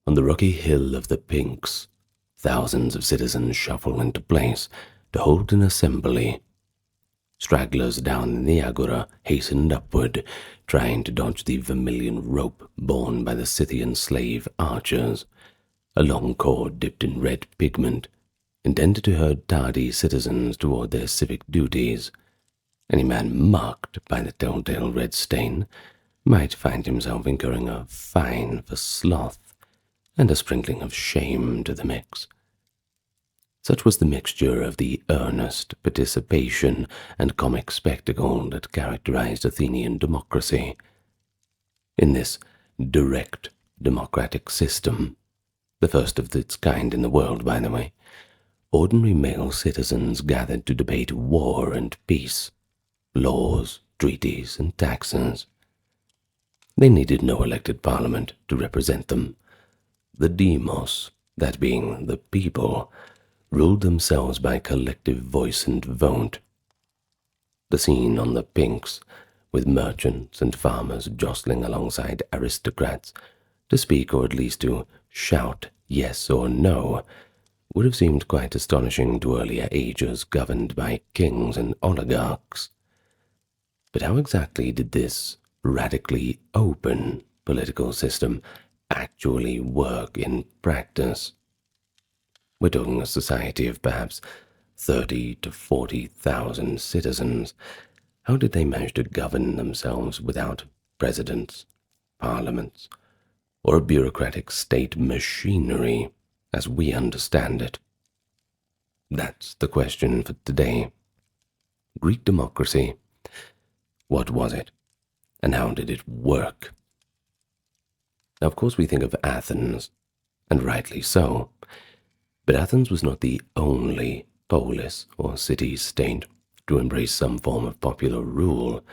On the rocky hill of the Pinks, thousands of citizens shuffle into place to hold an assembly. Stragglers down in the agora hastened upward, trying to dodge the vermilion rope borne by the Scythian slave archers, a long cord dipped in red pigment, intended to herd tardy citizens toward their civic duties. Any man marked by the telltale red stain might find himself incurring a fine for sloth and a sprinkling of shame to the mix. Such was the mixture of the earnest participation and comic spectacle that characterized Athenian democracy. In this direct democratic system, the first of its kind in the world, by the way, ordinary male citizens gathered to debate war and peace, laws, treaties, and taxes. They needed no elected parliament to represent them. The demos, that being the people, ruled themselves by collective voice and vote. The scene on the Pinks, with merchants and farmers jostling alongside aristocrats to speak or at least to shout yes or no, would have seemed quite astonishing to earlier ages governed by kings and oligarchs. But how exactly did this radically open political system actually work in practice? We're talking a society of perhaps 30 to 40,000 citizens. How did they manage to govern themselves without presidents, parliaments, or a bureaucratic state machinery as we understand it? That's the question for today. Greek democracy. What was it? And how did it work? Now, of course, we think of Athens, and rightly so. But Athens was not the only polis or city-state to embrace some form of popular rule,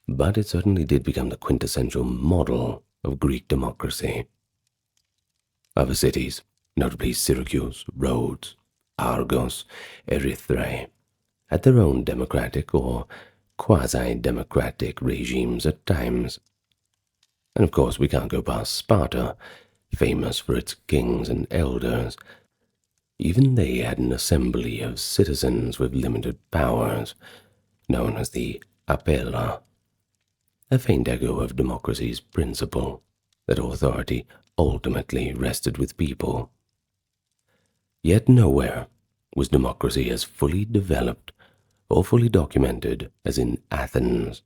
but it certainly did become the quintessential model of Greek democracy. Other cities, notably Syracuse, Rhodes, Argos, Erythrae, had their own democratic or quasi-democratic regimes at times. And of course we can't go past Sparta, famous for its kings and elders. Even they had an assembly of citizens with limited powers, known as the appella, a faint echo of democracy's principle, that authority ultimately rested with people. Yet nowhere was democracy as fully developed or fully documented as in Athens.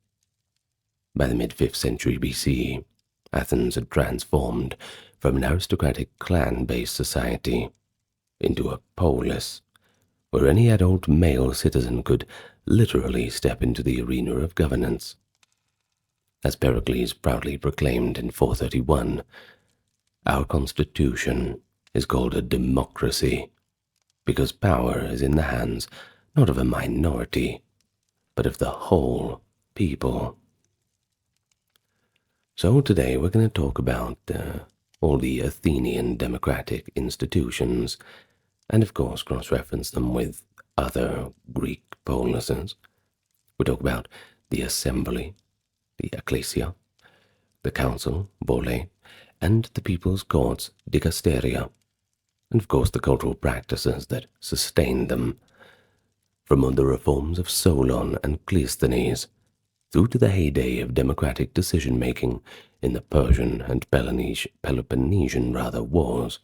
By the mid-5th century BC, Athens had transformed from an aristocratic clan-based society into a polis, where any adult male citizen could literally step into the arena of governance. As Pericles proudly proclaimed in 431, our constitution is called a democracy because power is in the hands not of a minority, but of the whole people. So today we're going to talk about all the Athenian democratic institutions, and of course cross-reference them with other Greek polises. We talk about the assembly, the ecclesia, the council, bole, and the people's courts, dikasteria, and of course the cultural practices that sustained them, from the reforms of Solon and Cleisthenes through to the heyday of democratic decision-making in the Persian and Peloponnesian wars,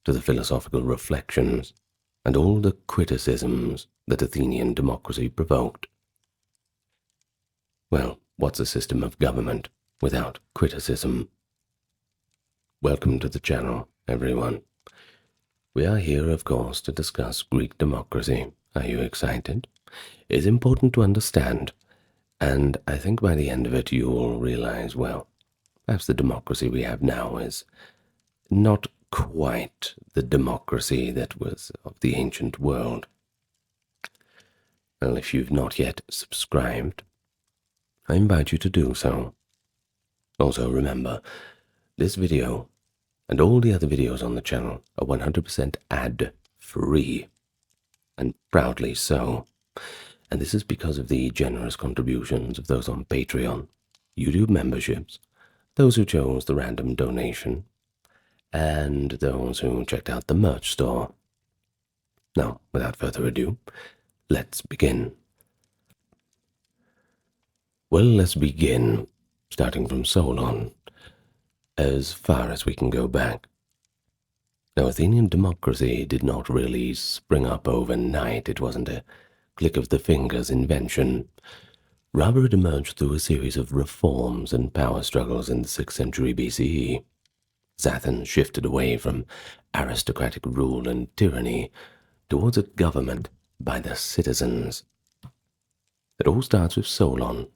to the philosophical reflections and all the criticisms that Athenian democracy provoked. Well, what's a system of government without criticism? Welcome to the channel, everyone. We are here, of course, to discuss Greek democracy. Are you excited? It's important to understand, and I think by the end of it you will realize, well, perhaps the democracy we have now is not quite the democracy that was of the ancient world. Well, if you've not yet subscribed, I invite you to do so. Also remember, this video and all the other videos on the channel are 100% ad-free, and proudly so. And this is because of the generous contributions of those on Patreon, YouTube memberships, those who chose the random donation, and those who checked out the merch store. Now, without further ado, let's begin. Well, let's begin, starting from Solon, as far as we can go back. Now, Athenian democracy did not really spring up overnight. It wasn't a click of the fingers invention. Rather, it emerged through a series of reforms and power struggles in the 6th century BCE. As Athens shifted away from aristocratic rule and tyranny towards a government by the citizens. It all starts with Solon,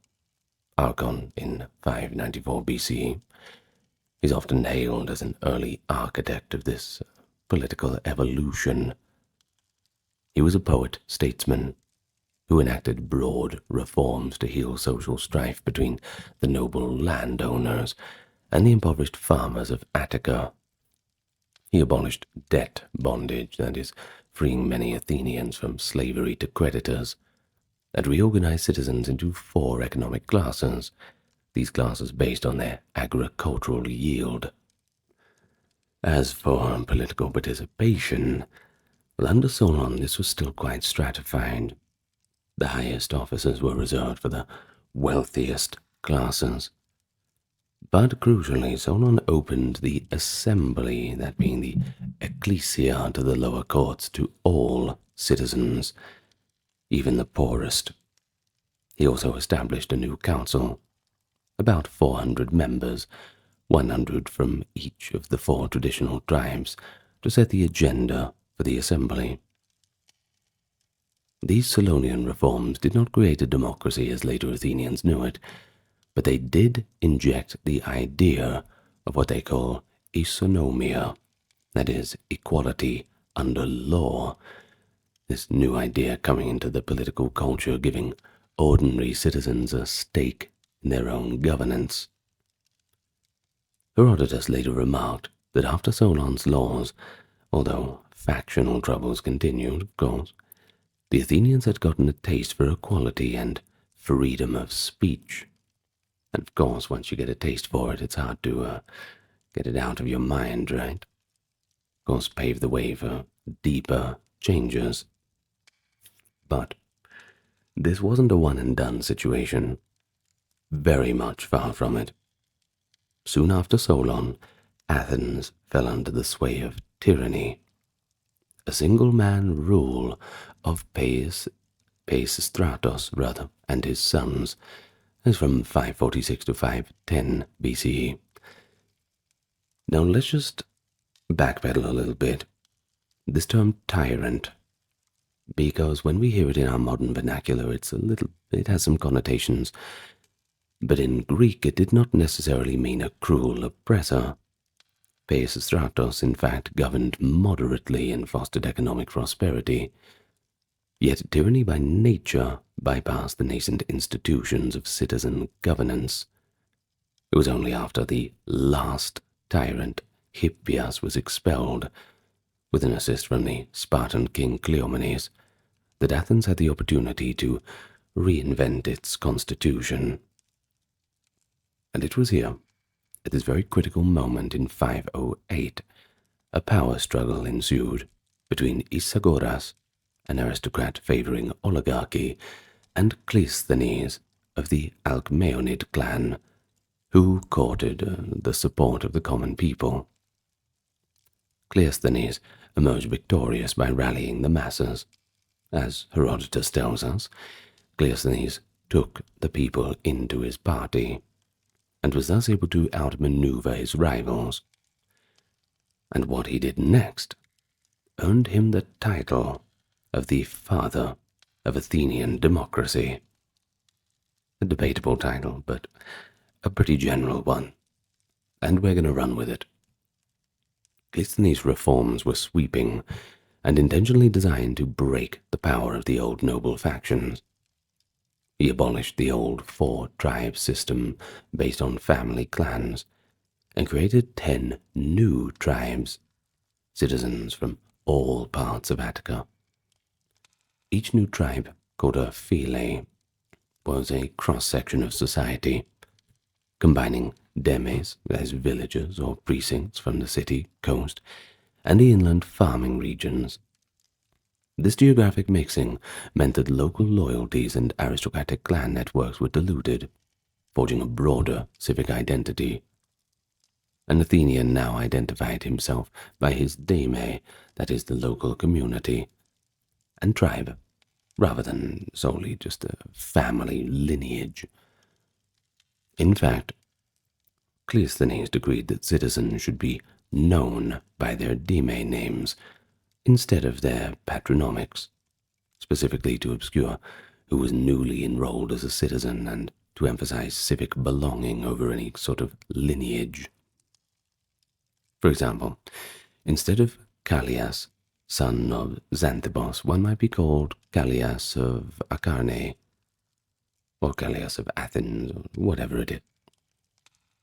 Archon in 594 BCE. He's often hailed as an early architect of this political evolution. He was a poet, statesman, who enacted broad reforms to heal social strife between the noble landowners and the impoverished farmers of Attica. He abolished debt bondage, that is, freeing many Athenians from slavery to creditors, and reorganized citizens into 4 economic classes, these classes based on their agricultural yield. As for political participation, well, under Solon this was still quite stratified. The highest offices were reserved for the wealthiest classes. But crucially, Solon opened the assembly, that being the ecclesia, to the lower courts, to all citizens, even the poorest. He also established a new council, about 400 members, 100 from each of the 4 traditional tribes, to set the agenda for the assembly. These Solonian reforms did not create a democracy as later Athenians knew it, but they did inject the idea of what they call isonomia, that is, equality under law. This new idea coming into the political culture, giving ordinary citizens a stake in their own governance. Herodotus later remarked that after Solon's laws, although factional troubles continued, of course, the Athenians had gotten a taste for equality and freedom of speech. And of course, once you get a taste for it, it's hard to get it out of your mind, right? Of course, pave the way for deeper changes. But this wasn't a one-and-done situation. Very much far from it. Soon after Solon, Athens fell under the sway of tyranny. A single-man rule of Pisistratos, and his sons, is from 546 to 510 BCE. Now let's just backpedal a little bit. This term tyrant, because when we hear it in our modern vernacular, it has some connotations. But in Greek, it did not necessarily mean a cruel oppressor. Pisistratos, in fact, governed moderately and fostered economic prosperity. Yet tyranny by nature bypassed the nascent institutions of citizen governance. It was only after the last tyrant, Hippias, was expelled, with an assist from the Spartan king Cleomenes, that Athens had the opportunity to reinvent its constitution. And it was here, at this very critical moment in 508, a power struggle ensued between Isagoras, an aristocrat favoring oligarchy, and Cleisthenes of the Alcmaeonid clan, who courted the support of the common people. Cleisthenes emerged victorious by rallying the masses. As Herodotus tells us, Cleisthenes took the people into his party, and was thus able to outmaneuver his rivals. And what he did next earned him the title of the father of Athenian democracy. A debatable title, but a pretty general one, and we're going to run with it. Cleisthenes' reforms were sweeping and intentionally designed to break the power of the old noble factions. He abolished the old 4-tribe system based on family clans and created 10 new tribes, citizens from all parts of Attica. Each new tribe, called a phyle, was a cross-section of society. combining demes, as villages or precincts from the city, coast, and the inland farming regions. This geographic mixing meant that local loyalties and aristocratic clan networks were diluted, forging a broader civic identity. An Athenian now identified himself by his deme, that is the local community, and tribe, rather than solely just a family lineage. In fact, Cleisthenes decreed that citizens should be known by their deme names instead of their patronymics, specifically to obscure who was newly enrolled as a citizen and to emphasize civic belonging over any sort of lineage. For example, instead of Callias, son of Xanthibos, one might be called Callias of Acharnae, or Callias of Athens, or whatever it is.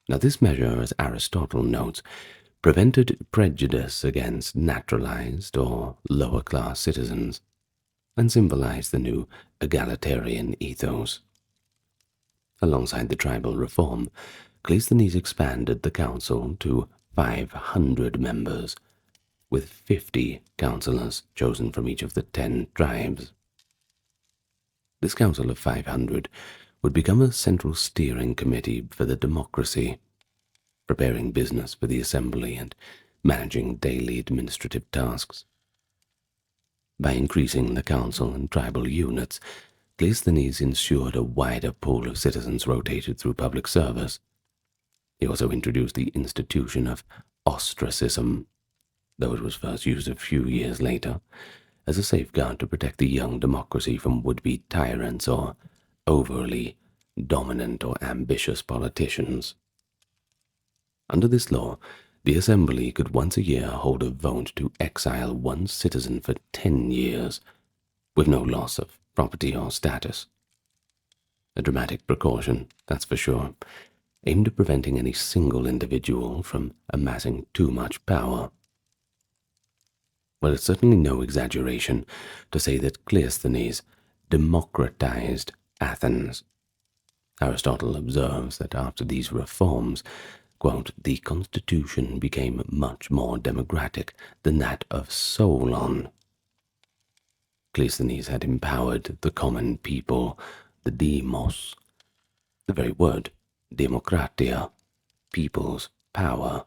Now this measure, as Aristotle notes, prevented prejudice against naturalized or lower-class citizens, and symbolized the new egalitarian ethos. Alongside the tribal reform, Cleisthenes expanded the council to 500 members, with 50 councillors chosen from each of the 10 tribes. This council of 500 would become a central steering committee for the democracy, preparing business for the assembly and managing daily administrative tasks. By increasing the council and tribal units, Cleisthenes ensured a wider pool of citizens rotated through public service. He also introduced the institution of ostracism, though it was first used a few years later, as a safeguard to protect the young democracy from would-be tyrants or overly dominant or ambitious politicians. Under this law, the assembly could once a year hold a vote to exile one citizen for 10 years, with no loss of property or status. A dramatic precaution, that's for sure, aimed at preventing any single individual from amassing too much power. Well, it's certainly no exaggeration to say that Cleisthenes democratized Athens. Aristotle observes that after these reforms, quote, the constitution became much more democratic than that of Solon. Cleisthenes had empowered the common people, the demos. The very word, demokratia, people's power,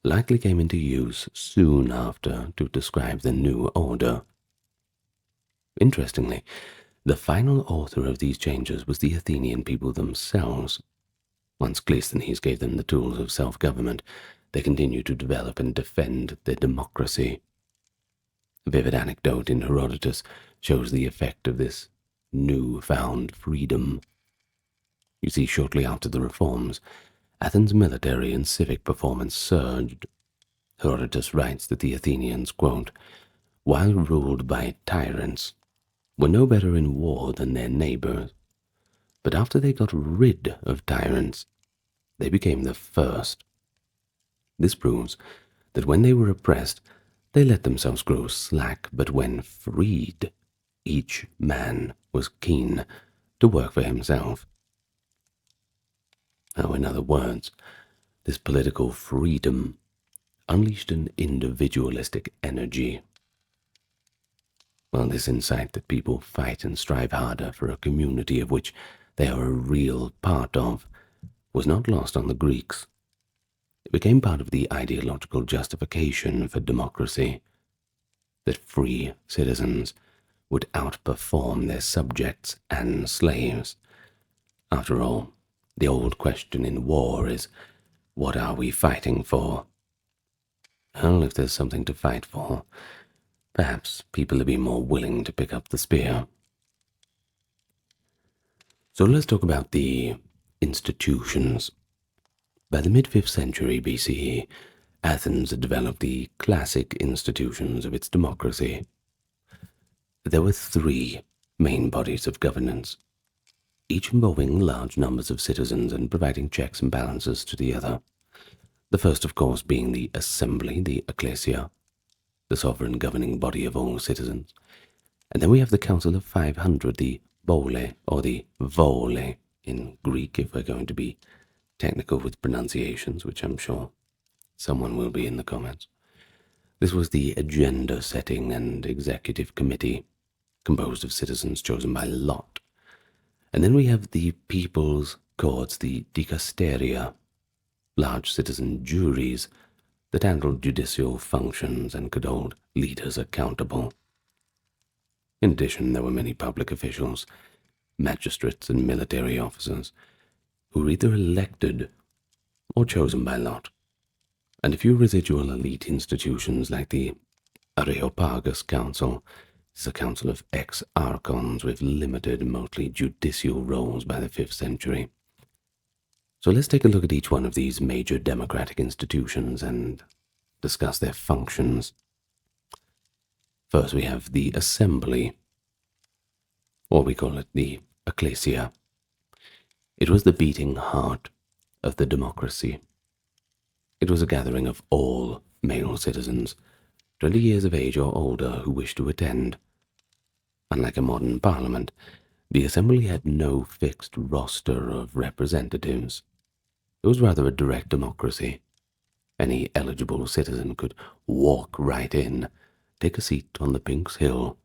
likely came into use soon after to describe the new order. Interestingly, the final author of these changes was the Athenian people themselves. Once Cleisthenes gave them the tools of self-government, they continued to develop and defend their democracy. A vivid anecdote in Herodotus shows the effect of this new-found freedom. You see, shortly after the reforms, Athens' military and civic performance surged. Herodotus writes that the Athenians, quote, while ruled by tyrants, were no better in war than their neighbors, but after they got rid of tyrants, they became the first. This proves that when they were oppressed, they let themselves grow slack, but when freed, each man was keen to work for himself. Now, in other words, this political freedom unleashed an individualistic energy. Well, this insight that people fight and strive harder for a community of which they are a real part of was not lost on the Greeks. It became part of the ideological justification for democracy, that free citizens would outperform their subjects and slaves. After all, the old question in war is, what are we fighting for? Well, if there's something to fight for, perhaps people will be more willing to pick up the spear. So let's talk about the institutions. By the mid-5th century BCE, Athens had developed the classic institutions of its democracy. There were 3 main bodies of governance, each involving large numbers of citizens and providing checks and balances to the other. The first, of course, being the assembly, the ecclesia, the sovereign governing body of all citizens. And then we have the Council of 500, the bole, or the vole in Greek, if we're going to be technical with pronunciations, which I'm sure someone will be in the comments. This was the agenda setting and executive committee, composed of citizens chosen by lot. And then we have the people's courts, the dicasteria, large citizen juries that handled judicial functions and could hold leaders accountable. In addition, there were many public officials, magistrates and military officers, who were either elected or chosen by lot, and a few residual elite institutions like the Areopagus Council. This is a council of ex-archons with limited, mostly judicial roles by the 5th century. So let's take a look at each one of these major democratic institutions and discuss their functions. First, we have the assembly, or we call it the ecclesia. It was the beating heart of the democracy. It was a gathering of all male citizens, 20 years of age or older, who wished to attend. Unlike a modern parliament, the assembly had no fixed roster of representatives. It was rather a direct democracy. Any eligible citizen could walk right in, take a seat on the Pink's Hill,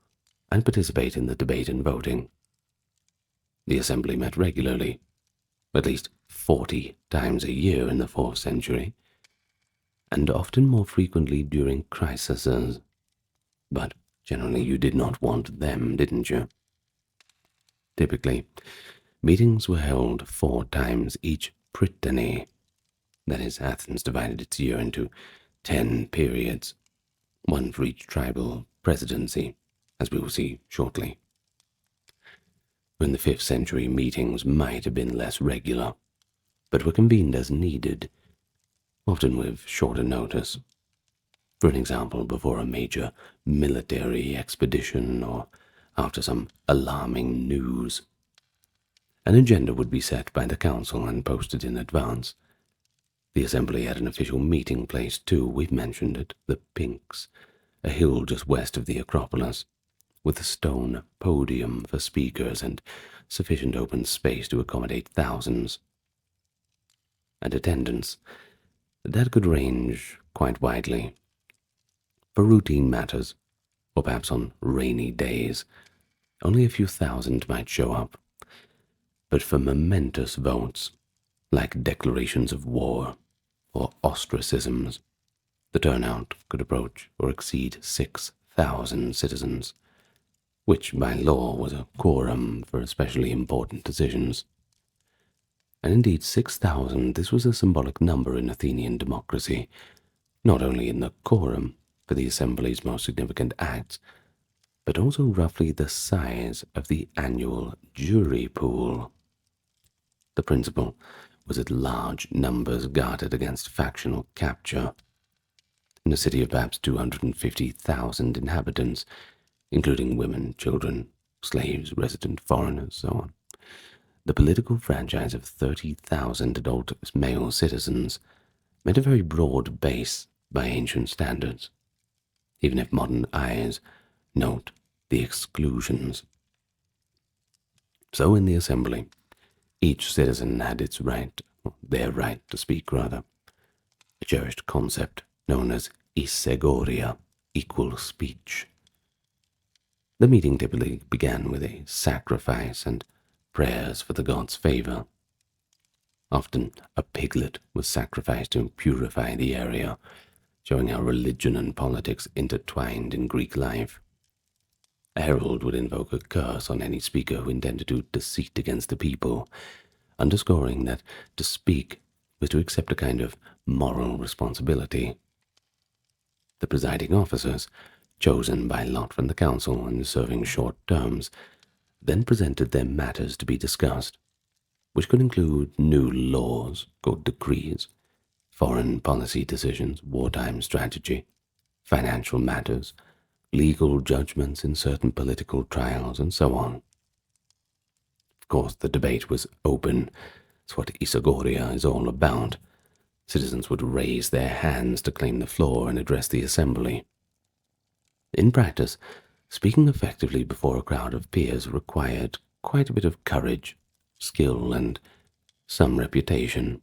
and participate in the debate and voting. The assembly met regularly, at least 40 times a year in the 4th century, and often more frequently during crises. But generally you did not want them, didn't you? Typically, meetings were held 4 times each prytany. That is, Athens divided its year into 10 periods, one for each tribal presidency, as we will see shortly. In the 5th century, meetings might have been less regular, but were convened as needed, often with shorter notice. For an example, before a major military expedition or after some alarming news. An agenda would be set by the council and posted in advance. The assembly had an official meeting place too. We've mentioned it, the Pinks, a hill just west of the Acropolis, with a stone podium for speakers and sufficient open space to accommodate thousands. And attendance, that could range quite widely. For routine matters, or perhaps on rainy days, only a few thousand might show up. But for momentous votes, like declarations of war or ostracisms, the turnout could approach or exceed 6,000 citizens, which by law was a quorum for especially important decisions. And indeed 6,000, this was a symbolic number in Athenian democracy, not only in the quorum for the assembly's most significant acts, but also roughly the size of the annual jury pool. The principle was that large numbers guarded against factional capture. In a city of perhaps 250,000 inhabitants, including women, children, slaves, resident foreigners, so on, the political franchise of 30,000 adult male citizens meant a very broad base by ancient standards, even if modern eyes note the exclusions. So in the assembly, each citizen had its right, their right to speak rather, a cherished concept known as isegoria, equal speech. The meeting typically began with a sacrifice and prayers for the gods' favor. Often a piglet was sacrificed to purify the area, showing how religion and politics intertwined in Greek life. A herald would invoke a curse on any speaker who intended to deceit against the people, underscoring that to speak was to accept a kind of moral responsibility. The presiding officers, chosen by lot from the council and serving short terms, then presented their matters to be discussed, which could include new laws called decrees, foreign policy decisions, wartime strategy, financial matters, legal judgments in certain political trials, and so on. Of course, the debate was open. It's what isegoria is all about. Citizens would raise their hands to claim the floor and address the assembly. In practice, speaking effectively before a crowd of peers required quite a bit of courage, skill, and some reputation.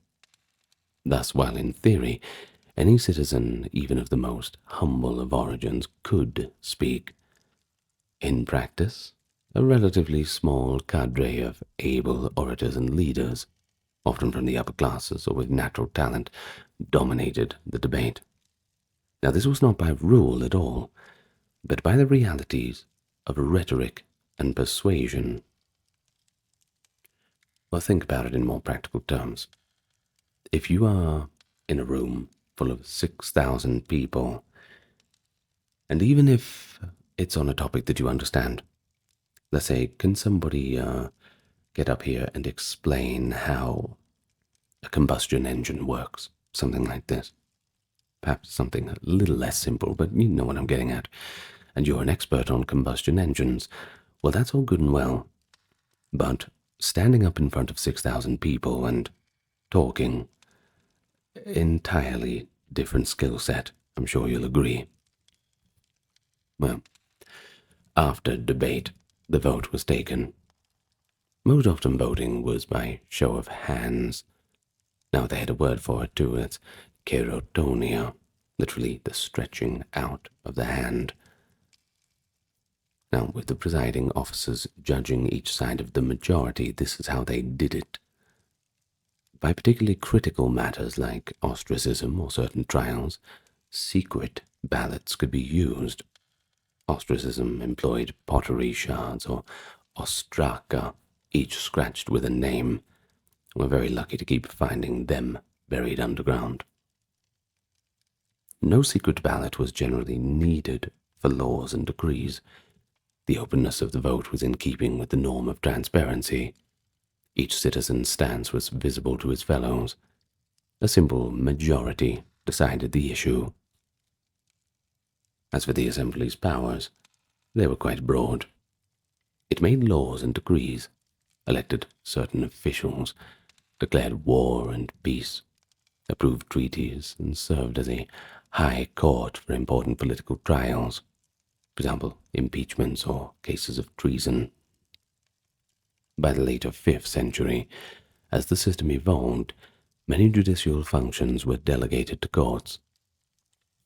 Thus, while in theory, any citizen, even of the most humble of origins, could speak, in practice, a relatively small cadre of able orators and leaders, often from the upper classes or with natural talent, dominated the debate. Now, this was not by rule at all, but by the realities of rhetoric and persuasion. Well, think about it in more practical terms. If you are in a room full of 6,000 people, and even if it's on a topic that you understand, let's say, can somebody get up here and explain how a combustion engine works? Something like this. Perhaps something a little less simple, but you know what I'm getting at. And you're an expert on combustion engines. Well, that's all good and well. But standing up in front of 6,000 people and talking, entirely different skill set, I'm sure you'll agree. Well, after debate, the vote was taken. Most often voting was by show of hands. Now they had a word for it too. It's kerotonia, literally the stretching out of the hand. Now, with the presiding officers judging each side of the majority, this is how they did it. By particularly critical matters like ostracism or certain trials, secret ballots could be used. Ostracism employed pottery shards or ostraka, each scratched with a name. We're very lucky to keep finding them buried underground. No secret ballot was generally needed for laws and decrees. The openness of the vote was in keeping with the norm of transparency. Each citizen's stance was visible to his fellows. A simple majority decided the issue. As for the assembly's powers, they were quite broad. It made laws and decrees, elected certain officials, declared war and peace, approved treaties, and served as a high court for important political trials, for example, impeachments or cases of treason. By the later 5th century, as the system evolved, many judicial functions were delegated to courts,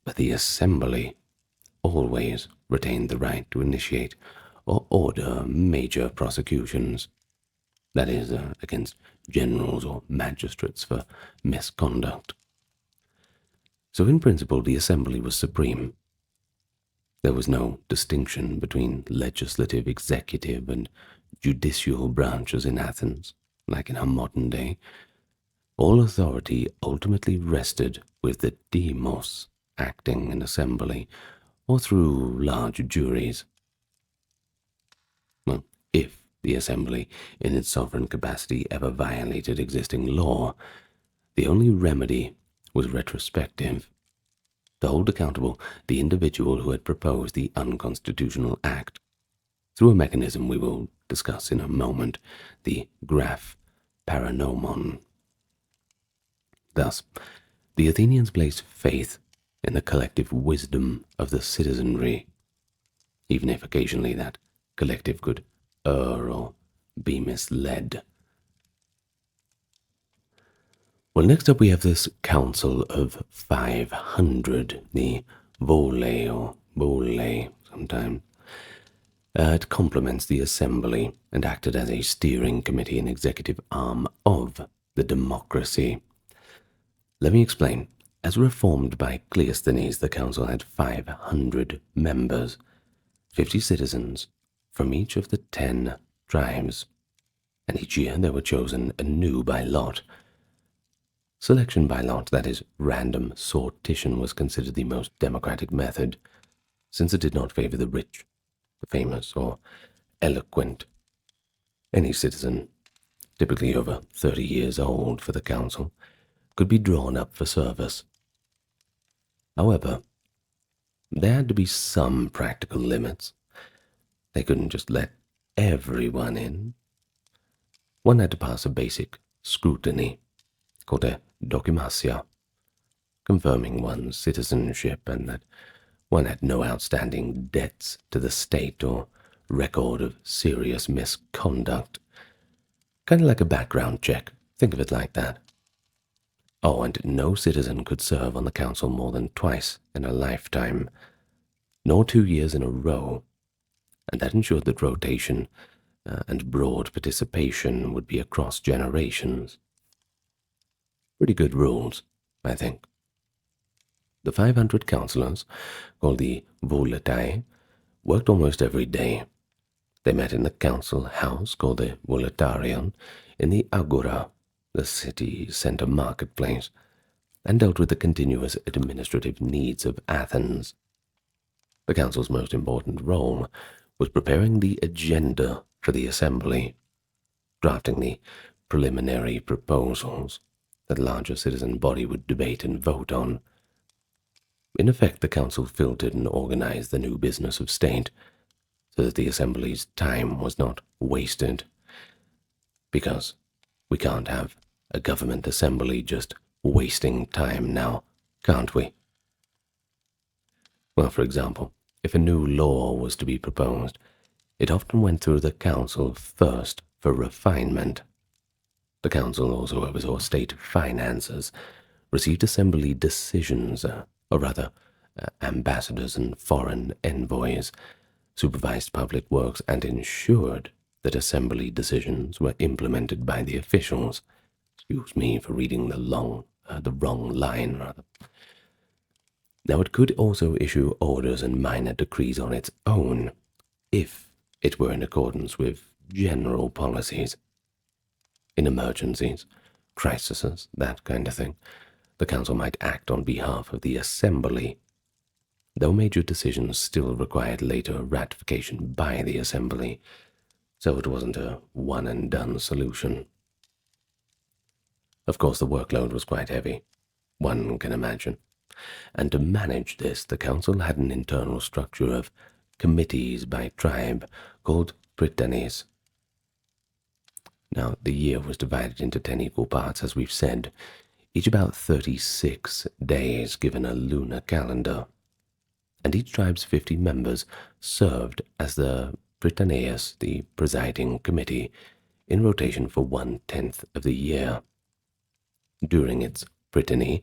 but the assembly always retained the right to initiate or order major prosecutions, that is, against generals or magistrates for misconduct. So in principle, the assembly was supreme. There was no distinction between legislative, executive, and judicial branches in Athens, like in our modern day. All authority ultimately rested with the demos acting in assembly or through large juries. Well, if the assembly, in its sovereign capacity, ever violated existing law, the only remedy was retrospective, to hold accountable the individual who had proposed the unconstitutional act, through a mechanism we will discuss in a moment, the graph paranomon. Thus, the Athenians placed faith in the collective wisdom of the citizenry, even if occasionally that collective could err or be misled. Well, next up we have this Council of 500, the Vole or Bole sometimes. It complements the assembly and acted as a steering committee and executive arm of the democracy. Let me explain. As reformed by Cleisthenes, the council had 500 members, 50 citizens from each of the 10 tribes, and each year they were chosen anew by lot. Selection by lot, that is, random sortition, was considered the most democratic method, since it did not favor the rich, the famous, or eloquent. Any citizen, typically over 30 years old for the council, could be drawn up for service. However, there had to be some practical limits. They couldn't just let everyone in. One had to pass a basic scrutiny, called a dokimasia, confirming one's citizenship and that one had no outstanding debts to the state or record of serious misconduct. Kind of like a background check. Think of it like that. Oh, and no citizen could serve on the council more than twice in a lifetime, nor 2 years in a row, and that ensured that rotation and broad participation would be across generations. Pretty good rules, I think. The 500 councillors, called the Volatae, worked almost every day. They met in the council house, called the Volatarion, in the Agora, the city centre marketplace, and dealt with the continuous administrative needs of Athens. The council's most important role was preparing the agenda for the assembly, drafting the preliminary proposals that the larger citizen body would debate and vote on. In effect, the council filtered and organized the new business of state so that the assembly's time was not wasted. Because we can't have a government assembly just wasting time now, can't we? Well, for example, if a new law was to be proposed, it often went through the council first for refinement. The council also oversaw state finances, received assembly decisions, or rather, ambassadors and foreign envoys, supervised public works, and ensured that assembly decisions were implemented by the officials. Excuse me for reading the wrong line, rather. Now, it could also issue orders and minor decrees on its own, if it were in accordance with general policies. In emergencies, crises, that kind of thing, the council might act on behalf of the assembly, though major decisions still required later ratification by the assembly, so it wasn't a one-and-done solution. Of course, the workload was quite heavy, one can imagine, and to manage this, the council had an internal structure of committees by tribe called prytanes. Now, the year was divided into 10 equal parts, as we've said, each about 36 days given a lunar calendar, and each tribe's 50 members served as the prytaneus, the presiding committee, in rotation for 1/10 of the year. During its prytany,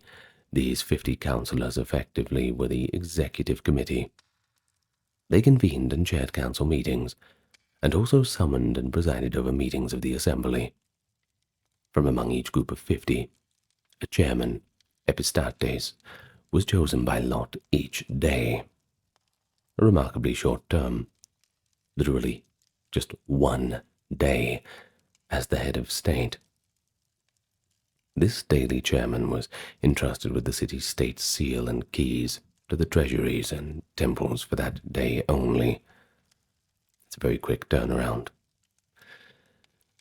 these 50 councillors effectively were the executive committee. They convened and chaired council meetings, and also summoned and presided over meetings of the assembly. From among each group of 50, a chairman, epistates, was chosen by lot each day. A remarkably short term, literally just one day as the head of state. This daily chairman was entrusted with the city's state seal and keys to the treasuries and temples for that day only. It's a very quick turnaround.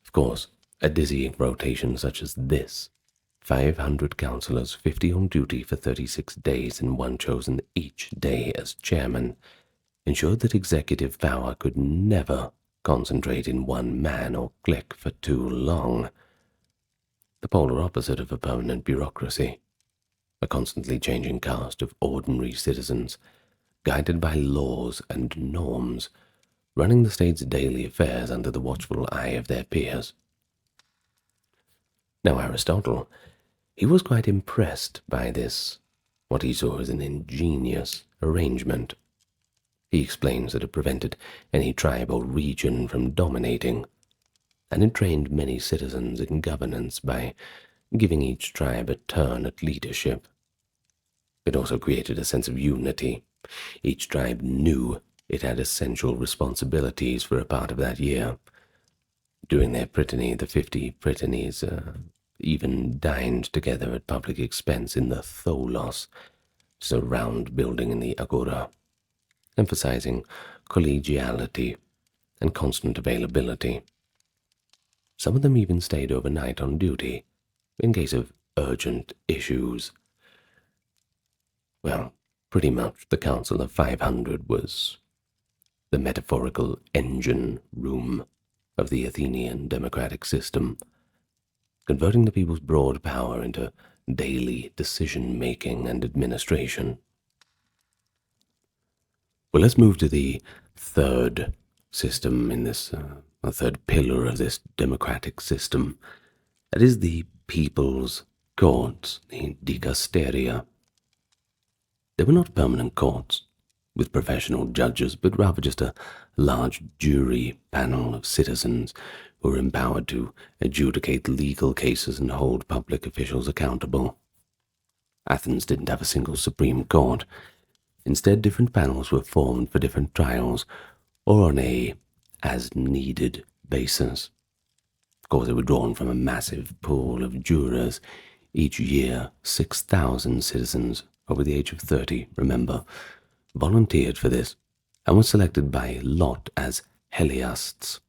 Of course, a dizzying rotation such as this, 500 councillors, 50 on duty for 36 days and one chosen each day as chairman, ensured that executive power could never concentrate in one man or clique for too long. The polar opposite of a permanent bureaucracy, a constantly changing cast of ordinary citizens, guided by laws and norms, running the state's daily affairs under the watchful eye of their peers. Now, Aristotle, he was quite impressed by this, what he saw as an ingenious arrangement. He explains that it prevented any tribe or region from dominating, and it trained many citizens in governance by giving each tribe a turn at leadership. It also created a sense of unity. Each tribe knew it had essential responsibilities for a part of that year. During their prytany, the 50 prytanes even dined together at public expense in the tholos, just a round building in the agora, emphasizing collegiality and constant availability. Some of them even stayed overnight on duty, in case of urgent issues. Well, pretty much the Council of 500 was the metaphorical engine room of the Athenian democratic system, converting the people's broad power into daily decision-making and administration. Well, let's move to the third system in this, the third pillar of this democratic system. That is the people's Courts, the dicasteria. They were not permanent courts with professional judges, but rather just a large jury panel of citizens who were empowered to adjudicate legal cases and hold public officials accountable. Athens didn't have a single Supreme Court. Instead, different panels were formed for different trials, or on a as-needed basis. Of course, they were drawn from a massive pool of jurors. Each year, 6,000 citizens over the age of 30, remember, volunteered for this and were selected by lot as heliasts,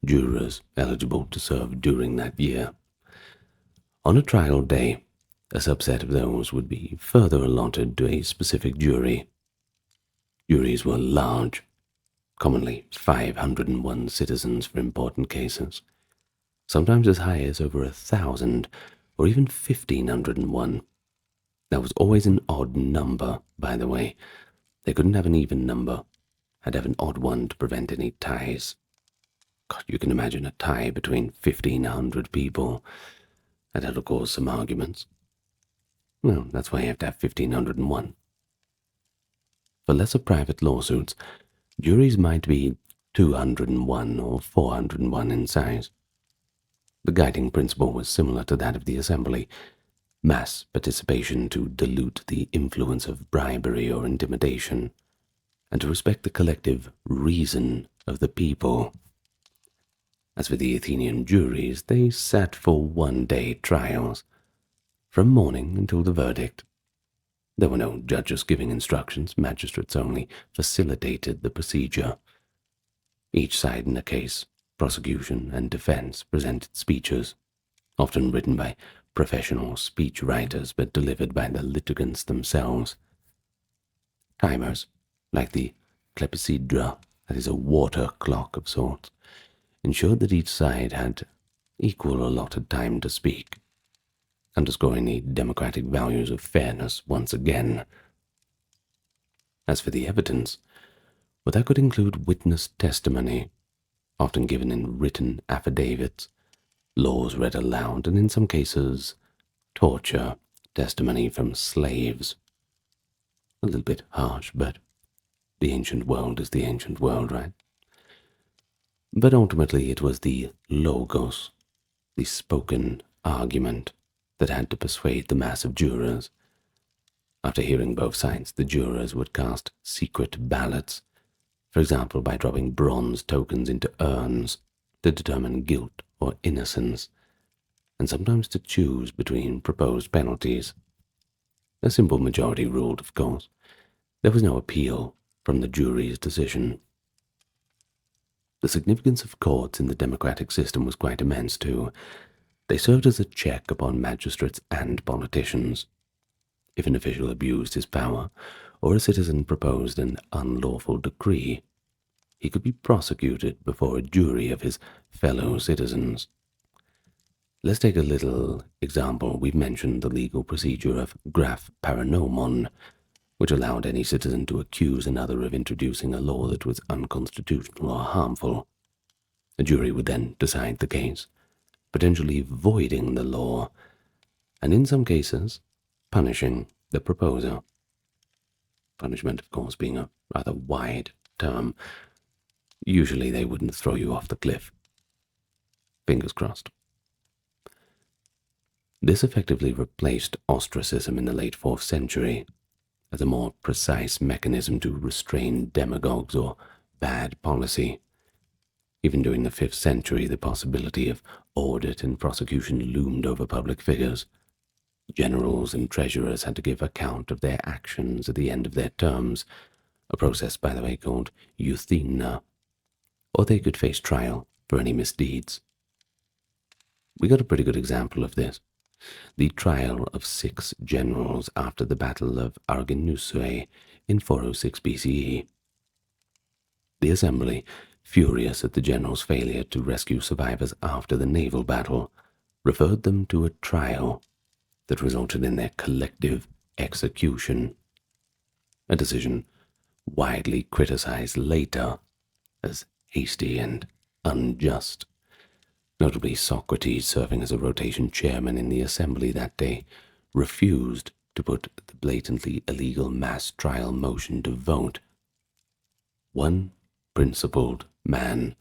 jurors eligible to serve during that year. On a trial day, a subset of those would be further allotted to a specific jury. Juries were large, commonly 501 citizens for important cases, sometimes as high as over 1,000 or even 1,501. That was always an odd number, by the way. They couldn't have an even number. Had to have an odd one to prevent any ties. God, you can imagine a tie between 1,500 people. That had to cause some arguments. Well, that's why you have to have 1,501. For lesser private lawsuits, juries might be 201 or 401 in size. The guiding principle was similar to that of the assembly: mass participation to dilute the influence of bribery or intimidation, and to respect the collective reason of the people. As for the Athenian juries, they sat for one-day trials, from morning until the verdict. There were no judges giving instructions. Magistrates only facilitated the procedure. Each side in a case, prosecution and defense, presented speeches, often written by professional speech writers but delivered by the litigants themselves. Timers, like the clepsydra, that is a water clock of sorts, ensured that each side had equal allotted time to speak, underscoring the democratic values of fairness once again. As for the evidence, well, that could include witness testimony, often given in written affidavits, laws read aloud, and in some cases, torture testimony from slaves. A little bit harsh, but the ancient world is the ancient world, right? But ultimately it was the logos, the spoken argument, that had to persuade the mass of jurors. After hearing both sides, the jurors would cast secret ballots, for example by dropping bronze tokens into urns to determine guilt or innocence, and sometimes to choose between proposed penalties. A simple majority ruled, of course. There was no appeal from the jury's decision. The significance of courts in the democratic system was quite immense, too. They served as a check upon magistrates and politicians. If an official abused his power, or a citizen proposed an unlawful decree, he could be prosecuted before a jury of his fellow citizens. Let's take a little example. We've mentioned the legal procedure of graph paranomon, which allowed any citizen to accuse another of introducing a law that was unconstitutional or harmful. A jury would then decide the case, potentially voiding the law, and in some cases, punishing the proposer. Punishment, of course, being a rather wide term. Usually they wouldn't throw you off the cliff. Fingers crossed. This effectively replaced ostracism in the late 4th century as a more precise mechanism to restrain demagogues or bad policy. Even during the 5th century, the possibility of audit and prosecution loomed over public figures. Generals and treasurers had to give account of their actions at the end of their terms, a process, by the way, called euthymna, or they could face trial for any misdeeds. We got a pretty good example of this: the trial of 6 generals after the Battle of Arginusue in 406 BCE. The assembly, furious at the generals' failure to rescue survivors after the naval battle, referred them to a trial that resulted in their collective execution, a decision widely criticized later as hasty and unjust. Notably, Socrates, serving as a rotation chairman in the assembly that day, refused to put the blatantly illegal mass trial motion to vote. One principled man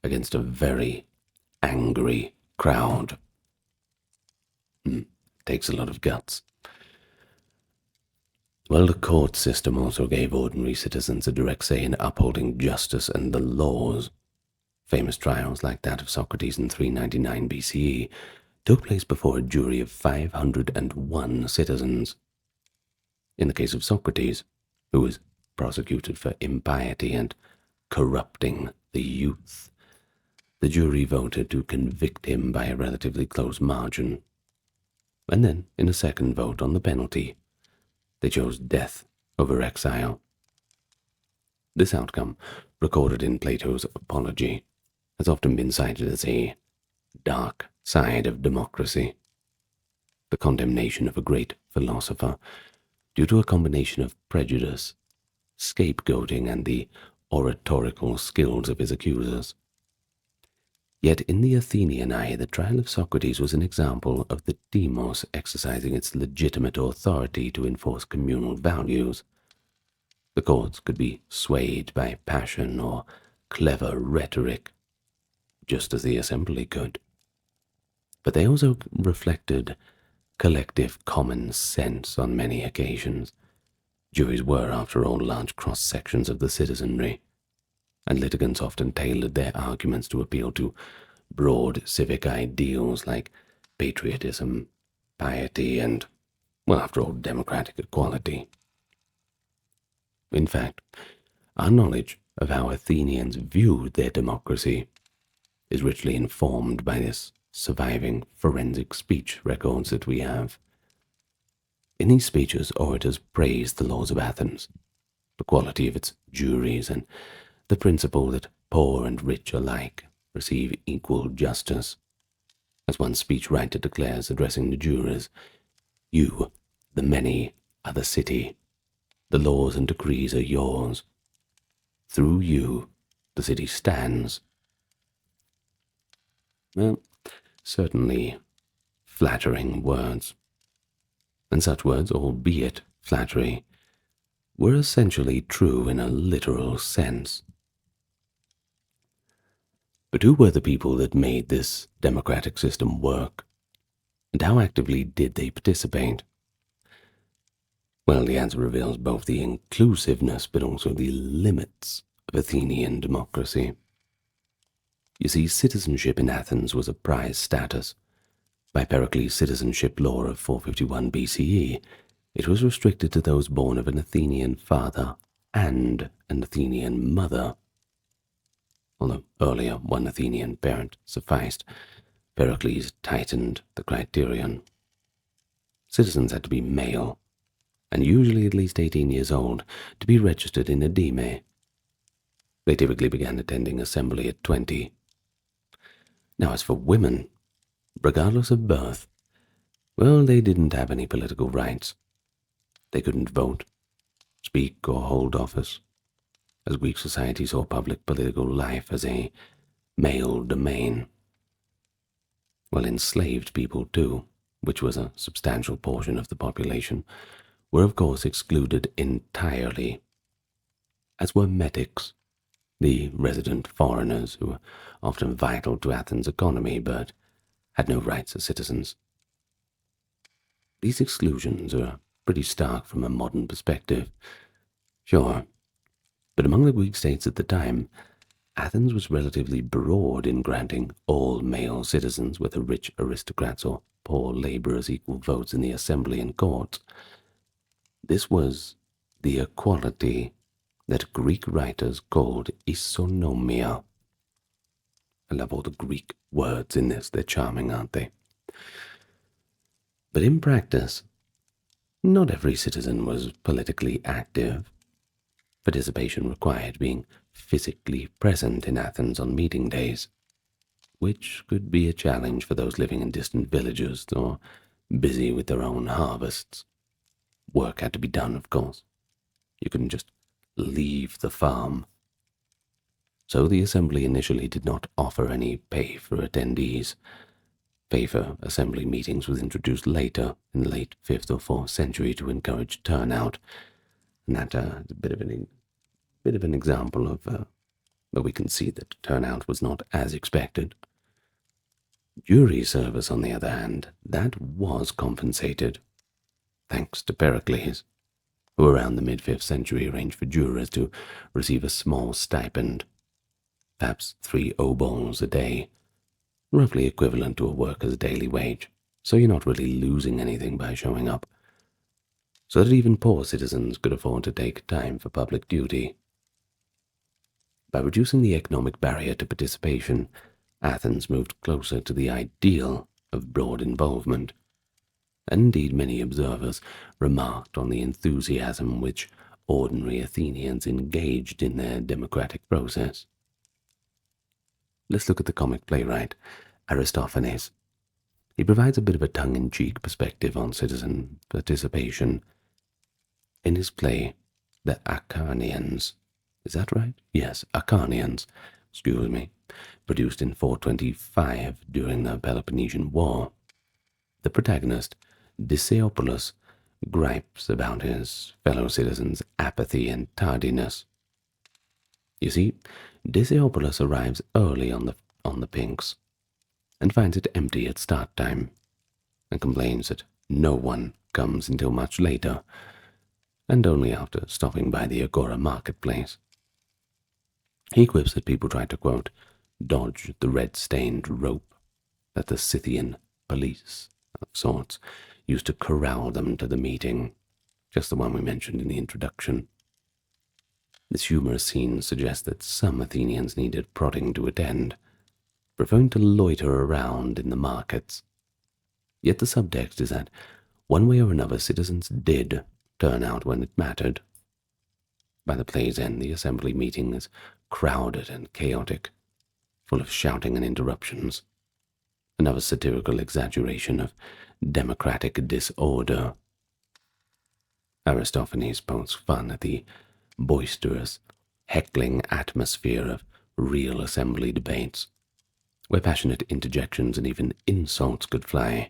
against a very angry crowd. Takes a lot of guts. Well, the court system also gave ordinary citizens a direct say in upholding justice and the laws. Famous trials like that of Socrates in 399 BCE took place before a jury of 501 citizens. In the case of Socrates, who was prosecuted for impiety and corrupting the youth, the jury voted to convict him by a relatively close margin. And then, in a second vote on the penalty, they chose death over exile. This outcome, recorded in Plato's Apology, has often been cited as a dark side of democracy, the condemnation of a great philosopher due to a combination of prejudice, scapegoating, and the oratorical skills of his accusers. Yet in the Athenian eye, the trial of Socrates was an example of the demos exercising its legitimate authority to enforce communal values. The courts could be swayed by passion or clever rhetoric, just as the assembly could. But they also reflected collective common sense on many occasions. Juries were, after all, large cross-sections of the citizenry, and litigants often tailored their arguments to appeal to broad civic ideals like patriotism, piety, and, well, after all, democratic equality. In fact, our knowledge of how Athenians viewed their democracy is richly informed by this surviving forensic speech records that we have. In these speeches, orators praised the laws of Athens, the quality of its juries, and the principle that poor and rich alike receive equal justice. As one speechwriter declares, addressing the jurors, "You, the many, are the city. The laws and decrees are yours. Through you, the city stands." Well, certainly flattering words. And such words, albeit flattery, were essentially true in a literal sense. But who were the people that made this democratic system work? And how actively did they participate? Well, the answer reveals both the inclusiveness but also the limits of Athenian democracy. You see, citizenship in Athens was a prized status. By Pericles' citizenship law of 451 BCE, it was restricted to those born of an Athenian father and an Athenian mother. Although earlier one Athenian parent sufficed, Pericles tightened the criterion. Citizens had to be male, and usually at least 18 years old, to be registered in a deme. They typically began attending assembly at 20. Now, as for women, regardless of birth, well, they didn't have any political rights. They couldn't vote, speak, or hold office, as Greek society saw public political life as a male domain. Well, enslaved people, too, which was a substantial portion of the population, were of course excluded entirely, as were metics, the resident foreigners who were often vital to Athens' economy but had no rights as citizens. These exclusions are pretty stark from a modern perspective, sure, but among the Greek states at the time, Athens was relatively broad in granting all male citizens, whether rich aristocrats or poor laborers, equal votes in the assembly and courts. This was the equality that Greek writers called isonomia. I love all the Greek words in this. They're charming, aren't they? But in practice, not every citizen was politically active. Participation required being physically present in Athens on meeting days, which could be a challenge for those living in distant villages or busy with their own harvests. Work had to be done, of course. You couldn't just leave the farm. So the assembly initially did not offer any pay for attendees. Pay for assembly meetings was introduced later, in the late 5th or 4th century, to encourage turnout, and that is a bit of an example of where we can see that turnout was not as expected. Jury service, on the other hand, that was compensated, thanks to Pericles, who around the mid-5th century arranged for jurors to receive a small stipend, perhaps 3 obols a day, roughly equivalent to a worker's daily wage, so you're not really losing anything by showing up, so that even poor citizens could afford to take time for public duty. By reducing the economic barrier to participation, Athens moved closer to the ideal of broad involvement, and indeed many observers remarked on the enthusiasm which ordinary Athenians engaged in their democratic process. Let's look at the comic playwright Aristophanes. He provides a bit of a tongue-in-cheek perspective on citizen participation. In his play, The Acarnanians, is that right? Yes, Acarnanians, excuse me, produced in 425 during the Peloponnesian War, the protagonist, Diceopolis, gripes about his fellow citizens' apathy and tardiness. You see, Diceopolis arrives early on the Pinks, and finds it empty at start time, and complains that no one comes until much later, and only after stopping by the Agora marketplace. He quips that people try to, quote, dodge the red-stained rope that the Scythian police of sorts used to corral them to the meeting, just the one we mentioned in the introduction. This humorous scene suggests that some Athenians needed prodding to attend, preferring to loiter around in the markets. Yet the subtext is that, one way or another, citizens did turn out when it mattered. By the play's end, the assembly meeting is crowded and chaotic, full of shouting and interruptions, another satirical exaggeration of democratic disorder. Aristophanes pokes fun at the boisterous, heckling atmosphere of real assembly debates, where passionate interjections and even insults could fly.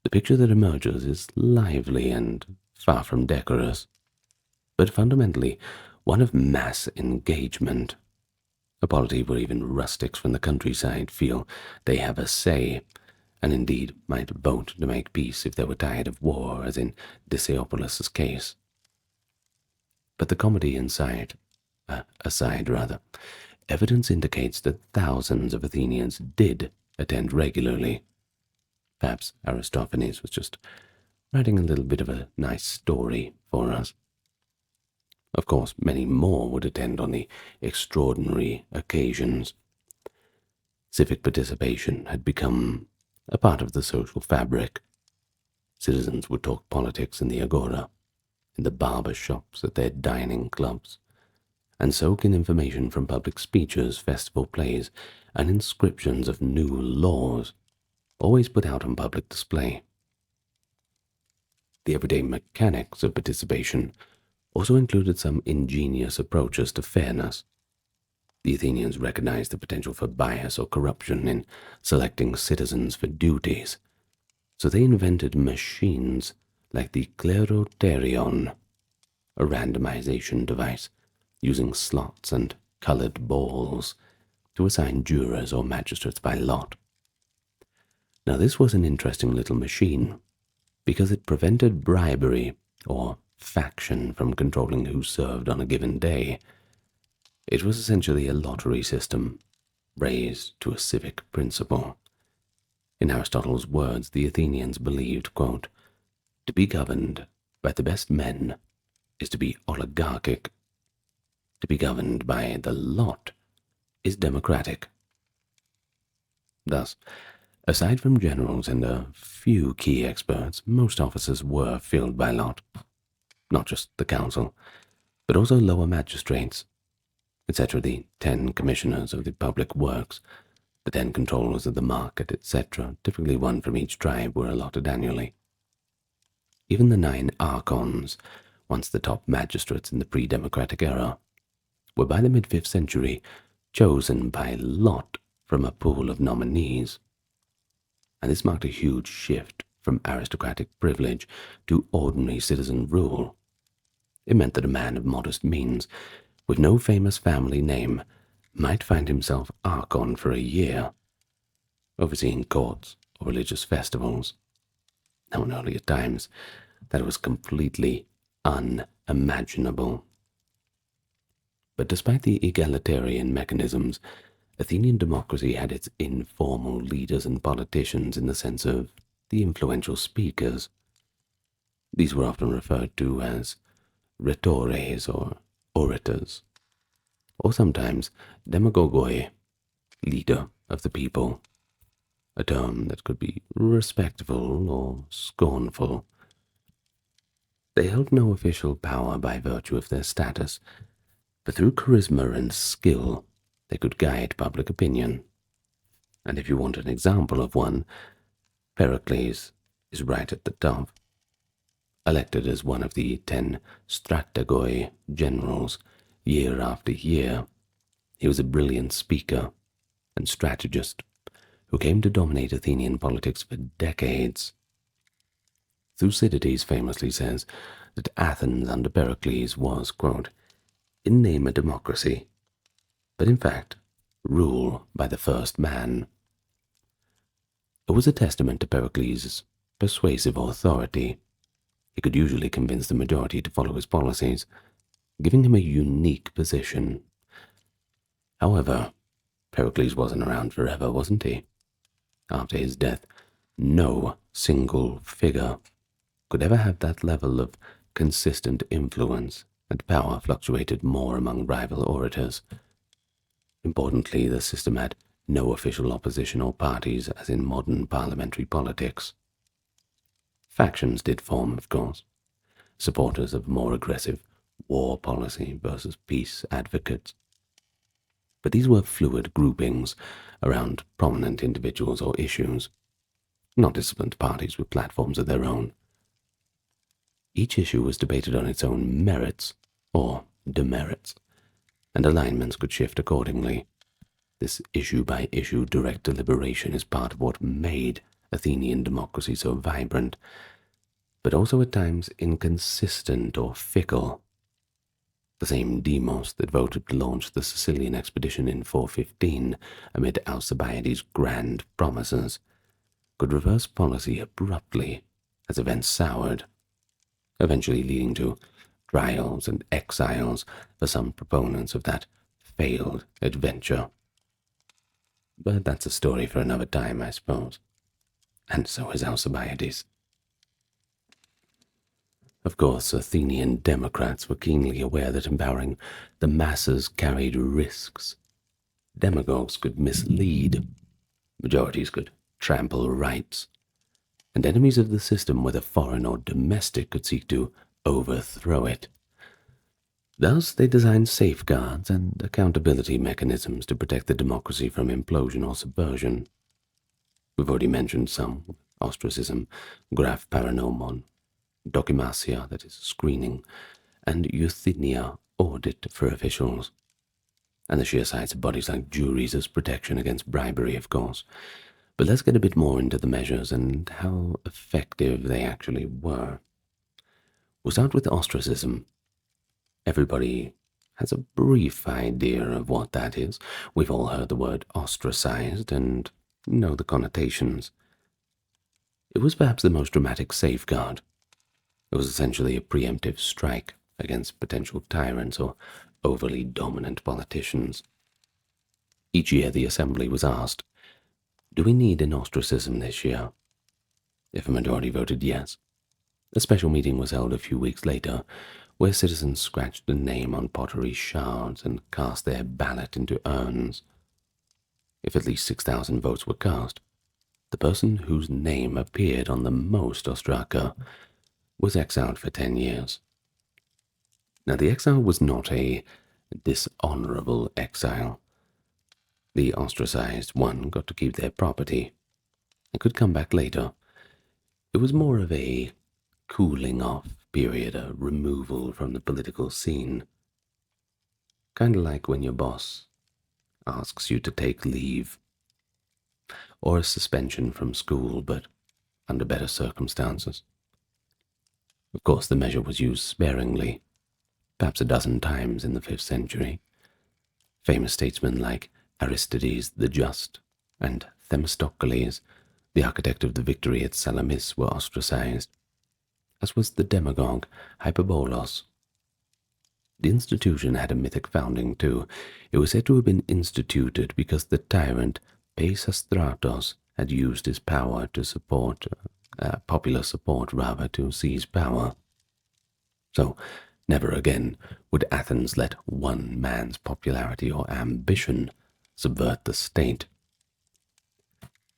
The picture that emerges is lively and far from decorous, but fundamentally one of mass engagement, a polity where even rustics from the countryside feel they have a say, and indeed might vote to make peace if they were tired of war, as in Diceopolis' case. But the comedy aside, evidence indicates that thousands of Athenians did attend regularly. Perhaps Aristophanes was just writing a little bit of a nice story for us. Of course, many more would attend on the extraordinary occasions. Civic participation had become a part of the social fabric. Citizens would talk politics in the agora, in the barber shops, at their dining clubs, and soak in information from public speeches, festival plays, and inscriptions of new laws, always put out on public display. The everyday mechanics of participation also included some ingenious approaches to fairness. The Athenians recognized the potential for bias or corruption in selecting citizens for duties, so they invented machines like the kleroterion, a randomization device using slots and colored balls to assign jurors or magistrates by lot. Now this was an interesting little machine because it prevented bribery or faction from controlling who served on a given day. It was essentially a lottery system raised to a civic principle. In Aristotle's words, the Athenians believed, quote, to be governed by the best men is to be oligarchic. To be governed by the lot is democratic. Thus, aside from generals and a few key experts, most offices were filled by lot. Not just the council, but also lower magistrates, etc., the 10 commissioners of the public works, the 10 controllers of the market, etc., typically one from each tribe, were allotted annually. Even the 9 archons, once the top magistrates in the pre-democratic era, were by the mid-5th century chosen by lot from a pool of nominees, and this marked a huge shift from aristocratic privilege to ordinary citizen rule. It meant that a man of modest means, with no famous family name, might find himself archon for a year, overseeing courts or religious festivals. Now, in earlier times, that was completely unimaginable. But despite the egalitarian mechanisms, Athenian democracy had its informal leaders and politicians in the sense of the influential speakers. These were often referred to as rhetores or orators, or sometimes demagogoi, leader of the people, a term that could be respectful or scornful. They held no official power by virtue of their status, but through charisma and skill they could guide public opinion. And if you want an example of one, Pericles is right at the top. Elected as one of the 10 strategoi generals year after year, he was a brilliant speaker and strategist who came to dominate Athenian politics for decades. Thucydides famously says that Athens under Pericles was, quote, in name a democracy, but in fact rule by the first man. It was a testament to Pericles' persuasive authority. He could usually convince the majority to follow his policies, giving him a unique position. However, Pericles wasn't around forever, wasn't he? After his death, no single figure could ever have that level of consistent influence, and power fluctuated more among rival orators. Importantly, the system had no official opposition or parties as in modern parliamentary politics. Factions did form, of course, supporters of more aggressive war policy versus peace advocates. But these were fluid groupings around prominent individuals or issues, not disciplined parties with platforms of their own. Each issue was debated on its own merits or demerits, and alignments could shift accordingly. This issue-by-issue direct deliberation is part of what made Athenian democracy so vibrant, but also at times inconsistent or fickle. The same Demos that voted to launch the Sicilian expedition in 415 amid Alcibiades' grand promises could reverse policy abruptly as events soured, eventually leading to trials and exiles for some proponents of that failed adventure. But that's a story for another time, I suppose. And so is Alcibiades. Of course, Athenian Democrats were keenly aware that empowering the masses carried risks. Demagogues could mislead, majorities could trample rights, and enemies of the system, whether foreign or domestic, could seek to overthrow it. Thus, they designed safeguards and accountability mechanisms to protect the democracy from implosion or subversion. We've already mentioned some: ostracism, graph paranomon, dokimasia, that is screening, and euthymia, audit for officials. And the sheer size of bodies like juries as protection against bribery, of course. But let's get a bit more into the measures and how effective they actually were. We'll start with ostracism. Everybody has a brief idea of what that is. We've all heard the word ostracized and know the connotations. It was perhaps the most dramatic safeguard. It was essentially a preemptive strike against potential tyrants or overly dominant politicians. Each year the assembly was asked, do we need an ostracism this year? If a majority voted yes, a special meeting was held a few weeks later where citizens scratched a name on pottery shards and cast their ballot into urns. If at least 6,000 votes were cast, the person whose name appeared on the most ostraka was exiled for 10 years. Now, the exile was not a dishonorable exile. The ostracized one got to keep their property and could come back later. It was more of a cooling off period, a removal from the political scene. Kind of like when your boss asks you to take leave, or a suspension from school, but under better circumstances. Of course, the measure was used sparingly, perhaps a dozen times in the 5th century. Famous statesmen like Aristides the Just and Themistocles, the architect of the victory at Salamis, were ostracized, as was the demagogue Hyperbolos. The institution had a mythic founding, too. It was said to have been instituted because the tyrant Peisastratos had used his power to support, popular support rather, to seize power. So, never again would Athens let one man's popularity or ambition subvert the state.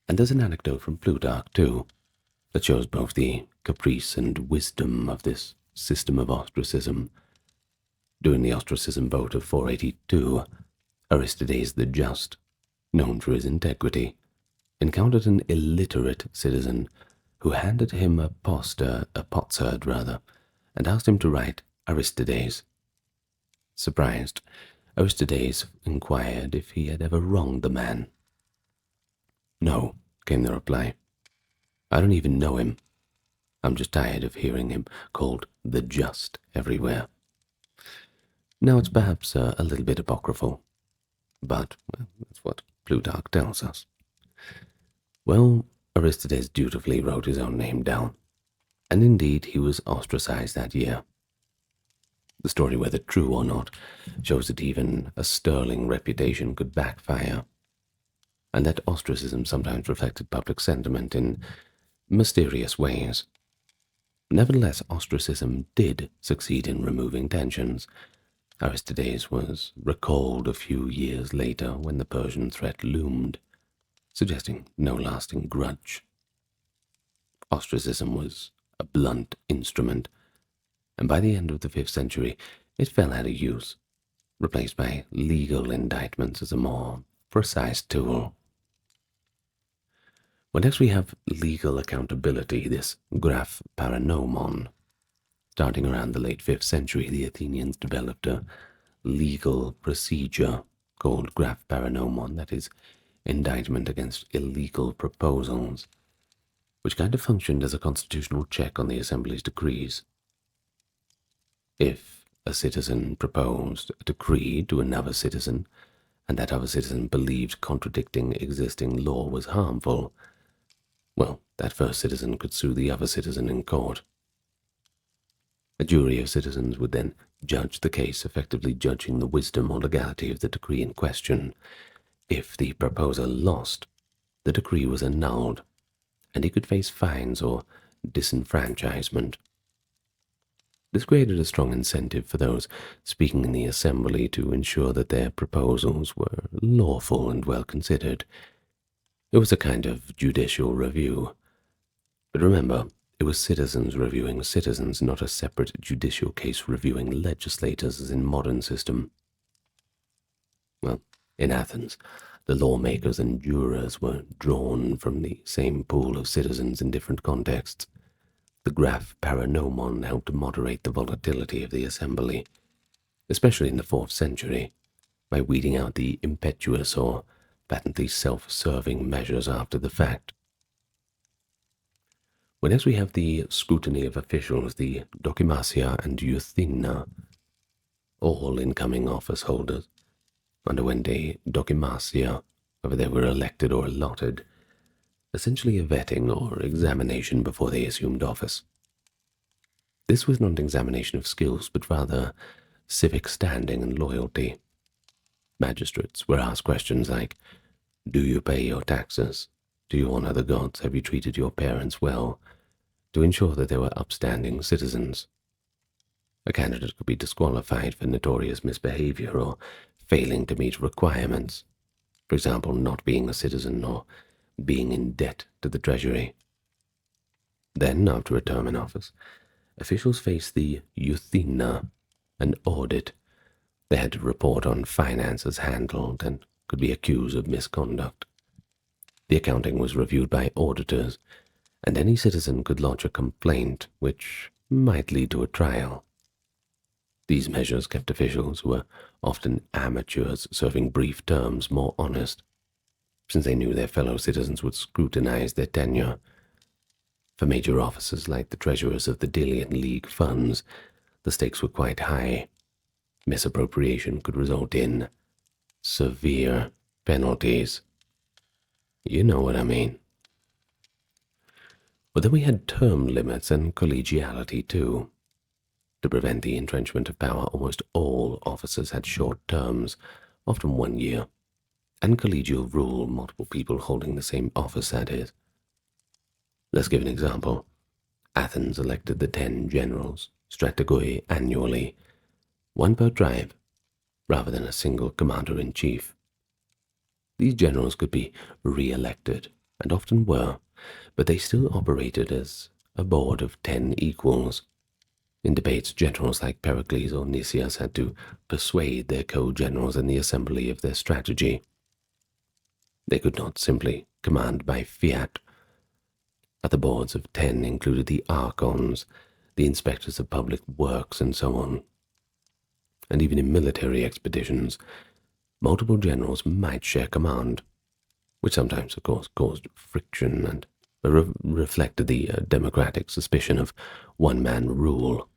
And there's an anecdote from Plutarch, too, that shows both the caprice and wisdom of this system of ostracism. During the ostracism vote of 482, Aristides the Just, known for his integrity, encountered an illiterate citizen who handed him a potsherd, and asked him to write Aristides. Surprised, Aristides inquired if he had ever wronged the man. "No," came the reply. "I don't even know him. I'm just tired of hearing him called the Just everywhere." Now, it's perhaps a little bit apocryphal, but that's what Plutarch tells us. Well, Aristides dutifully wrote his own name down, and indeed he was ostracized that year. The story, whether true or not, shows that even a sterling reputation could backfire, and that ostracism sometimes reflected public sentiment in mysterious ways. Nevertheless, ostracism did succeed in removing tensions. Aristides was recalled a few years later when the Persian threat loomed, suggesting no lasting grudge. Ostracism was a blunt instrument, and by the end of the 5th century it fell out of use, replaced by legal indictments as a more precise tool. Well, next we have legal accountability, this graph paranomon. Starting around the late 5th century, the Athenians developed a legal procedure called graph paranomon, that is, indictment against illegal proposals, which kind of functioned as a constitutional check on the assembly's decrees. If a citizen proposed a decree to another citizen, and that other citizen believed contradicting existing law was harmful, well, that first citizen could sue the other citizen in court. A jury of citizens would then judge the case, effectively judging the wisdom or legality of the decree in question. If the proposer lost, the decree was annulled, and he could face fines or disenfranchisement. This created a strong incentive for those speaking in the assembly to ensure that their proposals were lawful and well considered. It was a kind of judicial review. But remember, it was citizens reviewing citizens, not a separate judicial case reviewing legislators as in modern system. Well, in Athens, the lawmakers and jurors were drawn from the same pool of citizens in different contexts. The graph paranomon helped to moderate the volatility of the assembly, especially in the 4th century, by weeding out the impetuous or patently self-serving measures after the fact. Well, next we have the scrutiny of officials, the dokimasia and euthymna. All incoming office holders underwent a dokimasia, whether they were elected or allotted, essentially a vetting or examination before they assumed office. This was not an examination of skills, but rather civic standing and loyalty. Magistrates were asked questions like, "Do you pay your taxes? Do you honor the gods? Have you treated your parents well?" to ensure that they were upstanding citizens. A candidate could be disqualified for notorious misbehavior or failing to meet requirements, for example, not being a citizen or being in debt to the treasury. Then, after a term in office, officials faced the euthymna, an audit. They had to report on finances handled and could be accused of misconduct. The accounting was reviewed by auditors, and any citizen could lodge a complaint which might lead to a trial. These measures kept officials, who were often amateurs serving brief terms, more honest, since they knew their fellow citizens would scrutinize their tenure. For major officers like the treasurers of the Delian League funds, the stakes were quite high. Misappropriation could result in severe penalties. You know what I mean. But then we had term limits and collegiality too. To prevent the entrenchment of power, almost all officers had short terms, often 1 year, and collegial rule, multiple people holding the same office, that is. Let's give an example. Athens elected the 10 generals, strategoi, annually, 1 per tribe, rather than a single commander-in-chief. These generals could be re-elected, and often were, but they still operated as a board of 10 equals. In debates, generals like Pericles or Nicias had to persuade their co-generals in the assembly of their strategy. They could not simply command by fiat. Other boards of 10 included the archons, the inspectors of public works, and so on. And even in military expeditions, multiple generals might share command, which sometimes, of course, caused friction and reflected the democratic suspicion of one-man rule.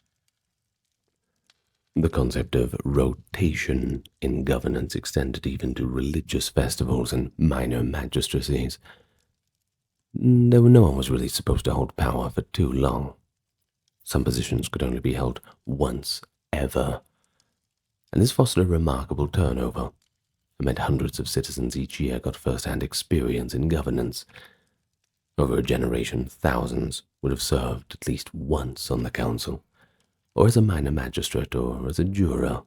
The concept of rotation in governance extended even to religious festivals and minor magistracies. Though no one was really supposed to hold power for too long. Some positions could only be held once ever, and this fostered a remarkable turnover. It meant hundreds of citizens each year got first-hand experience in governance. Over a generation, thousands would have served at least once on the council, or as a minor magistrate, or as a juror,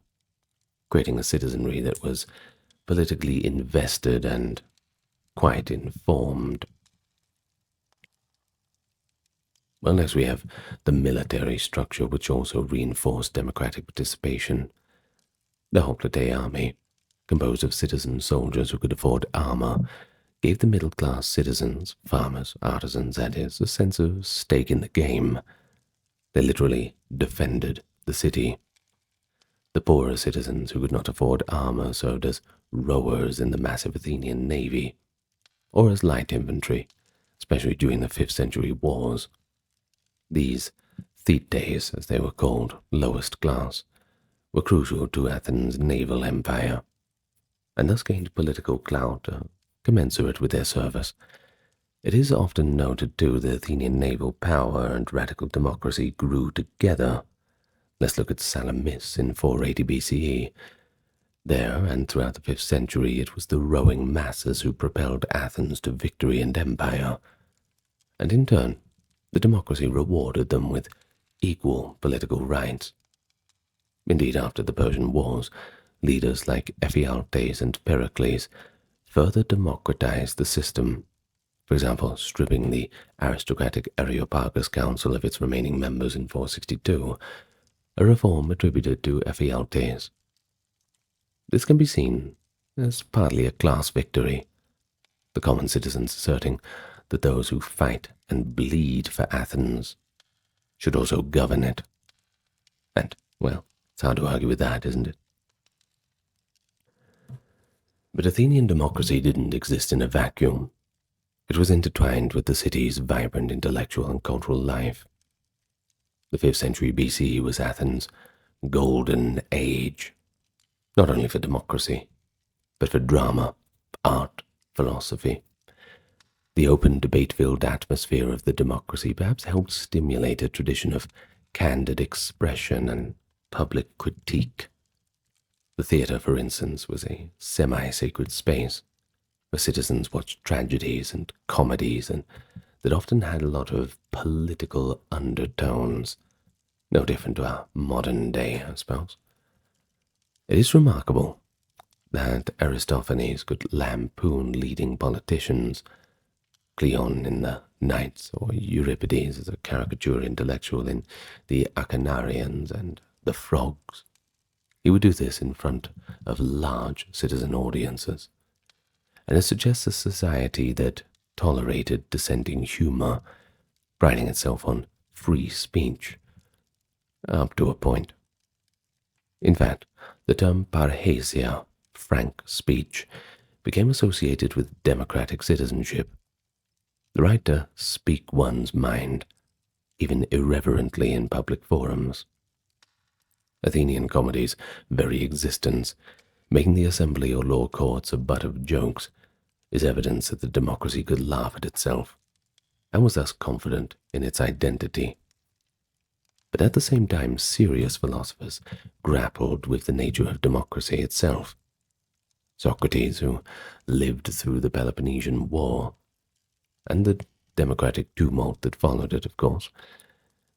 creating a citizenry that was politically invested and quite informed. Well, next we have the military structure, which also reinforced democratic participation. The Hoplite army, composed of citizen soldiers who could afford armor, gave the middle-class citizens, farmers, artisans, that is, a sense of stake in the game. They literally defended the city. The poorer citizens who could not afford armor served as rowers in the massive Athenian navy, or as light infantry, especially during the 5th century wars. These thetes, as they were called, lowest class, were crucial to Athens' naval empire, and thus gained political clout commensurate with their service. It is often noted, too, that Athenian naval power and radical democracy grew together. Let's look at Salamis in 480 BCE. There, and throughout the 5th century, it was the rowing masses who propelled Athens to victory and empire, and in turn, the democracy rewarded them with equal political rights. Indeed, after the Persian Wars, leaders like Ephialtes and Pericles further democratized the system, for example, stripping the aristocratic Areopagus Council of its remaining members in 462, a reform attributed to Ephialtes. This can be seen as partly a class victory, the common citizens asserting that those who fight and bleed for Athens should also govern it. And, well, it's hard to argue with that, isn't it? But Athenian democracy didn't exist in a vacuum. It was intertwined with the city's vibrant intellectual and cultural life. The 5th century BC was Athens' golden age, not only for democracy, but for drama, art, philosophy. The open, debate-filled atmosphere of the democracy perhaps helped stimulate a tradition of candid expression and public critique. The theatre, for instance, was a semi-sacred space where citizens watched tragedies and comedies, and that often had a lot of political undertones, no different to our modern day, I suppose. It is remarkable that Aristophanes could lampoon leading politicians, Cleon in the Knights, or Euripides as a caricature intellectual in the Acarnanians and the Frogs. He would do this in front of large citizen audiences, and it suggests a society that tolerated dissenting humor, priding itself on free speech, up to a point. In fact, the term parrhesia, frank speech, became associated with democratic citizenship. The right to speak one's mind, even irreverently in public forums. Athenian comedy's very existence, making the assembly or law courts a butt of jokes, is evidence that the democracy could laugh at itself, and was thus confident in its identity. But at the same time, serious philosophers grappled with the nature of democracy itself. Socrates, who lived through the Peloponnesian War, and the democratic tumult that followed it, of course,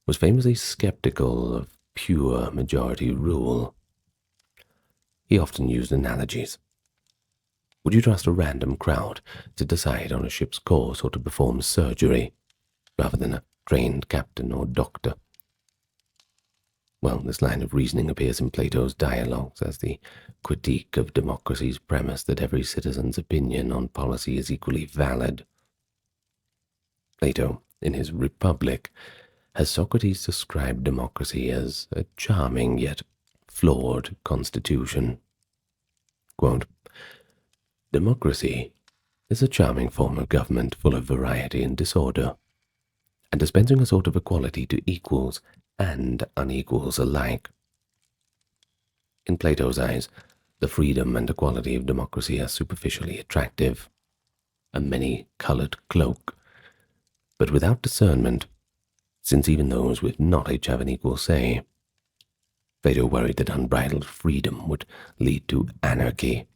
was famously skeptical of pure majority rule. He often used analogies. Would you trust a random crowd to decide on a ship's course or to perform surgery, rather than a trained captain or doctor? Well, this line of reasoning appears in Plato's dialogues as the critique of democracy's premise that every citizen's opinion on policy is equally valid. Plato, in his Republic, has Socrates described democracy as a charming yet flawed constitution. Quote, democracy is a charming form of government full of variety and disorder, and dispensing a sort of equality to equals and unequals alike. In Plato's eyes, the freedom and equality of democracy are superficially attractive, a many-colored cloak, but without discernment, since even those with knowledge have an equal say. Plato worried that unbridled freedom would lead to anarchy,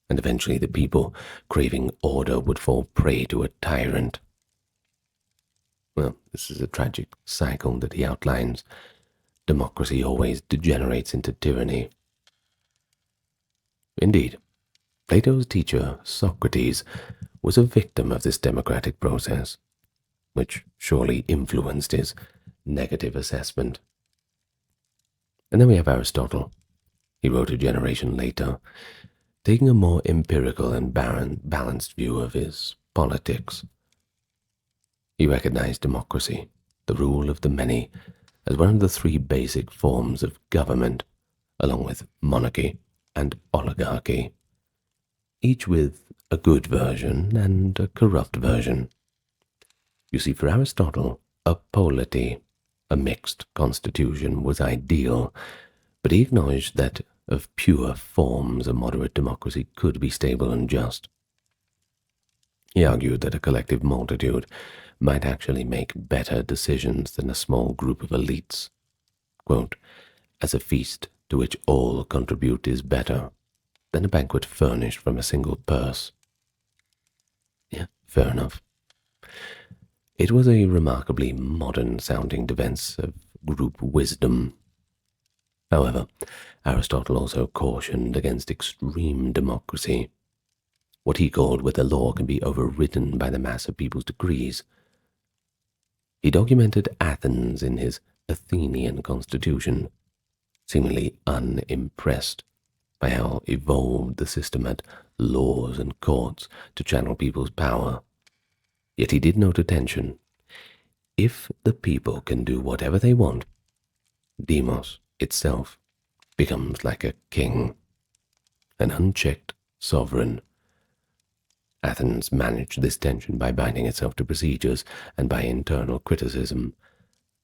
and eventually the people, craving order, would fall prey to a tyrant. Well, this is a tragic cycle that he outlines. Democracy always degenerates into tyranny. Indeed, Plato's teacher, Socrates, was a victim of this democratic process, which surely influenced his negative assessment. And then we have Aristotle. He wrote a generation later, taking a more empirical and balanced view of his politics. He recognized democracy, the rule of the many, as one of the three basic forms of government, along with monarchy and oligarchy, each with a good version and a corrupt version. You see, for Aristotle, a polity, a mixed constitution, was ideal, but he acknowledged that of pure forms a moderate democracy could be stable and just. He argued that a collective multitude might actually make better decisions than a small group of elites. Quote, as a feast to which all contribute is better than a banquet furnished from a single purse. Yeah, fair enough. It was a remarkably modern-sounding defense of group wisdom. However, Aristotle also cautioned against extreme democracy, what he called where the law can be overridden by the mass of people's decrees. He documented Athens in his Athenian constitution, seemingly unimpressed by how evolved the system had laws and courts to channel people's power. Yet he did note attention. If the people can do whatever they want, Demos itself becomes like a king, an unchecked sovereign. Athens managed this tension by binding itself to procedures and by internal criticism.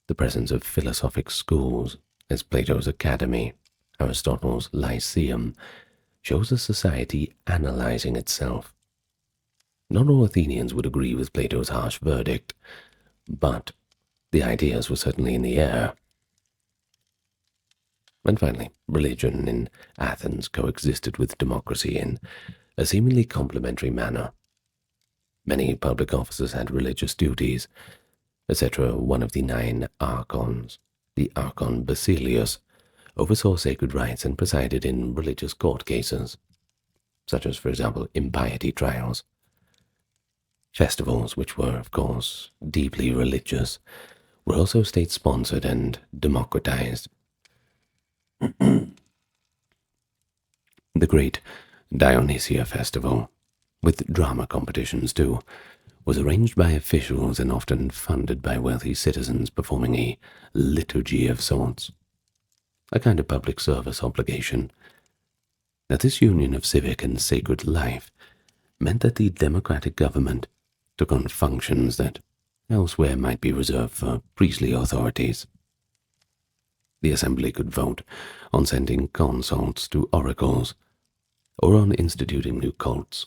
The presence of philosophic schools, as Plato's Academy, Aristotle's Lyceum, shows a society analyzing itself. Not all Athenians would agree with Plato's harsh verdict, but the ideas were certainly in the air. And finally, religion in Athens coexisted with democracy in a seemingly complementary manner. Many public officers had religious duties, etc. One of the 9 archons, the Archon Basilius, oversaw sacred rites and presided in religious court cases, such as, for example, impiety trials. Festivals, which were, of course, deeply religious, were also state-sponsored and democratized. The great Dionysia festival, with drama competitions too, was arranged by officials and often funded by wealthy citizens performing a liturgy of sorts. a kind of public service obligation. Now, this union of civic and sacred life meant that the democratic government took on functions that elsewhere might be reserved for priestly authorities. The assembly could vote on sending consults to oracles, or on instituting new cults.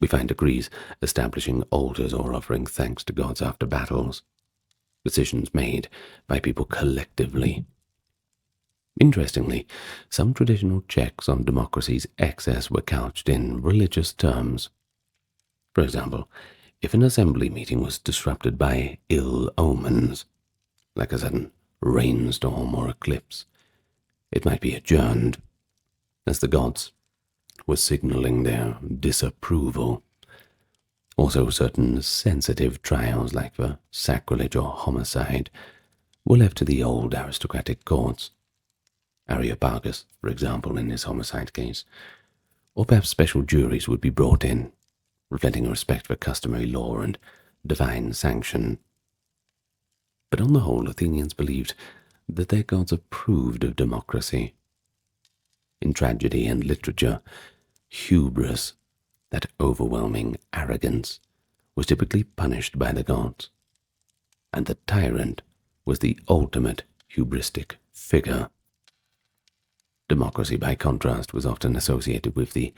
We find decrees establishing altars or offering thanks to gods after battles, decisions made by people collectively. Interestingly, some traditional checks on democracy's excess were couched in religious terms. For example, if an assembly meeting was disrupted by ill omens, like a sudden rainstorm or eclipse, it might be adjourned, as the gods were signaling their disapproval. Also, certain sensitive trials, like for sacrilege or homicide, were left to the old aristocratic courts. Areopagus, for example, in his homicide case. Or perhaps special juries would be brought in, reflecting a respect for customary law and divine sanction. But on the whole, Athenians believed that their gods approved of democracy. In tragedy and literature, hubris, that overwhelming arrogance, was typically punished by the gods, and the tyrant was the ultimate hubristic figure. Democracy, by contrast, was often associated with the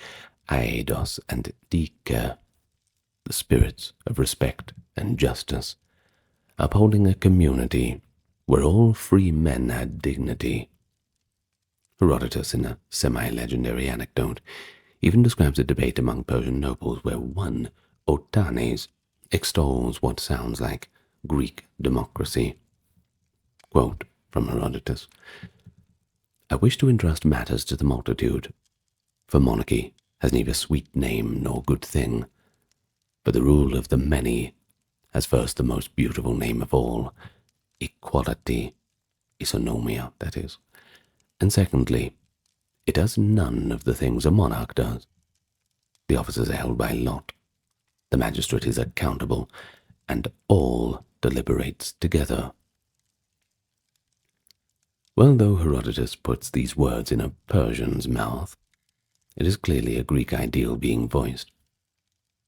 aidos and dike, the spirits of respect and justice, upholding a community where all free men had dignity. Herodotus, in a semi-legendary anecdote, even describes a debate among Persian nobles where one, Otanes, extols what sounds like Greek democracy. Quote from Herodotus: I wish to entrust matters to the multitude, for monarchy has neither sweet name nor good thing, but the rule of the many has first the most beautiful name of all, equality, isonomia, that is, and secondly, it does none of the things a monarch does. The offices are held by lot, the magistrate is accountable, and all deliberates together. Well, though Herodotus puts these words in a Persian's mouth, it is clearly a Greek ideal being voiced.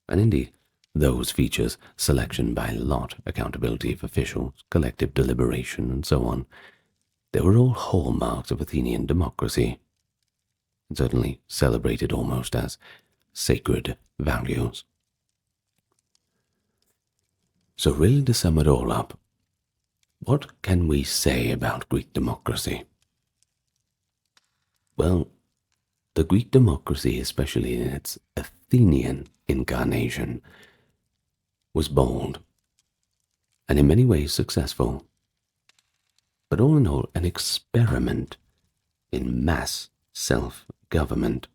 And indeed, those features, selection by lot, accountability of officials, collective deliberation, and so on, they were all hallmarks of Athenian democracy, and certainly celebrated almost as sacred values. So really, to sum it all up, what can we say about Greek democracy? Well, the Greek democracy, especially in its Athenian incarnation, was bold and in many ways successful, but all in all an experiment in mass self-government.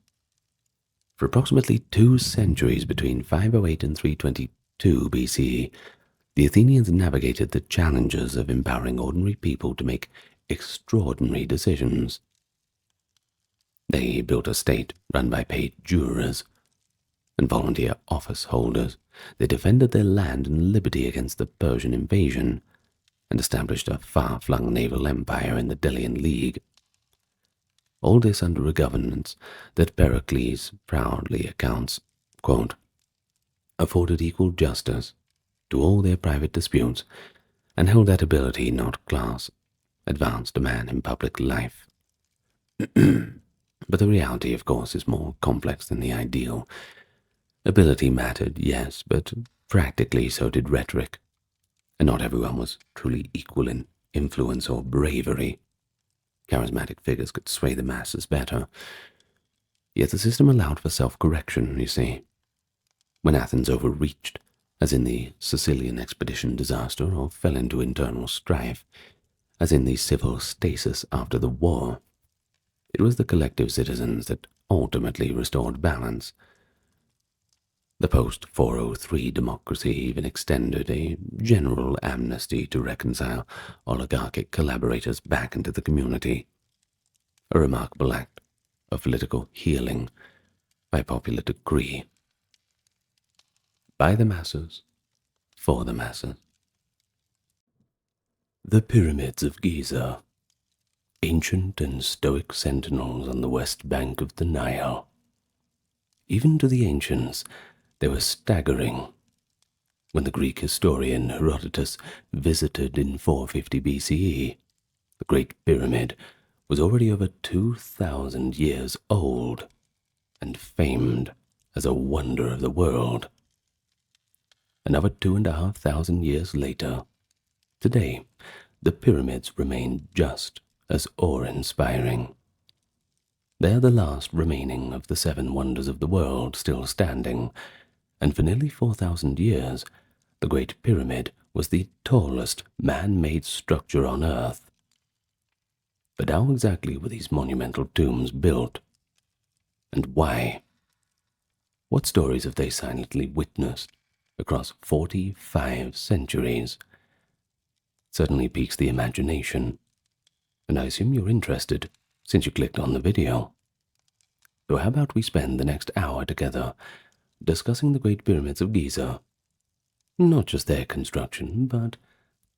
For approximately 2 centuries between 508 and 322 BCE, the Athenians navigated the challenges of empowering ordinary people to make extraordinary decisions. They built a state run by paid jurors and volunteer office holders. They defended their land and liberty against the Persian invasion and established a far-flung naval empire in the Delian League. All this under a governance that Pericles proudly accounts, quote, afforded equal justice to all their private disputes, and held that ability, not class, advanced a man in public life. But the reality, of course, is more complex than the ideal. Ability mattered, yes, but practically so did rhetoric, and not everyone was truly equal in influence or bravery. Charismatic figures could sway the masses better. Yet the system allowed for self-correction, you see. When Athens overreached, as in the Sicilian expedition disaster, or fell into internal strife, as in the civil stasis after the war, it was the collective citizens that ultimately restored balance. The post-403 democracy even extended a general amnesty to reconcile oligarchic collaborators back into the community, a remarkable act of political healing by popular decree. By the masses, for the masses. The Pyramids of Giza. ancient and stoic sentinels on the west bank of the Nile. Even to the ancients, they were staggering. When the Greek historian Herodotus visited in 450 BCE, the Great Pyramid was already over 2,000 years old and famed as a wonder of the world. Another 2,500 years later, today, the pyramids remain just as awe-inspiring. They are the last remaining of the 7 wonders of the world still standing, and for nearly 4,000 years, the Great Pyramid was the tallest man-made structure on Earth. But how exactly were these monumental tombs built? And why? What stories have they silently witnessed across 45 centuries? It certainly piques the imagination, and I assume you're interested since you clicked on the video. So how about we spend the next hour together discussing the Great Pyramids of Giza? Not just their construction, but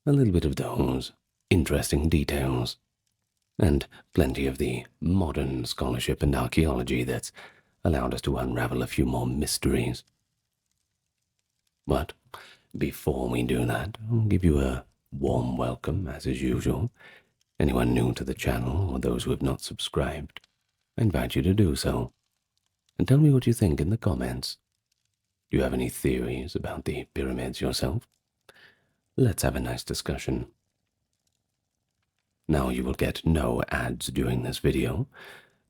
a little bit of those interesting details, and plenty of the modern scholarship and archaeology that's allowed us to unravel a few more mysteries. But before we do that, I'll give you a warm welcome, as is usual. Anyone new to the channel or those who have not subscribed, I invite you to do so. And tell me what you think in the comments. Do you have any theories about the pyramids yourself? Let's have a nice discussion. Now you will get no ads during this video,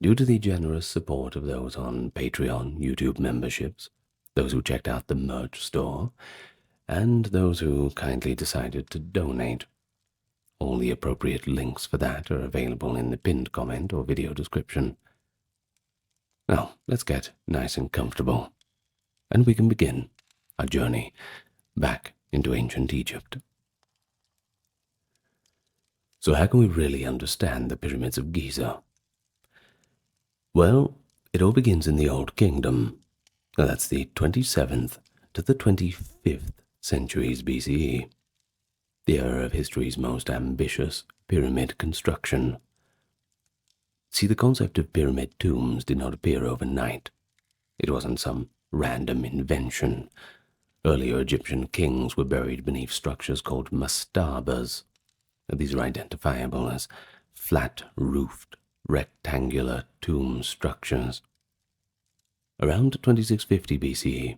due to the generous support of those on Patreon, YouTube memberships, those who checked out the merch store, and those who kindly decided to donate. All the appropriate links for that are available in the pinned comment or video description. Now, let's get nice and comfortable, and we can begin our journey back into ancient Egypt. So how can we really understand the Pyramids of Giza? Well, it all begins in the Old Kingdom. Now, that's the 27th to the 25th centuries BCE, the era of history's most ambitious pyramid construction. See, the concept of pyramid tombs did not appear overnight. It wasn't some random invention. Earlier Egyptian kings were buried beneath structures called mastabas. These are identifiable as flat-roofed, rectangular tomb structures. Around 2650 BCE,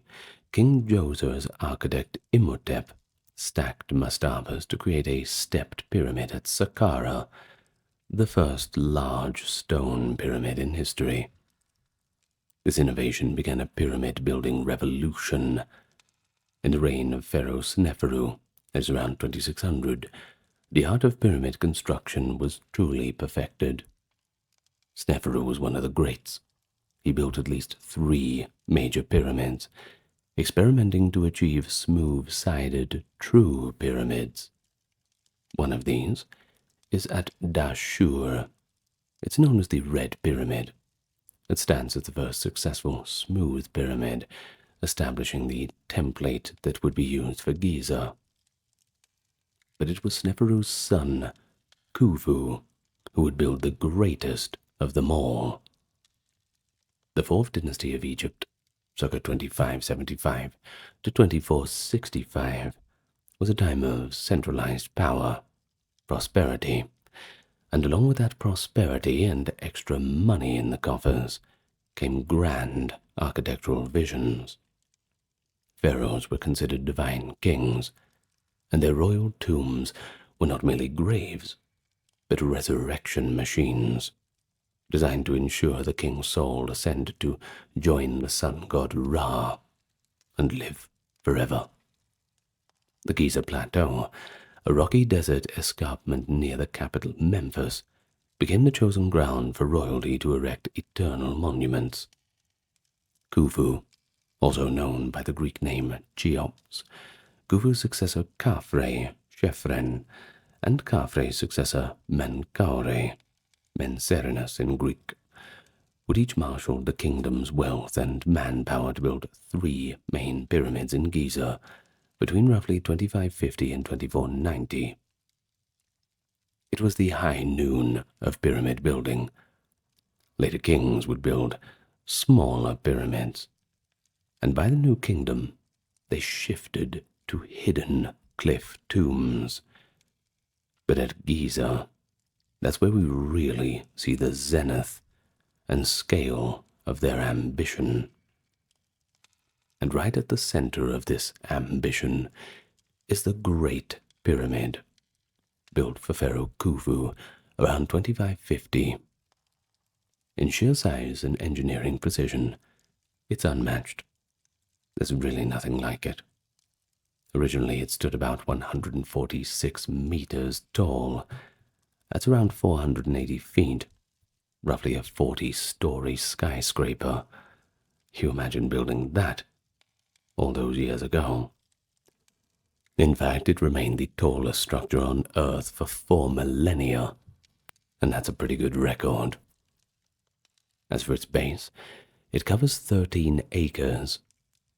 King Djoser's architect Imhotep stacked mastabas to create a stepped pyramid at Saqqara, the first large stone pyramid in history. This innovation began a pyramid-building revolution. In the reign of Pharaoh Sneferu, as around 2600, the art of pyramid construction was truly perfected. Sneferu was one of the greats. He built at least 3 major pyramids, experimenting to achieve smooth-sided, true pyramids. One of these is at Dashur. It's known as the Red Pyramid. It stands as the first successful smooth pyramid, establishing the template that would be used for Giza. But it was Sneferu's son, Khufu, who would build the greatest of them all. The 4th dynasty of Egypt, circa 2575 to 2465, was a time of centralized power, prosperity, and along with that prosperity and extra money in the coffers came grand architectural visions. Pharaohs were considered divine kings, and their royal tombs were not merely graves, but resurrection machines, designed to ensure the king's soul ascended to join the sun god Ra and live forever. The Giza Plateau, a rocky desert escarpment near the capital Memphis, became the chosen ground for royalty to erect eternal monuments. Khufu, also known by the Greek name Cheops, Khufu's successor Khafre, Chephren, and Khafre's successor Menkaure, Menserinus in Greek, would each marshal the kingdom's wealth and manpower to build 3 main pyramids in Giza between roughly 2550 and 2490. It was the high noon of pyramid building. Later kings would build smaller pyramids, and by the New Kingdom they shifted to hidden cliff tombs. But at Giza, that's where we really see the zenith and scale of their ambition. And right at the center of this ambition is the Great Pyramid, built for Pharaoh Khufu around 2550. In sheer size and engineering precision, it's unmatched. There's really nothing like it. Originally, it stood about 146 meters tall. That's around 480 feet, roughly a 40-story skyscraper. You imagine building that all those years ago. In fact, it remained the tallest structure on Earth for 4 millennia, and that's a pretty good record. As for its base, it covers 13 acres,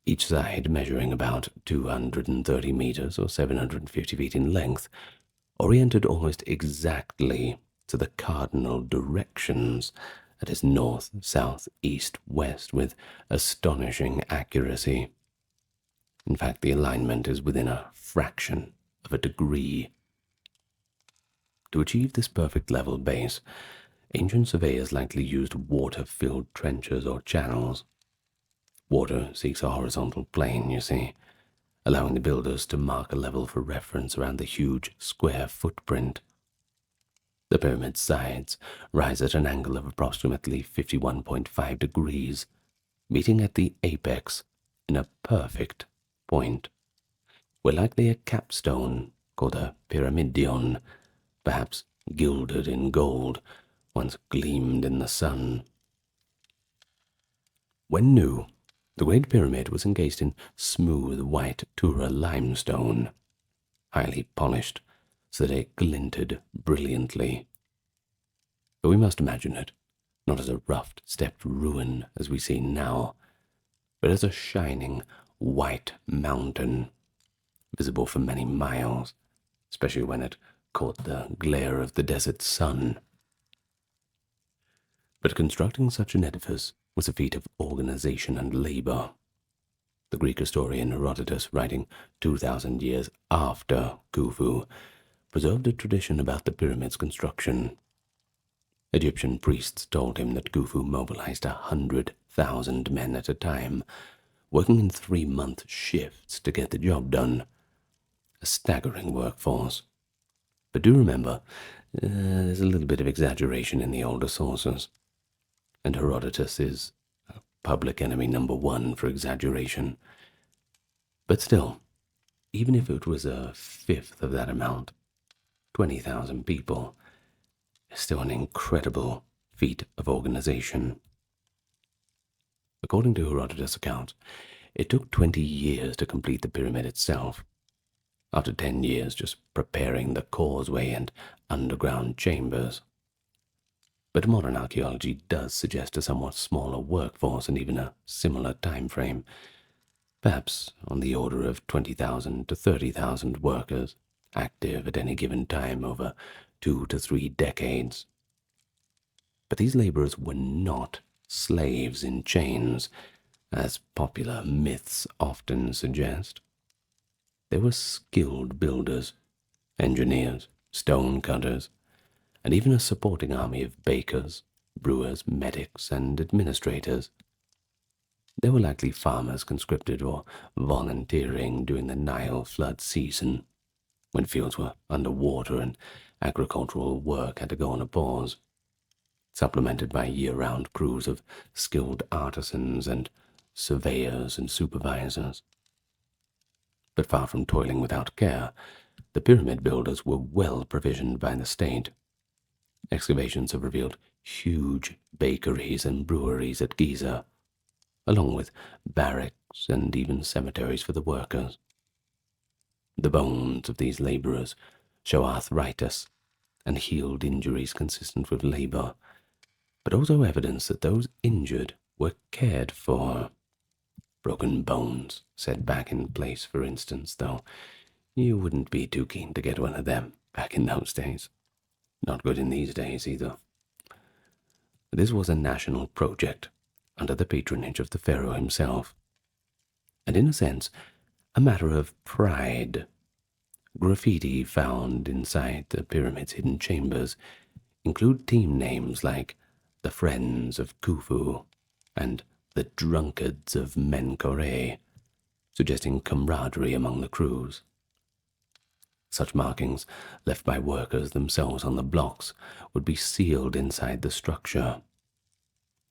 each side measuring about 230 meters or 750 feet in length, oriented almost exactly to the cardinal directions, that is north, south, east, west, with astonishing accuracy. In fact, the alignment is within a fraction of a degree. To achieve this perfect level base, ancient surveyors likely used water-filled trenches or channels. Water seeks a horizontal plane, you see, allowing the builders to mark a level for reference around the huge square footprint. The pyramid's sides rise at an angle of approximately 51.5 degrees, meeting at the apex in a perfect point, where likely a capstone called a pyramidion, perhaps gilded in gold, once gleamed in the sun. When new, the Great Pyramid was encased in smooth white Tura limestone, highly polished so that it glinted brilliantly. But we must imagine it not as a rough, stepped ruin as we see now, but as a shining white mountain, visible for many miles, especially when it caught the glare of the desert sun. But constructing such an edifice was a feat of organization and labor. The Greek historian Herodotus, writing 2,000 years after Khufu, preserved a tradition about the pyramid's construction. Egyptian priests told him that Khufu mobilized 100,000 men at a time, working in 3-month shifts to get the job done. A staggering workforce. But do remember, there's a little bit of exaggeration in the older sources, and Herodotus is public enemy #1 for exaggeration. But still, even if it was a fifth of that amount, 20,000 people, is still an incredible feat of organization. According to Herodotus' account, it took 20 years to complete the pyramid itself. After 10 years just preparing the causeway and underground chambers. But modern archaeology does suggest a somewhat smaller workforce and even a similar time frame, perhaps on the order of 20,000 to 30,000 workers, active at any given time over 2 to 3 decades. But these laborers were not slaves in chains, as popular myths often suggest. They were skilled builders, engineers, stone cutters, and even a supporting army of bakers, brewers, medics, and administrators. They were likely farmers conscripted or volunteering during the Nile flood season, when fields were underwater and agricultural work had to go on a pause, supplemented by year-round crews of skilled artisans and surveyors and supervisors. But far from toiling without care, the pyramid builders were well provisioned by the state. Excavations have revealed huge bakeries and breweries at Giza, along with barracks and even cemeteries for the workers. The bones of these laborers show arthritis and healed injuries consistent with labor, but also evidence that those injured were cared for. Broken bones set back in place, for instance, though you wouldn't be too keen to get one of them back in those days. Not good in these days either. This was a national project under the patronage of the pharaoh himself, and in a sense, a matter of pride. Graffiti found inside the pyramid's hidden chambers include team names like the Friends of Khufu and the Drunkards of Menkore, suggesting camaraderie among the crews. Such markings, left by workers themselves on the blocks, would be sealed inside the structure.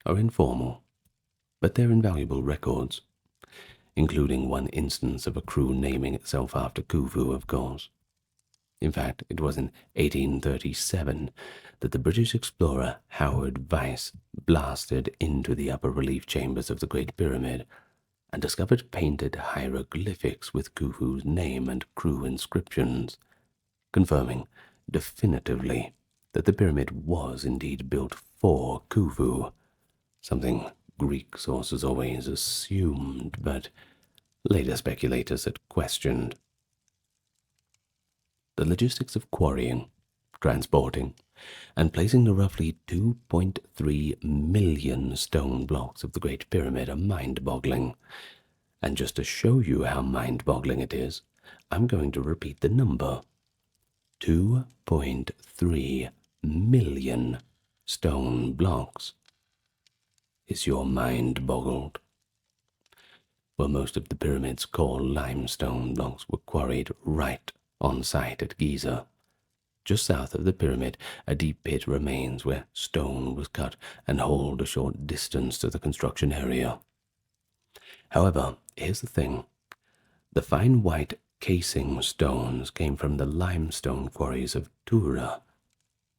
Are informal, but they're invaluable records, including one instance of a crew naming itself after Khufu, of course. In fact, it was in 1837 that the British explorer Howard Vyse blasted into the upper relief chambers of the Great Pyramid and discovered painted hieroglyphics with Khufu's name and crew inscriptions, confirming definitively that the pyramid was indeed built for Khufu, something Greek sources always assumed, but later speculators had questioned. The logistics of quarrying, transporting, and placing the roughly 2.3 million stone blocks of the Great Pyramid are mind-boggling. And just to show you how mind-boggling it is, I'm going to repeat the number. 2.3 million stone blocks. Is your mind boggled? Well, most of the pyramid's core limestone blocks were quarried right on site at Giza. Just south of the pyramid, a deep pit remains where stone was cut and hauled a short distance to the construction area. However, here's the thing. The fine white casing stones came from the limestone quarries of Tura,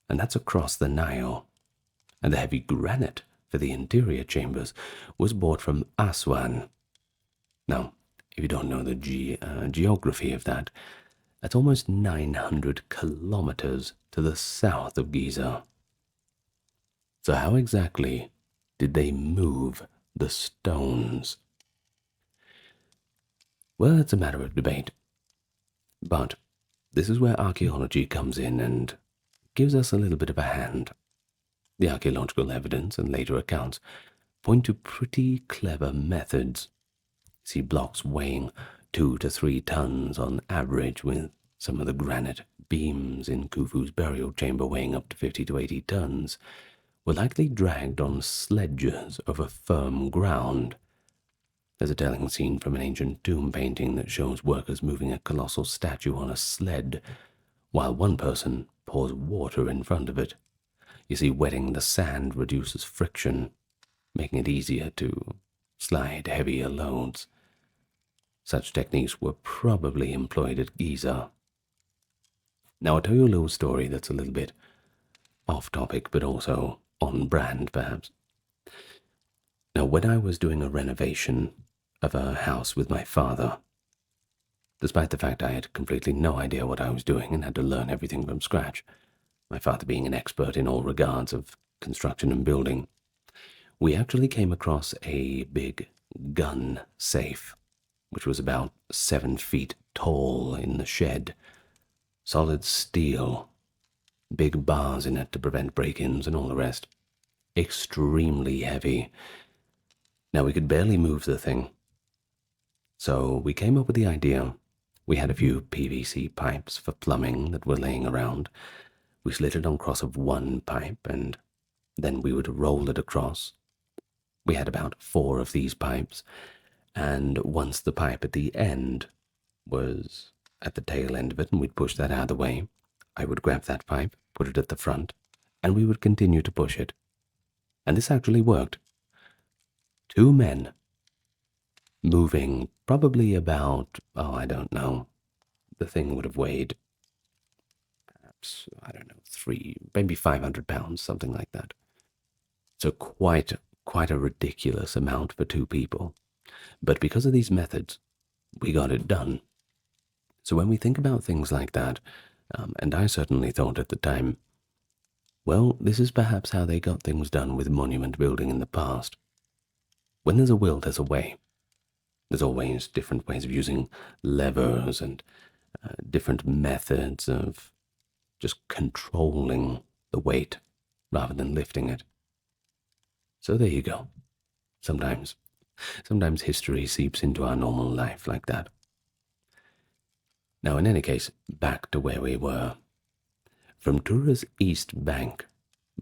and that's across the Nile. And the heavy granite for the interior chambers was brought from Aswan. Now, if you don't know the geography of that, that's almost 900 kilometers to the south of Giza. So how exactly did they move the stones? Well, it's a matter of debate. But this is where archaeology comes in and gives us a little bit of a hand. The archaeological evidence and later accounts point to pretty clever methods. See blocks weighing 2 to 3 tons on average, with some of the granite beams in Khufu's burial chamber weighing up to 50 to 80 tons, were likely dragged on sledges over firm ground. There's a telling scene from an ancient tomb painting that shows workers moving a colossal statue on a sled, while one person pours water in front of it. You see, wetting the sand reduces friction, making it easier to slide heavier loads. Such techniques were probably employed at Giza. Now, I'll tell you a little story that's a little bit off topic, but also on brand, perhaps. Now, when I was doing a renovation of a house with my father, despite the fact I had completely no idea what I was doing and had to learn everything from scratch, my father being an expert in all regards of construction and building, we actually came across a big gun safe, which was about 7 feet tall in the shed. Solid steel, big bars in it to prevent break-ins and all the rest. Extremely heavy. Now, we could barely move the thing. So we came up with the idea. We had a few PVC pipes for plumbing that were laying around. We slid it on cross of one pipe, and then we would roll it across. We had about 4 of these pipes, and once the pipe at the end was at the tail end of it, and we'd push that out of the way, I would grab that pipe, put it at the front, and we would continue to push it. And this actually worked. 2 men, moving probably about, I don't know, the thing would have weighed, perhaps, maybe 500 pounds, something like that. So quite a ridiculous amount for 2 people. But because of these methods, we got it done. So when we think about things like that, and I certainly thought at the time, well, this is perhaps how they got things done with monument building in the past. When there's a will, there's a way. There's always different ways of using levers and different methods of just controlling the weight rather than lifting it. So there you go. Sometimes history seeps into our normal life like that. Now, in any case, back to where we were. From Tura's east bank,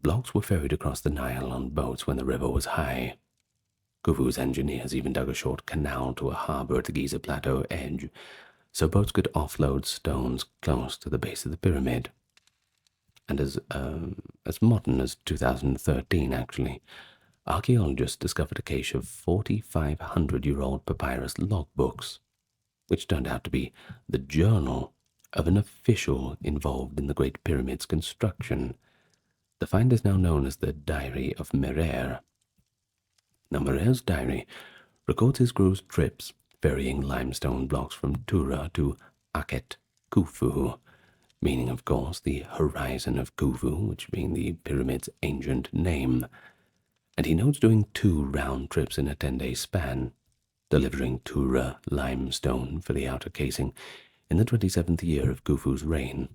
blocks were ferried across the Nile on boats when the river was high. Khufu's engineers even dug a short canal to a harbor at the Giza Plateau edge, so boats could offload stones close to the base of the pyramid. And as modern as 2013, actually, archaeologists discovered a cache of 4,500-year-old papyrus logbooks, which turned out to be the journal of an official involved in the Great Pyramid's construction. The find is now known as the Diary of Merer. Now, Merer's diary records his crew's trips ferrying limestone blocks from Tura to Akhet Khufu, meaning, of course, the horizon of Khufu, which being the pyramid's ancient name. And he notes doing 2 round trips in a 10-day span, delivering Tura limestone for the outer casing in the 27th year of Khufu's reign.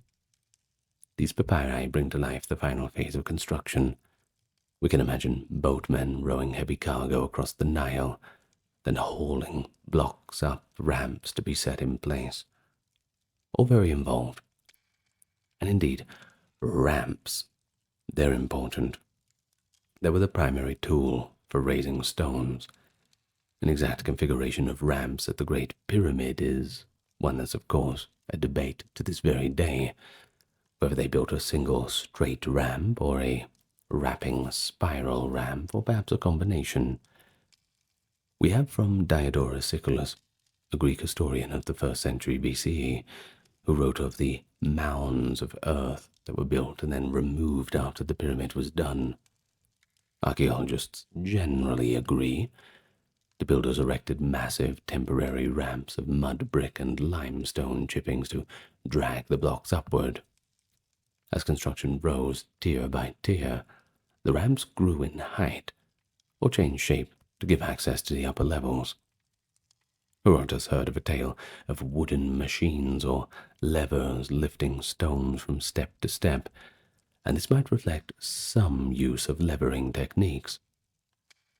These papyri bring to life the final phase of construction. We can imagine boatmen rowing heavy cargo across the Nile, then hauling blocks up ramps to be set in place. All very involved. And indeed, ramps, they're important. They were the primary tool for raising stones. An exact configuration of ramps at the Great Pyramid is one that's, of course, a debate to this very day, whether they built a single straight ramp or a wrapping spiral ramp, or perhaps a combination. We have from Diodorus Siculus, a Greek historian of the 1st century BCE, who wrote of the mounds of earth that were built and then removed after the pyramid was done. Archaeologists generally agree. The builders erected massive temporary ramps of mud, brick, and limestone chippings to drag the blocks upward. As construction rose tier by tier, the ramps grew in height or changed shape to give access to the upper levels. Herodotus heard of a tale of wooden machines or levers lifting stones from step to step, and this might reflect some use of levering techniques.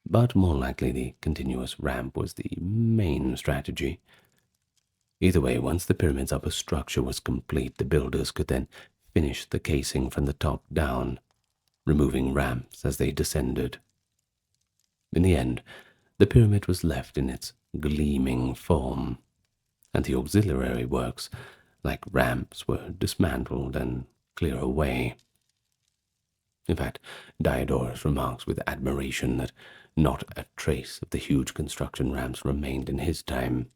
But more likely the continuous ramp was the main strategy. Either way, once the pyramid's upper structure was complete, the builders could then finish the casing from the top down, removing ramps as they descended. In the end, the pyramid was left in its gleaming form, and the auxiliary works, like ramps, were dismantled and cleared away. In fact, Diodorus remarks with admiration that not a trace of the huge construction ramps remained in his time,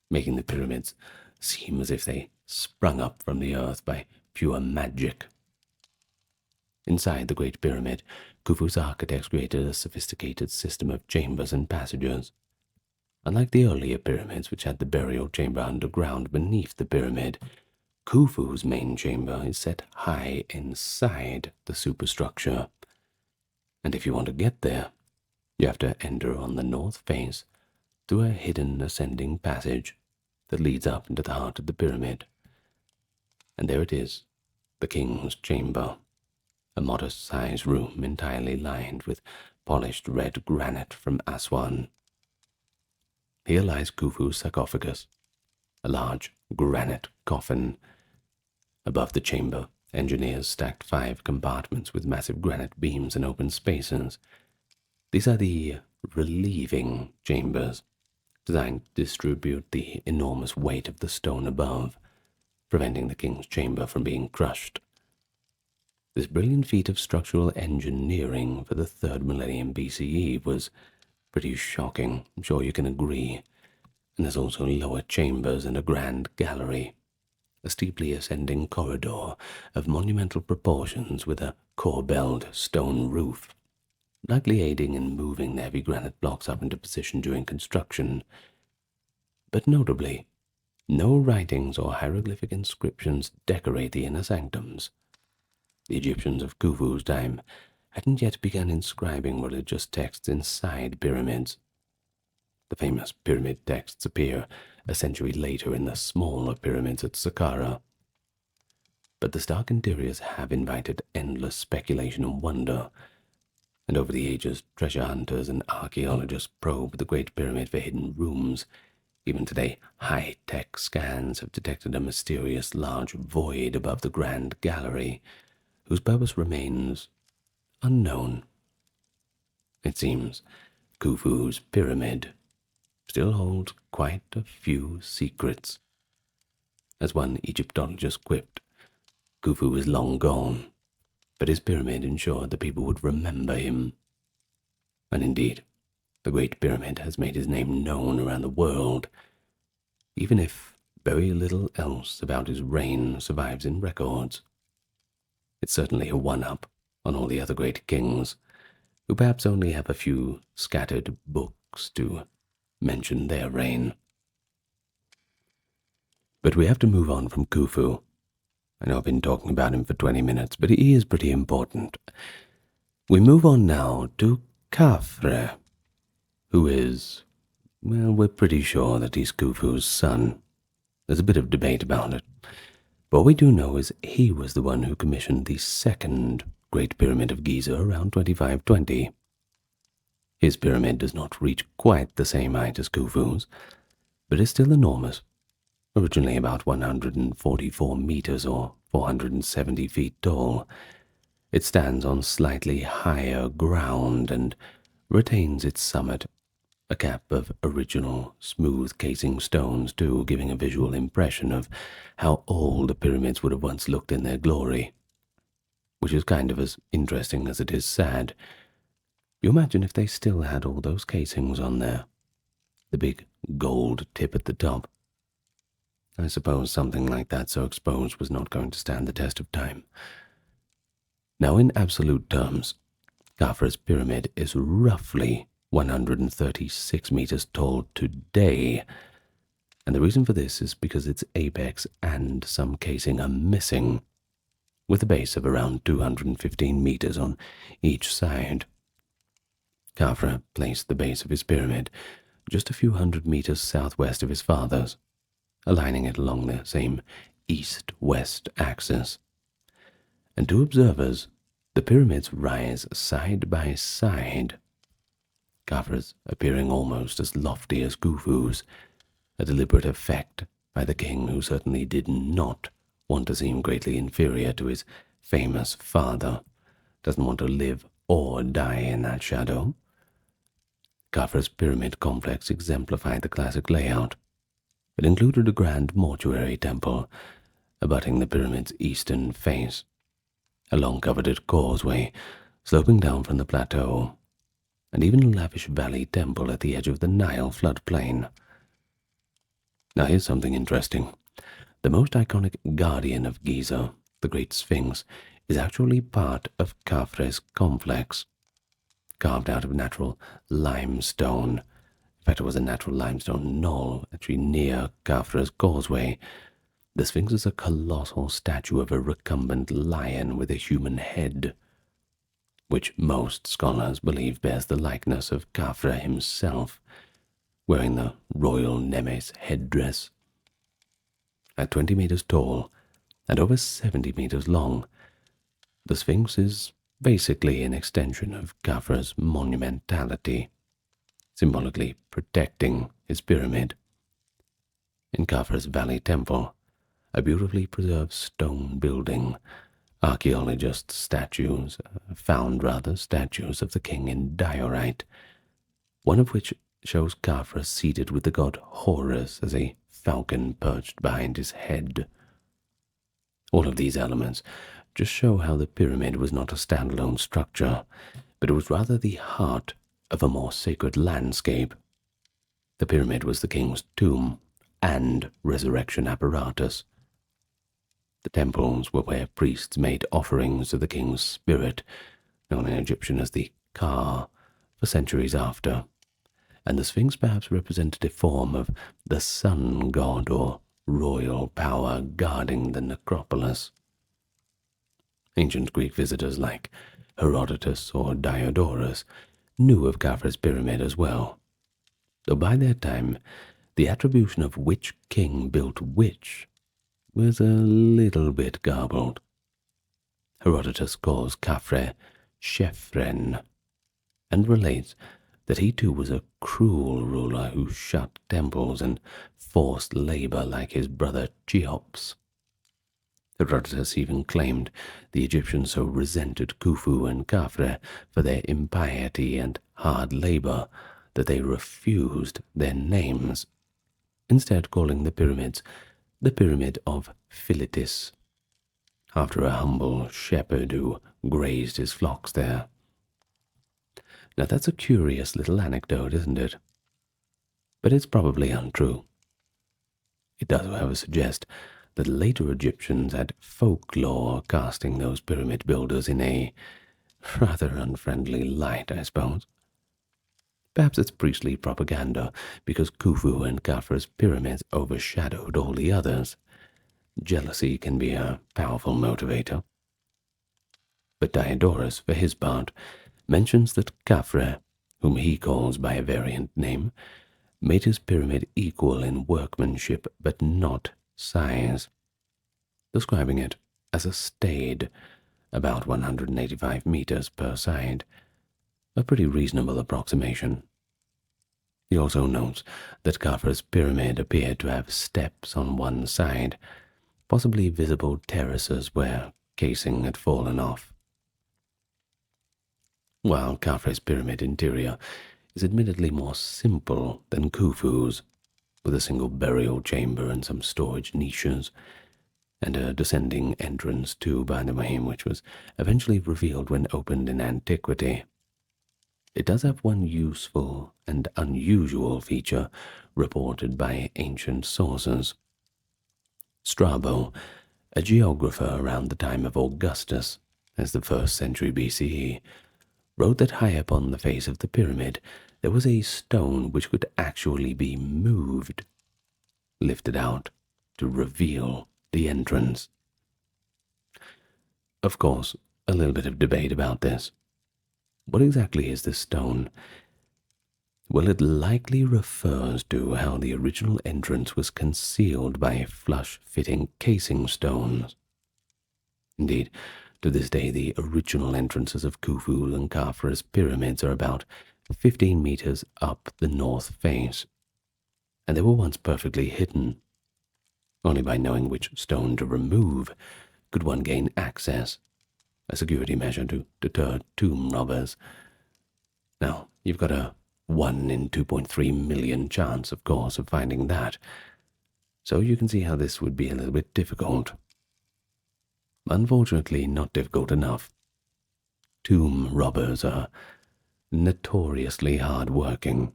making the pyramids seem as if they sprung up from the earth by pure magic. Inside the Great Pyramid, Khufu's architects created a sophisticated system of chambers and passages. Unlike the earlier pyramids, which had the burial chamber underground beneath the pyramid, Khufu's main chamber is set high inside the superstructure. And if you want to get there, you have to enter on the north face through a hidden ascending passage that leads up into the heart of the pyramid. And there it is, the king's chamber, a modest-sized room entirely lined with polished red granite from Aswan. Here lies Khufu's sarcophagus, a large granite coffin. Above the chamber, engineers stacked 5 compartments with massive granite beams and open spaces. These are the relieving chambers, designed to distribute the enormous weight of the stone above, preventing the king's chamber from being crushed. This brilliant feat of structural engineering for the 3rd millennium BCE was pretty shocking, I'm sure you can agree. And there's also lower chambers and a grand gallery, a steeply ascending corridor of monumental proportions with a corbelled stone roof, likely aiding in moving the heavy granite blocks up into position during construction. But notably, no writings or hieroglyphic inscriptions decorate the inner sanctums. The Egyptians of Khufu's time hadn't yet begun inscribing religious texts inside pyramids. The famous pyramid texts appear a century later in the smaller pyramids at Saqqara. but the stark interiors have invited endless speculation and wonder, and over the ages, treasure hunters and archaeologists probe the Great Pyramid for hidden rooms. Even today, high-tech scans have detected a mysterious large void above the Grand Gallery, whose purpose remains unknown. It seems Khufu's pyramid still holds quite a few secrets. As one Egyptologist quipped, Khufu is long gone, but his pyramid ensured that people would remember him. And indeed, the Great Pyramid has made his name known around the world, even if very little else about his reign survives in records. It's certainly a one-up on all the other great kings, who perhaps only have a few scattered books to mention their reign. But we have to move on from Khufu. I know I've been talking about him for 20 minutes, but he is pretty important. We move on now to Khafre, who is, well, we're pretty sure that he's Khufu's son. There's a bit of debate about it. But what we do know is he was the one who commissioned the second Great Pyramid of Giza around 2520. His pyramid does not reach quite the same height as Khufu's, but is still enormous, originally about 144 meters or 470 feet tall. It stands on slightly higher ground and retains its summit, a cap of original smooth casing stones too, giving a visual impression of how old the pyramids would have once looked in their glory, which is kind of as interesting as it is sad. You imagine if they still had all those casings on there, the big gold tip at the top. I suppose something like that so exposed was not going to stand the test of time. Now, in absolute terms, Khafre's pyramid is roughly 136 meters tall today, and the reason for this is because its apex and some casing are missing, with a base of around 215 meters on each side. Khafre placed the base of his pyramid just a few hundred meters southwest of his father's, aligning it along the same east-west axis. And to observers, the pyramids rise side by side, Khafre's appearing almost as lofty as Khufu's, a deliberate effect by the king who certainly did not want to seem greatly inferior to his famous father, doesn't want to live or die in that shadow. Khafre's pyramid complex exemplified the classic layout. It included a grand mortuary temple abutting the pyramid's eastern face, a long covered causeway sloping down from the plateau, and even a lavish valley temple at the edge of the Nile floodplain. Now here's something interesting. The most iconic guardian of Giza, the Great Sphinx, is actually part of Khafre's complex, carved out of natural limestone. In fact, it was a natural limestone knoll actually near Khafre's causeway. The Sphinx is a colossal statue of a recumbent lion with a human head, which most scholars believe bears the likeness of Khafre himself, wearing the royal Nemes headdress. At 20 meters tall and over 70 meters long, the Sphinx is basically an extension of Khafre's monumentality, symbolically protecting his pyramid. In Khafre's Valley Temple, a beautifully preserved stone building, archaeologists' statues found statues of the king in diorite, one of which shows Khafre seated with the god Horus as a falcon perched behind his head. All of these elements just show how the pyramid was not a standalone structure, but it was rather the heart of a more sacred landscape. The pyramid was the king's tomb and resurrection apparatus. The temples were where priests made offerings to the king's spirit, known in Egyptian as the Ka, for centuries after, and the Sphinx perhaps represented a form of the sun god or royal power guarding the necropolis. Ancient Greek visitors like Herodotus or Diodorus knew of Khafre's pyramid as well, though by their time the attribution of which king built which was a little bit garbled. Herodotus calls Khafre Shephren, and relates that he too was a cruel ruler who shut temples and forced labor like his brother Cheops. Herodotus even claimed the Egyptians so resented Khufu and Khafre for their impiety and hard labor that they refused their names, instead calling the pyramids the Pyramid of Philotis, after a humble shepherd who grazed his flocks there. Now that's a curious little anecdote, isn't it? But it's probably untrue. It does, however, suggest that later Egyptians had folklore casting those pyramid builders in a rather unfriendly light, I suppose. Perhaps it's priestly propaganda, because Khufu and Khafre's pyramids overshadowed all the others. Jealousy can be a powerful motivator. But Diodorus, for his part, mentions that Khafre, whom he calls by a variant name, made his pyramid equal in workmanship but not size, describing it as a stade, about 185 meters per side, a pretty reasonable approximation. He also notes that Khafre's pyramid appeared to have steps on one side, possibly visible terraces where casing had fallen off. While Khafre's pyramid interior is admittedly more simple than Khufu's, with a single burial chamber and some storage niches, and a descending entrance too, by the way, which was eventually revealed when opened in antiquity. It does have one useful and unusual feature reported by ancient sources. Strabo, a geographer around the time of Augustus, as the 1st century BCE, wrote that high up on the face of the pyramid there was a stone which could actually be moved, lifted out to reveal the entrance. Of course, a little bit of debate about this. What exactly is this stone? Well, it likely refers to how the original entrance was concealed by flush-fitting casing stones. Indeed, to this day, the original entrances of Khufu and Khafre's pyramids are about 15 meters up the north face, and they were once perfectly hidden. Only by knowing which stone to remove could one gain access, a security measure to deter tomb robbers. Now, you've got a 1 in 2.3 million chance, of course, of finding that, so you can see how this would be a little bit difficult. Unfortunately, not difficult enough. Tomb robbers are notoriously hard-working,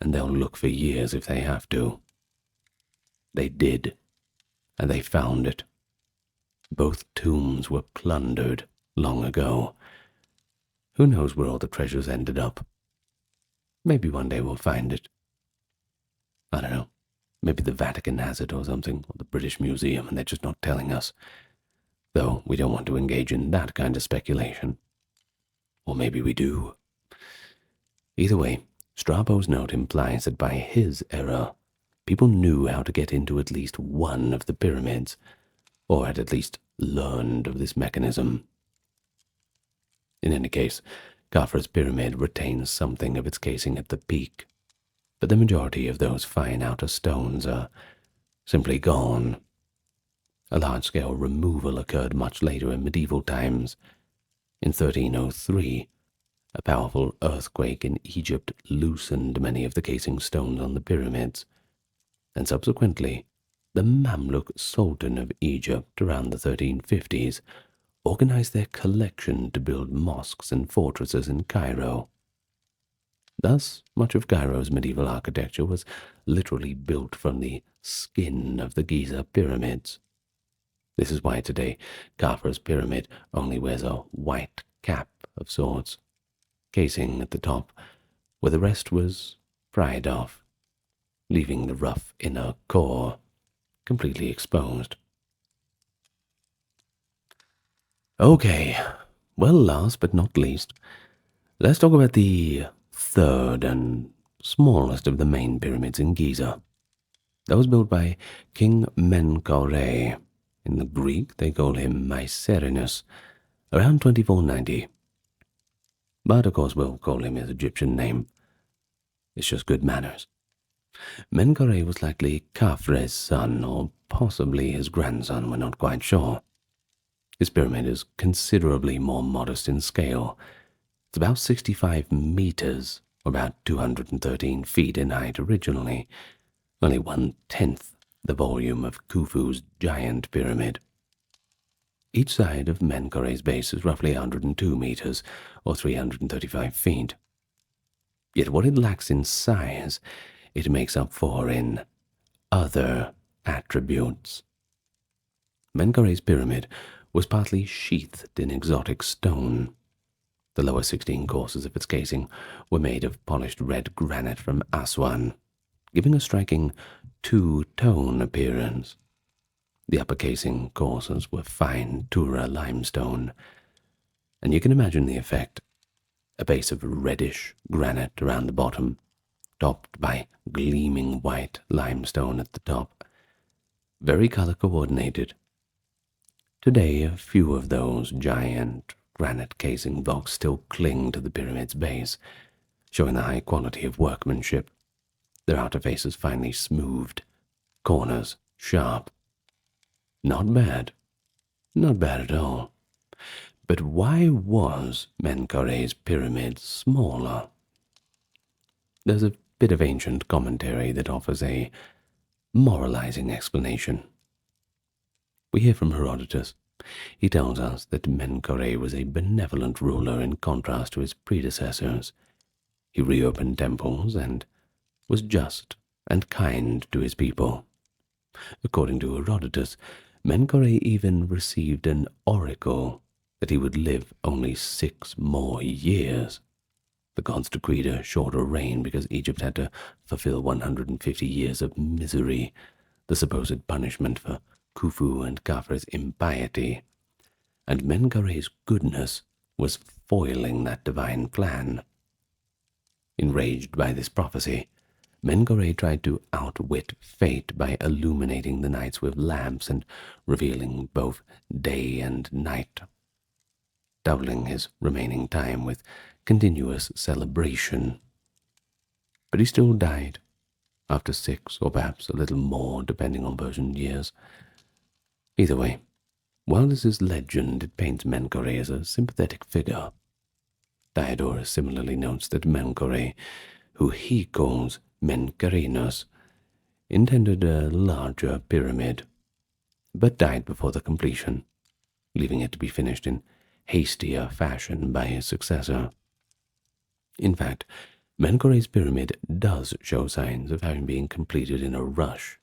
and they'll look for years if they have to. They did, and they found it. Both tombs were plundered long ago. Who knows where all the treasures ended up? Maybe one day we'll find it. I don't know. Maybe the Vatican has it or something, or the British Museum, and they're just not telling us. Though we don't want to engage in that kind of speculation. Or maybe we do. Either way, Strabo's note implies that by his era, people knew how to get into at least one of the pyramids, or had at least learned of this mechanism. In any case, Khafre's pyramid retains something of its casing at the peak, but the majority of those fine outer stones are simply gone. A large-scale removal occurred much later in medieval times. In 1303, a powerful earthquake in Egypt loosened many of the casing stones on the pyramids, and subsequently, the Mamluk Sultan of Egypt around the 1350s organized their collection to build mosques and fortresses in Cairo. Thus, much of Cairo's medieval architecture was literally built from the skin of the Giza pyramids. This is why today Khafre's pyramid only wears a white cap of sorts, casing at the top, where the rest was pried off, leaving the rough inner core completely exposed. Okay, well, last but not least, let's talk about the third and smallest of the main pyramids in Giza, Those built by King Menkore. In the Greek, they call him Mycerinus, around 2490. But of course, we'll call him his Egyptian name. It's just good manners. Menkore was likely Khafre's son, or possibly his grandson, we're not quite sure. His pyramid is considerably more modest in scale. It's about 65 meters, or about 213 feet in height originally, only 1/10 the volume of Khufu's giant pyramid. Each side of Menkare's base is roughly 102 meters, or 335 feet. Yet what it lacks in size, it makes up for in other attributes. Menkare's pyramid was partly sheathed in exotic stone. The lower 16 courses of its casing were made of polished red granite from Aswan, giving a striking two-tone appearance. The upper casing courses were fine Tura limestone, and you can imagine the effect. A base of reddish granite around the bottom, topped by gleaming white limestone at the top. Very color-coordinated. Today, a few of those giant granite casing blocks still cling to the pyramid's base, showing the high quality of workmanship. Their outer faces finely smoothed, corners sharp. Not bad. Not bad at all. But why was Menkare's pyramid smaller? There's a bit of ancient commentary that offers a moralizing explanation. We hear from Herodotus. He tells us that Menkare was a benevolent ruler in contrast to his predecessors. He reopened temples and was just and kind to his people. According to Herodotus, Menkare even received an oracle that he would live only 6 more years. The gods decreed a shorter reign because Egypt had to fulfill 150 years of misery, the supposed punishment for Khufu and Khafre's impiety, and Menkare's goodness was foiling that divine plan. Enraged by this prophecy, Menkare tried to outwit fate by illuminating the nights with lamps and revealing both day and night, doubling his remaining time with continuous celebration. But he still died, after 6 or perhaps a little more, depending on Persian years. Either way, while this is legend, it paints Menkare as a sympathetic figure. Diodorus similarly notes that Menkare, who he calls Menkarenus, intended a larger pyramid, but died before the completion, leaving it to be finished in hastier fashion by his successor. In fact, Menkare's pyramid does show signs of having been completed in a rush.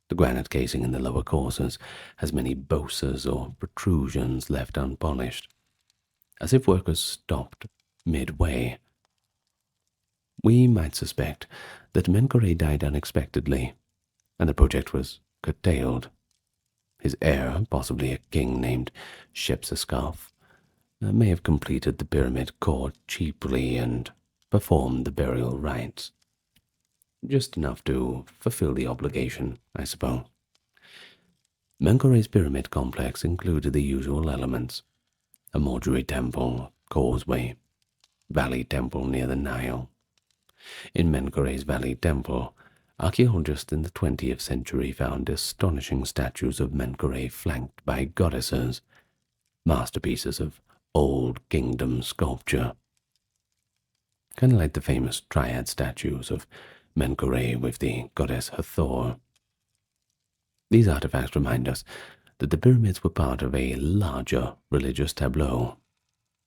The granite casing in the lower courses has many bosses or protrusions left unpolished, as if workers stopped midway. We might suspect that Menkare died unexpectedly, and the project was curtailed. His heir, possibly a king named Shepseskaf, may have completed the pyramid core cheaply and performed the burial rites. Just enough to fulfill the obligation, I suppose. Menkare's pyramid complex included the usual elements: a mortuary temple, causeway, valley temple near the Nile. In Menkare's valley temple, archaeologists in the 20th century found astonishing statues of Menkare flanked by goddesses, masterpieces of Old Kingdom sculpture. Kind of like the famous triad statues of Menkare with the goddess Hathor. These artifacts remind us that the pyramids were part of a larger religious tableau,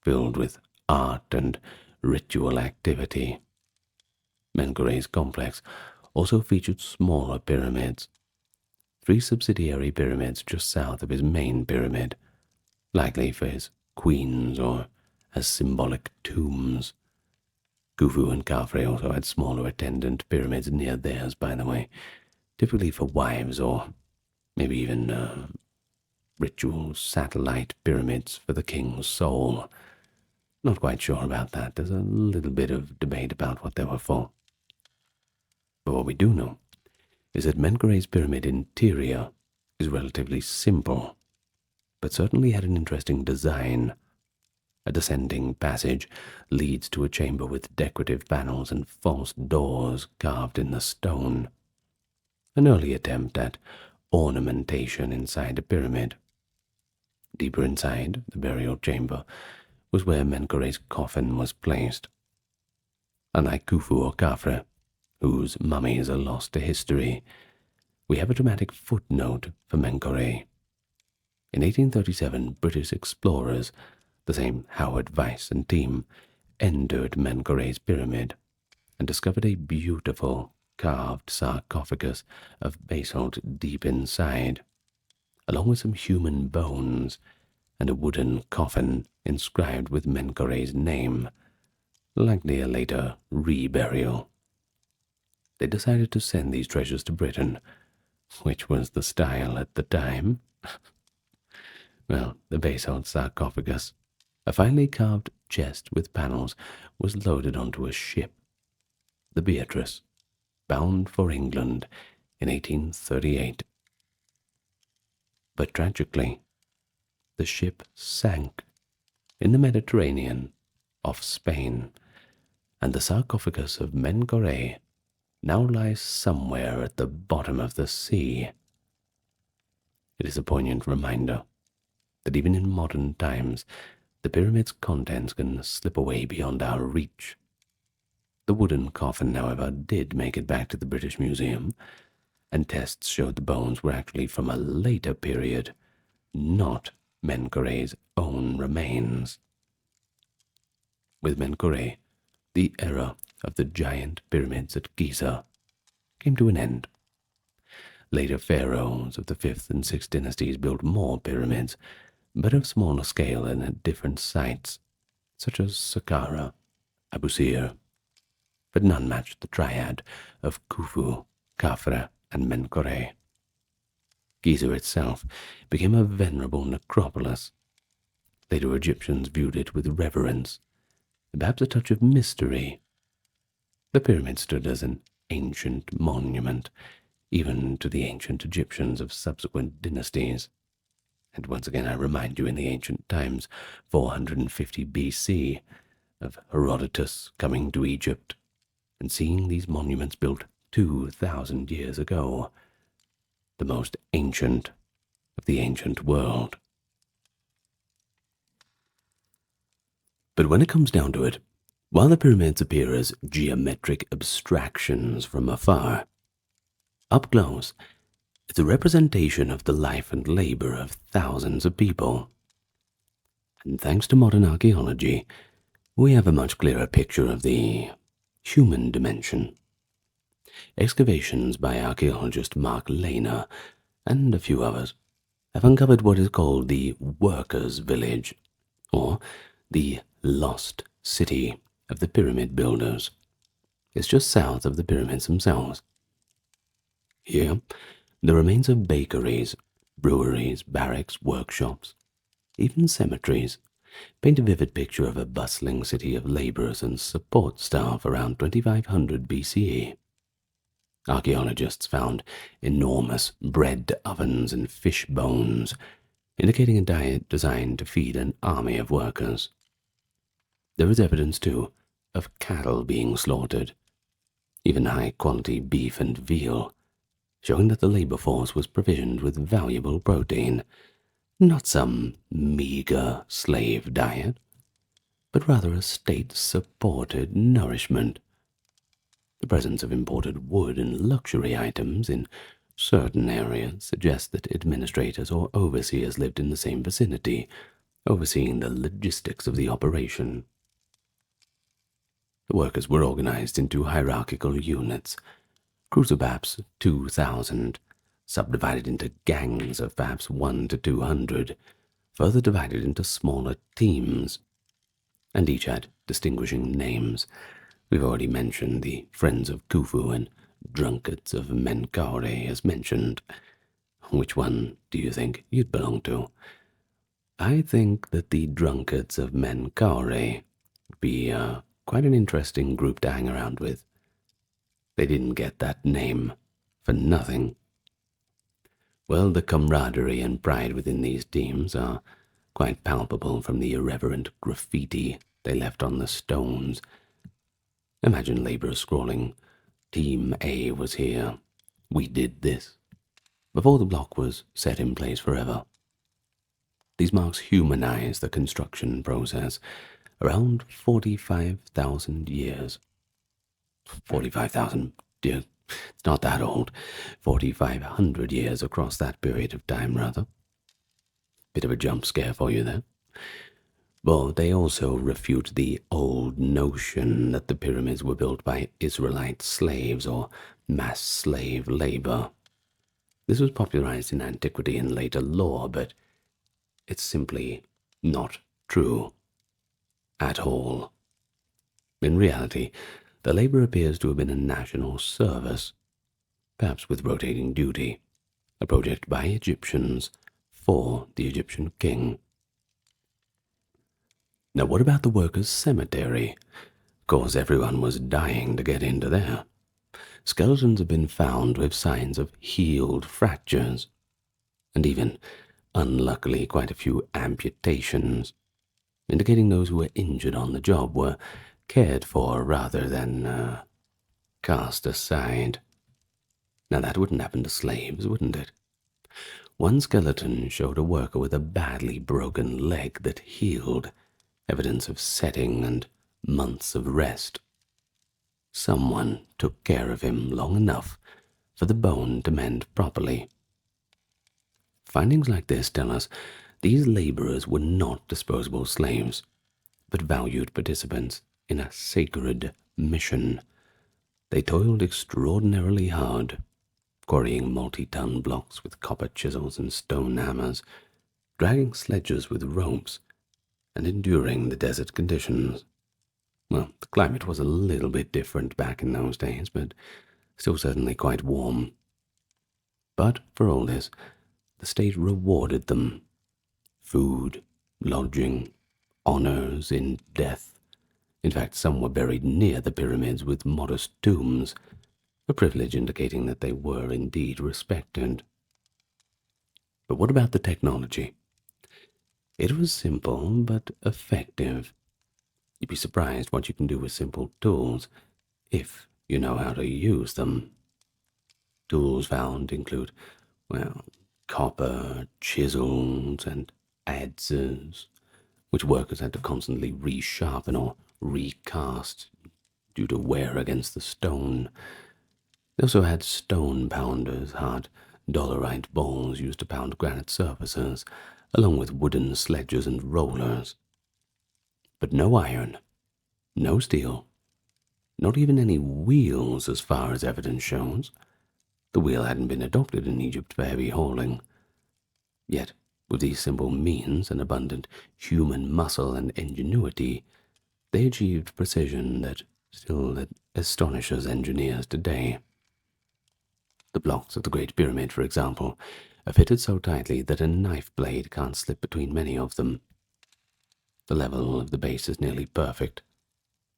filled with art and ritual activity. Menkare's complex also featured smaller pyramids, 3 subsidiary pyramids just south of his main pyramid, likely for his queens or as symbolic tombs. Khufu and Khafre also had smaller attendant pyramids near theirs, by the way, typically for wives or maybe even ritual satellite pyramids for the king's soul. Not quite sure about that. There's a little bit of debate about what they were for. But what we do know is that Menkare's pyramid interior is relatively simple, but certainly had an interesting design. A descending passage leads to a chamber with decorative panels and false doors carved in the stone, an early attempt at ornamentation inside a pyramid. Deeper inside the burial chamber was where Menkare's coffin was placed. Unlike Khufu or Khafre, whose mummies are lost to history, we have a dramatic footnote for Menkare. In 1837, British explorers, the same Howard Weiss and team, entered Menkare's pyramid and discovered a beautiful carved sarcophagus of basalt deep inside, along with some human bones and a wooden coffin inscribed with Menkare's name, likely a later reburial. They decided to send these treasures to Britain, which was the style at the time. Well, the basalt sarcophagus, a finely carved chest with panels, was loaded onto a ship, the Beatrice, bound for England in 1838. But tragically, the ship sank in the Mediterranean off Spain, and the sarcophagus of Menkare now lies somewhere at the bottom of the sea. It is a poignant reminder that even in modern times, the pyramid's contents can slip away beyond our reach. The wooden coffin, however, did make it back to the British Museum, and tests showed the bones were actually from a later period, not Menkare's own remains. With Menkare, the era of the giant pyramids at Giza came to an end. Later pharaohs of the 5th and 6th dynasties built more pyramids, but of smaller scale and at different sites, such as Saqqara, Abusir, but none matched the triad of Khufu, Khafre, and Menkare. Giza itself became a venerable necropolis. Later Egyptians viewed it with reverence, and perhaps a touch of mystery. The pyramid stood as an ancient monument, even to the ancient Egyptians of subsequent dynasties. And once again I remind you, in the ancient times, 450 BC, of Herodotus coming to Egypt and seeing these monuments built 2,000 years ago, the most ancient of the ancient world. But when it comes down to it, while the pyramids appear as geometric abstractions from afar, up close, it's a representation of the life and labor of thousands of people. And thanks to modern archaeology, we have a much clearer picture of the human dimension. Excavations by archaeologist Mark Lehner and a few others have uncovered what is called the Workers' Village, or the Lost City of the Pyramid Builders. It's just south of the pyramids themselves. Here, the remains of bakeries, breweries, barracks, workshops, even cemeteries, paint a vivid picture of a bustling city of laborers and support staff around 2500 BCE. Archaeologists found enormous bread ovens and fish bones, indicating a diet designed to feed an army of workers. There is evidence, too, of cattle being slaughtered, even high-quality beef and veal, showing that the labor force was provisioned with valuable protein, not some meager slave diet, but rather a state-supported nourishment. The presence of imported wood and luxury items in certain areas suggests that administrators or overseers lived in the same vicinity, overseeing the logistics of the operation. The workers were organized into hierarchical units, crews of perhaps 2,000, subdivided into gangs of perhaps 1 to 200, further divided into smaller teams, and each had distinguishing names. We've already mentioned the Friends of Khufu and Drunkards of Menkare as mentioned. Which one do you think you'd belong to? I think that the Drunkards of Menkare would be quite an interesting group to hang around with. They didn't get that name for nothing. Well, the camaraderie and pride within these teams are quite palpable from the irreverent graffiti they left on the stones. Imagine laborers scrawling, "Team A was here. We did this," before the block was set in place forever. These marks humanize the construction process. Around 45,000 years. 45,000, dear, it's not that old. 4,500 years across that period of time, rather. Bit of a jump scare for you there. But they also refute the old notion that the pyramids were built by Israelite slaves or mass slave labor. This was popularized in antiquity and later lore, but it's simply not true at all. In reality, the labor appears to have been a national service, perhaps with rotating duty, a project by Egyptians for the Egyptian king. Now, what about the workers' cemetery? Of course, everyone was dying to get into there. Skeletons have been found with signs of healed fractures, and even, unluckily, quite a few amputations, indicating those who were injured on the job were cared for rather than cast aside. Now that wouldn't happen to slaves, wouldn't it? One skeleton showed a worker with a badly broken leg that healed, evidence of setting and months of rest. Someone took care of him long enough for the bone to mend properly. Findings like this tell us these laborers were not disposable slaves, but valued participants in a sacred mission. They toiled extraordinarily hard, quarrying multi-ton blocks with copper chisels and stone hammers, dragging sledges with ropes, and enduring the desert conditions. Well, the climate was a little bit different back in those days, but still certainly quite warm. But for all this, the state rewarded them. Food, lodging, honors in death. In fact, some were buried near the pyramids with modest tombs, a privilege indicating that they were indeed respected. But what about the technology? It was simple but effective. You'd be surprised what you can do with simple tools, if you know how to use them. Tools found include, well, copper, chisels, and adzes, which workers had to constantly resharpen or recast due to wear against the stone. They also had stone pounders, hard dolerite balls used to pound granite surfaces, along with wooden sledges and rollers. But no iron, no steel, not even any wheels as far as evidence shows. The wheel hadn't been adopted in Egypt for heavy hauling. Yet, with these simple means and abundant human muscle and ingenuity, they achieved precision that still astonishes engineers today. The blocks of the Great Pyramid, for example, are fitted so tightly that a knife blade can't slip between many of them. The level of the base is nearly perfect,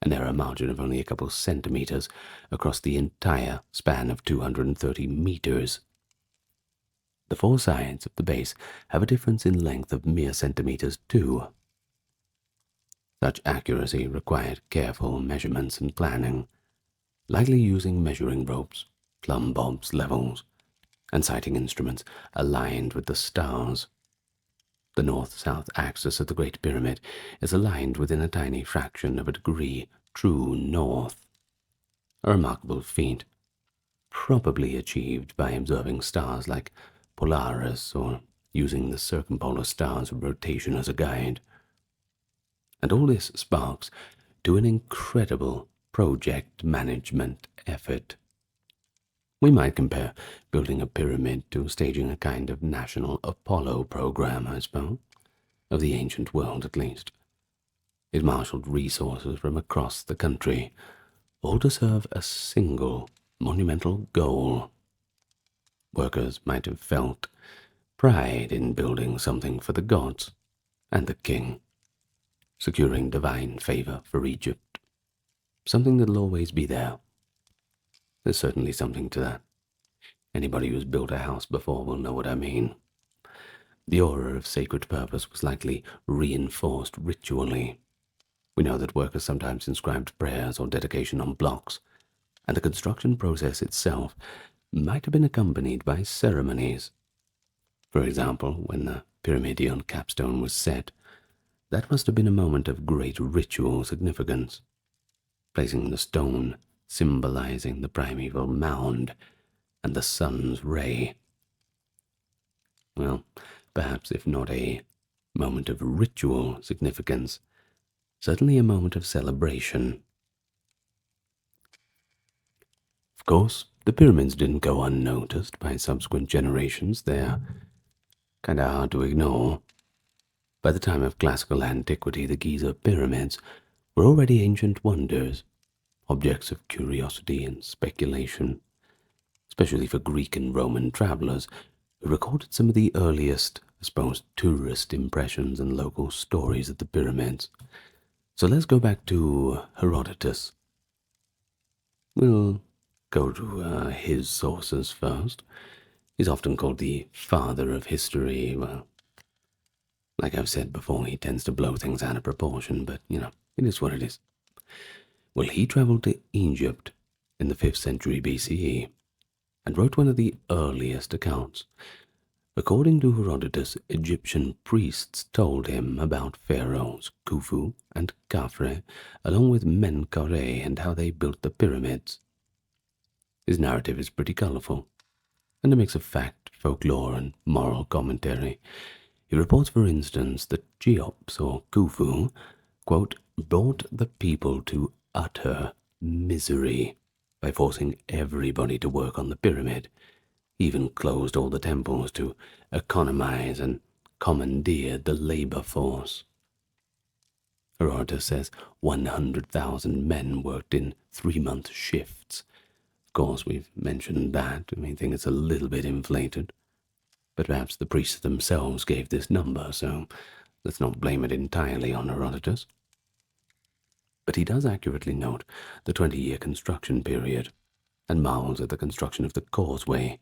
and there are a margin of only a couple centimeters across the entire span of 230 meters. The four sides of the base have a difference in length of mere centimeters too. Such accuracy required careful measurements and planning, likely using measuring ropes, plumb bobs, levels, and sighting instruments aligned with the stars. The north-south axis of the Great Pyramid is aligned within a tiny fraction of a degree true north. A remarkable feat, probably achieved by observing stars like Polaris or using the circumpolar star's rotation as a guide. And all this sparks to an incredible project management effort. We might compare building a pyramid to staging a kind of national Apollo program, I suppose, of the ancient world at least. It marshaled resources from across the country, all to serve a single monumental goal. Workers might have felt pride in building something for the gods and the king, securing divine favor for Egypt, something that'll always be there. There's certainly something to that. Anybody who's built a house before will know what I mean. The aura of sacred purpose was likely reinforced ritually. We know that workers sometimes inscribed prayers or dedication on blocks, and the construction process itself might have been accompanied by ceremonies. For example, when the pyramidion capstone was set, that must have been a moment of great ritual significance, placing the stone symbolizing the primeval mound and the sun's ray. Well, perhaps if not a moment of ritual significance, certainly a moment of celebration. Of course, the pyramids didn't go unnoticed by subsequent generations. They're kind of hard to ignore. By the time of classical antiquity, the Giza pyramids were already ancient wonders, objects of curiosity and speculation, especially for Greek and Roman travelers who recorded some of the earliest, I suppose, tourist impressions and local stories of the pyramids. So let's go back to Herodotus. We'll go to his sources first. He's often called the father of history. Well, like I've said before, he tends to blow things out of proportion, but, it is what it is. Well, he traveled to Egypt in the 5th century BCE and wrote one of the earliest accounts. According to Herodotus, Egyptian priests told him about pharaohs Khufu and Khafre, along with Menkaure, and how they built the pyramids. His narrative is pretty colorful, and a mix of fact, folklore, and moral commentary. He reports, for instance, that Cheops, or Khufu, quote, brought the people to utter misery by forcing everybody to work on the pyramid. He even closed all the temples to economize and commandeered the labor force. Herodotus says 100,000 men worked in 3-month shifts. Of course, we've mentioned that. I think it's a little bit inflated. But perhaps the priests themselves gave this number, so let's not blame it entirely on Herodotus. But he does accurately note the 20-year construction period, and marvels at the construction of the causeway,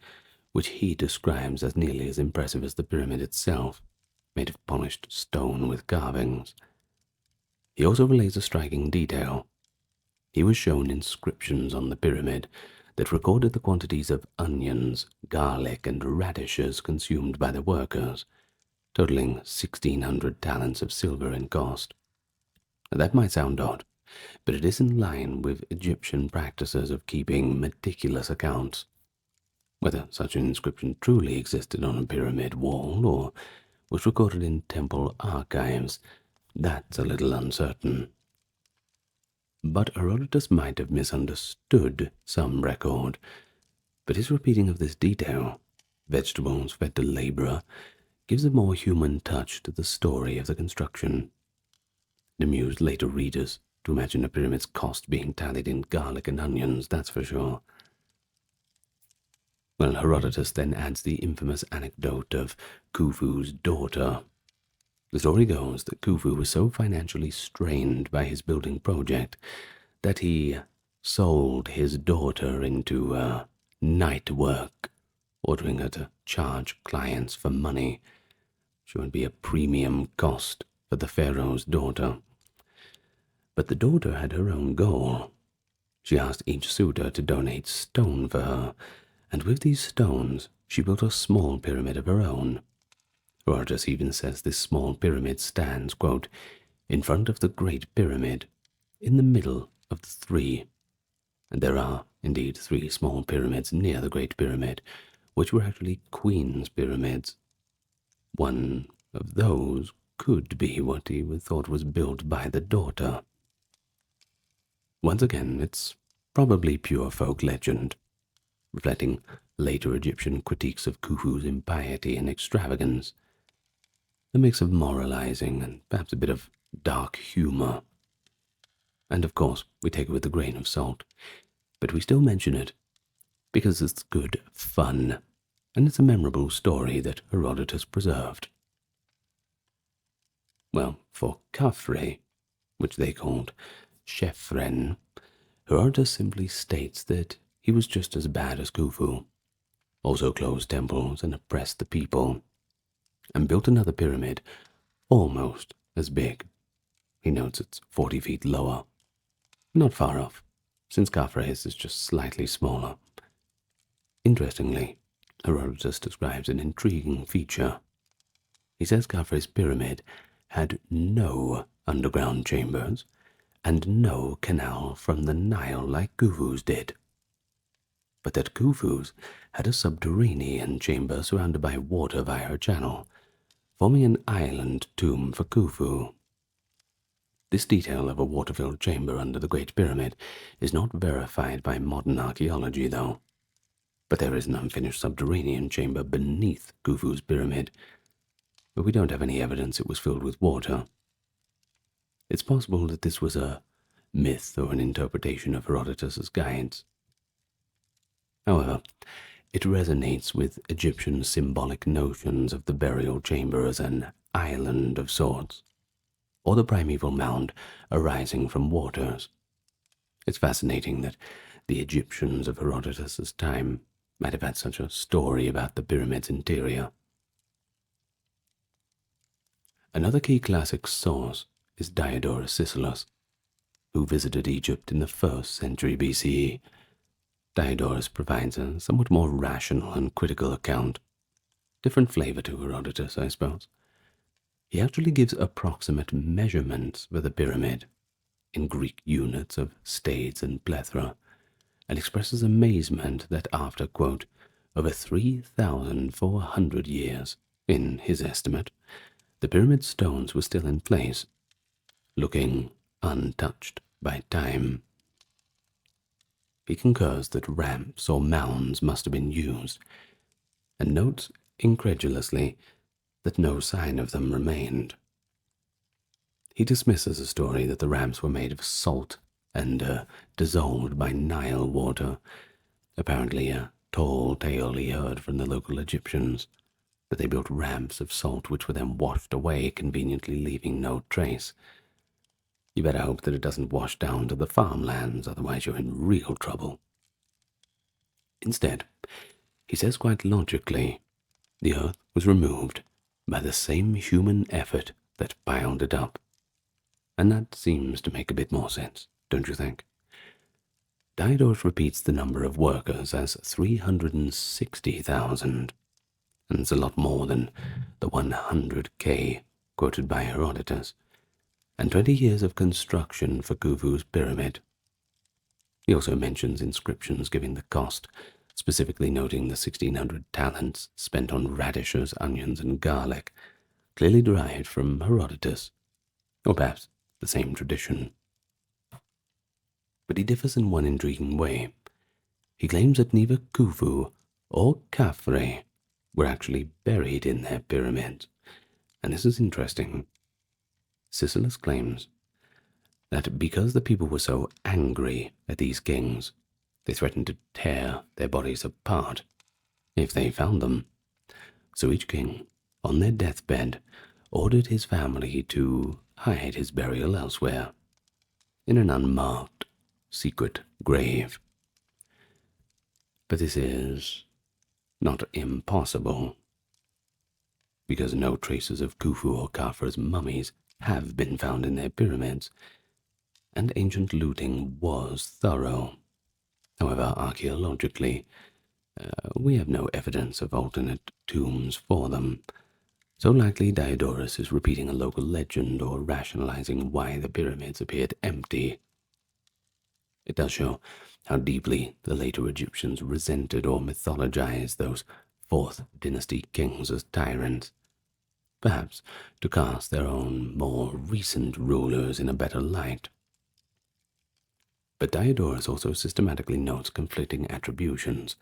which he describes as nearly as impressive as the pyramid itself, made of polished stone with carvings. He also relays a striking detail. He was shown inscriptions on the pyramid that recorded the quantities of onions, garlic, and radishes consumed by the workers, totaling 1,600 talents of silver in cost. That might sound odd, but it is in line with Egyptian practices of keeping meticulous accounts. Whether such an inscription truly existed on a pyramid wall or was recorded in temple archives, that's a little uncertain. But Herodotus might have misunderstood some record, but his repeating of this detail, vegetables fed to laborer, gives a more human touch to the story of the construction. It amused later readers to imagine a pyramid's cost being tallied in garlic and onions, that's for sure. Well, Herodotus then adds the infamous anecdote of Khufu's daughter. The story goes that Khufu was so financially strained by his building project that he sold his daughter into night work, ordering her to charge clients for money, which would be a premium cost for the pharaoh's daughter. But the daughter had her own goal. She asked each suitor to donate stone for her, and with these stones she built a small pyramid of her own. Herodotus even says this small pyramid stands, quote, in front of the Great Pyramid, in the middle of the 3. And there are, indeed, 3 small pyramids near the Great Pyramid, which were actually Queen's pyramids. One of those could be what he thought was built by the daughter. Once again, it's probably pure folk legend, reflecting later Egyptian critiques of Khufu's impiety and extravagance. A mix of moralizing and perhaps a bit of dark humor. And of course, we take it with a grain of salt, but we still mention it because it's good fun, and it's a memorable story that Herodotus preserved. Well, for Khafre, which they called Chefren, Herodotus simply states that he was just as bad as Khufu. also closed temples and oppressed the people, and built another pyramid almost as big. He notes it's 40 feet lower. Not far off, since Carthage is just slightly smaller. Interestingly, Herodotus describes an intriguing feature. He says Carthage's pyramid had no underground chambers and no canal from the Nile like Khufu's did, but that Khufu's had a subterranean chamber surrounded by water via a channel, forming an island tomb for Khufu. This detail of a water-filled chamber under the Great Pyramid is not verified by modern archaeology, though. But there is an unfinished subterranean chamber beneath Khufu's pyramid, but we don't have any evidence it was filled with water. It's possible that this was a myth or an interpretation of Herodotus's guides. However, it resonates with Egyptian symbolic notions of the burial chamber as an island of sorts, or the primeval mound arising from waters. It's fascinating that the Egyptians of Herodotus's time might have had such a story about the pyramid's interior. Another key classic source is Diodorus Siculus, who visited Egypt in the 1st century BCE. Diodorus provides a somewhat more rational and critical account. Different flavor to Herodotus, I suppose. He actually gives approximate measurements for the pyramid in Greek units of stades and plethora, and expresses amazement that after, quote, over 3,400 years, in his estimate, the pyramid stones were still in place, looking untouched by time. He concurs that ramps or mounds must have been used, and notes incredulously that no sign of them remained. He dismisses a story that the ramps were made of salt and dissolved by Nile water, apparently a tall tale he heard from the local Egyptians, that they built ramps of salt which were then washed away, conveniently leaving no trace. You better hope that it doesn't wash down to the farmlands, otherwise you're in real trouble. Instead, he says quite logically, the earth was removed by the same human effort that piled it up. And that seems to make a bit more sense, don't you think? Diodorus repeats the number of workers as 360,000, and it's a lot more than the 100K quoted by Herodotus, and 20 years of construction for Khufu's pyramid. He also mentions inscriptions giving the cost, specifically noting the 1,600 talents spent on radishes, onions, and garlic, clearly derived from Herodotus, or perhaps the same tradition. But he differs in one intriguing way. He claims that neither Khufu or Khafre were actually buried in their pyramids, and this is interesting. Siculus claims that because the people were so angry at these kings, they threatened to tear their bodies apart if they found them. So each king, on their deathbed, ordered his family to hide his burial elsewhere, in an unmarked, secret grave. But this is not impossible, because no traces of Khufu or Khafre's mummies have been found in their pyramids, and ancient looting was thorough. However, archaeologically, we have no evidence of alternate tombs for them, so likely Diodorus is repeating a local legend or rationalizing why the pyramids appeared empty. It does show how deeply the later Egyptians resented or mythologized those 4th dynasty kings as tyrants, perhaps to cast their own more recent rulers in a better light. But Diodorus also systematically notes conflicting attributions.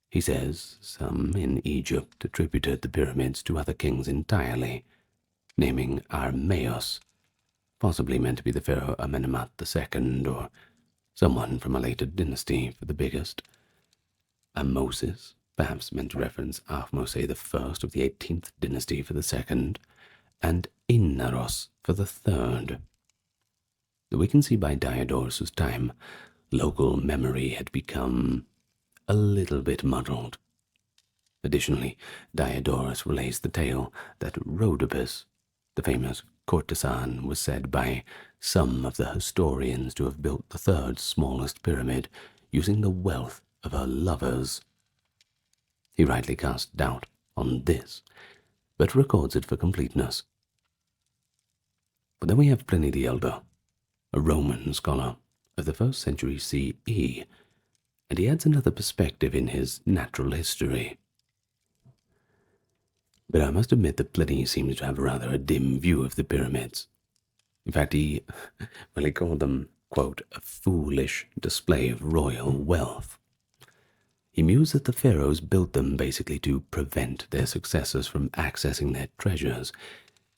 He says some in Egypt attributed the pyramids to other kings entirely, naming Armaeus, possibly meant to be the pharaoh Amenemhat II, or someone from a later dynasty for the biggest. Amosis, perhaps meant to reference Ahmose I of the 18th dynasty for the second, and Innaros for the third. We can see by Diodorus's time, local memory had become a little bit muddled. Additionally, Diodorus relays the tale that Rhodopis, the famous courtesan, was said by some of the historians to have built the third smallest pyramid using the wealth of her lovers. He rightly casts doubt on this, but records it for completeness. But then we have Pliny the Elder, a Roman scholar of the 1st century CE, and he adds another perspective in his natural history. But I must admit that Pliny seems to have rather a dim view of the pyramids. In fact, he called them, quote, a foolish display of royal wealth. He mused that the pharaohs built them basically to prevent their successors from accessing their treasures.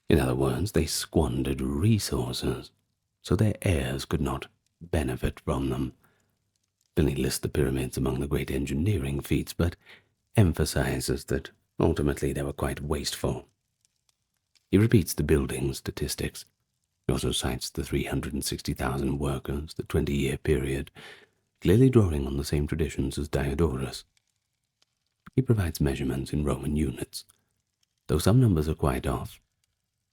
In other words, they squandered resources, so their heirs could not benefit from them. Pliny lists the pyramids among the great engineering feats, but emphasizes that ultimately they were quite wasteful. He repeats the building statistics. He also cites the 360,000 workers, the 20-year period, clearly drawing on the same traditions as Diodorus. He provides measurements in Roman units, though some numbers are quite off.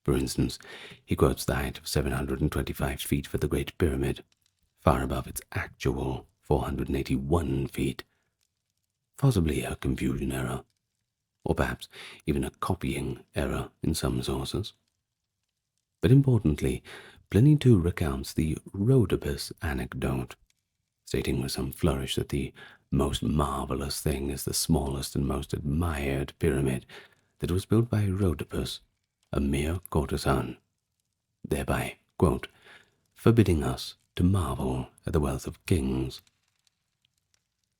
For instance, he quotes the height of 725 feet for the Great Pyramid, far above its actual 481 feet. Possibly a confusion error, or perhaps even a copying error in some sources. But importantly, Pliny too recounts the Rhodopis anecdote, stating with some flourish that the most marvelous thing is the smallest and most admired pyramid that was built by Rhodopis, a mere courtesan, thereby, quote, forbidding us to marvel at the wealth of kings.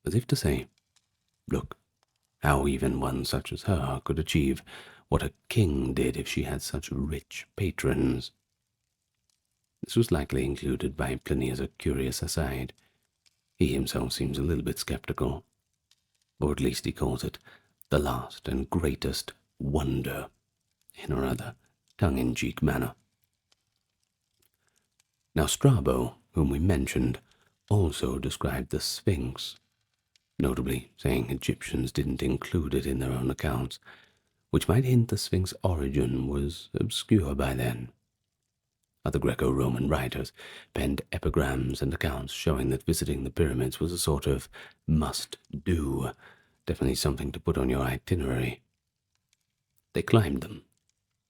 As if to say, look, how even one such as her could achieve what a king did if she had such rich patrons. This was likely included by Pliny as a curious aside. He himself seems a little bit skeptical, or at least he calls it the last and greatest wonder, in a rather tongue-in-cheek manner. Now Strabo, whom we mentioned, also described the Sphinx, notably saying Egyptians didn't include it in their own accounts, which might hint the Sphinx's origin was obscure by then. Other Greco-Roman writers penned epigrams and accounts showing that visiting the pyramids was a sort of must-do, definitely something to put on your itinerary. They climbed them,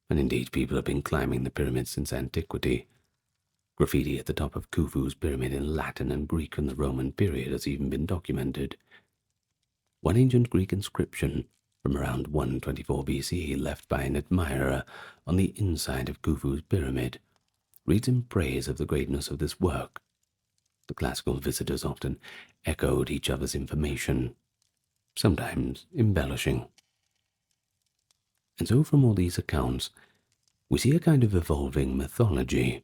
and indeed people have been climbing the pyramids since antiquity. Graffiti at the top of Khufu's pyramid in Latin and Greek from the Roman period has even been documented. One ancient Greek inscription from around 124 BCE left by an admirer on the inside of Khufu's pyramid reads in praise of the greatness of this work. The classical visitors often echoed each other's information, sometimes embellishing. And so from all these accounts, we see a kind of evolving mythology.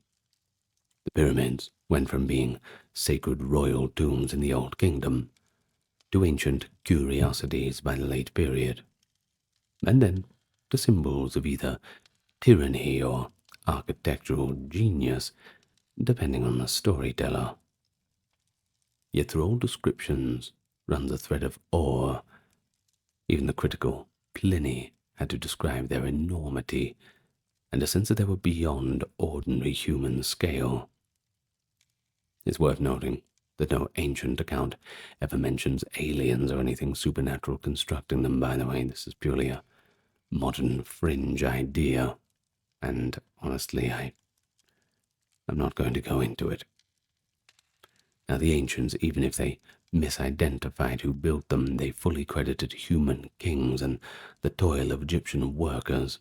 The pyramids went from being sacred royal tombs in the Old Kingdom to ancient curiosities by the late period, and then to symbols of either tyranny or architectural genius, depending on the storyteller. Yet through all descriptions runs a thread of awe. Even the critical Pliny had to describe their enormity and a sense that they were beyond ordinary human scale. It's worth noting that no ancient account ever mentions aliens or anything supernatural constructing them, by the way. This is purely a modern fringe idea, and honestly, I'm not going to go into it. Now, the ancients, even if they misidentified who built them, they fully credited human kings and the toil of Egyptian workers,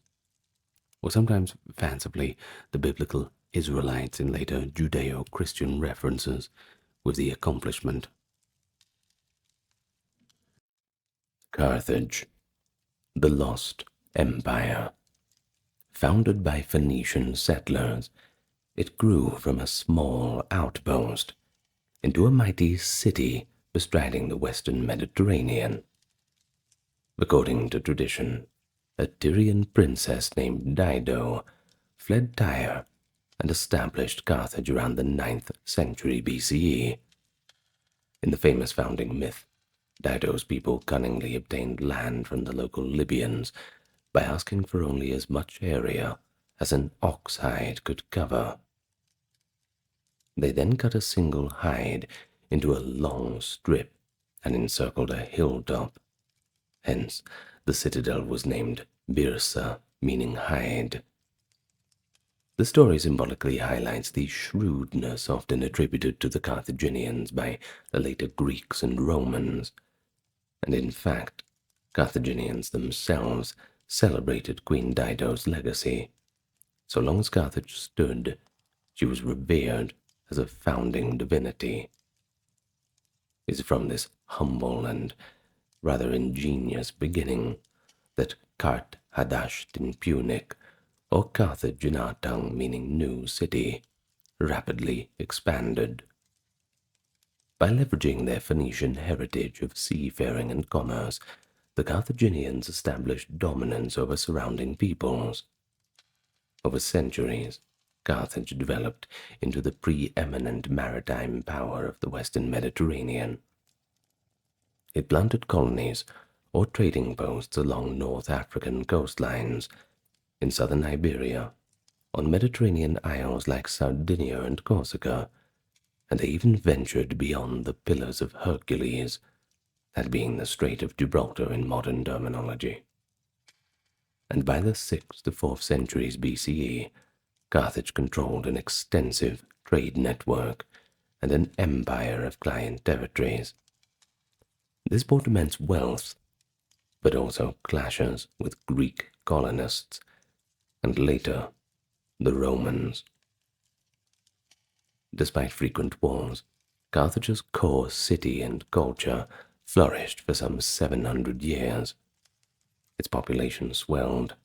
or sometimes fancifully the biblical Israelites in later Judeo-Christian references, with the accomplishment. Carthage, the lost empire. Founded by Phoenician settlers, it grew from a small outpost into a mighty city bestriding the western Mediterranean. According to tradition, a Tyrian princess named Dido fled Tyre and established Carthage around the 9th century BCE. In the famous founding myth, Dido's people cunningly obtained land from the local Libyans by asking for only as much area as an ox hide could cover. They then cut a single hide into a long strip and encircled a hilltop. Hence, the citadel was named Byrsa, meaning hide. The story symbolically highlights the shrewdness often attributed to the Carthaginians by the later Greeks and Romans, and in fact, Carthaginians themselves celebrated Queen Dido's legacy. So long as Carthage stood, she was revered as a founding divinity. It is from this humble and rather ingenious beginning that Cart Hadasht in Punic, or Carthage in our tongue meaning new city, rapidly expanded. By leveraging their Phoenician heritage of seafaring and commerce, the Carthaginians established dominance over surrounding peoples. Over centuries, Carthage developed into the preeminent maritime power of the Western Mediterranean. It planted colonies or trading posts along North African coastlines, in southern Iberia, on Mediterranean isles like Sardinia and Corsica, and they even ventured beyond the Pillars of Hercules, that being the Strait of Gibraltar in modern terminology. And by the 6th to 4th centuries BCE, Carthage controlled an extensive trade network and an empire of client territories. This brought immense wealth, but also clashes with Greek colonists, and later, the Romans. Despite frequent wars, Carthage's core city and culture flourished for some 700 years. Its population swelled.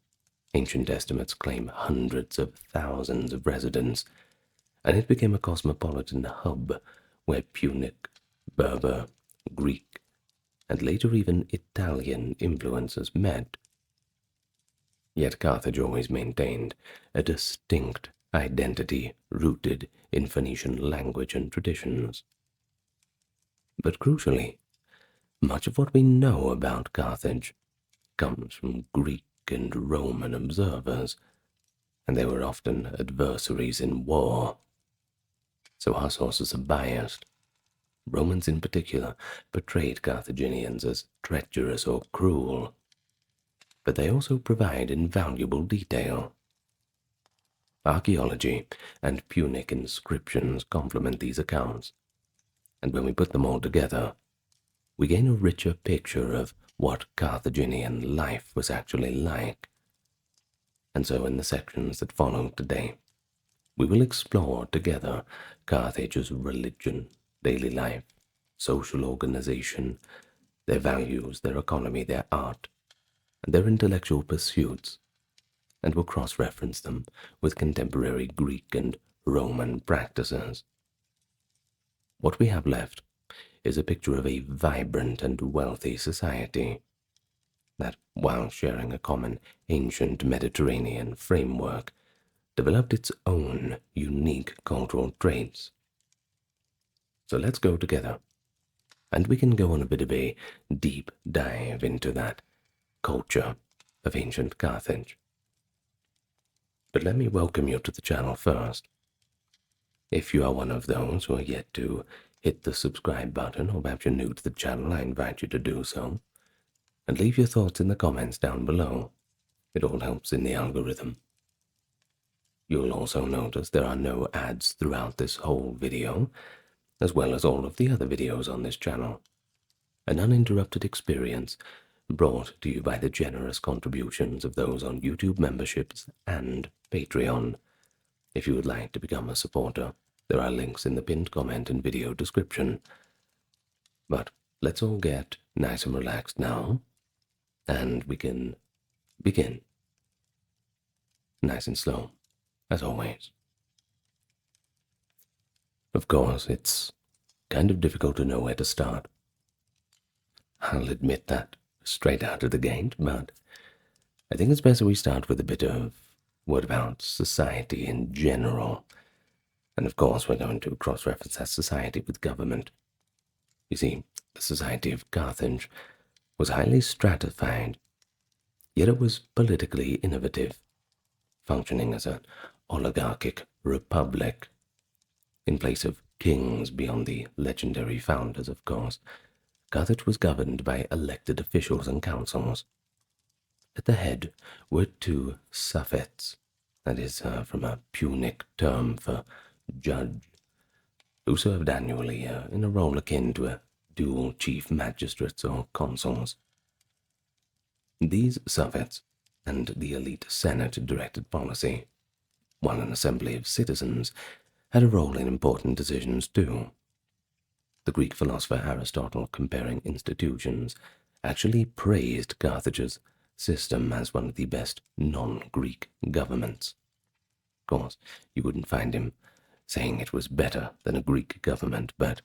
Ancient estimates claim hundreds of thousands of residents, and it became a cosmopolitan hub where Punic, Berber, Greek, and later even Italian influences met. Yet Carthage always maintained a distinct identity rooted in Phoenician language and traditions. But crucially, much of what we know about Carthage comes from Greek and Roman observers, and they were often adversaries in war. So our sources are biased. Romans in particular portrayed Carthaginians as treacherous or cruel, but they also provide invaluable detail. Archaeology and Punic inscriptions complement these accounts, and when we put them all together, we gain a richer picture of what Carthaginian life was actually like. And so in the sections that follow today, we will explore together Carthage's religion, daily life, social organization, their values, their economy, their art, and their intellectual pursuits, and will cross-reference them with contemporary Greek and Roman practices. What we have left is a picture of a vibrant and wealthy society that, while sharing a common ancient Mediterranean framework, developed its own unique cultural traits. So let's go together, and we can go on a bit of a deep dive into that culture of ancient Carthage. But let me welcome you to the channel first. If you are one of those who are yet to hit the subscribe button, or perhaps you're new to the channel, I invite you to do so, and leave your thoughts in the comments down below. It all helps in the algorithm. You'll also notice there are no ads throughout this whole video, as well as all of the other videos on this channel. An uninterrupted experience brought to you by the generous contributions of those on YouTube memberships and Patreon. If you would like to become a supporter, there are links in the pinned comment and video description. But let's all get nice and relaxed now, and we can begin. Nice and slow, as always. Of course, it's kind of difficult to know where to start. I'll admit that straight out of the gate, but I think it's best that we start with a bit of what about society in general. And of course, we're going to cross-reference that society with government. You see, The society of Carthage was highly stratified, yet it was politically innovative, functioning as an oligarchic republic. In place of kings beyond the legendary founders, of course, Carthage was governed by elected officials and councils. At the head were two suffets, that is from a Punic term for judge, who served annually in a role akin to a dual chief magistrates or consuls. These suffets and the elite senate directed policy, while an assembly of citizens had a role in important decisions too. The Greek philosopher Aristotle, comparing institutions, actually praised Carthage's system as one of the best non-Greek governments. Of course, you wouldn't find him saying it was better than a Greek government, but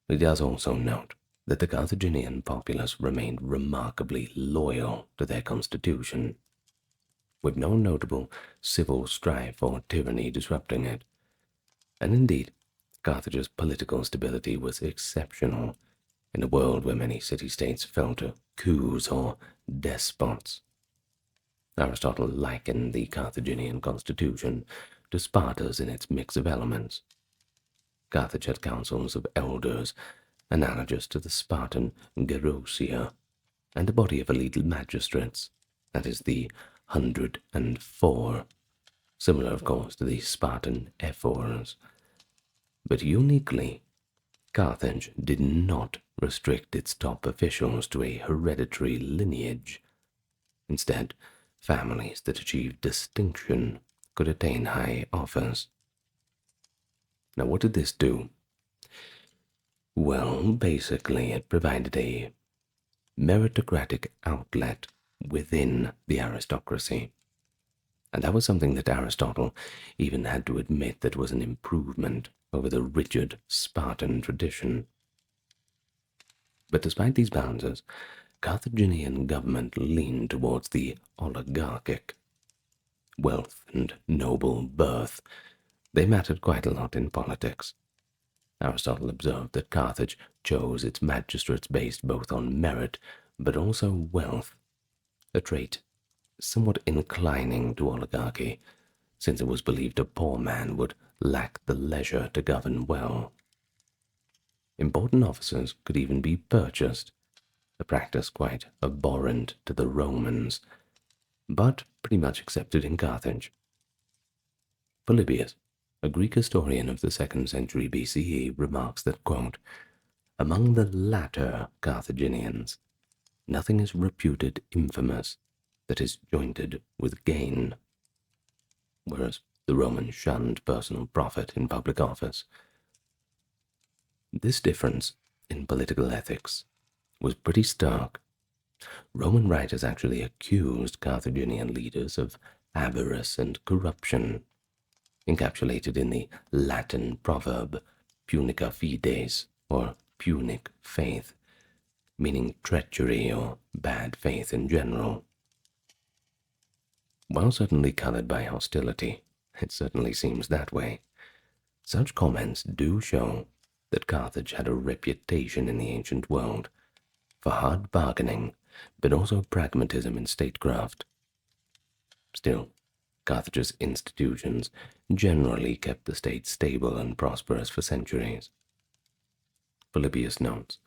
he does also note that the Carthaginian populace remained remarkably loyal to their constitution, with no notable civil strife or tyranny disrupting it. And indeed, Carthage's political stability was exceptional in a world where many city-states fell to coups or despots. Aristotle likened the Carthaginian constitution to Sparta's in its mix of elements. Carthage had councils of elders, analogous to the Spartan gerousia, and a body of elite magistrates, that is the 104, similar of course to the Spartan ephors. But uniquely, Carthage did not restrict its top officials to a hereditary lineage. Instead, families that achieved distinction could attain high office. Now, what did this do? Well, basically, it provided a meritocratic outlet within the aristocracy. And that was something that Aristotle even had to admit that was an improvement over the rigid Spartan tradition. But despite these balances, Carthaginian government leaned towards the oligarchic. Wealth and noble birth, they mattered quite a lot in politics. Aristotle observed that Carthage chose its magistrates based both on merit but also wealth, a trait somewhat inclining to oligarchy, since it was believed a poor man would lack the leisure to govern well. Important officers could even be purchased, a practice quite abhorrent to the Romans, but pretty much accepted in Carthage. Polybius, a Greek historian of the 2nd century BCE, remarks that, quote, "Among the latter Carthaginians, nothing is reputed infamous that is jointed with gain," whereas the Romans shunned personal profit in public office. This difference in political ethics was pretty stark. Roman writers actually accused Carthaginian leaders of avarice and corruption, encapsulated in the Latin proverb punica fides, or Punic faith, meaning treachery or bad faith in general. While certainly colored by hostility, it certainly seems that way, such comments do show that Carthage had a reputation in the ancient world for hard bargaining, but also pragmatism in statecraft. Still, Carthage's institutions generally kept the state stable and prosperous for centuries. Polybius notes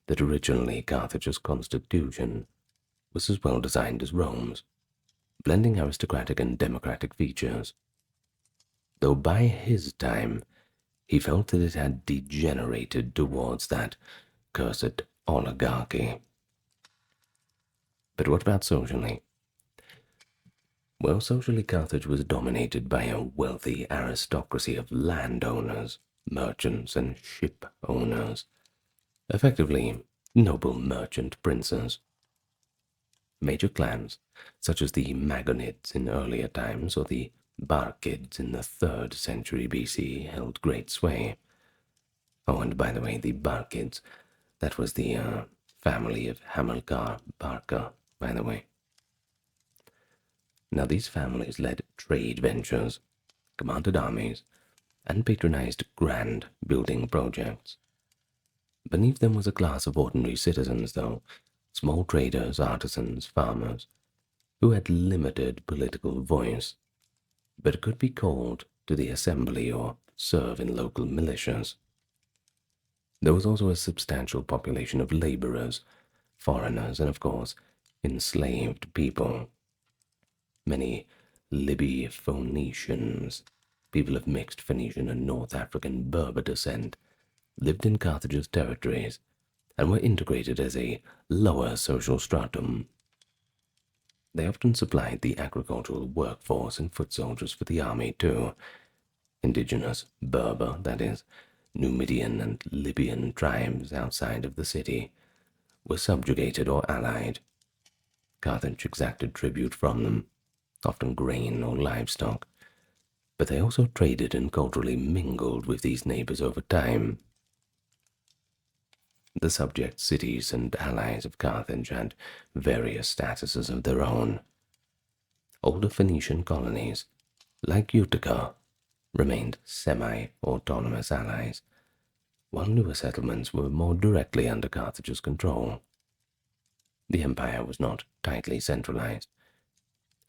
that originally Carthage's constitution was as well designed as Rome's, blending aristocratic and democratic features, though by his time he felt that it had degenerated towards that cursed oligarchy. But what about socially? Well, socially Carthage was dominated by a wealthy aristocracy of landowners, merchants, and ship owners, effectively noble merchant princes. Major clans, such as the Magonids in earlier times or the Barkids in the 3rd century BC, held great sway. Oh, and by the way, the Barkids, that was the family of Hamilcar Barca, by the way. Now, these families led trade ventures, commanded armies, and patronized grand building projects. Beneath them was a class of ordinary citizens, though, small traders, artisans, farmers, who had limited political voice, but could be called to the assembly or serve in local militias. There was also a substantial population of laborers, foreigners, and of course, enslaved people. Many Libya-Phoenicians, people of mixed Phoenician and North African Berber descent, lived in Carthage's territories and were integrated as a lower social stratum. They often supplied the agricultural workforce and foot soldiers for the army too. Indigenous Berber, that is, Numidian and Libyan tribes outside of the city, were subjugated or allied. Carthage exacted tribute from them, often grain or livestock, but they also traded and culturally mingled with these neighbors over time. The subject cities and allies of Carthage had various statuses of their own. Older Phoenician colonies, like Utica, remained semi-autonomous allies, while newer settlements were more directly under Carthage's control. The empire was not tightly centralized.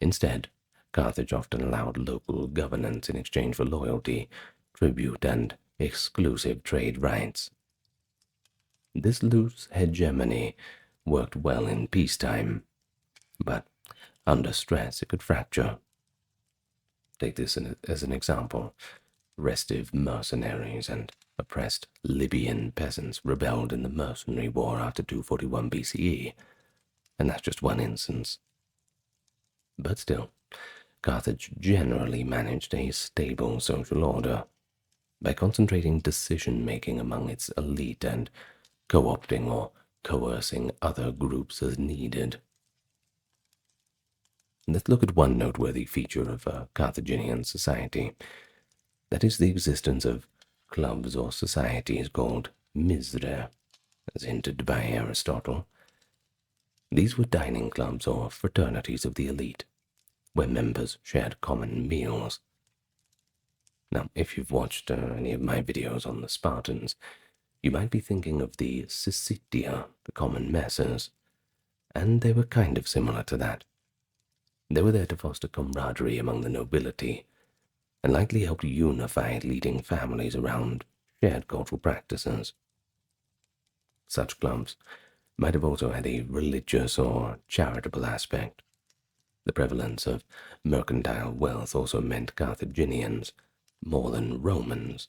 Instead, Carthage often allowed local governance in exchange for loyalty, tribute, and exclusive trade rights. This loose hegemony worked well in peacetime, but under stress it could fracture. Take this as an example. Restive mercenaries and oppressed Libyan peasants rebelled in the mercenary war after 241 BCE, and that's just one instance. But still, Carthage generally managed a stable social order by concentrating decision-making among its elite and co-opting or coercing other groups as needed. Let's look at one noteworthy feature of Carthaginian society. That is the existence of clubs or societies called misre, as hinted by Aristotle. These were dining clubs or fraternities of the elite, where members shared common meals. Now, if you've watched any of my videos on the Spartans, you might be thinking of the syssitia, the common messes, and they were kind of similar to that. They were there to foster camaraderie among the nobility, and likely helped unify leading families around shared cultural practices. Such clubs might have also had a religious or charitable aspect. The prevalence of mercantile wealth also meant Carthaginians, more than Romans,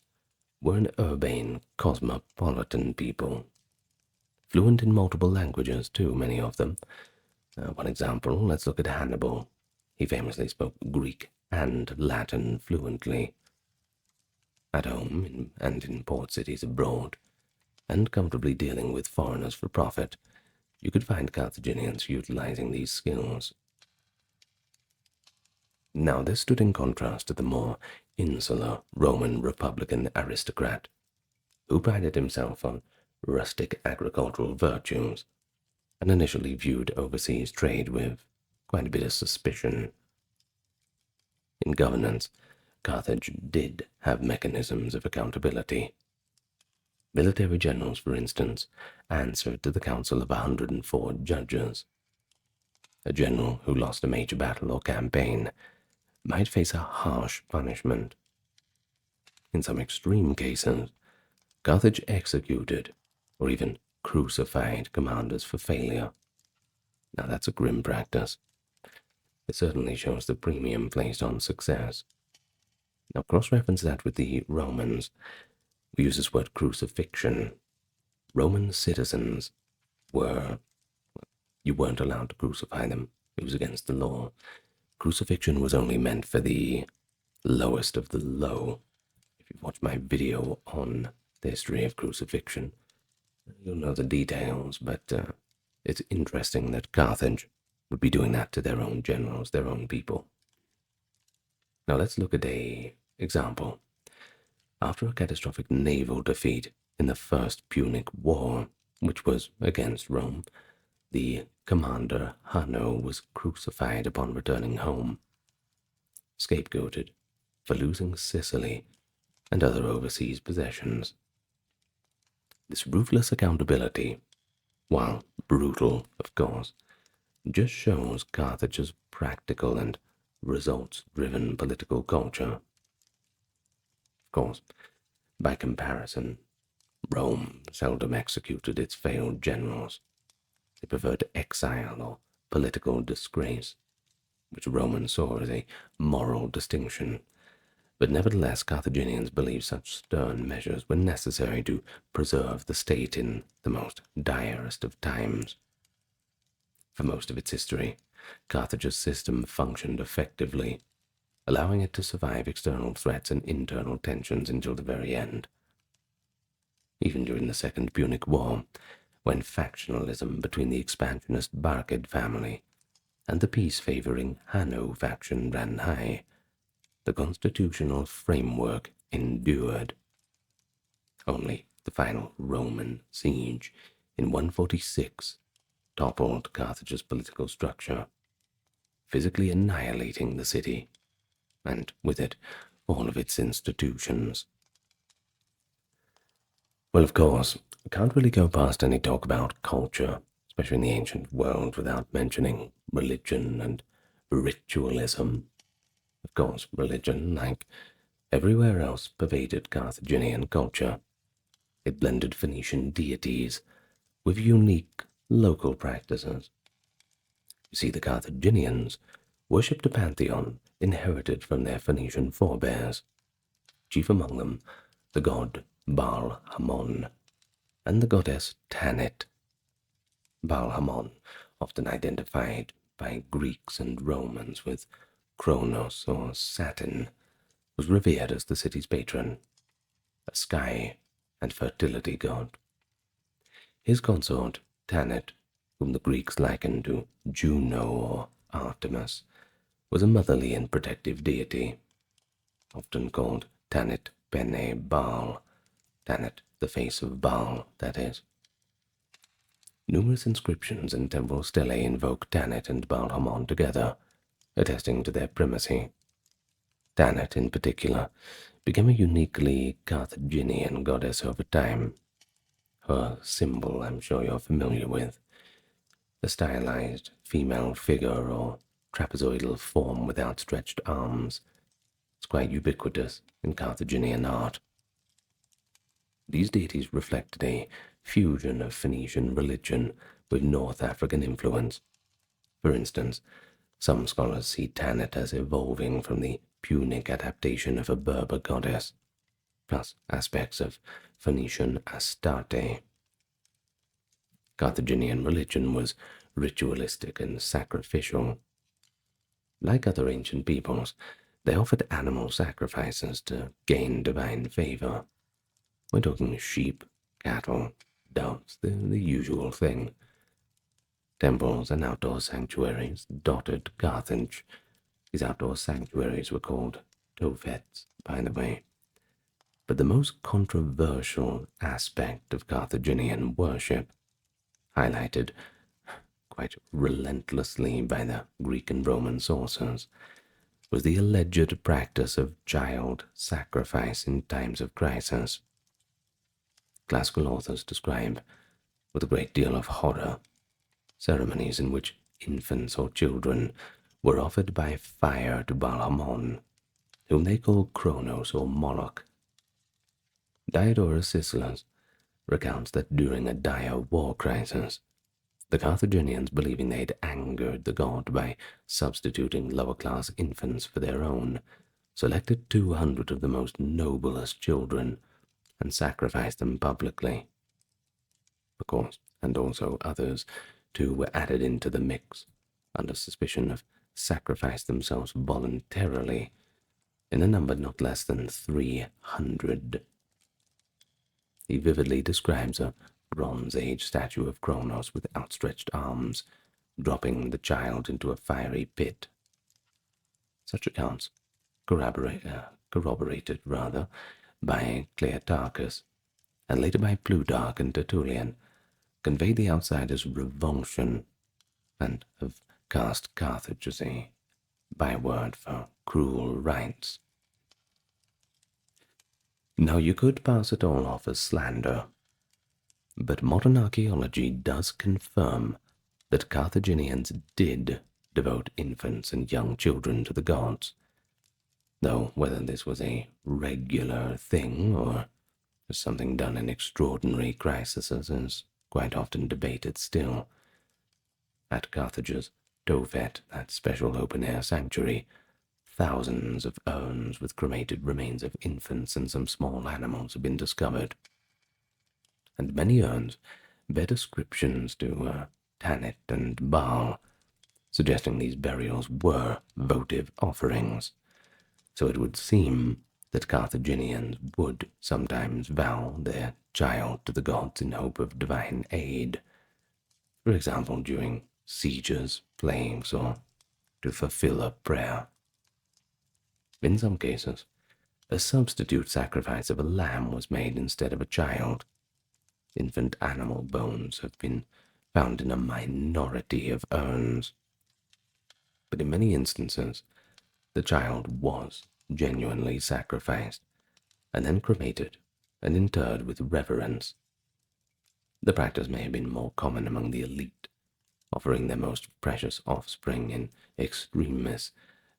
were an urbane, cosmopolitan people. Fluent in multiple languages, too, many of them. One example, let's look at Hannibal. He famously spoke Greek and Latin fluently. At home and in port cities abroad, and comfortably dealing with foreigners for profit, you could find Carthaginians utilizing these skills. Now, this stood in contrast to the more insular Roman Republican aristocrat, who prided himself on rustic agricultural virtues, and initially viewed overseas trade with quite a bit of suspicion. In governance, Carthage did have mechanisms of accountability. Military generals, for instance, answered to the council of 104 judges. A general who lost a major battle or campaign might face a harsh punishment. In some extreme cases, Carthage executed or even crucified commanders for failure. Now that's a grim practice. It certainly shows the premium placed on success. Now cross-reference that with the Romans. We use this word crucifixion. Roman citizens you weren't allowed to crucify them. It was against the law. Crucifixion was only meant for the lowest of the low. If you've watched my video on the history of crucifixion, you'll know the details, but it's interesting that Carthage would be doing that to their own generals, their own people. Now let's look at an example. After a catastrophic naval defeat in the First Punic War, which was against Rome, the commander Hanno was crucified upon returning home, scapegoated for losing Sicily and other overseas possessions. This ruthless accountability, while brutal, of course, just shows Carthage's practical and results-driven political culture. Of course, by comparison, Rome seldom executed its failed generals. They preferred exile or political disgrace, which Romans saw as a moral distinction. But nevertheless, Carthaginians believed such stern measures were necessary to preserve the state in the most direst of times. For most of its history, Carthage's system functioned effectively, allowing it to survive external threats and internal tensions until the very end. Even during the Second Punic War, when factionalism between the expansionist Barcid family and the peace-favoring Hanno faction ran high, the constitutional framework endured. Only the final Roman siege in 146 toppled Carthage's political structure, physically annihilating the city, and with it all of its institutions. Well, of course, I can't really go past any talk about culture, especially in the ancient world, without mentioning religion and ritualism. Of course, religion, like everywhere else, pervaded Carthaginian culture. It blended Phoenician deities with unique local practices. You see, the Carthaginians worshipped a pantheon inherited from their Phoenician forebears, chief among them the god Baal-Hamon and the goddess Tanit. Baal-Hamon, often identified by Greeks and Romans with Kronos or Saturn, was revered as the city's patron, a sky and fertility god. His consort, Tanit, whom the Greeks likened to Juno or Artemis, was a motherly and protective deity, often called Tanit Pene Baal, Tanit, the face of Baal, that is. Numerous inscriptions and temple stelae invoke Tanit and Baal-Hamon together, attesting to their primacy. Tanit, in particular, became a uniquely Carthaginian goddess over time. Her symbol I'm sure you're familiar with, the stylized female figure or trapezoidal form with outstretched arms. It's quite ubiquitous in Carthaginian art. These deities reflected a fusion of Phoenician religion with North African influence. For instance, some scholars see Tanit as evolving from the Punic adaptation of a Berber goddess, plus aspects of Phoenician Astarte. Carthaginian religion was ritualistic and sacrificial. Like other ancient peoples, they offered animal sacrifices to gain divine favor. We're talking sheep, cattle, doves, the usual thing. Temples and outdoor sanctuaries dotted Carthage. These outdoor sanctuaries were called Tophets, by the way. But the most controversial aspect of Carthaginian worship, highlighted quite relentlessly by the Greek and Roman sources, was the alleged practice of child sacrifice in times of crisis. Classical authors describe, with a great deal of horror, ceremonies in which infants or children were offered by fire to Baal-Hamon, whom they call Kronos or Moloch. Diodorus Siculus recounts that during a dire war crisis, the Carthaginians, believing they'd angered the god by substituting lower-class infants for their own, selected 200 of the most noblest children and sacrificed them publicly. Of course, and also others, too, were added into the mix, under suspicion of sacrifice themselves voluntarily, in a number not less than 300. He vividly describes a Bronze Age statue of Kronos with outstretched arms, dropping the child into a fiery pit. Such accounts, corroborated by Clearchus, and later by Plutarch and Tertullian, convey the outsider's revulsion and have cast Carthage as a byword for cruel rites. Now you could pass it all off as slander, But modern archaeology does confirm that Carthaginians did devote infants and young children to the gods, though whether this was a regular thing or something done in extraordinary crises is quite often debated still. At Carthage's Tophet, that special open-air sanctuary, thousands of urns with cremated remains of infants and some small animals have been discovered, and many urns bear descriptions to Tanit and Baal, suggesting these burials were votive offerings. So it would seem that Carthaginians would sometimes vow their child to the gods in hope of divine aid, for example during sieges, plagues, or to fulfill a prayer. In some cases, a substitute sacrifice of a lamb was made instead of a child. Infant animal bones have been found in a minority of urns, but in many instances, the child was genuinely sacrificed and then cremated and interred with reverence. The practice may have been more common among the elite, offering their most precious offspring in extremis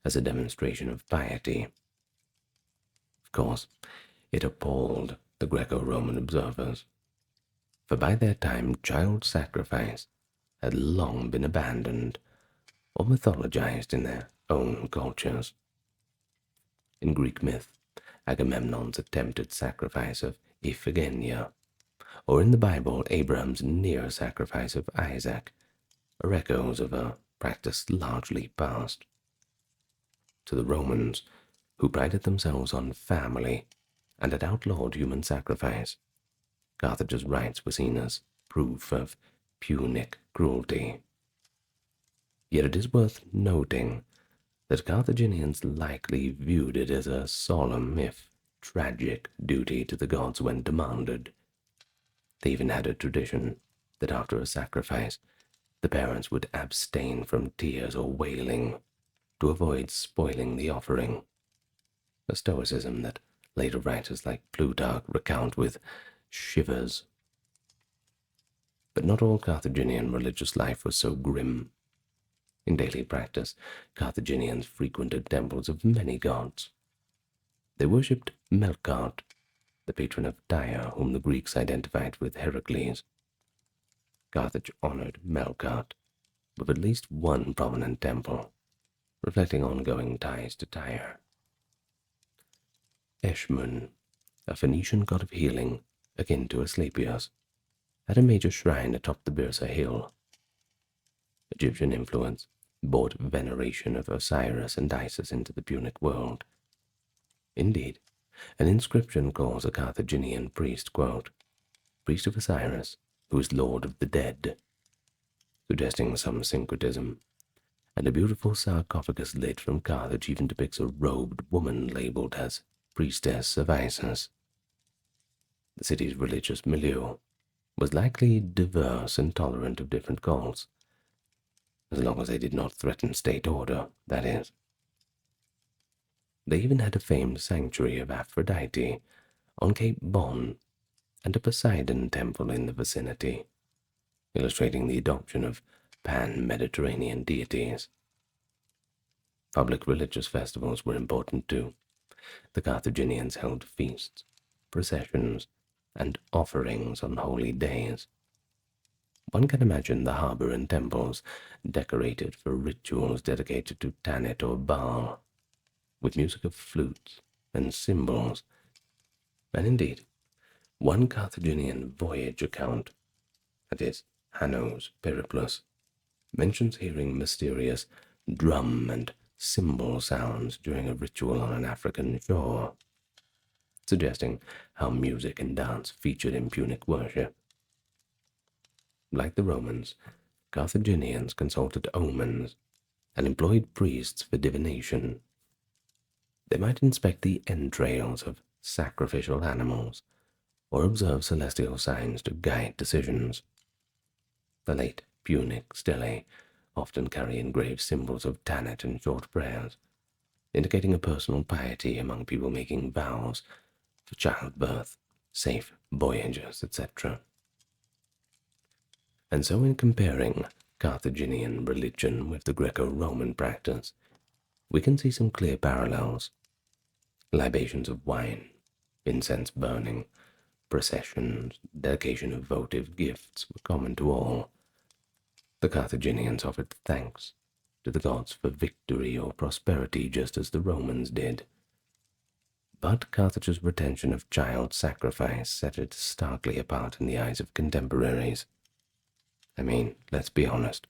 as a demonstration of piety. Of course, it appalled the Greco-Roman observers, for by their time child sacrifice had long been abandoned or mythologized in their own cultures. In Greek myth, Agamemnon's attempted sacrifice of Iphigenia, or in the Bible, Abraham's near sacrifice of Isaac, are echoes of a practice largely past. To the Romans, who prided themselves on family and had outlawed human sacrifice, Carthage's rites were seen as proof of Punic cruelty. Yet it is worth noting that Carthaginians likely viewed it as a solemn, if tragic, duty to the gods when demanded. They even had a tradition that after a sacrifice, the parents would abstain from tears or wailing to avoid spoiling the offering, a stoicism that later writers like Plutarch recount with shivers. But not all Carthaginian religious life was so grim. In daily practice, Carthaginians frequented temples of many gods. They worshipped Melkart, the patron of Tyre, whom the Greeks identified with Heracles. Carthage honored Melkart with at least one prominent temple, reflecting ongoing ties to Tyre. Eshmun, a Phoenician god of healing akin to Asclepius, had a major shrine atop the Byrsa hill. Egyptian influence brought veneration of Osiris and Isis into the Punic world. Indeed, an inscription calls a Carthaginian priest, quote, priest of Osiris, who is lord of the dead, suggesting some syncretism, and a beautiful sarcophagus lid from Carthage even depicts a robed woman labeled as priestess of Isis. The city's religious milieu was likely diverse and tolerant of different cults, as long as they did not threaten state order, that is. They even had a famed sanctuary of Aphrodite on Cape Bon and a Poseidon temple in the vicinity, illustrating the adoption of pan-Mediterranean deities. Public religious festivals were important too. The Carthaginians held feasts, processions, and offerings on holy days. One can imagine the harbor and temples decorated for rituals dedicated to Tanit or Baal, with music of flutes and cymbals. And indeed, one Carthaginian voyage account, that is, Hanno's Periplus, mentions hearing mysterious drum and cymbal sounds during a ritual on an African shore, suggesting how music and dance featured in Punic worship. Like the Romans, Carthaginians consulted omens and employed priests for divination. They might inspect the entrails of sacrificial animals or observe celestial signs to guide decisions. The late Punic stelae often carry engraved symbols of Tanit and short prayers, indicating a personal piety among people making vows for childbirth, safe voyages, etc. And so in comparing Carthaginian religion with the Greco-Roman practice, we can see some clear parallels. Libations of wine, incense burning, processions, dedication of votive gifts were common to all. The Carthaginians offered thanks to the gods for victory or prosperity just as the Romans did. But Carthage's retention of child sacrifice set it starkly apart in the eyes of contemporaries. I mean, let's be honest,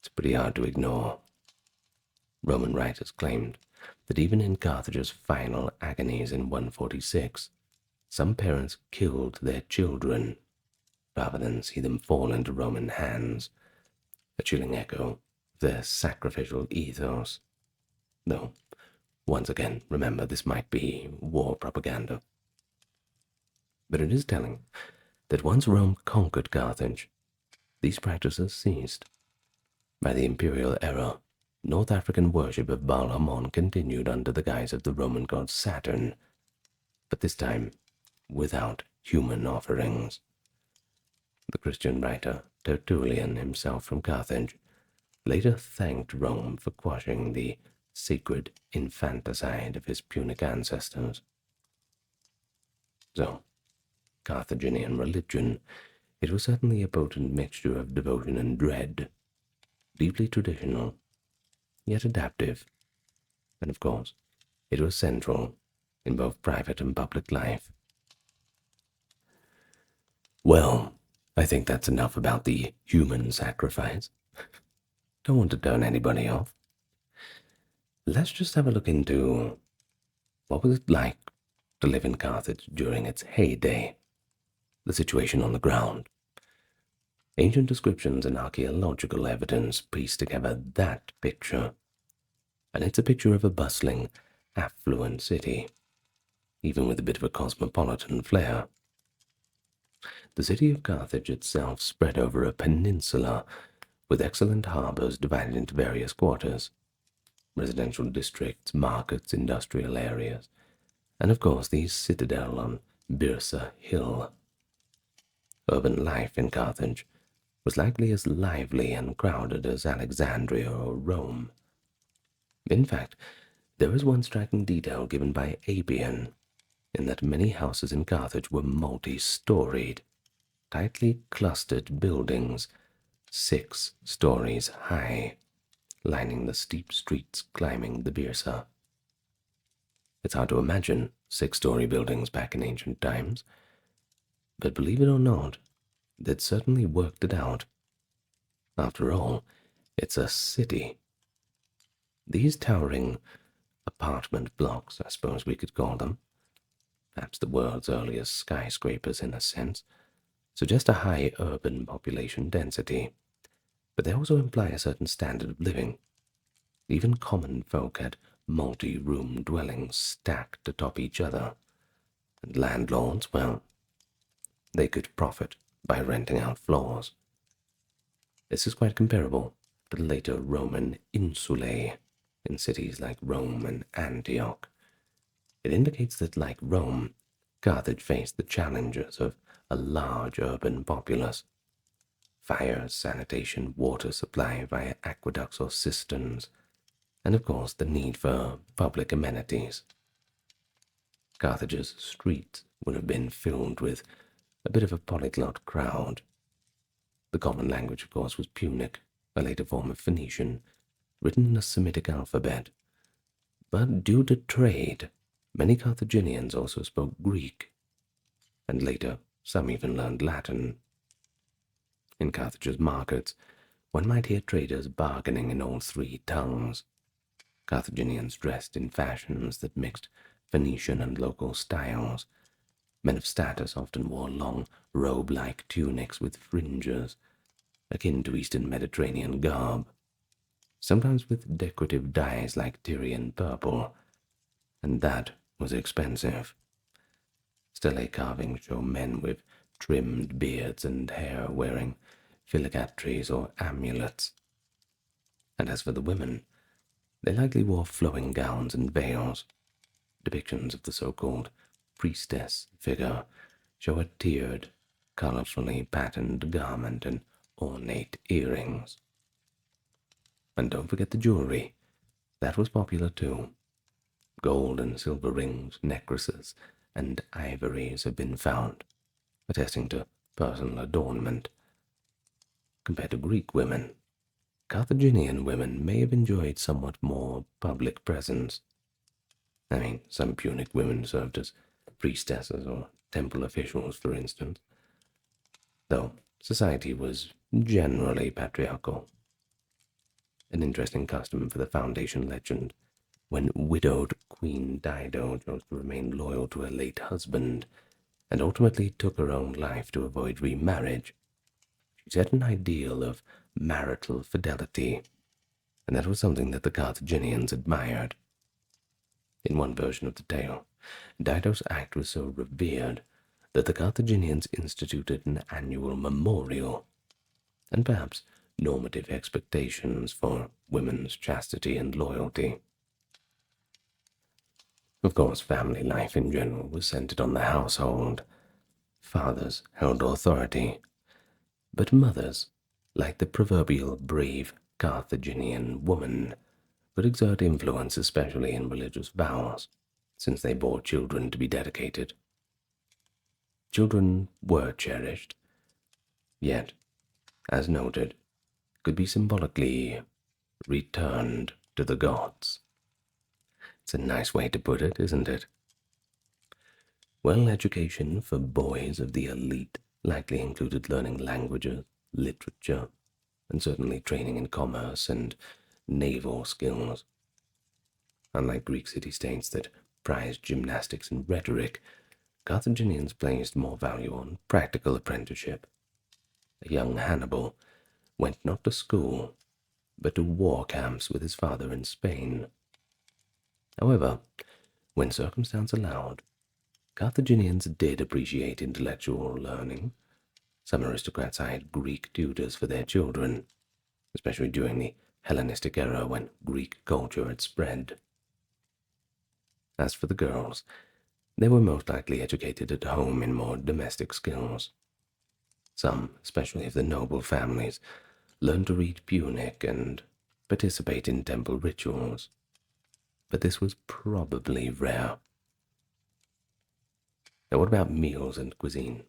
it's pretty hard to ignore. Roman writers claimed that even in Carthage's final agonies in 146, some parents killed their children rather than see them fall into Roman hands, a chilling echo of their sacrificial ethos. Though, once again, remember this might be war propaganda. But it is telling that once Rome conquered Carthage, these practices ceased. By the imperial era, North African worship of Baal Hamon continued under the guise of the Roman god Saturn, but this time without human offerings. The Christian writer Tertullian, himself from Carthage, later thanked Rome for quashing the sacred infanticide of his Punic ancestors. So, Carthaginian religion, it was certainly a potent mixture of devotion and dread, deeply traditional, yet adaptive, and of course, it was central in both private and public life. Well, I think that's enough about the human sacrifice. Don't want to turn anybody off. Let's just have a look into what was it like to live in Carthage during its heyday, the situation on the ground. Ancient descriptions and archaeological evidence piece together that picture, and it's a picture of a bustling, affluent city, even with a bit of a cosmopolitan flair. The city of Carthage itself spread over a peninsula with excellent harbors divided into various quarters, residential districts, markets, industrial areas, and of course the citadel on Byrsa Hill. Urban life in Carthage was likely as lively and crowded as Alexandria or Rome. In fact, there is one striking detail given by Appian, in that many houses in Carthage were multi-storied, tightly clustered buildings, 6 stories high, lining the steep streets climbing the Byrsa. It's hard to imagine 6-story buildings back in ancient times, but believe it or not, they'd certainly worked it out. After all, it's a city. These towering apartment blocks, I suppose we could call them, perhaps the world's earliest skyscrapers in a sense, suggest a high urban population density, but they also imply a certain standard of living. Even common folk had multi-room dwellings stacked atop each other, and landlords, well, they could profit by renting out floors. This is quite comparable to the later Roman insulae in cities like Rome and Antioch. It indicates that, like Rome, Carthage faced the challenges of a large urban populace. Fire, sanitation, water supply via aqueducts or cisterns, and of course the need for public amenities. Carthage's streets would have been filled with a bit of a polyglot crowd. The common language, of course, was Punic, a later form of Phoenician, written in a Semitic alphabet. But due to trade, many Carthaginians also spoke Greek, and later some even learned Latin. In Carthage's markets, one might hear traders bargaining in all 3 tongues. Carthaginians dressed in fashions that mixed Phoenician and local styles. Men of status often wore long, robe-like tunics with fringes, akin to Eastern Mediterranean garb, sometimes with decorative dyes like Tyrian purple, and that was expensive. Stele carvings show men with trimmed beards and hair wearing phylacteries or amulets. And as for the women, they likely wore flowing gowns and veils. Depictions of the so-called priestess figure show a tiered, colorfully patterned garment and ornate earrings. And don't forget the jewelry. That was popular too. Gold and silver rings, necklaces, and ivories have been found, attesting to personal adornment. Compared to Greek women, Carthaginian women may have enjoyed somewhat more public presence. I mean, some Punic women served as priestesses or temple officials, for instance, though society was generally patriarchal. An interesting custom for the Foundation legend. When widowed Queen Dido chose to remain loyal to her late husband and ultimately took her own life to avoid remarriage, she set an ideal of marital fidelity, and that was something that the Carthaginians admired. In one version of the tale, Dido's act was so revered that the Carthaginians instituted an annual memorial, and perhaps normative expectations for women's chastity and loyalty. Of course, family life in general was centered on the household. Fathers held authority, but mothers, like the proverbial brave Carthaginian woman, could exert influence, especially in religious vows, since they bore children to be dedicated. Children were cherished, yet, as noted, could be symbolically returned to the gods. It's a nice way to put it, isn't it? Well, education for boys of the elite likely included learning languages, literature, and certainly training in commerce and naval skills. Unlike Greek city-states that prized gymnastics and rhetoric, Carthaginians placed more value on practical apprenticeship. A young Hannibal went not to school, but to war camps with his father in Spain. However, when circumstance allowed, Carthaginians did appreciate intellectual learning. Some aristocrats hired Greek tutors for their children, especially during the Hellenistic era when Greek culture had spread. As for the girls, they were most likely educated at home in more domestic skills. Some, especially of the noble families, learned to read Punic and participate in temple rituals, but this was probably rare. Now, what about meals and cuisine?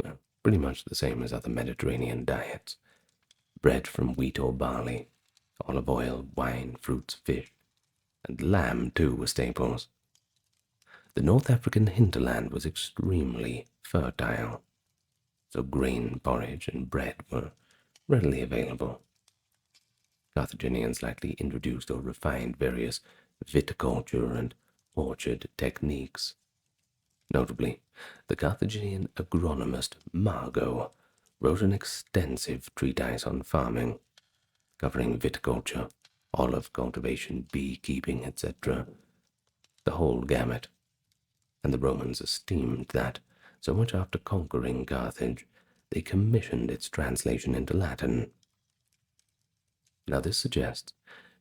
Well, pretty much the same as other Mediterranean diets. Bread from wheat or barley, olive oil, wine, fruits, fish, and lamb, too, were staples. The North African hinterland was extremely fertile, so grain porridge and bread were readily available. Carthaginians likely introduced or refined various viticulture and orchard techniques. Notably, the Carthaginian agronomist Margot wrote an extensive treatise on farming, covering viticulture, olive cultivation, beekeeping, etc., the whole gamut, and the Romans esteemed that, so much after conquering Carthage, they commissioned its translation into Latin. Now this suggests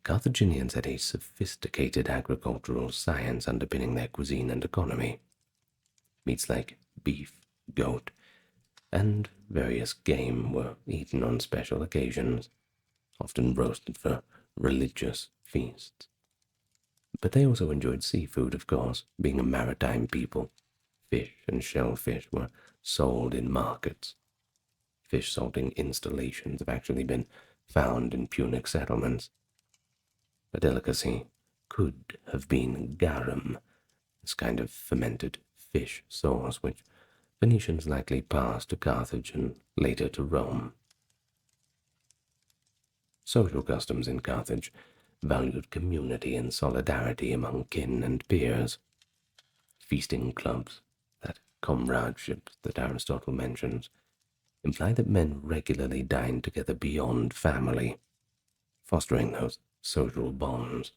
Carthaginians had a sophisticated agricultural science underpinning their cuisine and economy. Meats like beef, goat, and various game were eaten on special occasions, often roasted for religious feasts. But they also enjoyed seafood, of course, being a maritime people. Fish and shellfish were sold in markets. Fish salting installations have actually been found in Punic settlements. A delicacy could have been garum, this kind of fermented fish sauce which Phoenicians likely passed to Carthage and later to Rome. Social customs in Carthage valued community and solidarity among kin and peers. Feasting clubs, that comradeship that Aristotle mentions, imply that men regularly dined together beyond family, fostering those social bonds.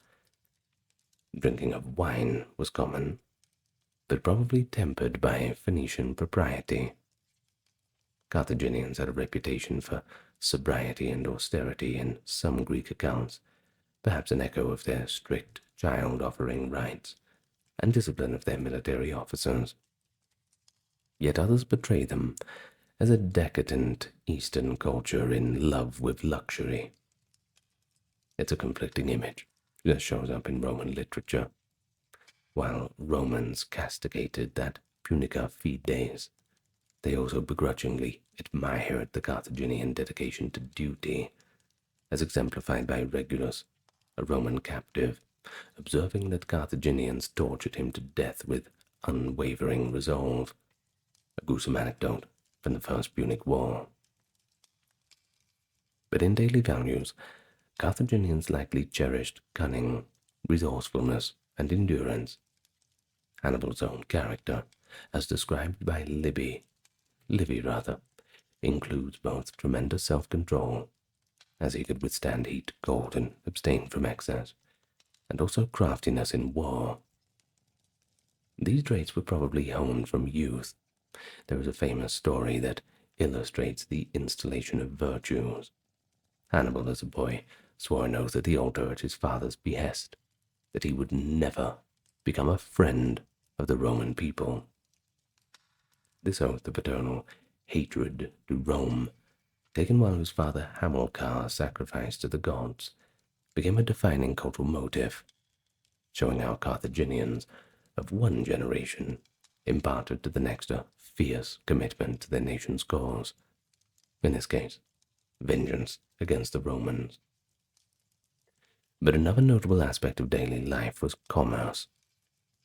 Drinking of wine was common, but probably tempered by Phoenician propriety. Carthaginians had a reputation for sobriety and austerity in some Greek accounts, perhaps an echo of their strict child-offering rites and discipline of their military officers. Yet others portray them as a decadent Eastern culture in love with luxury. It's a conflicting image that shows up in Roman literature. While Romans castigated that Punica fides, they also begrudgingly admired the Carthaginian dedication to duty, as exemplified by Regulus, a Roman captive, observing that Carthaginians tortured him to death with unwavering resolve. A gruesome anecdote from the First Punic War. But in daily values, Carthaginians likely cherished cunning, resourcefulness, and endurance. Hannibal's own character, as described by Livy, includes both tremendous self-control, as he could withstand heat, cold, and abstain from excess, and also craftiness in war. These traits were probably honed from youth. There is a famous story that illustrates the installation of virtues. Hannibal, as a boy, swore an oath at the altar at his father's behest that he would never become a friend of the Roman people. This oath of eternal hatred to Rome, taken while his father Hamilcar sacrificed to the gods, became a defining cultural motive, showing how Carthaginians of one generation imparted to the next a fierce commitment to their nation's cause, in this case, vengeance against the Romans. But another notable aspect of daily life was commerce,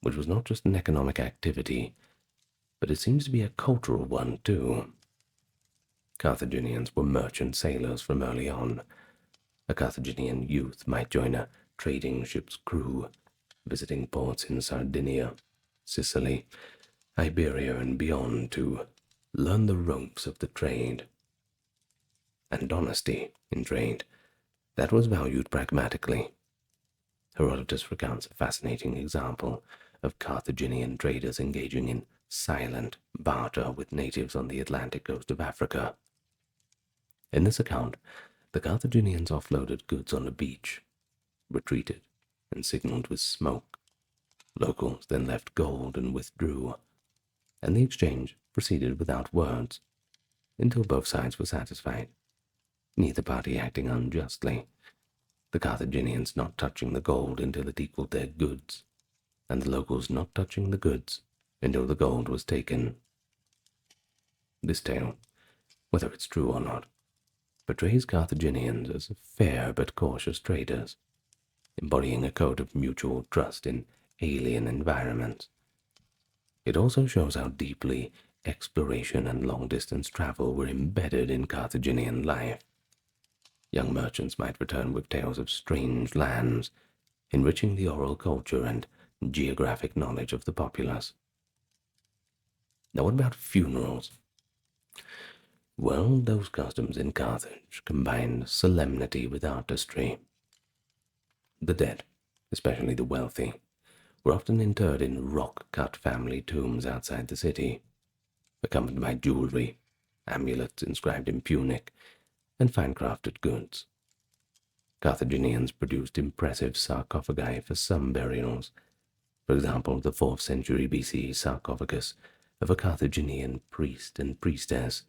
which was not just an economic activity, but it seems to be a cultural one too. Carthaginians were merchant sailors from early on. A Carthaginian youth might join a trading ship's crew, visiting ports in Sardinia, Sicily, Iberia, and beyond to learn the ropes of the trade. And honesty in trade, that was valued pragmatically. Herodotus recounts a fascinating example of Carthaginian traders engaging in silent barter with natives on the Atlantic coast of Africa. In this account, the Carthaginians offloaded goods on the beach, retreated, and signaled with smoke. Locals then left gold and withdrew, and the exchange proceeded without words, until both sides were satisfied, neither party acting unjustly, the Carthaginians not touching the gold until it equaled their goods, and the locals not touching the goods until the gold was taken. This tale, whether it's true or not, portrays Carthaginians as fair but cautious traders, embodying a code of mutual trust in alien environments. It also shows how deeply exploration and long-distance travel were embedded in Carthaginian life. Young merchants might return with tales of strange lands, enriching the oral culture and geographic knowledge of the populace. Now, what about funerals? Well, those customs in Carthage combined solemnity with artistry. The dead, especially the wealthy, were often interred in rock-cut family tombs outside the city, accompanied by jewelry, amulets inscribed in Punic, and fine-crafted goods. Carthaginians produced impressive sarcophagi for some burials. For example, the 4th century BC sarcophagus of a Carthaginian priest and priestess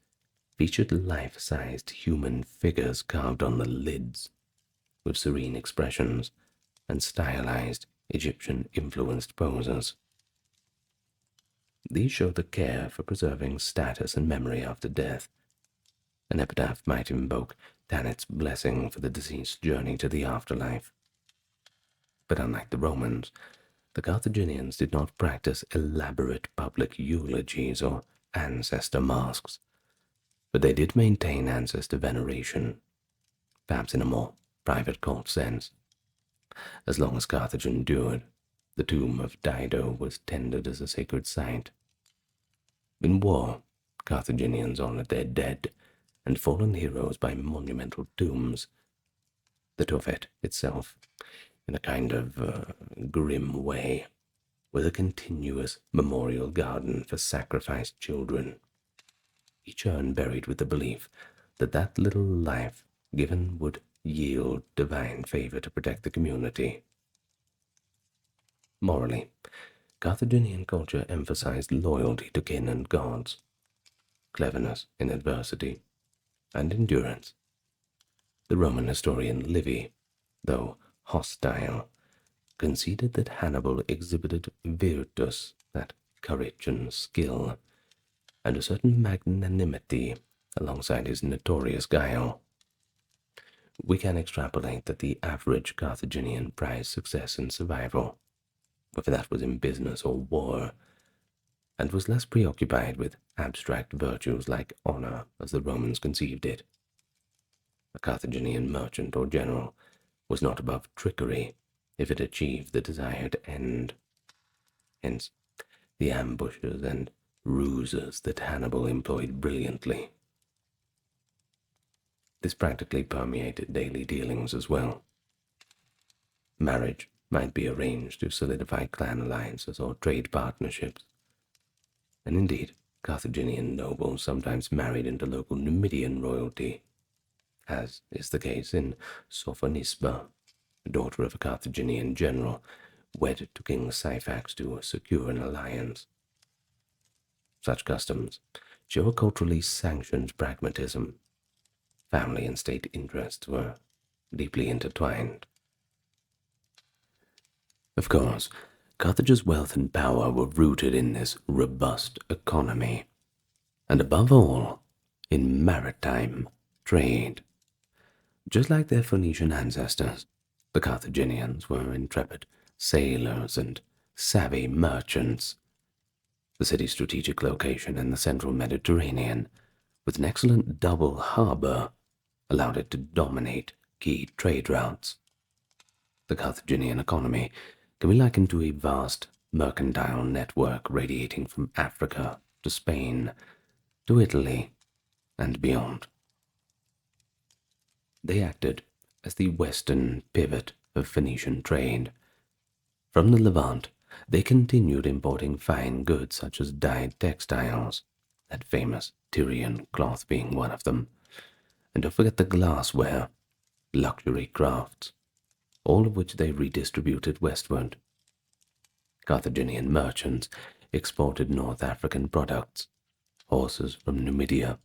featured life-sized human figures carved on the lids, with serene expressions and stylized Egyptian-influenced poses. These show the care for preserving status and memory after death. An epitaph might invoke Tanit's blessing for the deceased's journey to the afterlife. But unlike the Romans, the Carthaginians did not practice elaborate public eulogies or ancestor masks, but they did maintain ancestor veneration, perhaps in a more private cult sense. As long as Carthage endured, the tomb of Dido was tended as a sacred site. In war, Carthaginians honored their dead and fallen heroes by monumental tombs. The Tophet itself, in a kind of grim way, was a continuous memorial garden for sacrificed children, each urn buried with the belief that that little life given would yield divine favor to protect the community. Morally, Carthaginian culture emphasized loyalty to kin and gods, cleverness in adversity, and endurance. The Roman historian Livy, though hostile, conceded that Hannibal exhibited virtus, that courage and skill, and a certain magnanimity alongside his notorious guile. We can extrapolate that the average Carthaginian prized success and survival, whether that was in business or war, and was less preoccupied with abstract virtues like honor as the Romans conceived it. A Carthaginian merchant or general was not above trickery if it achieved the desired end. Hence, the ambushes and ruses that Hannibal employed brilliantly. This practically permeated daily dealings as well. Marriage might be arranged to solidify clan alliances or trade partnerships. And indeed, Carthaginian nobles sometimes married into local Numidian royalty, as is the case in Sophonisba, daughter of a Carthaginian general, wedded to King Syphax to secure an alliance. Such customs show a culturally sanctioned pragmatism. Family and state interests were deeply intertwined. Of course, Carthage's wealth and power were rooted in this robust economy, and above all, in maritime trade. Just like their Phoenician ancestors, the Carthaginians were intrepid sailors and savvy merchants. The city's strategic location in the central Mediterranean, with an excellent double harbor, allowed it to dominate key trade routes. The Carthaginian economy can be likened to a vast mercantile network radiating from Africa to Spain to Italy and beyond. They acted as the western pivot of Phoenician trade. From the Levant, they continued importing fine goods such as dyed textiles, that famous Tyrian cloth being one of them, and don't forget the glassware, luxury crafts, all of which they redistributed westward. Carthaginian merchants exported North African products, horses from Numidia,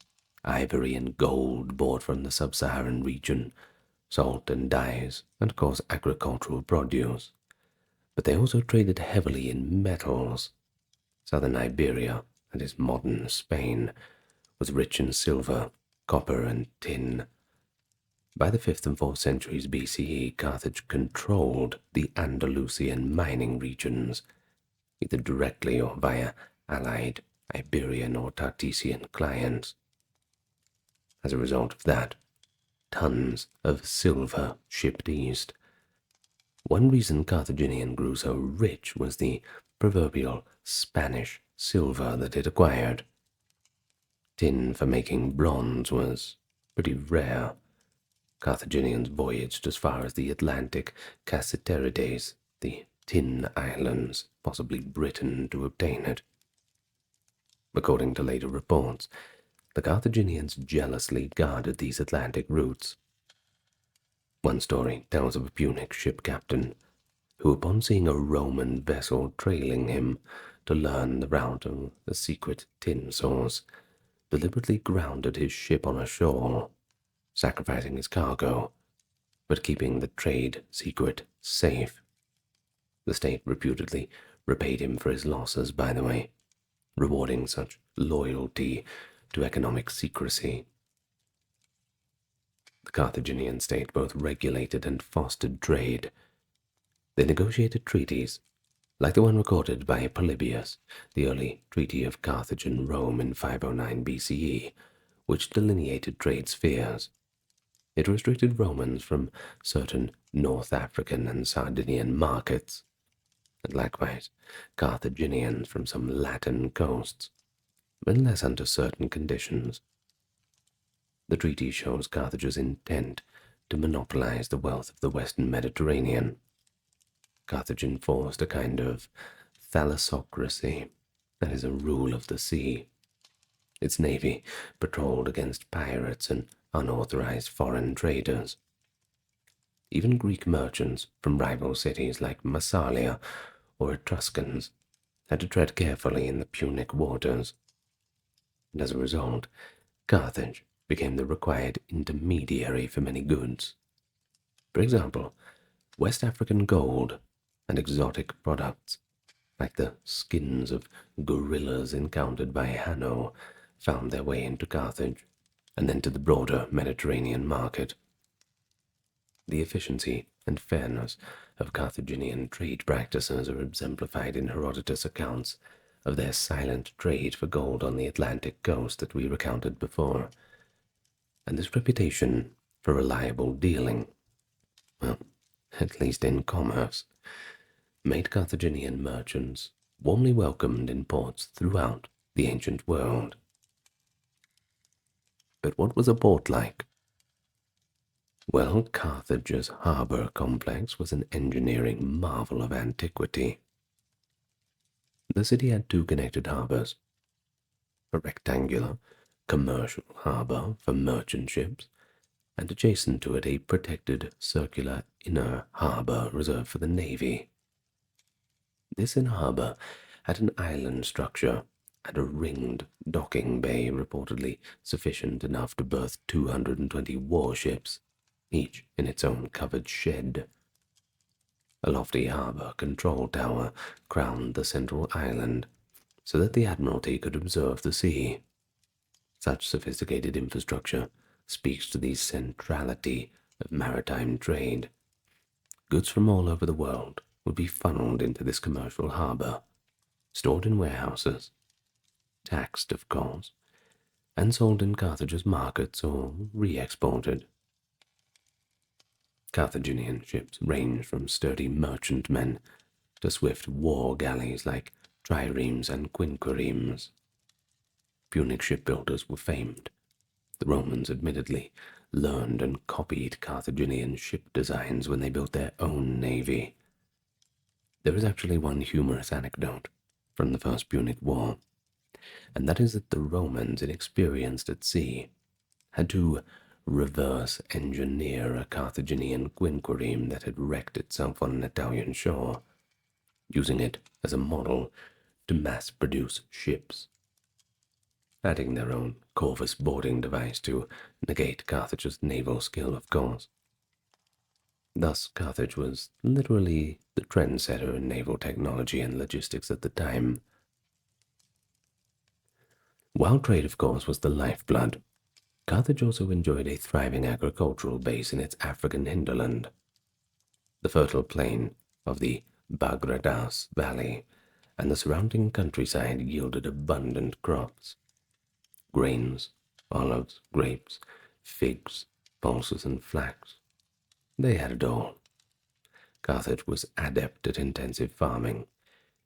ivory and gold bought from the sub-Saharan region, salt and dyes, and of course agricultural produce. But they also traded heavily in metals. Southern Iberia, that is modern Spain, was rich in silver, copper, and tin. By the 5th and 4th centuries BCE, Carthage controlled the Andalusian mining regions, either directly or via allied Iberian or Tartessian clients. As a result of that, tons of silver shipped east. One reason Carthaginian grew so rich was the proverbial Spanish silver that it acquired. Tin for making bronze was pretty rare. Carthaginians voyaged as far as the Atlantic Cassiterides, the Tin Islands, possibly Britain, to obtain it. According to later reports, the Carthaginians jealously guarded these Atlantic routes. One story tells of a Punic ship captain who, upon seeing a Roman vessel trailing him to learn the route of the secret tin source, deliberately grounded his ship on a shoal, sacrificing his cargo, but keeping the trade secret safe. The state reputedly repaid him for his losses, by the way, rewarding such loyalty to economic secrecy. The Carthaginian state both regulated and fostered trade. They negotiated treaties, like the one recorded by Polybius, the early Treaty of Carthage and Rome in 509 BCE, which delineated trade spheres. It restricted Romans from certain North African and Sardinian markets, and likewise Carthaginians from some Latin coasts, unless under certain conditions. The treaty shows Carthage's intent to monopolize the wealth of the western Mediterranean. Carthage enforced a kind of thalassocracy, that is, a rule of the sea. Its navy patrolled against pirates and unauthorized foreign traders. Even Greek merchants from rival cities like Massalia or Etruscans had to tread carefully in the Punic waters, and as a result, Carthage became the required intermediary for many goods. For example, West African gold and exotic products, like the skins of gorillas encountered by Hanno, found their way into Carthage, and then to the broader Mediterranean market. The efficiency and fairness of Carthaginian trade practices are exemplified in Herodotus' accounts of their silent trade for gold on the Atlantic coast that we recounted before, and this reputation for reliable dealing, well, at least in commerce, made Carthaginian merchants warmly welcomed in ports throughout the ancient world. But what was a port like? Well, Carthage's harbour complex was an engineering marvel of antiquity. The city had two connected harbours, a rectangular commercial harbour for merchant ships, and adjacent to it a protected circular inner harbour reserved for the navy. This inner harbour had an island structure and a ringed docking bay reportedly sufficient enough to berth 220 warships, each in its own covered shed. A lofty harbour control tower crowned the central island, so that the Admiralty could observe the sea. Such sophisticated infrastructure speaks to the centrality of maritime trade. Goods from all over the world would be funneled into this commercial harbour, stored in warehouses, taxed of course, and sold in Carthage's markets or re-exported. Carthaginian ships ranged from sturdy merchantmen to swift war galleys like triremes and quinquiremes. Punic shipbuilders were famed. The Romans admittedly learned and copied Carthaginian ship designs when they built their own navy. There is actually one humorous anecdote from the First Punic War, and that is that the Romans, inexperienced at sea, had to reverse engineer a Carthaginian quinquireme that had wrecked itself on an Italian shore, using it as a model to mass-produce ships, adding their own corvus boarding device to negate Carthage's naval skill, of course. Thus, Carthage was literally the trendsetter in naval technology and logistics at the time. While trade, of course, was the lifeblood, Carthage also enjoyed a thriving agricultural base in its African hinterland. The fertile plain of the Bagradas Valley and the surrounding countryside yielded abundant crops. Grains, olives, grapes, figs, pulses, and flax. They had it all. Carthage was adept at intensive farming,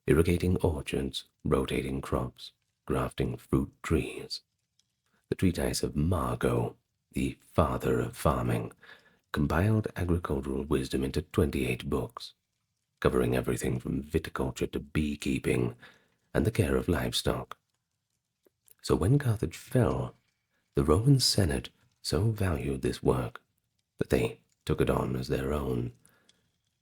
irrigating orchards, rotating crops, grafting fruit trees. The treatise of Margot, the father of farming, compiled agricultural wisdom into 28 books, covering everything from viticulture to beekeeping and the care of livestock. So when Carthage fell, the Roman Senate so valued this work that they took it on as their own.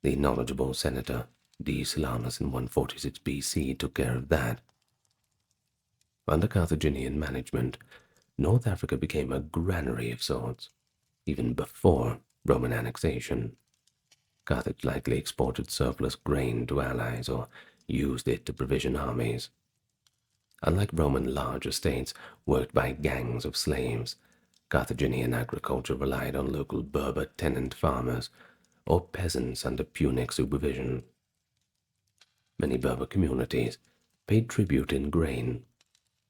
The knowledgeable senator D. Silanus in 146 BC took care of that. Under Carthaginian management, North Africa became a granary of sorts, even before Roman annexation. Carthage likely exported surplus grain to allies or used it to provision armies. Unlike Roman large estates worked by gangs of slaves, Carthaginian agriculture relied on local Berber tenant farmers or peasants under Punic supervision. Many Berber communities paid tribute in grain.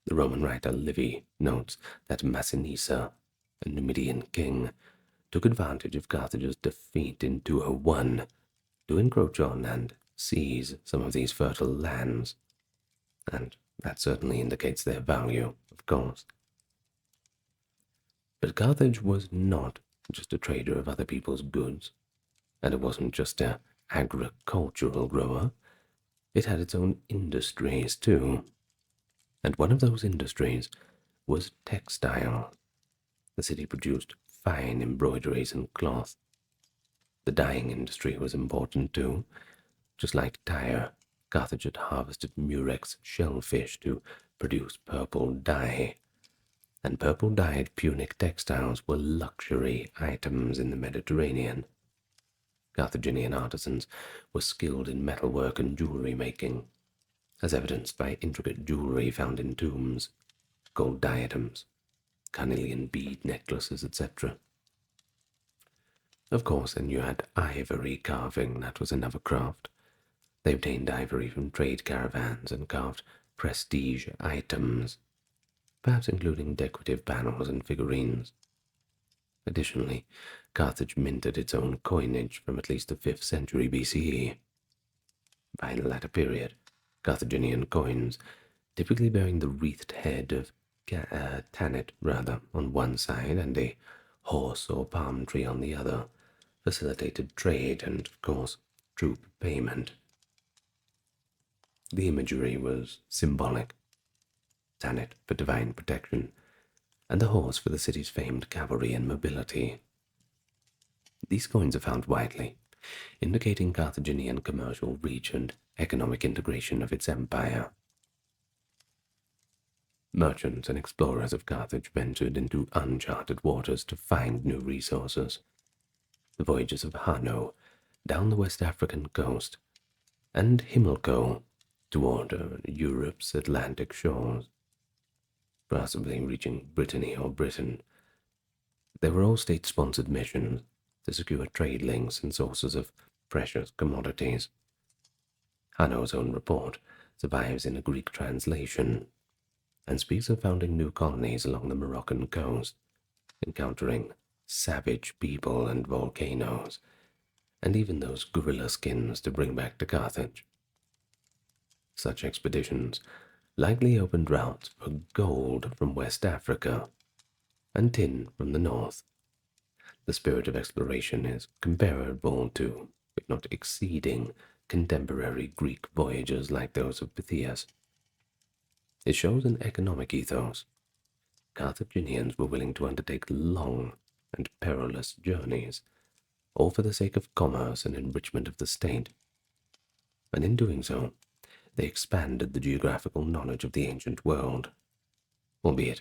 The Roman writer Livy notes that Massinissa, a Numidian king, took advantage of Carthage's defeat in 201 to encroach on and seize some of these fertile lands, and that certainly indicates their value, of course. But Carthage was not just a trader of other people's goods, and it wasn't just an agricultural grower. It had its own industries, too. And one of those industries was textile. The city produced fine embroideries and cloth. The dyeing industry was important, too. Just like Tyre, Carthage had harvested murex shellfish to produce purple dye, and purple-dyed Punic textiles were luxury items in the Mediterranean. Carthaginian artisans were skilled in metalwork and jewelry making, as evidenced by intricate jewelry found in tombs, gold diadems, carnelian bead necklaces, etc. Of course, then you had ivory carving. That was another craft. They obtained ivory from trade caravans and carved prestige items, perhaps including decorative panels and figurines. Additionally, Carthage minted its own coinage from at least the 5th century BCE. By the latter period, Carthaginian coins, typically bearing the wreathed head of Tanit on one side and a horse or palm tree on the other, facilitated trade and, of course, troop payment. The imagery was symbolic. Tanit for divine protection, and the horse for the city's famed cavalry and mobility. These coins are found widely, indicating Carthaginian commercial reach and economic integration of its empire. Merchants and explorers of Carthage ventured into uncharted waters to find new resources. The voyages of Hanno down the West African coast, and Himilco toward Europe's Atlantic shores, possibly reaching Brittany or Britain. They were all state-sponsored missions to secure trade links and sources of precious commodities. Hanno's own report survives in a Greek translation and speaks of founding new colonies along the Moroccan coast, encountering savage people and volcanoes, and even those gorilla skins to bring back to Carthage. Such expeditions likely opened routes for gold from West Africa and tin from the north. The spirit of exploration is comparable to, if not exceeding, contemporary Greek voyages like those of Pythias. It shows an economic ethos. Carthaginians were willing to undertake long and perilous journeys, all for the sake of commerce and enrichment of the state. And in doing so, they expanded the geographical knowledge of the ancient world, albeit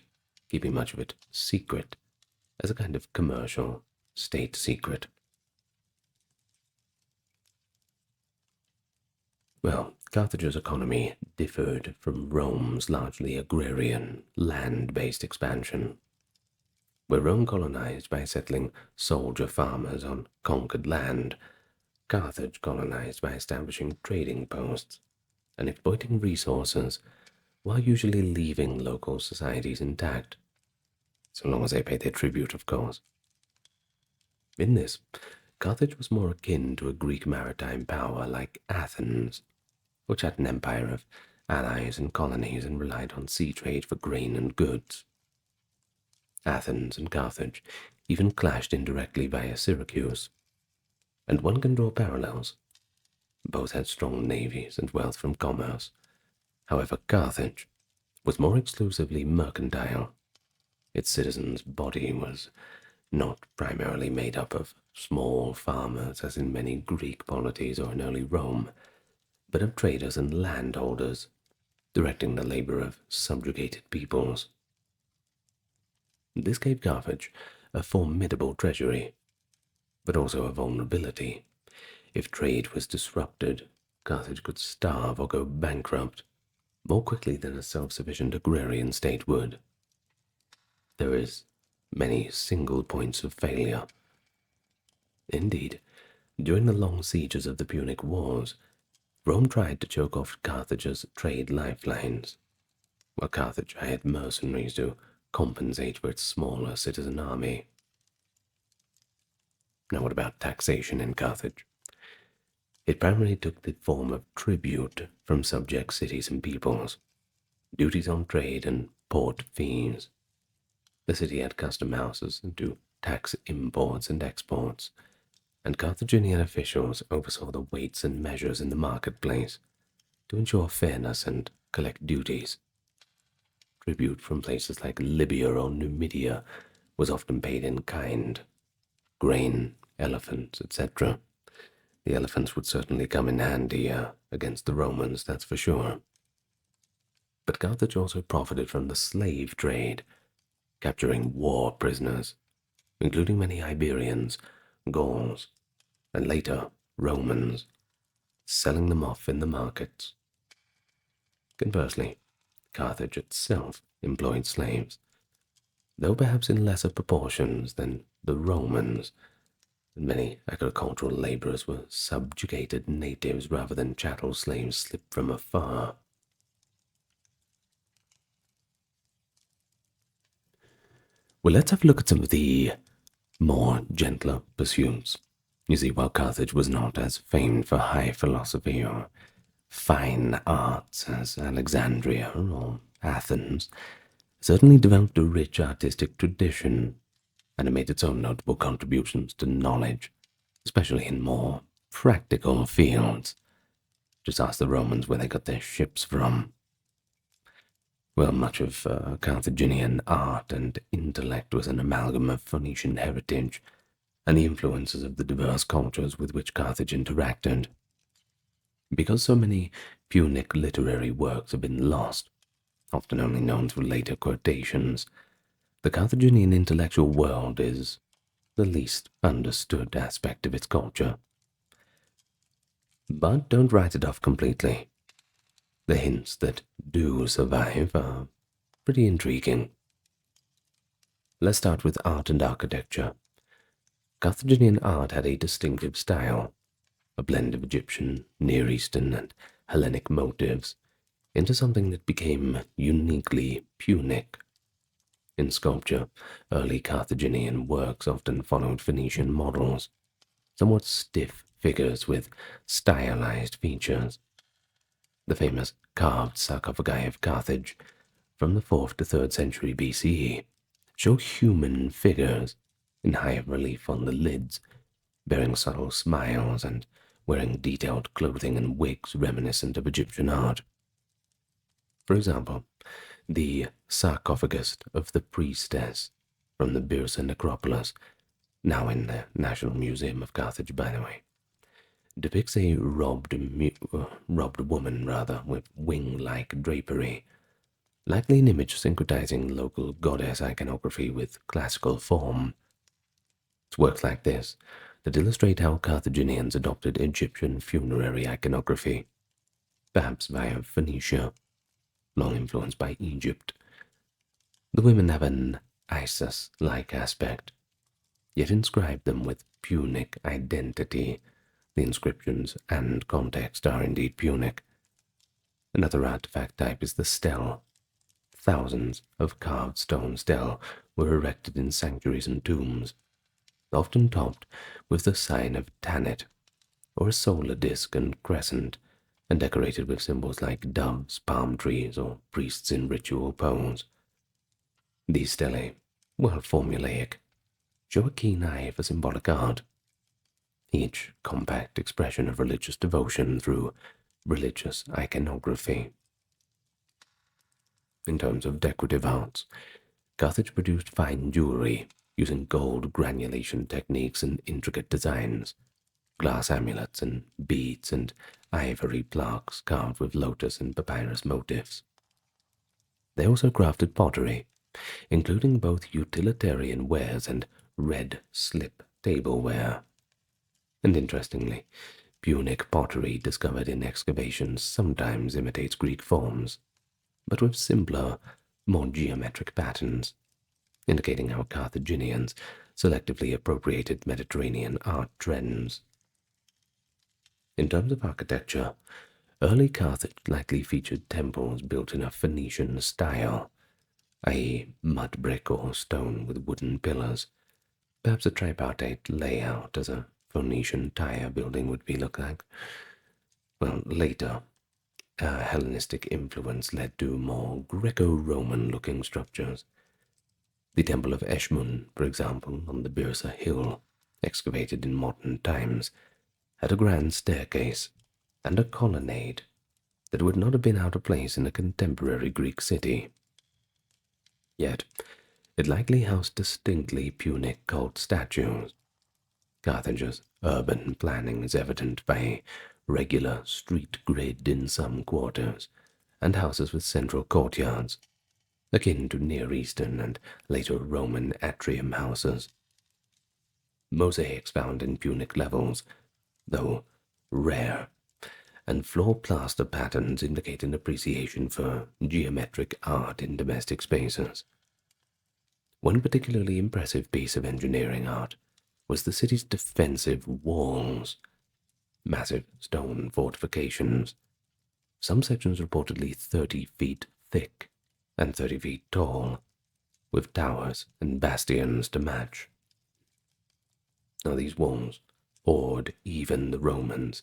keeping much of it secret, as a kind of commercial state secret. Well, Carthage's economy differed from Rome's largely agrarian, land-based expansion. Where Rome colonized by settling soldier farmers on conquered land, Carthage colonized by establishing trading posts and exploiting resources, while usually leaving local societies intact, so long as they paid their tribute, of course. In this, Carthage was more akin to a Greek maritime power like Athens, which had an empire of allies and colonies and relied on sea trade for grain and goods. Athens and Carthage even clashed indirectly via Syracuse, and one can draw parallels. Both had strong navies and wealth from commerce. However, Carthage was more exclusively mercantile. Its citizens' body was not primarily made up of small farmers as in many Greek polities or in early Rome, but of traders and landholders, directing the labor of subjugated peoples. This gave Carthage a formidable treasury, but also a vulnerability. If trade was disrupted, Carthage could starve or go bankrupt more quickly than a self-sufficient agrarian state would. There is many single points of failure. Indeed, during the long sieges of the Punic Wars, Rome tried to choke off Carthage's trade lifelines, while Carthage hired mercenaries to compensate for its smaller citizen army. Now what about taxation in Carthage? It primarily took the form of tribute from subject cities and peoples, duties on trade and port fees. The city had custom houses to tax imports and exports, and Carthaginian officials oversaw the weights and measures in the marketplace to ensure fairness and collect duties. Tribute from places like Libya or Numidia was often paid in kind: grain, elephants, etc. The elephants would certainly come in handy against the Romans, that's for sure. But Carthage also profited from the slave trade. capturing war prisoners, including many Iberians, Gauls, and later Romans, selling them off in the markets. Conversely, Carthage itself employed slaves, though perhaps in lesser proportions than the Romans. Many agricultural laborers were subjugated natives rather than chattel slaves slipped from afar. Well, let's have a look at some of the more gentler pursuits. You see, while Carthage was not as famed for high philosophy or fine arts as Alexandria or Athens, it certainly developed a rich artistic tradition, and it made its own notable contributions to knowledge, especially in more practical fields. Just ask the Romans where they got their ships from. Well, much of Carthaginian art and intellect was an amalgam of Phoenician heritage and the influences of the diverse cultures with which Carthage interacted. Because so many Punic literary works have been lost, often only known through later quotations, the Carthaginian intellectual world is the least understood aspect of its culture. But don't write it off completely. The hints that do survive are pretty intriguing. Let's start with art and architecture. Carthaginian art had a distinctive style, a blend of Egyptian, Near Eastern, and Hellenic motifs into something that became uniquely Punic. In sculpture, early Carthaginian works often followed Phoenician models, somewhat stiff figures with stylized features. The famous carved sarcophagi of Carthage from the 4th to 3rd century BCE show human figures in high relief on the lids, bearing subtle smiles and wearing detailed clothing and wigs reminiscent of Egyptian art. For example, the sarcophagus of the priestess from the Byrsa necropolis, now in the National Museum of Carthage, by the way, depicts a robbed woman with wing-like drapery, likely an image syncretizing local goddess iconography with classical form. It's works like this that illustrate how Carthaginians adopted Egyptian funerary iconography, perhaps via Phoenicia, long influenced by Egypt. The women have an Isis-like aspect, yet inscribe them with Punic identity. The inscriptions and context are indeed Punic. Another artifact type is the stele. Thousands of carved stone stele were erected in sanctuaries and tombs, often topped with the sign of Tanit, or a solar disk and crescent, and decorated with symbols like doves, palm trees, or priests in ritual pose. These stelae, while formulaic, show a keen eye for symbolic art, each compact expression of religious devotion through religious iconography. In terms of decorative arts, Carthage produced fine jewelry using gold granulation techniques and intricate designs, glass amulets and beads and ivory plaques carved with lotus and papyrus motifs. They also crafted pottery, including both utilitarian wares and red slip tableware. And interestingly, Punic pottery discovered in excavations sometimes imitates Greek forms, but with simpler, more geometric patterns, indicating how Carthaginians selectively appropriated Mediterranean art trends. In terms of architecture, early Carthage likely featured temples built in a Phoenician style, i.e. mud brick or stone with wooden pillars, perhaps a tripartite layout as a Phoenician Tyre building would look like. Well, later, Hellenistic influence led to more Greco-Roman looking structures. The Temple of Eshmun, for example, on the Byrsa Hill, excavated in modern times, had a grand staircase and a colonnade that would not have been out of place in a contemporary Greek city. Yet, it likely housed distinctly Punic cult statues. Carthage's urban planning is evident by a regular street grid in some quarters, and houses with central courtyards. akin to Near Eastern and later Roman atrium houses. Mosaics found in Punic levels, though rare, and floor plaster patterns indicate an appreciation for geometric art in domestic spaces. One particularly impressive piece of engineering art was the city's defensive walls, massive stone fortifications, some sections reportedly 30 feet thick and 30 feet tall, with towers and bastions to match. Now these walls awed even the Romans,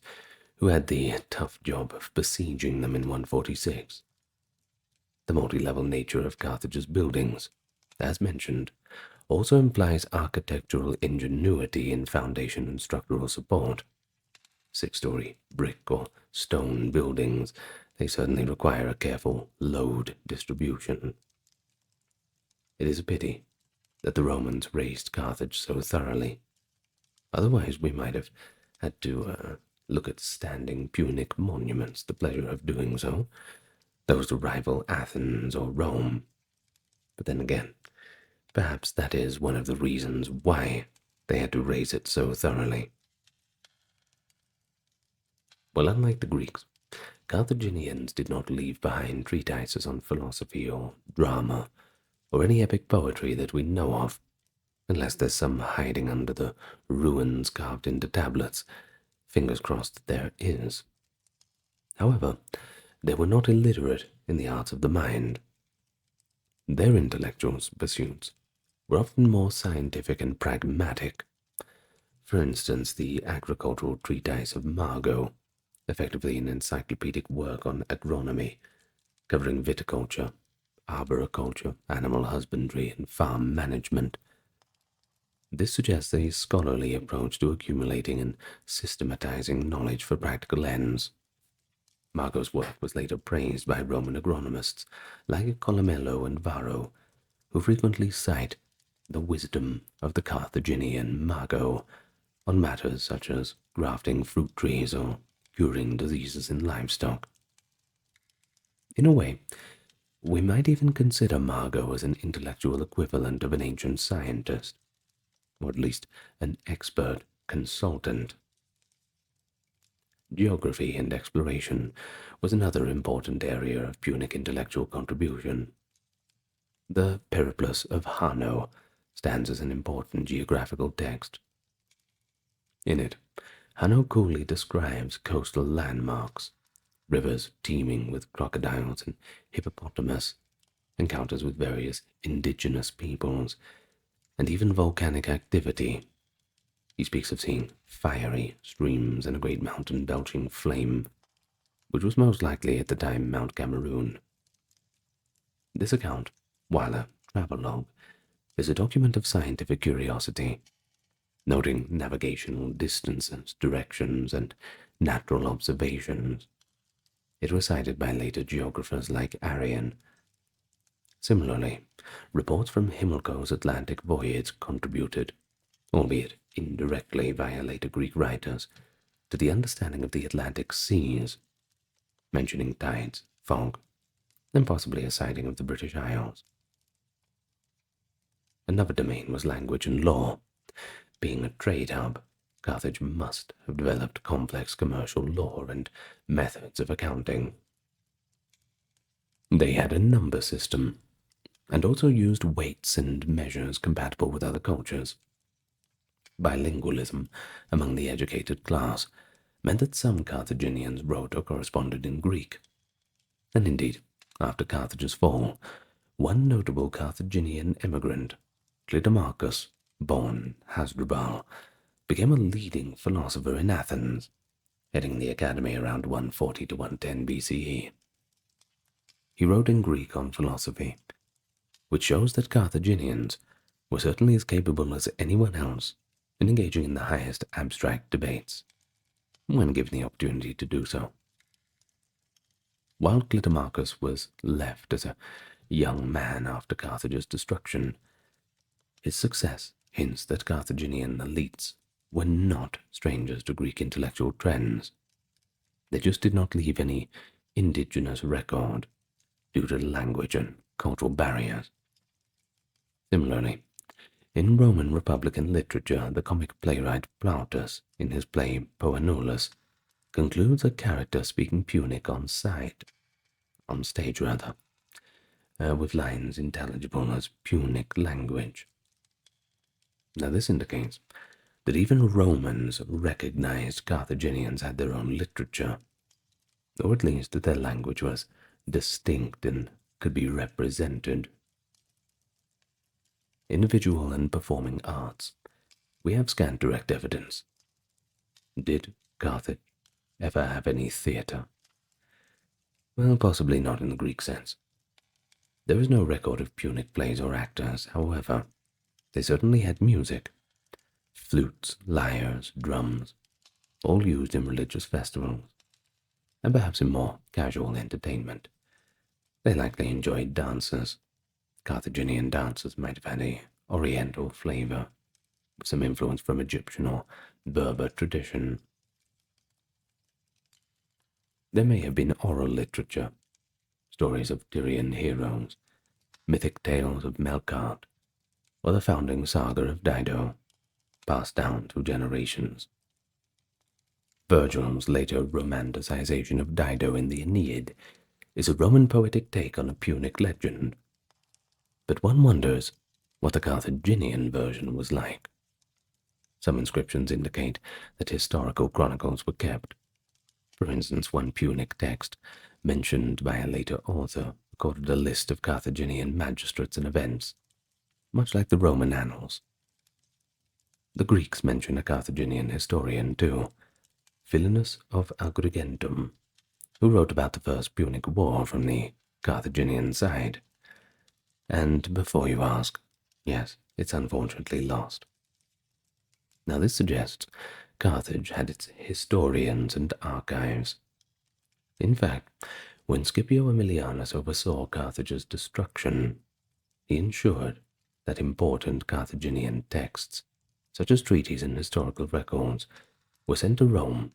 who had the tough job of besieging them in 146. The multi-level nature of Carthage's buildings, as mentioned, also implies architectural ingenuity in foundation and structural support. Six-story brick or stone buildings, they certainly require a careful load distribution. It is a pity that the Romans razed Carthage so thoroughly. Otherwise, we might have had to look at standing Punic monuments, the pleasure of doing so, those to rival Athens or Rome. But then again, perhaps that is one of the reasons why they had to raze it so thoroughly. Well, unlike the Greeks, Carthaginians did not leave behind treatises on philosophy or drama, or any epic poetry that we know of, unless there's some hiding under the ruins carved into tablets. Fingers crossed that there is. However, they were not illiterate in the arts of the mind. Their intellectual pursuits were often more scientific and pragmatic. For instance, the agricultural treatise of Margot, effectively an encyclopedic work on agronomy, covering viticulture, arboriculture, animal husbandry, and farm management. This suggests a scholarly approach to accumulating and systematizing knowledge for practical ends. Margot's work was later praised by Roman agronomists like Colomello and Varro, who frequently cite the wisdom of the Carthaginian Margot on matters such as grafting fruit trees or curing diseases in livestock. In a way, we might even consider Margot as an intellectual equivalent of an ancient scientist, or at least an expert consultant. Geography and exploration was another important area of Punic intellectual contribution. The Periplus of Hanno stands as an important geographical text. In it, Hanno coolly describes coastal landmarks, rivers teeming with crocodiles and hippopotamus, encounters with various indigenous peoples, and even volcanic activity. He speaks of seeing fiery streams and a great mountain belching flame, which was most likely at the time Mount Cameroon. This account, while a travelogue, is a document of scientific curiosity, noting navigational distances, directions, and natural observations. It was cited by later geographers like Arrian. Similarly, reports from Himilco's Atlantic voyage contributed, albeit indirectly via later Greek writers, to the understanding of the Atlantic seas, mentioning tides, fog, and possibly a sighting of the British Isles. Another domain was language and law. Being a trade hub, Carthage must have developed complex commercial law and methods of accounting. They had a number system, and also used weights and measures compatible with other cultures. Bilingualism among the educated class meant that some Carthaginians wrote or corresponded in Greek. And indeed, after Carthage's fall, one notable Carthaginian immigrant, Clitomachus, born Hasdrubal, became a leading philosopher in Athens, heading the academy around 140 to 110 BCE. He wrote in Greek on philosophy, which shows that Carthaginians were certainly as capable as anyone else in engaging in the highest abstract debates, when given the opportunity to do so. While Clitomachus was left as a young man after Carthage's destruction, his success hints that Carthaginian elites were not strangers to Greek intellectual trends. They just did not leave any indigenous record due to language and cultural barriers. Similarly, in Roman Republican literature, the comic playwright Plautus, in his play Poenulus, concludes a character speaking Punic on stage, with lines intelligible as Punic language. Now this indicates that even Romans recognized Carthaginians had their own literature, or at least that their language was distinct and could be represented. In visual and performing arts, we have scant direct evidence. Did Carthage ever have any theatre? Well, possibly not in the Greek sense. There is no record of Punic plays or actors, however. They certainly had music. Flutes, lyres, drums, all used in religious festivals, and perhaps in more casual entertainment. They likely enjoyed dances. Carthaginian dances might have had a oriental flavor, with some influence from Egyptian or Berber tradition. There may have been oral literature, stories of Tyrian heroes, mythic tales of Melkart, or the founding saga of Dido, passed down through generations. Virgil's later romanticization of Dido in the Aeneid is a Roman poetic take on a Punic legend, but one wonders what the Carthaginian version was like. Some inscriptions indicate that historical chronicles were kept. For instance, one Punic text, mentioned by a later author, recorded a list of Carthaginian magistrates and events, much like the Roman annals. The Greeks mention a Carthaginian historian too, Philinus of Agrigentum, who wrote about the First Punic War from the Carthaginian side. And before you ask, yes, it's unfortunately lost. Now this suggests Carthage had its historians and archives. In fact, when Scipio Aemilianus oversaw Carthage's destruction, he ensured that important Carthaginian texts, such as treaties and historical records, were sent to Rome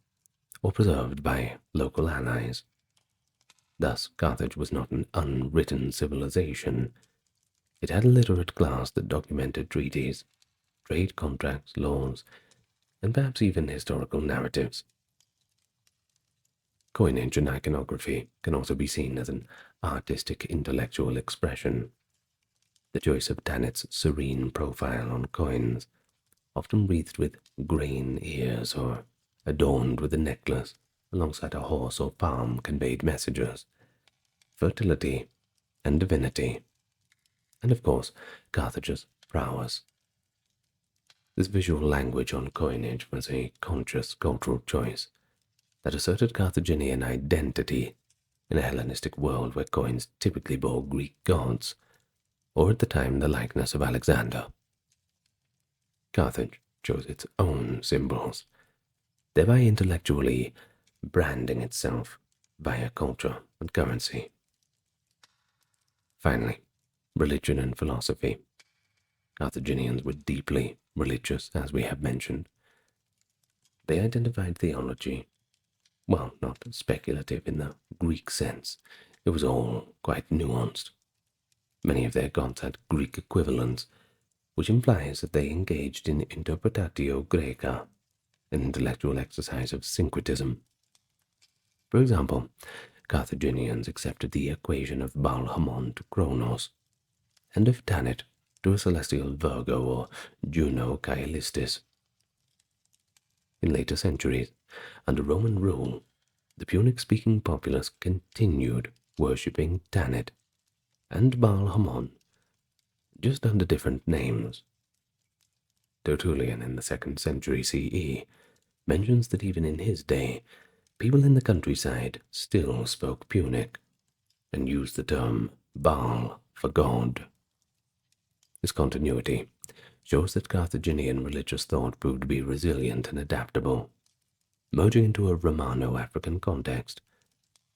or preserved by local allies. Thus, Carthage was not an unwritten civilization. It had a literate class that documented treaties, trade contracts, laws, and perhaps even historical narratives. Coinage and iconography can also be seen as an artistic intellectual expression. The choice of Tanit's serene profile on coins, often wreathed with grain ears or adorned with a necklace alongside a horse or palm, conveyed messages, fertility and divinity, and of course Carthage's prowess. This visual language on coinage was a conscious cultural choice that asserted Carthaginian identity in a Hellenistic world where coins typically bore Greek gods, or at the time the likeness of Alexander. Carthage chose its own symbols, thereby intellectually branding itself via culture and currency. Finally, religion and philosophy. Carthaginians were deeply religious, as we have mentioned. They identified theology, well, not speculative in the Greek sense. It was all quite nuanced. Many of their gods had Greek equivalents, which implies that they engaged in interpretatio Graeca, an intellectual exercise of syncretism. For example, Carthaginians accepted the equation of Baal-Hamon to Kronos, and of Tanit to a celestial Virgo or Juno Caelistis. In later centuries, under Roman rule, the Punic-speaking populace continued worshipping Tanit and Baal-Hamon, just under different names. Tertullian in the 2nd century CE mentions that even in his day, people in the countryside still spoke Punic and used the term Baal for God. This continuity shows that Carthaginian religious thought proved to be resilient and adaptable, merging into a Romano-African context,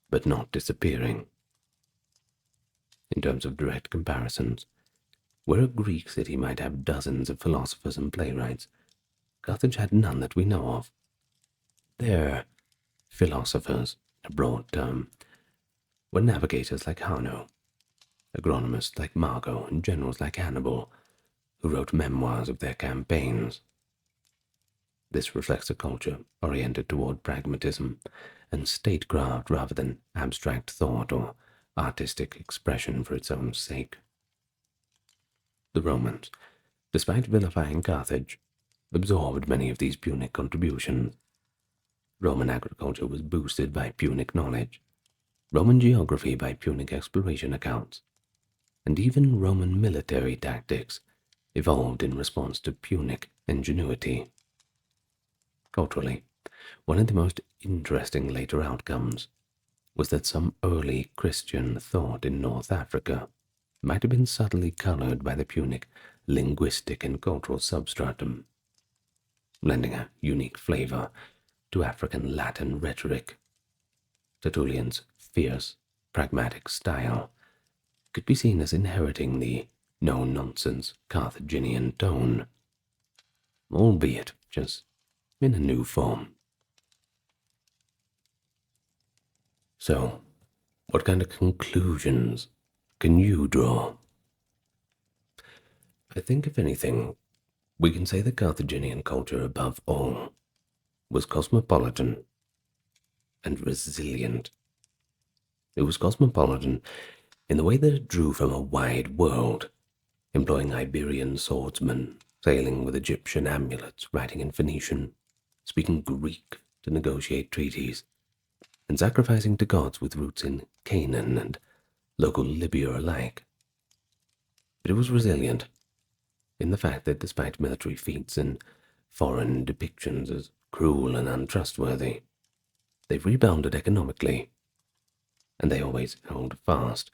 but not disappearing. In terms of direct comparisons, where a Greek city might have dozens of philosophers and playwrights, Carthage had none that we know of. Their philosophers, a broad term, were navigators like Hanno, agronomists like Margot and generals like Hannibal, who wrote memoirs of their campaigns. This reflects a culture oriented toward pragmatism and statecraft rather than abstract thought or artistic expression for its own sake. The Romans, despite vilifying Carthage, absorbed many of these Punic contributions. Roman agriculture was boosted by Punic knowledge, Roman geography by Punic exploration accounts, and even Roman military tactics evolved in response to Punic ingenuity. Culturally, one of the most interesting later outcomes was that some early Christian thought in North Africa might have been subtly colored by the Punic linguistic and cultural substratum, lending a unique flavor to African Latin rhetoric. Tertullian's fierce, pragmatic style could be seen as inheriting the no-nonsense Carthaginian tone, albeit just in a new form. So, what kind of conclusions can you draw? I think, if anything, we can say the Carthaginian culture, above all, was cosmopolitan and resilient. It was cosmopolitan in the way that it drew from a wide world, employing Iberian swordsmen, sailing with Egyptian amulets, writing in Phoenician, speaking Greek to negotiate treaties, and sacrificing to gods with roots in Canaan and local Libya alike. But it was resilient in the fact that despite military feats and foreign depictions as cruel and untrustworthy, they rebounded economically, and they always held fast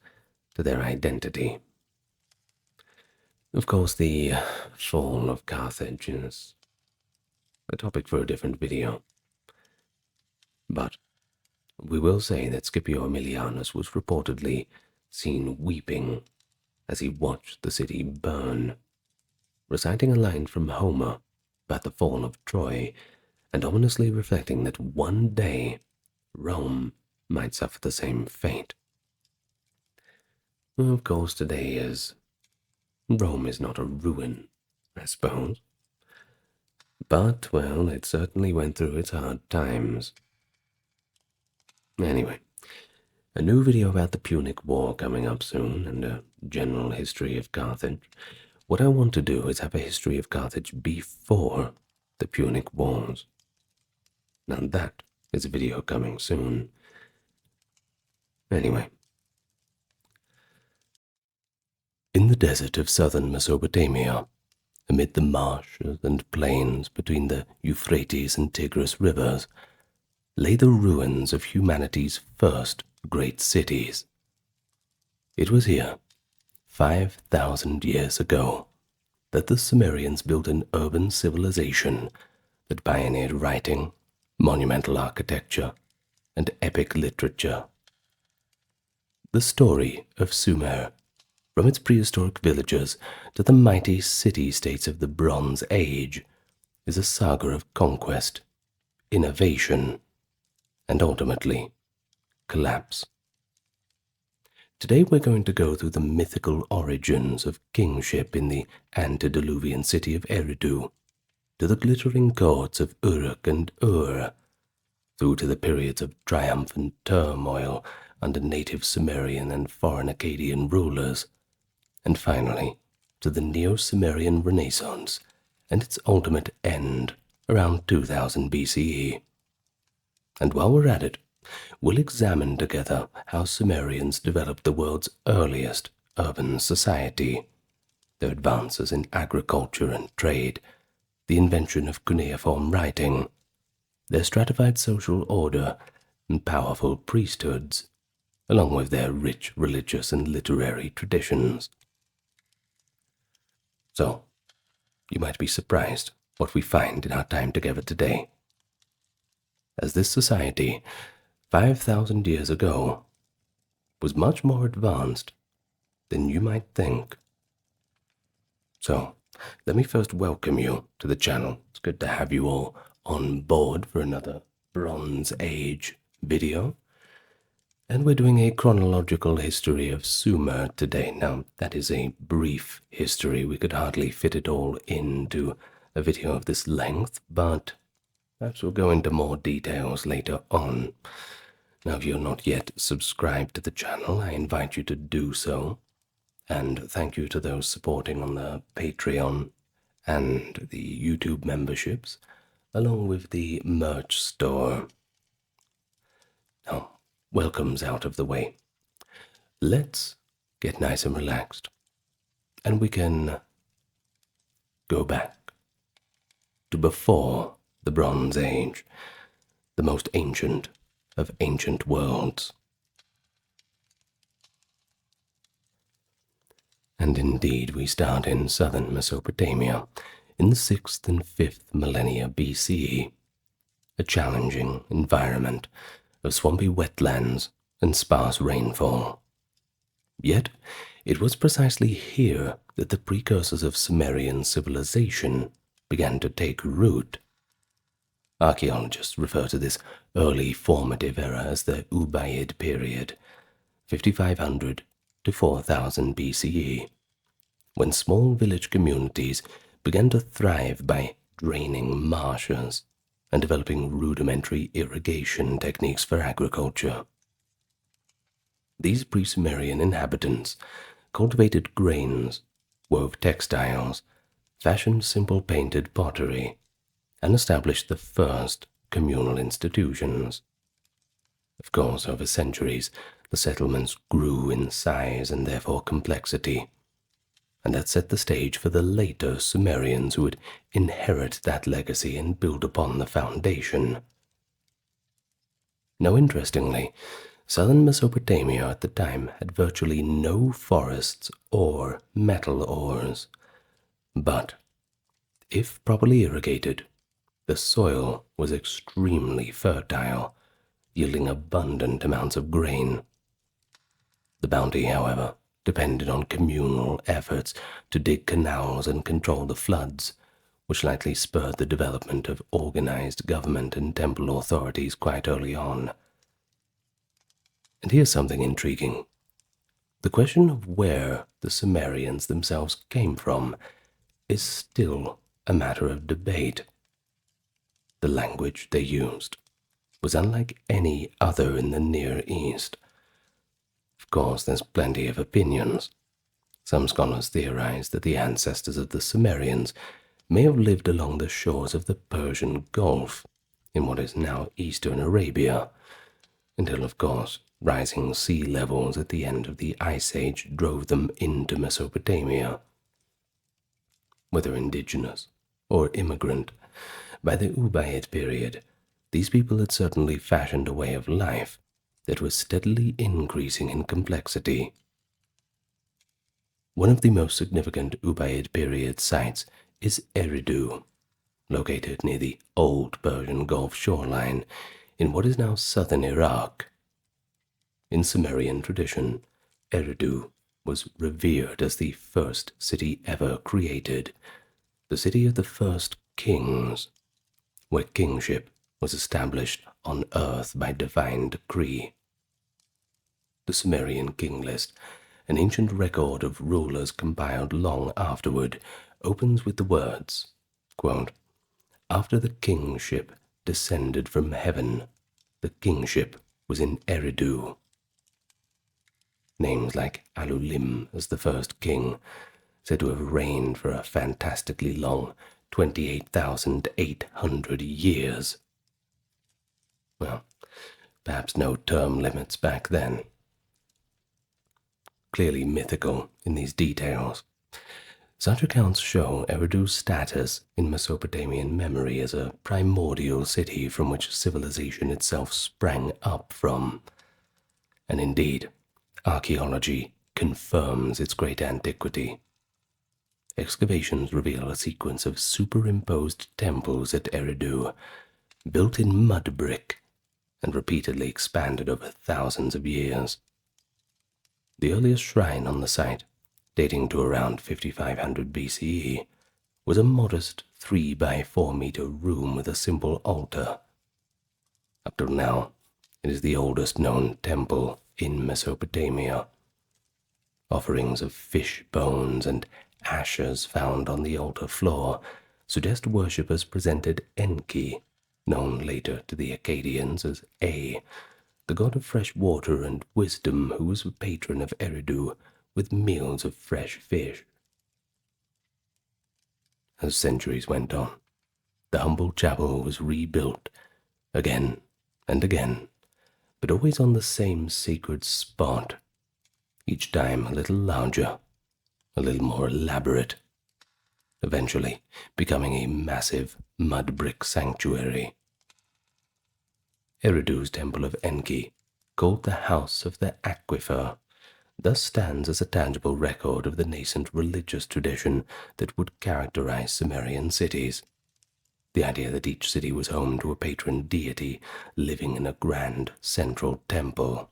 to their identity. Of course, the fall of Carthage is a topic for a different video, but we will say that Scipio Aemilianus was reportedly seen weeping as he watched the city burn, reciting a line from Homer about the fall of Troy, and ominously reflecting that one day Rome might suffer the same fate. Of course, today Rome is not a ruin, I suppose. But, well, it certainly went through its hard times. Anyway, a new video about the Punic War coming up soon, and a general history of Carthage. What I want to do is have a history of Carthage before the Punic Wars. Now that is a video coming soon. Anyway. In the desert of southern Mesopotamia, amid the marshes and plains between the Euphrates and Tigris rivers, lay the ruins of humanity's first great cities. It was here, 5,000 years ago, that the Sumerians built an urban civilization that pioneered writing, monumental architecture, and epic literature. The story of Sumer, from its prehistoric villages to the mighty city-states of the Bronze Age, is a saga of conquest, innovation, and ultimately, collapse. Today we're going to go through the mythical origins of kingship in the antediluvian city of Eridu, to the glittering courts of Uruk and Ur, through to the periods of triumph and turmoil under native Sumerian and foreign Akkadian rulers, and finally to the Neo-Sumerian Renaissance and its ultimate end around 2000 BCE. And while we're at it, we'll examine together how Sumerians developed the world's earliest urban society, their advances in agriculture and trade, the invention of cuneiform writing, their stratified social order and powerful priesthoods, along with their rich religious and literary traditions. So, you might be surprised what we find in our time together today, as this society, 5,000 years ago, was much more advanced than you might think. So, let me first welcome you to the channel. It's good to have you all on board for another Bronze Age video. And we're doing a chronological history of Sumer today. Now, that is a brief history. We could hardly fit it all into a video of this length, but perhaps we'll go into more details later on. Now, if you're not yet subscribed to the channel, I invite you to do so. And thank you to those supporting on the Patreon and the YouTube memberships, along with the merch store. Now, welcome's out of the way. Let's get nice and relaxed, and we can go back to before the Bronze Age, the most ancient of ancient worlds. And indeed, we start in southern Mesopotamia in the 6th and 5th millennia BCE, a challenging environment of swampy wetlands and sparse rainfall. Yet, it was precisely here that the precursors of Sumerian civilization began to take root. Archaeologists refer to this early formative era as the Ubaid period, 5500 to 4000 BCE, when small village communities began to thrive by draining marshes and developing rudimentary irrigation techniques for agriculture. These pre-Sumerian inhabitants cultivated grains, wove textiles, fashioned simple painted pottery, and established the first communal institutions. Of course, over centuries, the settlements grew in size and therefore complexity, and that set the stage for the later Sumerians who would inherit that legacy and build upon the foundation. Now, interestingly, southern Mesopotamia at the time had virtually no forests or metal ores, but if properly irrigated, the soil was extremely fertile, yielding abundant amounts of grain. The bounty, however, depended on communal efforts to dig canals and control the floods, which likely spurred the development of organized government and temple authorities quite early on. And here's something intriguing. The question of where the Sumerians themselves came from is still a matter of debate. The language they used was unlike any other in the Near East. Of course, there's plenty of opinions. Some scholars theorize that the ancestors of the Sumerians may have lived along the shores of the Persian Gulf, in what is now eastern Arabia, until, of course, rising sea levels at the end of the Ice Age drove them into Mesopotamia. Whether indigenous or immigrant, by the Ubaid period, these people had certainly fashioned a way of life that was steadily increasing in complexity. One of the most significant Ubaid period sites is Eridu, located near the old Persian Gulf shoreline in what is now southern Iraq. In Sumerian tradition, Eridu was revered as the first city ever created, the city of the first kings, where kingship was established on earth by divine decree. The Sumerian king list, an ancient record of rulers compiled long afterward, opens with the words, quote, "After the kingship descended from heaven, the kingship was in Eridu." Names like Alulim as the first king, said to have reigned for a fantastically long 28,800 years. Well, perhaps no term limits back then. Clearly mythical in these details. Such accounts show Eridu's status in Mesopotamian memory as a primordial city from which civilization itself sprang up from. And indeed, archaeology confirms its great antiquity. Excavations reveal a sequence of superimposed temples at Eridu, built in mud brick and repeatedly expanded over thousands of years. The earliest shrine on the site, dating to around 5500 BCE, was a modest 3 by 4 meter room with a simple altar. Up till now, It is the oldest known temple in Mesopotamia. Offerings of fish bones and ashes found on the altar floor suggest worshippers presented Enki, known later to the Akkadians as A, the god of fresh water and wisdom who was a patron of Eridu, with meals of fresh fish. As centuries went on, the humble chapel was rebuilt again and again, but always on the same sacred spot, each time a little larger, a little more elaborate, eventually becoming a massive mud brick sanctuary. Eridu's temple of Enki, called the House of the Aquifer, thus stands as a tangible record of the nascent religious tradition that would characterize Sumerian cities. The idea that each city was home to a patron deity living in a grand central temple.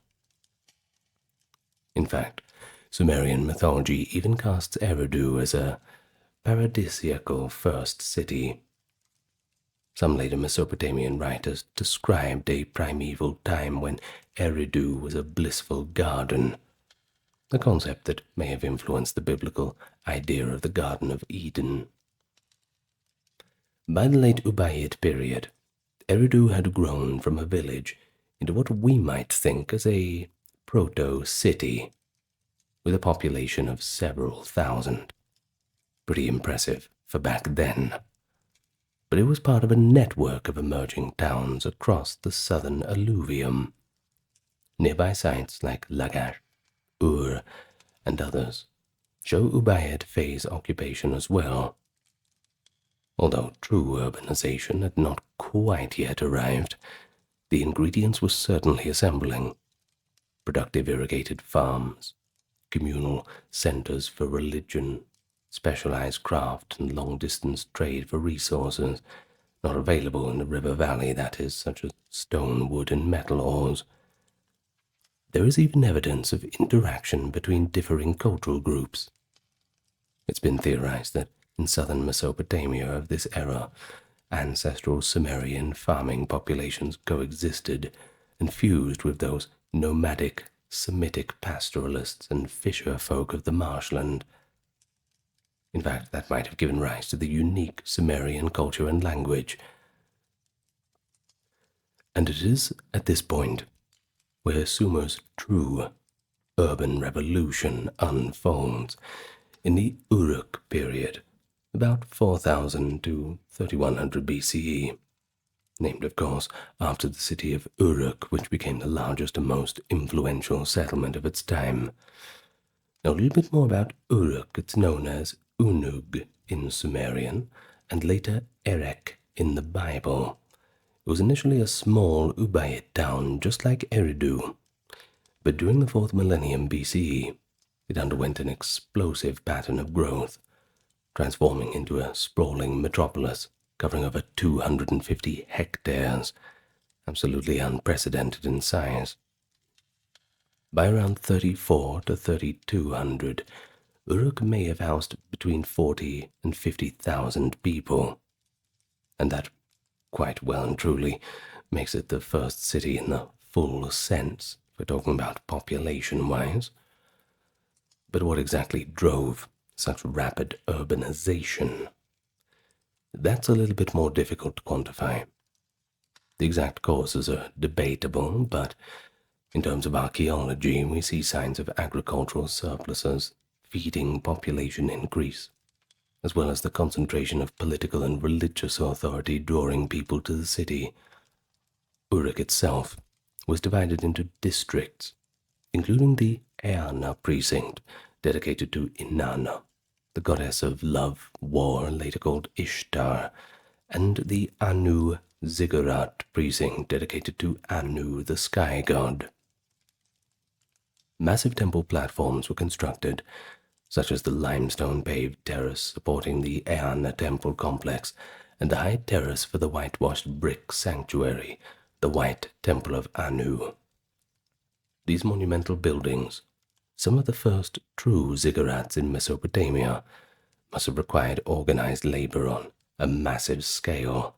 In fact, Sumerian mythology even casts Eridu as a paradisiacal first city. Some later Mesopotamian writers described a primeval time when Eridu was a blissful garden, a concept that may have influenced the biblical idea of the Garden of Eden. By the late Ubaid period, Eridu had grown from a village into what we might think as a proto-city, with a population of several thousand. Pretty impressive for back then. But it was part of a network of emerging towns across the southern alluvium. Nearby sites like Lagash, Ur, and others show Ubaid phase occupation as well. Although true urbanization had not quite yet arrived, the ingredients were certainly assembling. Productive irrigated farms, communal centers for religion, specialized craft and long-distance trade for resources not available in the river valley, that is, such as stone, wood, and metal ores. There is even evidence of interaction between differing cultural groups. It's been theorized that in southern Mesopotamia of this era, ancestral Sumerian farming populations coexisted and fused with those nomadic Semitic pastoralists and fisher folk of the marshland. In fact, that might have given rise to the unique Sumerian culture and language. And it is at this point where Sumer's true urban revolution unfolds, in the Uruk period, about 4000 to 3100 BCE, named of course after the city of Uruk, which became the largest and most influential settlement of its time. Now, a little bit more about Uruk. It's known as Unug in Sumerian, and later Erech in the Bible. It was initially a small Ubaid town, just like Eridu, but during the 4th millennium BCE, it underwent an explosive pattern of growth, transforming into a sprawling metropolis covering over 250 hectares, absolutely unprecedented in size. By around 34 to 3200, Uruk may have housed between 40 and 50,000 people, and that quite well and truly makes it the first city in the full sense, if we're talking about population-wise. But what exactly drove such rapid urbanization? That's a little bit more difficult to quantify. The exact causes are debatable, but in terms of archaeology, we see signs of agricultural surpluses feeding population increase, as well as the concentration of political and religious authority drawing people to the city. Uruk itself was divided into districts, including the Eanna precinct, dedicated to Inanna, the goddess of love, war, later called Ishtar, and the Anu Ziggurat precinct, dedicated to Anu, the sky god. Massive temple platforms were constructed, such as the limestone paved terrace supporting the Eanna temple complex and the high terrace for the whitewashed brick sanctuary, the White Temple of Anu. These monumental buildings, some of the first true ziggurats in Mesopotamia, must have required organized labor on a massive scale,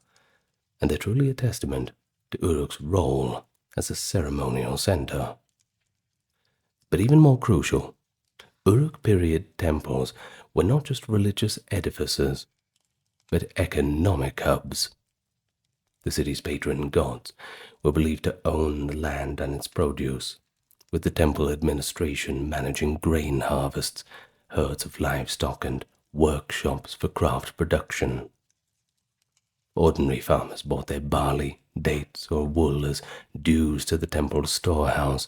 and they're truly a testament to Uruk's role as a ceremonial center. But even more crucial, Uruk period temples were not just religious edifices, but economic hubs. The city's patron gods were believed to own the land and its produce, with the temple administration managing grain harvests, herds of livestock, and workshops for craft production. Ordinary farmers bought their barley, dates, or wool as dues to the temple's storehouse,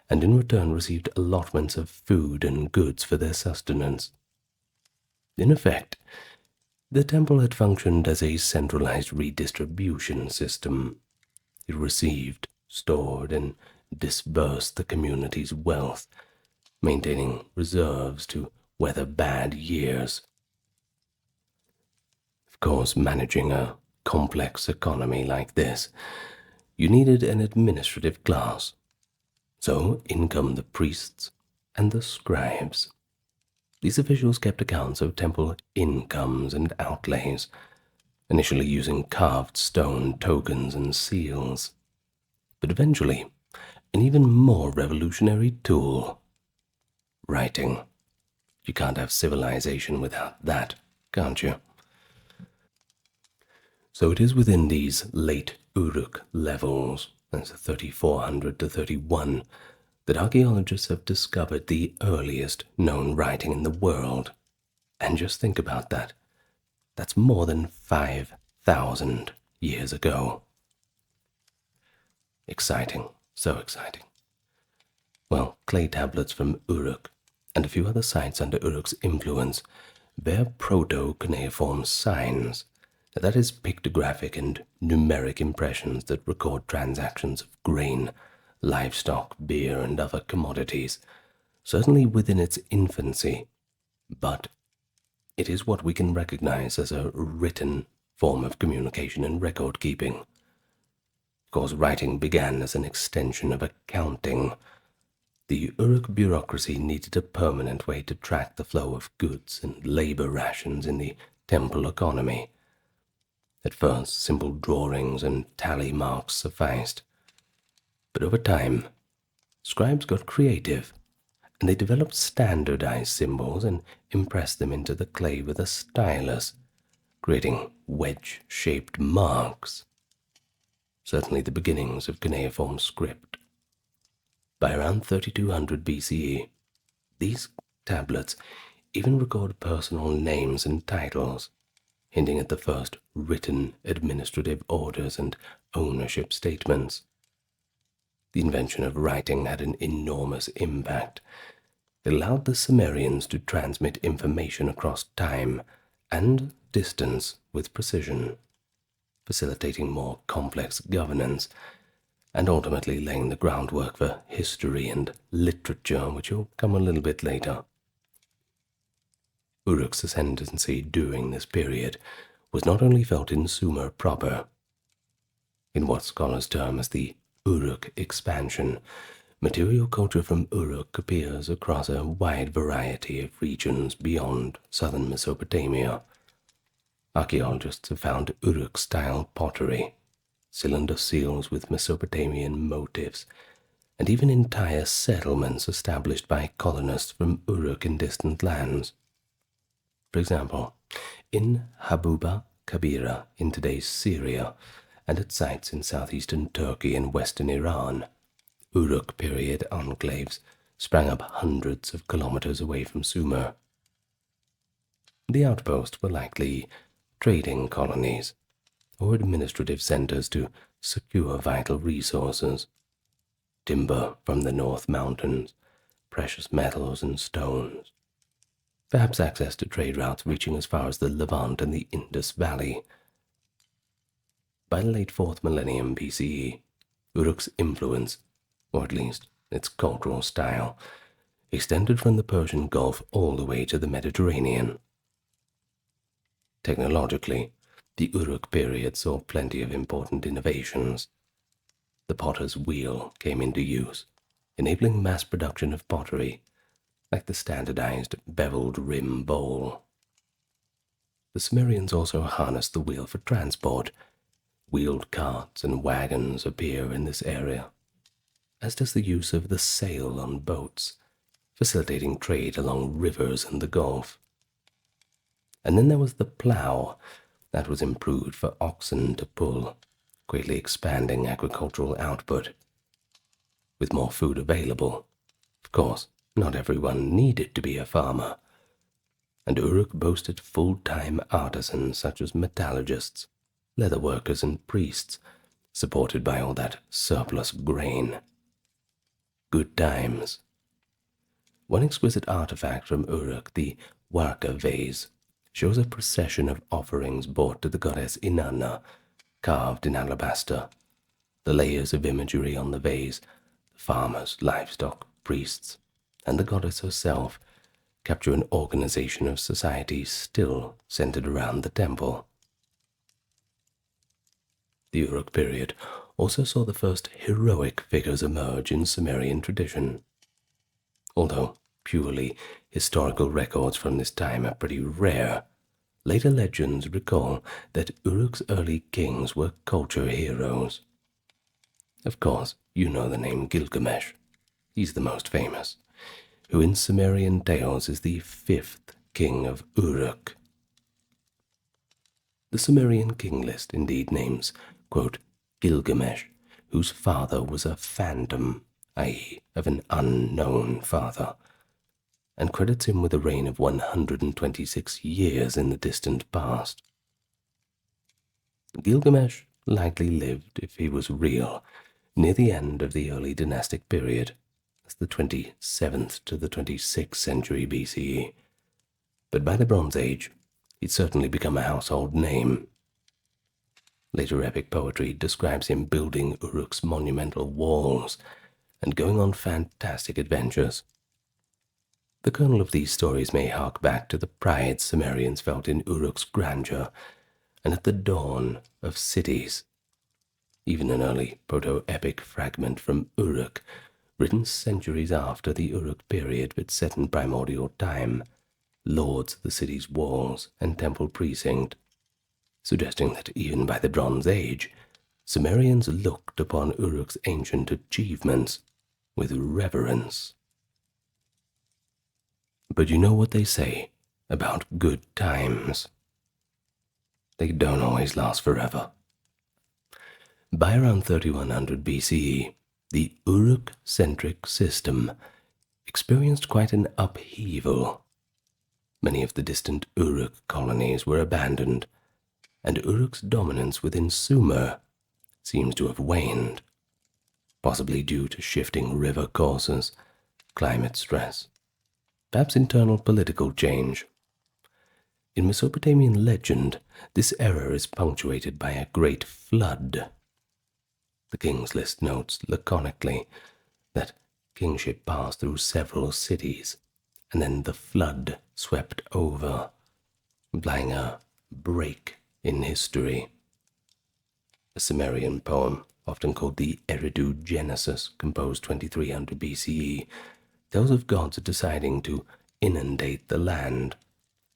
and in return received allotments of food and goods for their sustenance. In effect, the temple had functioned as a centralized redistribution system. It received, stored, and disbursed the community's wealth, maintaining reserves to weather bad years. Of course, managing a complex economy like this, you needed an administrative class. So in come the priests and the scribes. These officials kept accounts of temple incomes and outlays, initially using carved stone tokens and seals, but eventually an even more revolutionary tool: writing. You can't have civilization without that, can't you? So it is within these late Uruk levels, that's 3400 to 31, that archaeologists have discovered the earliest known writing in the world. And just think about that. That's more than 5,000 years ago. Exciting, so exciting. Well, clay tablets from Uruk and a few other sites under Uruk's influence bear proto-cuneiform signs. That is, pictographic and numeric impressions that record transactions of grain, livestock, beer, and other commodities, certainly within its infancy, but it is what we can recognize as a written form of communication and record keeping. Of course, writing began as an extension of accounting. The Uruk bureaucracy needed a permanent way to track the flow of goods and labor rations in the temple economy. At first, simple drawings and tally marks sufficed. But over time, scribes got creative, and they developed standardized symbols and impressed them into the clay with a stylus, creating wedge-shaped marks. Certainly the beginnings of cuneiform script. By around 3200 BCE, these tablets even record personal names and titles, hinting at the first written administrative orders and ownership statements. The invention of writing had an enormous impact. It allowed the Sumerians to transmit information across time and distance with precision, facilitating more complex governance, and ultimately laying the groundwork for history and literature, which will come a little bit later. Uruk's ascendancy during this period was not only felt in Sumer proper. In what scholars term as the Uruk expansion, material culture from Uruk appears across a wide variety of regions beyond southern Mesopotamia. Archaeologists have found Uruk-style pottery, cylinder seals with Mesopotamian motifs, and even entire settlements established by colonists from Uruk in distant lands. For example, in Habuba Kabira in today's Syria, and at sites in southeastern Turkey and western Iran, Uruk period enclaves sprang up hundreds of kilometers away from Sumer. The outposts were likely trading colonies or administrative centers to secure vital resources: timber from the North Mountains, precious metals and stones, perhaps access to trade routes reaching as far as the Levant and the Indus Valley. By the late 4th millennium BCE, Uruk's influence, or at least its cultural style, extended from the Persian Gulf all the way to the Mediterranean. Technologically, the Uruk period saw plenty of important innovations. The potter's wheel came into use, enabling mass production of pottery, like the standardized beveled rim bowl. The Sumerians also harnessed the wheel for transport. Wheeled carts and wagons appear in this area, as does the use of the sail on boats, facilitating trade along rivers and the Gulf. And then there was the plough, that was improved for oxen to pull, greatly expanding agricultural output. With more food available, of course, not everyone needed to be a farmer, and Uruk boasted full-time artisans such as metallurgists, leather workers, and priests, supported by all that surplus grain. Good times. One exquisite artifact from Uruk, the Warka vase, shows a procession of offerings brought to the goddess Inanna, carved in alabaster. The layers of imagery on the vase, the farmers, livestock, priests, and the goddess herself capture an organization of society still centered around the temple. The Uruk period also saw the first heroic figures emerge in Sumerian tradition. Although purely historical records from this time are pretty rare, later legends recall that Uruk's early kings were culture heroes. Of course, you know the name Gilgamesh. He's the most famous, who in Sumerian tales is the fifth king of Uruk. The Sumerian king list indeed names, quote, Gilgamesh, whose father was a phantom, i.e., of an unknown father, and credits him with a reign of 126 years in the distant past. Gilgamesh likely lived, if he was real, near the end of the early dynastic period, as the 27th to the 26th century BCE, but by the Bronze Age, he'd certainly become a household name. Later epic poetry describes him building Uruk's monumental walls and going on fantastic adventures. The kernel of these stories may hark back to the pride Sumerians felt in Uruk's grandeur and at the dawn of cities. Even an early proto-epic fragment from Uruk, written centuries after the Uruk period but set in primordial time, lords the city's walls and temple precinct, suggesting that even by the Bronze Age, Sumerians looked upon Uruk's ancient achievements with reverence. But you know what they say about good times. They don't always last forever. By around 3100 BCE, the Uruk-centric system experienced quite an upheaval. Many of the distant Uruk colonies were abandoned, and Uruk's dominance within Sumer seems to have waned, possibly due to shifting river courses, climate stress, perhaps internal political change. In Mesopotamian legend, this era is punctuated by a great flood. The King's List notes laconically that kingship passed through several cities, and then the flood swept over, implying a break in history. A Sumerian poem, often called the Eridu Genesis, composed 2300 BCE, tells of gods deciding to inundate the land,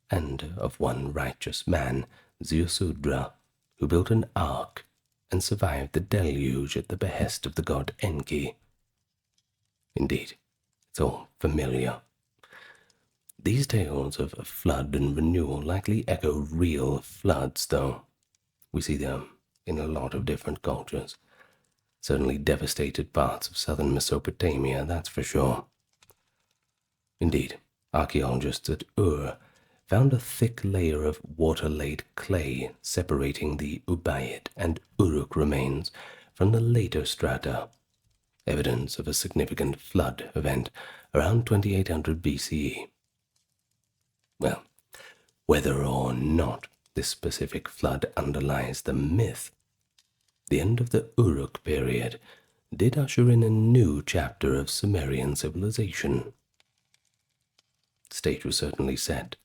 and of one righteous man, Ziusudra, who built an ark and survived the deluge at the behest of the god Enki. Indeed, it's all familiar. These tales of flood and renewal likely echo real floods, though. We see them in a lot of different cultures. Certainly devastated parts of southern Mesopotamia, that's for sure. Indeed, archaeologists at Ur found a thick layer of water-laid clay separating the Ubaid and Uruk remains from the later strata, evidence of a significant flood event around 2800 BCE. Well, whether or not this specific flood underlies the myth, the end of the Uruk period did usher in a new chapter of Sumerian civilization. The stage was certainly set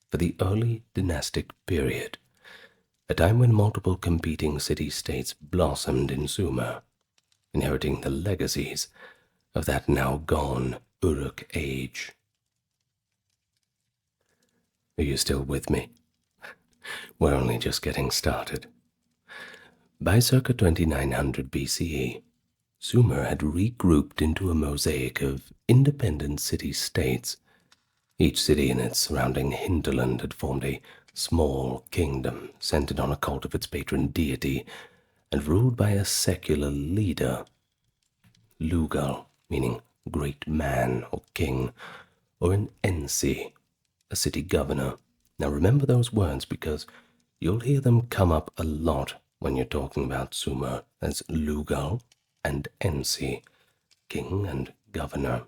for the early dynastic period, a time when multiple competing city-states blossomed in Sumer, inheriting the legacies of that now gone Uruk age. Are you still with me? We're only just getting started. By circa 2900 BCE, Sumer had regrouped into a mosaic of independent city-states. Each city and its surrounding hinterland had formed a small kingdom centered on a cult of its patron deity and ruled by a secular leader. Lugal, meaning great man or king, or an ensi, a city governor. Now remember those words because you'll hear them come up a lot when you're talking about Sumer as Lugal and ensi, king and governor.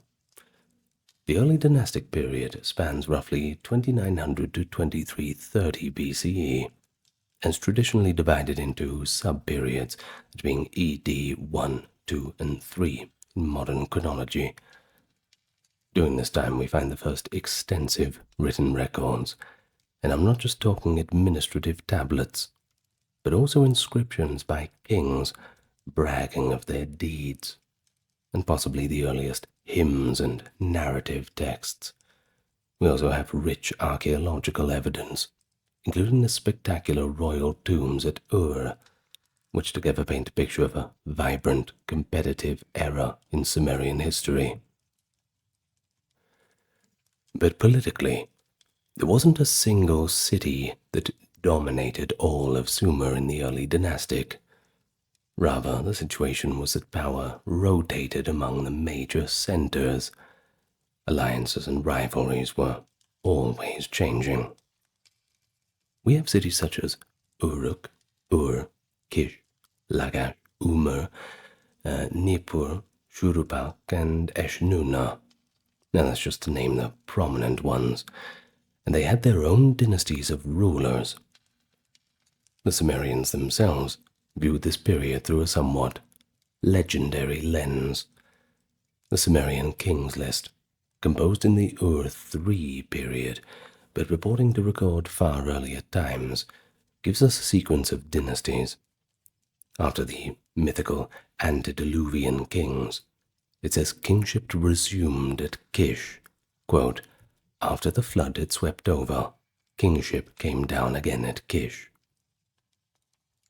The early dynastic period spans roughly 2900 to 2330 BCE and is traditionally divided into sub-periods, as being ED 1, 2, and 3 in modern chronology. During this time we find the first extensive written records, and I'm not just talking administrative tablets, but also inscriptions by kings bragging of their deeds, and possibly the earliest hymns and narrative texts. We also have rich archaeological evidence, including the spectacular royal tombs at Ur, which together paint a picture of a vibrant, competitive era in Sumerian history. But politically, there wasn't a single city that dominated all of Sumer in the early dynastic. Rather, the situation was that power rotated among the major centers. Alliances and rivalries were always changing. We have cities such as Uruk, Ur, Kish, Lagash, Umar, Nippur, Shuruppak, and Eshnunna. Now that's just to name the prominent ones, and they had their own dynasties of rulers. The Sumerians themselves viewed this period through a somewhat legendary lens. The Sumerian kings list, composed in the Ur-3 period, but reporting to record far earlier times, gives us a sequence of dynasties. After the mythical antediluvian kings, it says kingship resumed at Kish. Quote, after the flood had swept over, kingship came down again at Kish.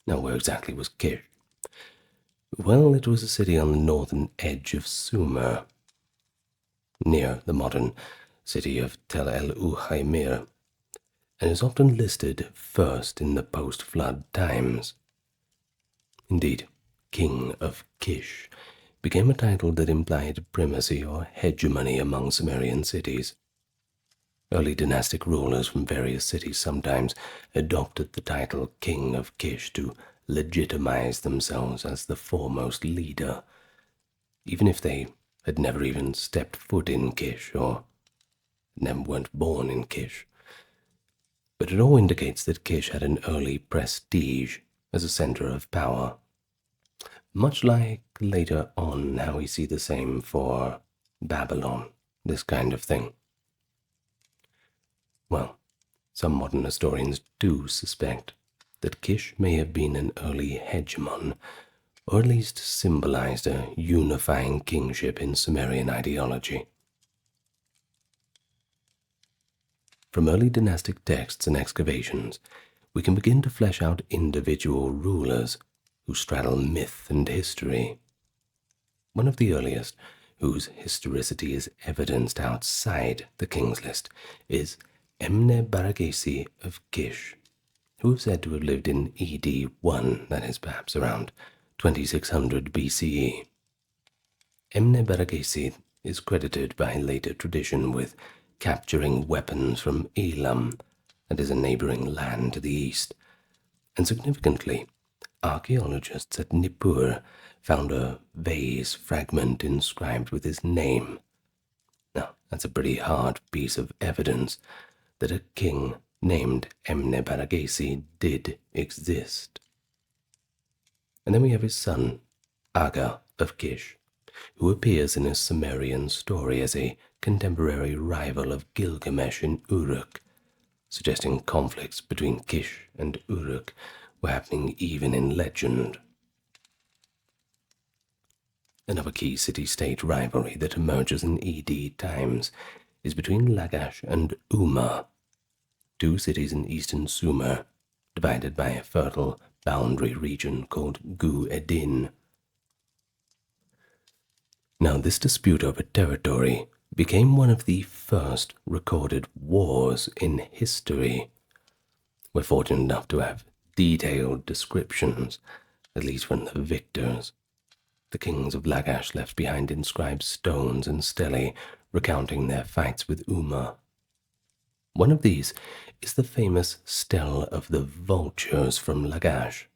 Now where exactly was Kish? Well, it was a city on the northern edge of Sumer, near the modern city of Tel el-Uhaymir, and is often listed first in the post-flood times. Indeed, King of Kish became a title that implied primacy or hegemony among Sumerian cities. Early dynastic rulers from various cities sometimes adopted the title King of Kish to legitimize themselves as the foremost leader, even if they had never even stepped foot in Kish or never weren't born in Kish. But it all indicates that Kish had an early prestige as a center of power, much like later on how we see the same for Babylon, this kind of thing. Well, some modern historians do suspect that Kish may have been an early hegemon, or at least symbolized a unifying kingship in Sumerian ideology. From early dynastic texts and excavations, we can begin to flesh out individual rulers who straddle myth and history. One of the earliest, whose historicity is evidenced outside the king's list, is Emne-Baragesi of Kish, who is said to have lived in ED 1, that is perhaps around 2600 BCE. Emne-Baragesi is credited by later tradition with capturing weapons from Elam, that is a neighboring land to the east, and significantly, archaeologists at Nippur found a vase fragment inscribed with his name. Now, that's a pretty hard piece of evidence that a king named Emne-Baragesi did exist. And then we have his son, Aga of Kish, who appears in a Sumerian story as a contemporary rival of Gilgamesh in Uruk, suggesting conflicts between Kish and Uruk were happening even in legend. Another key city-state rivalry that emerges in ED times is between Lagash and Umma, two cities in eastern Sumer, divided by a fertile boundary region called Gu Edin. Now, this dispute over territory became one of the first recorded wars in history. We're fortunate enough to have detailed descriptions, at least from the victors. The kings of Lagash left behind inscribed stones and stelae recounting their fights with Umma. One of these is the famous Stele of the Vultures from Lagash.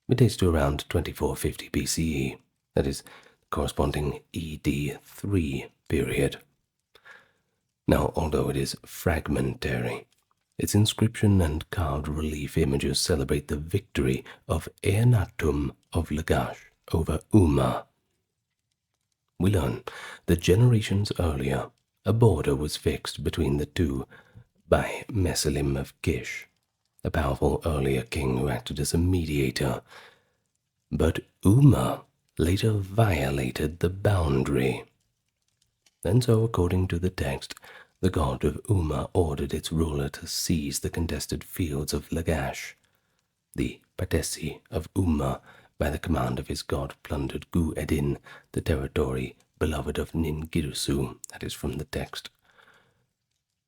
It dates to around 2450 BCE, that is, the corresponding ED 3 period. Now, although it is fragmentary, its inscription and carved relief images celebrate the victory of Eannatum of Lagash over Umma. We learn that generations earlier, a border was fixed between the two by Meselim of Kish, a powerful earlier king who acted as a mediator. But Umma later violated the boundary. And so, according to the text, the god of Umma ordered its ruler to seize the contested fields of Lagash. The Patesi of Umma, by the command of his god, plundered Gu-Edin, the territory beloved of Ningirsu, that is from the text.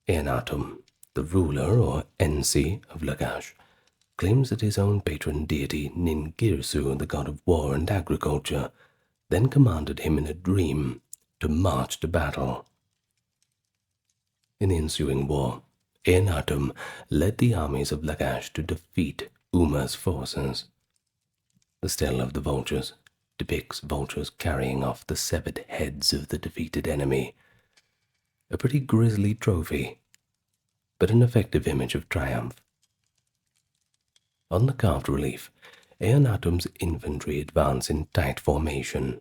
Eannatum, the ruler or Ensi of Lagash, claims that his own patron deity Ningirsu, the god of war and agriculture, then commanded him in a dream to march to battle. In the ensuing war, Eannatum led the armies of Lagash to defeat Umma's forces. The Stele of the Vultures depicts vultures carrying off the severed heads of the defeated enemy. A pretty grisly trophy, but an effective image of triumph. On the carved relief, Eannatum's infantry advance in tight formation,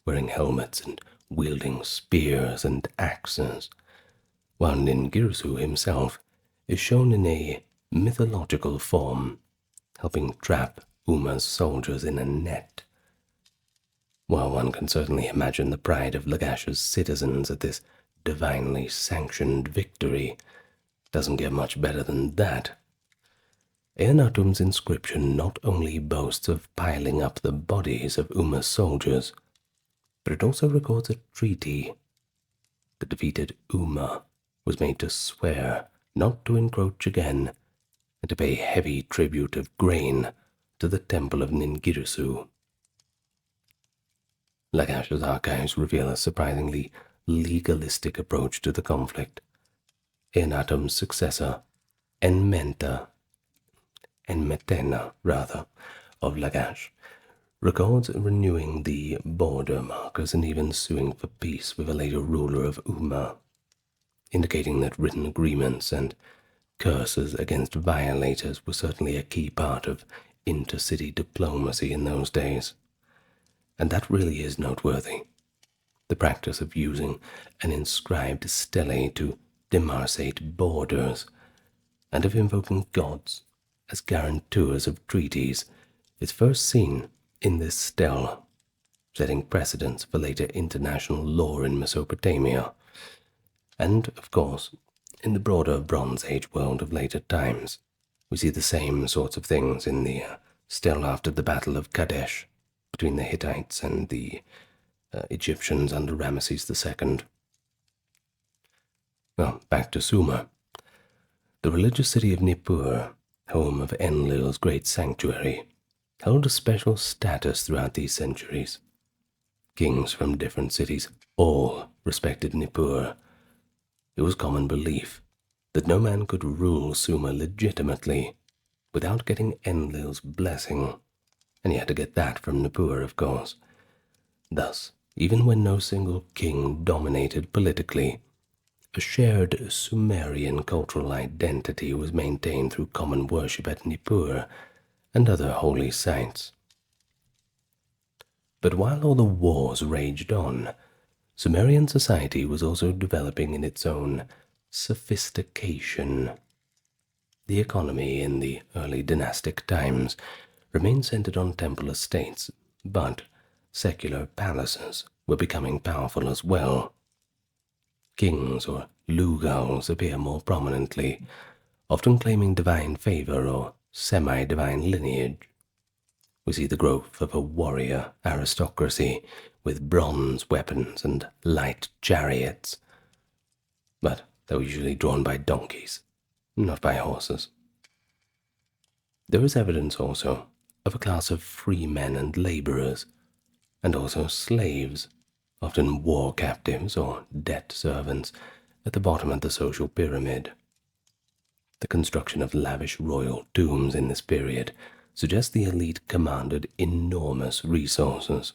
wearing helmets and wielding spears and axes, while Ningirsu himself is shown in a mythological form, helping trap Umma's soldiers in a net. While one can certainly imagine the pride of Lagash's citizens at this divinely sanctioned victory, doesn't get much better than that. Eannatum's inscription not only boasts of piling up the bodies of Umma's soldiers, but it also records a treaty. The defeated Umma was made to swear not to encroach again and to pay heavy tribute of grain to the temple of Ningirsu. Lagash's archives reveal a surprisingly legalistic approach to the conflict. Eannatum's successor, Enmetena, of Lagash, records renewing the border markers and even suing for peace with a later ruler of Umma, indicating that written agreements and curses against violators were certainly a key part of intercity diplomacy in those days. And that really is noteworthy. The practice of using an inscribed stele to demarcate borders, and of invoking gods as guarantors of treaties, is first seen in this stele, setting precedents for later international law in Mesopotamia, and, of course, in the broader Bronze Age world of later times. We see the same sorts of things in the stele after the Battle of Kadesh, between the Hittites and the Egyptians under Ramesses II. Well, back to Sumer. The religious city of Nippur, home of Enlil's great sanctuary, held a special status throughout these centuries. Kings from different cities all respected Nippur. It was common belief that no man could rule Sumer legitimately without getting Enlil's blessing, and he had to get that from Nippur, of course. Thus, even when no single king dominated politically, a shared Sumerian cultural identity was maintained through common worship at Nippur and other holy sites. But while all the wars raged on, Sumerian society was also developing in its own sophistication. The economy in the early dynastic times remained centered on temple estates, but secular palaces were becoming powerful as well. Kings or lugals appear more prominently, often claiming divine favor or semi-divine lineage. We see the growth of a warrior aristocracy with bronze weapons and light chariots, but they were usually drawn by donkeys, not by horses. There is evidence also of a class of free men and laborers, and also slaves, often war captives or debt servants, at the bottom of the social pyramid. The construction of lavish royal tombs in this period suggests the elite commanded enormous resources.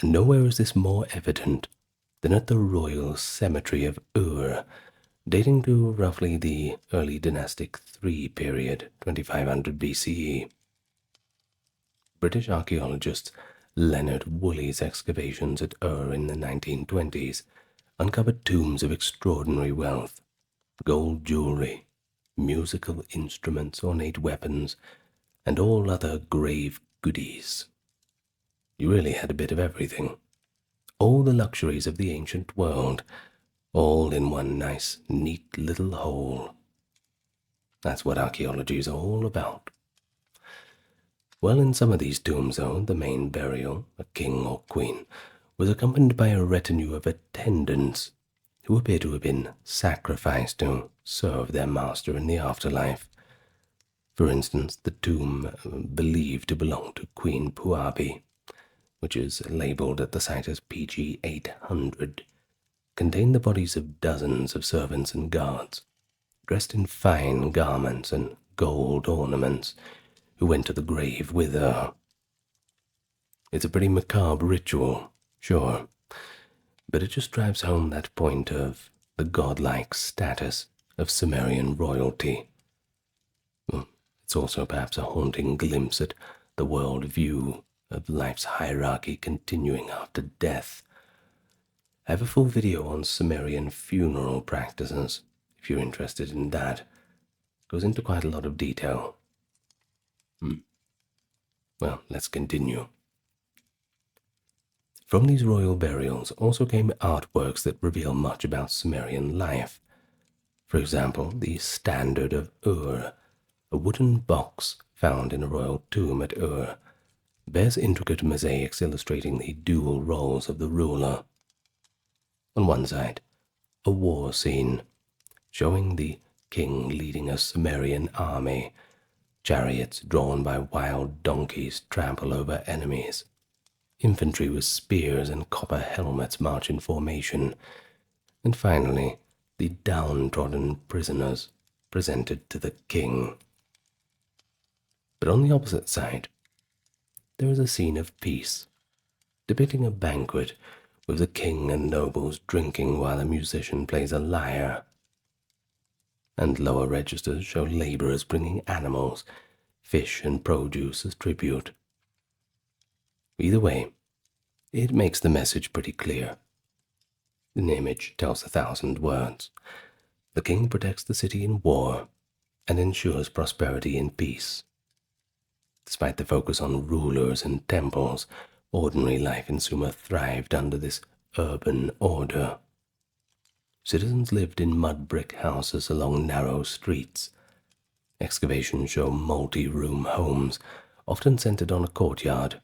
And nowhere is this more evident than at the royal cemetery of Ur, dating to roughly the early dynastic III period, 2500 BCE. British archaeologist Leonard Woolley's excavations at Ur in the 1920s uncovered tombs of extraordinary wealth, gold jewelry, musical instruments, ornate weapons, and all other grave goodies. You really had a bit of everything. All the luxuries of the ancient world, all in one nice, neat little hole. That's what archaeology is all about. Well, in some of these tombs, though, the main burial, a king or queen, was accompanied by a retinue of attendants who appear to have been sacrificed to serve their master in the afterlife. For instance, the tomb believed to belong to Queen Puabi, which is labeled at the site as PG 800, contained the bodies of dozens of servants and guards, dressed in fine garments and gold ornaments, who went to the grave with her. It's a pretty macabre ritual, sure, but it just drives home that point of the godlike status of Sumerian royalty. It's also perhaps a haunting glimpse at the world view of life's hierarchy continuing after death. I have a full video on Sumerian funeral practices, if you're interested in that. It goes into quite a lot of detail. Well, let's continue. From these royal burials also came artworks that reveal much about Sumerian life. For example, the Standard of Ur, a wooden box found in a royal tomb at Ur, bears intricate mosaics illustrating the dual roles of the ruler. On one side, a war scene, showing the king leading a Sumerian army. Chariots drawn by wild donkeys trample over enemies. Infantry with spears and copper helmets march in formation. And finally, the downtrodden prisoners presented to the king. But on the opposite side, there is a scene of peace, depicting a banquet with the king and nobles drinking while a musician plays a lyre. And lower registers show laborers bringing animals, fish and produce as tribute. Either way, it makes the message pretty clear. An image tells 1,000 words. The king protects the city in war and ensures prosperity in peace. Despite the focus on rulers and temples, ordinary life in Sumer thrived under this urban order. Citizens lived in mud brick houses along narrow streets. Excavations show multi-room homes, often centered on a courtyard,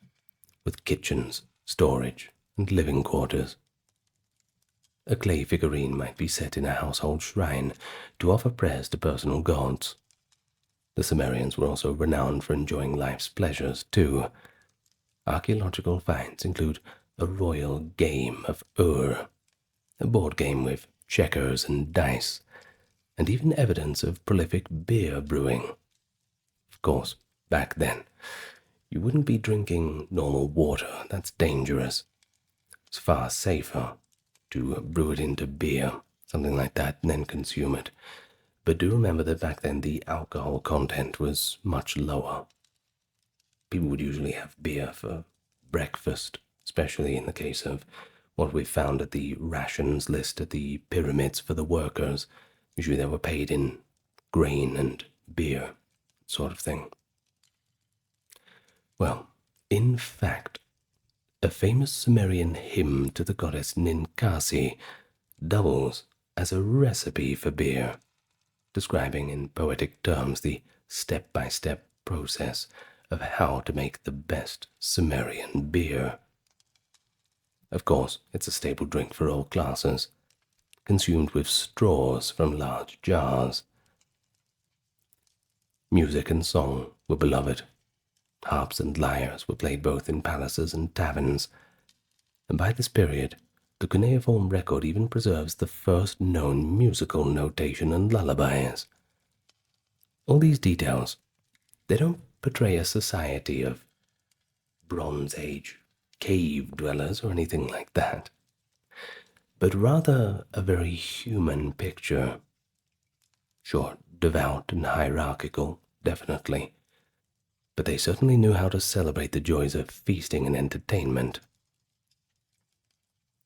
with kitchens, storage, and living quarters. A clay figurine might be set in a household shrine to offer prayers to personal gods. The Sumerians were also renowned for enjoying life's pleasures, too. Archaeological finds include a royal game of Ur, a board game with checkers and dice, and even evidence of prolific beer brewing. Of course, back then, you wouldn't be drinking normal water. That's dangerous. It's far safer to brew it into beer, something like that, and then consume it. But do remember that back then the alcohol content was much lower. People would usually have beer for breakfast, especially in the case of what we found at the rations list at the pyramids for the workers. Usually they were paid in grain and beer, sort of thing. Well, in fact, a famous Sumerian hymn to the goddess Ninkasi doubles as a recipe for beer, describing in poetic terms the step-by-step process of how to make the best Sumerian beer. Of course, it's a staple drink for all classes, consumed with straws from large jars. Music and song were beloved. Harps and lyres were played both in palaces and taverns, and by this period, the cuneiform record even preserves the first known musical notation and lullabies. All these details, they don't portray a society of Bronze Age cave dwellers or anything like that, but rather a very human picture. Sure, devout and hierarchical, definitely, but they certainly knew how to celebrate the joys of feasting and entertainment.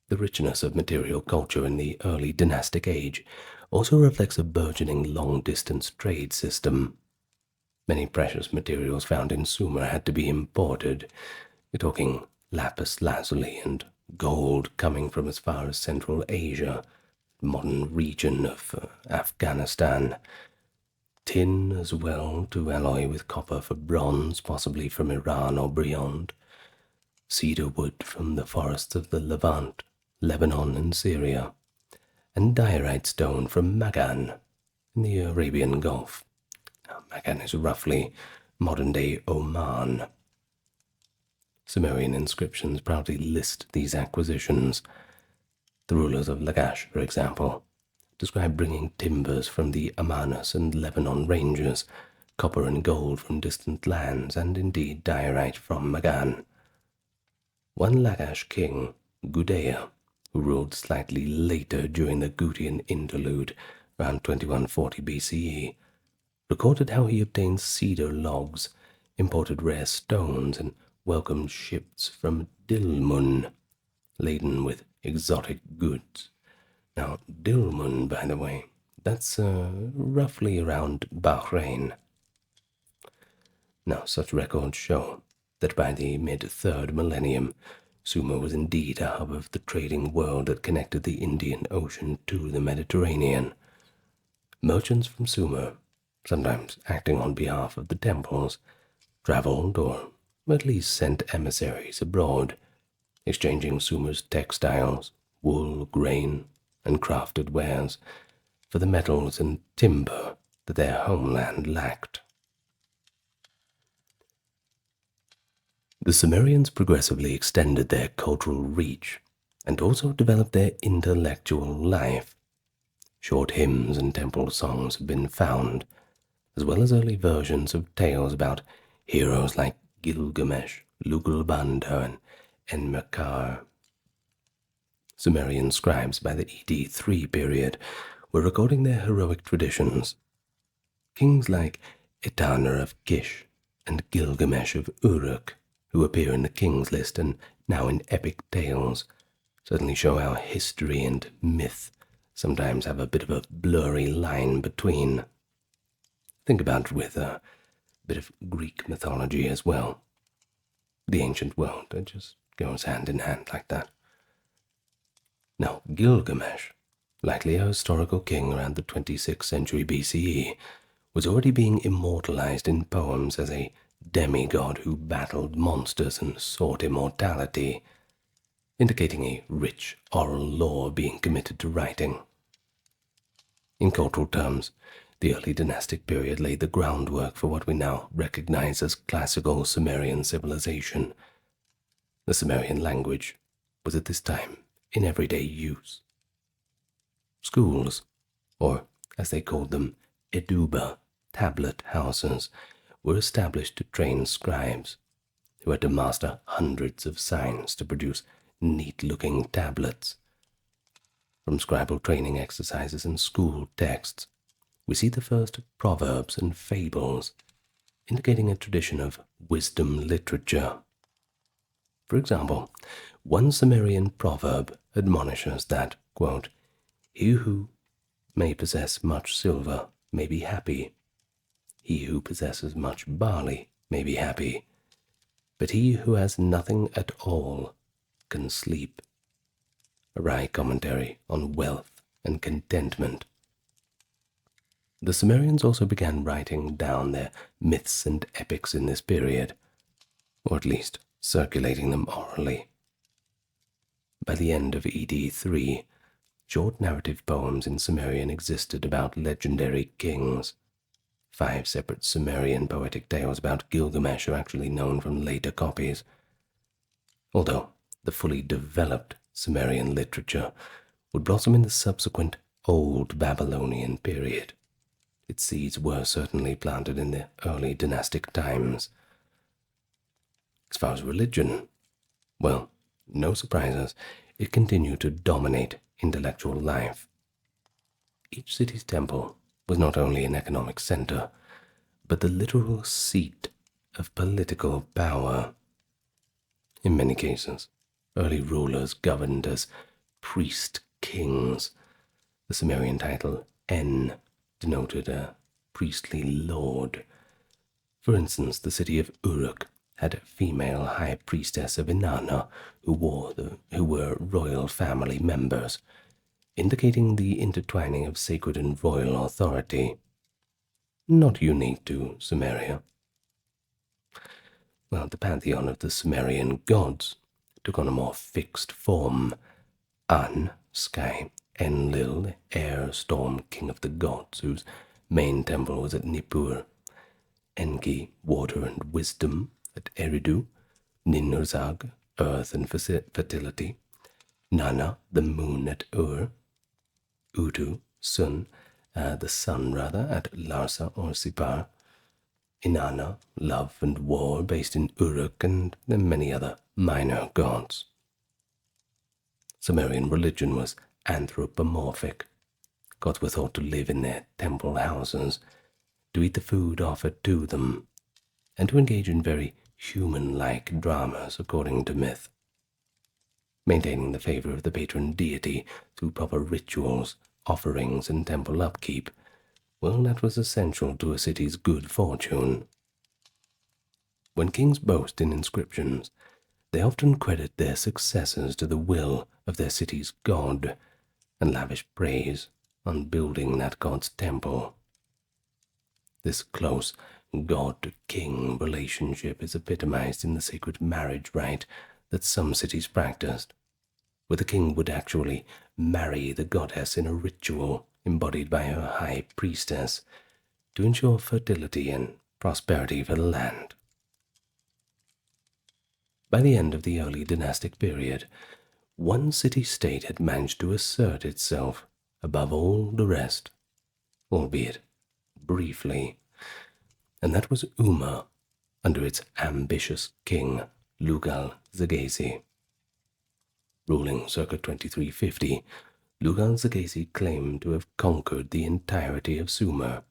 The richness of material culture in the early dynastic age also reflects a burgeoning long-distance trade system. Many precious materials found in Sumer had to be imported. We're talking lapis lazuli and gold coming from as far as Central Asia, the modern region of Afghanistan. Tin as well to alloy with copper for bronze, possibly from Iran or beyond. Cedar wood from the forests of the Levant, Lebanon and Syria, and diorite stone from Magan in the Arabian Gulf. Now, Magan is roughly modern-day Oman. Sumerian inscriptions proudly list these acquisitions. The rulers of Lagash, for example, describe bringing timbers from the Amanus and Lebanon ranges, copper and gold from distant lands, and indeed diorite from Magan. One Lagash king, Gudea, who ruled slightly later during the Gutian interlude, around 2140 BCE, recorded how he obtained cedar logs, imported rare stones, and welcomed ships from Dilmun, laden with exotic goods. Now, Dilmun, by the way, that's roughly around Bahrain. Now, such records show that by the mid-3rd millennium, Sumer was indeed a hub of the trading world that connected the Indian Ocean to the Mediterranean. Merchants from Sumer, sometimes acting on behalf of the temples, traveled or at least sent emissaries abroad, exchanging Sumer's textiles, wool, grain, and crafted wares for the metals and timber that their homeland lacked. The Sumerians progressively extended their cultural reach and also developed their intellectual life. Short hymns and temple songs have been found, as well as early versions of tales about heroes like Gilgamesh, Lugalbanda, and Enmerkar. Sumerian scribes by the ED3 period were recording their heroic traditions. Kings like Etana of Kish and Gilgamesh of Uruk, who appear in the King's List and now in epic tales, certainly show how history and myth sometimes have a bit of a blurry line between. Think about it with a bit of Greek mythology as well. The ancient world, it just goes hand in hand like that. Now, Gilgamesh, likely a historical king around the 26th century BCE, was already being immortalized in poems as a demigod who battled monsters and sought immortality, indicating a rich oral lore being committed to writing. In cultural terms, the early dynastic period laid the groundwork for what we now recognize as classical Sumerian civilization. The Sumerian language was at this time in everyday use. Schools, or as they called them, eduba, tablet houses, were established to train scribes, who had to master hundreds of signs to produce neat-looking tablets. From scribal training exercises and school texts, we see the first proverbs and fables, indicating a tradition of wisdom literature. For example, one Sumerian proverb admonishes that, quote, "He who may possess much silver may be happy. He who possesses much barley may be happy, but he who has nothing at all can sleep." A wry commentary on wealth and contentment. The Sumerians also began writing down their myths and epics in this period, or at least circulating them orally. By the end of ED 3, short narrative poems in Sumerian existed about legendary kings. 5 separate Sumerian poetic tales about Gilgamesh are actually known from later copies, although the fully developed Sumerian literature would blossom in the subsequent Old Babylonian period. Its seeds were certainly planted in the early dynastic times. As far as religion, well, no surprises, it continued to dominate intellectual life. Each city's temple was not only an economic center, but the literal seat of political power. In many cases, early rulers governed as priest-kings. The Sumerian title En denoted a priestly lord. For instance, the city of Uruk had a female high priestess of Inanna who were royal family members, indicating the intertwining of sacred and royal authority. Not unique to Sumeria. Well, the pantheon of the Sumerian gods took on a more fixed form. An, sky; Enlil, air, storm, king of the gods, whose main temple was at Nippur; Enki, water and wisdom, at Eridu; Ninurzag, earth and fertility; Nana, the moon, at Ur; Utu, the sun at Larsa or Sipar; Inanna, love and war, based in Uruk, and many other minor gods. Sumerian religion was anthropomorphic. Gods were thought to live in their temple houses, to eat the food offered to them, and to engage in very human-like dramas according to myth. Maintaining the favor of the patron deity through proper rituals, offerings, and temple upkeep, well, that was essential to a city's good fortune. When kings boast in inscriptions, they often credit their successors to the will of their city's god, and lavish praise on building that god's temple. This close god-king relationship is epitomized in the sacred marriage rite that some cities practiced, where the king would actually marry the goddess in a ritual embodied by her high priestess to ensure fertility and prosperity for the land. By the end of the early dynastic period, one city-state had managed to assert itself above all the rest, albeit briefly, and that was Umma under its ambitious king Lugal-Zaggisi. Ruling circa 2350, Lugal-Zaggisi claimed to have conquered the entirety of Sumer,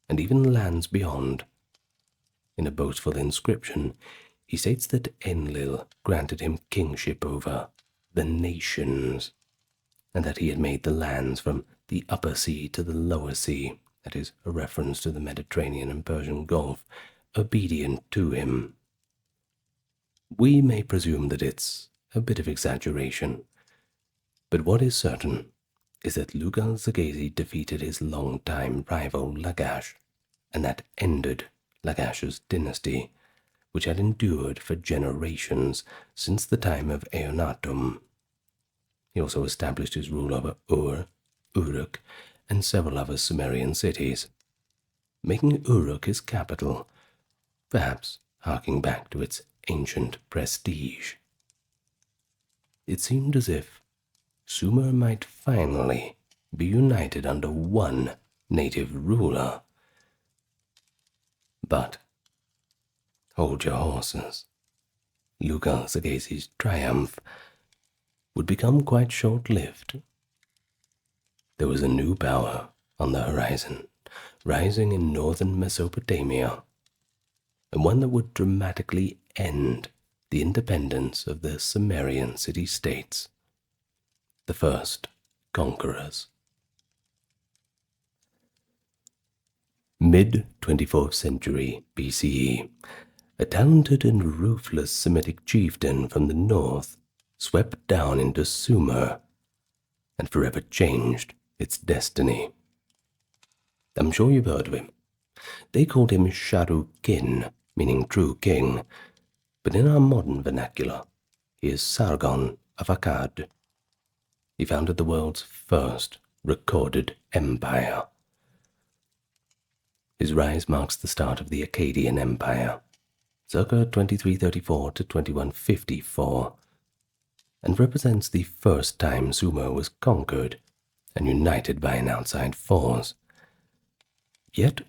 and even lands beyond. In a boastful inscription, he states that Enlil granted him kingship over the nations, and that he had made the lands from the upper sea to the lower sea, that is, a reference to the Mediterranean and Persian Gulf, obedient to him. We may presume that it's a bit of exaggeration, but what is certain is that Lugal-Zaggisi defeated his long-time rival Lagash, and that ended Lagash's dynasty, which had endured for generations since the time of Eonatum. He also established his rule over Ur, Uruk, and several other Sumerian cities, making Uruk his capital, perhaps harking back to its ancient prestige. It seemed as if Sumer might finally be united under one native ruler. But hold your horses. Lugal-Zaggisi's triumph would become quite short-lived. There was a new power on the horizon, rising in northern Mesopotamia, and one that would dramatically end the independence of the Sumerian city-states, the first conquerors. Mid-24th century BCE, a talented and ruthless Semitic chieftain from the north swept down into Sumer and forever changed its destiny. I'm sure you've heard of him. They called him Sharukin, meaning true king, but in our modern vernacular, he is Sargon of Akkad. He founded the world's first recorded empire. His rise marks the start of the Akkadian Empire, circa 2334 to 2154, and represents the first time Sumer was conquered and united by an outside force. Yet,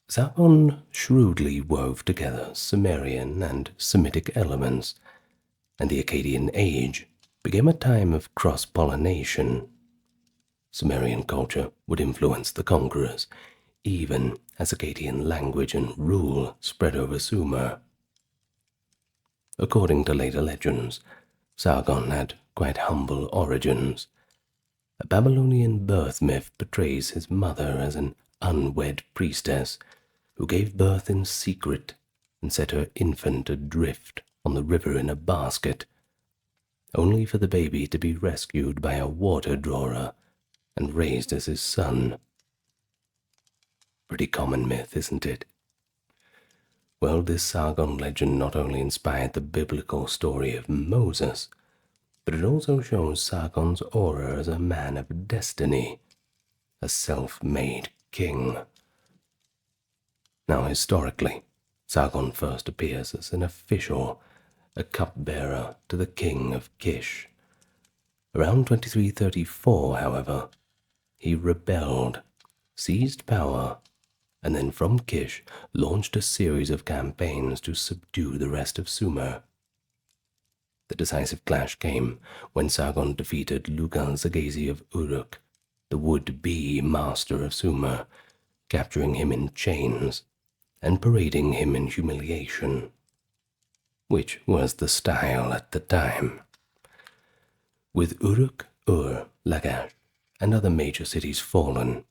Sargon shrewdly wove together Sumerian and Semitic elements, and the Akkadian Age became a time of cross-pollination. Sumerian culture would influence the conquerors, even as Akkadian language and rule spread over Sumer. According to later legends, Sargon had quite humble origins. A Babylonian birth myth portrays his mother as an unwed priestess who gave birth in secret and set her infant adrift on the river in a basket, only for the baby to be rescued by a water drawer and raised as his son. Pretty common myth, isn't it? Well, this Sargon legend not only inspired the biblical story of Moses, but it also shows Sargon's aura as a man of destiny, a self-made king. Now, historically, Sargon first appears as an official, a cupbearer to the king of Kish. Around 2334, however, he rebelled, seized power, and then from Kish launched a series of campaigns to subdue the rest of Sumer. The decisive clash came when Sargon defeated Lugal-Zaghazi of Uruk, the would-be master of Sumer, capturing him in chains and parading him in humiliation, which was the style at the time. With Uruk, Ur, Lagash, and other major cities fallen,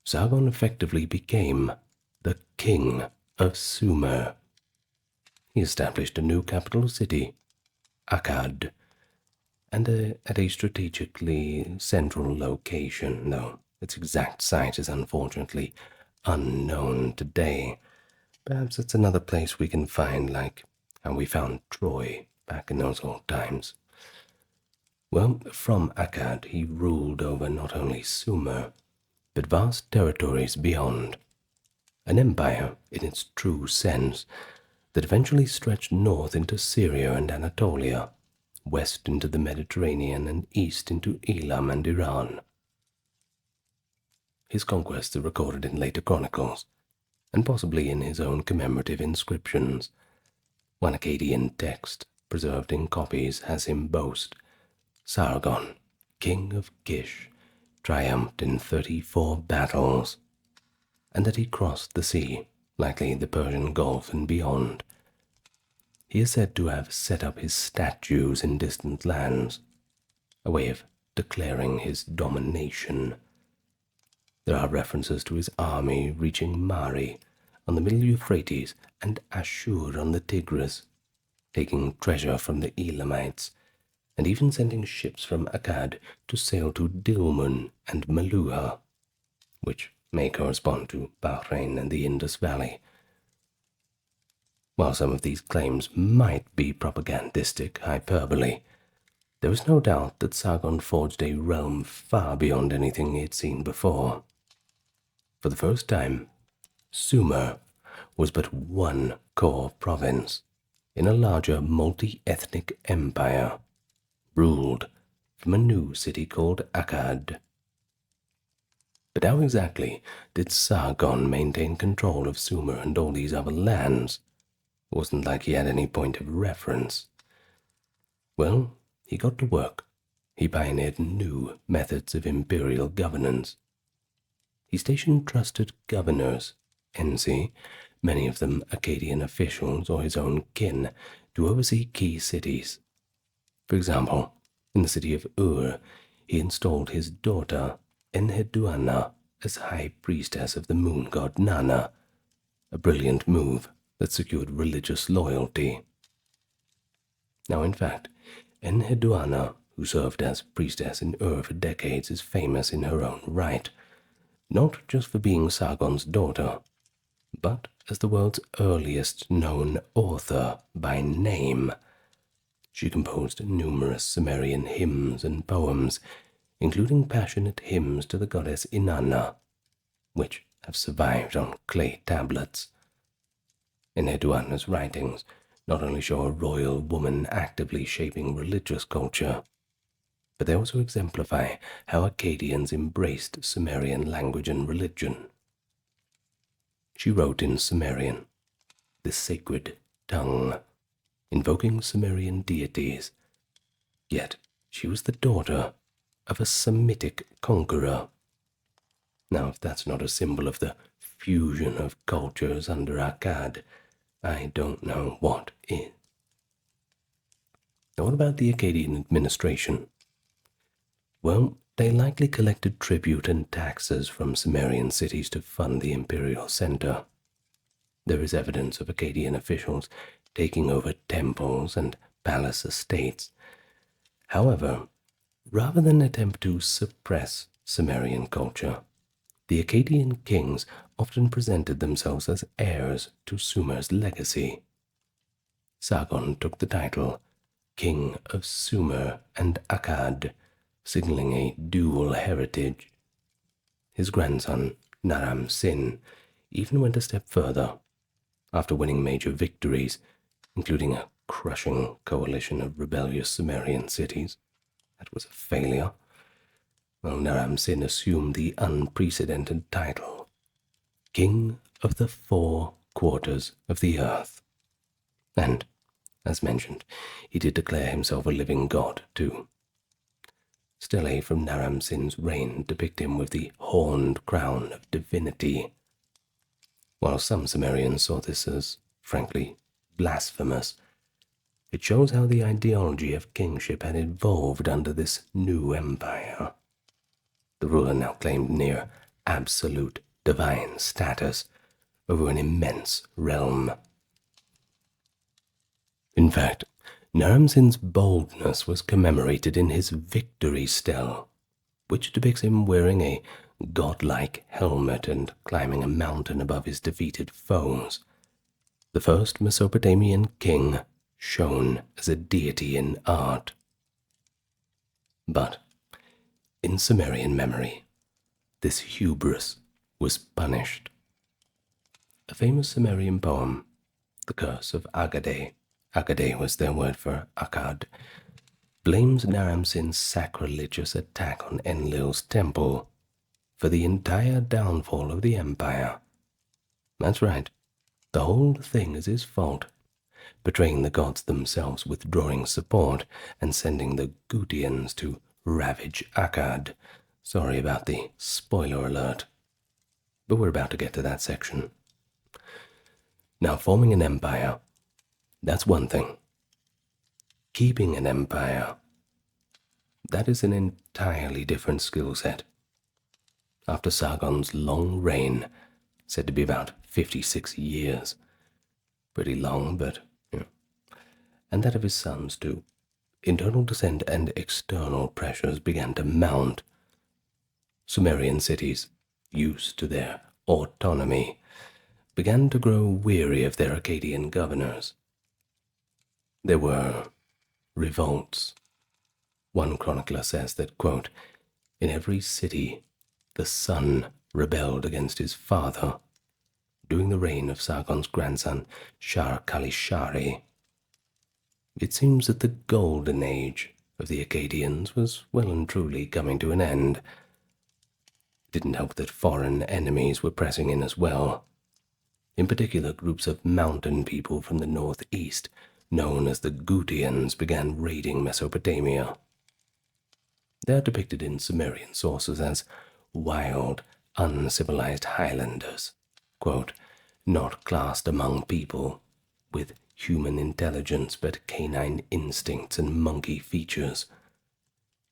Sargon effectively became the king of Sumer. He established a new capital city, Akkad, and at a strategically central location, though its exact site is unfortunately unknown today. Perhaps it's another place we can find, like how we found Troy back in those old times. Well, from Akkad he ruled over not only Sumer, but vast territories beyond. An empire, in its true sense, that eventually stretched north into Syria and Anatolia, west into the Mediterranean, and east into Elam and Iran. His conquests are recorded in later chronicles, and possibly in his own commemorative inscriptions. One Akkadian text, preserved in copies, has him boast, Sargon, king of Kish, triumphed in 34 battles, and that he crossed the sea, likely the Persian Gulf and beyond. He is said to have set up his statues in distant lands, a way of declaring his domination. There are references to his army reaching Mari on the middle Euphrates and Ashur on the Tigris, taking treasure from the Elamites, and even sending ships from Akkad to sail to Dilmun and Meluha, which may correspond to Bahrain and the Indus Valley. While some of these claims might be propagandistic hyperbole, there is no doubt that Sargon forged a realm far beyond anything he had seen before. For the first time, Sumer was but one core province in a larger multi-ethnic empire, ruled from a new city called Akkad. But how exactly did Sargon maintain control of Sumer and all these other lands? It wasn't like he had any point of reference. Well, he got to work. He pioneered new methods of imperial governance. He stationed trusted governors, NC, many of them Akkadian officials or his own kin, to oversee key cities. For example, in the city of Ur, he installed his daughter, Enheduanna, as high priestess of the moon god Nana, a brilliant move that secured religious loyalty. Now, in fact, Enheduanna, who served as priestess in Ur for decades, is famous in her own right. not just for being Sargon's daughter, but as the world's earliest known author by name. She composed numerous Sumerian hymns and poems, including passionate hymns to the goddess Inanna, which have survived on clay tablets. Enheduanna's writings not only show a royal woman actively shaping religious culture, but they also exemplify how Akkadians embraced Sumerian language and religion. She wrote in Sumerian, the sacred tongue, invoking Sumerian deities, yet she was the daughter of a Semitic conqueror. Now, if that's not a symbol of the fusion of cultures under Akkad, I don't know what is. Now, what about the Akkadian administration? Well, they likely collected tribute and taxes from Sumerian cities to fund the imperial center. There is evidence of Akkadian officials taking over temples and palace estates. However, rather than attempt to suppress Sumerian culture, the Akkadian kings often presented themselves as heirs to Sumer's legacy. Sargon took the title King of Sumer and Akkad, signaling a dual heritage. His grandson, Naram-Sin, even went a step further. After winning major victories, including a crushing coalition of rebellious Sumerian cities, that was a failure, Naram-Sin assumed the unprecedented title, King of the Four Quarters of the Earth. And, as mentioned, he did declare himself a living god, too. Stelae from Naram-Sin's reign depict him with the horned crown of divinity. While some Sumerians saw this as, frankly, blasphemous, it shows how the ideology of kingship had evolved under this new empire. The ruler now claimed near absolute divine status over an immense realm. In fact, Naram-Sin's boldness was commemorated in his victory stele, which depicts him wearing a godlike helmet and climbing a mountain above his defeated foes. The first Mesopotamian king shown as a deity in art. But, in Sumerian memory, this hubris was punished. A famous Sumerian poem, The Curse of Agade, Agade was their word for Akkad, blames Naram-Sin's sacrilegious attack on Enlil's temple for the entire downfall of the empire. That's right, the whole thing is his fault, betraying the gods themselves, withdrawing support, and sending the Gutians to ravage Akkad. Sorry about the spoiler alert, but we're about to get to that section. Now, forming an empire, that's one thing. Keeping an empire, that is an entirely different skill set. After Sargon's long reign, said to be about 56 years, pretty long, but, and that of his sons too, internal dissent and external pressures began to mount. Sumerian cities, used to their autonomy, began to grow weary of their Akkadian governors. There were revolts. One chronicler says that, quote, in every city the son rebelled against his father during the reign of Sargon's grandson Shar-Kalishari. It seems that the golden age of the Akkadians was well and truly coming to an end. It didn't help that foreign enemies were pressing in as well. In particular, groups of mountain people from the northeast, known as the Gutians, began raiding Mesopotamia. They are depicted in Sumerian sources as wild, uncivilized highlanders, quote, not classed among people, with human intelligence but canine instincts and monkey features.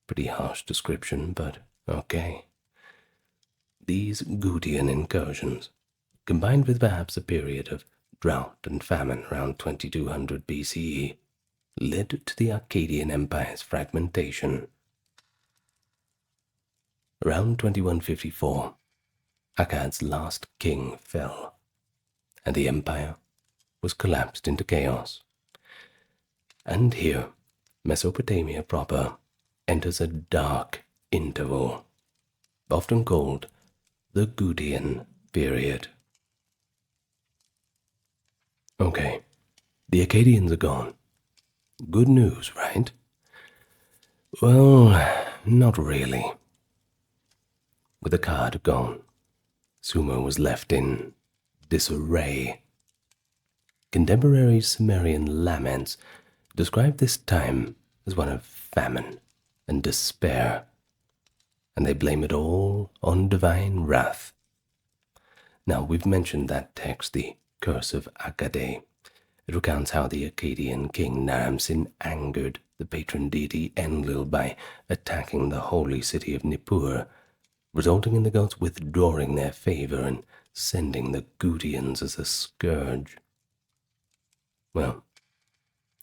Pretty harsh description, but okay. These Gutian incursions, combined with perhaps a period of drought and famine around 2200 BCE, led to the Akkadian Empire's fragmentation. Around 2154, Akkad's last king fell, and the empire was collapsed into chaos. And here, Mesopotamia proper enters a dark interval, often called the Gutian period. Okay, the Akkadians are gone. Good news, right? Well, not really. With Akkad gone, Sumer was left in disarray. Contemporary Sumerian laments describe this time as one of famine and despair, and they blame it all on divine wrath. Now, we've mentioned that text, the Curse of Akkad. It recounts how the Akkadian king Naram-Sin angered the patron deity Enlil by attacking the holy city of Nippur, resulting in the gods withdrawing their favor and sending the Gutians as a scourge. Well,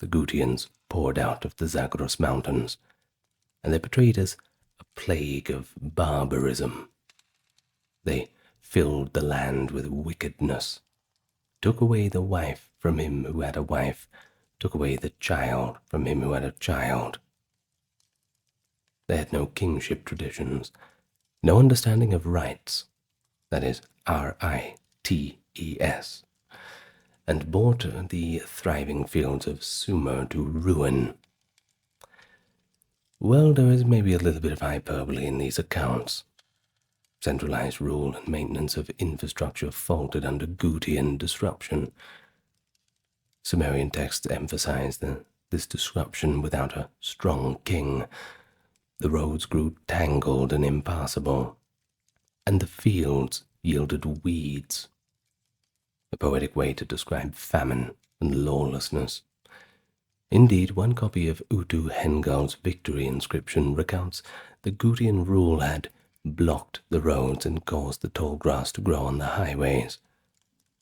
the Gutians poured out of the Zagros mountains, and they're portrayed as a plague of barbarism. They filled the land with wickedness, took away the wife from him who had a wife, took away the child from him who had a child. They had no kingship traditions, no understanding of rights, that is, R-I-T-E-S, and brought the thriving fields of Sumer to ruin. Well, there is maybe a little bit of hyperbole in these accounts. Centralized rule and maintenance of infrastructure faltered under Gutian disruption. Sumerian texts emphasize this disruption without a strong king. The roads grew tangled and impassable, and the fields yielded weeds. A poetic way to describe famine and lawlessness. Indeed, one copy of Utu Hengal's victory inscription recounts the Gutian rule had blocked the roads and caused the tall grass to grow on the highways,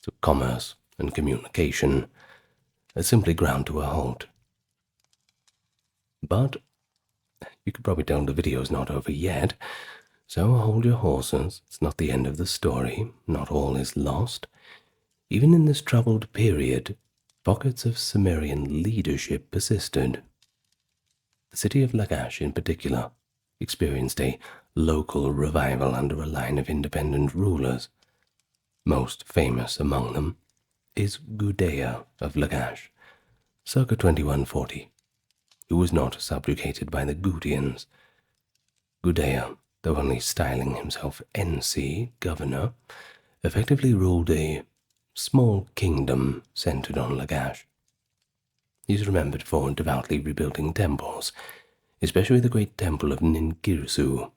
so commerce and communication are simply ground to a halt. But you could probably tell the video's not over yet, so hold your horses. It's not the end of the story. Not all is lost. Even in this troubled period, pockets of Sumerian leadership persisted. The city of Lagash, in particular, experienced a local revival under a line of independent rulers. Most famous among them is Gudea of Lagash, circa 2140, who was not subjugated by the Gutians. Gudea, though only styling himself NC, governor, effectively ruled a small kingdom centered on Lagash. He's remembered for devoutly rebuilding temples, especially the great temple of Ninkirsu,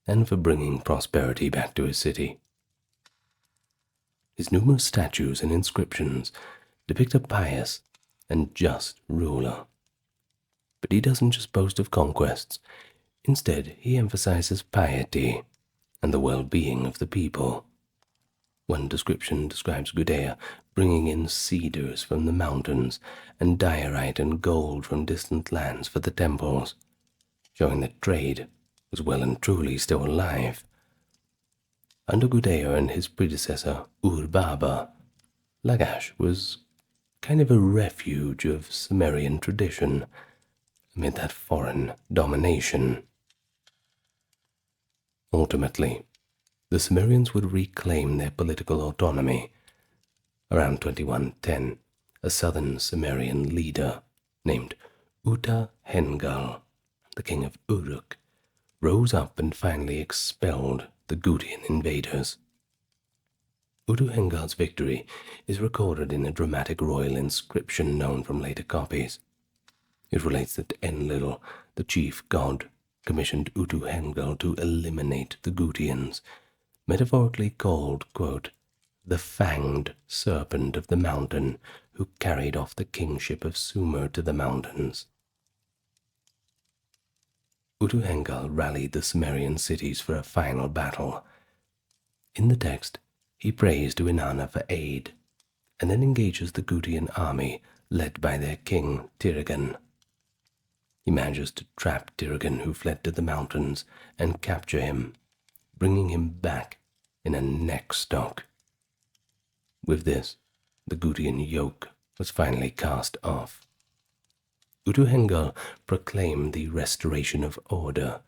and for bringing prosperity back to his city. His numerous statues and inscriptions depict a pious and just ruler. But he doesn't just boast of conquests. Instead, he emphasizes piety and the well-being of the people. One description describes Gudea bringing in cedars from the mountains and diorite and gold from distant lands for the temples, showing that trade was well and truly still alive. Under Gudea and his predecessor Ur-Baba, Lagash was kind of a refuge of Sumerian tradition amid that foreign domination. Ultimately, the Sumerians would reclaim their political autonomy. Around 2110, a southern Sumerian leader named Uta Hengal, the king of Uruk, rose up and finally expelled the Gutian invaders. Utu Hengal's victory is recorded in a dramatic royal inscription known from later copies. It relates that Enlil, the chief god, commissioned Utu Hengal to eliminate the Gutians, metaphorically called, quote, the fanged serpent of the mountain who carried off the kingship of Sumer to the mountains. Utu Hengal rallied the Sumerian cities for a final battle. In the text, he prays to Inanna for aid, and then engages the Gutian army led by their king Tirigan. He manages to trap Tirigan, who fled to the mountains, and capture him, bringing him back in a neck stock. With this, the Gutian yoke was finally cast off. Utu-Hengal proclaimed the restoration of order.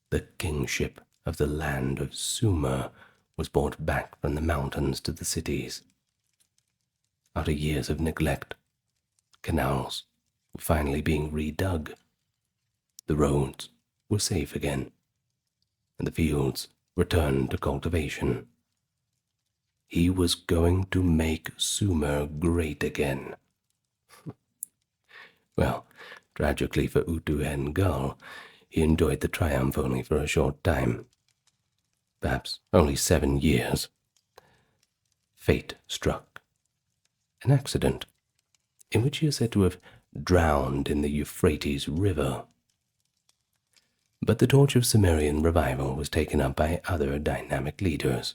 The kingship of the land of Sumer was brought back from the mountains to the cities. After years of neglect, canals were finally being redug. The roads were safe again, and the fields returned to cultivation. He was going to make Sumer great again. Well, tragically for Utu-Hengal, he enjoyed the triumph only for a short time. Perhaps only 7 years. Fate struck. An accident, in which he is said to have drowned in the Euphrates River. But the torch of Sumerian revival was taken up by other dynamic leaders.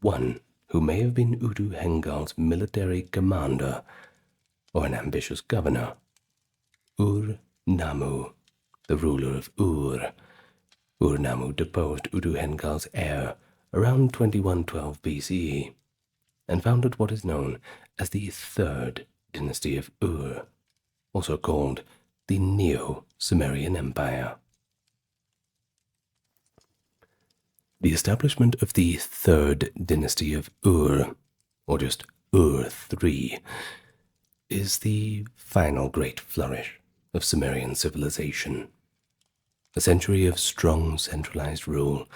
One who may have been Utu-Hengal's military commander or an ambitious governor, Ur-Nammu, the ruler of Ur. Ur-Nammu deposed Utu-Hengal's heir around 2112 BCE and founded what is known as the Third Dynasty of Ur, also called the Neo-Sumerian Empire. The establishment of the Third Dynasty of Ur, or just Ur III, is the final great flourish of Sumerian civilization. A century of strong centralized rule,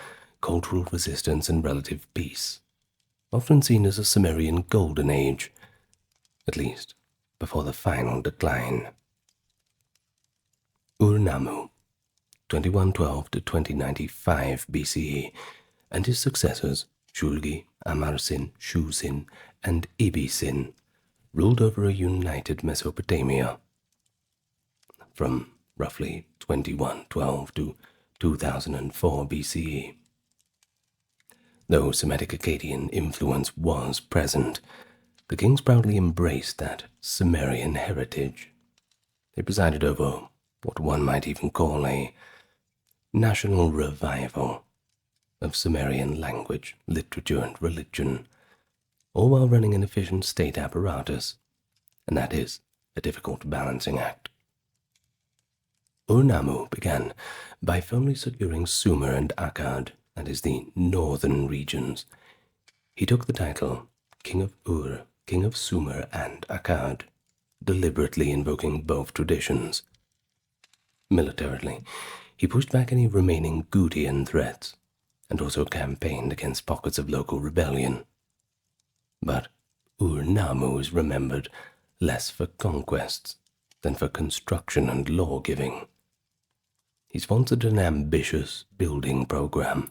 cultural resistance, and relative peace, often seen as a Sumerian golden age, at least before the final decline. Ur-Nammu, 2112 to 2095 BCE, and his successors, Shulgi, Amarsin, Shusin, and Ibisin, ruled over a united Mesopotamia. From roughly 2112 to 2004 BCE. Though Semitic Akkadian influence was present, the kings proudly embraced that Sumerian heritage. They presided over what one might even call a national revival of Sumerian language, literature, and religion, all while running an efficient state apparatus, and that is a difficult balancing act. Ur-Nammu began by firmly securing Sumer and Akkad, that is the northern regions. He took the title King of Ur, King of Sumer and Akkad, deliberately invoking both traditions. Militarily, he pushed back any remaining Gutian threats, and also campaigned against pockets of local rebellion. But Ur-Nammu is remembered less for conquests than for construction and law-giving. He sponsored an ambitious building program,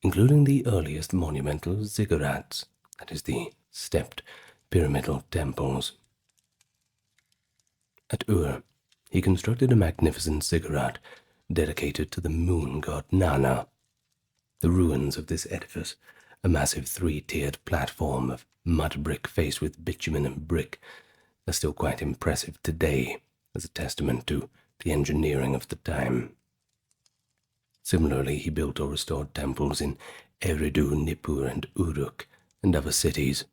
including the earliest monumental ziggurats, that is the stepped pyramidal temples. At Ur, he constructed a magnificent ziggurat dedicated to the moon god Nana. The ruins of this edifice, a massive 3-tiered platform of mud brick faced with bitumen and brick, are still quite impressive today as a testament to the engineering of the time. Similarly, he built or restored temples in Eridu, Nippur, and Uruk, and other cities,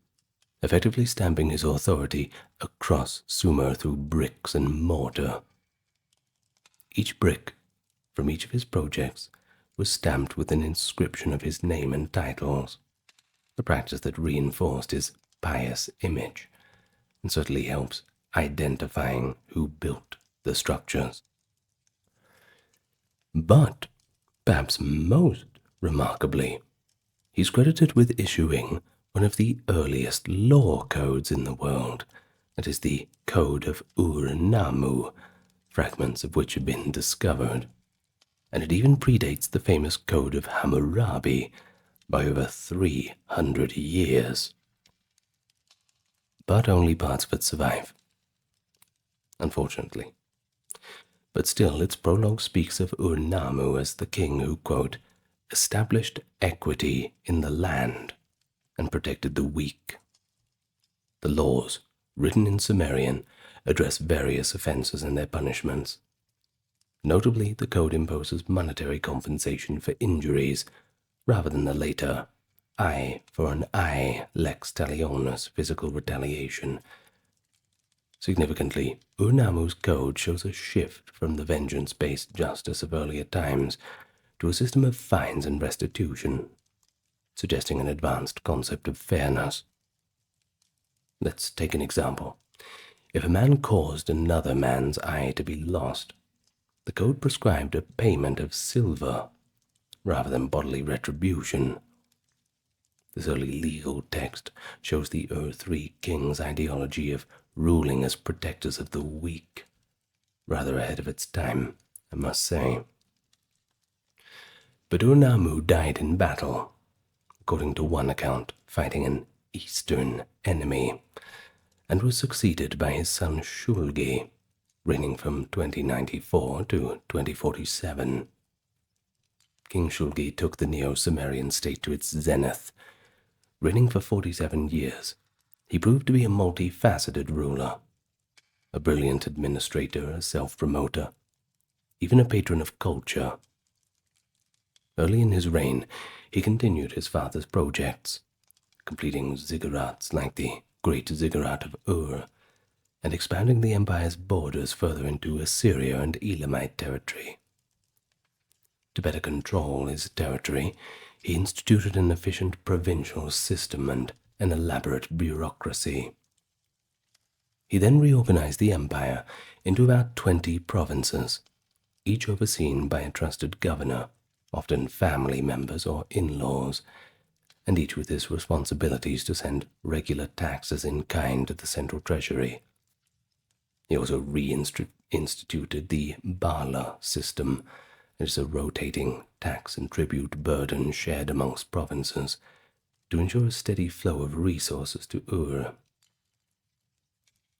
effectively stamping his authority across Sumer through bricks and mortar. Each brick from each of his projects was stamped with an inscription of his name and titles, a practice that reinforced his pious image, and certainly helps identifying who built the structures. But perhaps most remarkably, he's credited with issuing one of the earliest law codes in the world, that is the Code of Ur-Nammu, fragments of which have been discovered, and it even predates the famous Code of Hammurabi by over 300 years. But only parts of it survive, unfortunately. But still, its prologue speaks of Ur-Nammu as the king who, quote, established equity in the land and protected the weak. The laws, written in Sumerian, address various offenses and their punishments. Notably, the code imposes monetary compensation for injuries, rather than the later eye for an eye, lex talionis, physical retaliation. Significantly, Ur-Nammu's code shows a shift from the vengeance-based justice of earlier times to a system of fines and restitution, suggesting an advanced concept of fairness. Let's take an example. If a man caused another man's eye to be lost, the code prescribed a payment of silver rather than bodily retribution. This early legal text shows the Ur-3 king's ideology of ruling as protectors of the weak, rather ahead of its time, I must say. But Ur-Nammu died in battle, according to one account, fighting an eastern enemy, and was succeeded by his son Shulgi, reigning from 2094 to 2047. King Shulgi took the Neo-Sumerian state to its zenith. Reigning for 47 years, he proved to be a multifaceted ruler, a brilliant administrator, a self-promoter, even a patron of culture. Early in his reign, he continued his father's projects, completing ziggurats like the Great Ziggurat of Ur, and expanding the empire's borders further into Assyria and Elamite territory. To better control his territory, he instituted an efficient provincial system and an elaborate bureaucracy. He then reorganized the empire into about 20 provinces, each overseen by a trusted governor, often family members or in-laws, and each with his responsibilities to send regular taxes in kind to the central treasury. He also reinstituted the Bala system, which is a rotating tax and tribute burden shared amongst provinces to ensure a steady flow of resources to Ur.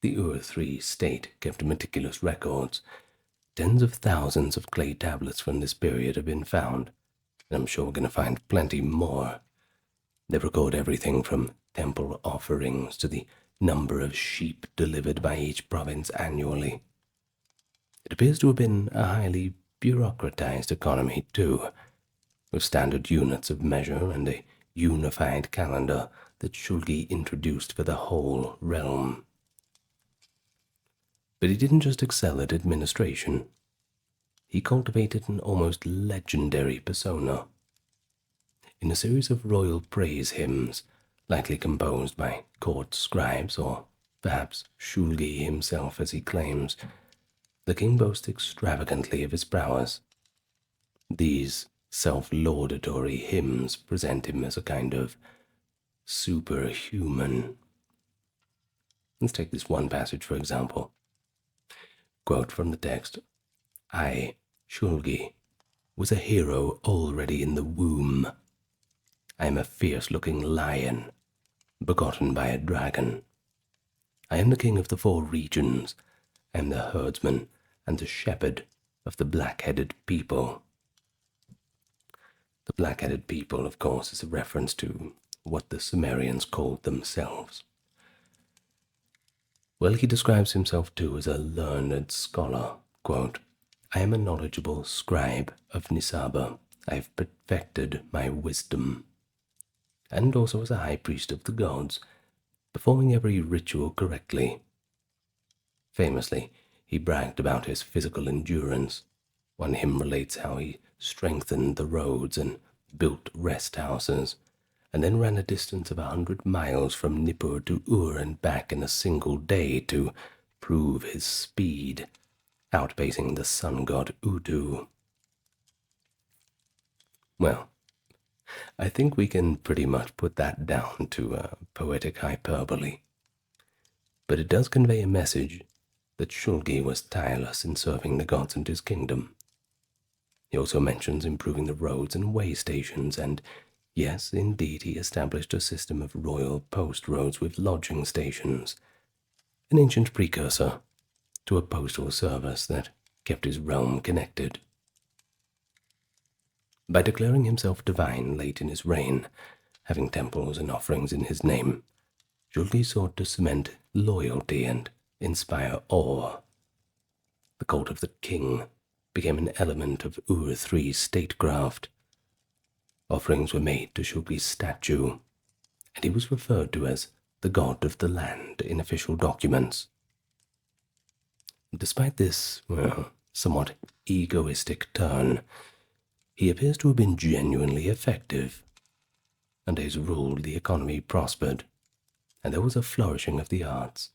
The Ur-3 state kept meticulous records. Tens of thousands of clay tablets from this period have been found, and I'm sure we're going to find plenty more. They record everything from temple offerings to the number of sheep delivered by each province annually. It appears to have been a highly bureaucratized economy, too, with standard units of measure and a unified calendar that Shulgi introduced for the whole realm. But he didn't just excel at administration. He cultivated an almost legendary persona. In a series of royal praise hymns, likely composed by court scribes or perhaps Shulgi himself as he claims, the king boasts extravagantly of his prowess. These self-laudatory hymns present him as a kind of superhuman. Let's take this one passage for example. Quote from the text, "I, Shulgi, was a hero already in the womb. I am a fierce-looking lion, begotten by a dragon. I am the king of the 4 regions. I am the herdsman and the shepherd of the black-headed people." The black-headed people, of course, is a reference to what the Sumerians called themselves. Well, he describes himself too as a learned scholar. Quote, "I am a knowledgeable scribe of Nisaba. I have perfected my wisdom." And also as a high priest of the gods, performing every ritual correctly. Famously, he bragged about his physical endurance. One hymn relates how he strengthened the roads and built rest houses, and then ran a distance of 100 miles from Nippur to Ur and back in a single day to prove his speed, outpacing the sun god Udu. Well, I think we can pretty much put that down to poetic hyperbole. But it does convey a message that Shulgi was tireless in serving the gods and his kingdom. He also mentions improving the roads and way stations, and yes, indeed, he established a system of royal post roads with lodging stations, an ancient precursor to a postal service that kept his realm connected. By declaring himself divine late in his reign, having temples and offerings in his name, Shulgi sought to cement loyalty and inspire awe. The cult of the king became an element of Ur-3 statecraft. Offerings were made to Shulgi's statue, and he was referred to as the god of the land in official documents. Despite this, somewhat egoistic turn, he appears to have been genuinely effective. Under his rule, the economy prospered, and there was a flourishing of the arts.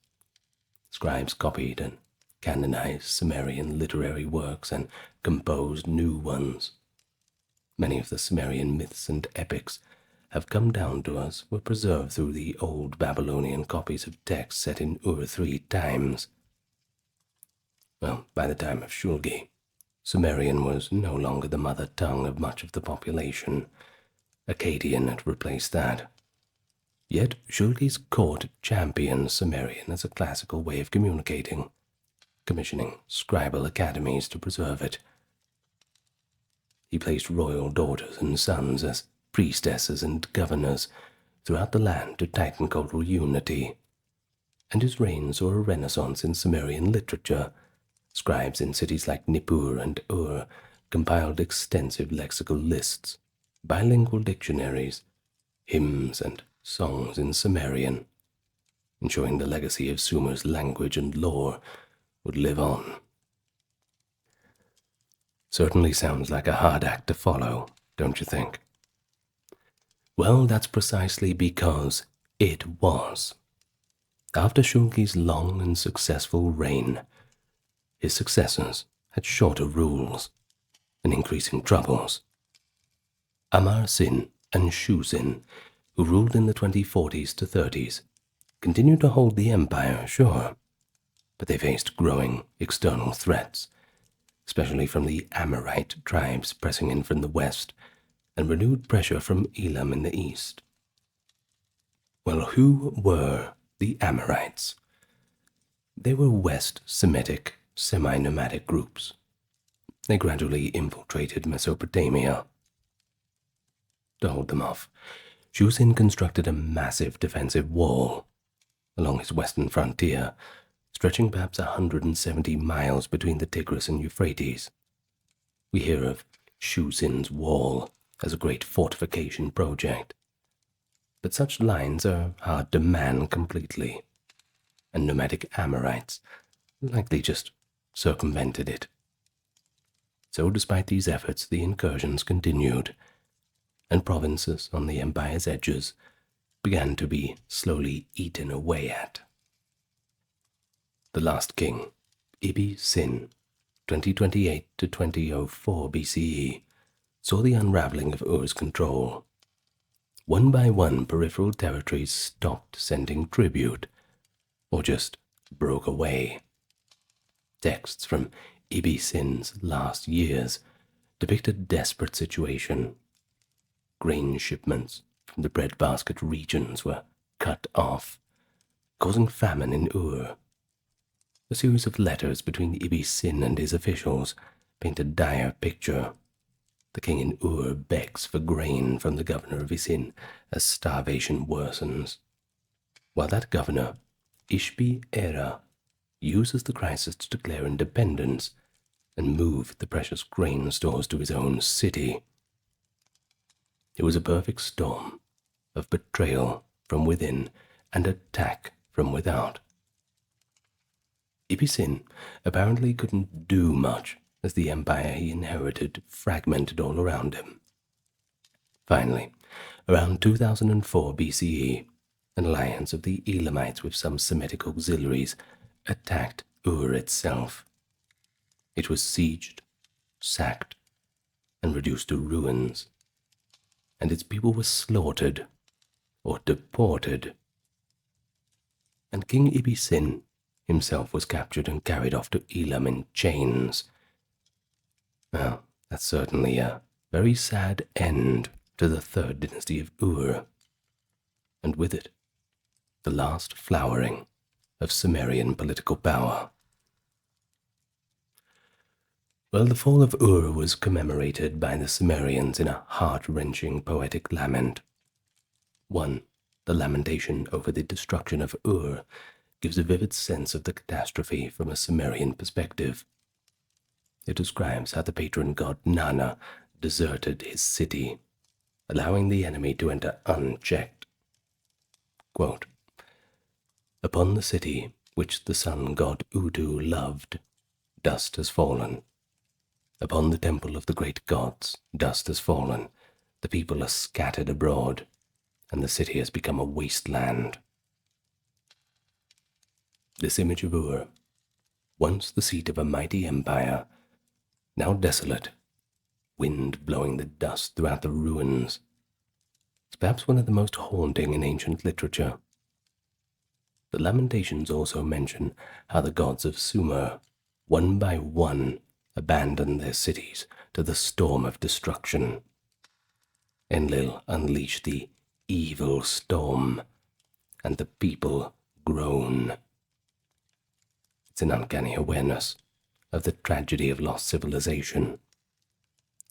Scribes copied and canonized Sumerian literary works and composed new ones. Many of the Sumerian myths and epics have come down to us were preserved through the old Babylonian copies of texts set in Ur-3 times. Well, by the time of Shulgi, Sumerian was no longer the mother tongue of much of the population. Akkadian had replaced that. Yet Shulgi's court championed Sumerian as a classical way of communicating, commissioning scribal academies to preserve it. He placed royal daughters and sons as priestesses and governors throughout the land to tighten cultural unity, and his reign saw a renaissance in Sumerian literature. Scribes in cities like Nippur and Ur compiled extensive lexical lists, bilingual dictionaries, hymns, and songs in Sumerian, ensuring the legacy of Sumer's language and lore would live on. Certainly sounds like a hard act to follow, don't you think? Well, that's precisely because it was. After Shulgi's long and successful reign, his successors had shorter rules and increasing troubles. Amar-Sin and Shu-Sin, who ruled in the 2040s to 30s, continued to hold the empire, sure, but they faced growing external threats, especially from the Amorite tribes pressing in from the west, and renewed pressure from Elam in the east. Well, who were the Amorites? They were West Semitic, semi-nomadic groups. They gradually infiltrated Mesopotamia. To hold them off, Shu-Sin constructed a massive defensive wall along his western frontier, stretching perhaps 170 miles between the Tigris and Euphrates. We hear of Shu-Sin's wall as a great fortification project, but such lines are hard to man completely, and nomadic Amorites likely just circumvented it. So despite these efforts, the incursions continued, and provinces on the empire's edges began to be slowly eaten away at. The last king, Ibi-Sin, 2028 to 2004 BCE, saw the unraveling of Ur's control. One by one, peripheral territories stopped sending tribute, or just broke away. Texts from Ibi-Sin's last years depict a desperate situation. Grain shipments from the breadbasket regions were cut off, causing famine in Ur. A series of letters between Ibi-Sin and his officials paint a dire picture. The king in Ur begs for grain from the governor of Isin as starvation worsens, while that governor, Ishbi-Era, uses the crisis to declare independence and move the precious grain stores to his own city. It was a perfect storm of betrayal from within and attack from without. Ibi-Sin apparently couldn't do much as the empire he inherited fragmented all around him. Finally, around 2004 BCE, an alliance of the Elamites with some Semitic auxiliaries attacked Ur itself. It was sieged, sacked, and reduced to ruins, and its people were slaughtered or deported. And King Ibi-Sin himself was captured and carried off to Elam in chains. Well, that's certainly a very sad end to the third dynasty of Ur, and with it, the last flowering of Sumerian political power. Well, the fall of Ur was commemorated by the Sumerians in a heart-wrenching poetic lament. One, the lamentation over the destruction of Ur, gives a vivid sense of the catastrophe from a Sumerian perspective. It describes how the patron god Nana deserted his city, allowing the enemy to enter unchecked. Quote, "Upon the city which the sun god Utu loved, dust has fallen. Upon the temple of the great gods, dust has fallen. The people are scattered abroad, and the city has become a wasteland." This image of Ur, once the seat of a mighty empire, now desolate, wind blowing the dust throughout the ruins, is perhaps one of the most haunting in ancient literature. The Lamentations also mention how the gods of Sumer, one by one, abandoned their cities to the storm of destruction. Enlil unleashed the evil storm, and the people groan. It's an uncanny awareness of the tragedy of lost civilization,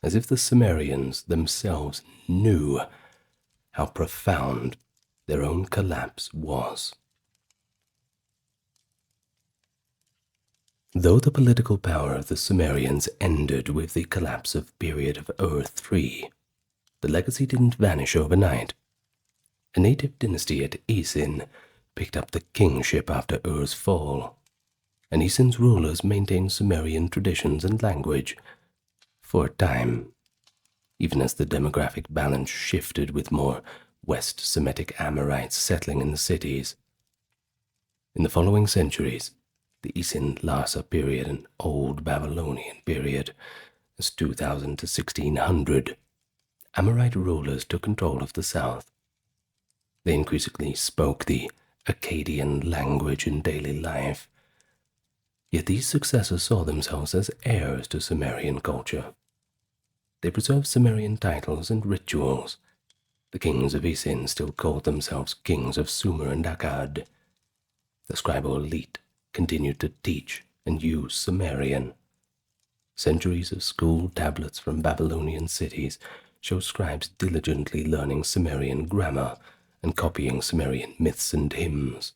as if the Sumerians themselves knew how profound their own collapse was. Though the political power of the Sumerians ended with the collapse of period of Ur III, the legacy didn't vanish overnight. A native dynasty at Isin picked up the kingship after Ur's fall, and Isin's rulers maintained Sumerian traditions and language for a time, even as the demographic balance shifted with more West Semitic Amorites settling in the cities. In the following centuries, the Isin-Larsa period and Old Babylonian period, as 2000 to 1600, Amorite rulers took control of the south. They increasingly spoke the Akkadian language in daily life, yet these successors saw themselves as heirs to Sumerian culture. They preserved Sumerian titles and rituals. The kings of Isin still called themselves kings of Sumer and Akkad. The scribal elite continued to teach and use Sumerian. Centuries of school tablets from Babylonian cities show scribes diligently learning Sumerian grammar and copying Sumerian myths and hymns.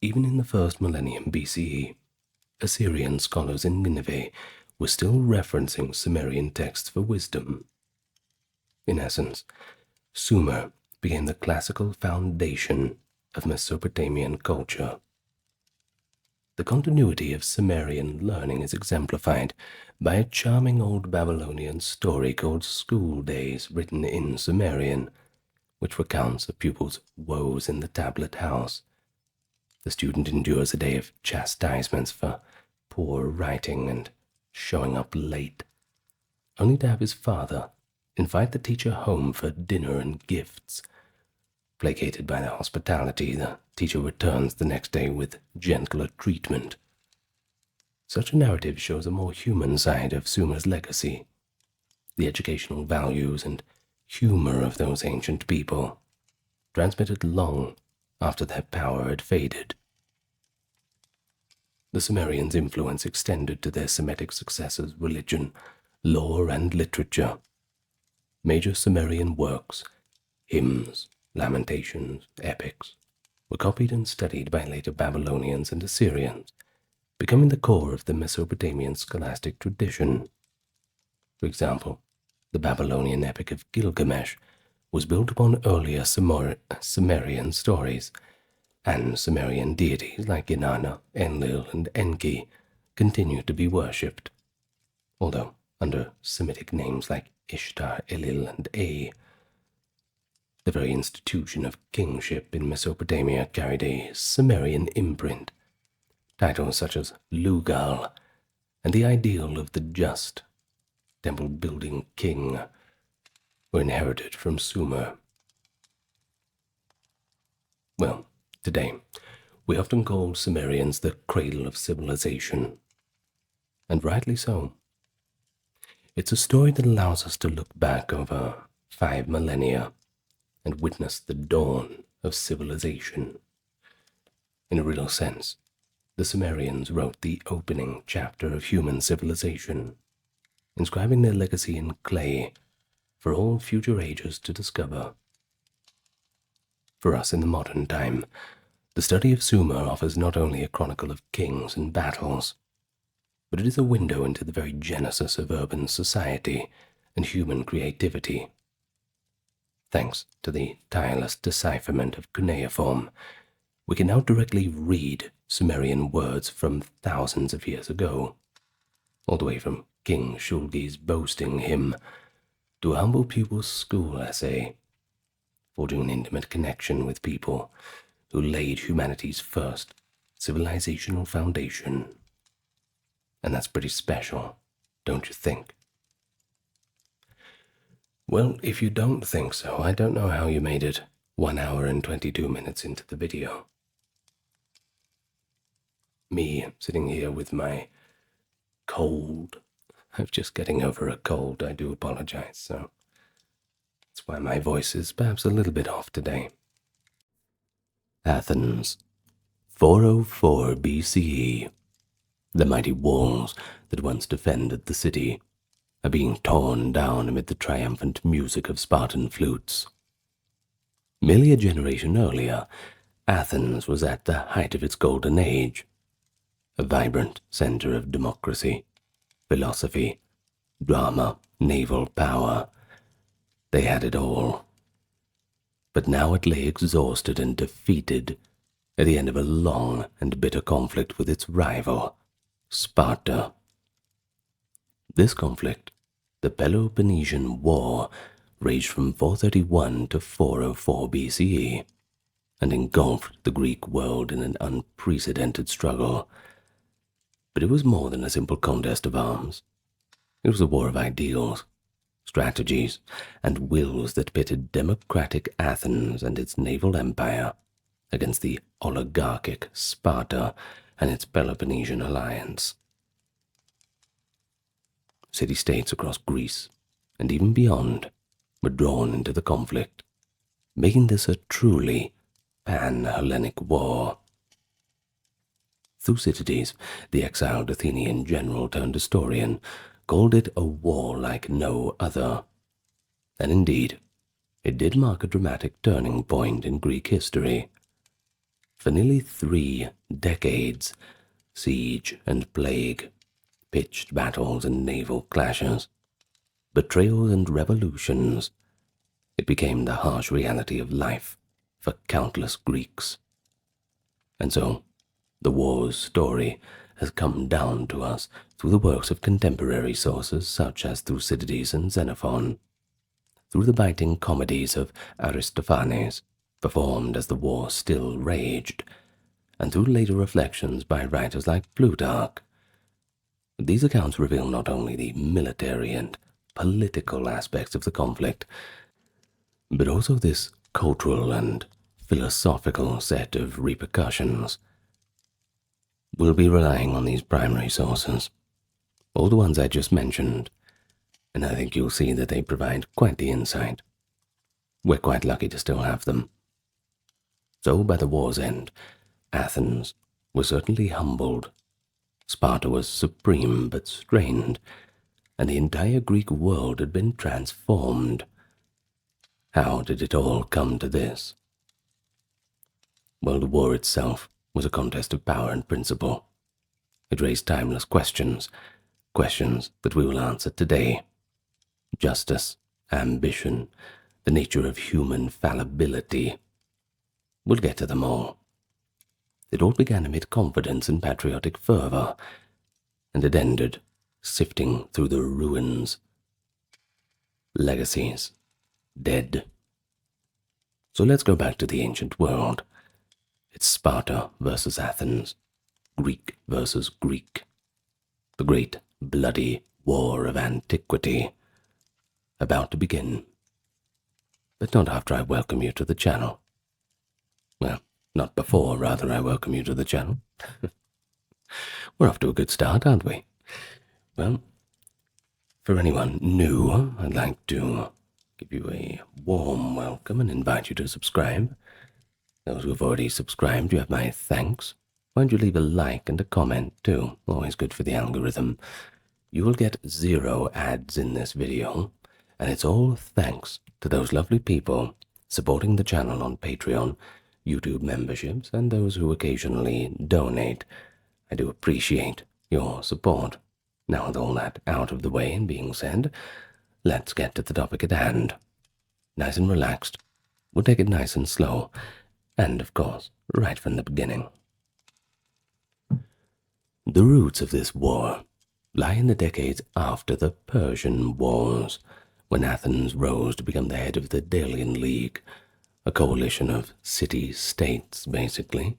Even in the first millennium BCE, Assyrian scholars in Nineveh were still referencing Sumerian texts for wisdom. In essence, Sumer became the classical foundation of Mesopotamian culture. The continuity of Sumerian learning is exemplified by a charming old Babylonian story called School Days, written in Sumerian, which recounts a pupil's woes in the tablet house. The student endures a day of chastisements for poor writing and showing up late, only to have his father invite the teacher home for dinner and gifts. Placated by the hospitality, the teacher returns the next day with gentler treatment. Such a narrative shows a more human side of Sumer's legacy, the educational values and humor of those ancient people, transmitted long after their power had faded. The Sumerians' influence extended to their Semitic successors' religion, lore, and literature. Major Sumerian works, hymns, lamentations, epics, were copied and studied by later Babylonians and Assyrians, becoming the core of the Mesopotamian scholastic tradition. For example, the Babylonian epic of Gilgamesh was built upon earlier Sumerian stories, and Sumerian deities like Inanna, Enlil, and Enki continue to be worshipped, although under Semitic names like Ishtar, Elil, and Ea. The very institution of kingship in Mesopotamia carried a Sumerian imprint. Titles such as Lugal and the ideal of the just, temple-building king, were inherited from Sumer. Well, today, we often call Sumerians the cradle of civilization, and rightly so. It's a story that allows us to look back over 5 millennia and witness the dawn of civilization. In a real sense, the Sumerians wrote the opening chapter of human civilization, inscribing their legacy in clay for all future ages to discover. For us in the modern time, the study of Sumer offers not only a chronicle of kings and battles, but it is a window into the very genesis of urban society and human creativity. Thanks to the tireless decipherment of cuneiform, we can now directly read Sumerian words from thousands of years ago, all the way from King Shulgi's boasting hymn to a humble pupil's school essay, forging an intimate connection with people who laid humanity's first civilizational foundation. And that's pretty special, don't you think? Well, if you don't think so, I don't know how you made it 1 hour and 22 minutes into the video. Me sitting here with my cold. I'm just getting over a cold, I do apologize, so that's why my voice is perhaps a little bit off today. Athens, 404 BCE. The mighty walls that once defended the city are being torn down amid the triumphant music of Spartan flutes. Merely a generation earlier, Athens was at the height of its golden age, a vibrant center of democracy, philosophy, drama, naval power. They had it all. But now it lay exhausted and defeated at the end of a long and bitter conflict with its rival, Sparta. This conflict, the Peloponnesian War, raged from 431 to 404 BCE and engulfed the Greek world in an unprecedented struggle. But it was more than a simple contest of arms. It was a war of ideals, strategies, and wills that pitted democratic Athens and its naval empire against the oligarchic Sparta and its Peloponnesian alliance. City-states across Greece, and even beyond, were drawn into the conflict, making this a truly pan-Hellenic war. Thucydides, the exiled Athenian general turned historian, called it a war like no other. And indeed, it did mark a dramatic turning point in Greek history. For nearly 3 decades, siege and plague, pitched battles and naval clashes, betrayals and revolutions, it became the harsh reality of life for countless Greeks. And so, the war's story has come down to us through the works of contemporary sources such as Thucydides and Xenophon, through the biting comedies of Aristophanes, performed as the war still raged, and through later reflections by writers like Plutarch. These accounts reveal not only the military and political aspects of the conflict, but also this cultural and philosophical set of repercussions. We'll be relying on these primary sources, all the ones I just mentioned, and I think you'll see that they provide quite the insight. We're quite lucky to still have them. So by the war's end, Athens was certainly humbled. Sparta was supreme but strained, and the entire Greek world had been transformed. How did it all come to this? Well, the war itself was a contest of power and principle. It raised timeless questions, questions that we will answer today. Justice, ambition, the nature of human fallibility. We'll get to them all. It all began amid confidence and patriotic fervor, and it ended sifting through the ruins. Legacies, dead. So let's go back to the ancient world. It's Sparta versus Athens, Greek versus Greek. The great bloody war of antiquity, about to begin. But not after I welcome you to the channel. Well, not before, rather, I welcome you to the channel. We're off to a good start, aren't we? Well, for anyone new, I'd like to give you a warm welcome and invite you to subscribe. Those who have already subscribed, you have my thanks. Why don't you leave a like and a comment too? Always good for the algorithm. You will get 0 ads in this video, and it's all thanks to those lovely people supporting the channel on Patreon, YouTube memberships, and those who occasionally donate. I do appreciate your support. Now with all that out of the way and being said, let's get to the topic at hand. Nice and relaxed. We'll take it nice and slow, and of course, right from the beginning. The roots of this war lie in the decades after the Persian Wars, when Athens rose to become the head of the Delian League, a coalition of city-states, basically,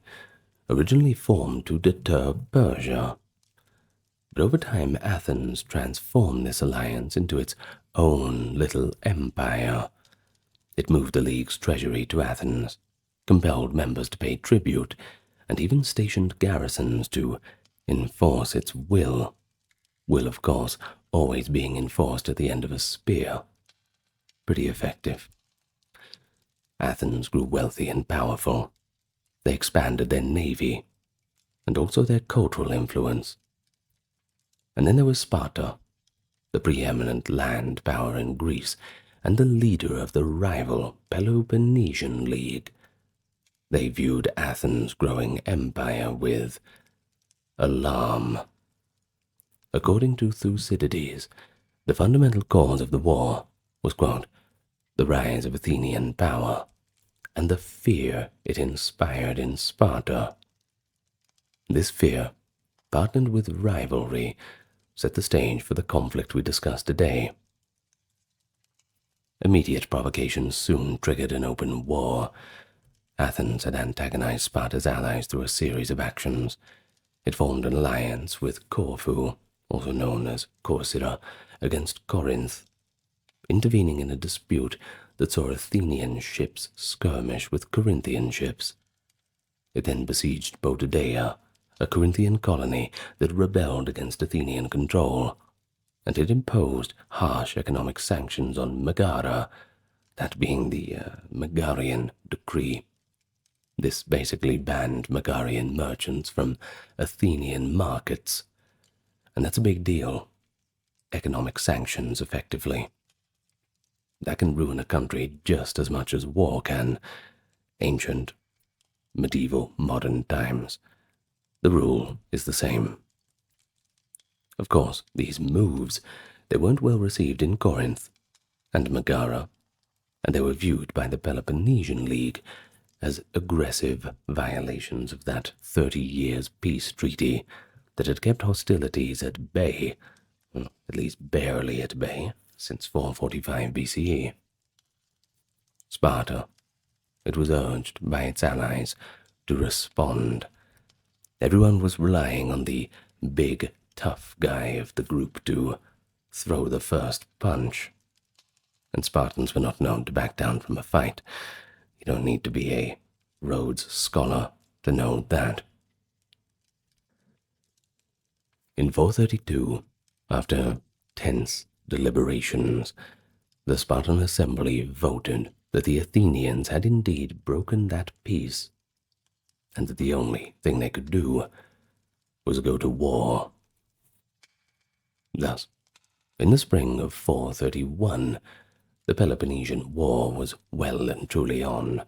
originally formed to deter Persia. But over time, Athens transformed this alliance into its own little empire. It moved the League's treasury to Athens, compelled members to pay tribute, and even stationed garrisons to enforce its will. Will, of course, always being enforced at the end of a spear. Pretty effective. Athens grew wealthy and powerful. They expanded their navy, and also their cultural influence. And then there was Sparta, the preeminent land power in Greece, and the leader of the rival Peloponnesian League. They viewed Athens' growing empire with alarm. According to Thucydides, the fundamental cause of the war was, quote, the rise of Athenian power, and the fear it inspired in Sparta. This fear, partnered with rivalry, set the stage for the conflict we discuss today. Immediate provocations soon triggered an open war. Athens had antagonized Sparta's allies through a series of actions. It formed an alliance with Corfu, also known as Corcyra, against Corinth, intervening in a dispute that saw Athenian ships skirmish with Corinthian ships. It then besieged Potidæa, a Corinthian colony that rebelled against Athenian control, and it imposed harsh economic sanctions on Megara, that being the Megarian decree. This basically banned Megarian merchants from Athenian markets, and that's a big deal. Economic sanctions, effectively. That can ruin a country just as much as war can. Ancient, medieval, modern times. The rule is the same. Of course, these moves, they weren't well received in Corinth and Megara, and they were viewed by the Peloponnesian League as aggressive violations of that 30 years peace treaty that had kept hostilities at bay, at least barely at bay, since 445 BCE. Sparta, it was urged by its allies to respond. Everyone was relying on the big, tough guy of the group to throw the first punch. And Spartans were not known to back down from a fight. You don't need to be a Rhodes Scholar to know that. In 432, after tense deliberations, the Spartan assembly voted that the Athenians had indeed broken that peace, and that the only thing they could do was go to war. Thus, in the spring of 431, the Peloponnesian War was well and truly on.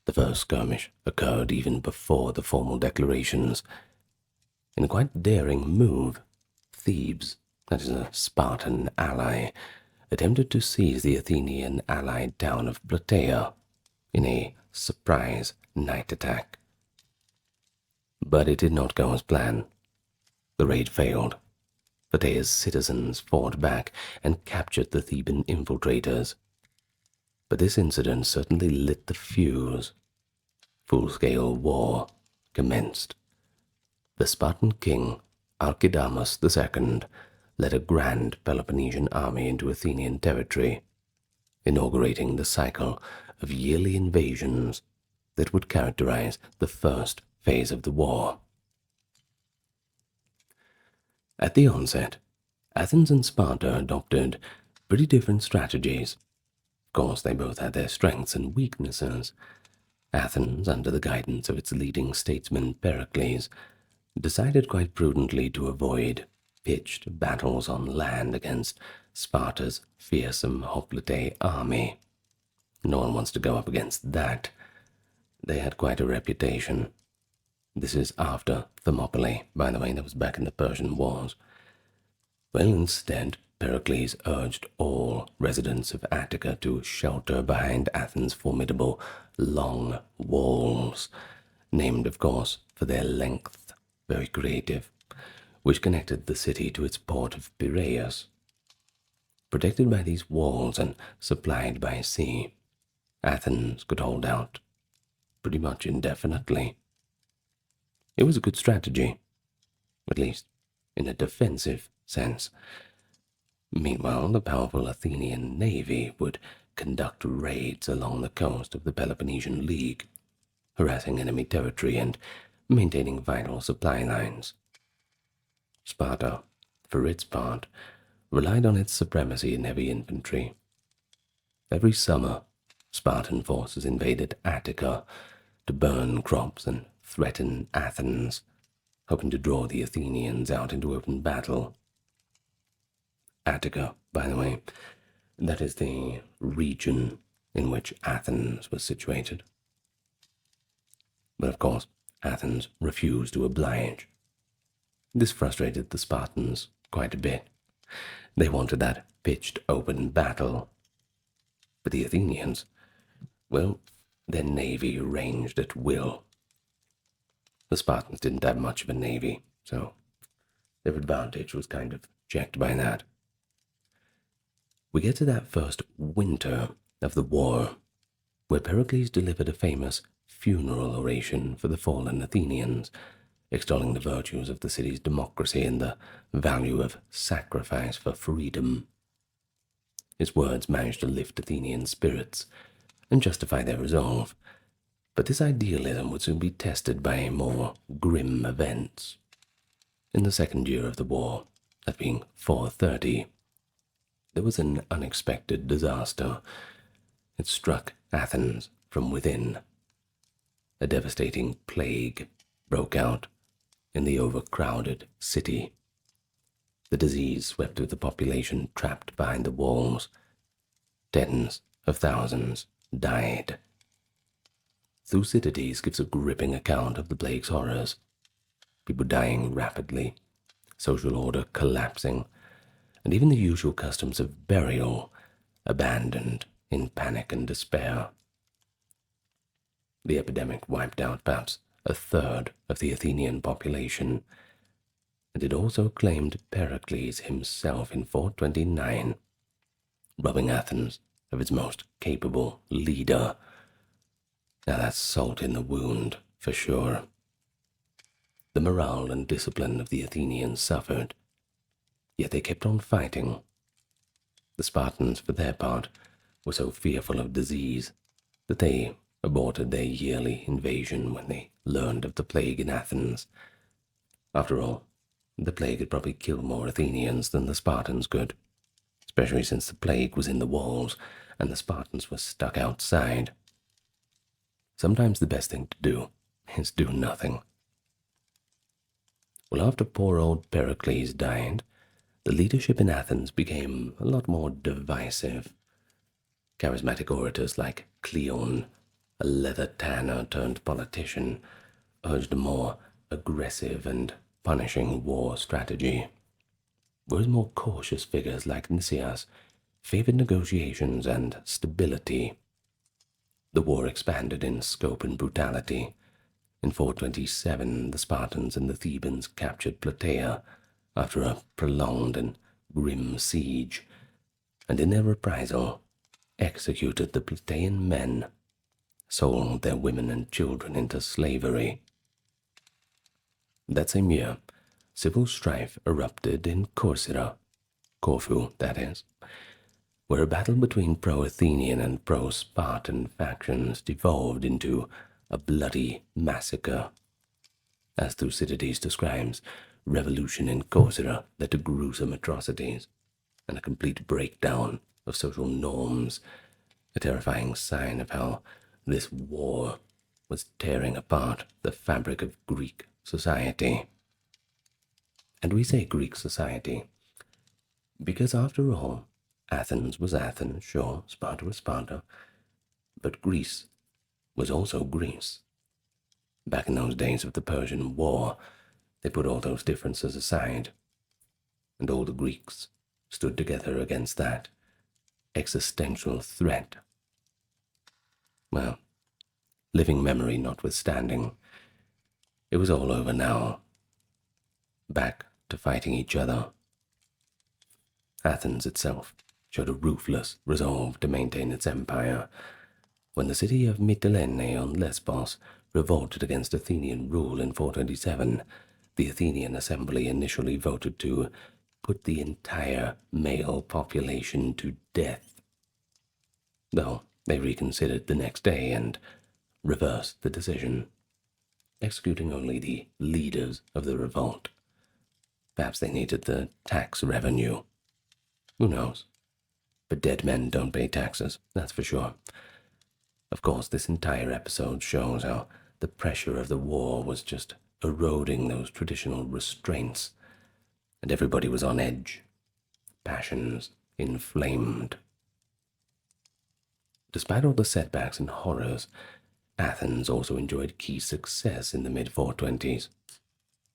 The first skirmish occurred even before the formal declarations. In a quite daring move, Thebes, that is a Spartan ally, attempted to seize the Athenian allied town of Plataea in a surprise night attack. But it did not go as planned. The raid failed. Plataea's citizens fought back and captured the Theban infiltrators. But this incident certainly lit the fuse. Full-scale war commenced. The Spartan king, Archidamus II, led a grand Peloponnesian army into Athenian territory, inaugurating the cycle of yearly invasions that would characterize the first phase of the war. At the onset, Athens and Sparta adopted pretty different strategies. Of course, they both had their strengths and weaknesses. Athens, under the guidance of its leading statesman Pericles, decided quite prudently to avoid pitched battles on land against Sparta's fearsome hoplite army. No one wants to go up against that. They had quite a reputation. This is after Thermopylae, by the way, that was back in the Persian Wars. Well, instead, Pericles urged all residents of Attica to shelter behind Athens' formidable long walls, named, of course, for their length, very creative, which connected the city to its port of Piraeus. Protected by these walls and supplied by sea, Athens could hold out pretty much indefinitely. It was a good strategy, at least in a defensive sense. Meanwhile, the powerful Athenian navy would conduct raids along the coast of the Peloponnesian League, harassing enemy territory and maintaining vital supply lines. Sparta, for its part, relied on its supremacy in heavy infantry. Every summer, Spartan forces invaded Attica to burn crops and threaten Athens, hoping to draw the Athenians out into open battle. Attica, by the way, that is the region in which Athens was situated. But of course, Athens refused to oblige. This frustrated the Spartans quite a bit. They wanted that pitched open battle. But the Athenians, well, their navy ranged at will. The Spartans didn't have much of a navy, so their advantage was kind of checked by that. We get to that first winter of the war, where Pericles delivered a famous funeral oration for the fallen Athenians, extolling the virtues of the city's democracy and the value of sacrifice for freedom. His words managed to lift Athenian spirits and justify their resolve, but this idealism would soon be tested by more grim events. In the second year of the war, that being 430, there was an unexpected disaster. It struck Athens from within. A devastating plague broke out in the overcrowded city. The disease swept through the population trapped behind the walls. Tens of thousands died. Thucydides gives a gripping account of the plague's horrors. People dying rapidly, social order collapsing, and even the usual customs of burial abandoned in panic and despair. The epidemic wiped out perhaps a third of the Athenian population, and it also claimed Pericles himself in 429, robbing Athens of its most capable leader. Now that's salt in the wound, for sure. The morale and discipline of the Athenians suffered, yet they kept on fighting. The Spartans, for their part, were so fearful of disease that they aborted their yearly invasion when they learned of the plague in Athens. After all, the plague had probably killed more Athenians than the Spartans could, especially since the plague was in the walls and the Spartans were stuck outside. Sometimes the best thing to do is do nothing. Well, after poor old Pericles died, the leadership in Athens became a lot more divisive. Charismatic orators like Cleon, a leather tanner turned politician, urged a more aggressive and punishing war strategy, whereas more cautious figures like Nicias favored negotiations and stability. The war expanded in scope and brutality. In 427, the Spartans and the Thebans captured Plataea after a prolonged and grim siege, and in their reprisal executed the Plataean men, sold their women and children into slavery. That same year, civil strife erupted in Corcyra, Corfu, that is, where a battle between pro-Athenian and pro-Spartan factions devolved into a bloody massacre. As Thucydides describes, revolution in Corcyra led to gruesome atrocities and a complete breakdown of social norms, a terrifying sign of how this war was tearing apart the fabric of Greek society. And we say Greek society because, after all, Athens was Athens, sure, Sparta was Sparta, but Greece was also Greece. Back in those days of the Persian War, they put all those differences aside, and all the Greeks stood together against that existential threat. Well, living memory notwithstanding, it was all over now. Back to fighting each other. Athens itself showed a ruthless resolve to maintain its empire. When the city of Mytilene on Lesbos revolted against Athenian rule in 427, the Athenian assembly initially voted to put the entire male population to death. Though they reconsidered the next day and reversed the decision, executing only the leaders of the revolt. Perhaps they needed the tax revenue. Who knows? But dead men don't pay taxes, that's for sure. Of course, this entire episode shows how the pressure of the war was just eroding those traditional restraints, and everybody was on edge, passions inflamed. Despite all the setbacks and horrors, Athens also enjoyed key success in the mid-420s.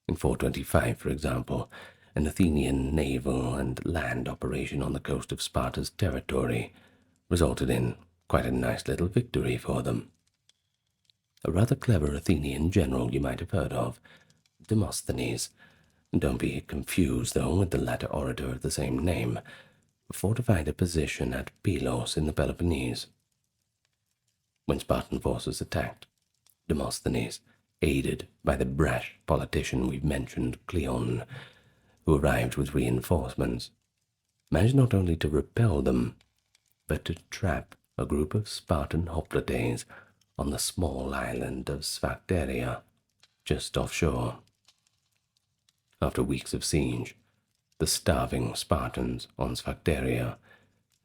In 425, for example, an Athenian naval and land operation on the coast of Sparta's territory resulted in quite a nice little victory for them. A rather clever Athenian general you might have heard of, Demosthenes. Don't be confused, though, with the latter orator of the same name, fortified a position at Pylos in the Peloponnese. When Spartan forces attacked, Demosthenes, aided by the brash politician we've mentioned, Cleon, who arrived with reinforcements, managed not only to repel them, but to trap a group of Spartan hoplites on the small island of Sphacteria, just offshore. After weeks of siege, the starving Spartans on Sphacteria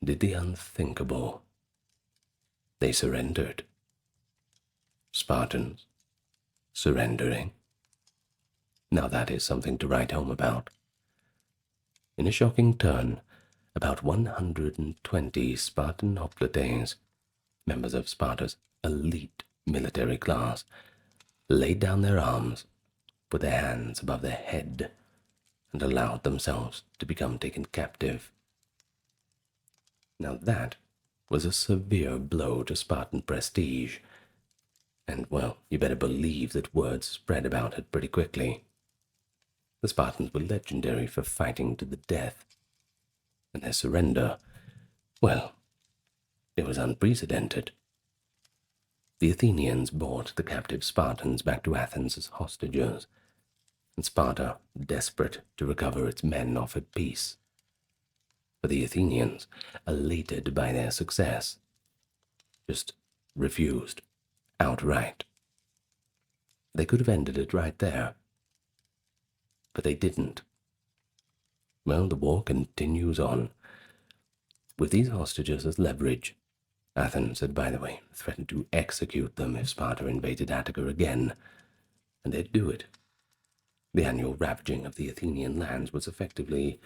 did the unthinkable. They surrendered. Spartans surrendering. Now that is something to write home about. In a shocking turn, about 120 Spartan hoplites, members of Sparta's elite military class, laid down their arms, put their hands above their head, and allowed themselves to become taken captive. Now that was a severe blow to Spartan prestige, and, well, you better believe that word spread about it pretty quickly. The Spartans were legendary for fighting to the death, and their surrender, well, it was unprecedented. The Athenians brought the captive Spartans back to Athens as hostages, and Sparta, desperate to recover its men, offered peace. But the Athenians, elated by their success, just refused outright. They could have ended it right there, but they didn't. Well, the war continues on. With these hostages as leverage, Athens had, by the way, threatened to execute them if Sparta invaded Attica again, and they'd do it. The annual ravaging of the Athenian lands was effectively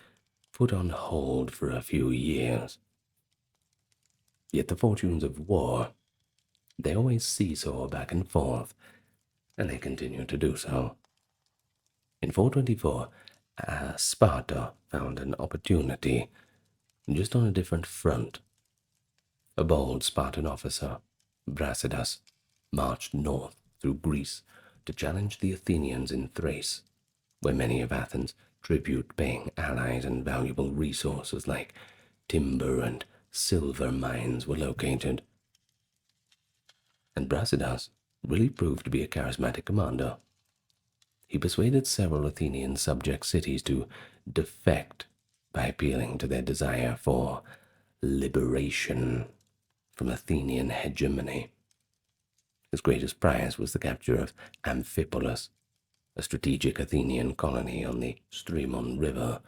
put on hold for a few years. Yet the fortunes of war, they always seesaw back and forth, and they continue to do so. In 424, Sparta found an opportunity, just on a different front. A bold Spartan officer, Brasidas, marched north through Greece to challenge the Athenians in Thrace, where many of Athens' tribute-paying allies and valuable resources like timber and silver mines were located. And Brasidas really proved to be a charismatic commander. He persuaded several Athenian subject cities to defect by appealing to their desire for liberation from Athenian hegemony. His greatest prize was the capture of Amphipolis, a strategic Athenian colony on the Strymon River,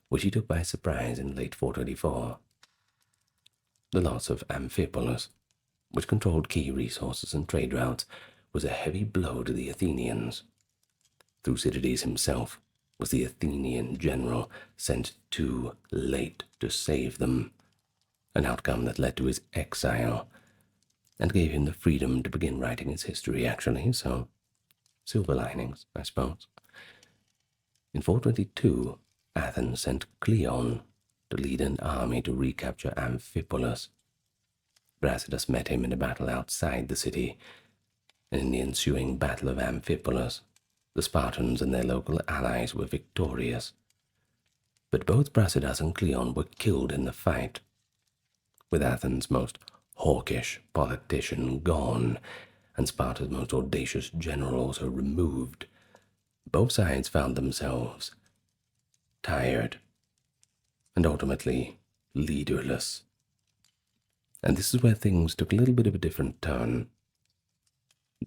which he took by surprise in late 424. The loss of Amphipolis, which controlled key resources and trade routes, was a heavy blow to the Athenians. Thucydides himself was the Athenian general sent too late to save them, an outcome that led to his exile and gave him the freedom to begin writing his history, actually, so silver linings, I suppose. In 422, Athens sent Cleon, to lead an army to recapture Amphipolis. Brasidas met him in a battle outside the city, and in the ensuing Battle of Amphipolis, the Spartans and their local allies were victorious. But both Brasidas and Cleon were killed in the fight. With Athens' most hawkish politician gone, and Sparta's most audacious general also removed, both sides found themselves tired and ultimately leaderless. And this is where things took a little bit of a different turn.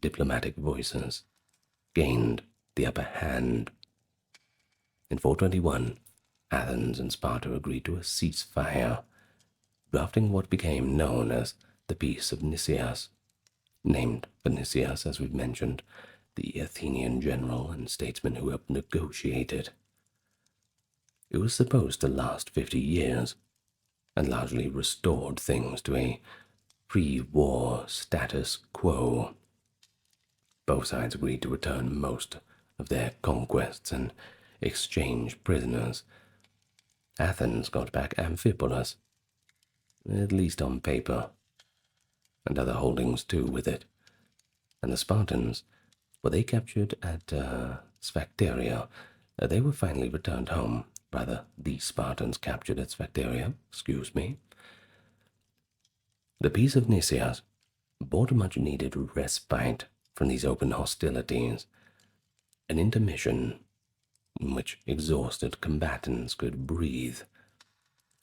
Diplomatic voices gained the upper hand. In 421, Athens and Sparta agreed to a ceasefire, drafting what became known as the Peace of Nicias, named for Nicias, as we've mentioned, the Athenian general and statesman who helped negotiate it. It was supposed to last 50 years, and largely restored things to a pre-war status quo. Both sides agreed to return most of their conquests and exchange prisoners. Athens got back Amphipolis, at least on paper, and other holdings too with it. And the Spartans, well, they captured at Sphacteria. They were finally returned home. Rather, the Spartans captured at Sphacteria, excuse me. The Peace of Nicias brought a much-needed respite from these open hostilities, an intermission in which exhausted combatants could breathe,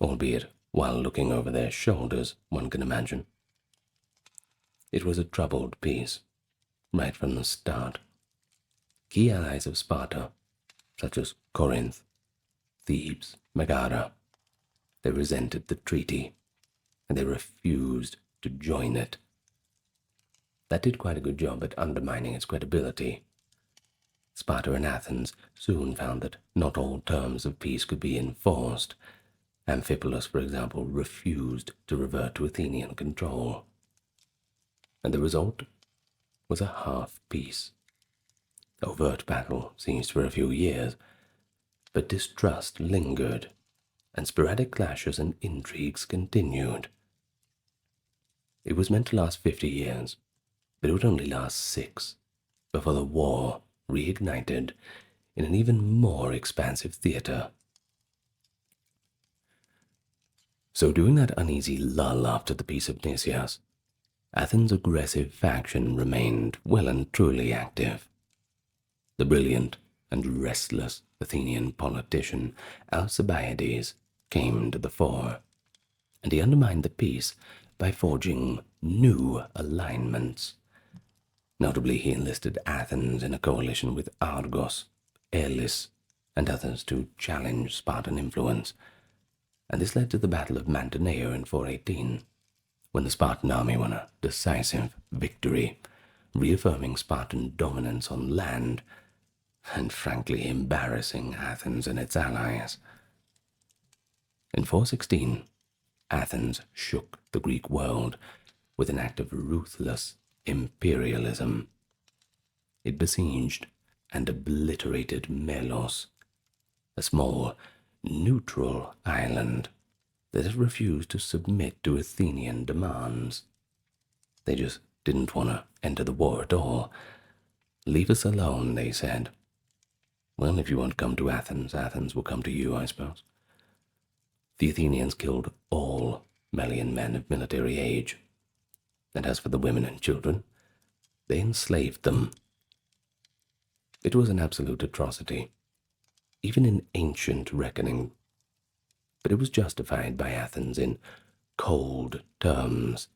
albeit while looking over their shoulders, one can imagine. It was a troubled peace, right from the start. Key allies of Sparta, such as Corinth, Thebes, Megara, they resented the treaty, and they refused to join it. That did quite a good job at undermining its credibility. Sparta and Athens soon found that not all terms of peace could be enforced. Amphipolis, for example, refused to revert to Athenian control. And the result was a half-peace. Overt battle ceased for a few years, but distrust lingered, and sporadic clashes and intrigues continued. It was meant to last 50 years, but it would only last 6 before the war reignited in an even more expansive theater. So during that uneasy lull after the Peace of Nicias, Athens' aggressive faction remained well and truly active. The brilliant and restless Athenian politician Alcibiades came to the fore, and he undermined the peace by forging new alignments. Notably, he enlisted Athens in a coalition with Argos, Elis, and others to challenge Spartan influence, and this led to the Battle of Mantinea in 418, when the Spartan army won a decisive victory, reaffirming Spartan dominance on land, and frankly embarrassing Athens and its allies. In 416, Athens shook the Greek world with an act of ruthless imperialism. It besieged and obliterated Melos, a small, neutral island that had refused to submit to Athenian demands. They just didn't want to enter the war at all. Leave us alone, they said. Well, if you won't come to Athens, Athens will come to you, I suppose. The Athenians killed all Melian men of military age, and as for the women and children, they enslaved them. It was an absolute atrocity, even in ancient reckoning, but it was justified by Athens in cold terms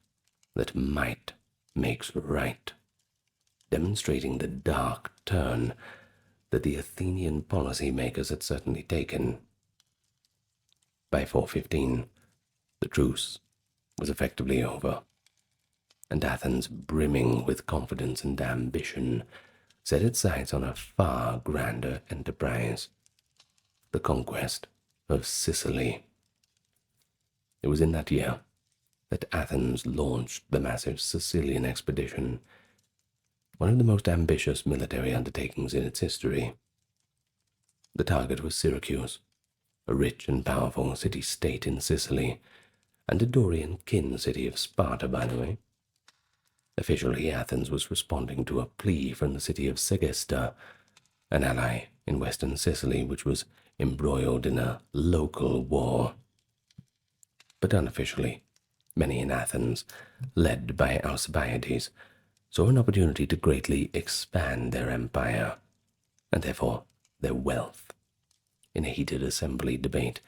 that might makes right, demonstrating the dark turn that the Athenian policymakers had certainly taken. By 415, the truce was effectively over, and Athens, brimming with confidence and ambition, set its sights on a far grander enterprise, the conquest of Sicily. It was in that year that Athens launched the massive Sicilian expedition, one of the most ambitious military undertakings in its history. The target was Syracuse, a rich and powerful city-state in Sicily, and a Dorian kin city of Sparta, by the way. Officially, Athens was responding to a plea from the city of Segesta, an ally in western Sicily which was embroiled in a local war. But unofficially, many in Athens, led by Alcibiades, saw an opportunity to greatly expand their empire, and therefore their wealth. In a heated assembly debate,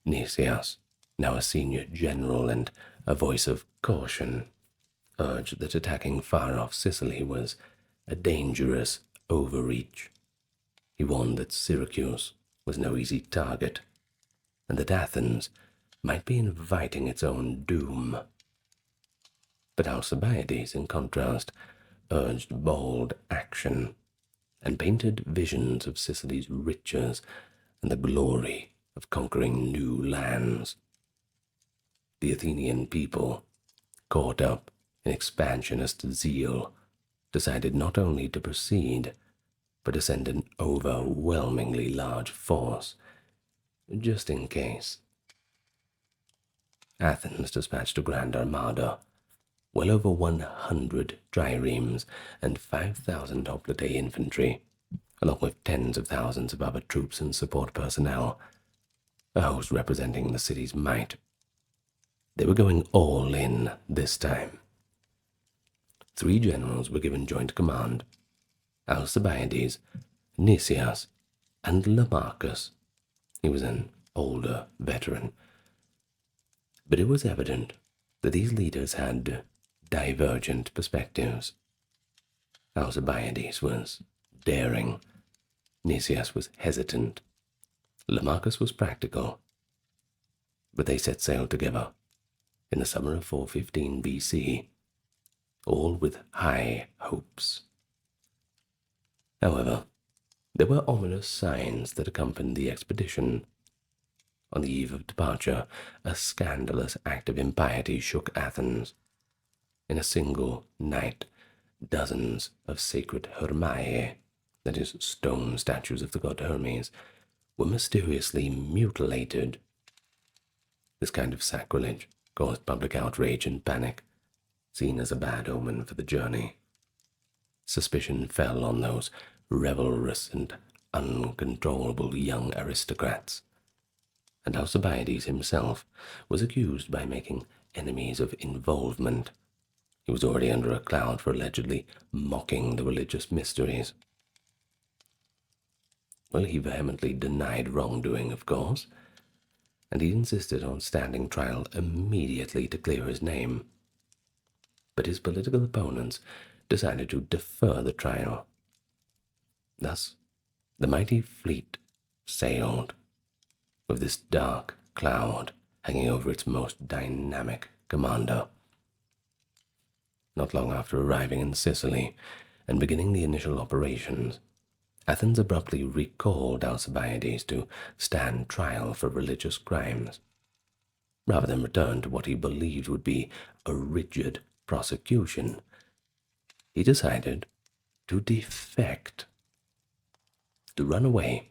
Nicias, now a senior general and a voice of caution, urged that attacking far-off Sicily was a dangerous overreach. He warned that Syracuse was no easy target, and that Athens might be inviting its own doom. But Alcibiades, in contrast, urged bold action and painted visions of Sicily's riches and the glory of conquering new lands. The Athenian people, caught up in expansionist zeal, decided not only to proceed, but to send an overwhelmingly large force, just in case. Athens dispatched a grand armada, well over 100 triremes and 5,000 hoplite infantry, along with tens of thousands of other troops and support personnel, a host representing the city's might. They were going all in this time. 3 generals were given joint command: Alcibiades, Nicias, and Lamachus. He was an older veteran. But it was evident that these leaders had divergent perspectives. Alcibiades was daring, Nicias was hesitant, Lamachus was practical. But they set sail together in the summer of 415 BC, all with high hopes. However, there were ominous signs that accompanied the expedition. On the eve of departure, a scandalous act of impiety shook Athens. In a single night, dozens of sacred Hermae, that is, stone statues of the god Hermes, were mysteriously mutilated. This kind of sacrilege caused public outrage and panic, seen as a bad omen for the journey. Suspicion fell on those revelrous and uncontrollable young aristocrats, and Alcibiades himself was accused by making enemies of involvement. He was already under a cloud for allegedly mocking the religious mysteries. Well, he vehemently denied wrongdoing, of course, and he insisted on standing trial immediately to clear his name. But his political opponents decided to defer the trial. Thus, the mighty fleet sailed, with this dark cloud hanging over its most dynamic commander. Not long after arriving in Sicily and beginning the initial operations, Athens abruptly recalled Alcibiades to stand trial for religious crimes. Rather than return to what he believed would be a rigid prosecution, he decided to defect, to run away.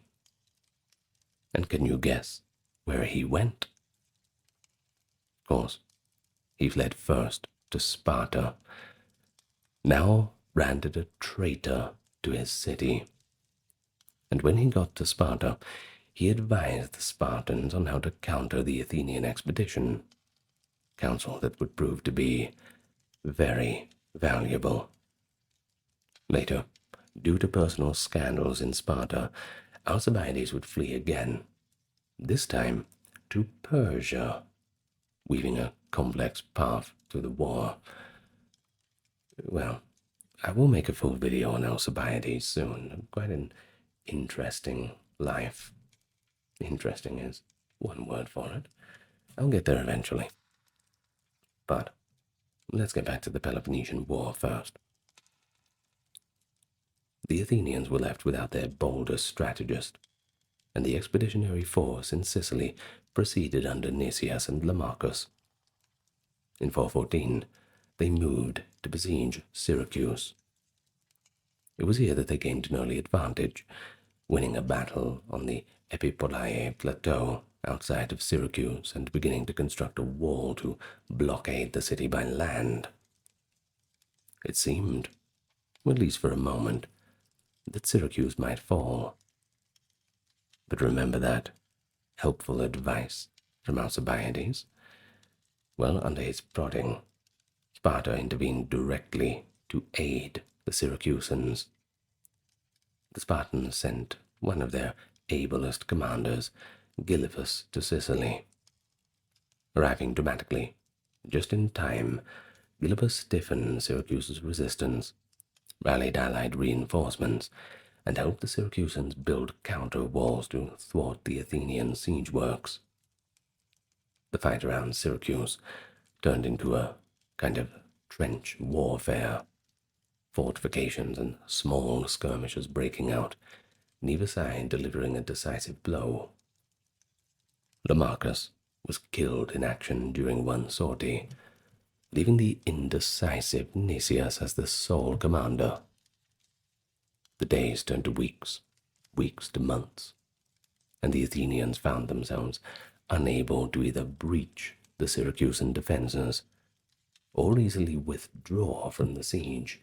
And can you guess where he went? Of course, he fled first to Sparta, now branded a traitor to his city. And when he got to Sparta, he advised the Spartans on how to counter the Athenian expedition, counsel that would prove to be very valuable. Later, due to personal scandals in Sparta, Alcibiades would flee again, this time to Persia, weaving a complex path through the war. Well, I will make a full video on Alcibiades soon. Quite an interesting life. Interesting is one word for it. I'll get there eventually. But let's get back to the Peloponnesian War first. The Athenians were left without their boldest strategist, and the expeditionary force in Sicily proceeded under Nicias and Lamachus. In 414, they moved to besiege Syracuse. It was here that they gained an early advantage, winning a battle on the Epipolae plateau outside of Syracuse and beginning to construct a wall to blockade the city by land. It seemed, at least for a moment, that Syracuse might fall. But remember that helpful advice from Alcibiades? Well, under his prodding, Sparta intervened directly to aid the Syracusans. The Spartans sent one of their ablest commanders, Gylippus, to Sicily. Arriving dramatically just in time, Gylippus stiffened Syracuse's resistance, rallied allied reinforcements, and helped the Syracusans build counter-walls to thwart the Athenian siege works. The fight around Syracuse turned into a kind of trench warfare, fortifications and small skirmishes breaking out, neither side delivering a decisive blow. Lamachus was killed in action during one sortie, leaving the indecisive Nicias as the sole commander. The days turned to weeks, weeks to months, and the Athenians found themselves unable to either breach the Syracusan defenses or easily withdraw from the siege.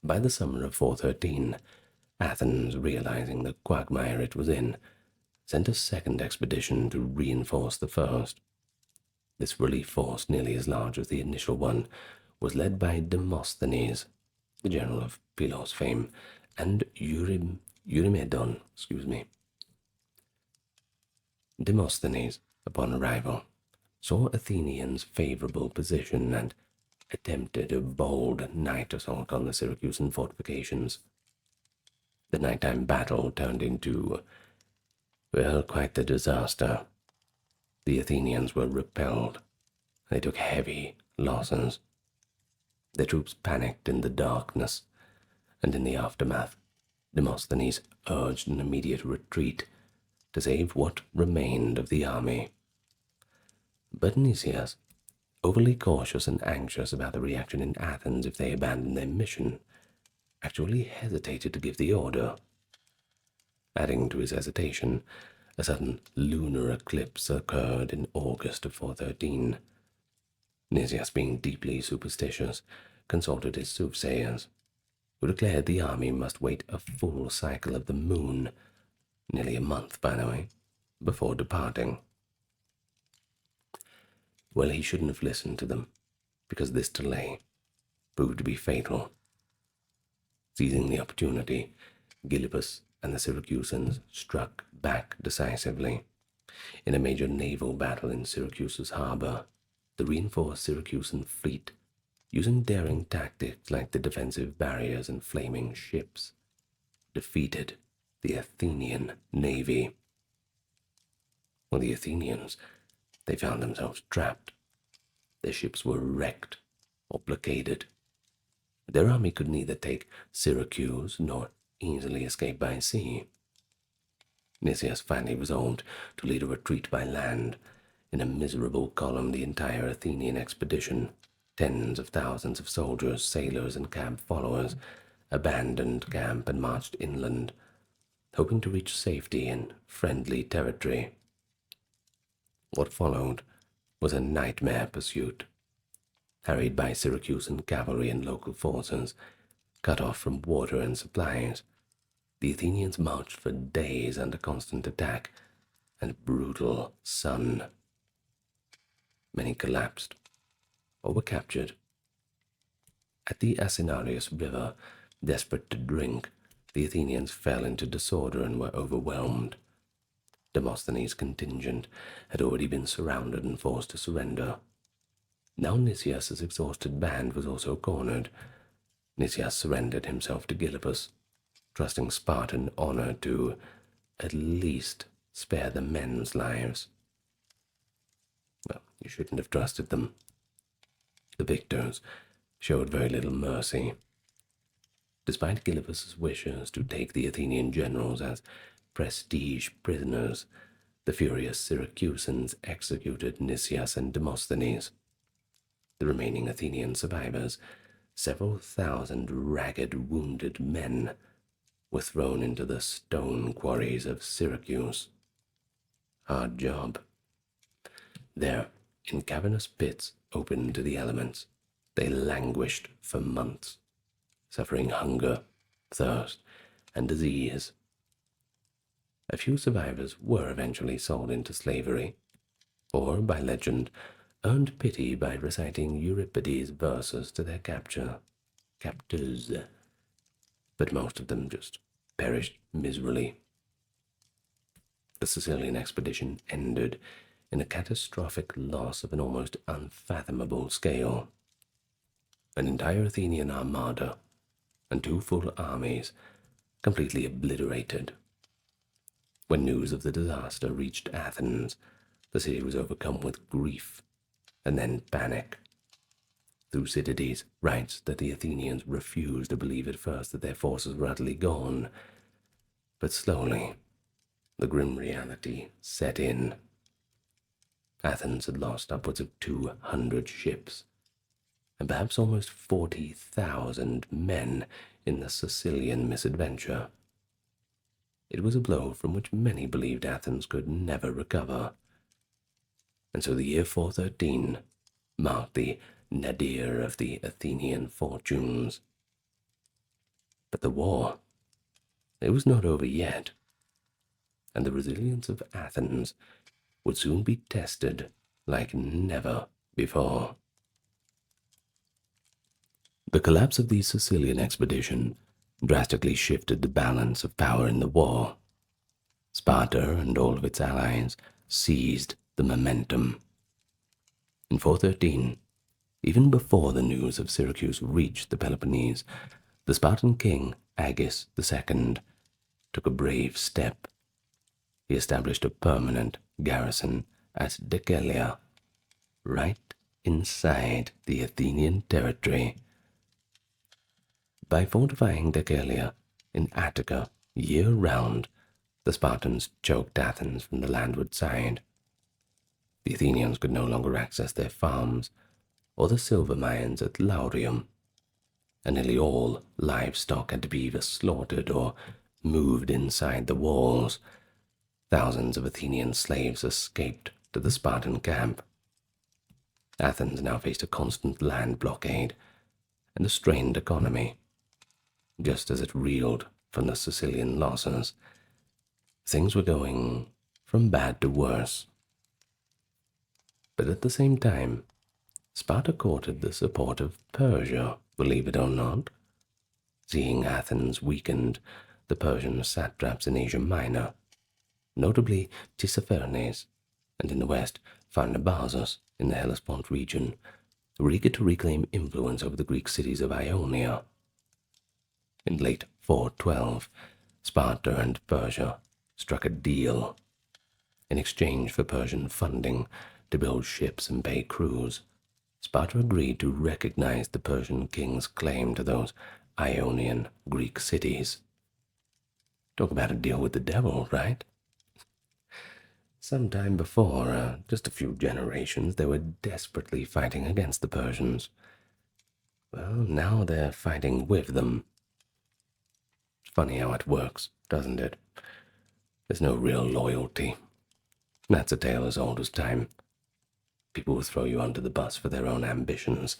By the summer of 413, Athens, realizing the quagmire it was in, sent a second expedition to reinforce the first. This relief force, nearly as large as the initial one, was led by Demosthenes, the general of Pylos fame, and Eurymedon. Demosthenes, upon arrival, saw Athenians' favorable position and attempted a bold night assault on the Syracusan fortifications. The nighttime battle turned into, well, quite the disaster. The Athenians were repelled. They took heavy losses. Their troops panicked in the darkness, and in the aftermath, Demosthenes urged an immediate retreat to save what remained of the army. But Nicias, overly cautious and anxious about the reaction in Athens if they abandoned their mission, actually hesitated to give the order. Adding to his hesitation, a sudden lunar eclipse occurred in August of 413. Nicias, being deeply superstitious, consulted his soothsayers, who declared the army must wait a full cycle of the moon, nearly a month, by the way, before departing. Well, he shouldn't have listened to them, because this delay proved to be fatal. Seizing the opportunity, Gylippus and the Syracusans struck back decisively. In a major naval battle in Syracuse's harbor, the reinforced Syracusan fleet, using daring tactics like the defensive barriers and flaming ships, defeated the Athenian navy. Well, the Athenians, they found themselves trapped. Their ships were wrecked or blockaded. Their army could neither take Syracuse nor easily escape by sea. Nicias finally resolved to lead a retreat by land. In a miserable column, the entire Athenian expedition, tens of thousands of soldiers, sailors, and camp followers, abandoned camp and marched inland, hoping to reach safety in friendly territory. What followed was a nightmare pursuit. Harried by Syracusan cavalry and local forces, cut off from water and supplies, the Athenians marched for days under constant attack and brutal sun. Many collapsed or were captured. At the Asinarius River, desperate to drink, the Athenians fell into disorder and were overwhelmed. Demosthenes' contingent had already been surrounded and forced to surrender. Now Nicias' exhausted band was also cornered. Nicias surrendered himself to Gylippus, trusting Spartan honor to at least spare the men's lives. Well, you shouldn't have trusted them. The victors showed very little mercy. Despite Gylippus' wishes to take the Athenian generals as prestige prisoners, the furious Syracusans executed Nicias and Demosthenes. The remaining Athenian survivors, several thousand ragged, wounded men, were thrown into the stone quarries of Syracuse. hard job. There, in cavernous pits open to the elements, they languished for months, suffering hunger, thirst, and disease. A few survivors were eventually sold into slavery, or, by legend, earned pity by reciting Euripides' verses to their captors. But most of them just perished miserably. The Sicilian expedition ended in a catastrophic loss of an almost unfathomable scale. An entire Athenian armada and 2 full armies completely obliterated. When news of the disaster reached Athens, the city was overcome with grief and then panic. Thucydides writes that the Athenians refused to believe at first that their forces were utterly gone, but slowly the grim reality set in. Athens had lost upwards of 200 ships, and perhaps almost 40,000 men in the Sicilian misadventure. It was a blow from which many believed Athens could never recover. And so the year 413 marked the nadir of the Athenian fortunes. But the war, it was not over yet, and the resilience of Athens would soon be tested like never before. The collapse of the Sicilian expedition drastically shifted the balance of power in the war. Sparta and all of its allies seized the momentum. In 413, even before the news of Syracuse reached the Peloponnese, the Spartan king Agis II took a brave step. He established a permanent garrison at Decelea, right inside the Athenian territory. By fortifying Decelea in Attica year-round, the Spartans choked Athens from the landward side. The Athenians could no longer access their farms or the silver mines at Laurium, and nearly all livestock had to be either slaughtered or moved inside the walls. Thousands of Athenian slaves escaped to the Spartan camp. Athens now faced a constant land blockade and a strained economy. Just as it reeled from the Sicilian losses, things were going from bad to worse. But at the same time, Sparta courted the support of Persia, believe it or not. Seeing Athens weakened, the Persian satraps in Asia Minor, notably Tissaphernes, and in the west Pharnabazus in the Hellespont region, were eager to reclaim influence over the Greek cities of Ionia. In late 412, Sparta and Persia struck a deal. In exchange for Persian funding to build ships and pay crews, Sparta agreed to recognize the Persian king's claim to those Ionian Greek cities. Talk about a deal with the devil, right? Some time before, just a few generations, they were desperately fighting against the Persians. Well, now they're fighting with them. It's funny how it works, doesn't it? There's no real loyalty. That's a tale as old as time. People will throw you under the bus for their own ambitions,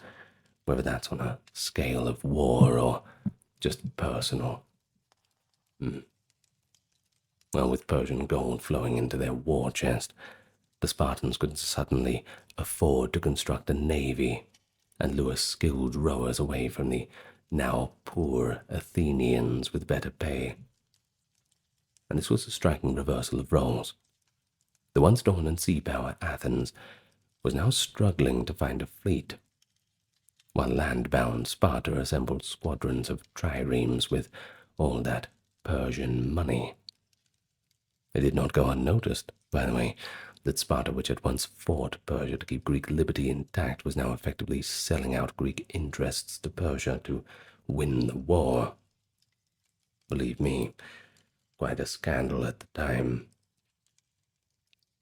whether that's on a scale of war or just personal. Well, with Persian gold flowing into their war chest, the Spartans could suddenly afford to construct a navy and lure skilled rowers away from the now poor Athenians with better pay. And this was a striking reversal of roles. The once dominant sea power Athens was now struggling to find a fleet, while land-bound Sparta assembled squadrons of triremes with all that Persian money. It did not go unnoticed, by the way, that Sparta, which had once fought Persia to keep Greek liberty intact, was now effectively selling out Greek interests to Persia to win the war. Believe me, quite a scandal at the time.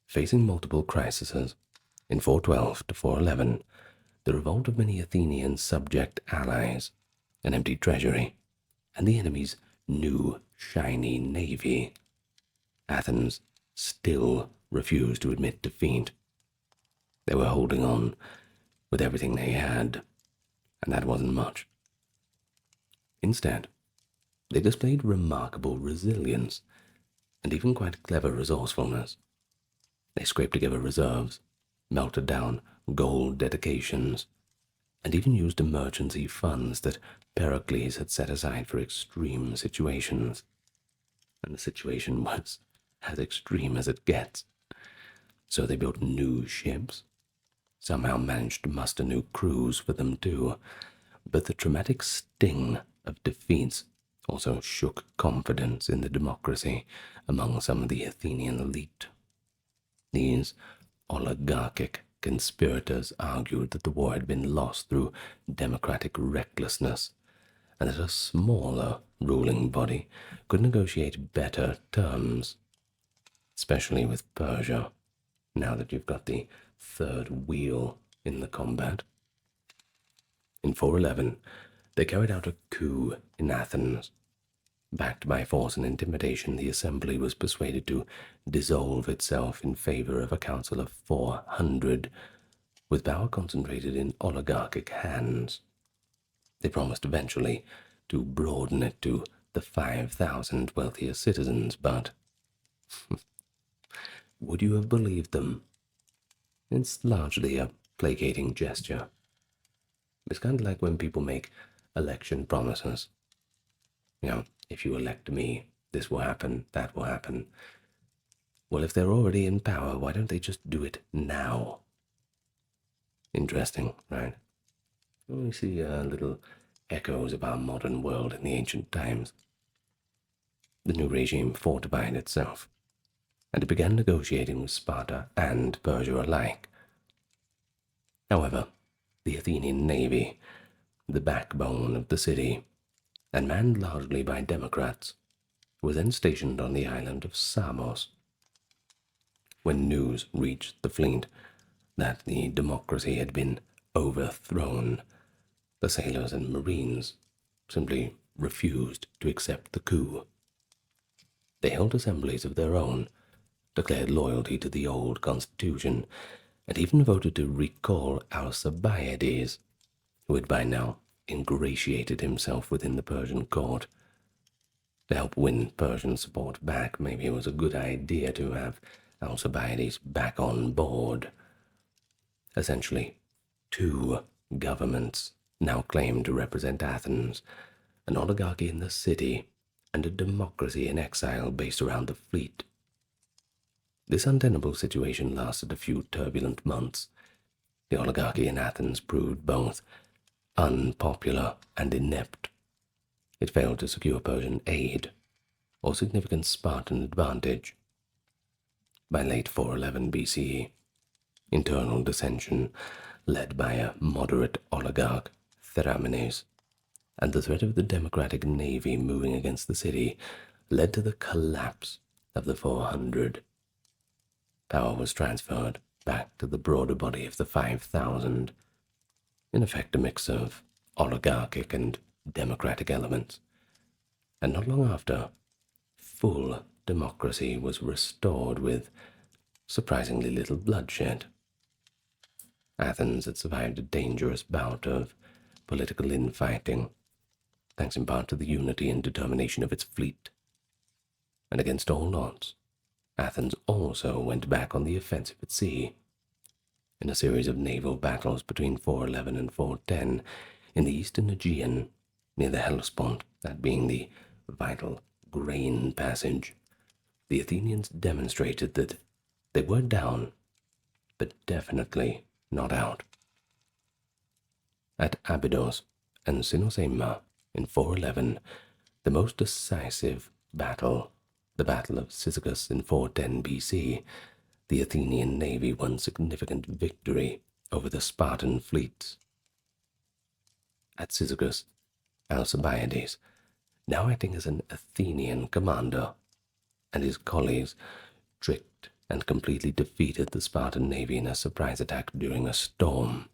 Facing multiple crises, in 412 to 411, the revolt of many Athenian subject allies, an empty treasury, and the enemy's new, shiny navy, Athens still refused to admit defeat. They were holding on with everything they had, and that wasn't much. Instead, they displayed remarkable resilience and even quite clever resourcefulness. They scraped together reserves, melted down gold dedications, and even used emergency funds that Pericles had set aside for extreme situations. And the situation was as extreme as it gets. So they built new ships, somehow managed to muster new crews for them too, but the traumatic sting of defeats also shook confidence in the democracy among some of the Athenian elite. These oligarchic conspirators argued that the war had been lost through democratic recklessness, and that a smaller ruling body could negotiate better terms, especially with Persia, now that you've got the third wheel in the combat. In 411, they carried out a coup in Athens. Backed by force and intimidation, the assembly was persuaded to dissolve itself in favor of a council of 400, with power concentrated in oligarchic hands. They promised eventually to broaden it to the 5,000 wealthiest citizens, but would you have believed them? It's largely a placating gesture. It's kind of like when people make election promises. If you elect me, this will happen, that will happen. Well, if they're already in power, why don't they just do it now? Interesting, right? We see little echoes of our modern world in the ancient times. The new regime fortified itself, and it began negotiating with Sparta and Persia alike. However, the Athenian navy, the backbone of the city, and manned largely by Democrats, were then stationed on the island of Samos. When news reached the fleet that the democracy had been overthrown, the sailors and marines simply refused to accept the coup. They held assemblies of their own, declared loyalty to the old constitution, and even voted to recall Alcibiades, who had by now ingratiated himself within the Persian court. To help win Persian support back, maybe it was a good idea to have Alcibiades back on board. Essentially, two governments now claimed to represent Athens, an oligarchy in the city and a democracy in exile based around the fleet. This untenable situation lasted a few turbulent months. The oligarchy in Athens proved both unpopular and inept. It failed to secure Persian aid or significant Spartan advantage. By late 411 BCE, internal dissension, led by a moderate oligarch, Pyramids, and the threat of the democratic navy moving against the city led to the collapse of the 400. Power was transferred back to the broader body of the 5,000, in effect a mix of oligarchic and democratic elements, and not long after, full democracy was restored with surprisingly little bloodshed. Athens had survived a dangerous bout of political infighting, thanks in part to the unity and determination of its fleet. And against all odds, Athens also went back on the offensive at sea. In a series of naval battles between 411 and 410 in the eastern Aegean, near the Hellespont, that being the vital grain passage, the Athenians demonstrated that they were down, but definitely not out. At Abydos and Cynossema in 411, the most decisive battle, the Battle of Cyzicus in 410 BC, the Athenian navy won significant victory over the Spartan fleets. At Cyzicus, Alcibiades, now acting as an Athenian commander, and his colleagues tricked and completely defeated the Spartan navy in a surprise attack during a storm.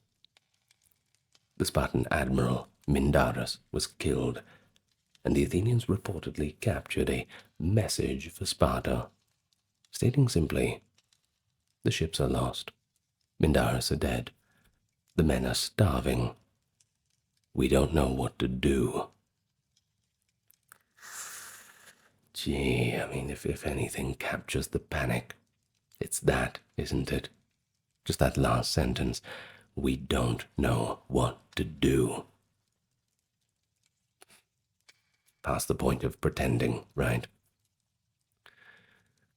The Spartan admiral Mindarus was killed, and the Athenians reportedly captured a message for Sparta. stating simply, the ships are lost, Mindarus are dead, the men are starving, we don't know what to do. Gee, I mean, if anything captures the panic, it's that, isn't it? Just that last sentence. We don't know what to do. Past the point of pretending, right?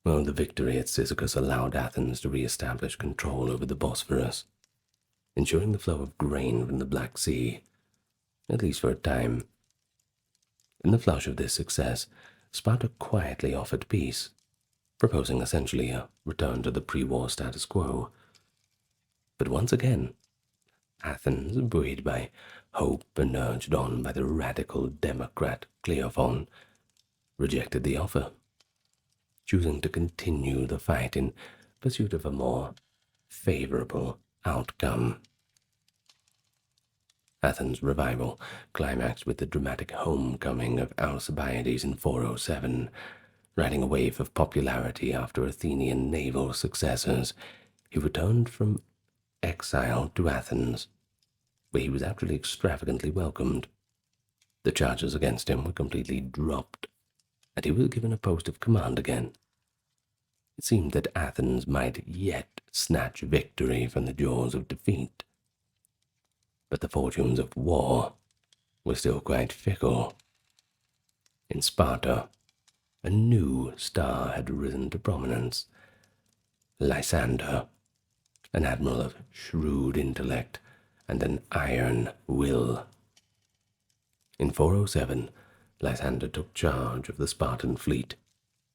Well, the victory at Cyzicus allowed Athens to re-establish control over the Bosphorus, ensuring the flow of grain from the Black Sea, at least for a time. In the flush of this success, Sparta quietly offered peace, proposing essentially a return to the pre-war status quo. But once again, Athens, buoyed by hope and urged on by the radical Democrat Cleophon, rejected the offer, choosing to continue the fight in pursuit of a more favorable outcome. Athens' revival climaxed with the dramatic homecoming of Alcibiades in 407, riding a wave of popularity after Athenian naval successes. He returned from exile to Athens, where he was actually extravagantly welcomed. The charges against him were completely dropped, and he was given a post of command again. It seemed that Athens might yet snatch victory from the jaws of defeat. But the fortunes of war were still quite fickle. In Sparta, a new star had risen to prominence. Lysander, an admiral of shrewd intellect and an iron will. In 407, Lysander took charge of the Spartan fleet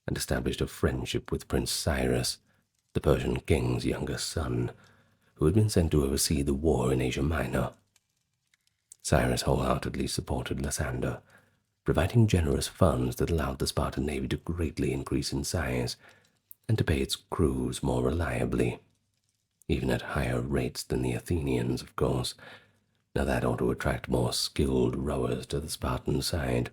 and established a friendship with Prince Cyrus, the Persian king's younger son, who had been sent to oversee the war in Asia Minor. Cyrus wholeheartedly supported Lysander, providing generous funds that allowed the Spartan navy to greatly increase in size and to pay its crews more reliably, even at higher rates than the Athenians, of course. Now that ought to attract more skilled rowers to the Spartan side.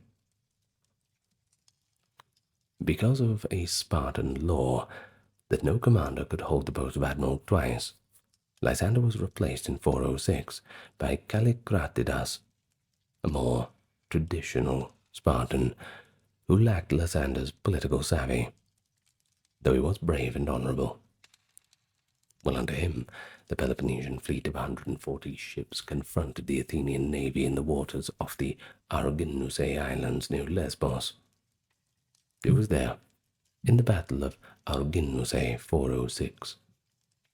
Because of a Spartan law that no commander could hold the post of admiral twice, Lysander was replaced in 406 by Callicratidas, a more traditional Spartan who lacked Lysander's political savvy, though he was brave and honorable. Well, under him, the Peloponnesian fleet of 140 ships confronted the Athenian navy in the waters off the Arginusei Islands near Lesbos. It was there, in the Battle of Arginusei 406,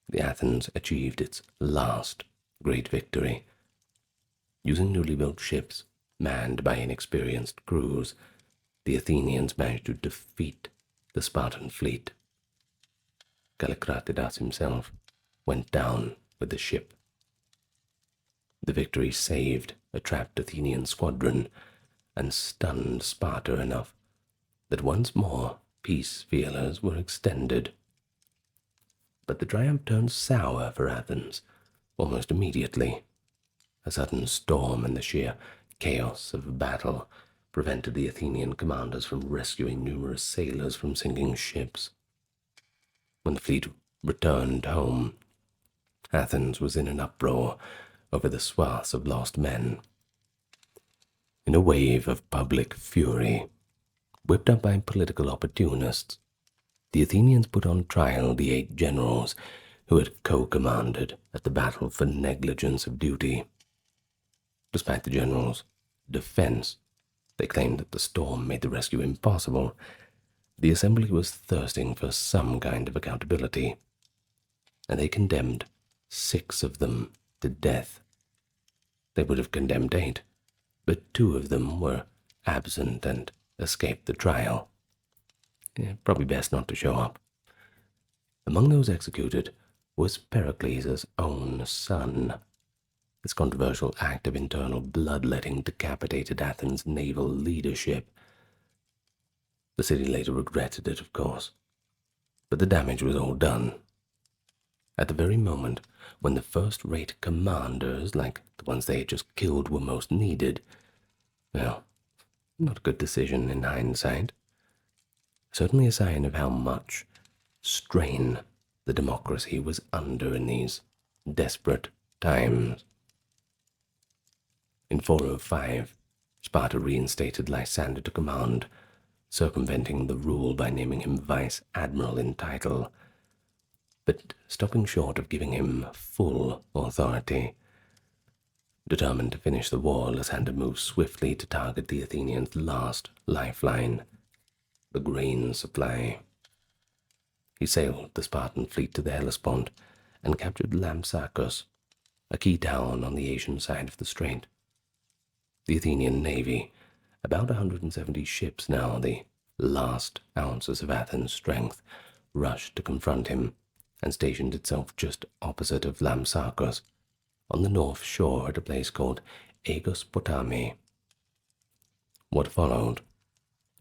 the Athens achieved its last great victory. Using newly built ships, manned by inexperienced crews, the Athenians managed to defeat the Spartan fleet. Callicratidas himself went down with the ship. The victory saved a trapped Athenian squadron and stunned Sparta enough that once more peace feelers were extended. But the triumph turned sour for Athens almost immediately. A sudden storm and the sheer chaos of battle prevented the Athenian commanders from rescuing numerous sailors from sinking ships. When the fleet returned home, Athens was in an uproar over the swaths of lost men. In a wave of public fury, whipped up by political opportunists, the Athenians put on trial the 8 generals who had co-commanded at the battle for negligence of duty. Despite the generals' defense, they claimed that the storm made the rescue impossible. The assembly was thirsting for some kind of accountability, and they condemned 6 of them to death. They would have condemned 8, but 2 of them were absent and escaped the trial. Probably best not to show up. Among those executed was Pericles' own son. This controversial act of internal bloodletting decapitated Athens' naval leadership. The city later regretted it, of course, but the damage was all done. At the very moment when the first-rate commanders, like the ones they had just killed, were most needed, well, not a good decision in hindsight. Certainly a sign of how much strain the democracy was under in these desperate times. In 405, Sparta reinstated Lysander to command, circumventing the rule by naming him vice admiral in title, but stopping short of giving him full authority. Determined to finish the war, Lysander moved swiftly to target the Athenians' last lifeline, the grain supply. He sailed the Spartan fleet to the Hellespont and captured Lampsacus, a key town on the Asian side of the strait. The Athenian navy, about 170 ships now, the last ounces of Athens' strength, rushed to confront him and stationed itself just opposite of Lampsacus, on the north shore at a place called Aegospotami. What followed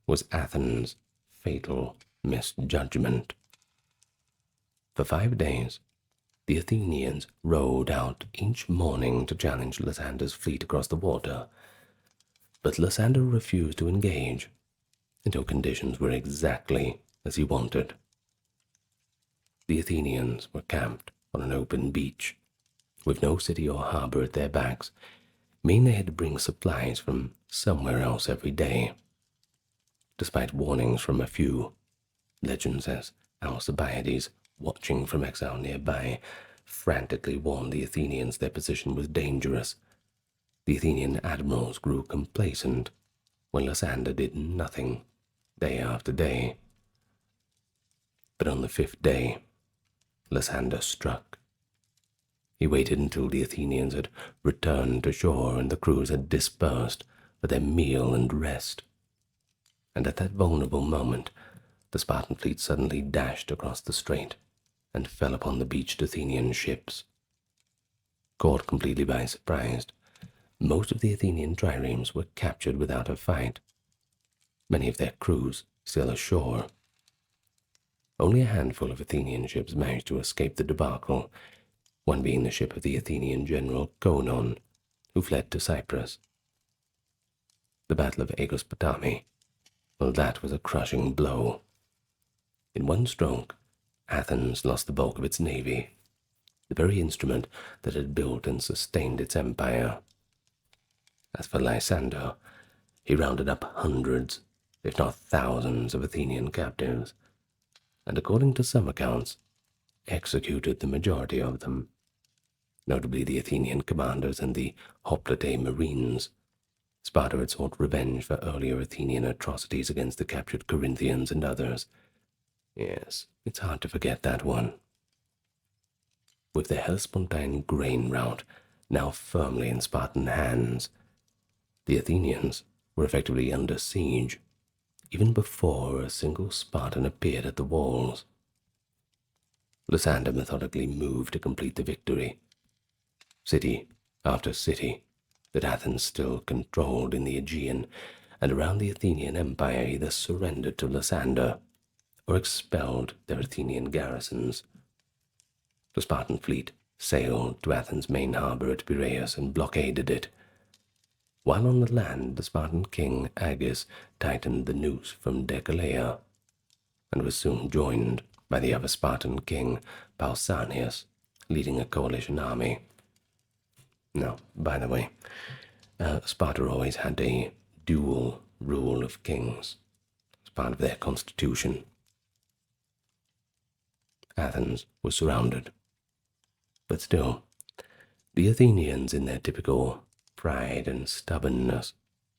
was Athens' fatal misjudgment. For 5 days, the Athenians rowed out each morning to challenge Lysander's fleet across the water, but Lysander refused to engage until conditions were exactly as he wanted. The Athenians were camped on an open beach, with no city or harbor at their backs, meaning they had to bring supplies from somewhere else every day. Despite warnings from a few, legend says Alcibiades, watching from exile nearby, frantically warned the Athenians their position was dangerous. The Athenian admirals grew complacent when Lysander did nothing day after day. But on the 5th day, Lysander struck. He waited until the Athenians had returned to shore and the crews had dispersed for their meal and rest. And at that vulnerable moment, the Spartan fleet suddenly dashed across the strait and fell upon the beached Athenian ships. Caught completely by surprise, most of the Athenian triremes were captured without a fight, many of their crews still ashore. Only a handful of Athenian ships managed to escape the debacle, one being the ship of the Athenian general Conon, who fled to Cyprus. The Battle of Aegospotami, well, that was a crushing blow. In one stroke, Athens lost the bulk of its navy, the very instrument that had built and sustained its empire. As for Lysander, he rounded up hundreds, if not thousands, of Athenian captives, and according to some accounts, executed the majority of them, notably the Athenian commanders and the hoplite marines. Sparta had sought revenge for earlier Athenian atrocities against the captured Corinthians and others. Yes, it's hard to forget that one. With the Hellespontine grain route now firmly in Spartan hands, the Athenians were effectively under siege, even before a single Spartan appeared at the walls. Lysander methodically moved to complete the victory. City after city that Athens still controlled in the Aegean and around the Athenian Empire either surrendered to Lysander or expelled their Athenian garrisons. The Spartan fleet sailed to Athens' main harbor at Piraeus and blockaded it. While on the land, the Spartan king Agis tightened the noose from Decelea and was soon joined by the other Spartan king Pausanias, leading a coalition army. Now, by the way, Sparta always had a dual rule of kings as part of their constitution. Athens was surrounded, but still, the Athenians, in their typical pride and stubbornness,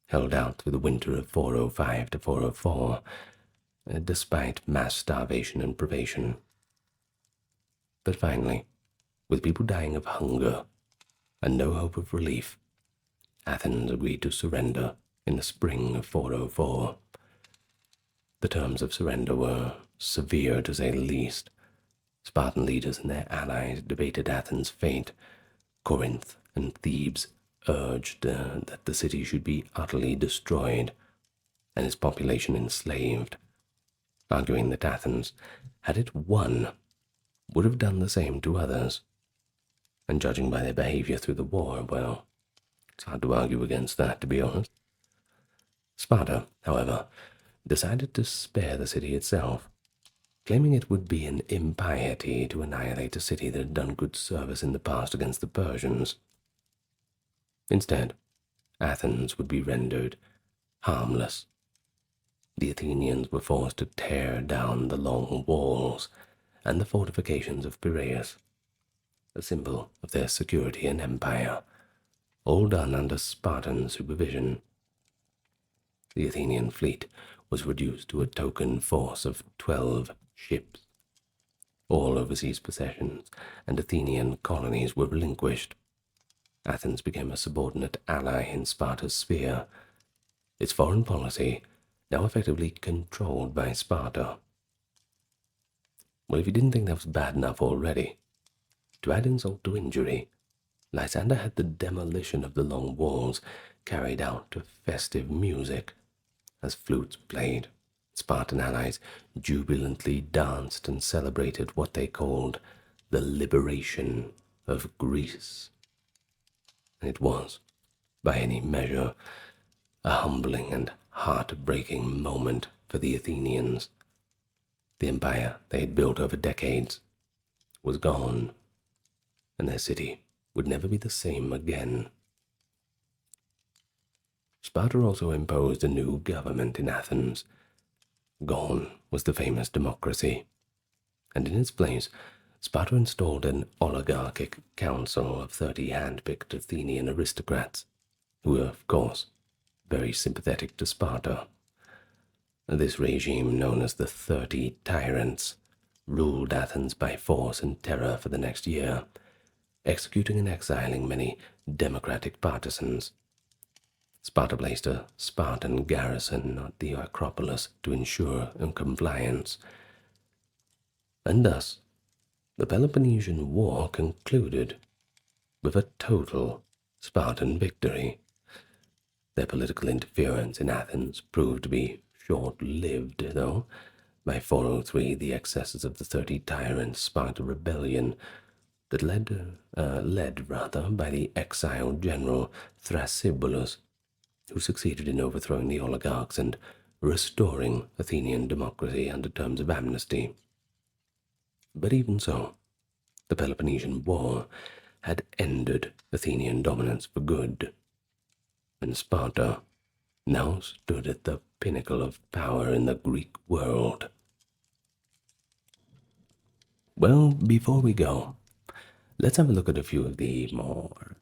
held out through the winter of 405 to 404, despite mass starvation and privation. But finally, with people dying of hunger and no hope of relief, Athens agreed to surrender in the spring of 404. The terms of surrender were severe, to say the least. Spartan leaders and their allies debated Athens' fate. Corinth and Thebes urged that the city should be utterly destroyed and its population enslaved, arguing that Athens, had it won, would have done the same to others. And judging by their behavior through the war, well, it's hard to argue against that, to be honest. Sparta, however, decided to spare the city itself. claiming it would be an impiety to annihilate a city that had done good service in the past against the Persians. Instead, Athens would be rendered harmless. The Athenians were forced to tear down the long walls and the fortifications of Piraeus, a symbol of their security and empire, all done under Spartan supervision. The Athenian fleet was reduced to a token force of 12 ships. All overseas possessions and Athenian colonies were relinquished. Athens became a subordinate ally in Sparta's sphere, its foreign policy now effectively controlled by Sparta. Well, if you didn't think that was bad enough already, to add insult to injury, Lysander had the demolition of the long walls carried out to festive music. As flutes played, Spartan allies jubilantly danced and celebrated what they called the liberation of Greece. And it was, by any measure, a humbling and heart-breaking moment for the Athenians. The empire they had built over decades was gone, and their city would never be the same again. Sparta also imposed a new government in Athens. Gone was the famous democracy, and in its place, Sparta installed an oligarchic council of 30 hand-picked Athenian aristocrats, who were, of course, very sympathetic to Sparta. This regime, known as the 30 Tyrants, ruled Athens by force and terror for the next year, executing and exiling many democratic partisans. Sparta placed a Spartan garrison at the Acropolis to ensure compliance, and thus the Peloponnesian War concluded with a total Spartan victory. Their political interference in Athens proved to be short-lived, though. By 403, the excesses of the 30 Tyrants sparked a rebellion that led by the exiled general Thrasybulus, who succeeded in overthrowing the oligarchs and restoring Athenian democracy under terms of amnesty. But even so, the Peloponnesian War had ended Athenian dominance for good, and Sparta now stood at the pinnacle of power in the Greek world. Well, before we go, let's have a look at a few of the more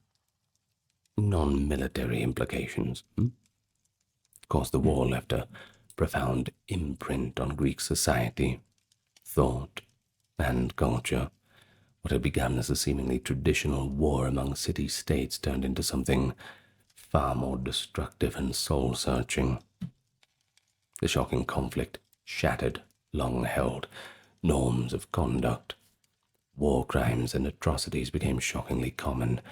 non-military implications. Of course, the war left a profound imprint on Greek society, thought, and culture. What had begun as a seemingly traditional war among city-states turned into something far more destructive and soul-searching. The shocking conflict shattered long-held norms of conduct. War crimes and atrocities became shockingly common.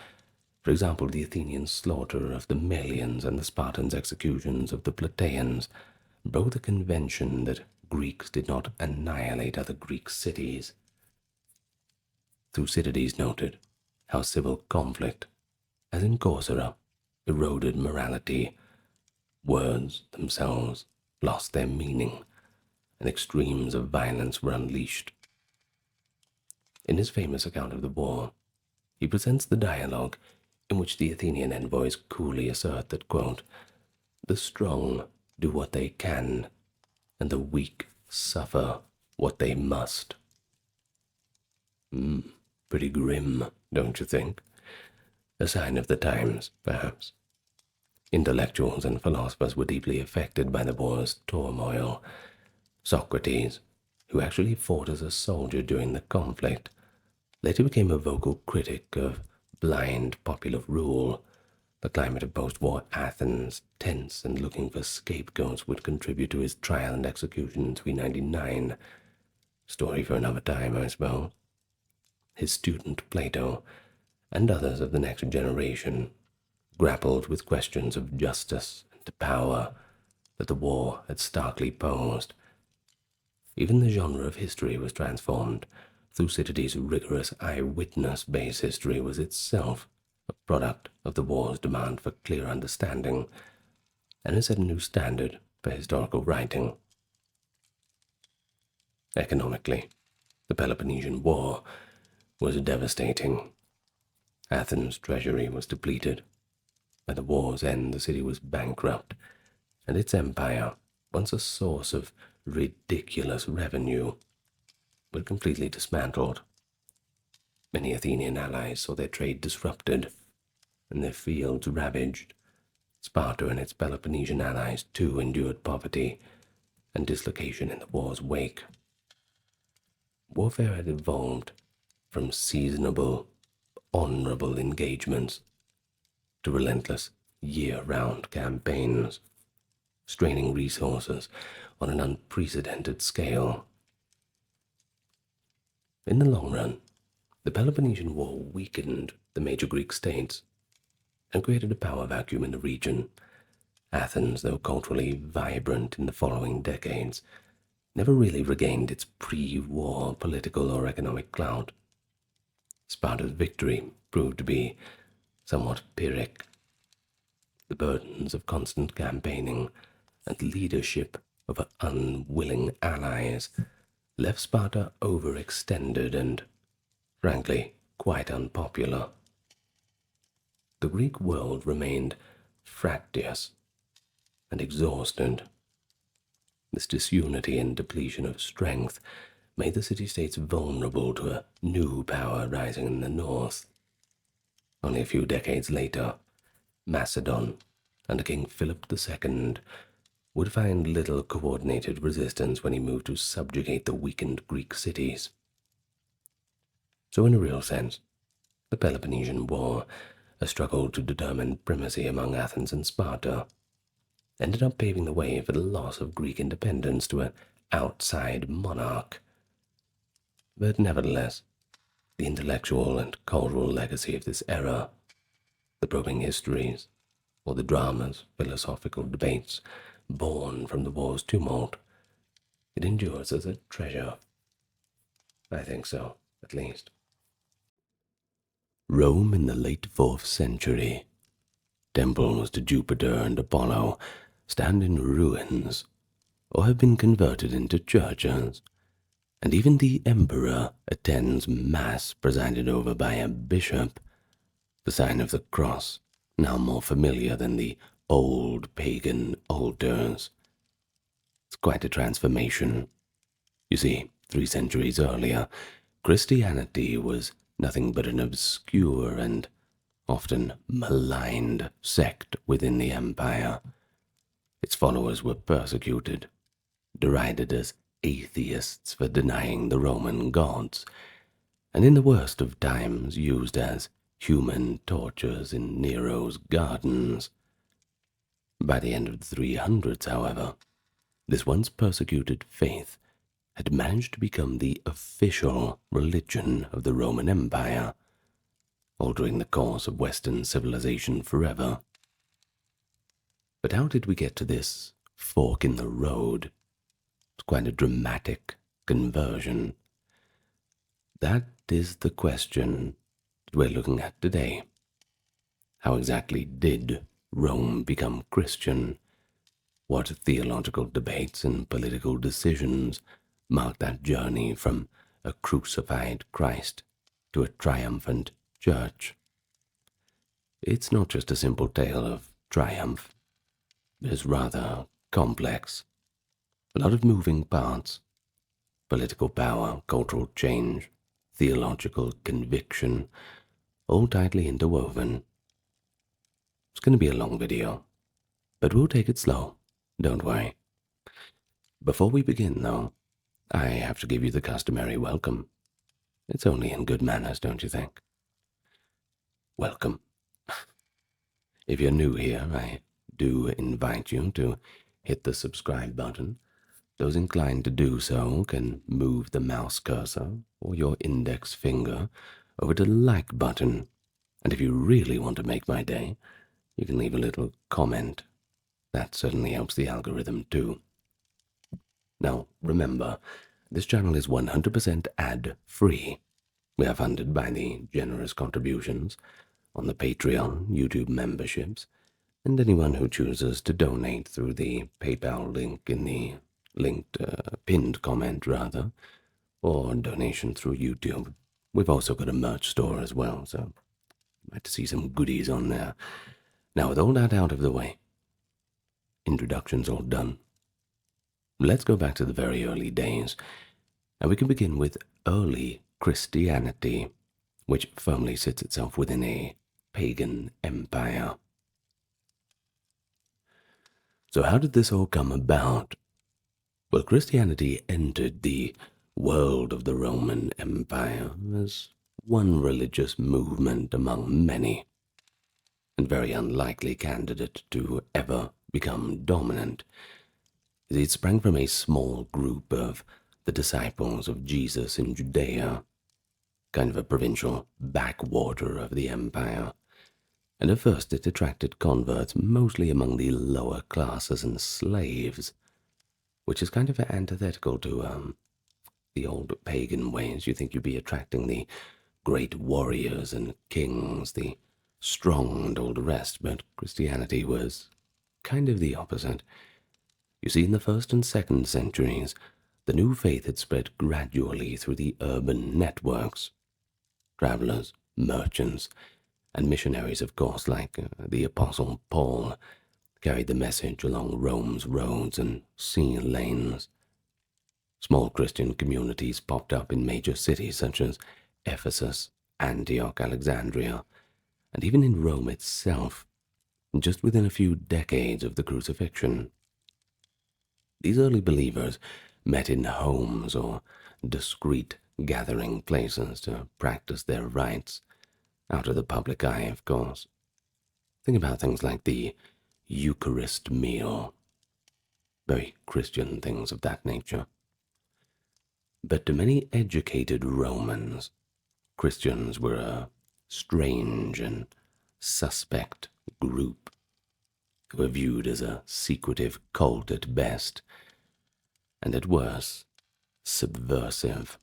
For example, the Athenian slaughter of the Melians and the Spartans' executions of the Plataeans broke the convention that Greeks did not annihilate other Greek cities. Thucydides noted how civil conflict, as in Corcyra, eroded morality. Words themselves lost their meaning, and extremes of violence were unleashed. In his famous account of the war, he presents the dialogue in which the Athenian envoys coolly assert that, quote, "The strong do what they can, and the weak suffer what they must." Pretty grim, don't you think? A sign of the times, perhaps. Intellectuals and philosophers were deeply affected by the war's turmoil. Socrates, who actually fought as a soldier during the conflict, later became a vocal critic of blind popular rule. The climate of post-war Athens, tense and looking for scapegoats, would contribute to his trial and execution in 399. Story for another time, I suppose. His student Plato, and others of the next generation, grappled with questions of justice and power that the war had starkly posed. Even the genre of history was transformed. Thucydides' rigorous eyewitness-based history was itself a product of the war's demand for clear understanding, and it set a new standard for historical writing. Economically, the Peloponnesian War was devastating. Athens' treasury was depleted. At the war's end, the city was bankrupt, and its empire, once a source of ridiculous revenue, was completely dismantled. Many Athenian allies saw their trade disrupted and their fields ravaged. Sparta and its Peloponnesian allies too endured poverty and dislocation in the war's wake. Warfare had evolved from seasonable, honorable engagements to relentless year-round campaigns, straining resources on an unprecedented scale. In the long run, the Peloponnesian War weakened the major Greek states and created a power vacuum in the region. Athens, though culturally vibrant in the following decades, never really regained its pre-war political or economic clout. Sparta's victory proved to be somewhat Pyrrhic. The burdens of constant campaigning and leadership of unwilling allies left Sparta overextended and, frankly, quite unpopular. The Greek world remained fractious and exhausted. This disunity and depletion of strength made the city-states vulnerable to a new power rising in the north. Only a few decades later, Macedon, under King Philip II, would find little coordinated resistance when he moved to subjugate the weakened Greek cities. So in a real sense, the Peloponnesian War, a struggle to determine primacy among Athens and Sparta, ended up paving the way for the loss of Greek independence to an outside monarch. But nevertheless, the intellectual and cultural legacy of this era, the probing histories, or the dramas, philosophical debates born from the war's tumult, it endures as a treasure. I think so, at least. Rome in the late 4th century. Temples to Jupiter and Apollo stand in ruins or have been converted into churches, and even the emperor attends mass presided over by a bishop, the sign of the cross, now more familiar than the old pagan altars. It's quite a transformation. You see, 3 centuries earlier, Christianity was nothing but an obscure and often maligned sect within the empire. Its followers were persecuted, derided as atheists for denying the Roman gods, and in the worst of times used as human tortures in Nero's gardens. By the end of the 300s, however, this once persecuted faith had managed to become the official religion of the Roman Empire, altering the course of Western civilization forever. But how did we get to this fork in the road? It's quite a dramatic conversion. That is the question that we're looking at today. How exactly did Rome become Christian? What theological debates and political decisions marked that journey from a crucified Christ to a triumphant church? It's not just a simple tale of triumph. It is rather complex. A lot of moving parts. Political power, cultural change, theological conviction, all tightly interwoven. It's going to be a long video, but we'll take it slow, don't worry. Before we begin, though, I have to give you the customary welcome. It's only in good manners, don't you think? Welcome. If you're new here, I do invite you to hit the subscribe button. Those inclined to do so can move the mouse cursor or your index finger over to the like button. And if you really want to make my day, you can leave a little comment. That certainly helps the algorithm too. Now, remember, this channel is 100% ad-free. We are funded by the generous contributions on the Patreon, YouTube memberships, and anyone who chooses to donate through the PayPal link in the linked, pinned comment rather, or donation through YouTube. We've also got a merch store as well, so you might see some goodies on there. Now, with all that out of the way, introductions all done, let's go back to the very early days, and we can begin with early Christianity, which firmly sits itself within a pagan empire. So how did this all come about? Well, Christianity entered the world of the Roman Empire as one religious movement among many, and very unlikely candidate to ever become dominant. It sprang from a small group of the disciples of Jesus in Judea, kind of a provincial backwater of the empire, and at first it attracted converts mostly among the lower classes and slaves, which is kind of antithetical to the old pagan ways. You think you'd be attracting the great warriors and kings, the strong and all the rest, but Christianity was kind of the opposite. You see, in the 1st and 2nd centuries, the new faith had spread gradually through the urban networks. Travelers, merchants, and missionaries, of course, like the Apostle Paul, carried the message along Rome's roads and sea lanes. Small Christian communities popped up in major cities such as Ephesus, Antioch, Alexandria, and even in Rome itself, just within a few decades of the crucifixion. These early believers met in homes or discreet gathering places to practice their rites, out of the public eye, of course. Think about things like the Eucharist meal, very Christian things of that nature. But to many educated Romans, Christians were a strange and suspect group who were viewed as a secretive cult at best, and at worst, subversive.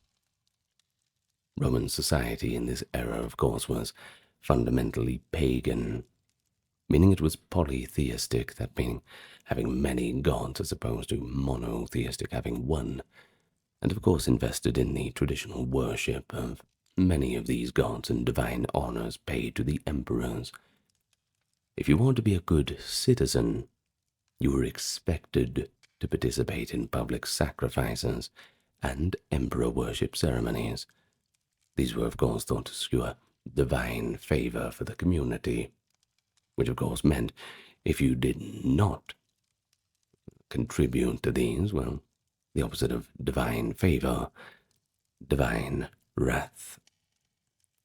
Roman society in this era, of course, was fundamentally pagan, meaning it was polytheistic, that meaning having many gods as opposed to monotheistic, having one, and of course invested in the traditional worship of many of these gods and divine honors paid to the emperors. If you want to be a good citizen, you were expected to participate in public sacrifices and emperor worship ceremonies. These were, of course, thought to secure divine favor for the community, which, of course, meant if you did not contribute to these, well, the opposite of divine favor, divine wrath.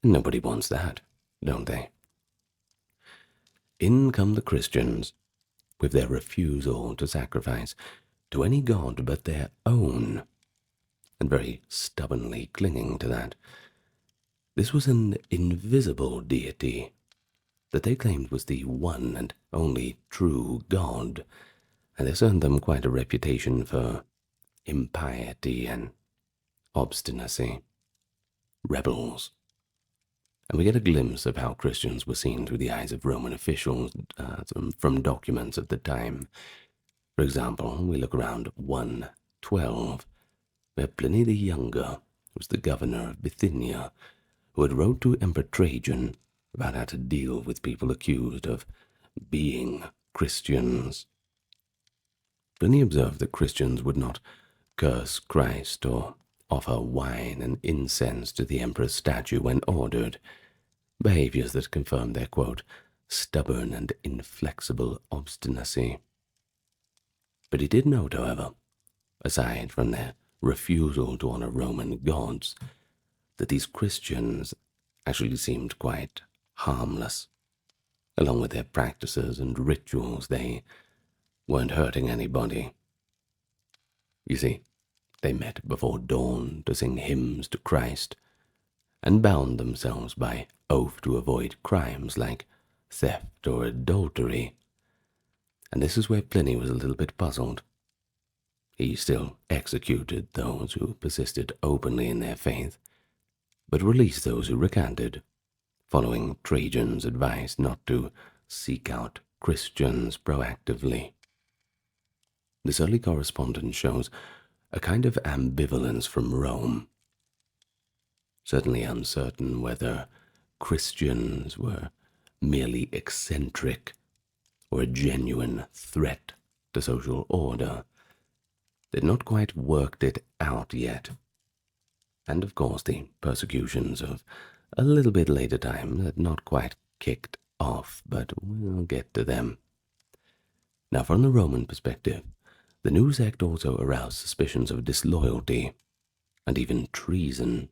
Nobody wants that, don't they? In come the Christians, with their refusal to sacrifice to any god but their own, and very stubbornly clinging to that. This was an invisible deity that they claimed was the one and only true God, and this earned them quite a reputation for impiety and obstinacy. Rebels. And we get a glimpse of how Christians were seen through the eyes of Roman officials from documents of the time. For example, we look around 112, where Pliny the Younger was the governor of Bithynia, who had wrote to Emperor Trajan about how to deal with people accused of being Christians. Pliny observed that Christians would not curse Christ or offer wine and incense to the emperor's statue when ordered, behaviors that confirmed their, quote, stubborn and inflexible obstinacy. But he did note, however, aside from their refusal to honor Roman gods, that these Christians actually seemed quite harmless. Along with their practices and rituals, they weren't hurting anybody. You see, they met before dawn to sing hymns to Christ, and bound themselves by oath to avoid crimes like theft or adultery. And this is where Pliny was a little bit puzzled. He still executed those who persisted openly in their faith, but released those who recanted, following Trajan's advice not to seek out Christians proactively. This early correspondence shows a kind of ambivalence from Rome, certainly uncertain whether Christians were merely eccentric or a genuine threat to social order. They'd not quite worked it out yet. And of course, the persecutions of a little bit later time had not quite kicked off, but we'll get to them. Now, from the Roman perspective, the new sect also aroused suspicions of disloyalty and even treason,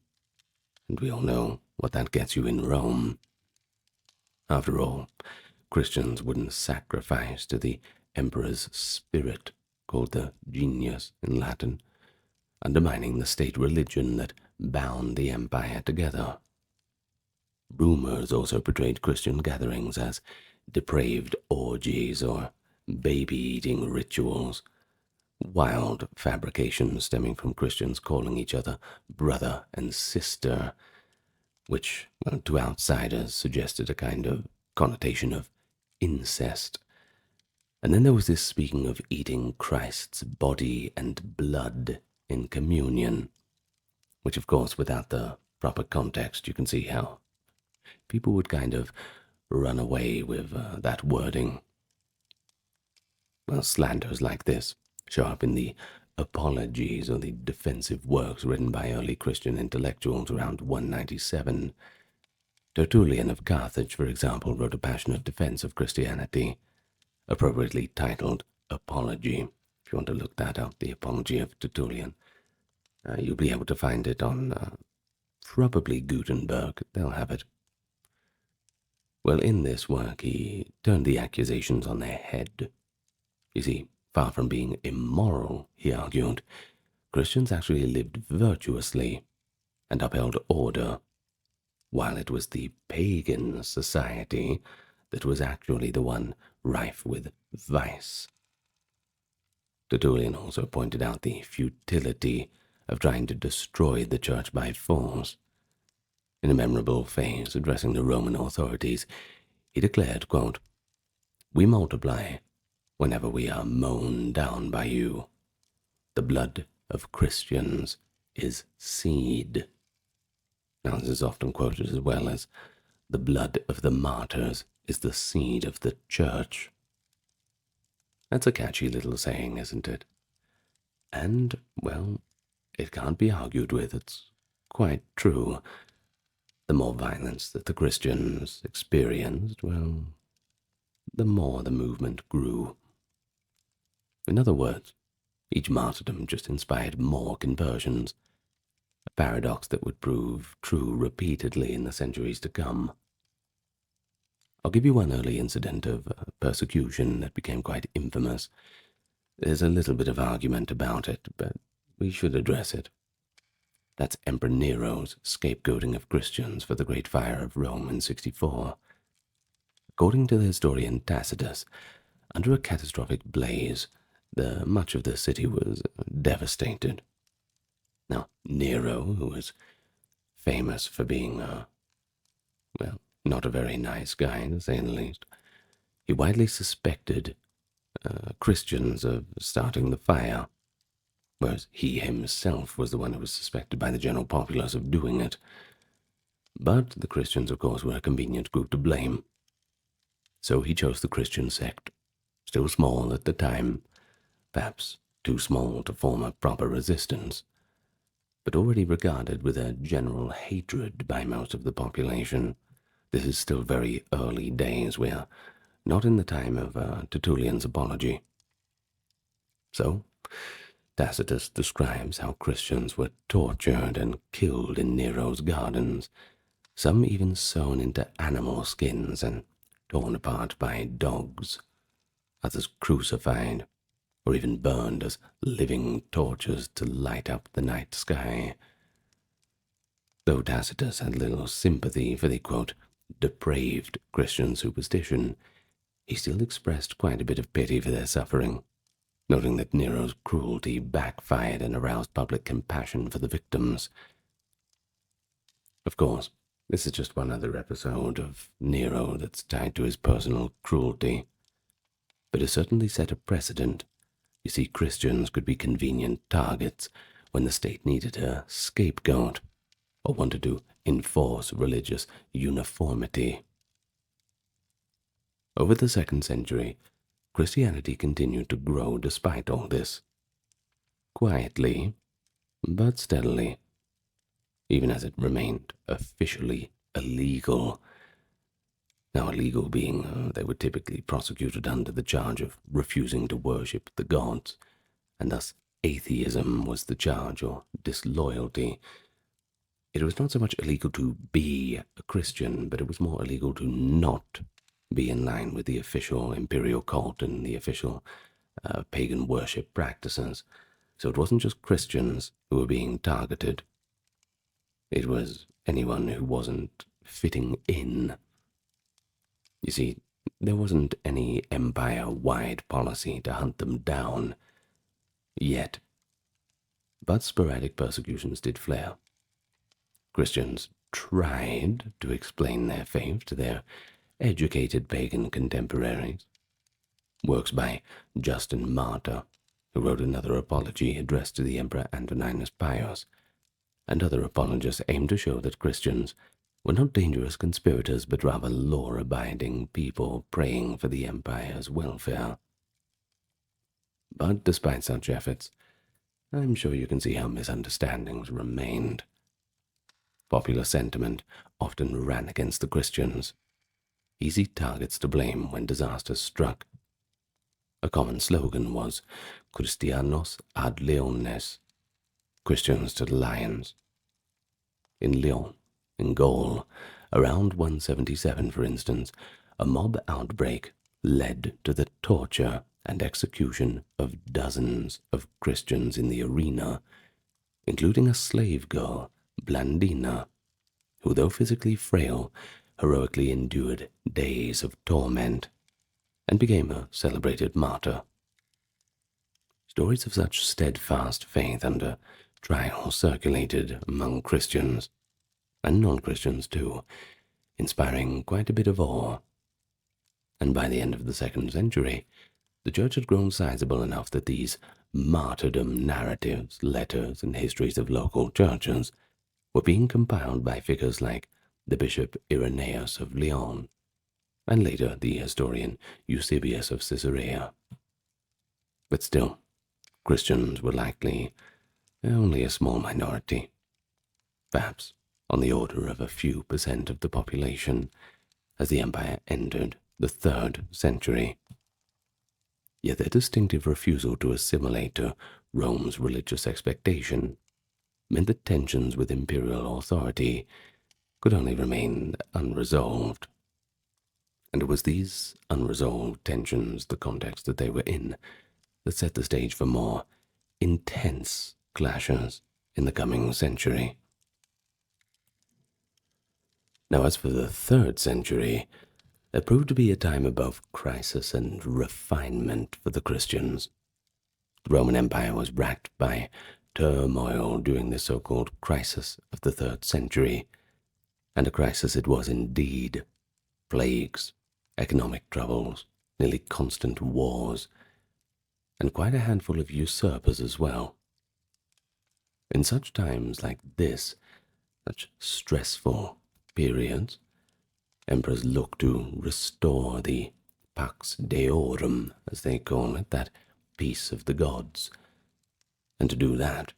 and we all know what that gets you in Rome. After all, Christians wouldn't sacrifice to the emperor's spirit, called the genius in Latin, undermining the state religion that bound the empire together. Rumors also portrayed Christian gatherings as depraved orgies or baby-eating rituals, wild fabrications stemming from Christians calling each other brother and sister, which, well, to outsiders suggested a kind of connotation of incest. And then there was this speaking of eating Christ's body and blood in communion, which of course without the proper context you can see how people would kind of run away with that wording. Well, slanders like this show up in the apologies or the defensive works written by early Christian intellectuals around 197. Tertullian of Carthage, for example, wrote a passionate defense of Christianity, appropriately titled Apology. If you want to look that up, the Apology of Tertullian, you'll be able to find it on probably Gutenberg. They'll have it. Well, in this work, he turned the accusations on their head. You see, far from being immoral, he argued, Christians actually lived virtuously and upheld order, while it was the pagan society that was actually the one rife with vice. Tertullian also pointed out the futility of trying to destroy the church by force. In a memorable phrase addressing the Roman authorities, he declared, quote, "We multiply whenever we are mown down by you. The blood of Christians is seed." Now, this is often quoted as well as, "The blood of the martyrs is the seed of the church." That's a catchy little saying, isn't it? And, well, it can't be argued with. It's quite true. The more violence that the Christians experienced, well, the more the movement grew. In other words, each martyrdom just inspired more conversions, a paradox that would prove true repeatedly in the centuries to come. I'll give you one early incident of persecution that became quite infamous. There's a little bit of argument about it, but we should address it. That's Emperor Nero's scapegoating of Christians for the Great Fire of Rome in 64. According to the historian Tacitus, under a catastrophic blaze, much of the city was devastated. Now, Nero, who was famous for being, well, not a very nice guy, to say the least, he widely suspected Christians of starting the fire, whereas he himself was the one who was suspected by the general populace of doing it. But the Christians, of course, were a convenient group to blame. So he chose the Christian sect, still small at the time, perhaps too small to form a proper resistance, but already regarded with a general hatred by most of the population. This is still very early days. We are not in the time of Tertullian's Apology. So, Tacitus describes how Christians were tortured and killed in Nero's gardens, some even sewn into animal skins and torn apart by dogs, others crucified, or even burned as living torches to light up the night sky. Though Tacitus had little sympathy for the, quote, depraved Christian superstition, he still expressed quite a bit of pity for their suffering, noting that Nero's cruelty backfired and aroused public compassion for the victims. Of course, this is just one other episode of Nero that's tied to his personal cruelty, but it certainly set a precedent. You see, Christians could be convenient targets when the state needed a scapegoat or wanted to enforce religious uniformity. Over the 2nd century, Christianity continued to grow despite all this. Quietly, but steadily, even as it remained officially illegal. Now, illegal being they were typically prosecuted under the charge of refusing to worship the gods, and thus atheism was the charge, or disloyalty. It was not so much illegal to be a Christian, but it was more illegal to not be in line with the official imperial cult and the official pagan worship practices. So it wasn't just Christians who were being targeted. It was anyone who wasn't fitting in. You see, there wasn't any empire-wide policy to hunt them down yet. But sporadic persecutions did flare. Christians tried to explain their faith to their educated pagan contemporaries. Works by Justin Martyr, who wrote another apology addressed to the Emperor Antoninus Pius, and other apologists aimed to show that Christians were not dangerous conspirators, but rather law-abiding people praying for the empire's welfare. But despite such efforts, I'm sure you can see how misunderstandings remained. Popular sentiment often ran against the Christians, easy targets to blame when disasters struck. A common slogan was Christianos ad leones, Christians to the lions. In Lyon, in Gaul, around 177, for instance, a mob outbreak led to the torture and execution of dozens of Christians in the arena, including a slave girl, Blandina, who, though physically frail, heroically endured days of torment and became a celebrated martyr. Stories of such steadfast faith under trial circulated among Christians, and non-Christians too, inspiring quite a bit of awe. And by the end of the 2nd century, the church had grown sizable enough that these martyrdom narratives, letters, and histories of local churches were being compiled by figures like the Bishop Irenaeus of Lyon, and later the historian Eusebius of Caesarea. But still, Christians were likely only a small minority, perhaps on the order of a few % of the population, as the empire entered the 3rd century. Yet their distinctive refusal to assimilate to Rome's religious expectation meant that tensions with imperial authority could only remain unresolved. And it was these unresolved tensions, the context that they were in, that set the stage for more intense clashes in the coming century. Now, as for the 3rd century, it proved to be a time of both crisis and refinement for the Christians. The Roman Empire was racked by turmoil during the so-called crisis of the 3rd century, and a crisis it was indeed. Plagues, economic troubles, nearly constant wars, and quite a handful of usurpers as well. In such times like this, such stressful periods, emperors look to restore the Pax Deorum, as they call it, that peace of the gods. And to do that,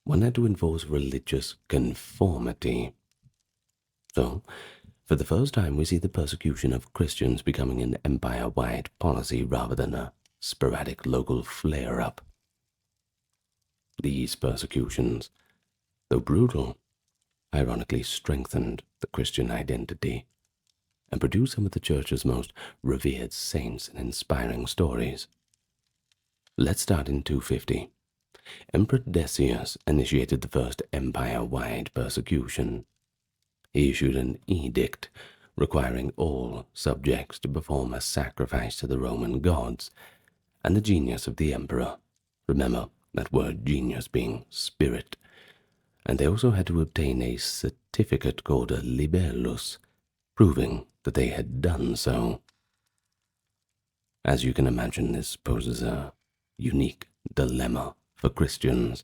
one had to enforce religious conformity. So, for the first time, we see the persecution of Christians becoming an empire-wide policy rather than a sporadic local flare-up. These persecutions, though brutal, ironically strengthened the Christian identity and produced some of the Church's most revered saints and inspiring stories. Let's start in 250. Emperor Decius initiated the first empire-wide persecution. He issued an edict requiring all subjects to perform a sacrifice to the Roman gods and the genius of the emperor. Remember that word genius being spirit. And they also had to obtain a certificate called a libellus, proving that they had done so. As you can imagine, this poses a unique dilemma for Christians.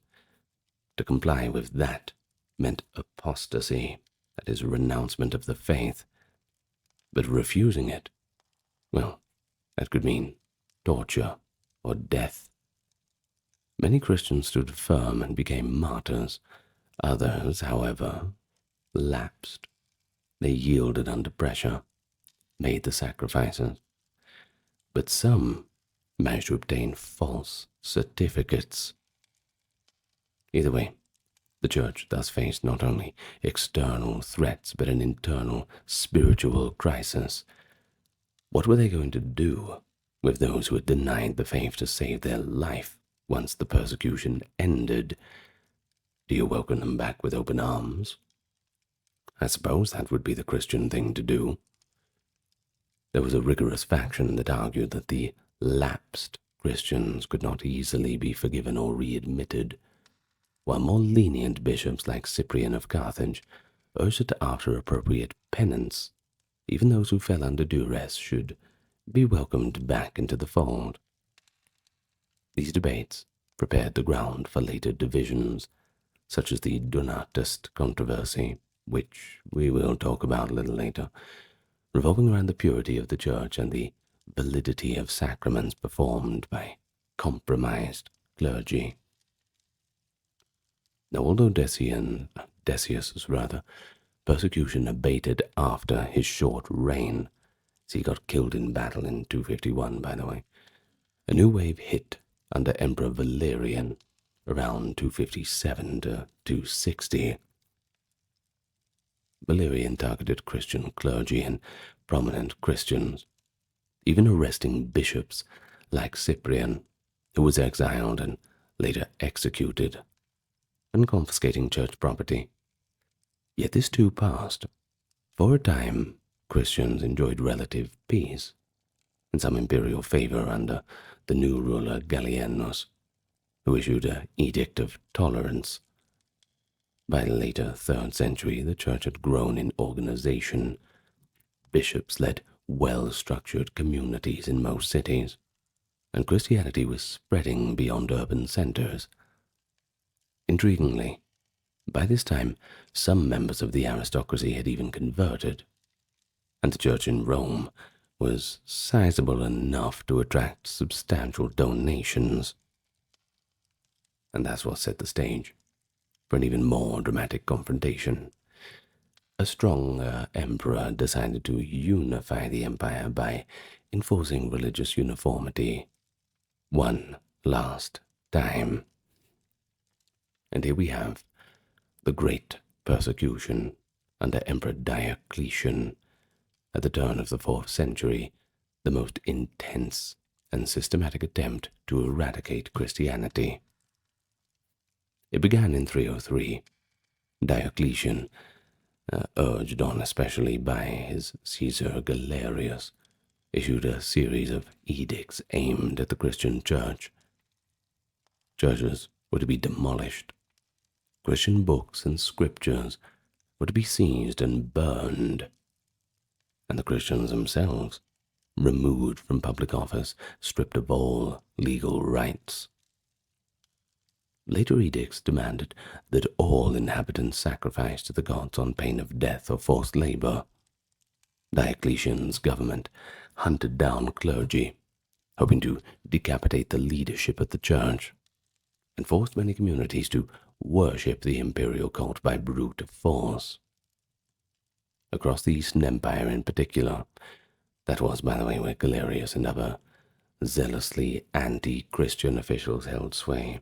To comply with that meant apostasy, that is, renouncement of the faith. But refusing it, well, that could mean torture or death. Many Christians stood firm and became martyrs. Others, however, lapsed. They yielded under pressure, made the sacrifices. But some managed to obtain false certificates. Either way, the church thus faced not only external threats, but an internal spiritual crisis. What were they going to do with those who had denied the faith to save their life once the persecution ended? Do you welcome them back with open arms? I suppose that would be the Christian thing to do. There was a rigorous faction that argued that the lapsed Christians could not easily be forgiven or readmitted, while more lenient bishops like Cyprian of Carthage urged that after appropriate penance, even those who fell under duress should be welcomed back into the fold. These debates prepared the ground for later divisions, such as the Donatist controversy, which we will talk about a little later, revolving around the purity of the church and the validity of sacraments performed by compromised clergy. Now, although Decius's persecution abated after his short reign, as he got killed in battle in 251, by the way, a new wave hit under Emperor Valerian around 257 to 260. Valerian targeted Christian clergy and prominent Christians, even arresting bishops like Cyprian, who was exiled and later executed, and confiscating church property. Yet this too passed. For a time, Christians enjoyed relative peace and some imperial favor under the new ruler Gallienus, who issued an edict of tolerance. By the later 3rd century, the church had grown in organization. Bishops led well-structured communities in most cities, and Christianity was spreading beyond urban centers. Intriguingly, by this time, some members of the aristocracy had even converted, and the church in Rome was sizable enough to attract substantial donations. And that's what set the stage for an even more dramatic confrontation. A strong emperor decided to unify the empire by enforcing religious uniformity one last time. And here we have the Great Persecution under Emperor Diocletian at the turn of the 4th century, the most intense and systematic attempt to eradicate Christianity. It began in 303. Diocletian, urged on especially by his Caesar Galerius, issued a series of edicts aimed at the Christian church. Churches were to be demolished. Christian books and scriptures were to be seized and burned, and the Christians themselves removed from public office, stripped of all legal rights. Later edicts demanded that all inhabitants sacrifice to the gods on pain of death or forced labor. Diocletian's government hunted down clergy, hoping to decapitate the leadership of the church, and forced many communities to worship the imperial cult by brute force. Across the Eastern Empire in particular, that was, by the way, where Galerius and other zealously anti-Christian officials held sway,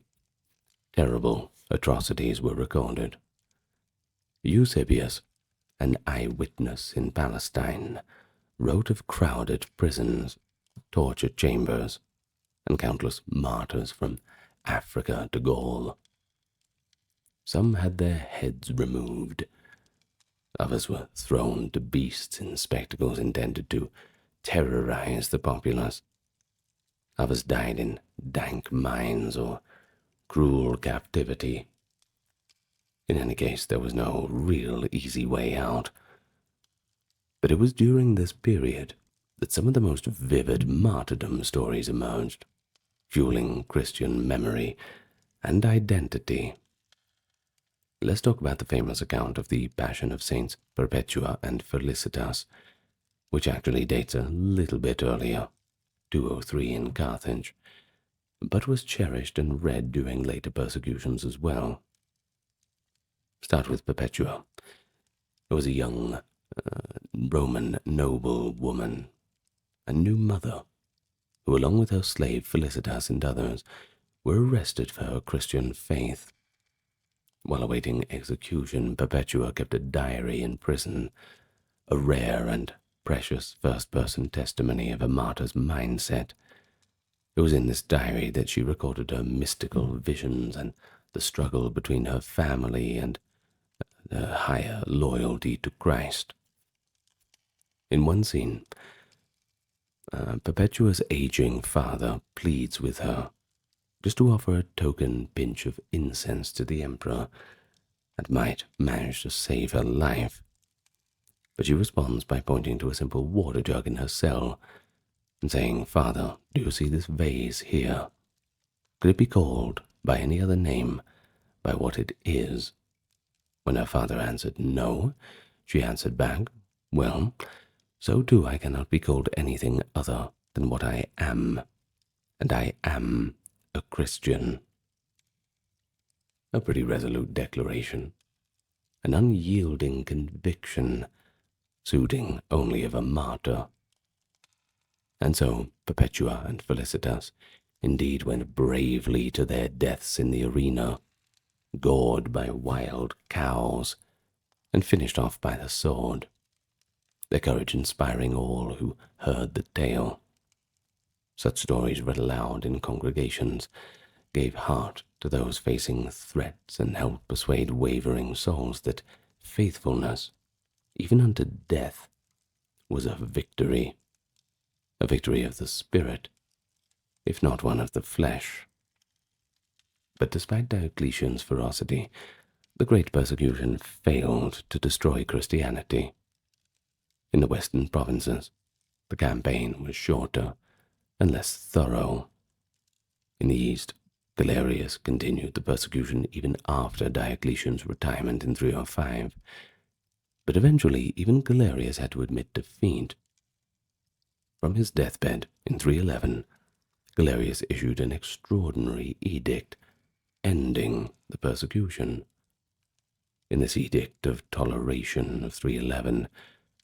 terrible atrocities were recorded. Eusebius, an eyewitness in Palestine, wrote of crowded prisons, torture chambers, and countless martyrs from Africa to Gaul. Some had their heads removed. Others were thrown to beasts in spectacles intended to terrorize the populace. Others died in dank mines or cruel captivity. In any case, there was no real easy way out. But it was during this period that some of the most vivid martyrdom stories emerged. fueling Christian memory and identity. Let's talk about the famous account of the Passion of Saints Perpetua and Felicitas, which actually dates a little bit earlier, 203 in Carthage, but was cherished and read during later persecutions as well. Start with Perpetua. It was a young Roman noble woman, a new mother, who along with her slave Felicitas and others were arrested for her Christian faith. While awaiting execution, Perpetua kept a diary in prison, a rare and precious first-person testimony of a martyr's mindset. It was in this diary that she recorded her mystical visions and the struggle between her family and her higher loyalty to Christ. In one scene, Perpetua's aging father pleads with her just to offer a token pinch of incense to the emperor that might manage to save her life. But she responds by pointing to a simple water jug in her cell and saying, "Father, do you see this vase here? Could it be called by any other name, by what it is?" When her father answered no, she answered back, "Well, so too I cannot be called anything other than what I am, and I am a Christian." A pretty resolute declaration, an unyielding conviction, suiting only of a martyr. And so Perpetua and Felicitas indeed went bravely to their deaths in the arena, gored by wild cows, and finished off by the sword, their courage inspiring all who heard the tale. Such stories read aloud in congregations gave heart to those facing threats and helped persuade wavering souls that faithfulness, even unto death, was a victory of the spirit, if not one of the flesh. But despite Diocletian's ferocity, the great persecution failed to destroy Christianity. In the western provinces, the campaign was shorter and less thorough. In the east, Galerius continued the persecution even after Diocletian's retirement in 305, but eventually even Galerius had to admit defeat. From his deathbed in 311, Galerius issued an extraordinary edict ending the persecution. In this edict of toleration of 311,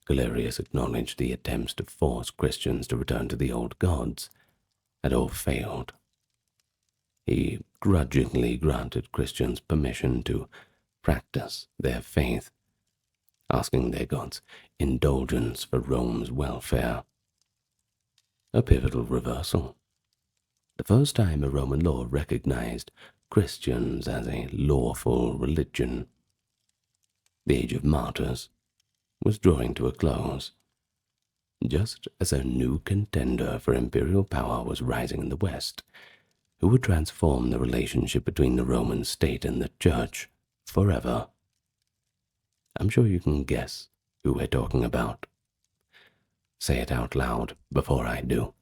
Galerius acknowledged the attempts to force Christians to return to the old gods had all failed. He grudgingly granted Christians permission to practice their faith, asking their gods indulgence for Rome's welfare. A pivotal reversal. The first time a Roman law recognized Christians as a lawful religion. The age of martyrs was drawing to a close, just as a new contender for imperial power was rising in the West, who would transform the relationship between the Roman state and the Church forever. I'm sure you can guess who we're talking about. Say it out loud before I do.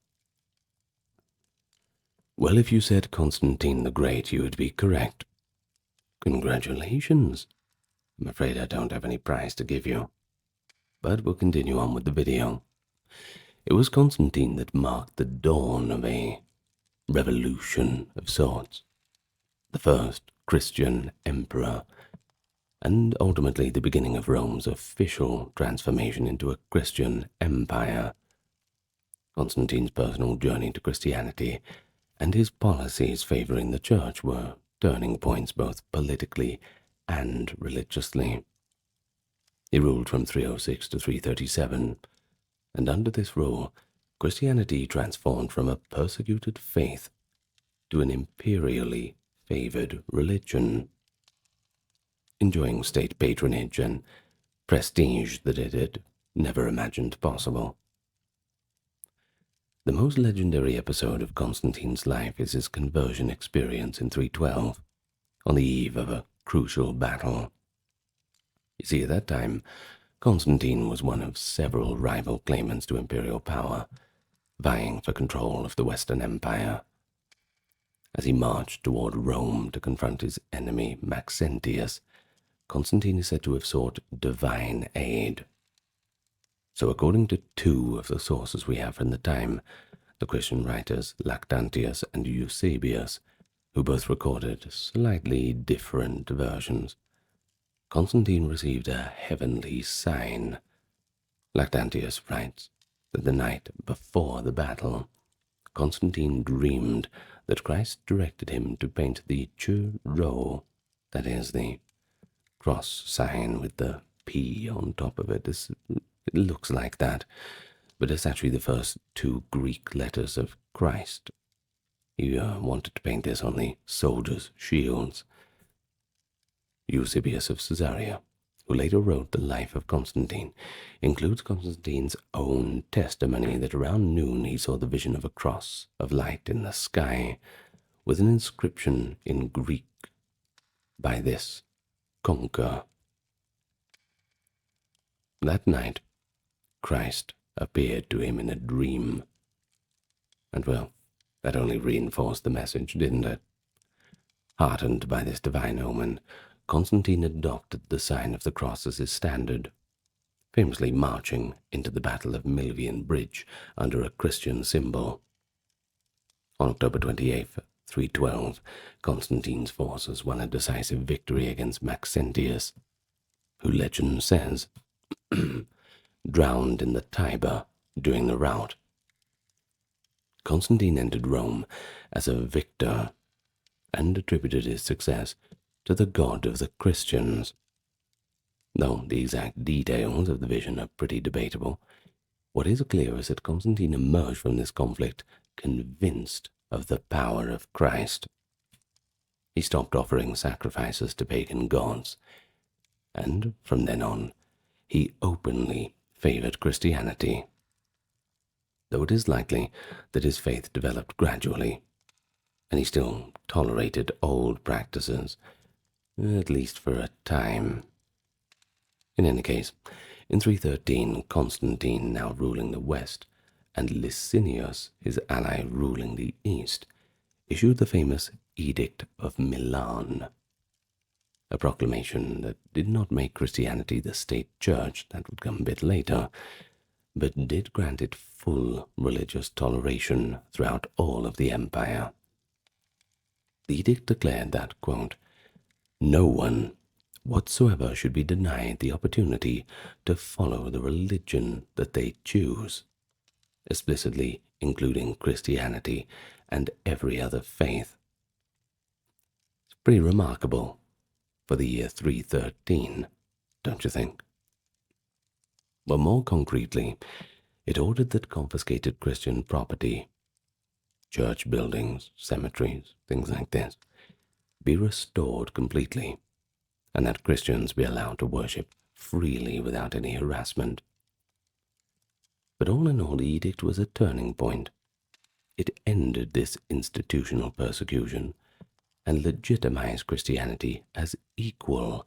Well, if you said Constantine the Great, you would be correct. Congratulations. I'm afraid I don't have any prize to give you. But we'll continue on with the video. It was Constantine that marked the dawn of a revolution of sorts. The first Christian emperor, and ultimately the beginning of Rome's official transformation into a Christian empire. Constantine's personal journey to Christianity and his policies favoring the Church were turning points both politically and religiously. He ruled from 306 to 337, and under this rule, Christianity transformed from a persecuted faith to an imperially favored religion, enjoying state patronage and prestige that it had never imagined possible. The most legendary episode of Constantine's life is his conversion experience in 312, on the eve of a crucial battle. You see, at that time, Constantine was one of several rival claimants to imperial power, vying for control of the Western Empire. As he marched toward Rome to confront his enemy Maxentius, Constantine is said to have sought divine aid. So according to two of the sources we have from the time, the Christian writers Lactantius and Eusebius, who both recorded slightly different versions, Constantine received a heavenly sign. Lactantius writes that the night before the battle, Constantine dreamed that Christ directed him to paint the churro, that is, the cross sign with the P on top of it. It looks like that, but it's actually the first two Greek letters of Christ. He wanted to paint this on the soldiers' shields. Eusebius of Caesarea, who later wrote the life of Constantine, includes Constantine's own testimony that around noon he saw the vision of a cross of light in the sky with an inscription in Greek, "By this, conquer." That night, Christ appeared to him in a dream. And well, that only reinforced the message, didn't it? Heartened by this divine omen, Constantine adopted the sign of the cross as his standard, famously marching into the Battle of Milvian Bridge under a Christian symbol. On October 28th, 312, Constantine's forces won a decisive victory against Maxentius, who legend says drowned in the Tiber during the rout. Constantine entered Rome as a victor and attributed his success to the God of the Christians. Though the exact details of the vision are pretty debatable, what is clear is that Constantine emerged from this conflict convinced of the power of Christ. He stopped offering sacrifices to pagan gods, and from then on, he openly favored Christianity. Though it is likely that his faith developed gradually, and he still tolerated old practices, at least for a time. In any case, in 313, Constantine, now ruling the west, and Licinius, his ally ruling the east, issued the famous Edict of Milan, a proclamation that did not make Christianity the state church, that would come a bit later, but did grant it full religious toleration throughout all of the empire. The edict declared that, quote, "No one whatsoever should be denied the opportunity to follow the religion that they choose," explicitly including Christianity and every other faith. It's pretty remarkable for the year 313, don't you think? Well, more concretely, it ordered that confiscated Christian property, church buildings, cemeteries, things like this, be restored completely, and that Christians be allowed to worship freely without any harassment. But all in all, the edict was a turning point. It ended this institutional persecution and legitimized Christianity as equal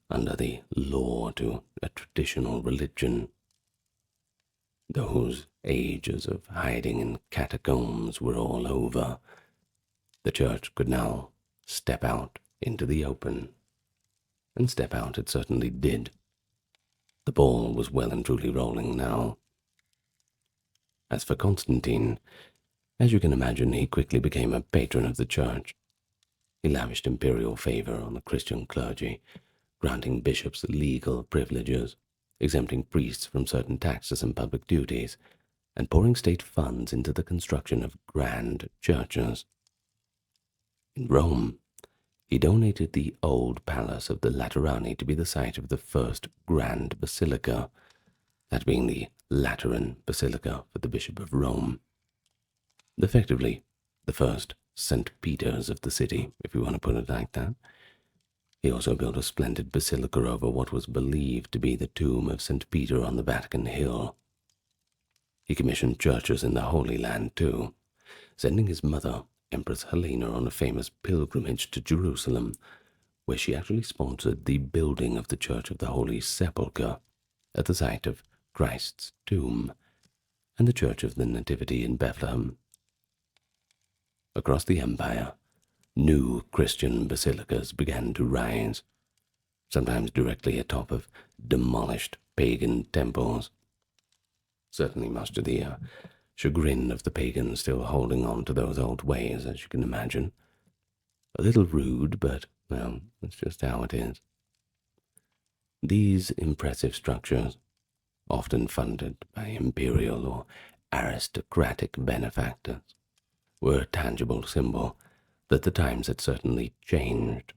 under the law to a traditional religion. Those ages of hiding in catacombs were all over. The church could now step out into the open. And step out it certainly did. The ball was well and truly rolling now. As for Constantine, as you can imagine, he quickly became a patron of the church. He lavished imperial favor on the Christian clergy, granting bishops legal privileges, exempting priests from certain taxes and public duties, and pouring state funds into the construction of grand churches. In Rome, he donated the old palace of the Laterani to be the site of the first grand basilica, that being the Lateran Basilica for the Bishop of Rome. Effectively, the first St. Peter's of the city, if you want to put it like that. He also built a splendid basilica over what was believed to be the tomb of St. Peter on the Vatican Hill. He commissioned churches in the Holy Land too, sending his mother, Empress Helena, on a famous pilgrimage to Jerusalem, where she actually sponsored the building of the Church of the Holy Sepulchre at the site of Christ's tomb, and the Church of the Nativity in Bethlehem. Across the empire, New Christian basilicas began to rise, sometimes directly atop of demolished pagan temples. Certainly much to the chagrin of the pagans still holding on to those old ways, as you can imagine. A little rude, but, well, that's just how it is. These impressive structures, often funded by imperial or aristocratic benefactors, were a tangible symbol that the times had certainly changed.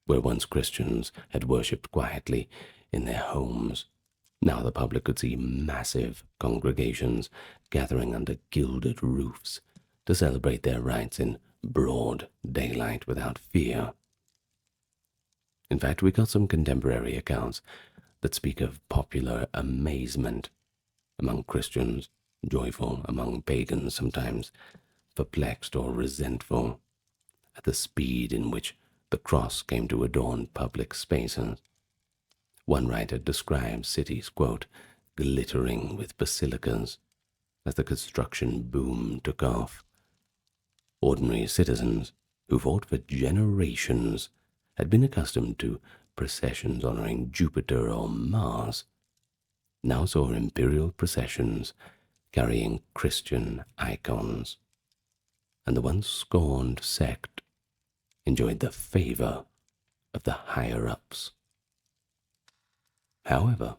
Where once Christians had worshipped quietly in their homes, now the public could see massive congregations gathering under gilded roofs to celebrate their rites in broad daylight without fear. In fact, we got some contemporary accounts that speak of popular amazement among Christians, joyful among pagans, sometimes perplexed or resentful at the speed in which the cross came to adorn public spaces. One writer describes cities, quote, glittering with basilicas as the construction boom took off. Ordinary citizens who fought for generations had been accustomed to processions honoring Jupiter or Mars, now saw imperial processions carrying Christian icons, and the once scorned sect enjoyed the favor of the higher-ups. However,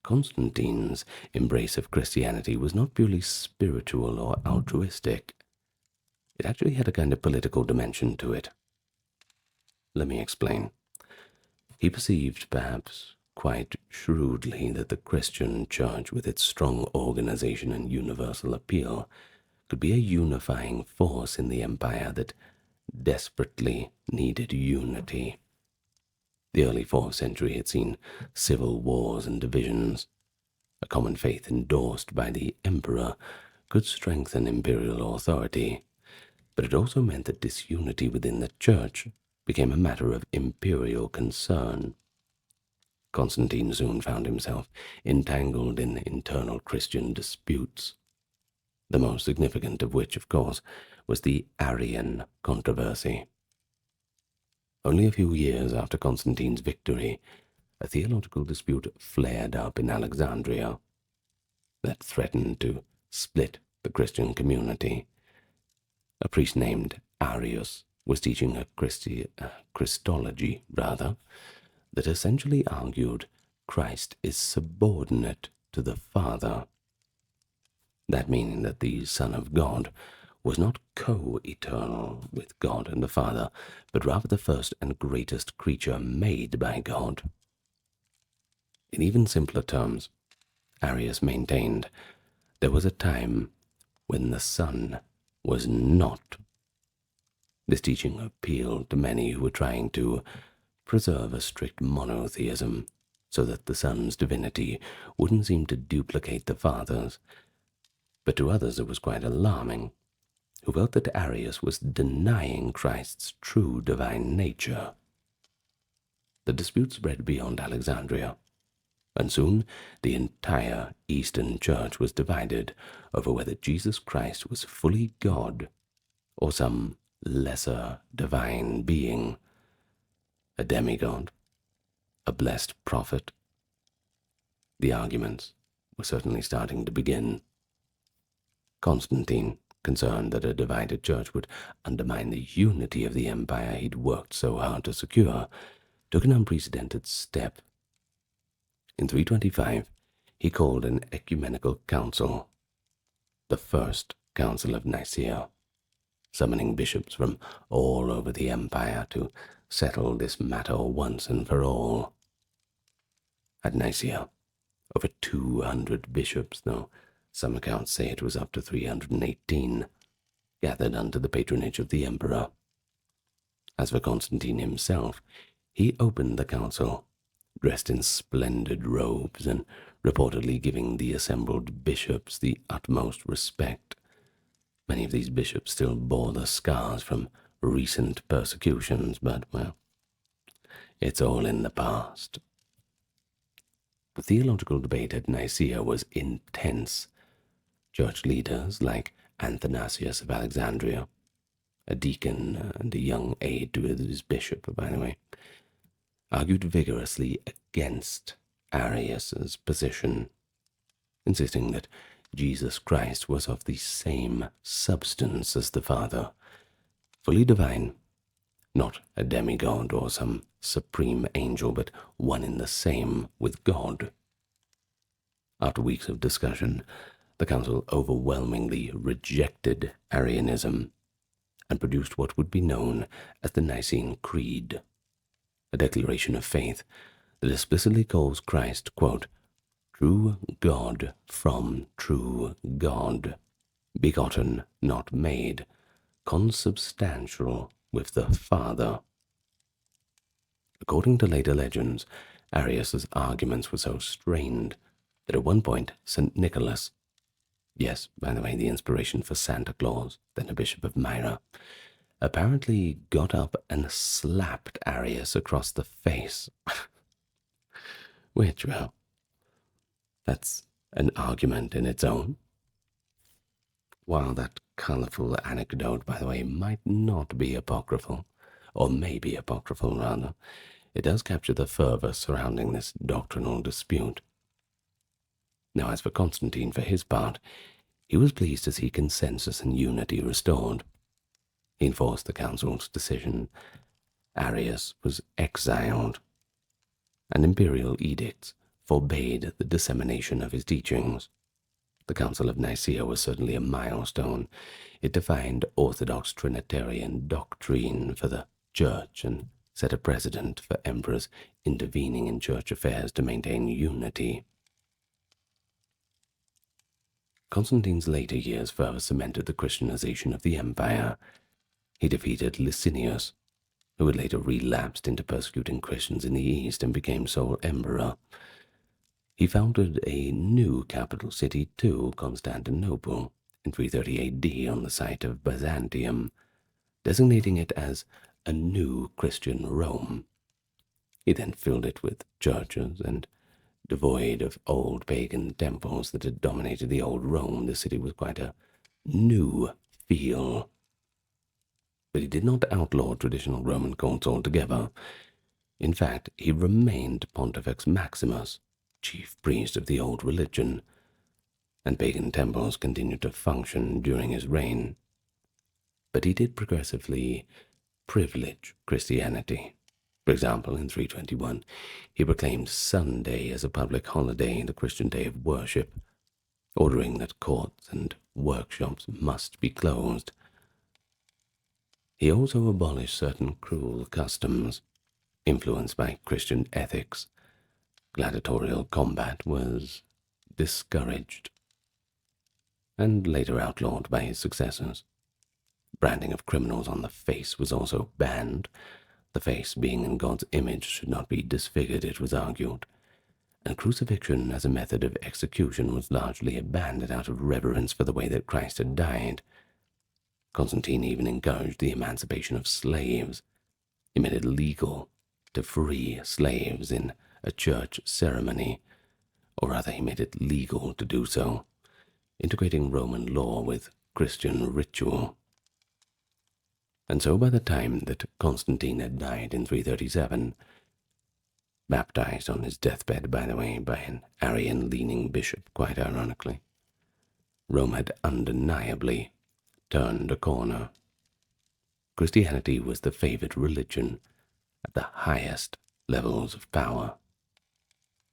Constantine's embrace of Christianity was not purely spiritual or altruistic. It actually had a kind of political dimension to it. Let me explain. He perceived, perhaps quite shrewdly, that the Christian church, with its strong organization and universal appeal, could be a unifying force in the empire that desperately needed unity. The early 4th century had seen civil wars and divisions. A common faith endorsed by the emperor could strengthen imperial authority, but it also meant that disunity within the church became a matter of imperial concern. Constantine soon found himself entangled in internal Christian disputes, the most significant of which, of course, was the Arian controversy. Only a few years after Constantine's victory, a theological dispute flared up in Alexandria that threatened to split the Christian community. A priest named Arius was teaching a Christology, that essentially argued Christ is subordinate to the Father. That meaning that the Son of God was not co-eternal with God and the Father, but rather the first and greatest creature made by God. In even simpler terms, Arius maintained there was a time when the Son was not. This teaching appealed to many who were trying to preserve a strict monotheism so that the Son's divinity wouldn't seem to duplicate the Father's. But to others it was quite alarming, who felt that Arius was denying Christ's true divine nature. The dispute spread beyond Alexandria, and soon the entire Eastern Church was divided over whether Jesus Christ was fully God or some lesser divine being, a demigod, a blessed prophet. The arguments were certainly starting to begin. Constantine, concerned that a divided church would undermine the unity of the empire he'd worked so hard to secure, took an unprecedented step. In 325, he called an ecumenical council, the First Council of Nicaea, summoning bishops from all over the empire to settle this matter once and for all. At Nicaea, over 200 bishops, though some accounts say it was up to 318, gathered under the patronage of the emperor. As for Constantine himself, he opened the council, dressed in splendid robes and reportedly giving the assembled bishops the utmost respect. Many of these bishops still bore the scars from recent persecutions, but, well, it's all in the past. The theological debate at Nicaea was intense. Church leaders like Athanasius of Alexandria, a deacon and a young aide to his bishop, by the way, argued vigorously against Arius's position, insisting that Jesus Christ was of the same substance as the Father, fully divine, not a demigod or some supreme angel, but one in the same with God. After weeks of discussion, the council overwhelmingly rejected Arianism and produced what would be known as the Nicene Creed, a declaration of faith that explicitly calls Christ, quote, true God from true God, begotten, not made, consubstantial with the Father. According to later legends, Arius's arguments were so strained that at one point St. Nicholas, yes, by the way, the inspiration for Santa Claus, then a bishop of Myra, apparently got up and slapped Arius across the face. Which, well, that's an argument in its own. While that colourful anecdote, by the way, might not be apocryphal, or may be apocryphal rather, it does capture the fervour surrounding this doctrinal dispute. Now, as for Constantine, for his part, he was pleased to see consensus and unity restored. He enforced the council's decision. Arius was exiled, and imperial edicts forbade the dissemination of his teachings. The Council of Nicaea was certainly a milestone. It defined orthodox Trinitarian doctrine for the Church and set a precedent for emperors intervening in church affairs to maintain unity. Constantine's later years further cemented the Christianization of the empire. He defeated Licinius, who had later relapsed into persecuting Christians in the East and became sole emperor. He founded a new capital city too, Constantinople, in 330 AD on the site of Byzantium, designating it as a new Christian Rome. He then filled it with churches, and devoid of old pagan temples that had dominated the old Rome, the city was quite a new feel. But he did not outlaw traditional Roman cults altogether. In fact, he remained Pontifex Maximus, chief priest of the old religion, and pagan temples continued to function during his reign. But he did progressively privilege Christianity. For example, in 321, he proclaimed Sunday as a public holiday, the Christian day of worship, ordering that courts and workshops must be closed. He also abolished certain cruel customs, influenced by Christian ethics. Gladiatorial combat was discouraged, and later outlawed by his successors. Branding of criminals on the face was also banned. The face, being in God's image, should not be disfigured, it was argued, and crucifixion as a method of execution was largely abandoned out of reverence for the way that Christ had died. Constantine even encouraged the emancipation of slaves. He made it legal to free slaves in a church ceremony, or rather he made it legal to do so, integrating Roman law with Christian ritual. And so by the time that Constantine had died in 337, baptized on his deathbed, by the way, by an Arian-leaning bishop, quite ironically, Rome had undeniably turned a corner. Christianity was the favored religion at the highest levels of power.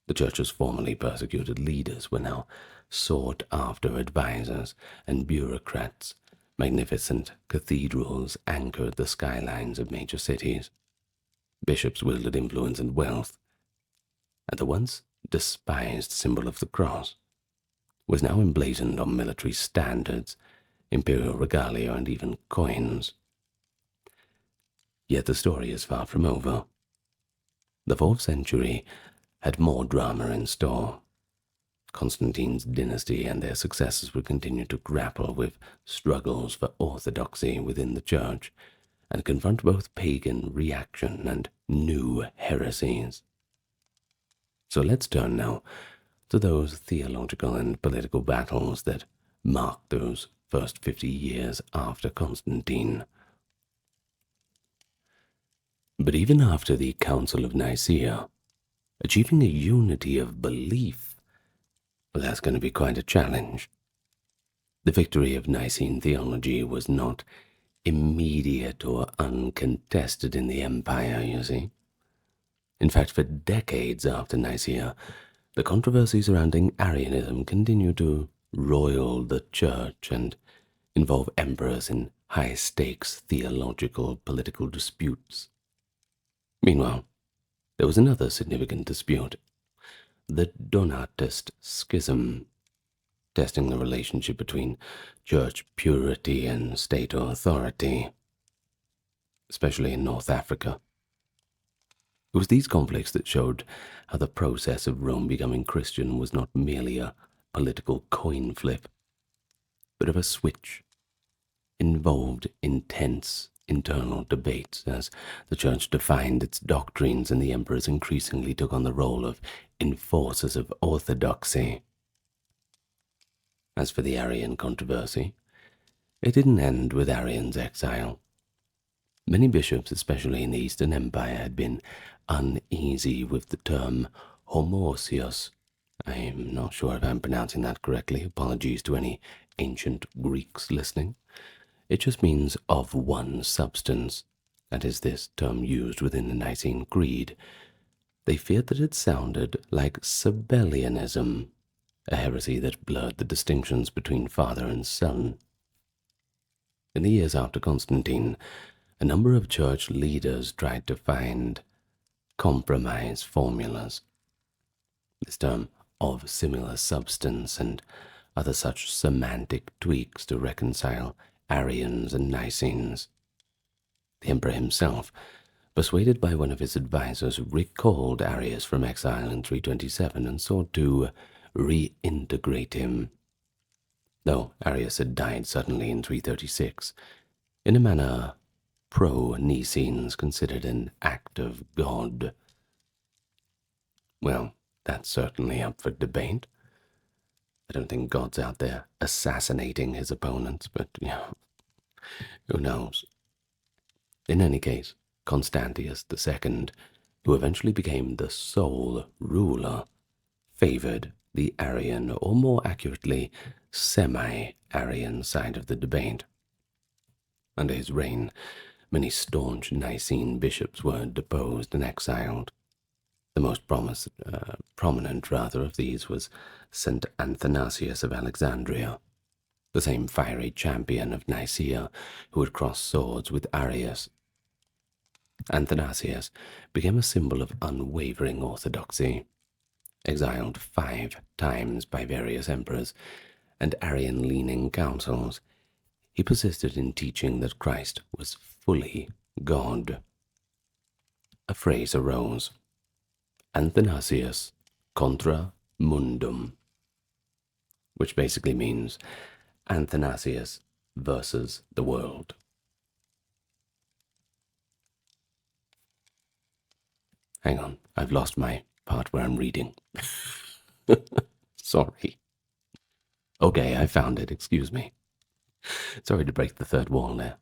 The church's formerly persecuted leaders were now sought-after advisors and bureaucrats. Magnificent cathedrals anchored the skylines of major cities. Bishops wielded influence and wealth, and the once despised symbol of the cross was now emblazoned on military standards, imperial regalia, and even coins. Yet the story is far from over. The 4th century had more drama in store. Constantine's dynasty and their successors would continue to grapple with struggles for orthodoxy within the church and confront both pagan reaction and new heresies. So let's turn now to those theological and political battles that marked those first 50 years after Constantine. But even after the Council of Nicaea, achieving a unity of belief, well, that's going to be quite a challenge. The victory of Nicene theology was not immediate or uncontested in the empire, you see. In fact, for decades after Nicaea, the controversy surrounding Arianism continued to roil the church and involve emperors in high-stakes theological political disputes. Meanwhile, there was another significant dispute, the Donatist Schism, testing the relationship between church purity and state authority, especially in North Africa. It was these conflicts that showed how the process of Rome becoming Christian was not merely a political coin flip, but of a switch, involved intense internal debates as the church defined its doctrines and the emperors increasingly took on the role of enforcers of orthodoxy. As for the Arian controversy, it didn't end with Arian's exile. Many bishops, especially in the Eastern Empire, had been uneasy with the term homousios. I'm not sure if I'm pronouncing that correctly. Apologies to any ancient Greeks listening. It just means of one substance. That is this term used within the Nicene Creed. They feared that it sounded like Sabellianism, a heresy that blurred the distinctions between father and son. In the years after Constantine, a number of church leaders tried to find compromise formulas. This term of similar substance and other such semantic tweaks to reconcile Arians and Nicenes. The emperor himself, persuaded by one of his advisors, recalled Arius from exile in 327 and sought to reintegrate him. Though Arius had died suddenly in 336, in a manner pro-Nicenes considered an act of God. Well, that's certainly up for debate. I don't think God's out there assassinating his opponents, but, who knows? In any case, Constantius II, who eventually became the sole ruler, favored the Arian, or more accurately, semi-Arian side of the debate. Under his reign, many staunch Nicene bishops were deposed and exiled. The most prominent of these was St. Athanasius of Alexandria, the same fiery champion of Nicaea who had crossed swords with Arius. Athanasius became a symbol of unwavering orthodoxy. Exiled 5 times by various emperors and Arian-leaning councils, he persisted in teaching that Christ was fully God. A phrase arose, Athanasius contra mundum, which basically means Athanasius versus the world. Hang on, I've lost my part where I'm reading. Sorry. Okay, I found it, excuse me. Sorry to break the third wall there.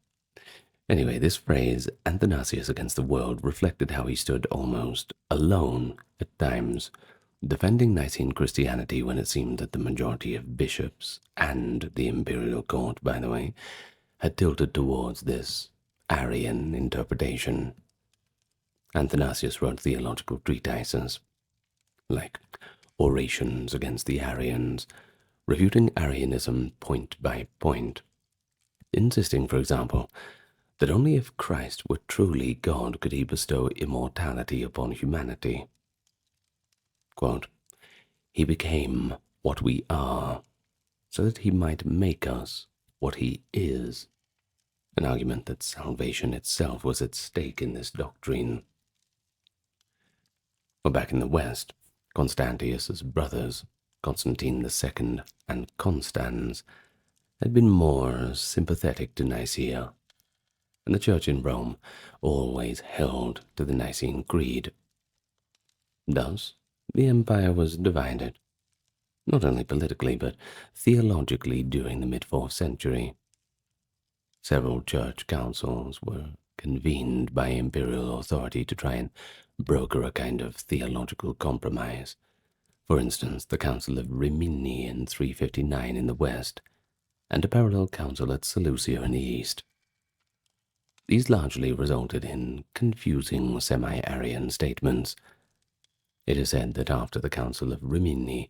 Anyway, this phrase, Athanasius against the world, reflected how he stood almost alone at times, defending Nicene Christianity when it seemed that the majority of bishops, and the imperial court, by the way, had tilted towards this Arian interpretation. Athanasius wrote theological treatises, like Orations Against the Arians, refuting Arianism point by point, insisting, for example, that only if Christ were truly God could he bestow immortality upon humanity. Quote, he became what we are, so that he might make us what he is, an argument that salvation itself was at stake in this doctrine. Well, back in the West, Constantius's brothers, Constantine II and Constans, had been more sympathetic to Nicaea, and the Church in Rome always held to the Nicene Creed. Thus, the empire was divided, not only politically but theologically during the mid-4th century. Several church councils were convened by imperial authority to try and broker a kind of theological compromise. For instance, the Council of Rimini in 359 in the west, and a parallel council at Seleucia in the east. These largely resulted in confusing semi-Arian statements. It is said that after the Council of Rimini,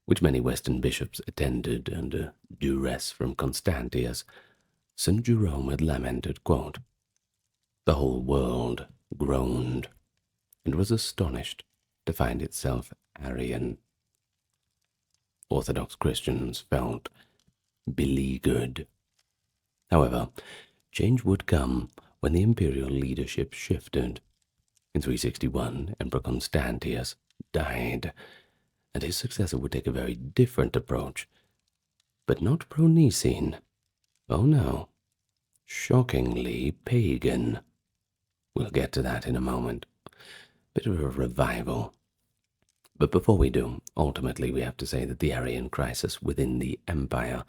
which many Western bishops attended under duress from Constantius, St. Jerome had lamented, quote, "The whole world groaned and was astonished to find itself Arian." Orthodox Christians felt beleaguered. However, change would come when the imperial leadership shifted. In 361, Emperor Constantius died, and his successor would take a very different approach, but not pro-Nicene. Oh no, shockingly pagan. We'll get to that in a moment. Bit of a revival. But before we do, ultimately we have to say that the Arian crisis within the empire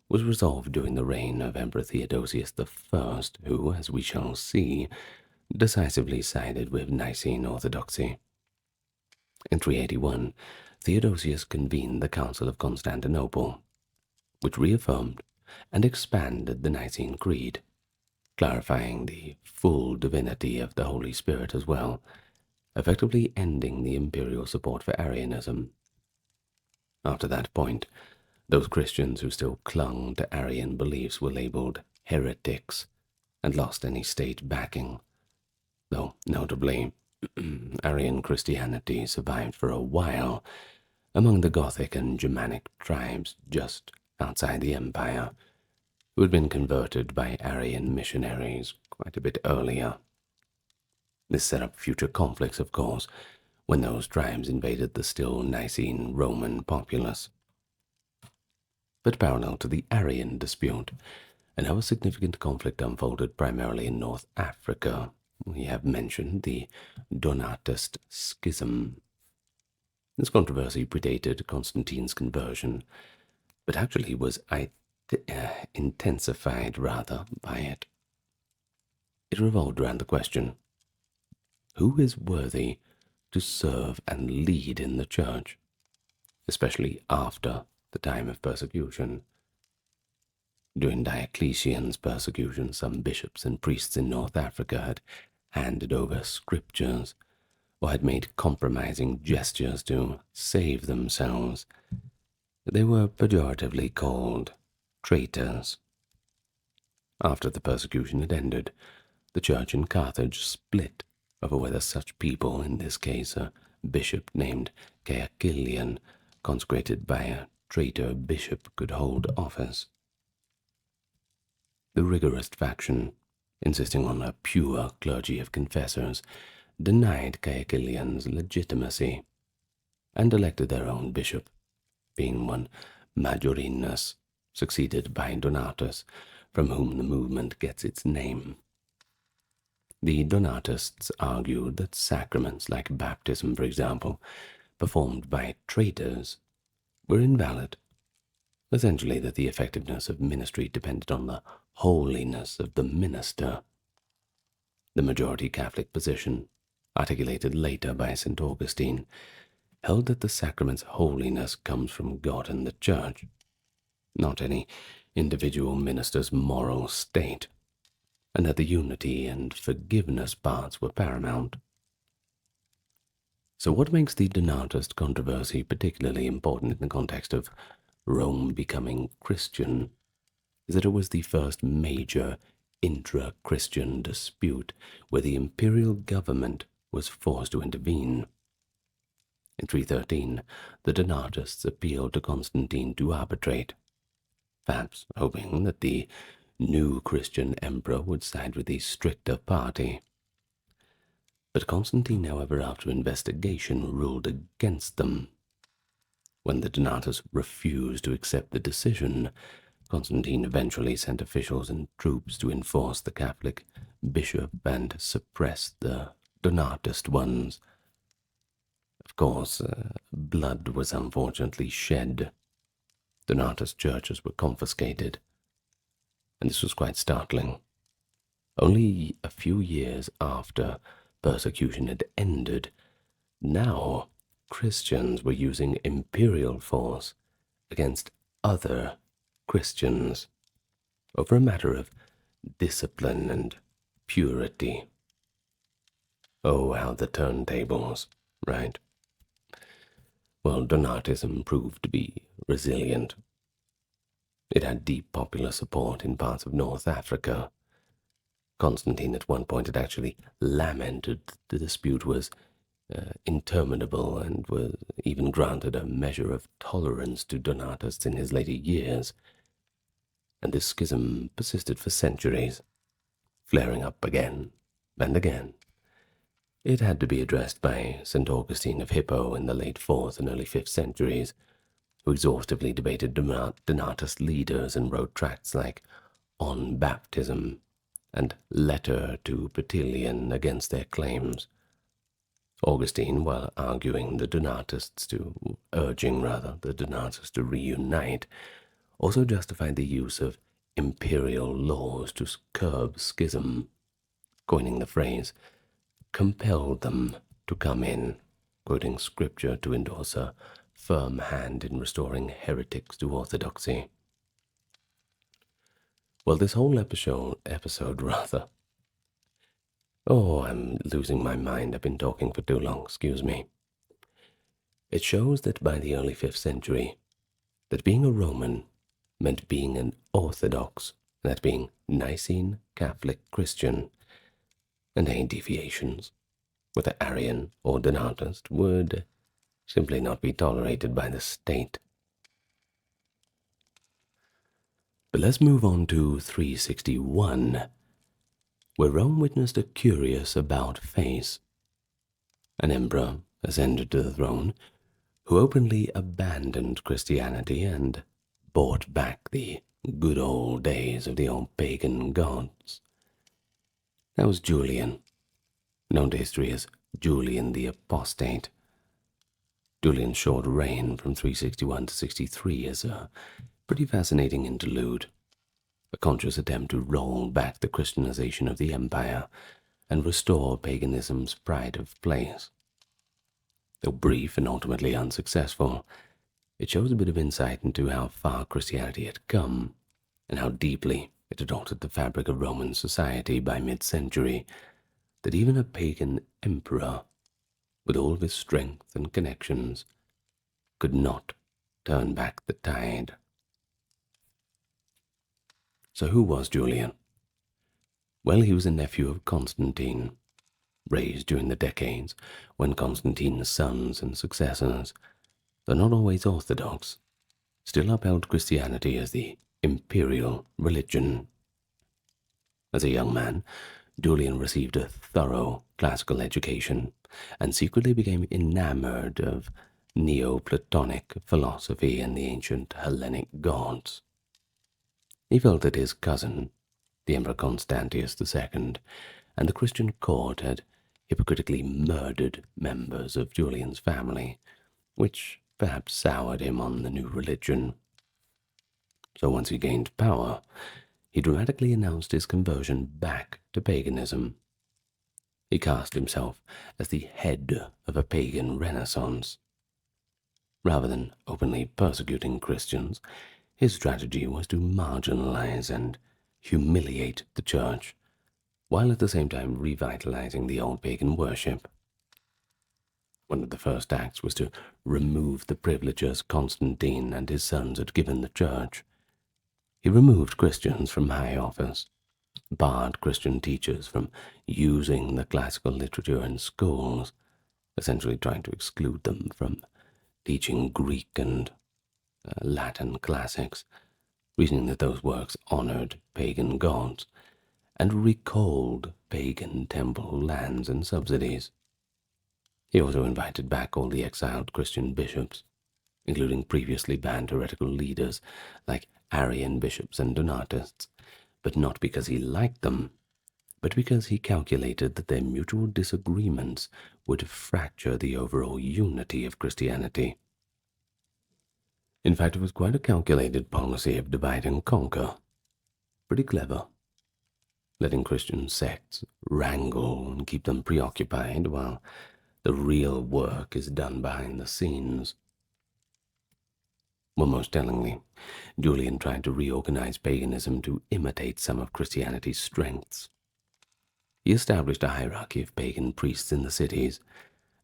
was resolved during the reign of Emperor Theodosius I, who, as we shall see, decisively sided with Nicene orthodoxy. In 381, Theodosius convened the Council of Constantinople, which reaffirmed and expanded the Nicene Creed, clarifying the full divinity of the Holy Spirit as well, effectively ending the imperial support for Arianism. After that point, those Christians who still clung to Arian beliefs were labeled heretics and lost any state backing, though notably Arian Christianity survived for a while among the Gothic and Germanic tribes just outside the empire, who had been converted by Arian missionaries quite a bit earlier. This set up future conflicts, of course, when those tribes invaded the still Nicene Roman populace. But parallel to the Arian dispute, another significant conflict unfolded primarily in North Africa. We have mentioned the Donatist Schism. This controversy predated Constantine's conversion, but actually was intensified rather by it. It revolved around the question, who is worthy to serve and lead in the church, especially after the time of persecution? During Diocletian's persecution, some bishops and priests in North Africa had handed over scriptures or had made compromising gestures to save themselves. They were pejoratively called traitors. After the persecution had ended, the church in Carthage split over whether such people, in this case a bishop named Caecilian, consecrated by a traitor bishop, could hold office. The rigorist faction, insisting on a pure clergy of confessors, denied Caecilian's legitimacy and elected their own bishop, being one Majorinus, succeeded by Donatus, from whom the movement gets its name. The Donatists argued that sacraments like baptism, for example, performed by traitors, were invalid, essentially that the effectiveness of ministry depended on the holiness of the minister. The majority Catholic position, articulated later by St. Augustine, held that the sacrament's holiness comes from God and the Church, not any individual minister's moral state, and that the unity and forgiveness parts were paramount. So what makes the Donatist controversy particularly important in the context of Rome becoming Christian is that it was the first major intra-Christian dispute where the imperial government was forced to intervene. In 313, the Donatists appealed to Constantine to arbitrate, perhaps hoping that the new Christian emperor would side with the stricter party. But Constantine, however, after investigation, ruled against them. When the Donatists refused to accept the decision, Constantine eventually sent officials and troops to enforce the Catholic bishop and suppress the Donatist ones. Of course, blood was unfortunately shed. Donatist churches were confiscated, and this was quite startling. only a few years after persecution had ended. Now Christians were using imperial force against other Christians over a matter of discipline and purity. Oh, how the turntables, right? Well, Donatism proved to be resilient. It had deep popular support in parts of North Africa. Constantine at one point had actually lamented the dispute was interminable and was even granted a measure of tolerance to Donatists in his later years. And this schism persisted for centuries, flaring up again and again. It had to be addressed by St. Augustine of Hippo in the late 4th and early 5th centuries, who exhaustively debated Donatist leaders and wrote tracts like On Baptism and Letter to Petilian against their claims. Augustine, while urging the Donatists to reunite, also justified the use of imperial laws to curb schism, coining the phrase, compelled them to come in, quoting scripture to endorse a firm hand in restoring heretics to orthodoxy. Well, this whole episode, oh, I'm losing my mind, I've been talking for too long, excuse me. It shows that by the early 5th century, that being a Roman meant being an Orthodox, that being Nicene Catholic Christian, and any deviations, whether Arian or Donatist, would simply not be tolerated by the state. But let's move on to 361, where Rome witnessed a curious about-face. An emperor ascended to the throne who openly abandoned Christianity and brought back the good old days of the old pagan gods. That was Julian, known to history as Julian the Apostate. Julian's short reign from 361 to 63 is a pretty fascinating interlude, a conscious attempt to roll back the Christianization of the empire and restore paganism's pride of place. Though brief and ultimately unsuccessful, it shows a bit of insight into how far Christianity had come and how deeply it had altered the fabric of Roman society by mid-century, that even a pagan emperor, with all of his strength and connections, could not turn back the tide. So who was Julian? Well, he was a nephew of Constantine, raised during the decades when Constantine's sons and successors, though not always orthodox, still upheld Christianity as the imperial religion. As a young man, Julian received a thorough classical education and secretly became enamored of Neoplatonic philosophy and the ancient Hellenic gods. He felt that his cousin, the Emperor Constantius II, and the Christian court had hypocritically murdered members of Julian's family, which perhaps soured him on the new religion. So once he gained power, he dramatically announced his conversion back to paganism. He cast himself as the head of a pagan renaissance. Rather than openly persecuting Christians, his strategy was to marginalize and humiliate the church, while at the same time revitalizing the old pagan worship. One of the first acts was to remove the privileges Constantine and his sons had given the church. He removed Christians from high office, barred Christian teachers from using the classical literature in schools, essentially trying to exclude them from teaching Greek and Latin classics, reasoning that those works honored pagan gods, and recalled pagan temple lands and subsidies. He also invited back all the exiled Christian bishops, including previously banned heretical leaders like Arian bishops and Donatists, but not because he liked them, but because he calculated that their mutual disagreements would fracture the overall unity of Christianity. In fact, it was quite a calculated policy of divide and conquer. Pretty clever. letting Christian sects wrangle and keep them preoccupied while the real work is done behind the scenes. Well, most tellingly, Julian tried to reorganize paganism to imitate some of Christianity's strengths. He established a hierarchy of pagan priests in the cities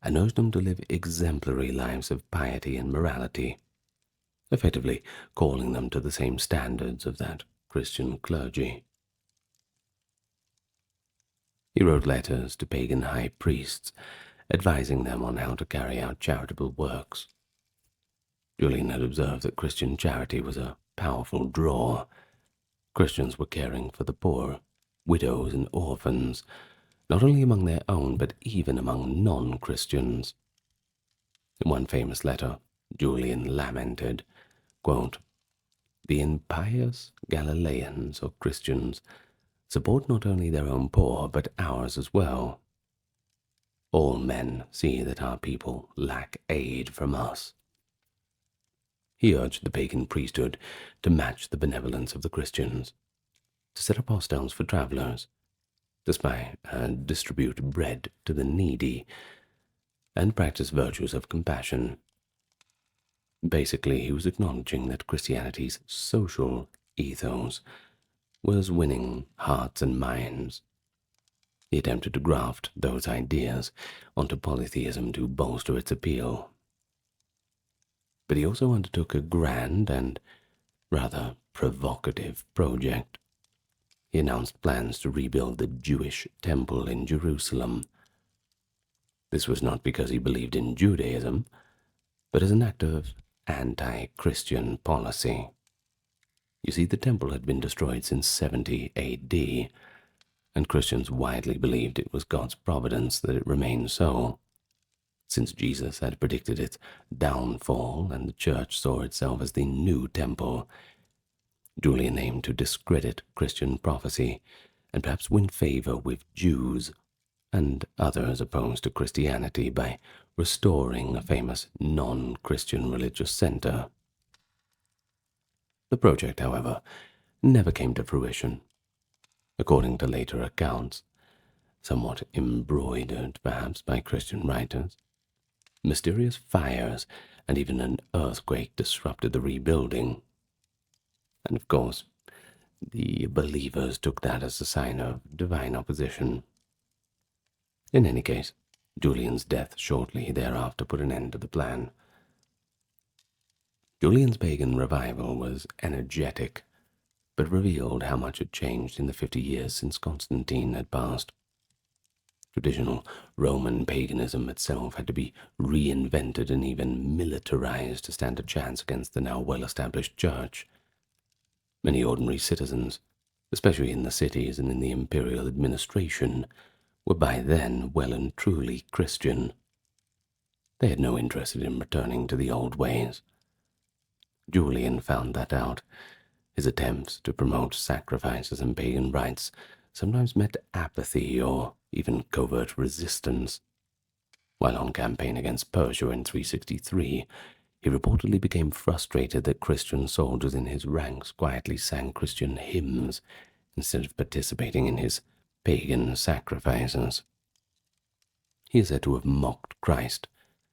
and urged them to live exemplary lives of piety and morality, effectively calling them to the same standards of that Christian clergy. He wrote letters to pagan high priests, advising them on how to carry out charitable works. Julian had observed that Christian charity was a powerful draw. Christians were caring for the poor, widows and orphans, not only among their own, but even among non-Christians. In one famous letter, Julian lamented, quote, "The impious Galileans, or Christians, support not only their own poor, but ours as well. All men see that our people lack aid from us." He urged the pagan priesthood to match the benevolence of the Christians, to set up hostels for travelers, to spy and distribute bread to the needy, and practice virtues of compassion. Basically, he was acknowledging that Christianity's social ethos was winning hearts and minds. He attempted to graft those ideas onto polytheism to bolster its appeal. But he also undertook a grand and rather provocative project. He announced plans to rebuild the Jewish temple in Jerusalem. This was not because he believed in Judaism, but as an act of anti-Christian policy. You see, the temple had been destroyed since 70 AD, and Christians widely believed it was God's providence that it remained so, since Jesus had predicted its downfall and the church saw itself as the new temple. Julian aimed to discredit Christian prophecy and perhaps win favor with Jews and others opposed to Christianity by restoring a famous non-Christian religious center. The project, however, never came to fruition. According to later accounts, somewhat embroidered perhaps by Christian writers, mysterious fires and even an earthquake disrupted the rebuilding. And of course, the believers took that as a sign of divine opposition. In any case, Julian's death shortly thereafter put an end to the plan. Julian's pagan revival was energetic, but revealed how much had changed in the 50 years since Constantine had passed. Traditional Roman paganism itself had to be reinvented and even militarized to stand a chance against the now well-established church. Many ordinary citizens, especially in the cities and in the imperial administration, were by then well and truly Christian. They had no interest in returning to the old ways. Julian found that out. His attempts to promote sacrifices and pagan rites sometimes met apathy or even covert resistance. While on campaign against Persia in 363, he reportedly became frustrated that Christian soldiers in his ranks quietly sang Christian hymns instead of participating in his pagan sacrifices. He is said to have mocked Christ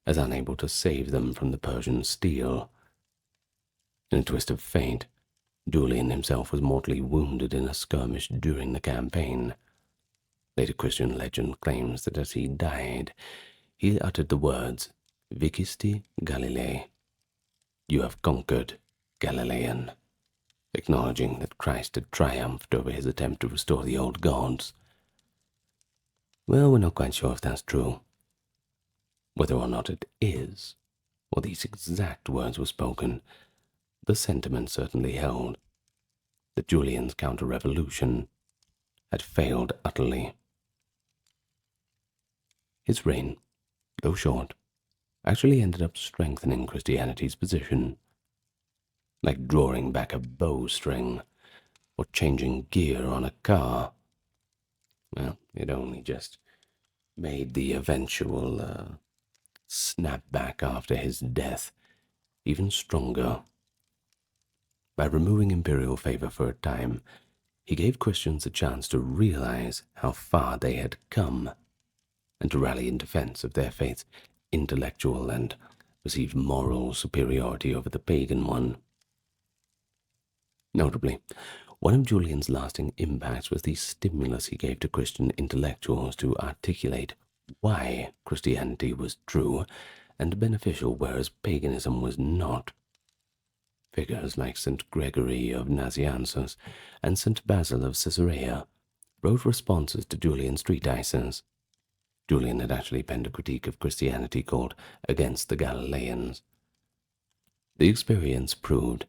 as unable to save them from the Persian steel. In a twist of fate, Julian himself was mortally wounded in a skirmish during the campaign. Later Christian legend claims that as he died, he uttered the words, "Vicisti Galilee," "You have conquered, Galilean," acknowledging that Christ had triumphed over his attempt to restore the old gods. Well, we're not quite sure if that's true. Whether or not it is, or these exact words were spoken, the sentiment certainly held that Julian's counter-revolution had failed utterly. His reign, though short, actually ended up strengthening Christianity's position, like drawing back a bowstring or changing gear on a car. Well, it only just made the eventual snapback after his death even stronger. By removing imperial favor for a time, he gave Christians a chance to realize how far they had come and to rally in defense of their faith's intellectual and perceived moral superiority over the pagan one. Notably, one of Julian's lasting impacts was the stimulus he gave to Christian intellectuals to articulate why Christianity was true and beneficial, whereas paganism was not. Figures like St. Gregory of Nazianzus and St. Basil of Caesarea wrote responses to Julian's treatises. Julian had actually penned a critique of Christianity called Against the Galileans. The experience proved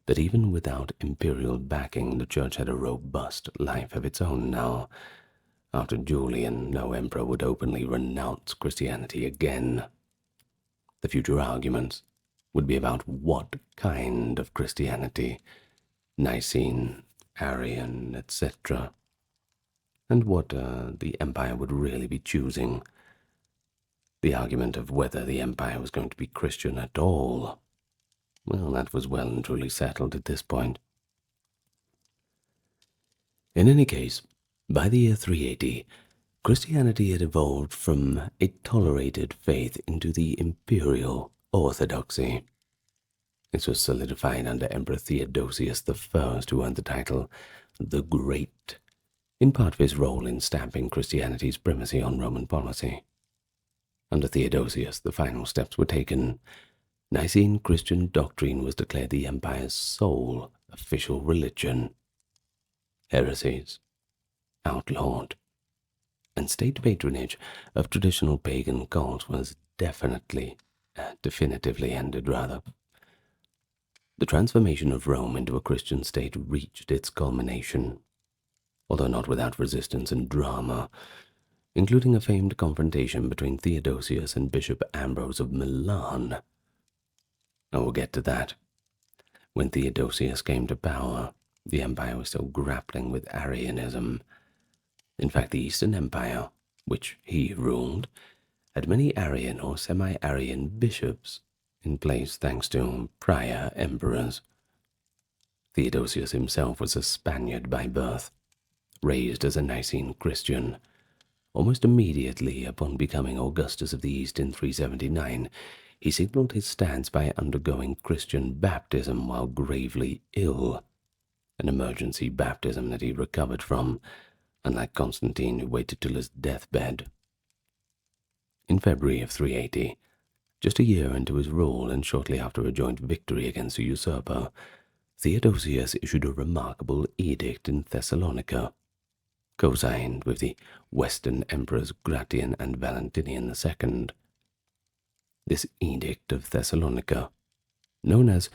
that even without imperial backing, the church had a robust life of its own now. After Julian, no emperor would openly renounce Christianity again. The future arguments would be about what kind of Christianity, Nicene, Arian, etc., and what the empire would really be choosing. The argument of whether the empire was going to be Christian at all, well, that was well and truly settled at this point. In any case, by the year 380, Christianity had evolved from a tolerated faith into the imperial orthodoxy. This was solidified under Emperor Theodosius I, who earned the title the Great, in part for his role in stamping Christianity's primacy on Roman policy. Under Theodosius, the final steps were taken. Nicene Christian doctrine was declared the empire's sole official religion. Heresies outlawed, and state patronage of traditional pagan cults was definitively ended. The transformation of Rome into a Christian state reached its culmination, although not without resistance and drama, including a famed confrontation between Theodosius and Bishop Ambrose of Milan. I will get to that. When Theodosius came to power, the empire was still grappling with Arianism. In fact, the Eastern Empire, which he ruled, had many Arian or semi-Arian bishops in place thanks to prior emperors. Theodosius himself was a Spaniard by birth, raised as a Nicene Christian. Almost immediately upon becoming Augustus of the East in 379, he signaled his stance by undergoing Christian baptism while gravely ill, an emergency baptism that he recovered from, unlike Constantine, who waited till his deathbed. In February of 380, just a year into his rule and shortly after a joint victory against the usurper, Theodosius issued a remarkable edict in Thessalonica, co-signed with the Western emperors Gratian and Valentinian II. This edict of Thessalonica, known as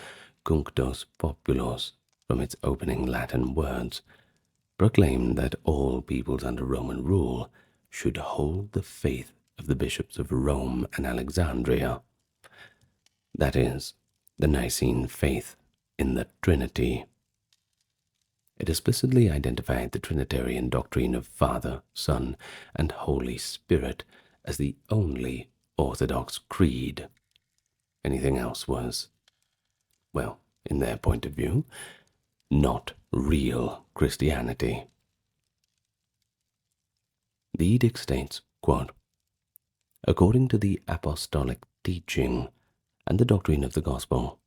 Cunctus Populos from its opening Latin words, proclaimed that all peoples under Roman rule should hold the faith of the bishops of Rome and Alexandria, that is, the Nicene faith in the Trinity. It explicitly identified the Trinitarian doctrine of Father, Son, and Holy Spirit as the only Orthodox creed. Anything else was, well, in their point of view, not real Christianity. The edict states, quote, "According to the apostolic teaching and the doctrine of the gospel,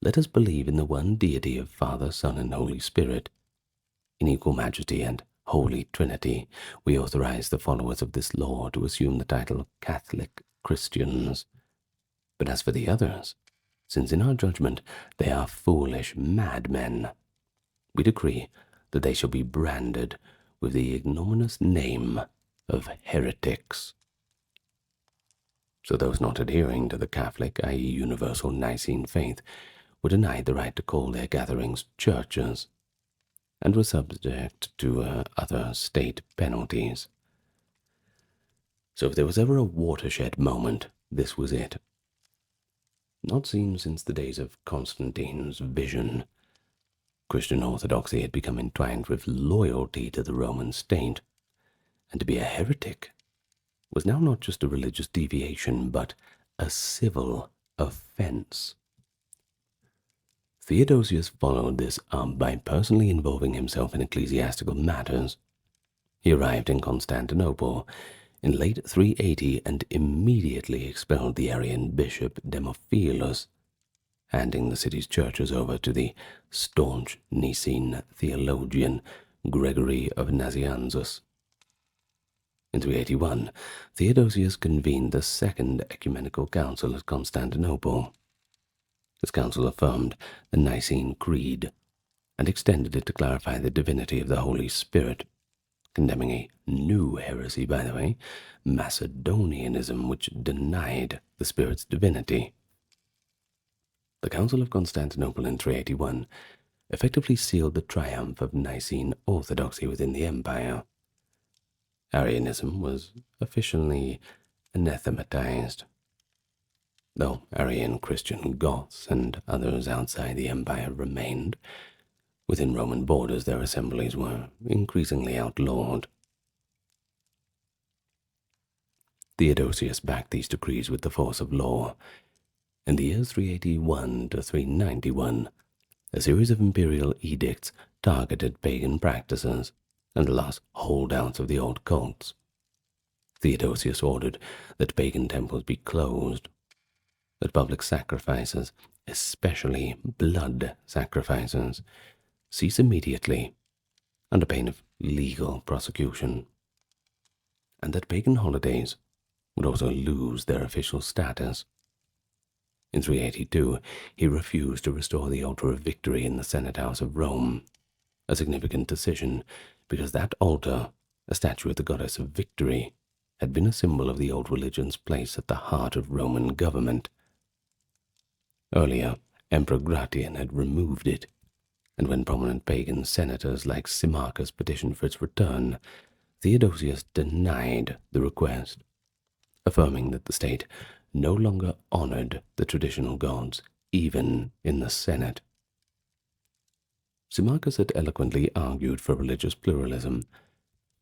let us believe in the one deity of Father, Son, and Holy Spirit. In equal majesty and Holy Trinity, we authorize the followers of this law to assume the title Catholic Christians. But as for the others, since in our judgment they are foolish madmen, we decree that they shall be branded with the ignominious name of heretics." So those not adhering to the Catholic, i.e. universal Nicene faith, were denied the right to call their gatherings churches, and were subject to other state penalties. So if there was ever a watershed moment, this was it. Not seen since the days of Constantine's vision, Christian orthodoxy had become entwined with loyalty to the Roman state, and to be a heretic was now not just a religious deviation, but a civil offense. Theodosius followed this up by personally involving himself in ecclesiastical matters. He arrived in Constantinople in late 380 and immediately expelled the Arian bishop Demophilus, handing the city's churches over to the staunch Nicene theologian Gregory of Nazianzus. In 381, Theodosius convened the Second Ecumenical Council at Constantinople. This council affirmed the Nicene Creed and extended it to clarify the divinity of the Holy Spirit, condemning a new heresy, by the way, Macedonianism, which denied the Spirit's divinity. The Council of Constantinople in 381 effectively sealed the triumph of Nicene orthodoxy within the empire. Arianism was officially anathematized, though Arian Christian Goths and others outside the empire remained. Within Roman borders, their assemblies were increasingly outlawed. Theodosius backed these decrees with the force of law. In the years 381 to 391, a series of imperial edicts targeted pagan practices and the last holdouts of the old cults. Theodosius ordered that pagan temples be closed, that public sacrifices, especially blood sacrifices, cease immediately under pain of legal prosecution, and that pagan holidays would also lose their official status. In 382, he refused to restore the altar of victory in the Senate House of Rome, a significant decision because that altar, a statue of the goddess of victory, had been a symbol of the old religion's place at the heart of Roman government. Earlier, Emperor Gratian had removed it, and when prominent pagan senators like Symmachus petitioned for its return, Theodosius denied the request, affirming that the state no longer honored the traditional gods, even in the Senate. Symmachus had eloquently argued for religious pluralism.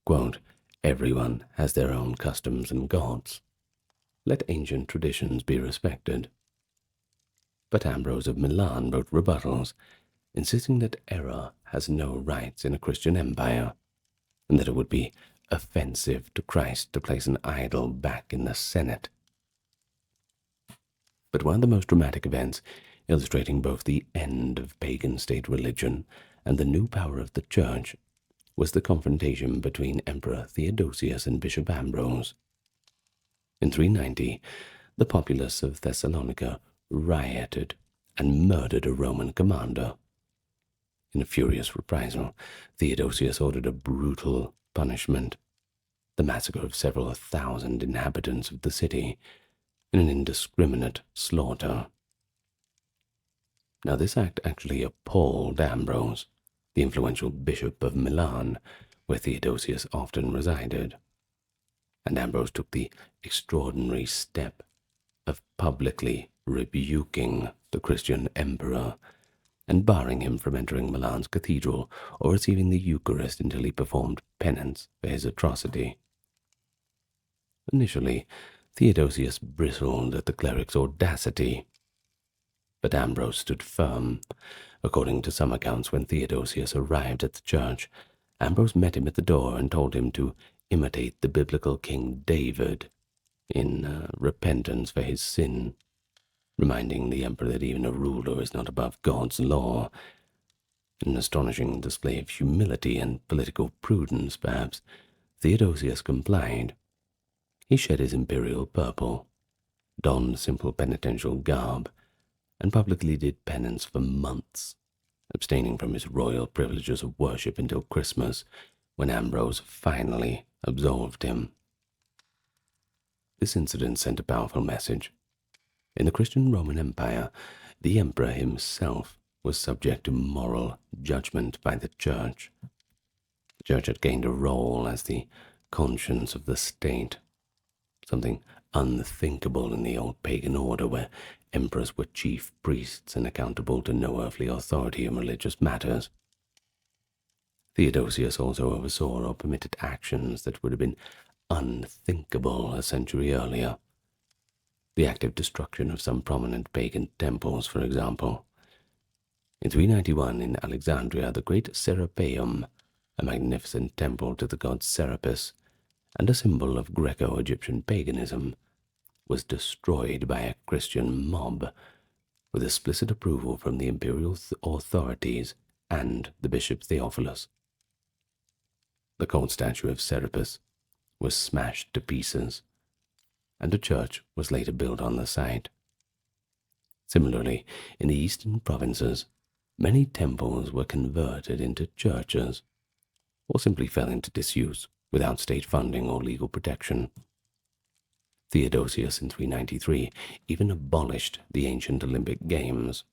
Quote, "Everyone has their own customs and gods. Let ancient traditions be respected." But Ambrose of Milan wrote rebuttals, insisting that error has no rights in a Christian empire, and that it would be offensive to Christ to place an idol back in the Senate. But one of the most dramatic events, illustrating both the end of pagan state religion and the new power of the Church, was the confrontation between Emperor Theodosius and Bishop Ambrose. In 390, the populace of Thessalonica rioted and murdered a Roman commander. In a furious reprisal, Theodosius ordered a brutal punishment, the massacre of several thousand inhabitants of the city, in an indiscriminate slaughter. Now this act actually appalled Ambrose, the influential bishop of Milan, where Theodosius often resided, and Ambrose took the extraordinary step of publicly rebuking the Christian emperor and barring him from entering Milan's cathedral or receiving the Eucharist until he performed penance for his atrocity. Initially, Theodosius bristled at the cleric's audacity, but Ambrose stood firm. According to some accounts, when Theodosius arrived at the church, Ambrose met him at the door and told him to imitate the biblical King David in repentance for his sin, reminding the emperor that even a ruler is not above God's law. An astonishing display of humility and political prudence, perhaps, Theodosius complied. He shed his imperial purple, donned simple penitential garb, and publicly did penance for months, abstaining from his royal privileges of worship until Christmas, when Ambrose finally absolved him. This incident sent a powerful message. In the Christian Roman Empire, the emperor himself was subject to moral judgment by the Church. The Church had gained a role as the conscience of the state, something unthinkable in the old pagan order where emperors were chief priests and accountable to no earthly authority in religious matters. Theodosius also oversaw or permitted actions that would have been unthinkable a century earlier. The active destruction of some prominent pagan temples, for example. In 391 in Alexandria, the great Serapeum, a magnificent temple to the god Serapis, and a symbol of Greco-Egyptian paganism, was destroyed by a Christian mob with explicit approval from the imperial authorities and the bishop Theophilus. The cold statue of Serapis was smashed to pieces, and a church was later built on the site. Similarly, in the eastern provinces, many temples were converted into churches, or simply fell into disuse without state funding or legal protection. Theodosius in 393 even abolished the ancient Olympic Games,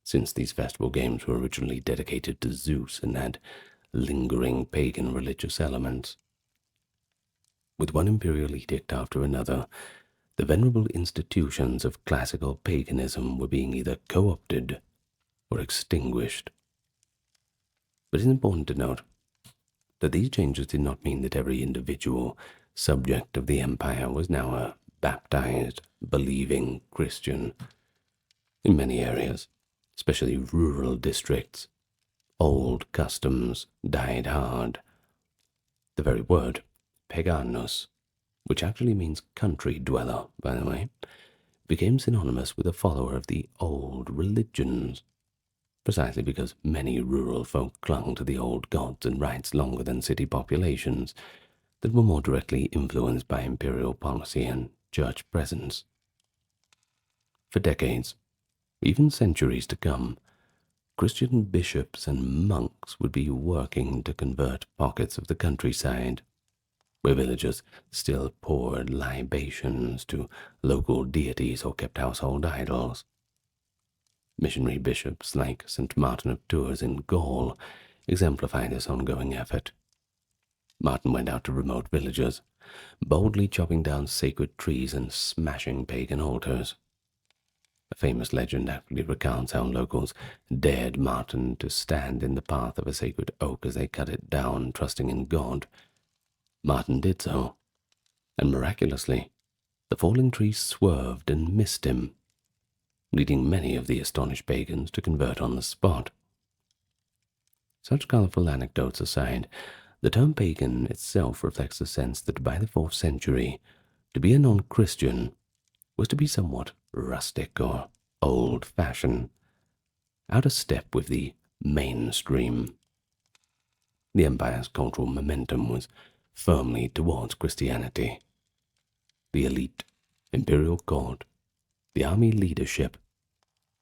since these festival games were originally dedicated to Zeus and had lingering pagan religious elements. With one imperial edict after another, the venerable institutions of classical paganism were being either co-opted or extinguished. But it's important to note that these changes did not mean that every individual subject of the empire was now a baptized, believing Christian. In many areas, especially rural districts, old customs died hard. The very word, paganus, which actually means country dweller, by the way, became synonymous with a follower of the old religions, precisely because many rural folk clung to the old gods and rites longer than city populations that were more directly influenced by imperial policy and church presence. For decades, even centuries to come, Christian bishops and monks would be working to convert pockets of the countryside, where villagers still poured libations to local deities or kept household idols. Missionary bishops like St. Martin of Tours in Gaul exemplify this ongoing effort. Martin went out to remote villages, boldly chopping down sacred trees and smashing pagan altars. A famous legend actually recounts how locals dared Martin to stand in the path of a sacred oak as they cut it down, trusting in God. Martin did so, and miraculously, the falling tree swerved and missed him, leading many of the astonished pagans to convert on the spot. Such colorful anecdotes aside, the term pagan itself reflects the sense that by the 4th century, to be a non-Christian was to be somewhat rustic or old-fashioned, out of step with the mainstream. The empire's cultural momentum was firmly towards Christianity. The elite, imperial court, the army leadership,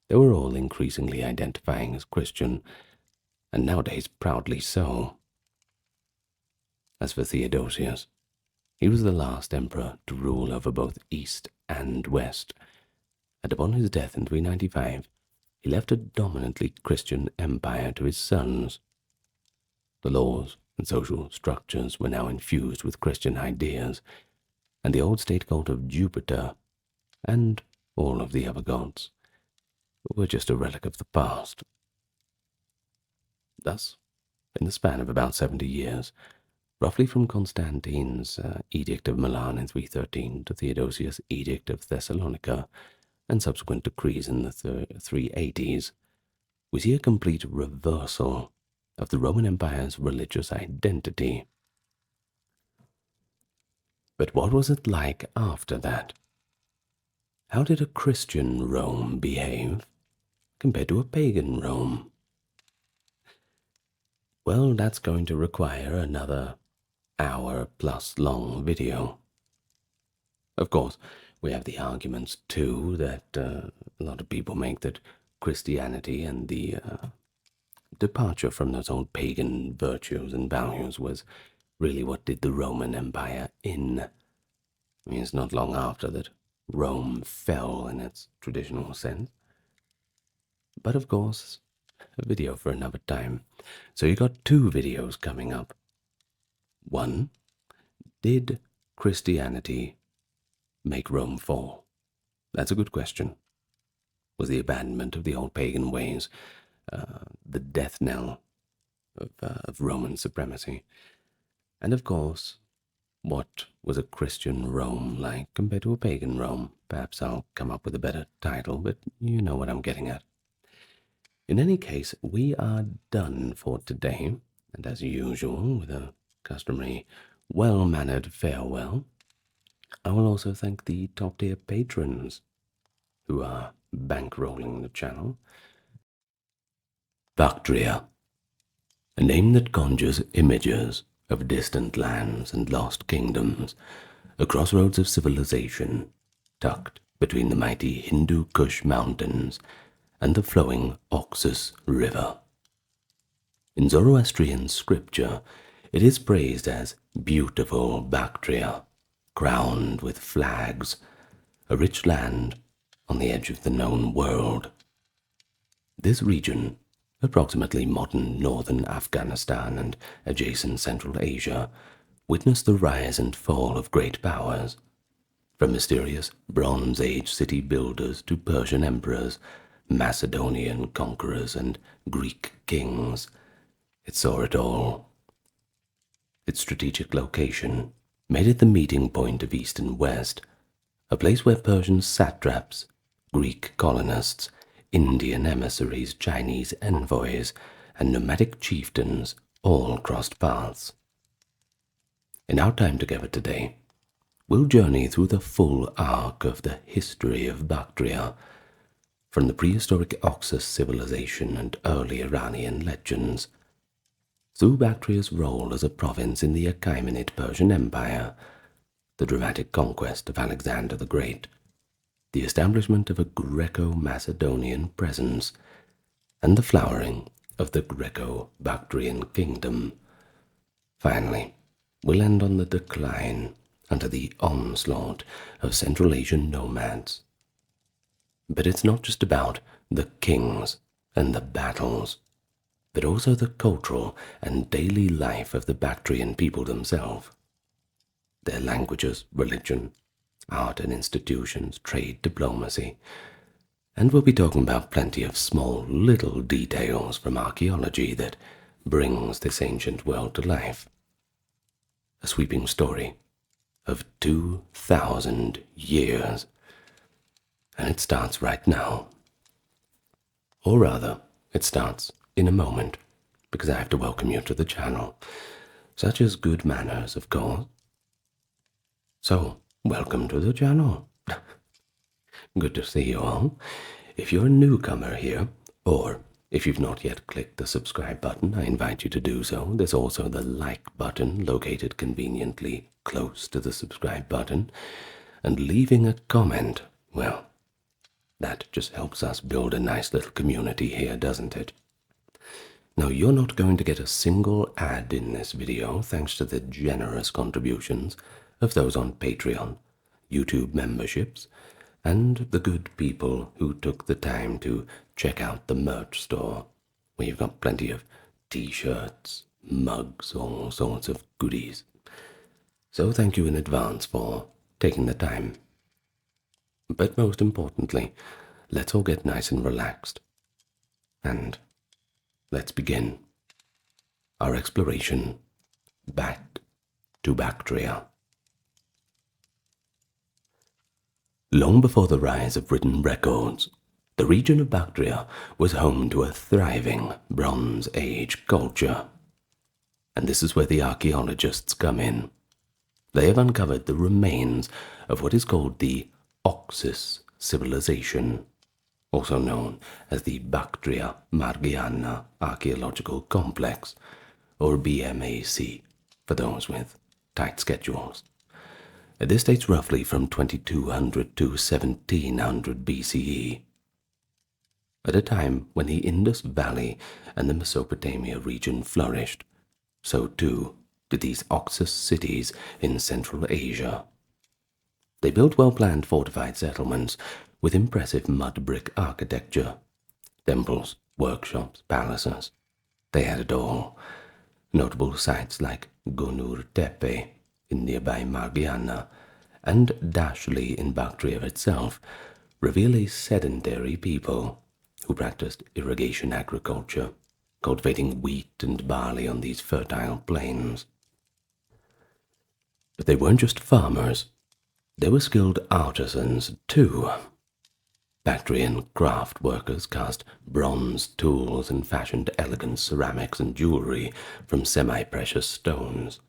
they were all increasingly identifying as Christian, and nowadays proudly so. As for Theodosius, he was the last emperor to rule over both East and West, and upon his death in 395, he left a dominantly Christian empire to his sons. The laws and social structures were now infused with Christian ideas, and the old state cult of Jupiter, and all of the other gods, were just a relic of the past. Thus, in the span of about 70 years, roughly from Constantine's Edict of Milan in 313 to Theodosius' Edict of Thessalonica and subsequent decrees in the 380s, we see a complete reversal of the Roman Empire's religious identity. But what was it like after that? How did a Christian Rome behave compared to a pagan Rome? Well, that's going to require another hour-plus long video. Of course, we have the arguments too that a lot of people make that Christianity and the departure from those old pagan virtues and values was really what did the Roman Empire in. I mean, it's not long after that Rome fell in its traditional sense. But of course, a video for another time. So you got 2 videos coming up. One, did Christianity make Rome fall? That's a good question. Was the abandonment of the old pagan ways the death knell of Roman supremacy? And of course, what was a Christian Rome like compared to a pagan Rome? Perhaps I'll come up with a better title, but you know what I'm getting at. In any case, we are done for today, and as usual, with a customary well-mannered farewell, I will also thank the top-tier patrons who are bankrolling the channel. Bactria, a name that conjures images of distant lands and lost kingdoms, a crossroads of civilization, tucked between the mighty Hindu Kush mountains and the flowing Oxus River. In Zoroastrian scripture, it is praised as beautiful Bactria, crowned with flags, a rich land on the edge of the known world. This region, approximately modern northern Afghanistan and adjacent Central Asia, witnessed the rise and fall of great powers, from mysterious Bronze Age city builders to Persian emperors, Macedonian conquerors, and Greek kings. It saw it all. Its strategic location made it the meeting point of East and West, a place where Persian satraps, Greek colonists, Indian emissaries, Chinese envoys, and nomadic chieftains all crossed paths. In our time together today, we'll journey through the full arc of the history of Bactria, from the prehistoric Oxus civilization and early Iranian legends, through Bactria's role as a province in the Achaemenid Persian Empire, the dramatic conquest of Alexander the Great, the establishment of a Greco-Macedonian presence, and the flowering of the Greco-Bactrian kingdom. Finally, we'll end on the decline under the onslaught of Central Asian nomads. But it's not just about the kings and the battles, but also the cultural and daily life of the Bactrian people themselves. Their languages, religion, art and institutions, trade, diplomacy, and we'll be talking about plenty of small little details from archaeology that brings this ancient world to life. A sweeping story of 2,000 years, and it starts right now. Or rather, it starts in a moment, because I have to welcome you to the channel, such as good manners, of course. So, welcome to the channel. Good to see you all. If you're a newcomer here, or if you've not yet clicked the subscribe button, I invite you to do so. There's also the like button located conveniently close to the subscribe button, and leaving a comment, well, that just helps us build a nice little community here, doesn't it? Now, you're not going to get a single ad in this video thanks to the generous contributions of those on Patreon, YouTube memberships, and the good people who took the time to check out the merch store, where you've got plenty of t-shirts, mugs, all sorts of goodies. So thank you in advance for taking the time. But most importantly, let's all get nice and relaxed. And let's begin our exploration back to Bactria. Long before the rise of written records, the region of Bactria was home to a thriving Bronze Age culture. And this is where the archaeologists come in. They have uncovered the remains of what is called the Oxus civilization, also known as the Bactria Margiana Archaeological Complex, or BMAC, for those with tight schedules. This dates roughly from 2200 to 1700 BCE, at a time when the Indus Valley and the Mesopotamia region flourished. So too did these Oxus cities in Central Asia. They built well-planned fortified settlements with impressive mud brick architecture, temples, workshops, palaces. They had it all. Notable sites like Gonur Tepe in nearby Margiana and Dashli in Bactria itself reveal a sedentary people who practiced irrigation agriculture, cultivating wheat and barley on these fertile plains. But they weren't just farmers. They were skilled artisans too. Bactrian craft workers cast bronze tools and fashioned elegant ceramics and jewelry from semi-precious stones.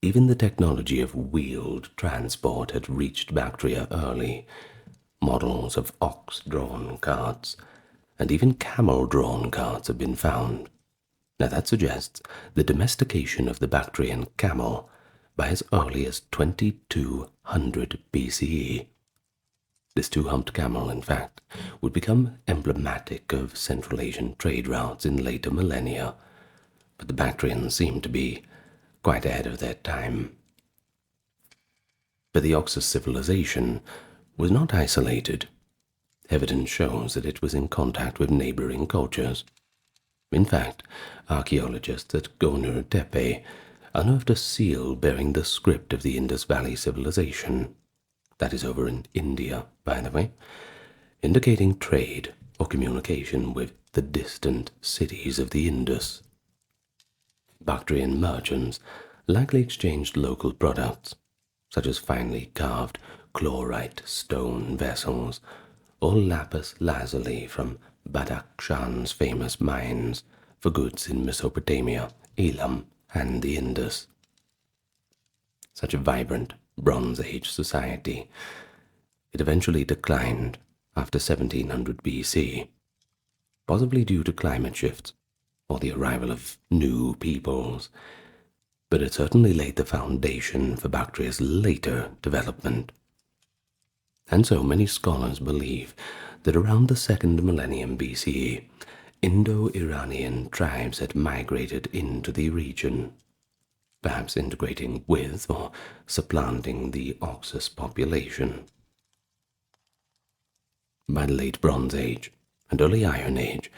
Even the technology of wheeled transport had reached Bactria early. Models of ox-drawn carts and even camel-drawn carts have been found. Now that suggests the domestication of the Bactrian camel by as early as 2200 BCE. This two-humped camel, in fact, would become emblematic of Central Asian trade routes in later millennia, but the Bactrians seem to be quite ahead of their time. But the Oxus civilization was not isolated. Evidence shows that it was in contact with neighboring cultures. In fact, archaeologists at Gonur Tepe unearthed a seal bearing the script of the Indus Valley civilization, that is over in India, by the way, indicating trade or communication with the distant cities of the Indus. Bactrian merchants likely exchanged local products, such as finely carved chlorite stone vessels or lapis lazuli from Badakhshan's famous mines for goods in Mesopotamia, Elam, and the Indus. Such a vibrant Bronze Age society, it eventually declined after 1700 BC, possibly due to climate shifts or the arrival of new peoples, but it certainly laid the foundation for Bactria's later development. And so many scholars believe that around the second millennium BCE, Indo-Iranian tribes had migrated into the region, perhaps integrating with or supplanting the Oxus population. By the late Bronze Age and early Iron Age,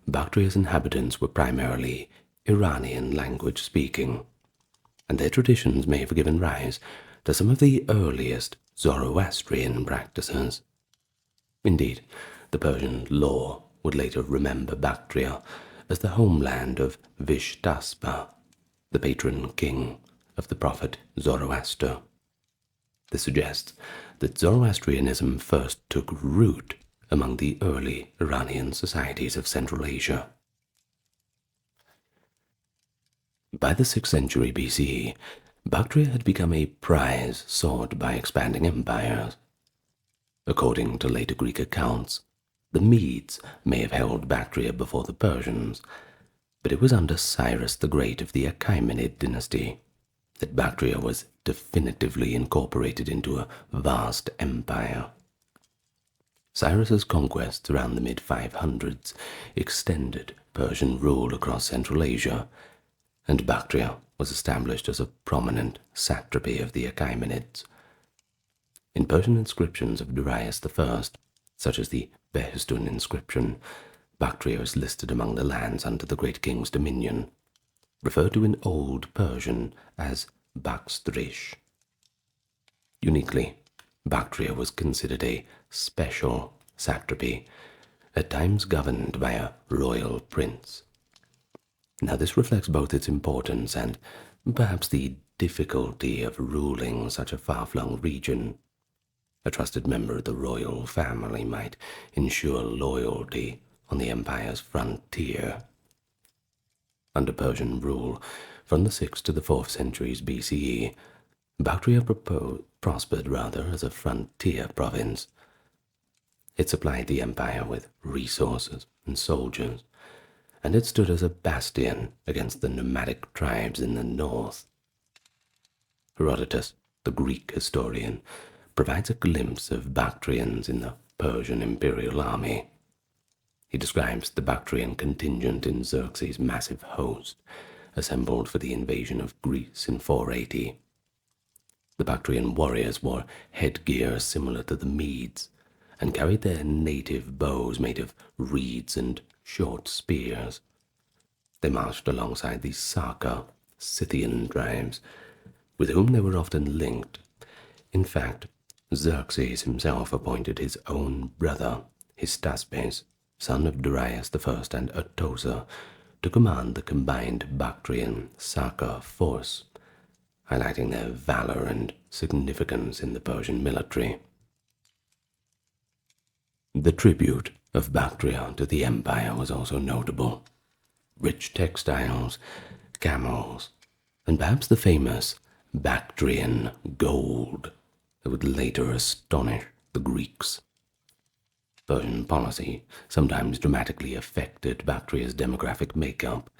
Bactria's inhabitants were primarily Iranian language speaking, and their traditions may have given rise to some of the earliest Zoroastrian practices. Indeed, the Persian law would later remember Bactria as the homeland of Vishtaspa, the patron king of the prophet Zoroaster. This suggests that Zoroastrianism first took root among the early Iranian societies of Central Asia. By the 6th century BCE, Bactria had become a prize sought by expanding empires. According to later Greek accounts, the Medes may have held Bactria before the Persians, but it was under Cyrus the Great of the Achaemenid dynasty that Bactria was definitively incorporated into a vast empire. Cyrus's conquests around the mid-500s extended Persian rule across Central Asia, and Bactria was established as a prominent satrapy of the Achaemenids. In Persian inscriptions of Darius I, such as the Behistun inscription, Bactria is listed among the lands under the great king's dominion, referred to in Old Persian as Bakstrish. Uniquely, Bactria was considered a special satrapy, at times governed by a royal prince. Now this reflects both its importance and perhaps the difficulty of ruling such a far-flung region. A trusted member of the royal family might ensure loyalty on the empire's frontier. Under Persian rule, from the 6th to the 4th centuries BCE, Bactria prospered as a frontier province. It supplied the empire with resources and soldiers, and it stood as a bastion against the nomadic tribes in the north. Herodotus, the Greek historian, provides a glimpse of Bactrians in the Persian imperial army. He describes the Bactrian contingent in Xerxes' massive host, assembled for the invasion of Greece in 480. The Bactrian warriors wore headgear similar to the Medes, and carried their native bows made of reeds and short spears. They marched alongside the Sarka, Scythian tribes, with whom they were often linked. In fact, Xerxes himself appointed his own brother, Hystaspes, son of Darius I and Atosa, to command the combined Bactrian-Sarka force, highlighting their valor and significance in the Persian military. The tribute of Bactria to the empire was also notable. Rich textiles, camels, and perhaps the famous Bactrian gold that would later astonish the Greeks. Persian policy sometimes dramatically affected Bactria's demographic makeup.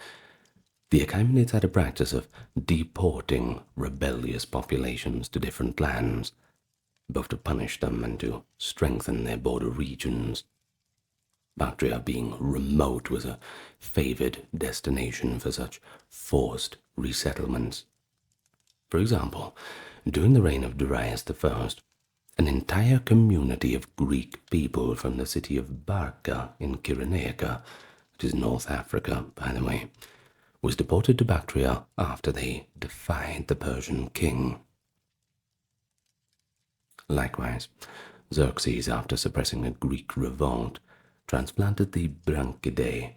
The Achaemenids had a practice of deporting rebellious populations to different lands, both to punish them and to strengthen their border regions. Bactria, being remote, was a favored destination for such forced resettlements. For example, during the reign of Darius I, an entire community of Greek people from the city of Barca in Cyrenaica, which is North Africa, by the way, was deported to Bactria after they defied the Persian king. Likewise, Xerxes, after suppressing a Greek revolt, transplanted the Branchidae,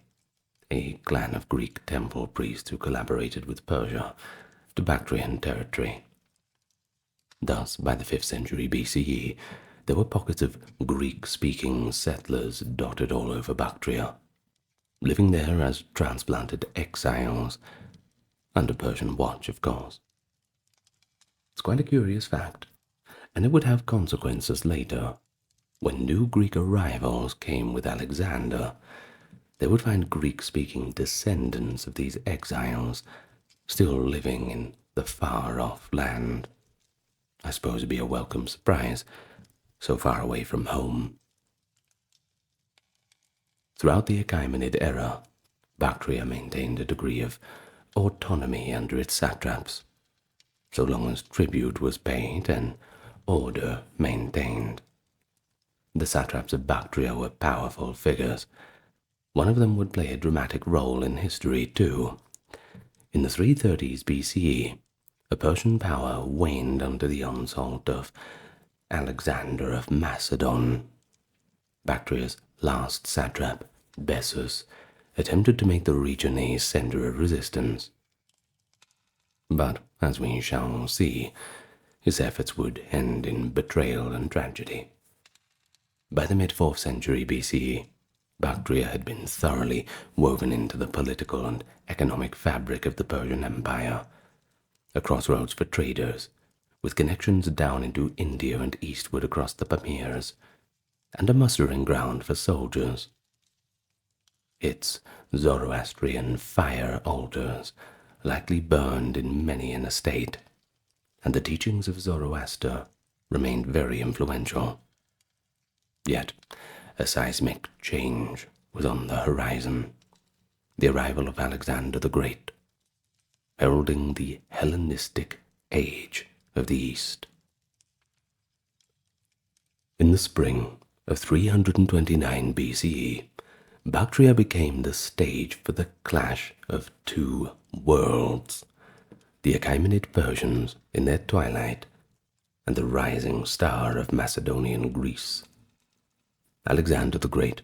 a clan of Greek temple priests who collaborated with Persia, to Bactrian territory. Thus, by the 5th century BCE, there were pockets of Greek-speaking settlers dotted all over Bactria, living there as transplanted exiles, under Persian watch, of course. It's quite a curious fact, and it would have consequences later. When new Greek arrivals came with Alexander, they would find Greek-speaking descendants of these exiles still living in the far-off land. I suppose it'd be a welcome surprise, so far away from home. Throughout the Achaemenid era, Bactria maintained a degree of autonomy under its satraps, so long as tribute was paid and order maintained. The satraps of Bactria were powerful figures. One of them would play a dramatic role in history too. In the 330s BCE, a Persian power waned under the onslaught of Alexander of Macedon. Bactria's last satrap, Bessus, attempted to make the region a center of resistance. But, as we shall see, his efforts would end in betrayal and tragedy. By the mid-4th century BCE, Bactria had been thoroughly woven into the political and economic fabric of the Persian Empire, a crossroads for traders, with connections down into India and eastward across the Pamirs, and a mustering ground for soldiers. Its Zoroastrian fire altars likely burned in many an estate, and the teachings of Zoroaster remained very influential. Yet, a seismic change was on the horizon, the arrival of Alexander the Great, heralding the Hellenistic age of the East. In the spring of 329 BCE, Bactria became the stage for the clash of two worlds, the Achaemenid Persians in their twilight and the rising star of Macedonian Greece. Alexander the Great,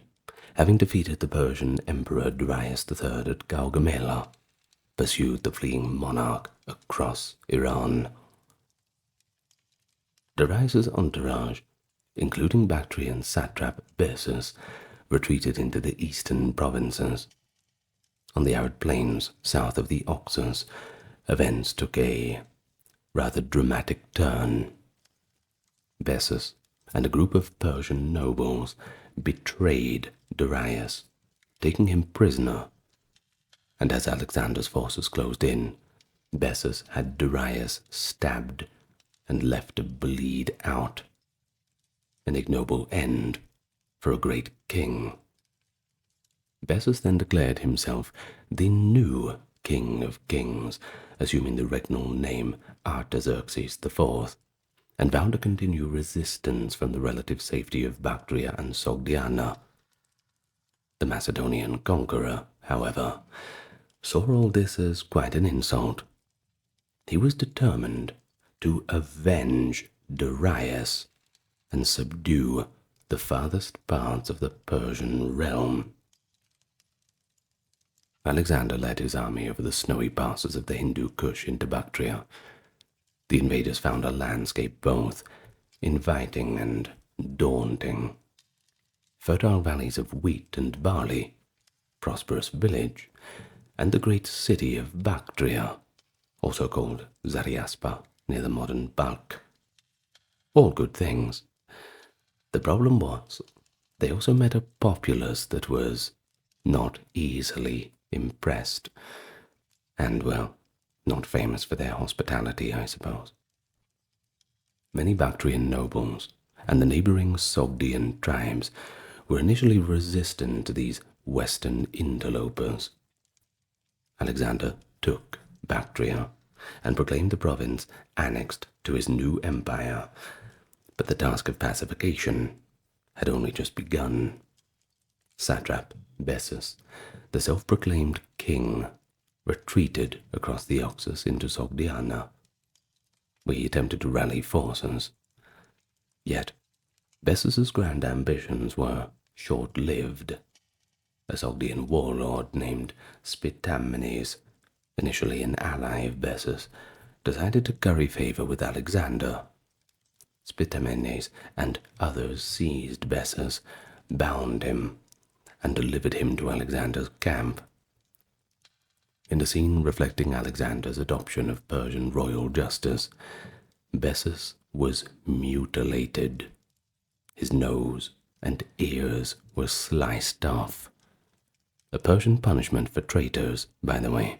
having defeated the Persian Emperor Darius III at Gaugamela, pursued the fleeing monarch across Iran. Darius's entourage, including Bactrian satrap Bessus, retreated into the eastern provinces. On the arid plains south of the Oxus, events took a rather dramatic turn. Bessus and a group of Persian nobles betrayed Darius, taking him prisoner, and as Alexander's forces closed in, Bessus had Darius stabbed and left to bleed out. An ignoble end for a great king. Bessus then declared himself the new king of kings, assuming the regnal name Artaxerxes IV, and vowed to continue resistance from the relative safety of Bactria and Sogdiana. The Macedonian conqueror, however, saw all this as quite an insult. He was determined to avenge Darius and subdue the farthest parts of the Persian realm. Alexander led his army over the snowy passes of the Hindu Kush into Bactria. The invaders found a landscape both inviting and daunting. fertile valleys of wheat and barley, prosperous village, and the great city of Bactria, also called Zariaspa, near the modern Balkh. All good things. The problem was, they also met a populace that was not easily impressed, and, well, not famous for their hospitality, I suppose. Many Bactrian nobles and the neighboring Sogdian tribes were initially resistant to these western interlopers. Alexander took Bactria and proclaimed the province annexed to his new empire, but the task of pacification had only just begun. Satrap Bessus, the self-proclaimed king, retreated across the Oxus into Sogdiana, where he attempted to rally forces. Yet, Bessus's grand ambitions were short-lived. A Sogdian warlord named Spitamenes, initially an ally of Bessus, decided to curry favor with Alexander. Spitamenes and others seized Bessus, bound him, and delivered him to Alexander's camp. In a scene reflecting Alexander's adoption of Persian royal justice, Bessus was mutilated. His nose and ears were sliced off. A Persian punishment for traitors, by the way.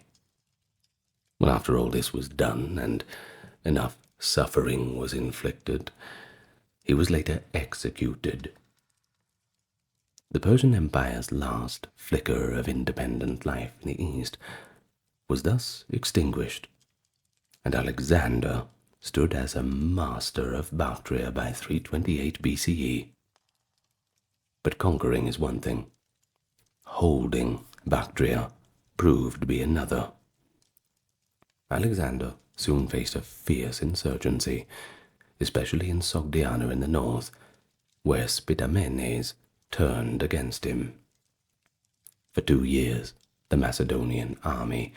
Well, after all this was done and enough suffering was inflicted, he was later executed. The Persian Empire's last flicker of independent life in the East was thus extinguished, and Alexander stood as a master of Bactria by 328 BCE. But conquering is one thing. Holding Bactria proved to be another. Alexander soon faced a fierce insurgency, especially in Sogdiana in the north, where Spitamenes turned against him. For 2 years, the Macedonian army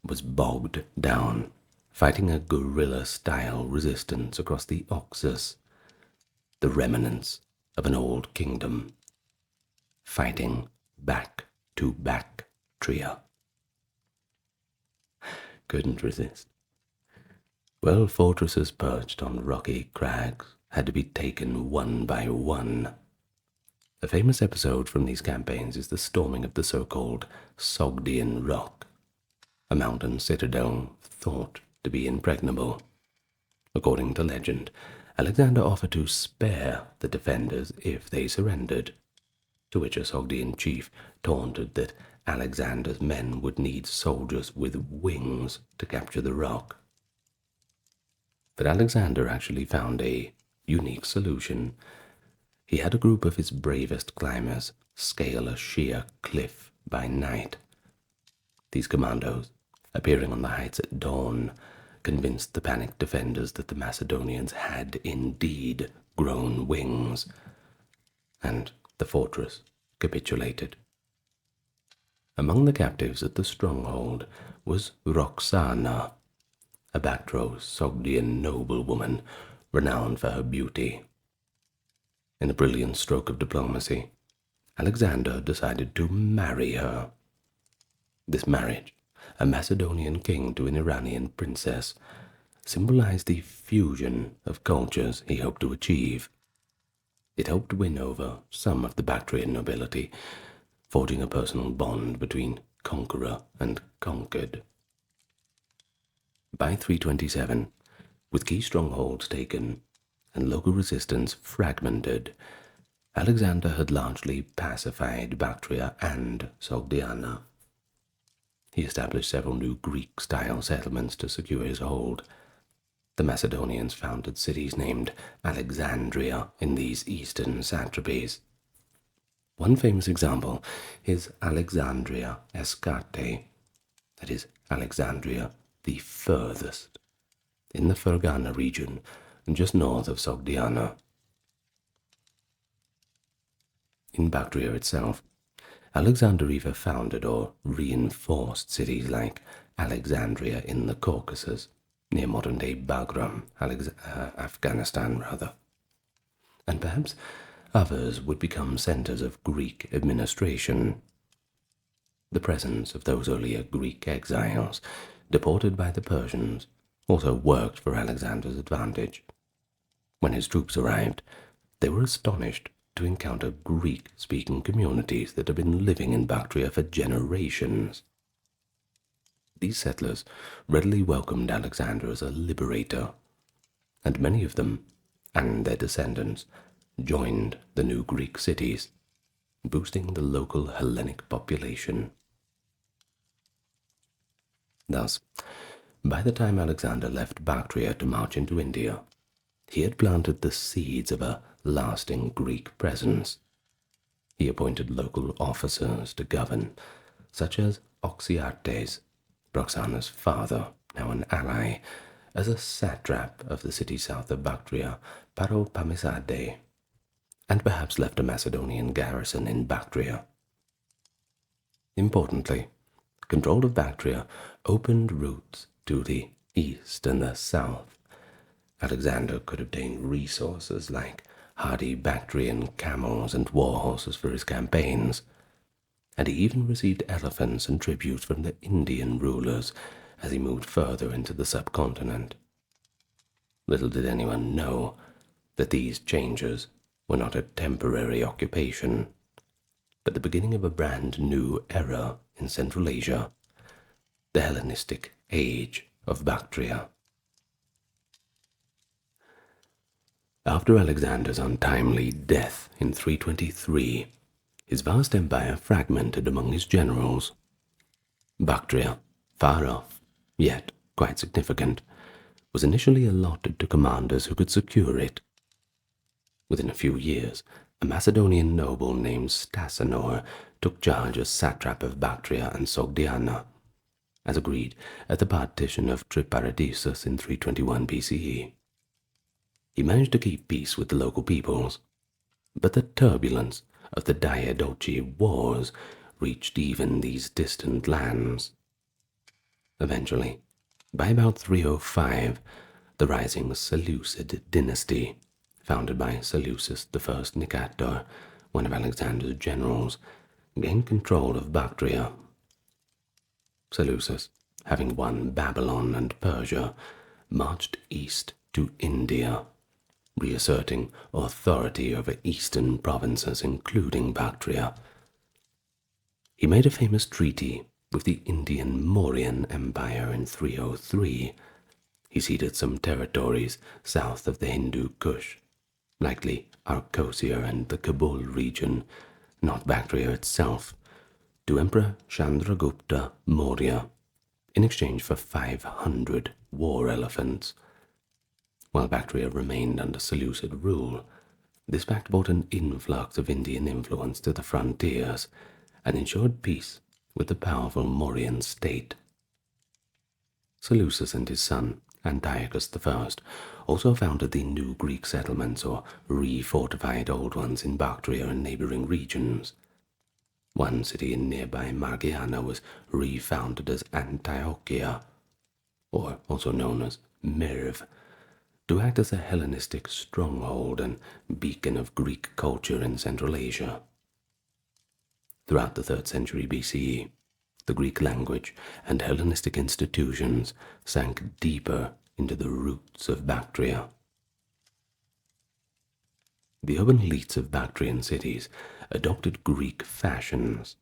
was bogged down, fighting a guerrilla-style resistance across the Oxus, the remnants of an old kingdom, fighting back to Bactria. Couldn't resist. Well, fortresses perched on rocky crags had to be taken one by one. A famous episode from these campaigns is the storming of the so-called Sogdian Rock, a mountain citadel thought to be impregnable. According to legend, Alexander offered to spare the defenders if they surrendered, to which a Sogdian chief taunted that Alexander's men would need soldiers with wings to capture the rock. But Alexander actually found a unique solution. He had a group of his bravest climbers scale a sheer cliff by night. These commandos, appearing on the heights at dawn, convinced the panicked defenders that the Macedonians had indeed grown wings, and the fortress capitulated. Among the captives at the stronghold was Roxana, a Bactros Sogdian noblewoman renowned for her beauty. In a brilliant stroke of diplomacy, Alexander decided to marry her. This marriage, a Macedonian king to an Iranian princess, symbolized the fusion of cultures he hoped to achieve. It helped win over some of the Bactrian nobility, forging a personal bond between conqueror and conquered. By 327, with key strongholds taken and local resistance fragmented, Alexander had largely pacified Bactria and Sogdiana. He established several new Greek-style settlements to secure his hold. The Macedonians founded cities named Alexandria in these eastern satrapies. One famous example is Alexandria Escate, that is, Alexandria the furthest, in the Fergana region, just north of Sogdiana. In Bactria itself, Alexander either founded or reinforced cities like Alexandria in the Caucasus, near modern-day Bagram, Afghanistan rather. And perhaps Others would become centers of Greek administration. The presence of those earlier Greek exiles, deported by the Persians, also worked for Alexander's advantage. When his troops arrived, they were astonished to encounter Greek-speaking communities that had been living in Bactria for generations. These settlers readily welcomed Alexander as a liberator, and many of them, and their descendants, joined the new Greek cities, boosting the local Hellenic population. Thus, by the time Alexander left Bactria to march into India, he had planted the seeds of a lasting Greek presence. He appointed local officers to govern, such as Oxyartes, Roxana's father, now an ally, as a satrap of the city south of Bactria, Pelloponesian, and perhaps left a Macedonian garrison in Bactria. Importantly, control of Bactria opened routes to the east and the south. Alexander could obtain resources like hardy Bactrian camels and war horses for his campaigns, and he even received elephants and tributes from the Indian rulers as he moved further into the subcontinent. Little did anyone know that these changes were not a temporary occupation, but the beginning of a brand new era in Central Asia, the Hellenistic Age of Bactria. After Alexander's untimely death in 323, his vast empire fragmented among his generals. Bactria, far off, yet quite significant, was initially allotted to commanders who could secure it. Within a few years, a Macedonian noble named Stasanor took charge as satrap of Bactria and Sogdiana, as agreed at the partition of Triparadisus in 321 BCE. He managed to keep peace with the local peoples, but the turbulence of the Diadochi Wars reached even these distant lands. Eventually, by about 305, the rising Seleucid dynasty, founded by Seleucus I Nicator, one of Alexander's generals, gained control of Bactria. Seleucus, having won Babylon and Persia, marched east to India, reasserting authority over eastern provinces including Bactria. He made a famous treaty with the Indian Mauryan Empire in 303. He ceded some territories south of the Hindu Kush, likely Arcosia and the Kabul region, not Bactria itself, to Emperor Chandragupta Maurya in exchange for 500 war elephants. While Bactria remained under Seleucid rule, this fact brought an influx of Indian influence to the frontiers and ensured peace with the powerful Mauryan state. Seleucus and his son, Antiochus I, also founded the new Greek settlements or refortified old ones in Bactria and neighboring regions. One city in nearby Margiana was refounded as Antiochia, or also known as Mirv, to act as a Hellenistic stronghold and beacon of Greek culture in Central Asia. Throughout the 3rd century BCE, the Greek language and Hellenistic institutions sank deeper into the roots of Bactria. The urban elites of Bactrian cities adopted Greek fashions,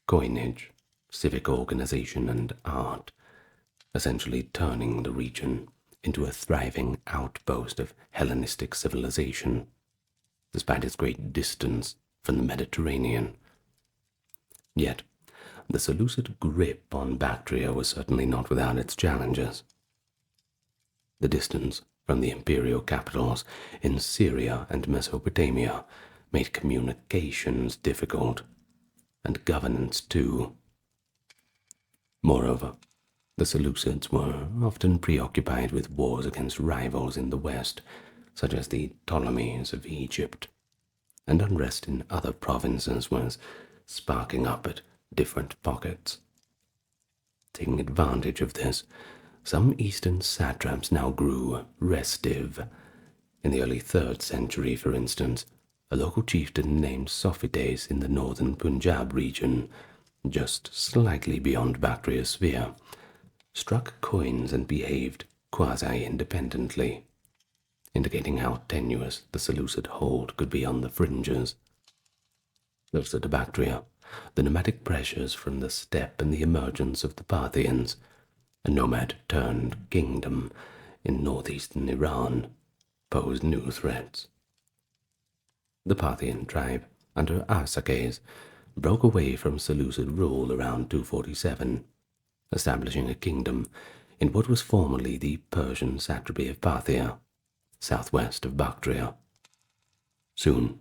coinage, civic organization, and art, essentially turning the region into a thriving outpost of Hellenistic civilization, despite its great distance from the Mediterranean. Yet, the Seleucid grip on Bactria was certainly not without its challenges. The distance from the imperial capitals in Syria and Mesopotamia made communications difficult, and governance too. Moreover, the Seleucids were often preoccupied with wars against rivals in the west, such as the Ptolemies of Egypt, and unrest in other provinces was sparking up at different pockets. Taking advantage of this, some eastern satraps now grew restive. In the early 3rd century, for instance, a local chieftain named Sophites in the northern Punjab region, just slightly beyond Bactria's sphere, struck coins and behaved quasi-independently, indicating how tenuous the Seleucid hold could be on the fringes. Closer to Bactria, the nomadic pressures from the steppe and the emergence of the Parthians, a nomad-turned kingdom in northeastern Iran, posed new threats. The Parthian tribe, under Arsaces, broke away from Seleucid rule around 247, establishing a kingdom in what was formerly the Persian satrapy of Parthia, southwest of Bactria. Soon,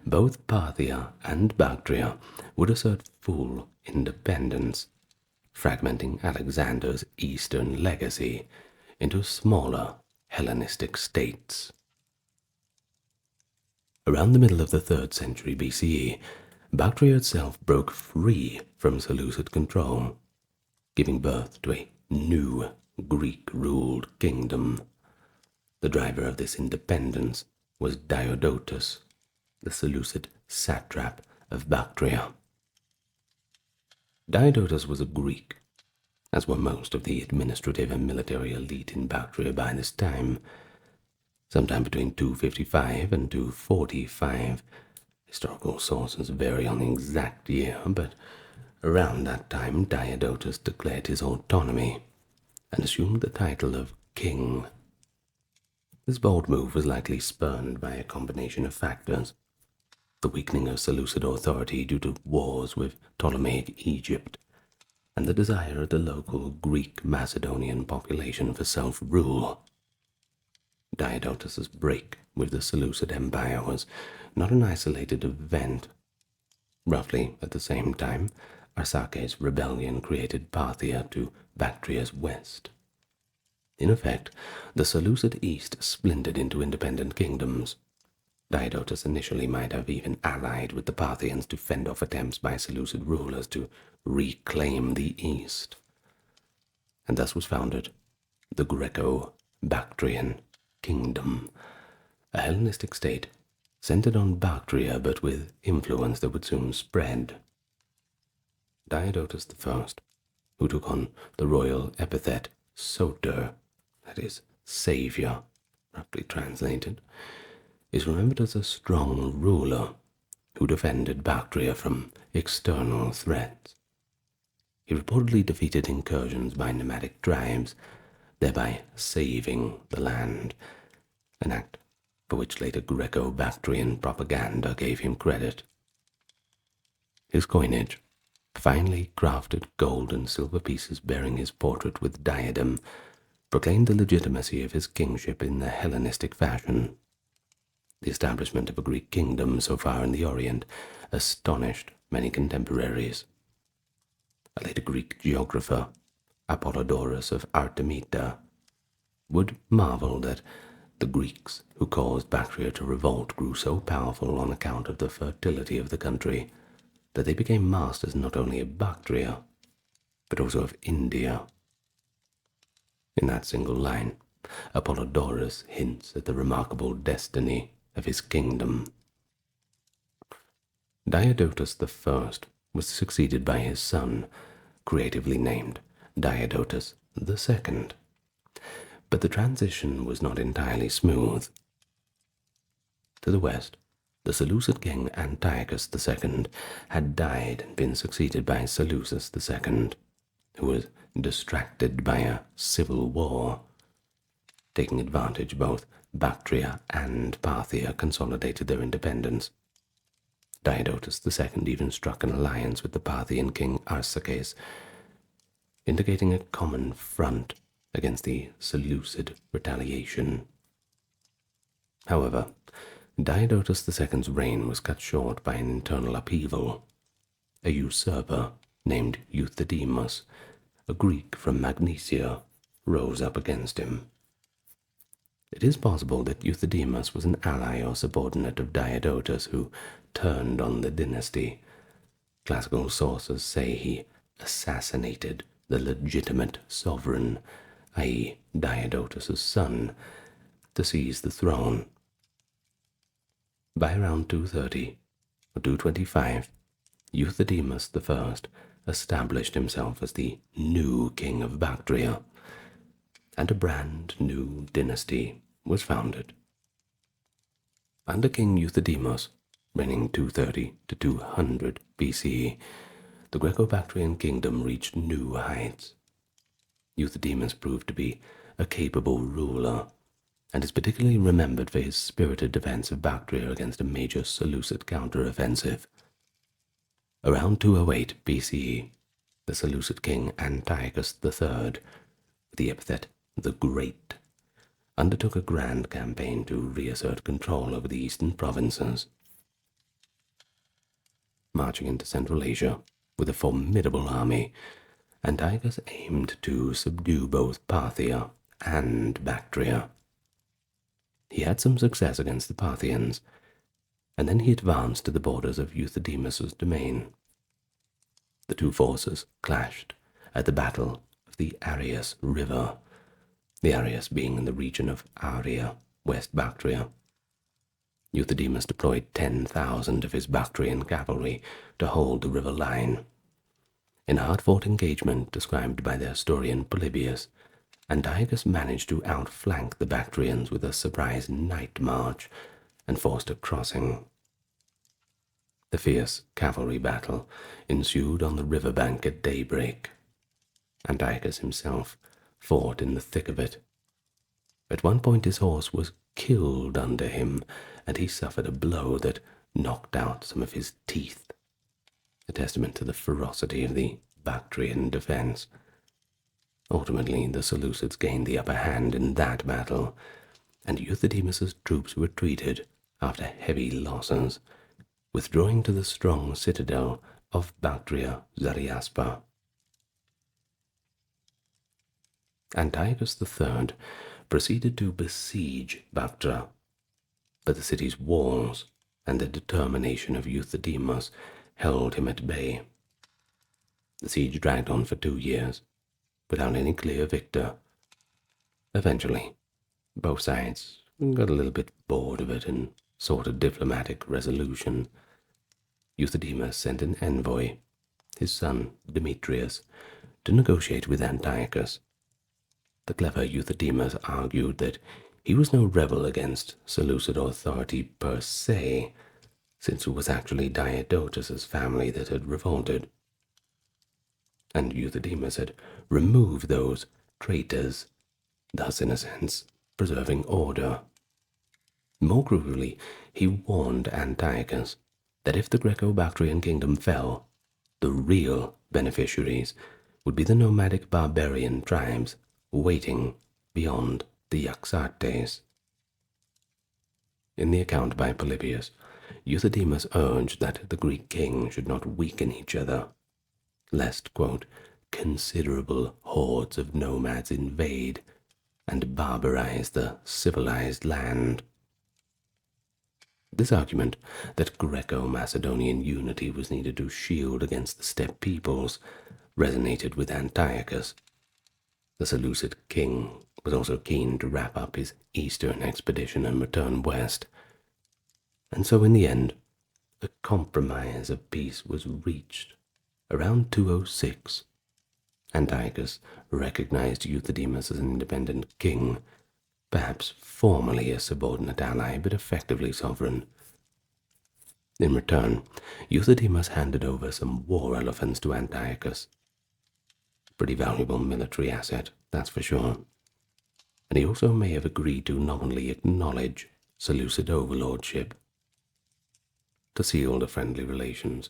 both Parthia and Bactria would assert full independence, fragmenting Alexander's eastern legacy into smaller Hellenistic states. Around the middle of the 3rd century BCE, Bactria itself broke free from Seleucid control, giving birth to a new Greek-ruled kingdom. The driver of this independence was Diodotus, the Seleucid satrap of Bactria. Diodotus was a Greek, as were most of the administrative and military elite in Bactria by this time. Sometime between 255 and 245, historical sources vary on the exact year, but around that time Diodotus declared his autonomy and assumed the title of king. This bold move was likely spurned by a combination of factors: the weakening of Seleucid authority due to wars with Ptolemaic Egypt, and the desire of the local Greek Macedonian population for self-rule. Diodotus's break with the Seleucid Empire was not an isolated event. Roughly at the same time, Arsaces' rebellion created Parthia to Bactria's west. In effect, the Seleucid East splintered into independent kingdoms. Diodotus initially might have even allied with the Parthians to fend off attempts by Seleucid rulers to reclaim the East. And thus was founded the Greco-Bactrian Kingdom, a Hellenistic state centered on Bactria but with influence that would soon spread. Diodotus I, who took on the royal epithet Soter, that is, savior, roughly translated, is remembered as a strong ruler who defended Bactria from external threats. He reportedly defeated incursions by nomadic tribes, thereby saving the land, an act for which later Greco-Bactrian propaganda gave him credit. His coinage, finely crafted gold and silver pieces bearing his portrait with diadem, proclaimed the legitimacy of his kingship in the Hellenistic fashion. The establishment of a Greek kingdom so far in the Orient astonished many contemporaries. A later Greek geographer, Apollodorus of Artemita, would marvel that the Greeks who caused Bactria to revolt grew so powerful on account of the fertility of the country that they became masters not only of Bactria, but also of India. In that single line, Apollodorus hints at the remarkable destiny of his kingdom. Diodotus I was succeeded by his son, creatively named Diodotus II. But the transition was not entirely smooth. To the west, the Seleucid king Antiochus II had died and been succeeded by Seleucus II, who was distracted by a civil war. Taking advantage, both Bactria and Parthia consolidated their independence. Diodotus II even struck an alliance with the Parthian king Arsaces, indicating a common front against the Seleucid retaliation. However, Diodotus II's reign was cut short by an internal upheaval. A usurper named Euthydemus, a Greek from Magnesia, rose up against him. It is possible that Euthydemus was an ally or subordinate of Diodotus who turned on the dynasty. Classical sources say he assassinated the legitimate sovereign, i.e. Diodotus's son, to seize the throne. By around 230 or 225, Euthydemus I established himself as the new king of Bactria, and a brand new dynasty was founded. Under King Euthydemus, reigning 230 to 200 BCE, the Greco-Bactrian kingdom reached new heights. Euthydemus proved to be a capable ruler, and is particularly remembered for his spirited defense of Bactria against a major Seleucid counter-offensive. Around 208 BCE, the Seleucid king Antiochus III, with the epithet the Great, undertook a grand campaign to reassert control over the eastern provinces. Marching into Central Asia with a formidable army, Antiochus aimed to subdue both Parthia and Bactria. He had some success against the Parthians, and then he advanced to the borders of Euthydemus's domain. The two forces clashed at the Battle of the Arius River, the Arius being in the region of Aria, West Bactria. Euthydemus deployed 10,000 of his Bactrian cavalry to hold the river line. In a hard-fought engagement described by the historian Polybius, Antiochus managed to outflank the Bactrians with a surprise night march and forced a crossing. The fierce cavalry battle ensued on the riverbank at daybreak. Antiochus himself fought in the thick of it. At one point his horse was killed under him, and he suffered a blow that knocked out some of his teeth, a testament to the ferocity of the Bactrian defense. Ultimately, the Seleucids gained the upper hand in that battle, and Euthydemus's troops retreated after heavy losses, withdrawing to the strong citadel of Bactria Zariaspa. Antiochus III proceeded to besiege Bactria, but the city's walls and the determination of Euthydemus held him at bay. The siege dragged on for 2 years, without any clear victor. Eventually, both sides got a little bit bored of it and sought a diplomatic resolution. Euthydemus sent an envoy, his son Demetrius, to negotiate with Antiochus. The clever Euthydemus argued that he was no rebel against Seleucid authority per se, since it was actually Diodotus's family that had revolted, and Euthydemus had removed those traitors, thus in a sense preserving order. More cruelly, he warned Antiochus that if the Greco-Bactrian kingdom fell, the real beneficiaries would be the nomadic barbarian tribes waiting beyond the Euxartes. In the account by Polybius, Euthydemus urged that the Greek king should not weaken each other, lest, quote, considerable hordes of nomads invade and barbarize the civilized land. This argument that Greco-Macedonian unity was needed to shield against the steppe peoples resonated with Antiochus. The Seleucid king was also keen to wrap up his eastern expedition and return west, and so in the end, a compromise of peace was reached. Around 206, Antiochus recognized Euthydemus as an independent king, perhaps formally a subordinate ally, but effectively sovereign. In return, Euthydemus handed over some war elephants to Antiochus. Pretty valuable military asset, that's for sure. And he also may have agreed to nominally acknowledge Seleucid overlordship. To seal the friendly relations,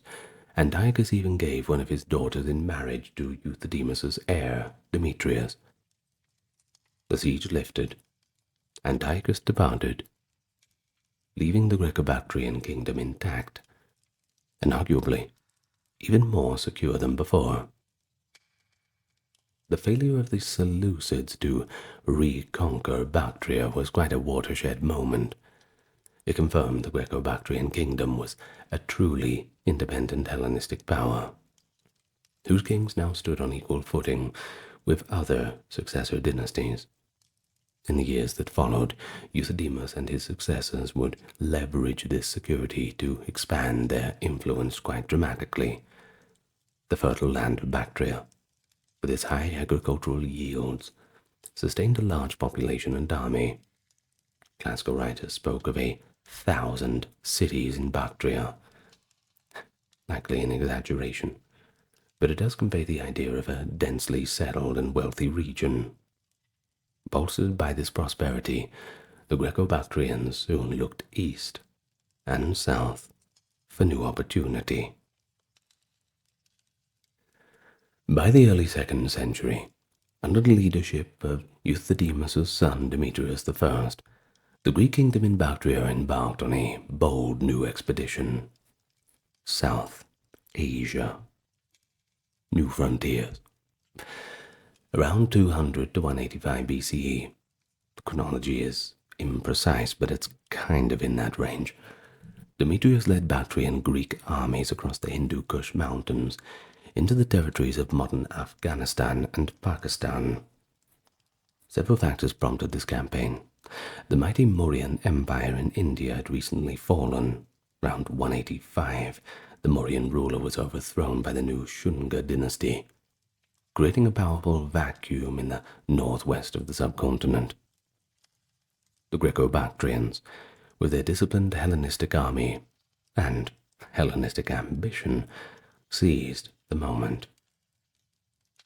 Antiochus even gave one of his daughters in marriage to Euthydemus's heir, Demetrius. The siege lifted. Antiochus departed, leaving the Greco-Bactrian kingdom intact, and arguably even more secure than before. The failure of the Seleucids to reconquer Bactria was quite a watershed moment. It confirmed the Greco-Bactrian kingdom was a truly independent Hellenistic power, whose kings now stood on equal footing with other successor dynasties. In the years that followed, Euthydemus and his successors would leverage this security to expand their influence quite dramatically. The fertile land of Bactria, with its high agricultural yields, sustained a large population and army. Classical writers spoke of 1,000 cities in Bactria, likely an exaggeration, but it does convey the idea of a densely settled and wealthy region. Bolstered by this prosperity, the Greco-Bactrians soon looked east and south for new opportunity. By the early 2nd century, under the leadership of Euthydemus' son Demetrius I, the Greek kingdom in Bactria embarked on a bold new expedition. South Asia. New frontiers. Around 200 to 185 BCE, the chronology is imprecise, but it's kind of in that range, Demetrius led Bactrian Greek armies across the Hindu Kush mountains into the territories of modern Afghanistan and Pakistan. Several factors prompted this campaign. The mighty Mauryan Empire in India had recently fallen. Around 185, the Mauryan ruler was overthrown by the new Shunga dynasty, creating a powerful vacuum in the northwest of the subcontinent. The Greco-Bactrians, with their disciplined Hellenistic army and Hellenistic ambition, seized the moment.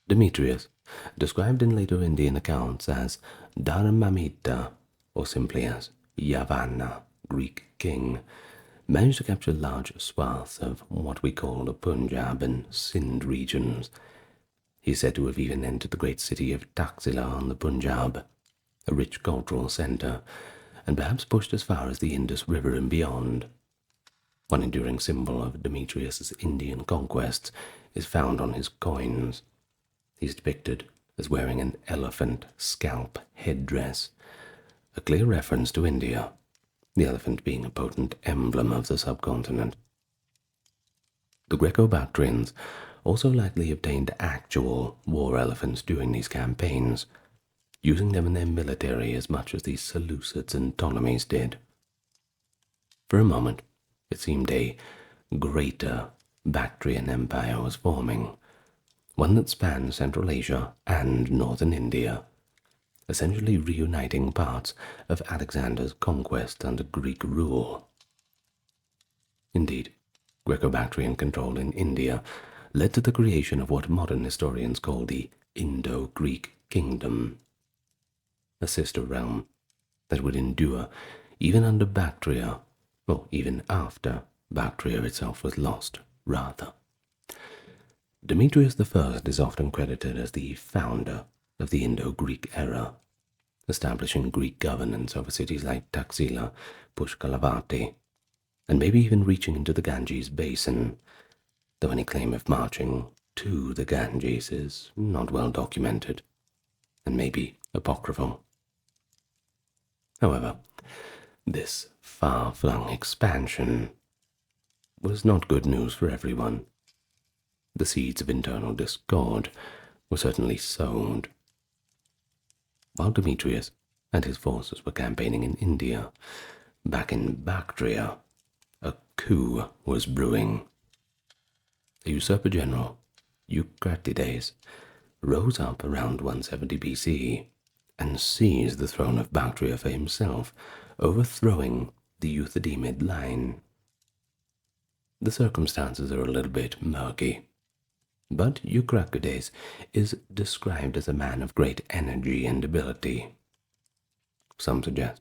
Demetrius, described in later Indian accounts as Dharamamita, or simply as Yavanna, Greek king, managed to capture large swaths of what we call the Punjab and Sindh regions. He is said to have even entered the great city of Taxila on the Punjab, a rich cultural centre, and perhaps pushed as far as the Indus River and beyond. One enduring symbol of Demetrius's Indian conquests is found on his coins. He is depicted as wearing an elephant scalp headdress, a clear reference to India, the elephant being a potent emblem of the subcontinent. The Greco-Bactrians also likely obtained actual war elephants during these campaigns, using them in their military as much as the Seleucids and Ptolemies did. For a moment, it seemed a greater Bactrian empire was forming, one that spanned Central Asia and northern India, essentially reuniting parts of Alexander's conquest under Greek rule. Indeed, Greco-Bactrian control in India led to the creation of what modern historians call the Indo-Greek Kingdom, a sister realm that would endure even under Bactria, or even after Bactria itself was lost, rather. Demetrius I is often credited as the founder of the Indo-Greek era, establishing Greek governance over cities like Taxila, Pushkalavati, and maybe even reaching into the Ganges basin, though any claim of marching to the Ganges is not well documented, and maybe apocryphal. However, this far-flung expansion was not good news for everyone. The seeds of internal discord were certainly sowed. While Demetrius and his forces were campaigning in India, back in Bactria, a coup was brewing. The usurper general, Eucratides, rose up around 170 BC and seized the throne of Bactria for himself, overthrowing the Euthydemid line. The circumstances are a little bit murky, but Eucratides is described as a man of great energy and ability. Some suggest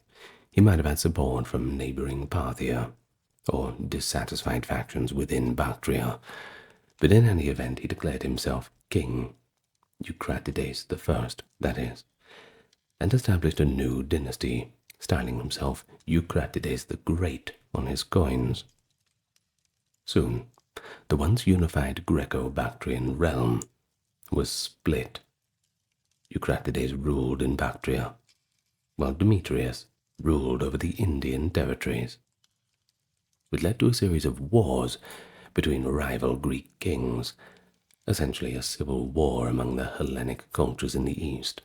he might have had support from neighboring Parthia, or dissatisfied factions within Bactria, but in any event he declared himself king, Eucratides I, that is, and established a new dynasty, styling himself Eucratides the Great on his coins. Soon, the once unified Greco-Bactrian realm was split. Eucratides ruled in Bactria, while Demetrius ruled over the Indian territories, which led to a series of wars between rival Greek kings, essentially a civil war among the Hellenic cultures in the east.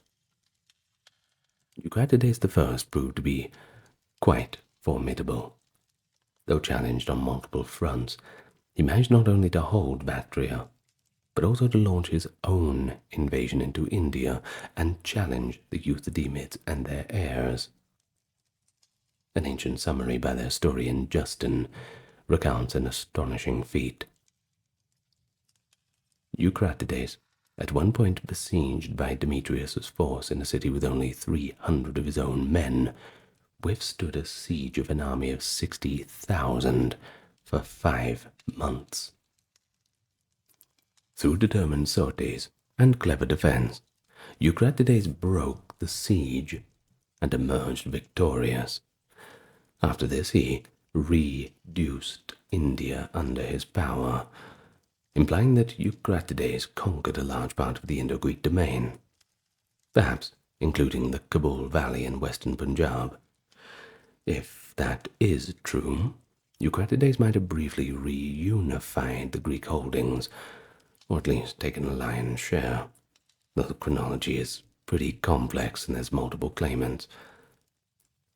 Eucratides I proved to be quite formidable. Though challenged on multiple fronts, he managed not only to hold Bactria, but also to launch his own invasion into India and challenge the Euthydemids and their heirs. An ancient summary by the historian Justin recounts an astonishing feat. Eucratides, at one point besieged by Demetrius's force in a city with only 300 of his own men, withstood a siege of an army of 60,000 for 5 months. Through determined sorties and clever defense, Eucratides broke the siege and emerged victorious. After this, he reduced India under his power, implying that Eucratides conquered a large part of the Indo-Greek domain, perhaps including the Kabul Valley and western Punjab. If that is true, Eucratides might have briefly reunified the Greek holdings, or at least taken a lion's share, though the chronology is pretty complex and there's multiple claimants.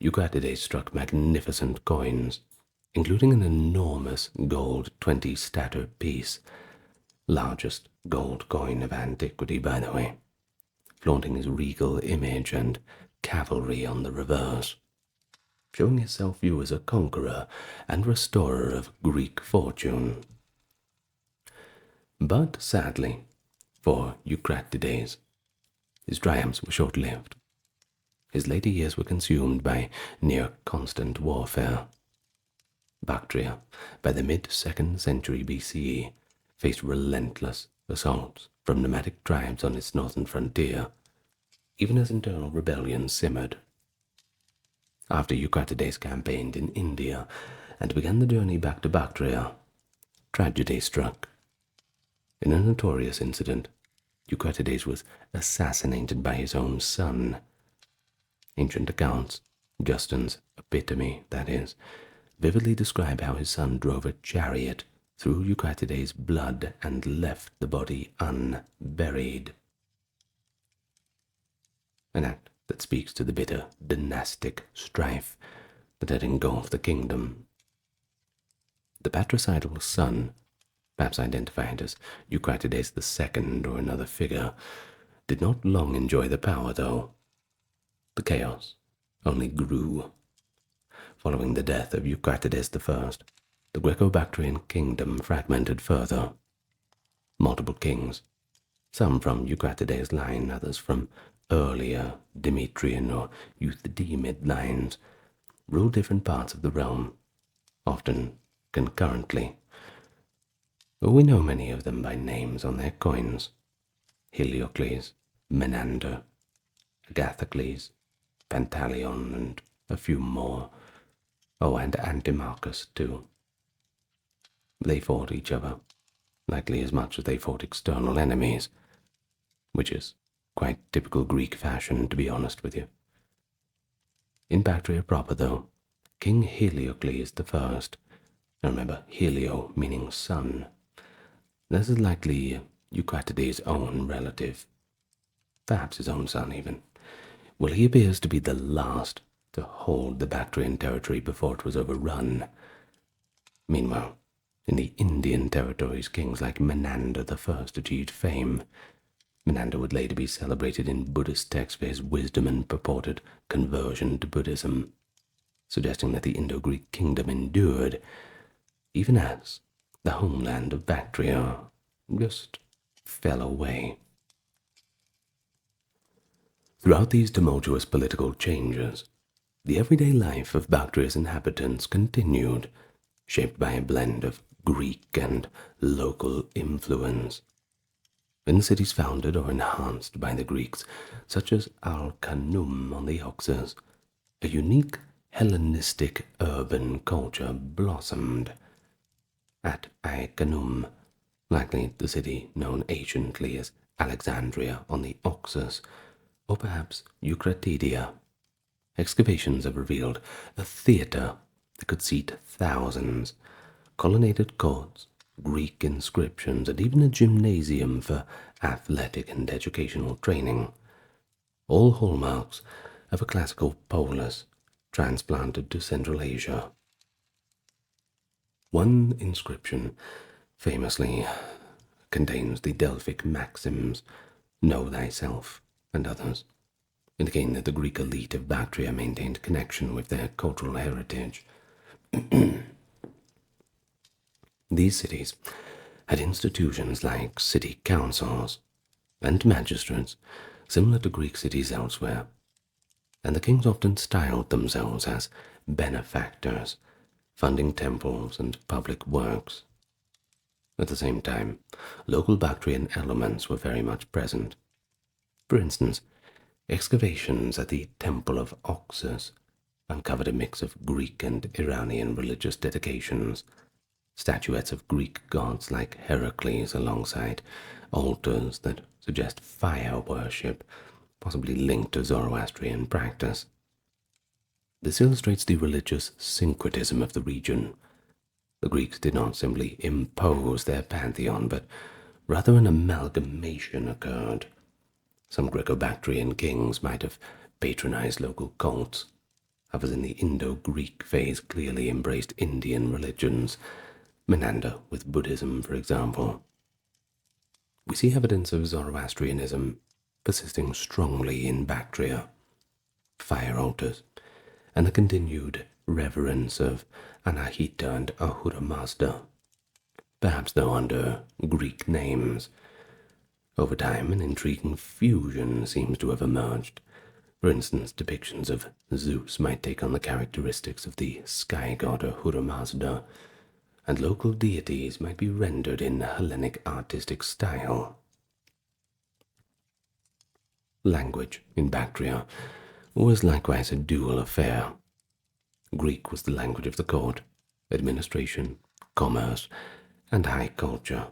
Eucratides struck magnificent coins, including an enormous gold 20-stater piece, largest gold coin of antiquity, by the way, flaunting his regal image and cavalry on the reverse, showing his self-view as a conqueror and restorer of Greek fortune. But sadly, for Eucratides, his triumphs were short-lived. His later years were consumed by near-constant warfare. Bactria, by the mid-2nd century BCE, faced relentless assaults from nomadic tribes on its northern frontier, even as internal rebellion simmered. After Eucratides campaigned in India and began the journey back to Bactria, tragedy struck. In a notorious incident, Eucratides was assassinated by his own son. Ancient accounts, Justin's epitome, that is, vividly describe how his son drove a chariot through Eucratides' blood and left the body unburied. An act that speaks to the bitter dynastic strife that had engulfed the kingdom. The patricidal son, perhaps identified as Eucratides II or another figure, did not long enjoy the power, though. The chaos only grew. Following the death of Eucratides I, the Greco-Bactrian kingdom fragmented further. Multiple kings, some from Eucratides' line, others from earlier Demetrian or Euthydemid lines, ruled different parts of the realm, often concurrently. We know many of them by names on their coins: Heliocles, Menander, Agathocles, Pantaleon, and a few more. Oh, and Antimachus, too. They fought each other, likely as much as they fought external enemies, which is quite typical Greek fashion, to be honest with you. In Bactria proper, though, King Heliocles I, and remember, Helio meaning sun, this is likely Eucratides' own relative, perhaps his own son even. Well, he appears to be the last to hold the Bactrian territory before it was overrun. Meanwhile, in the Indian territories, kings like Menander I achieved fame. Menander would later be celebrated in Buddhist texts for his wisdom and purported conversion to Buddhism, suggesting that the Indo-Greek kingdom endured, even as the homeland of Bactria just fell away. Throughout these tumultuous political changes, the everyday life of Bactria's inhabitants continued, shaped by a blend of Greek and local influence. In cities founded or enhanced by the Greeks, such as Al-Khanum on the Oxus, a unique Hellenistic urban culture blossomed. At Ai-Khanum, likely the city known anciently as Alexandria on the Oxus, or perhaps Eucratidia, excavations have revealed a theatre that could seat thousands, colonnaded courts, Greek inscriptions, and even a gymnasium for athletic and educational training, all hallmarks of a classical polis transplanted to Central Asia. One inscription famously contains the Delphic maxims, "Know thyself," and others, indicating that the Greek elite of Bactria maintained connection with their cultural heritage. These cities had institutions like city councils and magistrates, similar to Greek cities elsewhere, and the kings often styled themselves as benefactors, funding temples and public works. At the same time, local Bactrian elements were very much present. For instance, excavations at the Temple of Oxus uncovered a mix of Greek and Iranian religious dedications, statuettes of Greek gods like Heracles alongside altars that suggest fire worship, possibly linked to Zoroastrian practice. This illustrates the religious syncretism of the region. The Greeks did not simply impose their pantheon, but rather an amalgamation occurred. Some Greco-Bactrian kings might have patronized local cults. Others in the Indo-Greek phase clearly embraced Indian religions, Menander with Buddhism, for example. We see evidence of Zoroastrianism persisting strongly in Bactria, fire altars, and the continued reverence of Anahita and Ahura Mazda, perhaps though under Greek names. Over time, an intriguing fusion seems to have emerged. For instance, depictions of Zeus might take on the characteristics of the sky god Ahura Mazda, and local deities might be rendered in Hellenic artistic style. Language in Bactria was likewise a dual affair. Greek was the language of the court, administration, commerce, and high culture.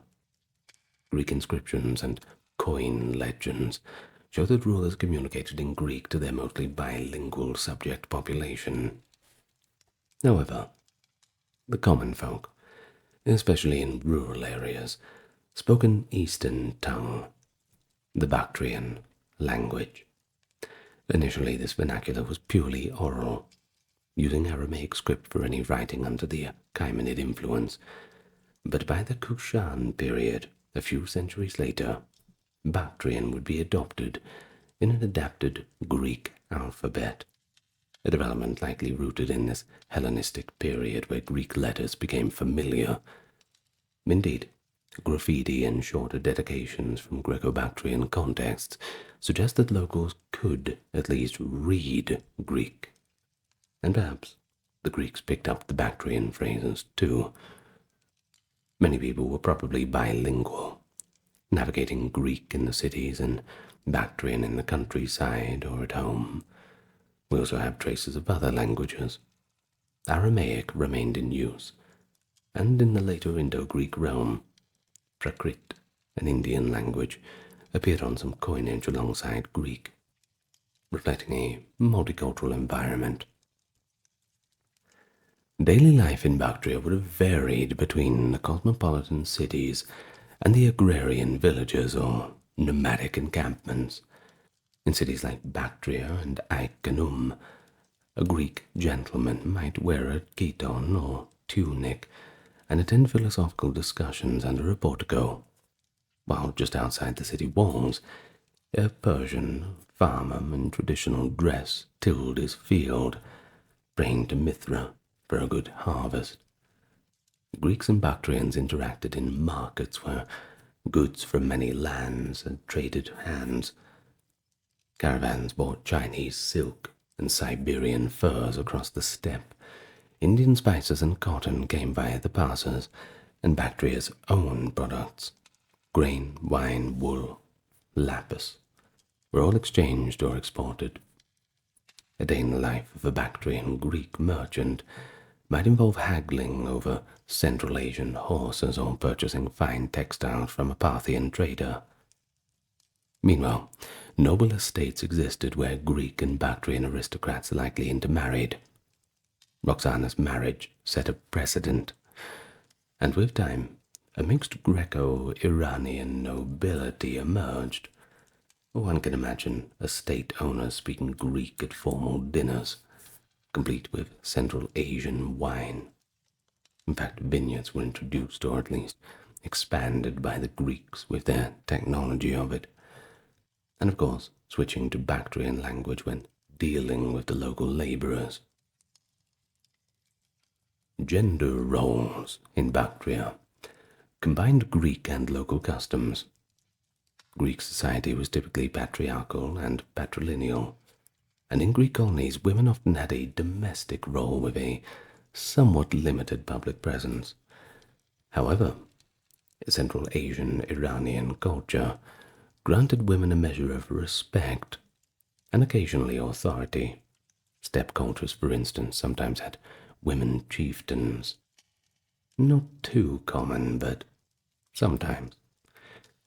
Greek inscriptions and coin legends show that rulers communicated in Greek to their mostly bilingual subject population. However, the common folk, especially in rural areas, spoke an Eastern tongue, the Bactrian language. Initially, this vernacular was purely oral, using Aramaic script for any writing under the Achaemenid influence, but by the Kushan period, a few centuries later, Bactrian would be adopted in an adapted Greek alphabet, a development likely rooted in this Hellenistic period where Greek letters became familiar. Indeed, graffiti and shorter dedications from Greco-Bactrian contexts suggest that locals could at least read Greek, and perhaps the Greeks picked up the Bactrian phrases too. Many people were probably bilingual, navigating Greek in the cities and Bactrian in the countryside or at home. We also have traces of other languages. Aramaic remained in use, and in the later Indo-Greek realm, Prakrit, an Indian language, appeared on some coinage alongside Greek, reflecting a multicultural environment. Daily life in Bactria would have varied between the cosmopolitan cities and the agrarian villages or nomadic encampments. In cities like Bactria and Iconium, a Greek gentleman might wear a chiton or tunic and attend philosophical discussions under a portico, while just outside the city walls, a Persian farmer in traditional dress tilled his field, praying to Mithra for a good harvest. Greeks and Bactrians interacted in markets where goods from many lands had traded hands. Caravans brought Chinese silk and Siberian furs across the steppe. Indian spices and cotton came via the passes, and Bactria's own products, grain, wine, wool, lapis, were all exchanged or exported. A day in the life of a Bactrian Greek merchant might involve haggling over Central Asian horses or purchasing fine textiles from a Parthian trader. Meanwhile, noble estates existed where Greek and Bactrian aristocrats likely intermarried. Roxana's marriage set a precedent, and with time, a mixed Greco-Iranian nobility emerged. One can imagine estate owners speaking Greek at formal dinners, complete with Central Asian wine. In fact, vineyards were introduced, or at least expanded by the Greeks with their technology of it. And of course, switching to Bactrian language when dealing with the local laborers. Gender roles in Bactria combined Greek and local customs. Greek society was typically patriarchal and patrilineal, and in Greek colonies, women often had a domestic role with a somewhat limited public presence. However, Central Asian Iranian culture granted women a measure of respect and occasionally authority. Steppe cultures, for instance, sometimes had women chieftains. Not too common, but sometimes.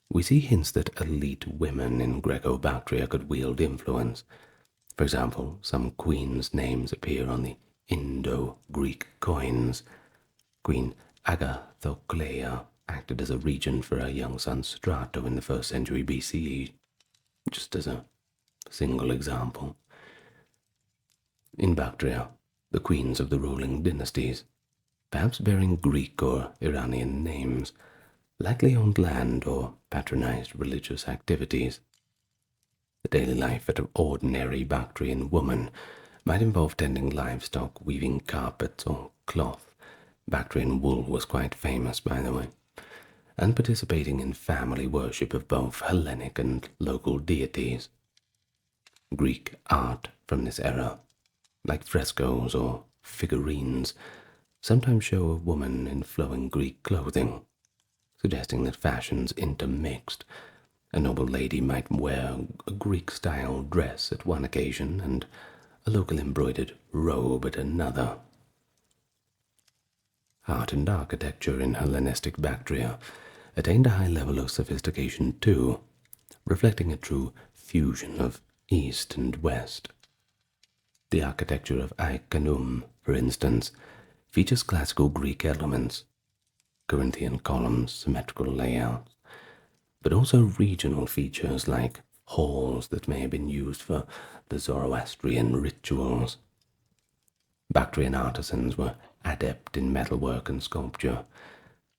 We see hints that elite women in Greco-Bactria could wield influence. For example, some queens' names appear on the Indo-Greek coins. Queen Agathoclea acted as a regent for her young son Strato in the 1st century BCE, just as a single example. In Bactria, the queens of the ruling dynasties, perhaps bearing Greek or Iranian names, likely owned land or patronized religious activities. The daily life of an ordinary Bactrian woman might involve tending livestock, weaving carpets or cloth. Bactrian wool was quite famous, by the way, and participating in family worship of both Hellenic and local deities. Greek art from this era, like frescoes or figurines, sometimes show a woman in flowing Greek clothing, suggesting that fashions intermixed. A noble lady might wear a Greek-style dress at one occasion and a local embroidered robe at another. Art and architecture in Hellenistic Bactria attained a high level of sophistication too, reflecting a true fusion of East and West. The architecture of Iconium, for instance, features classical Greek elements, Corinthian columns, symmetrical layouts, but also regional features like halls that may have been used for the Zoroastrian rituals. Bactrian artisans were adept in metalwork and sculpture.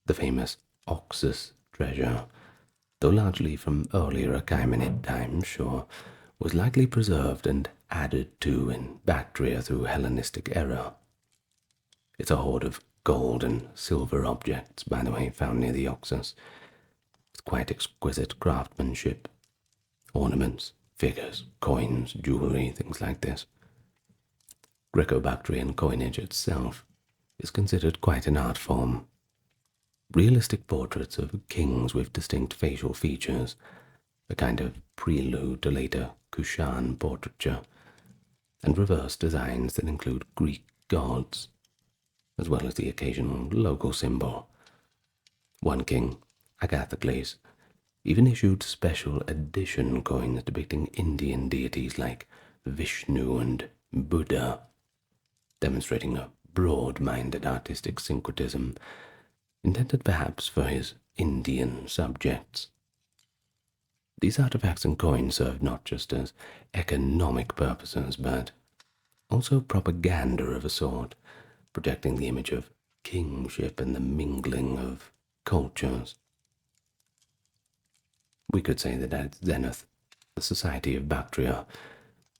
The famous Oxus treasure, though largely from earlier Achaemenid times, sure, was likely preserved and added to in Bactria through Hellenistic era. It's a hoard of gold and silver objects, by the way, found near the Oxus. It's quite exquisite craftsmanship. Ornaments, figures, coins, jewelry, things like this. Greco-Bactrian coinage itself is considered quite an art form. Realistic portraits of kings with distinct facial features, a kind of prelude to later Kushan portraiture, and reverse designs that include Greek gods, as well as the occasional local symbol. One king, Agathocles, even issued special edition coins depicting Indian deities like Vishnu and Buddha, demonstrating a broad-minded artistic syncretism intended perhaps for his Indian subjects. These artifacts and coins served not just as economic purposes, but also propaganda of a sort, projecting the image of kingship and the mingling of cultures. We could say that at its zenith, the society of Bactria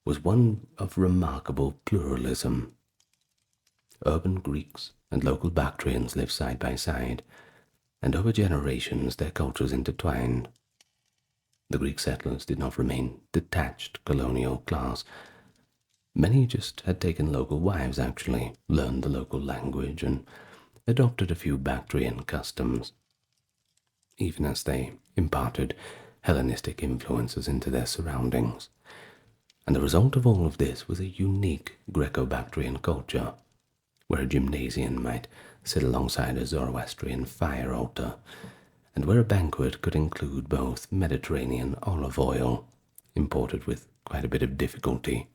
was one of remarkable pluralism. Urban Greeks and local Bactrians lived side by side, and over generations their cultures intertwined. The Greek settlers did not remain detached colonial class. Many just had taken local wives, actually, learned the local language, and adopted a few Bactrian customs, even as they imparted Hellenistic influences into their surroundings. And the result of all of this was a unique Greco-Bactrian culture, where a gymnasium might sit alongside a Zoroastrian fire altar, and where a banquet could include both Mediterranean olive oil, imported with quite a bit of difficulty,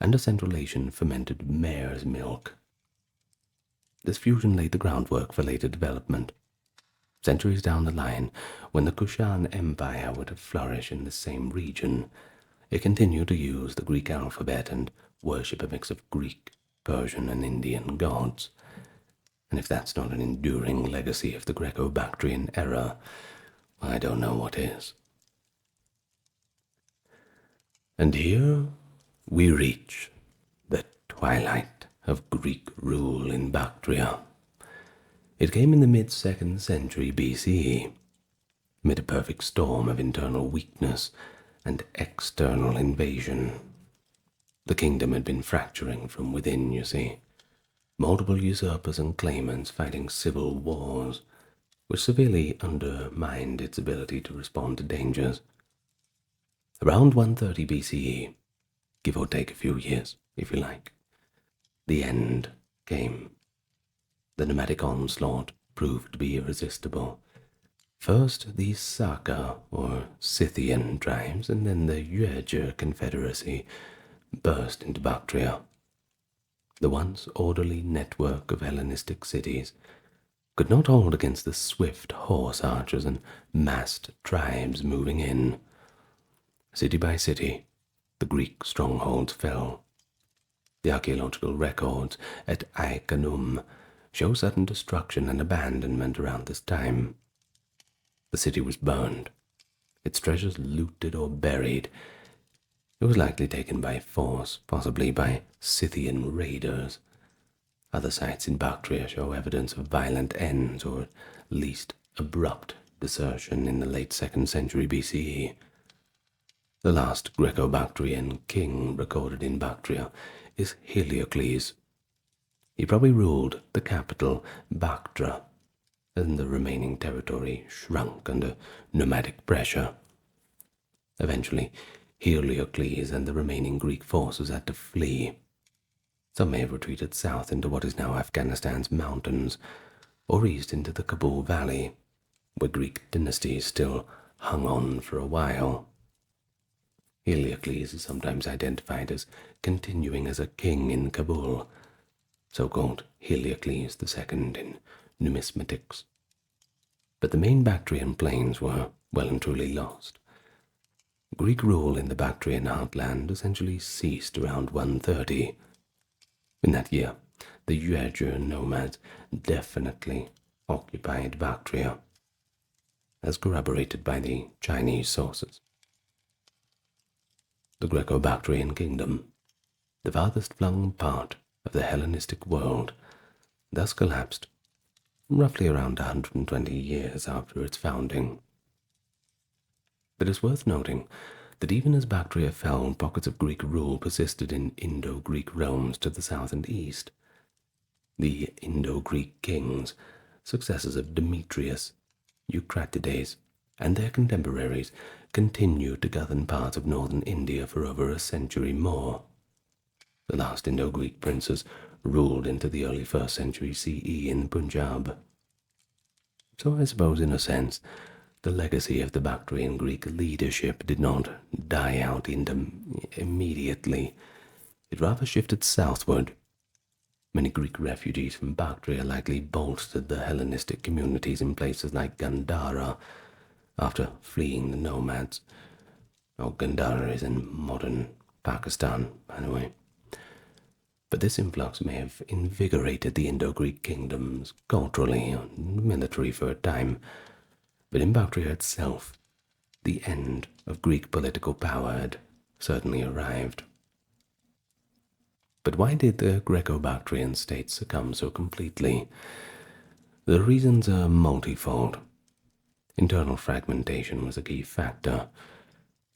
and a Central Asian fermented mare's milk. This fusion laid the groundwork for later development. Centuries down the line, when the Kushan Empire would have flourished in the same region, it continued to use the Greek alphabet and worship a mix of Greek, Persian, and Indian gods. And if that's not an enduring legacy of the Greco-Bactrian era, I don't know what is. And here we reach the twilight of Greek rule in Bactria. It came in the mid-2nd century BCE, amid a perfect storm of internal weakness and external invasion. The kingdom had been fracturing from within, you see. Multiple usurpers and claimants fighting civil wars, which severely undermined its ability to respond to dangers. Around 130 BCE, give or take a few years, if you like, the end came. The nomadic onslaught proved to be irresistible. First the Saka, or Scythian tribes, and then the Yuezhi Confederacy burst into Bactria. The once orderly network of Hellenistic cities could not hold against the swift horse archers and massed tribes moving in. City by city, the Greek strongholds fell. The archaeological records at Iconium show sudden destruction and abandonment around this time. The city was burned, its treasures looted or buried. It was likely taken by force, possibly by Scythian raiders. Other sites in Bactria show evidence of violent ends, or at least abrupt desertion in the late 2nd century BCE. The last Greco-Bactrian king recorded in Bactria is Heliocles. He probably ruled the capital, Bactra, and the remaining territory shrunk under nomadic pressure. Eventually, Heliocles and the remaining Greek forces had to flee. Some may have retreated south into what is now Afghanistan's mountains, or east into the Kabul Valley, where Greek dynasties still hung on for a while. Heliocles is sometimes identified as continuing as a king in Kabul, so-called Heliocles II in numismatics. But the main Bactrian plains were well and truly lost. Greek rule in the Bactrian heartland essentially ceased around 130. In that year, the Yuezhi nomads definitely occupied Bactria, as corroborated by the Chinese sources. The Greco-Bactrian kingdom, the farthest flung part of the Hellenistic world, thus collapsed roughly around 120 years after its founding. But it's worth noting that even as Bactria fell, pockets of Greek rule persisted in Indo-Greek realms to the south and east. The Indo-Greek kings, successors of Demetrius, Eucratides, and their contemporaries, continued to govern parts of northern India for over a century more. The last Indo-Greek princes ruled into the early 1st century CE in Punjab. So I suppose, in a sense, the legacy of the Bactrian Greek leadership did not die out immediately. It rather shifted southward. Many Greek refugees from Bactria likely bolstered the Hellenistic communities in places like Gandhara after fleeing the nomads. Gandhara is in modern Pakistan, by the way. But this influx may have invigorated the Indo-Greek kingdoms culturally and militarily for a time. But in Bactria itself, the end of Greek political power had certainly arrived. But why did the Greco-Bactrian state succumb so completely? The reasons are multifold. Internal fragmentation was a key factor.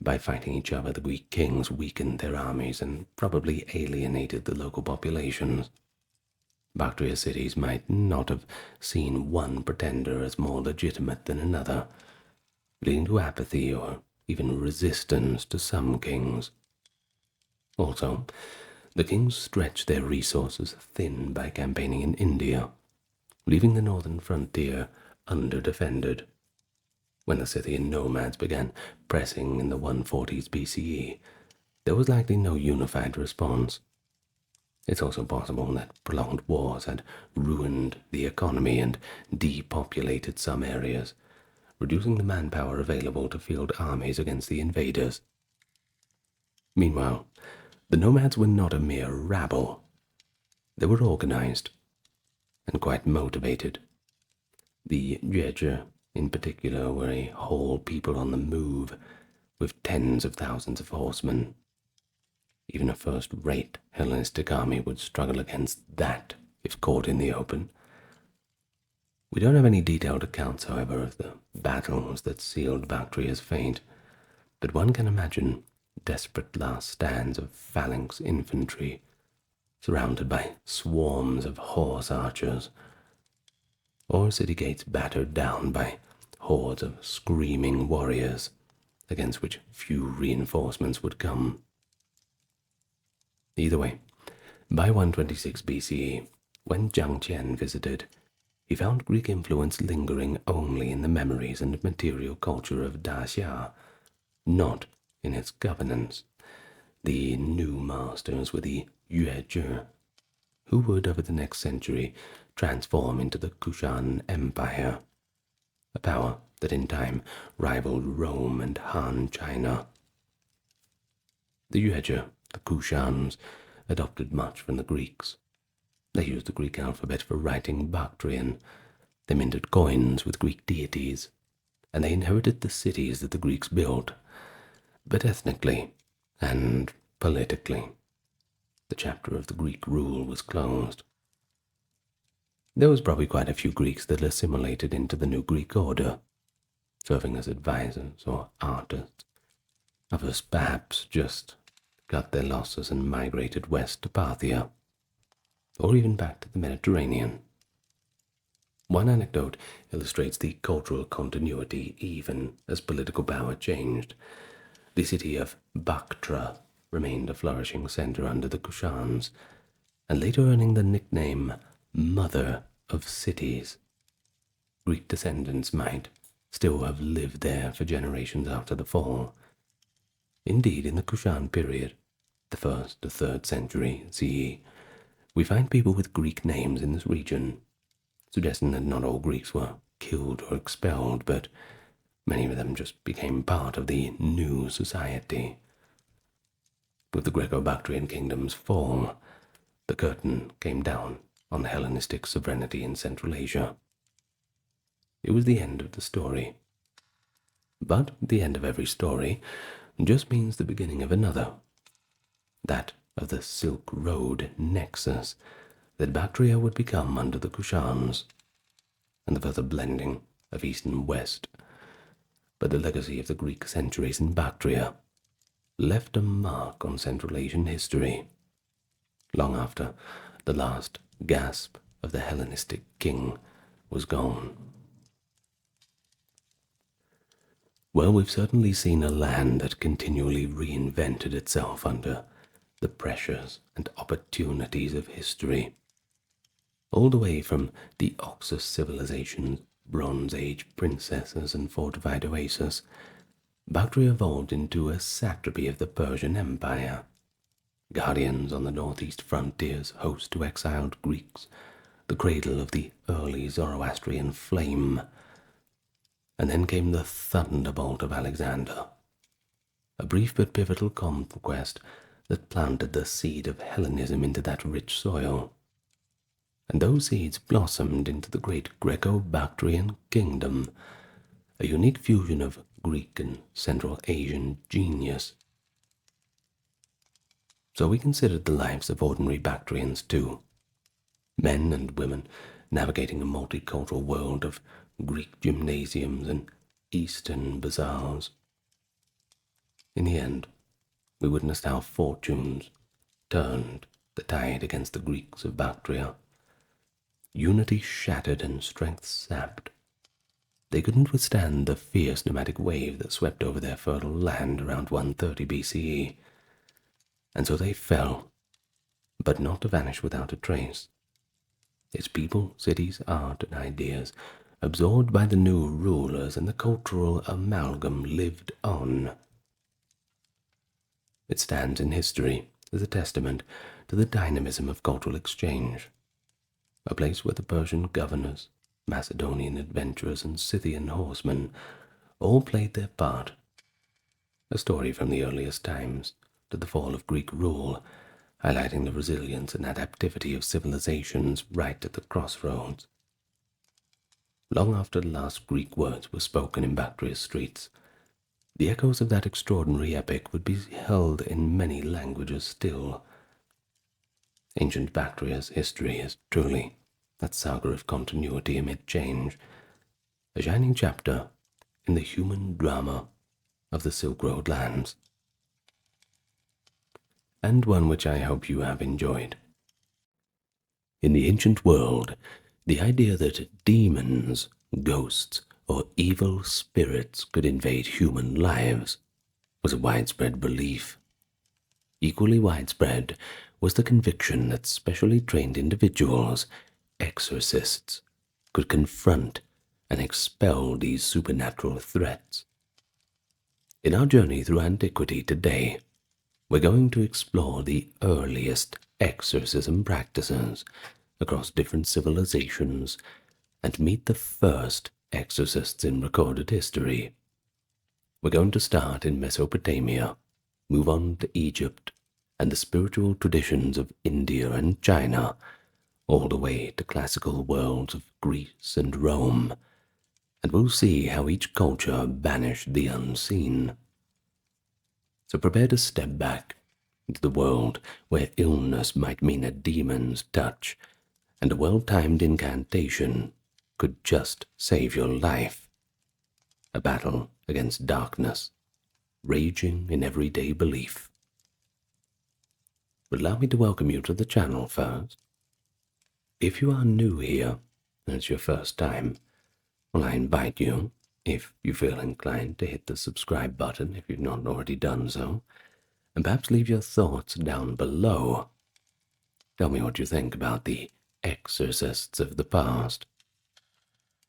By fighting each other, the Greek kings weakened their armies and probably alienated the local populations. Bactria cities might not have seen one pretender as more legitimate than another, leading to apathy or even resistance to some kings. Also, the kings stretched their resources thin by campaigning in India, leaving the northern frontier underdefended. When the Scythian nomads began pressing in the 140s BCE, there was likely no unified response. It's also possible that prolonged wars had ruined the economy and depopulated some areas, reducing the manpower available to field armies against the invaders. Meanwhile, the nomads were not a mere rabble. They were organized and quite motivated. The Yuezhi, in particular, were a whole people on the move, with tens of thousands of horsemen. Even a first-rate Hellenistic army would struggle against that if caught in the open. We don't have any detailed accounts, however, of the battles that sealed Bactria's fate, but one can imagine desperate last stands of phalanx infantry, surrounded by swarms of horse archers, or city gates battered down by hordes of screaming warriors, against which few reinforcements would come. Either way, by 126 BCE, when Jiang Qian visited, he found Greek influence lingering only in the memories and material culture of Daxia, not in its governance. The new masters were the Yuezhi, who would over the next century transform into the Kushan Empire, a power that in time rivaled Rome and Han China. The Yuezhi, the Kushans, adopted much from the Greeks. They used the Greek alphabet for writing Bactrian, they minted coins with Greek deities, and they inherited the cities that the Greeks built. But ethnically and politically, the chapter of the Greek rule was closed. There was probably quite a few Greeks that assimilated into the new Greek order, serving as advisors or artists. Others perhaps just cut their losses and migrated west to Parthia, or even back to the Mediterranean. One anecdote illustrates the cultural continuity even as political power changed. The city of Bactria remained a flourishing center under the Kushans, and later earning the nickname Mother of Cities. Greek descendants might still have lived there for generations after the fall. Indeed, in the Kushan period, the 1st to 3rd century CE, we find people with Greek names in this region, suggesting that not all Greeks were killed or expelled, but many of them just became part of the new society. With the Greco-Bactrian kingdom's fall, the curtain came down on Hellenistic sovereignty in Central Asia. It was the end of the story. But the end of every story just means the beginning of another, that of the Silk Road nexus that Bactria would become under the Kushans, and the further blending of East and West. But the legacy of the Greek centuries in Bactria left a mark on Central Asian history, long after the last gasp of the Hellenistic king was gone. Well, we've certainly seen a land that continually reinvented itself under the pressures and opportunities of history. All the way from the Oxus civilization's Bronze Age princesses and fortified oasis, Bactria evolved into a satrapy of the Persian Empire. Guardians on the northeast frontiers, host to exiled Greeks, the cradle of the early Zoroastrian flame. And then came the thunderbolt of Alexander, a brief but pivotal conquest that planted the seed of Hellenism into that rich soil. And those seeds blossomed into the great Greco-Bactrian kingdom, a unique fusion of Greek and Central Asian genius. So we considered the lives of ordinary Bactrians too, men and women navigating a multicultural world of Greek gymnasiums and Eastern bazaars. In the end, we witnessed how fortunes turned the tide against the Greeks of Bactria. Unity shattered and strength sapped. They couldn't withstand the fierce nomadic wave that swept over their fertile land around 130 BCE, and so they fell, but not to vanish without a trace. Its people, cities, art, and ideas, absorbed by the new rulers, and the cultural amalgam lived on. It stands in history is a testament to the dynamism of cultural exchange, a place where the Persian governors, Macedonian adventurers, and Scythian horsemen all played their part. A story from the earliest times to the fall of Greek rule, highlighting the resilience and adaptivity of civilizations right at the crossroads. Long after the last Greek words were spoken in Bactria's streets, the echoes of that extraordinary epic would be held in many languages still. Ancient Bactria's history is truly that saga of continuity amid change, a shining chapter in the human drama of the Silk Road lands, and one which I hope you have enjoyed. In the ancient world, the idea that demons, ghosts, or evil spirits could invade human lives was a widespread belief. Equally widespread was the conviction that specially trained individuals, exorcists, could confront and expel these supernatural threats. In our journey through antiquity today, we're going to explore the earliest exorcism practices across different civilizations and meet the first exorcists in recorded history. We're going to start in Mesopotamia, move on to Egypt, and the spiritual traditions of India and China, all the way to classical worlds of Greece and Rome, and we'll see how each culture banished the unseen. So prepare to step back into the world where illness might mean a demon's touch, and a well-timed incantation could just save your life. A battle against darkness, raging in everyday belief. But allow me to welcome you to the channel first. If you are new here, and it's your first time, well, I invite you, if you feel inclined, to hit the subscribe button if you've not already done so, and perhaps leave your thoughts down below. Tell me what you think about the exorcists of the past.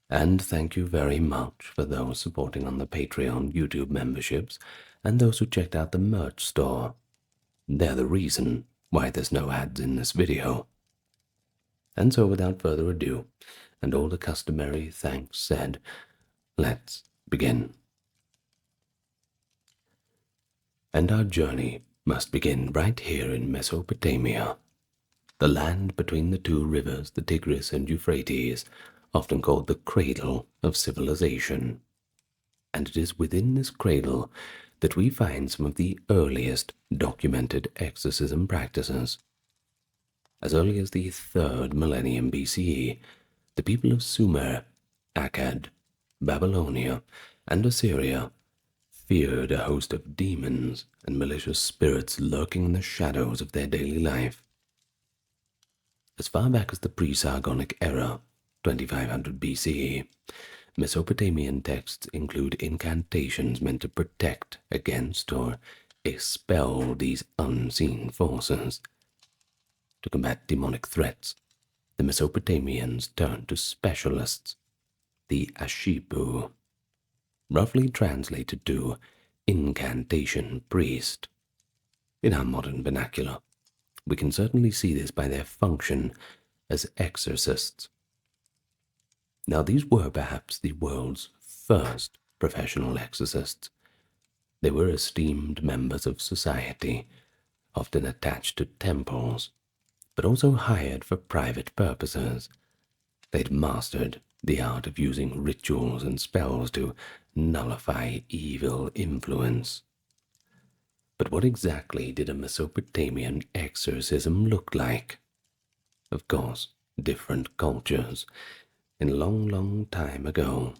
And thank you very much for those supporting on the Patreon YouTube memberships and those who checked out the merch store. They're the reason why there's no ads in this video. And so without further ado, and all the customary thanks said, let's begin. And our journey must begin right here in Mesopotamia, the land between the two rivers, the Tigris and Euphrates, often called the cradle of civilization. And it is within this cradle that we find some of the earliest documented exorcism practices. As early as the 3rd millennium BCE, the people of Sumer, Akkad, Babylonia, and Assyria feared a host of demons and malicious spirits lurking in the shadows of their daily life. As far back as the pre-Sargonic era, 2500 BCE, Mesopotamian texts include incantations meant to protect against or expel these unseen forces. To combat demonic threats, the Mesopotamians turned to specialists, the Ashipu, roughly translated to incantation priest. In our modern vernacular, we can certainly see this by their function as exorcists. Now, these were perhaps the world's first professional exorcists. They were esteemed members of society, often attached to temples, but also hired for private purposes. They'd mastered the art of using rituals and spells to nullify evil influence. But what exactly did a Mesopotamian exorcism look like? Of course, different cultures. In a long, long time ago,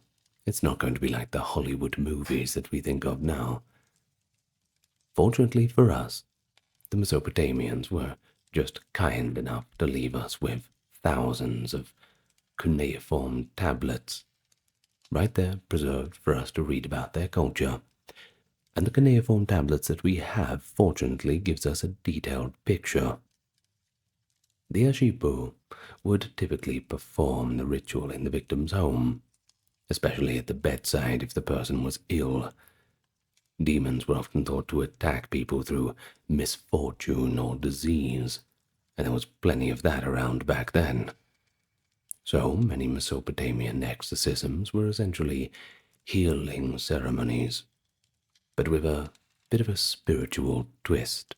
it's not going to be like the Hollywood movies that we think of now. Fortunately for us, the Mesopotamians were just kind enough to leave us with thousands of cuneiform tablets, right there preserved for us to read about their culture. And the cuneiform tablets that we have, fortunately, gives us a detailed picture. The Ashipu would typically perform the ritual in the victim's home, especially at the bedside if the person was ill. Demons were often thought to attack people through misfortune or disease, and there was plenty of that around back then. So many Mesopotamian exorcisms were essentially healing ceremonies, but with a bit of a spiritual twist.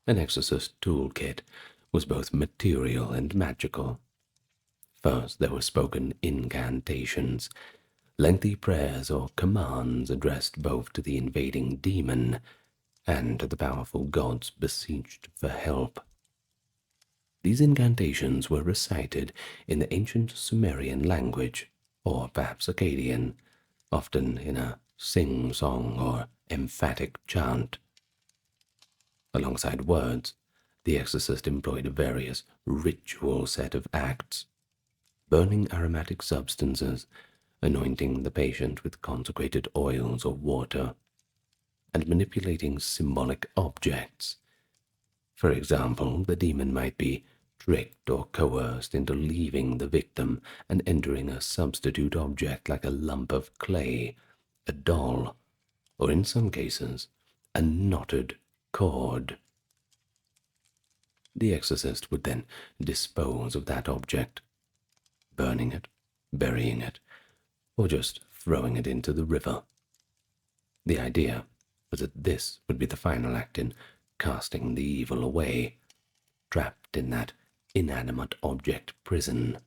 An exorcist toolkit was both material and magical. First, there were spoken incantations, lengthy prayers or commands addressed both to the invading demon and to the powerful gods beseeched for help. These incantations were recited in the ancient Sumerian language, or perhaps Akkadian, often in a sing-song or emphatic chant. Alongside words, the exorcist employed a various ritual set of acts, burning aromatic substances, anointing the patient with consecrated oils or water, and manipulating symbolic objects. For example, the demon might be tricked or coerced into leaving the victim and entering a substitute object like a lump of clay, a doll, or in some cases, a knotted cord. The exorcist would then dispose of that object, burning it, burying it, or just throwing it into the river. The idea was that this would be the final act in casting the evil away, trapped in that inanimate object prison.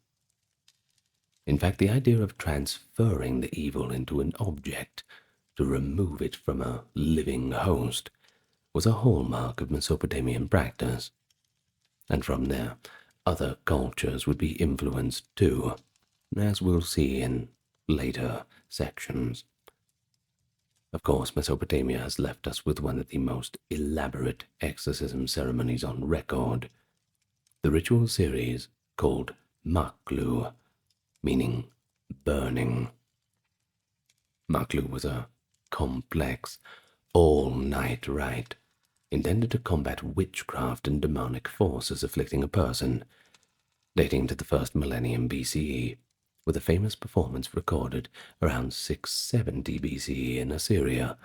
In fact, the idea of transferring the evil into an object to remove it from a living host was a hallmark of Mesopotamian practice, and from there other cultures would be influenced too, as we'll see in later sections. Of course, Mesopotamia has left us with one of the most elaborate exorcism ceremonies on record, the ritual series called Maklu, meaning burning. Maklu was a complex, all-night rite intended to combat witchcraft and demonic forces afflicting a person, dating to the first millennium BCE, with a famous performance recorded around 670 BCE in Assyria.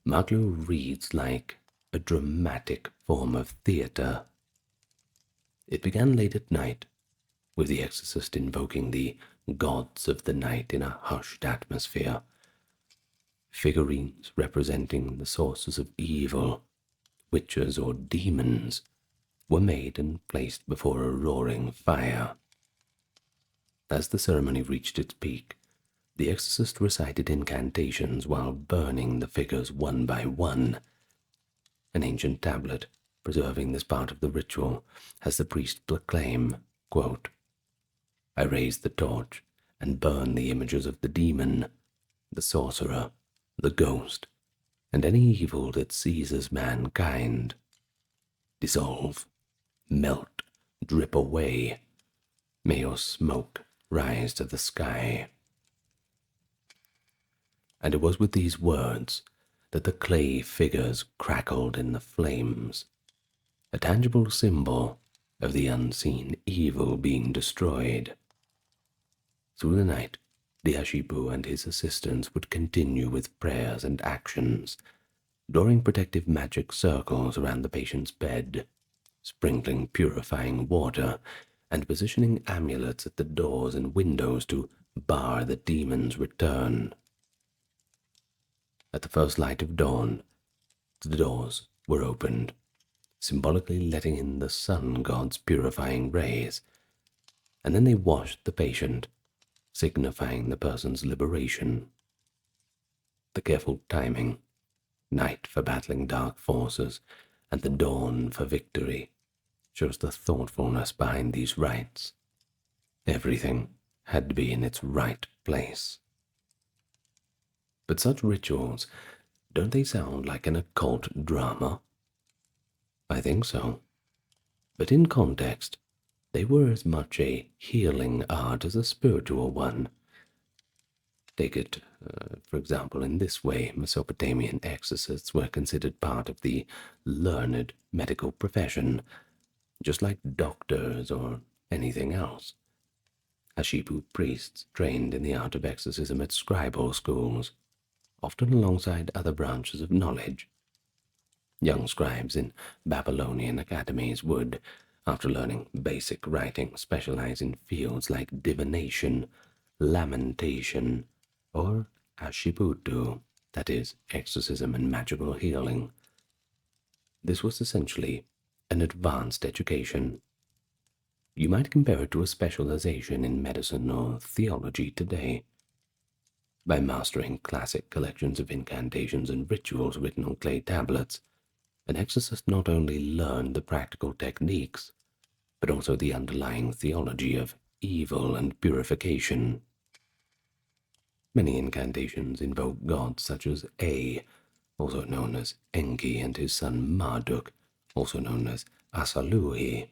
Maklu reads like a dramatic form of theatre. It began late at night, with the exorcist invoking the gods of the night in a hushed atmosphere. Figurines representing the sources of evil, witches or demons, were made and placed before a roaring fire. As the ceremony reached its peak, the exorcist recited incantations while burning the figures one by one. An ancient tablet preserving this part of the ritual has the priest proclaim, quote, "I raise the torch and burn the images of the demon, the sorcerer, the ghost, and any evil that seizes mankind. Dissolve, melt, drip away. May your smoke rise to the sky." And it was with these words that the clay figures crackled in the flames, a tangible symbol of the unseen evil being destroyed. Through the night, the Ashipu and his assistants would continue with prayers and actions, drawing protective magic circles around the patient's bed, sprinkling purifying water, and positioning amulets at the doors and windows to bar the demon's return. At the first light of dawn, the doors were opened, symbolically letting in the sun god's purifying rays, and then they washed the patient, signifying the person's liberation. The careful timing, night for battling dark forces, and the dawn for victory, shows the thoughtfulness behind these rites. Everything had to be in its right place. But such rituals, don't they sound like an occult drama? I think so. But in context, they were as much a healing art as a spiritual one. Take it, for example, in this way, Mesopotamian exorcists were considered part of the learned medical profession, just like doctors or anything else. Ashipu priests trained in the art of exorcism at scribal schools, often alongside other branches of knowledge. Young scribes in Babylonian academies would, after learning basic writing, specialize in fields like divination, lamentation, or ashibutu, that is, exorcism and magical healing. This was essentially an advanced education. You might compare it to a specialization in medicine or theology today. By mastering classic collections of incantations and rituals written on clay tablets, an exorcist not only learned the practical techniques, but also the underlying theology of evil and purification. Many incantations invoke gods such as A, also known as Enki, and his son Marduk, also known as Asaluhi,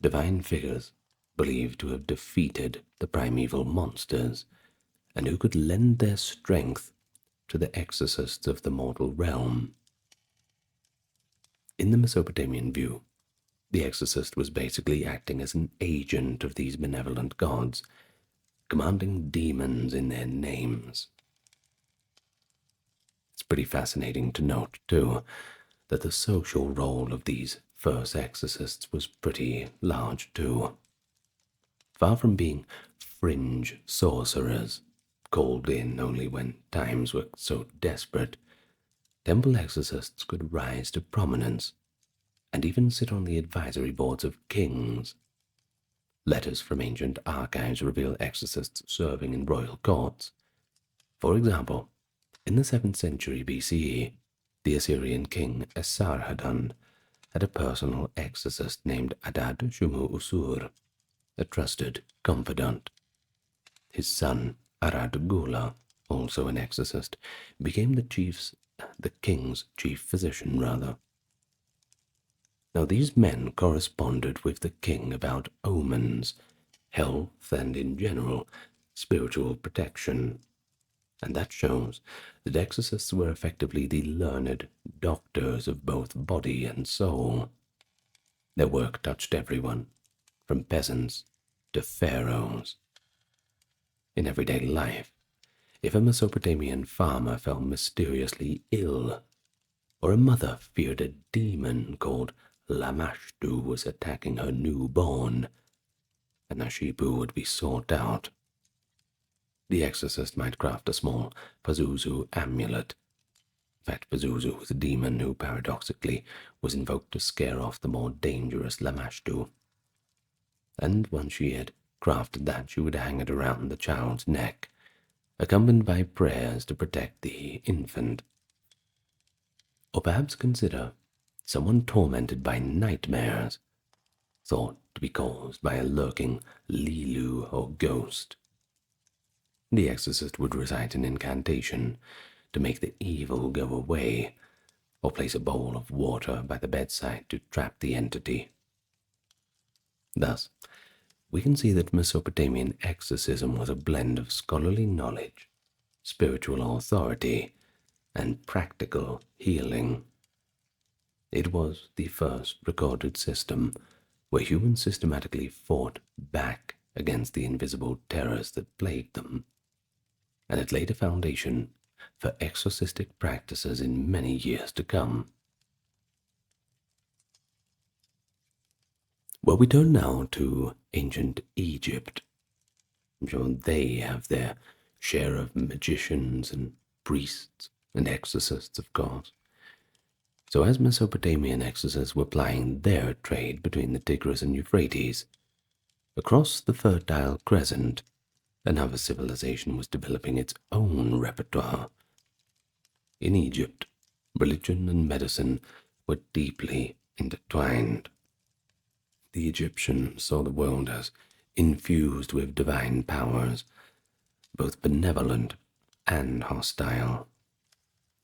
divine figures believed to have defeated the primeval monsters, and who could lend their strength to the exorcists of the mortal realm. In the Mesopotamian view, the exorcist was basically acting as an agent of these benevolent gods, commanding demons in their names. It's pretty fascinating to note, too, that the social role of these first exorcists was pretty large, too. Far from being fringe sorcerers, called in only when times were so desperate, temple exorcists could rise to prominence and even sit on the advisory boards of kings. Letters from ancient archives reveal exorcists serving in royal courts. For example, in the 7th century BCE, the Assyrian king Esarhaddon had a personal exorcist named Adad Shumu Usur, a trusted confidant. His son, Arad Gula, also an exorcist, became the king's chief physician, rather. Now these men corresponded with the king about omens, health, and in general, spiritual protection. And that shows that exorcists were effectively the learned doctors of both body and soul. Their work touched everyone, from peasants to pharaohs. In everyday life, if a Mesopotamian farmer fell mysteriously ill, or a mother feared a demon called Lamashtu was attacking her newborn, an Ashibu would be sought out. The exorcist might craft a small Pazuzu amulet. In fact, Pazuzu was a demon who, paradoxically, was invoked to scare off the more dangerous Lamashtu. And once she had crafted that, she would hang it around the child's neck, accompanied by prayers to protect the infant. Or perhaps consider someone tormented by nightmares, thought to be caused by a lurking Lilu or ghost. The exorcist would recite an incantation to make the evil go away, or place a bowl of water by the bedside to trap the entity. Thus, we can see that Mesopotamian exorcism was a blend of scholarly knowledge, spiritual authority, and practical healing. It was the first recorded system where humans systematically fought back against the invisible terrors that plagued them, and it laid a foundation for exorcistic practices in many years to come. Well, we turn now to ancient Egypt. I'm sure they have their share of magicians and priests and exorcists, of course. So as Mesopotamian exorcists were plying their trade between the Tigris and Euphrates, across the Fertile Crescent, another civilization was developing its own repertoire. In Egypt, religion and medicine were deeply intertwined. The Egyptians saw the world as infused with divine powers, both benevolent and hostile.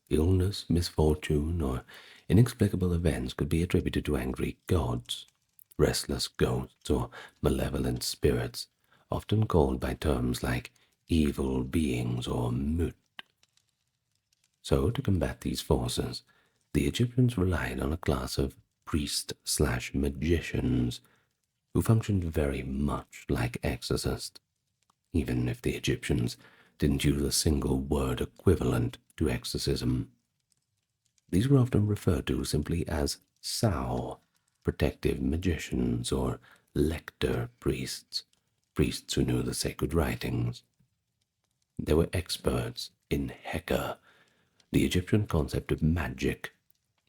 Illness, misfortune, or inexplicable events could be attributed to angry gods, restless ghosts, or malevolent spirits, often called by terms like evil beings or mut. So, to combat these forces, the Egyptians relied on a class of priest/magicians who functioned very much like exorcists, even if the Egyptians didn't use a single word equivalent to exorcism. These were often referred to simply as Sao, protective magicians, or lector priests, priests who knew the sacred writings. They were experts in Heka, the Egyptian concept of magic,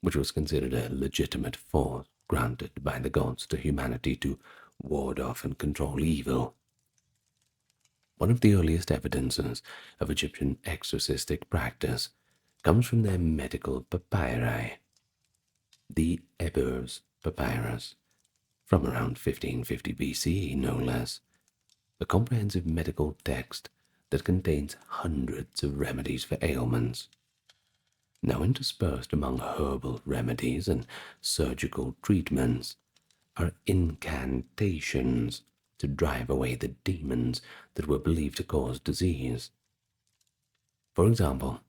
which was considered a legitimate force granted by the gods to humanity to ward off and control evil. One of the earliest evidences of Egyptian exorcistic practice comes from their medical papyri, the Immerse papyrus, from around 1550 BCE, no less, a comprehensive medical text that contains hundreds of remedies for ailments. Now interspersed among herbal remedies and surgical treatments are incantations to drive away the demons that were believed to cause disease. For example,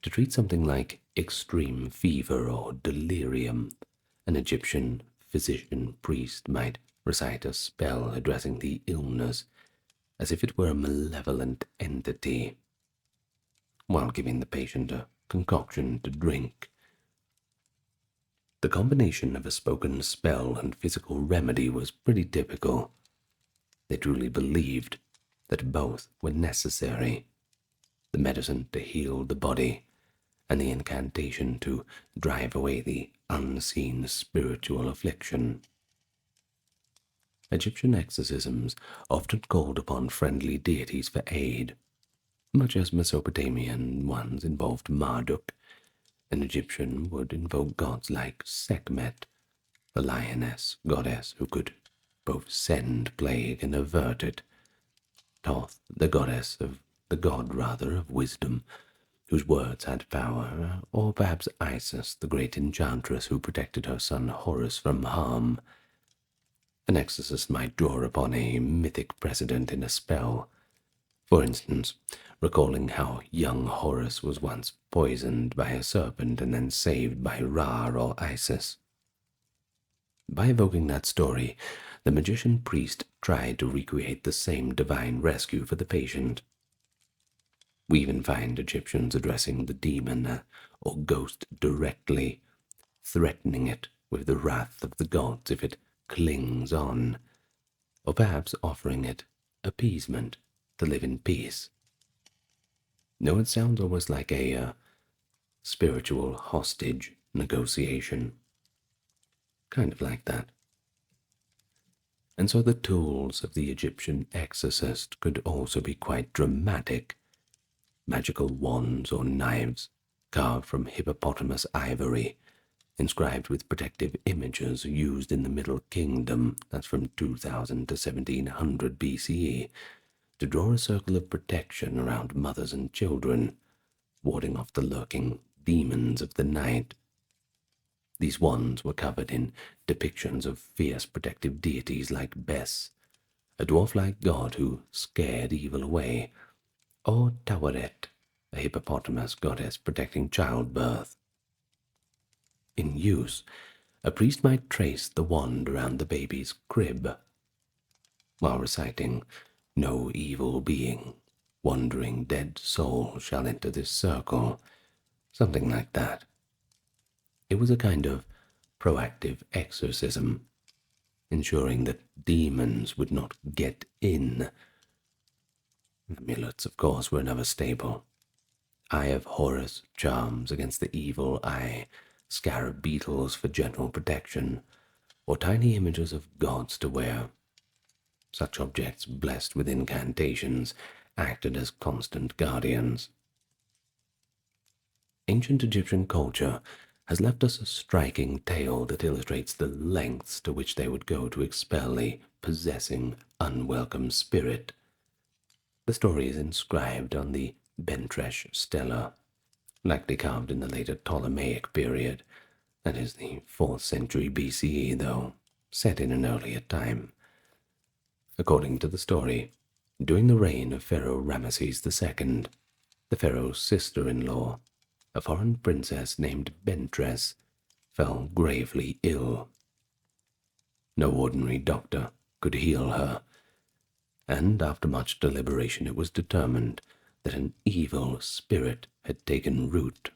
to treat something like extreme fever or delirium, an Egyptian physician priest might recite a spell addressing the illness as if it were a malevolent entity, while giving the patient a concoction to drink. The combination of a spoken spell and physical remedy was pretty typical. They truly believed that both were necessary, the medicine to heal the body and the incantation to drive away the unseen spiritual affliction. Egyptian exorcisms often called upon friendly deities for aid, much as Mesopotamian ones involved Marduk. An Egyptian would invoke gods like Sekhmet, the lioness goddess who could both send plague and avert it, Thoth, the god of wisdom, whose words had power, or perhaps Isis, the great enchantress who protected her son Horus from harm. An exorcist might draw upon a mythic precedent in a spell, for instance, recalling how young Horus was once poisoned by a serpent and then saved by Ra or Isis. By evoking that story, the magician priest tried to recreate the same divine rescue for the patient. We even find Egyptians addressing the demon or ghost directly, threatening it with the wrath of the gods if it clings on, or perhaps offering it appeasement to live in peace. No, it sounds almost like a spiritual hostage negotiation. Kind of like that. And so the tools of the Egyptian exorcist could also be quite dramatic. Magical wands or knives carved from hippopotamus ivory, inscribed with protective images used in the Middle Kingdom, that's from 2000 to 1700 BCE, to draw a circle of protection around mothers and children, warding off the lurking demons of the night. These wands were covered in depictions of fierce protective deities like Bes, a dwarf-like god who scared evil away, or Taweret, a hippopotamus goddess protecting childbirth. In use, a priest might trace the wand around the baby's crib, while reciting, "No evil being, wandering dead soul shall enter this circle," something like that. It was a kind of proactive exorcism, ensuring that demons would not get in. Amulets, of course, were never stable. Eye of Horus charms against the evil eye, scarab beetles for general protection, or tiny images of gods to wear. Such objects, blessed with incantations, acted as constant guardians. Ancient Egyptian culture has left us a striking tale that illustrates the lengths to which they would go to expel a possessing, unwelcome spirit. The story is inscribed on the Bentresh stela, likely carved in the later Ptolemaic period, that is the 4th century BCE, though set in an earlier time. According to the story, during the reign of Pharaoh Ramesses II, the pharaoh's sister-in-law, a foreign princess named Bentres, fell gravely ill. No ordinary doctor could heal her, and after much deliberation it was determined that an evil spirit had taken root.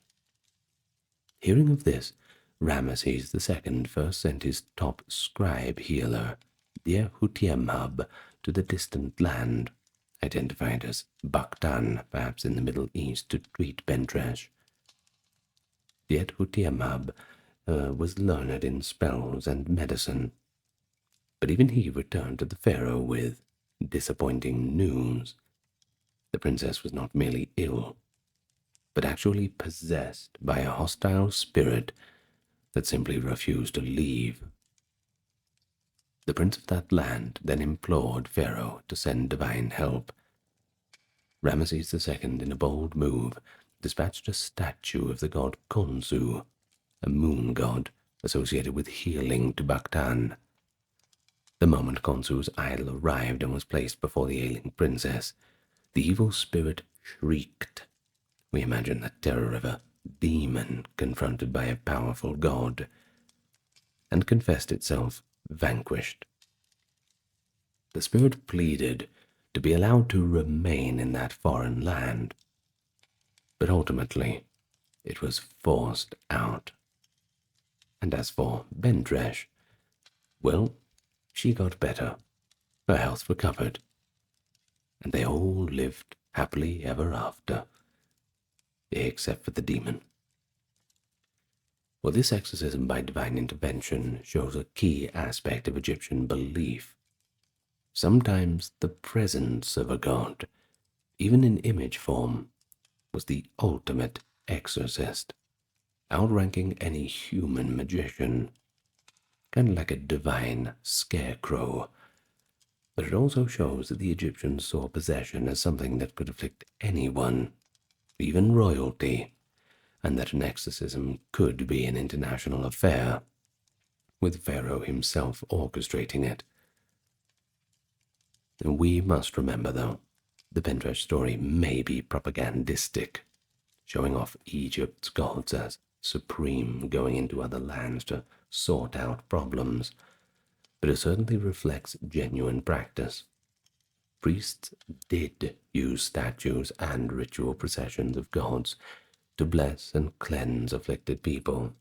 Hearing of this, Ramesses II first sent his top scribe healer, Hutiemhub, to the distant land, identified as Baktan, perhaps in the Middle East, to treat Bentresh. Hutiemhub was learned in spells and medicine, but even he returned to the pharaoh with disappointing news. The princess was not merely ill, but actually possessed by a hostile spirit that simply refused to leave. The prince of that land then implored Pharaoh to send divine help. Ramesses II, in a bold move, dispatched a statue of the god Khonsu, a moon god associated with healing, to Baktan. The moment Khonsu's idol arrived and was placed before the ailing princess, the evil spirit shrieked. We imagine the terror of a demon confronted by a powerful god, and confessed itself vanquished. The spirit pleaded to be allowed to remain in that foreign land, but ultimately it was forced out. And as for Bentresh, well, she got better, her health recovered, and they all lived happily ever after, except for the demon. Well, this exorcism by divine intervention shows a key aspect of Egyptian belief. Sometimes the presence of a god, even in image form, was the ultimate exorcist, outranking any human magician, kind of like a divine scarecrow. But it also shows that the Egyptians saw possession as something that could afflict anyone, even royalty, and that an exorcism could be an international affair, with Pharaoh himself orchestrating it. And we must remember, though, the Bentresh story may be propagandistic, showing off Egypt's gods as supreme, going into other lands to sort out problems, but it certainly reflects genuine practice. Priests did use statues and ritual processions of gods to bless and cleanse afflicted people.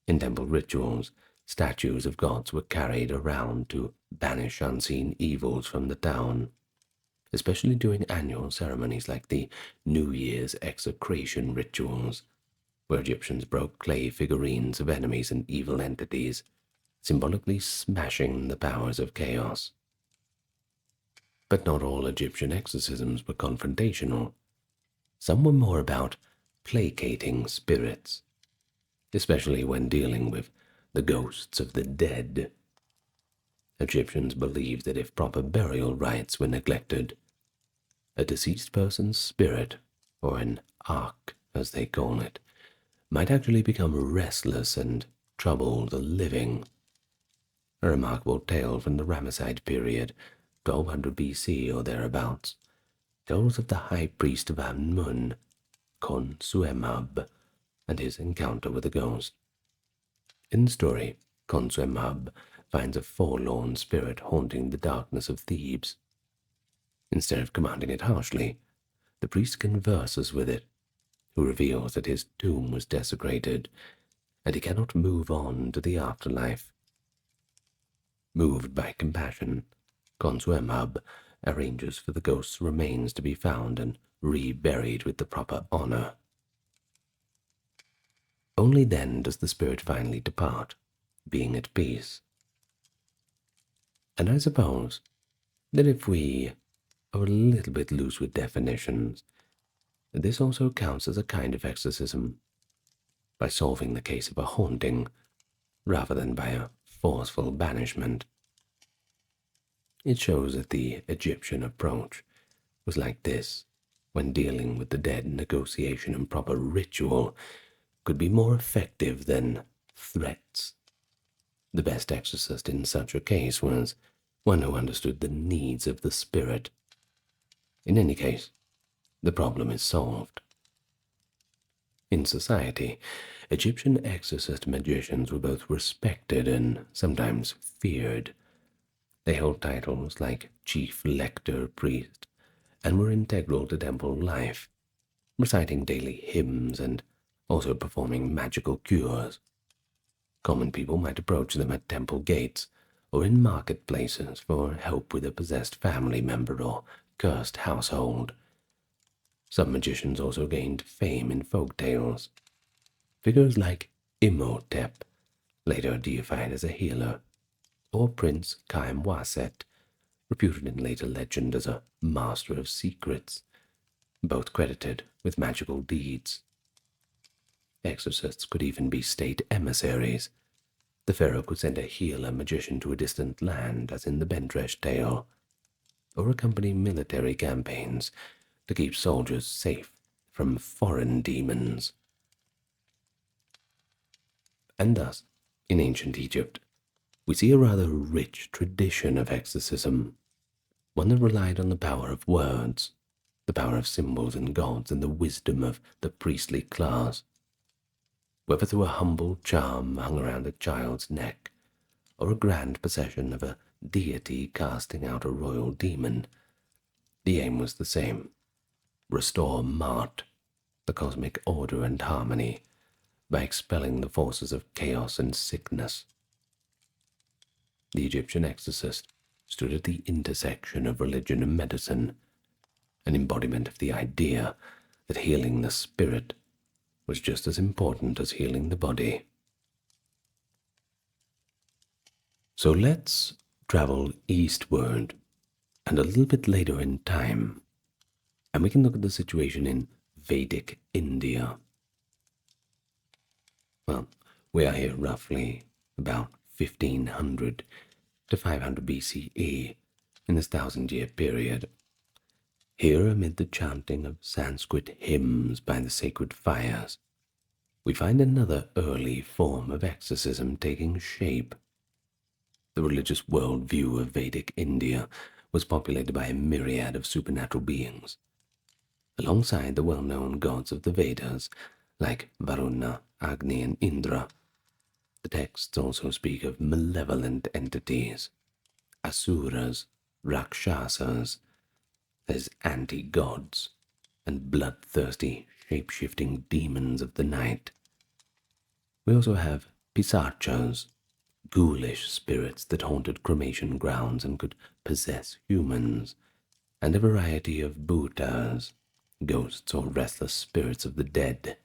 In temple rituals, statues of gods were carried around to banish unseen evils from the town, especially during annual ceremonies like the New Year's execration rituals, where Egyptians broke clay figurines of enemies and evil entities, symbolically smashing the powers of chaos. But not all Egyptian exorcisms were confrontational. Some were more about placating spirits, especially when dealing with the ghosts of the dead. Egyptians believed that if proper burial rites were neglected, a deceased person's spirit, or an ark as they call it, might actually become restless and trouble the living. A remarkable tale from the Ramesside period, 1200 BC or thereabouts, tells of the high priest of Amun, Khonsuemhab, and his encounter with a ghost. In the story, Khonsuemhab finds a forlorn spirit haunting the darkness of Thebes. Instead of commanding it harshly, the priest converses with it, who reveals that his tomb was desecrated, and he cannot move on to the afterlife. Moved by compassion, Khonsuemhab arranges for the ghost's remains to be found and reburied with the proper honor. Only then does the spirit finally depart, being at peace. And I suppose that if we are a little bit loose with definitions, this also counts as a kind of exorcism, by solving the case of a haunting, rather than by a forceful banishment. It shows that the Egyptian approach was like this: when dealing with the dead, negotiation and proper ritual could be more effective than threats. The best exorcist in such a case was one who understood the needs of the spirit. In any case, the problem is solved. In society, Egyptian exorcist magicians were both respected and sometimes feared. They held titles like chief lector priest and were integral to temple life, reciting daily hymns and also performing magical cures. Common people might approach them at temple gates or in marketplaces for help with a possessed family member or cursed household. Some magicians also gained fame in folk tales. Figures like Imhotep, later deified as a healer, or Prince Waset, reputed in later legend as a master of secrets, both credited with magical deeds. Exorcists could even be state emissaries. The pharaoh could send a healer magician to a distant land, as in the Bentresh tale, or accompany military campaigns to keep soldiers safe from foreign demons. And thus, in ancient Egypt, we see a rather rich tradition of exorcism, one that relied on the power of words, the power of symbols and gods, and the wisdom of the priestly class. Whether through a humble charm hung around a child's neck, or a grand procession of a deity casting out a royal demon, the aim was the same: restore Mart, the cosmic order and harmony, by expelling the forces of chaos and sickness. The Egyptian exorcist stood at the intersection of religion and medicine, an embodiment of the idea that healing the spirit was just as important as healing the body. So let's travel eastward and a little bit later in time, and we can look at the situation in Vedic India. Well, we are here roughly about 1500 to 500 BCE, in this 1,000-year period. Here, amid the chanting of Sanskrit hymns by the sacred fires, we find another early form of exorcism taking shape. The religious worldview of Vedic India was populated by a myriad of supernatural beings. Alongside the well-known gods of the Vedas, like Varuna, Agni, and Indra, the texts also speak of malevolent entities, asuras, rakshasas, as anti-gods, and bloodthirsty, shape-shifting demons of the night. We also have pisachas, ghoulish spirits that haunted cremation grounds and could possess humans, and a variety of bhutas, ghosts or restless spirits of the dead.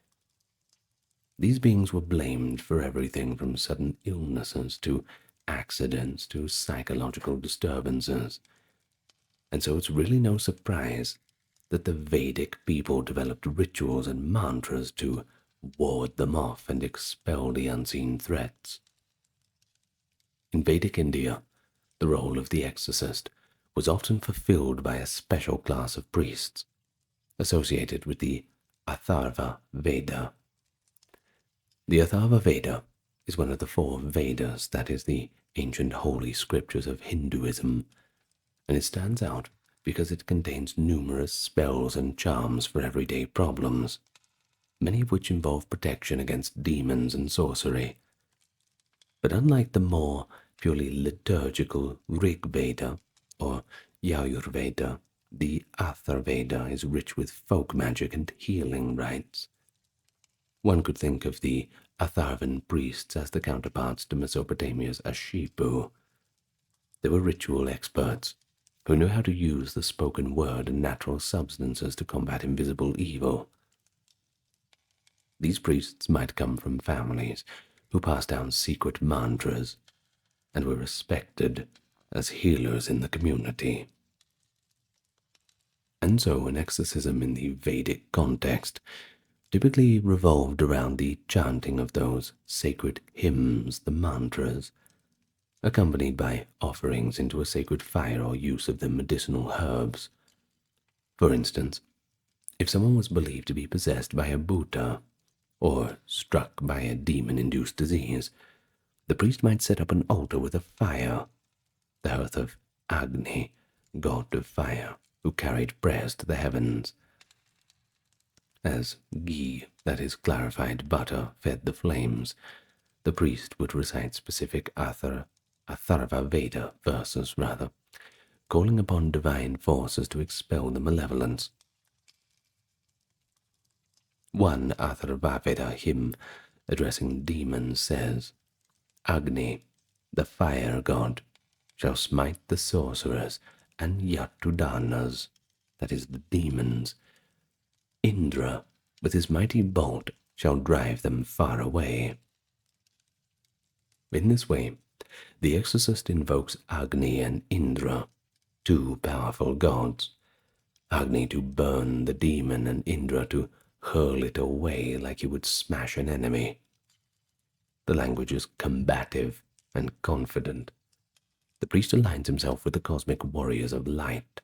These beings were blamed for everything from sudden illnesses to accidents to psychological disturbances, and so it's really no surprise that the Vedic people developed rituals and mantras to ward them off and expel the unseen threats. In Vedic India, the role of the exorcist was often fulfilled by a special class of priests, associated with the Atharva Veda. The Atharva Veda is one of the 4 Vedas, that is, the ancient holy scriptures of Hinduism, and it stands out because it contains numerous spells and charms for everyday problems, many of which involve protection against demons and sorcery. But unlike the more purely liturgical Rig Veda or Yajurveda, the Atharvaveda is rich with folk magic and healing rites. One could think of the Atharvan priests as the counterparts to Mesopotamia's Ashipu. They were ritual experts who knew how to use the spoken word and natural substances to combat invisible evil. These priests might come from families who passed down secret mantras and were respected as healers in the community. And so an exorcism in the Vedic context typically revolved around the chanting of those sacred hymns, the mantras, accompanied by offerings into a sacred fire or use of the medicinal herbs. For instance, if someone was believed to be possessed by a bhuta, or struck by a demon-induced disease, the priest might set up an altar with a fire, the hearth of Agni, god of fire, who carried prayers to the heavens. As ghee, that is clarified butter, fed the flames, the priest would recite specific Atharva Veda verses, calling upon divine forces to expel the malevolence. One Atharvaveda hymn addressing demons says, Agni, the fire god, shall smite the sorcerers and Yatudanas, that is the demons. Indra, with his mighty bolt, shall drive them far away. In this way, the exorcist invokes Agni and Indra, two powerful gods, Agni to burn the demon and Indra to hurl it away like he would smash an enemy. The language is combative and confident. The priest aligns himself with the cosmic warriors of light.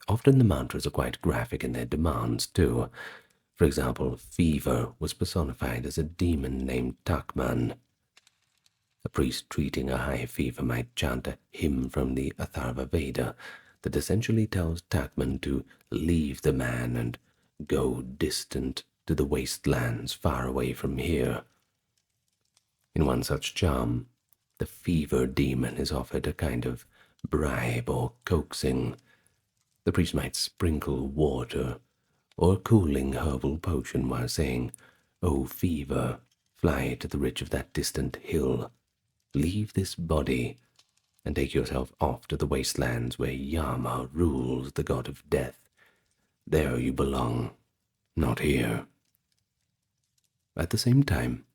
Often the mantras are quite graphic in their demands too. For example, fever was personified as a demon named Takman. A priest treating a high fever might chant a hymn from the Atharva Veda that essentially tells Takman to leave the man and go distant to the wastelands far away from here. In one such charm, the fever demon is offered a kind of bribe or coaxing. The priest might sprinkle water or a cooling herbal potion while saying, "O fever, fly to the ridge of that distant hill. Leave this body and take yourself off to the wastelands where Yama rules, the god of death. There you belong, not here." At the same time,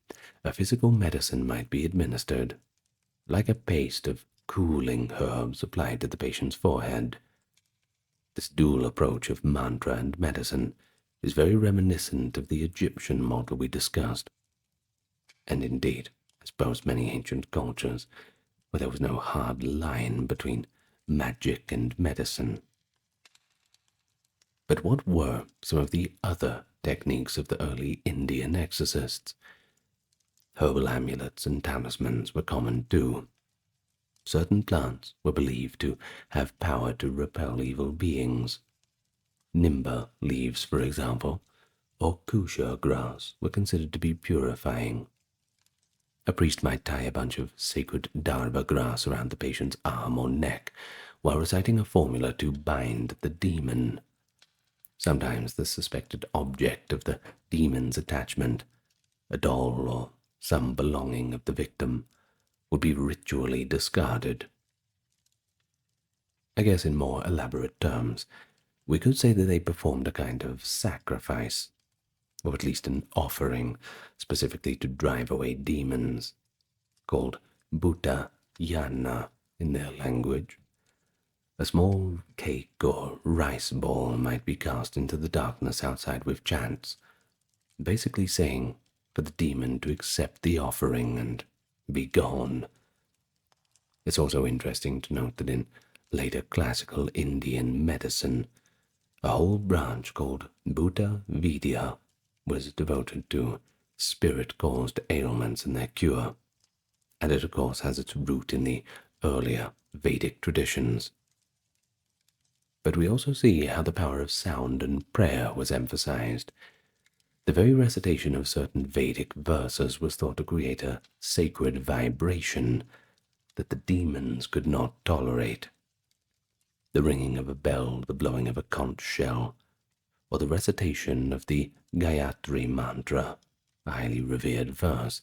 a physical medicine might be administered, like a paste of cooling herbs applied to the patient's forehead. This dual approach of mantra and medicine is very reminiscent of the Egyptian model we discussed, and indeed, I suppose many ancient cultures where there was no hard line between magic and medicine. But what were some of the other techniques of the early Indian exorcists? Herbal amulets and talismans were common too. Certain plants were believed to have power to repel evil beings. Nimba leaves, for example, or kusha grass were considered to be purifying. A priest might tie a bunch of sacred darba grass around the patient's arm or neck while reciting a formula to bind the demon. Sometimes the suspected object of the demon's attachment, a doll or some belonging of the victim, would be ritually discarded. I guess in more elaborate terms, we could say that they performed a kind of sacrifice, or at least an offering, specifically to drive away demons, called Bhuta Yana in their language. A small cake or rice ball might be cast into the darkness outside with chants, basically saying for the demon to accept the offering and be gone. It's also interesting to note that in later classical Indian medicine, a whole branch called Bhuta Vidya was devoted to spirit-caused ailments and their cure, and it of course has its root in the earlier Vedic traditions. But we also see how the power of sound and prayer was emphasized. The very recitation of certain Vedic verses was thought to create a sacred vibration that the demons could not tolerate. The ringing of a bell, the blowing of a conch shell, or the recitation of the Gayatri mantra, a highly revered verse,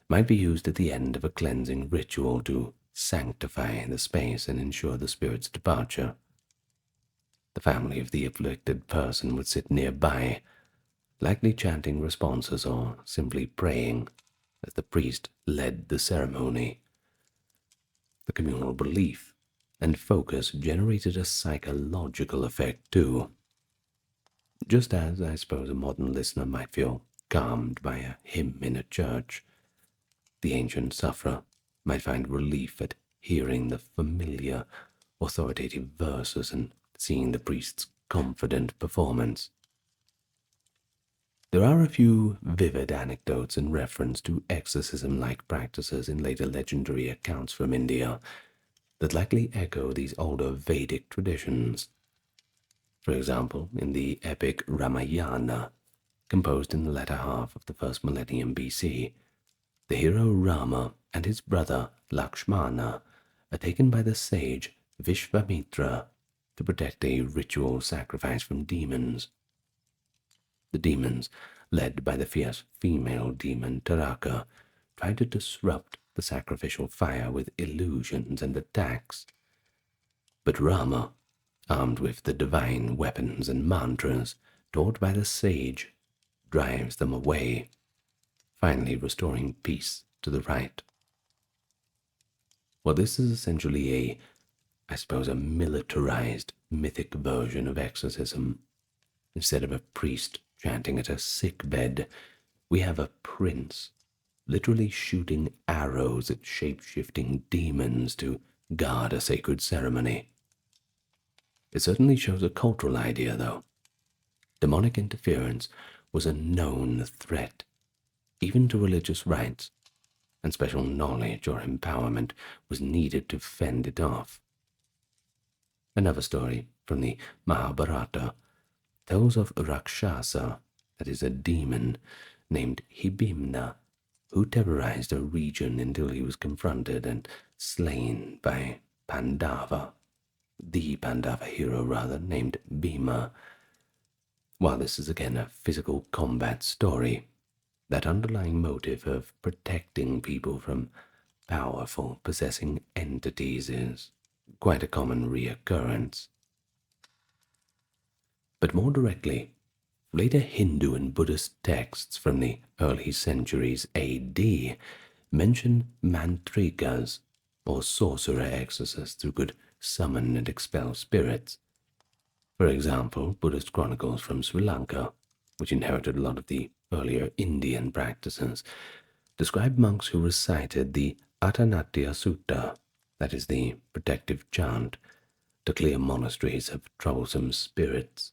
might be used at the end of a cleansing ritual to sanctify the space and ensure the spirit's departure. The family of the afflicted person would sit nearby, likely chanting responses or simply praying as the priest led the ceremony. The communal belief and focus generated a psychological effect too. Just as I suppose a modern listener might feel calmed by a hymn in a church, the ancient sufferer might find relief at hearing the familiar, authoritative verses and seeing the priest's confident performance. There are a few vivid anecdotes in reference to exorcism-like practices in later legendary accounts from India that likely echo these older Vedic traditions. For example, in the epic Ramayana, composed in the latter half of the first millennium BC, the hero Rama and his brother Lakshmana are taken by the sage Vishvamitra to protect a ritual sacrifice from demons. The demons, led by the fierce female demon Taraka, tried to disrupt the sacrificial fire with illusions and attacks. But Rama, armed with the divine weapons and mantras taught by the sage, drives them away, finally restoring peace to the right. Well, this is essentially a militarized mythic version of exorcism. Instead of a priest chanting at a sick bed, we have a prince literally shooting arrows at shape-shifting demons to guard a sacred ceremony. It certainly shows a cultural idea, though. Demonic interference was a known threat, even to religious rites, and special knowledge or empowerment was needed to fend it off. Another story from the Mahabharata tells of a Rakshasa, that is a demon, named Hibimna, who terrorized a region until he was confronted and slain by the Pandava hero named Bhima. While this is again a physical combat story, that underlying motive of protecting people from powerful possessing entities is quite a common reoccurrence. But more directly, later Hindu and Buddhist texts from the early centuries AD mention mantrikas, or sorcerer exorcists who could summon and expel spirits. For example, Buddhist chronicles from Sri Lanka, which inherited a lot of the earlier Indian practices, describe monks who recited the Atanatya Sutta, that is the protective chant, to clear monasteries of troublesome spirits.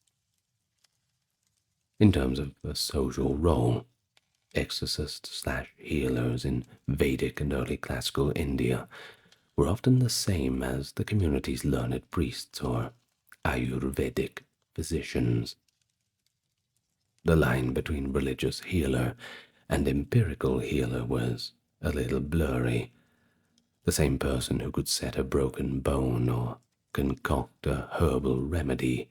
In terms of a social role, exorcists/healers in Vedic and early classical India were often the same as the community's learned priests or Ayurvedic physicians. The line between religious healer and empirical healer was a little blurry. The same person who could set a broken bone or concoct a herbal remedy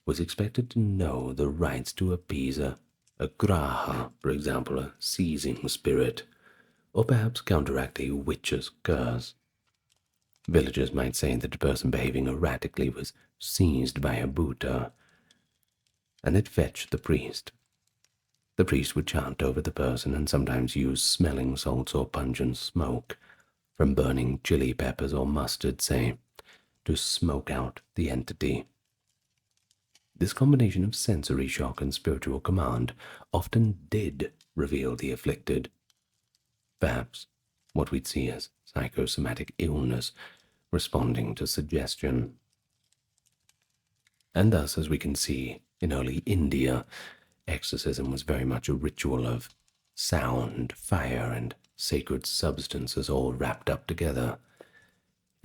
was expected to know the rites to appease a graha, for example, a seizing spirit, or perhaps counteract a witch's curse. Villagers might say that a person behaving erratically was seized by a bhuta, and they'd fetch the priest. The priest would chant over the person and sometimes use smelling salts or pungent smoke from burning chili peppers or mustard, say, to smoke out the entity. This combination of sensory shock and spiritual command often did reveal the afflicted. Perhaps what we'd see as psychosomatic illness responding to suggestion. And thus, as we can see, in early India, exorcism was very much a ritual of sound, fire, and sacred substances all wrapped up together.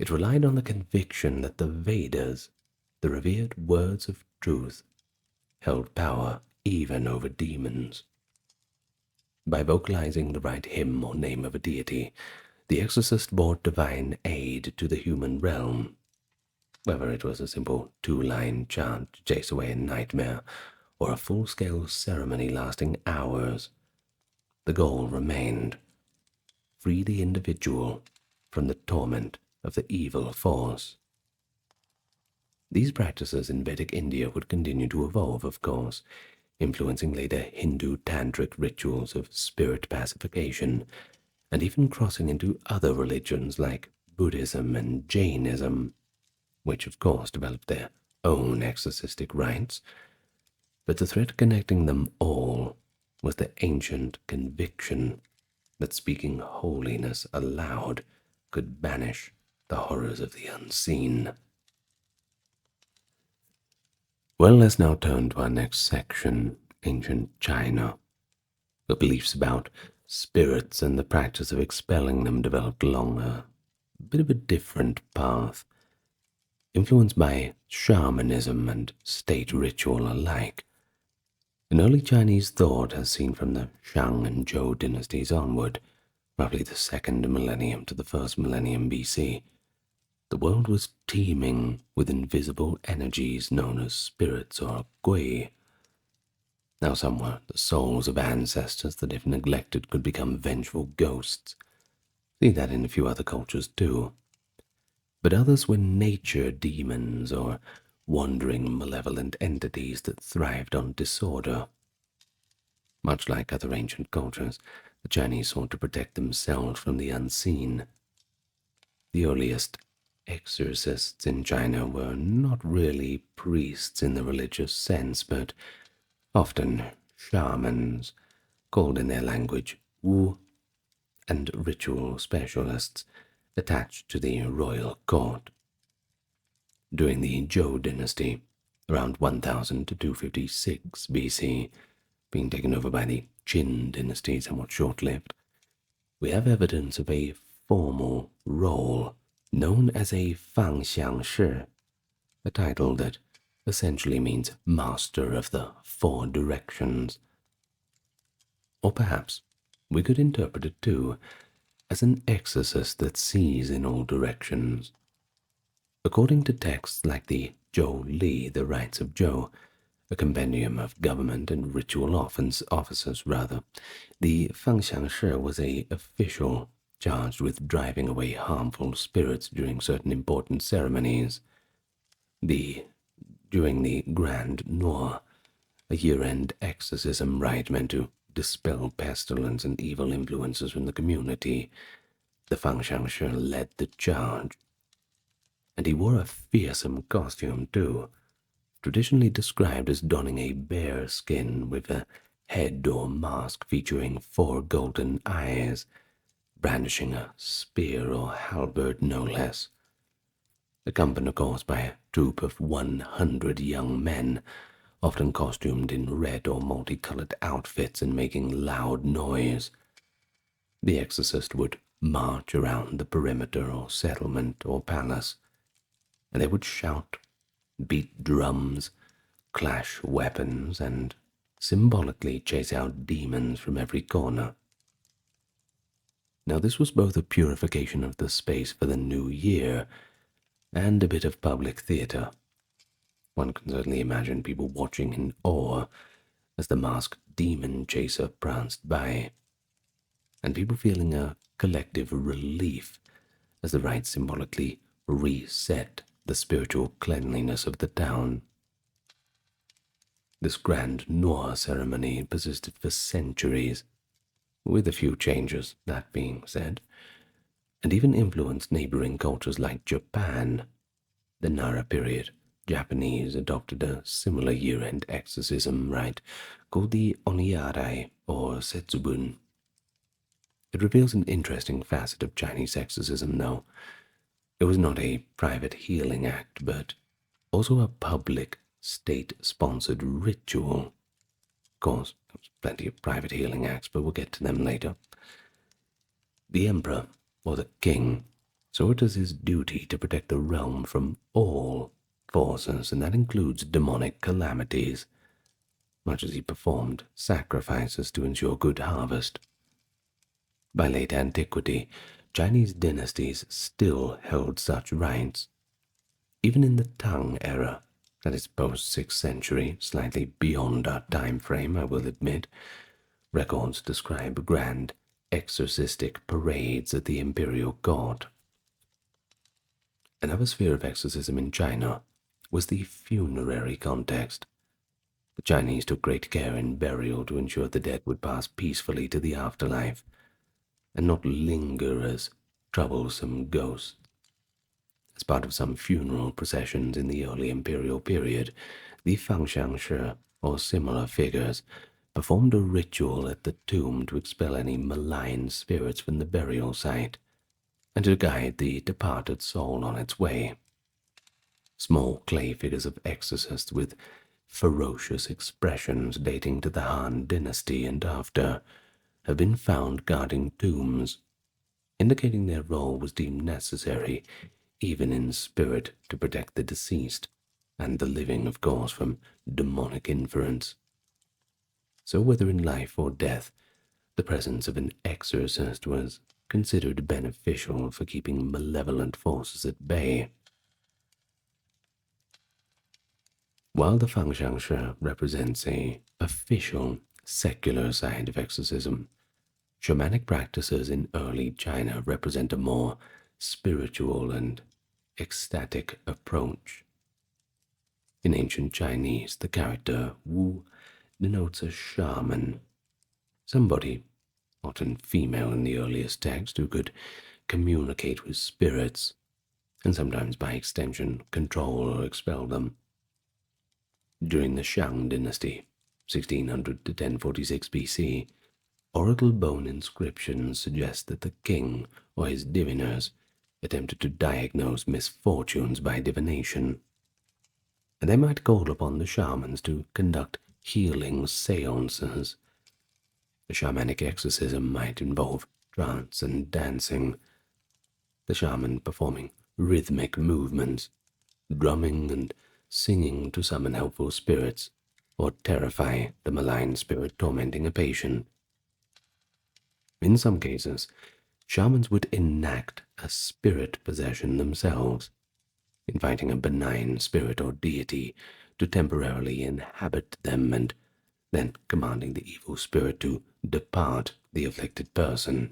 It relied on the conviction that the Vedas, the revered words of truth, held power even over demons. By vocalizing the right hymn or name of a deity, the exorcist brought divine aid to the human realm. Whether it was a simple two-line chant to chase away a nightmare, or a full-scale ceremony lasting hours, the goal remained: free the individual from the torment of the evil force. These practices in Vedic India would continue to evolve, of course, influencing later Hindu tantric rituals of spirit pacification, and even crossing into other religions like Buddhism and Jainism, which of course developed their own exorcistic rites. But the thread connecting them all was the ancient conviction that speaking holiness aloud could banish the horrors of the unseen. Well, let's now turn to our next section, ancient China. The beliefs about spirits and the practice of expelling them developed along a bit of a different path, influenced by shamanism and state ritual alike. In early Chinese thought, as seen from the Shang and Zhou dynasties onward, roughly the 2nd millennium to the 1st millennium BC, the world was teeming with invisible energies known as spirits or gui. Now some were the souls of ancestors that if neglected could become vengeful ghosts. See that in a few other cultures too. But others were nature demons or wandering malevolent entities that thrived on disorder. Much like other ancient cultures, the Chinese sought to protect themselves from the unseen. The earliest exorcists in China were not really priests in the religious sense, but often shamans, called in their language Wu, and ritual specialists attached to the royal court. During the Zhou dynasty, around 1000 to 256 BC, being taken over by the Qin dynasty somewhat short-lived, we have evidence of a formal role known as a fangxiangshi, a title that essentially means master of the four directions. Or perhaps we could interpret it too as an exorcist that sees in all directions. According to texts like the Zhou Li, the Rites of Zhou, a compendium of government and ritual officers, the fangxiangshi was an official charged with driving away harmful spirits during certain important ceremonies. During the Grand Noir, a year-end exorcism rite meant to dispel pestilence and evil influences from the community, the fangxiangshi led the charge. And he wore a fearsome costume too, traditionally described as donning a bear skin with a head or mask featuring 4 golden eyes, brandishing a spear or halberd no less, accompanied of course by a troop of 100 young men, often costumed in red or multicolored outfits and making loud noise. The exorcist would march around the perimeter or settlement or palace, and they would shout, beat drums, clash weapons, and symbolically chase out demons from every corner. Now this was both a purification of the space for the new year and a bit of public theatre. One can certainly imagine people watching in awe as the masked demon chaser pranced by, and people feeling a collective relief as the rite symbolically reset the spiritual cleanliness of the town. This Grand Noir ceremony persisted for centuries, with a few changes, that being said, and even influenced neighboring cultures like Japan. The Nara period, Japanese adopted a similar year-end exorcism rite called the Oniyarai or Setsubun. It reveals an interesting facet of Chinese exorcism, though. It was not a private healing act, but also a public, state-sponsored ritual. Of course, there was plenty of private healing acts, but we'll get to them later. The emperor, or the king, saw it as his duty to protect the realm from all forces, and that includes demonic calamities, much as he performed sacrifices to ensure good harvest. By late antiquity, Chinese dynasties still held such rites. Even in the Tang era, that is post-6th century, slightly beyond our time frame, I will admit, records describe grand exorcistic parades at the imperial court. Another sphere of exorcism in China was the funerary context. The Chinese took great care in burial to ensure the dead would pass peacefully to the afterlife, and not linger as troublesome ghosts. As part of some funeral processions in the early imperial period, the fangxiangshi, or similar figures, performed a ritual at the tomb to expel any malign spirits from the burial site, and to guide the departed soul on its way. Small clay figures of exorcists with ferocious expressions dating to the Han dynasty and after have been found guarding tombs, indicating their role was deemed necessary, even in spirit, to protect the deceased, and the living, of course, from demonic influence. So whether in life or death, the presence of an exorcist was considered beneficial for keeping malevolent forces at bay. While the Fangshangshe represents a official, secular side of exorcism, shamanic practices in early China represent a more spiritual and ecstatic approach. In ancient Chinese, the character Wu denotes a shaman, somebody, often female in the earliest text, who could communicate with spirits, and sometimes by extension control or expel them. During the Shang dynasty, 1600 to 1046 BC, oracle bone inscriptions suggest that the king or his diviners attempted to diagnose misfortunes by divination, and they might call upon the shamans to conduct healing seances. A shamanic exorcism might involve trance and dancing, the shaman performing rhythmic movements, drumming and singing to summon helpful spirits or terrify the malign spirit tormenting a patient. In some cases, shamans would enact a spirit possession themselves, inviting a benign spirit or deity to temporarily inhabit them and then commanding the evil spirit to depart the afflicted person.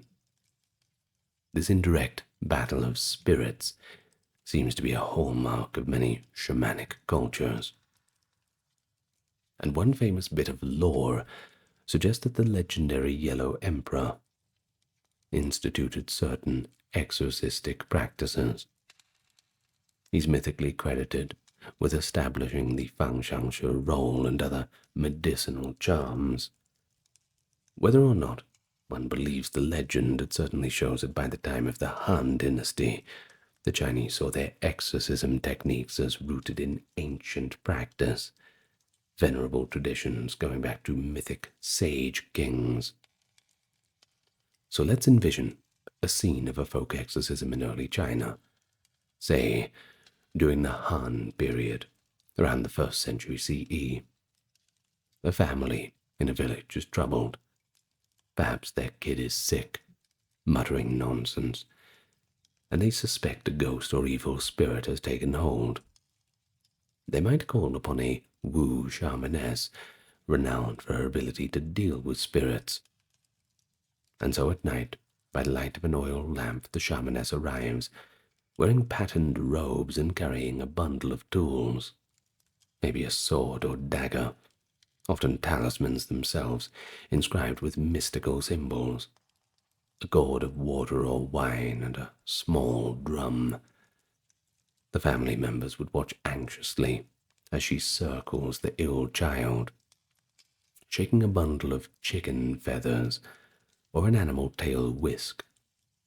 This indirect battle of spirits seems to be a hallmark of many shamanic cultures. And one famous bit of lore suggests that the legendary Yellow Emperor instituted certain exorcistic practices. He's mythically credited with establishing the Fangshangshe roll and other medicinal charms. Whether or not one believes the legend, it certainly shows that by the time of the Han dynasty, the Chinese saw their exorcism techniques as rooted in ancient practice, venerable traditions going back to mythic sage kings. So let's envision a scene of a folk exorcism in early China, say during the Han period, around the 1st century CE. A family in a village is troubled. Perhaps their kid is sick, muttering nonsense, and they suspect a ghost or evil spirit has taken hold. They might call upon a Wu shamaness, renowned for her ability to deal with spirits. And so at night, by the light of an oil lamp, the shamaness arrives, wearing patterned robes and carrying a bundle of tools, maybe a sword or dagger, often talismans themselves, inscribed with mystical symbols, a gourd of water or wine, and a small drum. The family members would watch anxiously as she circles the ill child, shaking a bundle of chicken feathers or an animal tail whisk,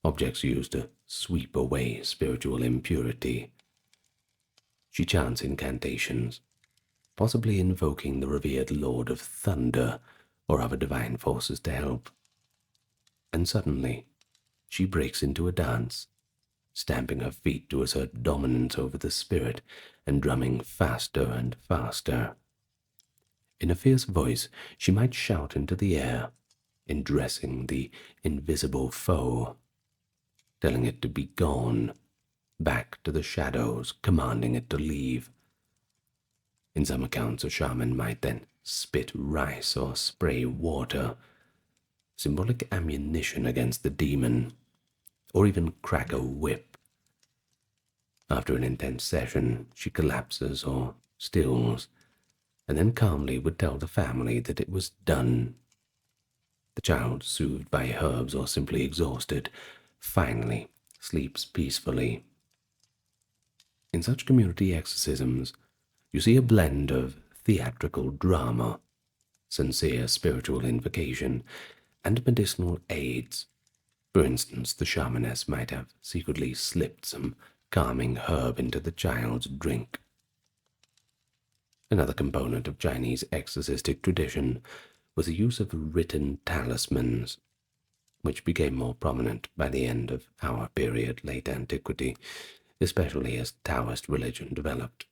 objects used to sweep away spiritual impurity. She chants incantations, possibly invoking the revered Lord of Thunder or other divine forces to help. And suddenly, she breaks into a dance, stamping her feet to assert dominance over the spirit and drumming faster and faster. In a fierce voice, she might shout into the air, addressing the invisible foe, telling it to be gone, back to the shadows, commanding it to leave. In some accounts, a shaman might then spit rice or spray water, symbolic ammunition against the demon, or even crack a whip. After an intense session, she collapses or stills, and then calmly would tell the family that it was done. The child, soothed by herbs or simply exhausted, finally sleeps peacefully. In such community exorcisms, you see a blend of theatrical drama, sincere spiritual invocation, and medicinal aids. For instance, the shamaness might have secretly slipped some calming herb into the child's drink. Another component of Chinese exorcistic tradition was the use of written talismans, which became more prominent by the end of our period, late antiquity, especially as Taoist religion developed.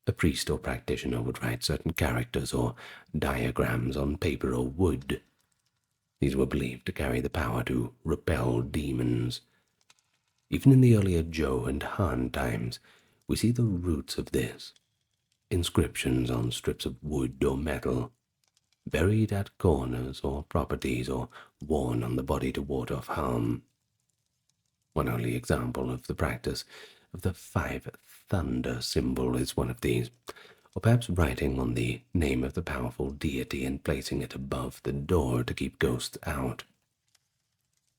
A priest or practitioner would write certain characters or diagrams on paper or wood. These were believed to carry the power to repel demons. Even in the earlier Zhou and Han times, we see the roots of this. Inscriptions on strips of wood or metal, buried at corners or properties, or worn on the body to ward off harm. One early example of the practice of the 5 thunder symbol is one of these, or perhaps writing on the name of the powerful deity and placing it above the door to keep ghosts out.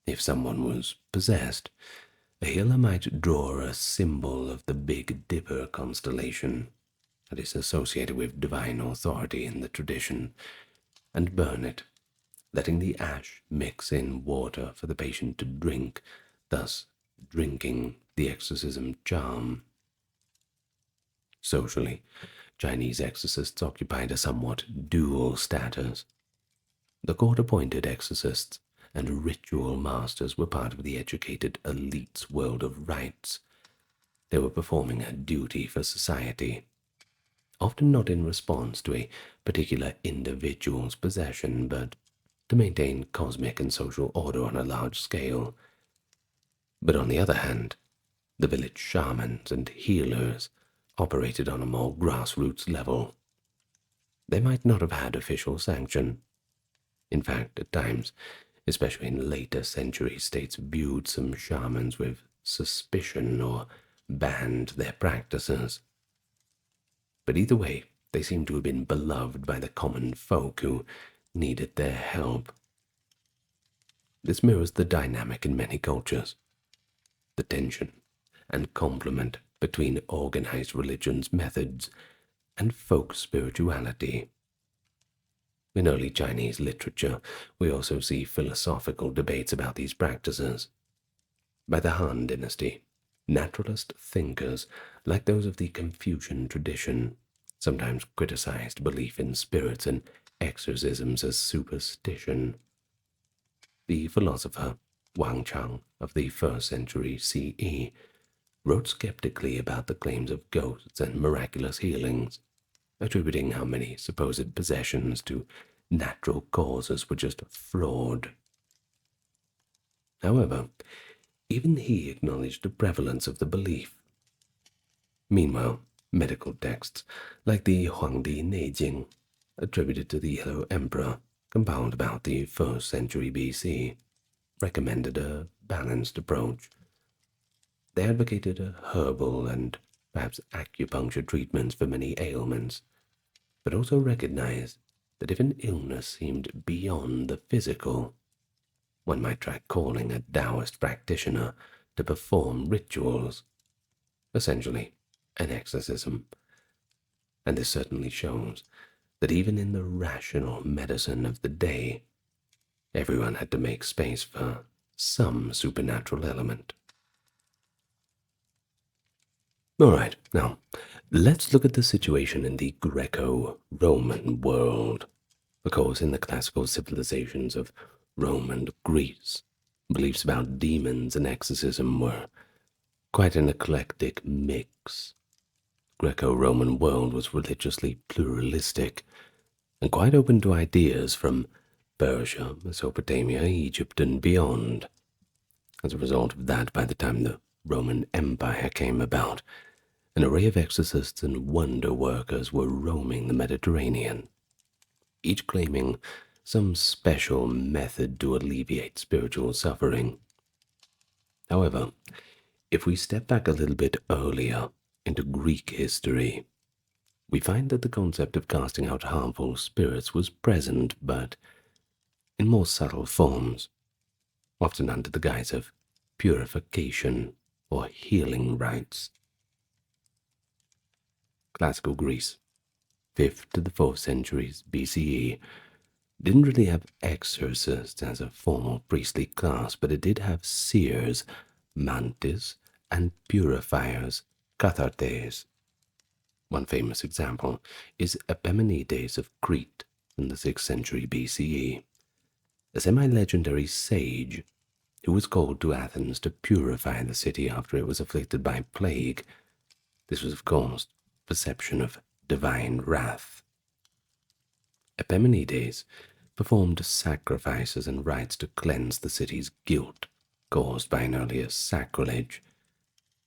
If someone was possessed, a healer might draw a symbol of the Big Dipper constellation that is associated with divine authority in the tradition, and burn it, letting the ash mix in water for the patient to drink, thus drinking the exorcism charm. Socially, Chinese exorcists occupied a somewhat dual status. The court-appointed exorcists and ritual masters were part of the educated elite's world of rites. They were performing a duty for society, often not in response to a particular individual's possession, but to maintain cosmic and social order on a large scale. But on the other hand, the village shamans and healers operated on a more grassroots level. They might not have had official sanction. In fact, at times, especially in later centuries, states viewed some shamans with suspicion or banned their practices. But either way, they seem to have been beloved by the common folk who needed their help. This mirrors the dynamic in many cultures, the tension and complement between organized religion's methods and folk spirituality. In early Chinese literature, we also see philosophical debates about these practices. By the Han Dynasty, naturalist thinkers, like those of the Confucian tradition, sometimes criticized belief in spirits and exorcisms as superstition. The philosopher Wang Chang of the 1st century CE wrote skeptically about the claims of ghosts and miraculous healings, attributing how many supposed possessions to natural causes were just fraud. However, even he acknowledged the prevalence of the belief. Meanwhile, medical texts like the Huangdi Neijing, attributed to the Yellow Emperor, compiled about the 1st century BC, recommended a balanced approach. They advocated a herbal and perhaps acupuncture treatments for many ailments, but also recognized that if an illness seemed beyond the physical, one might try calling a Taoist practitioner to perform rituals, essentially an exorcism. And this certainly shows that even in the rational medicine of the day, everyone had to make space for some supernatural element. Alright, now, let's look at the situation in the Greco-Roman world. Of course, in the classical civilizations of Rome and Greece, beliefs about demons and exorcism were quite an eclectic mix. Greco-Roman world was religiously pluralistic and quite open to ideas from Persia, Mesopotamia, Egypt, and beyond. As a result of that, by the time the Roman Empire came about, an array of exorcists and wonder workers were roaming the Mediterranean, each claiming some special method to alleviate spiritual suffering. However, if we step back a little bit earlier into Greek history, we find that the concept of casting out harmful spirits was present, but in more subtle forms, often under the guise of purification or healing rites. Classical Greece, 5th to the 4th centuries BCE, didn't really have exorcists as a formal priestly class, but it did have seers, mantis, and purifiers, cathartes. One famous example is Epimenides of Crete in the 6th century BCE, a semi-legendary sage who was called to Athens to purify the city after it was afflicted by plague. This was, of course, perception of divine wrath. Epimenides performed sacrifices and rites to cleanse the city's guilt caused by an earlier sacrilege,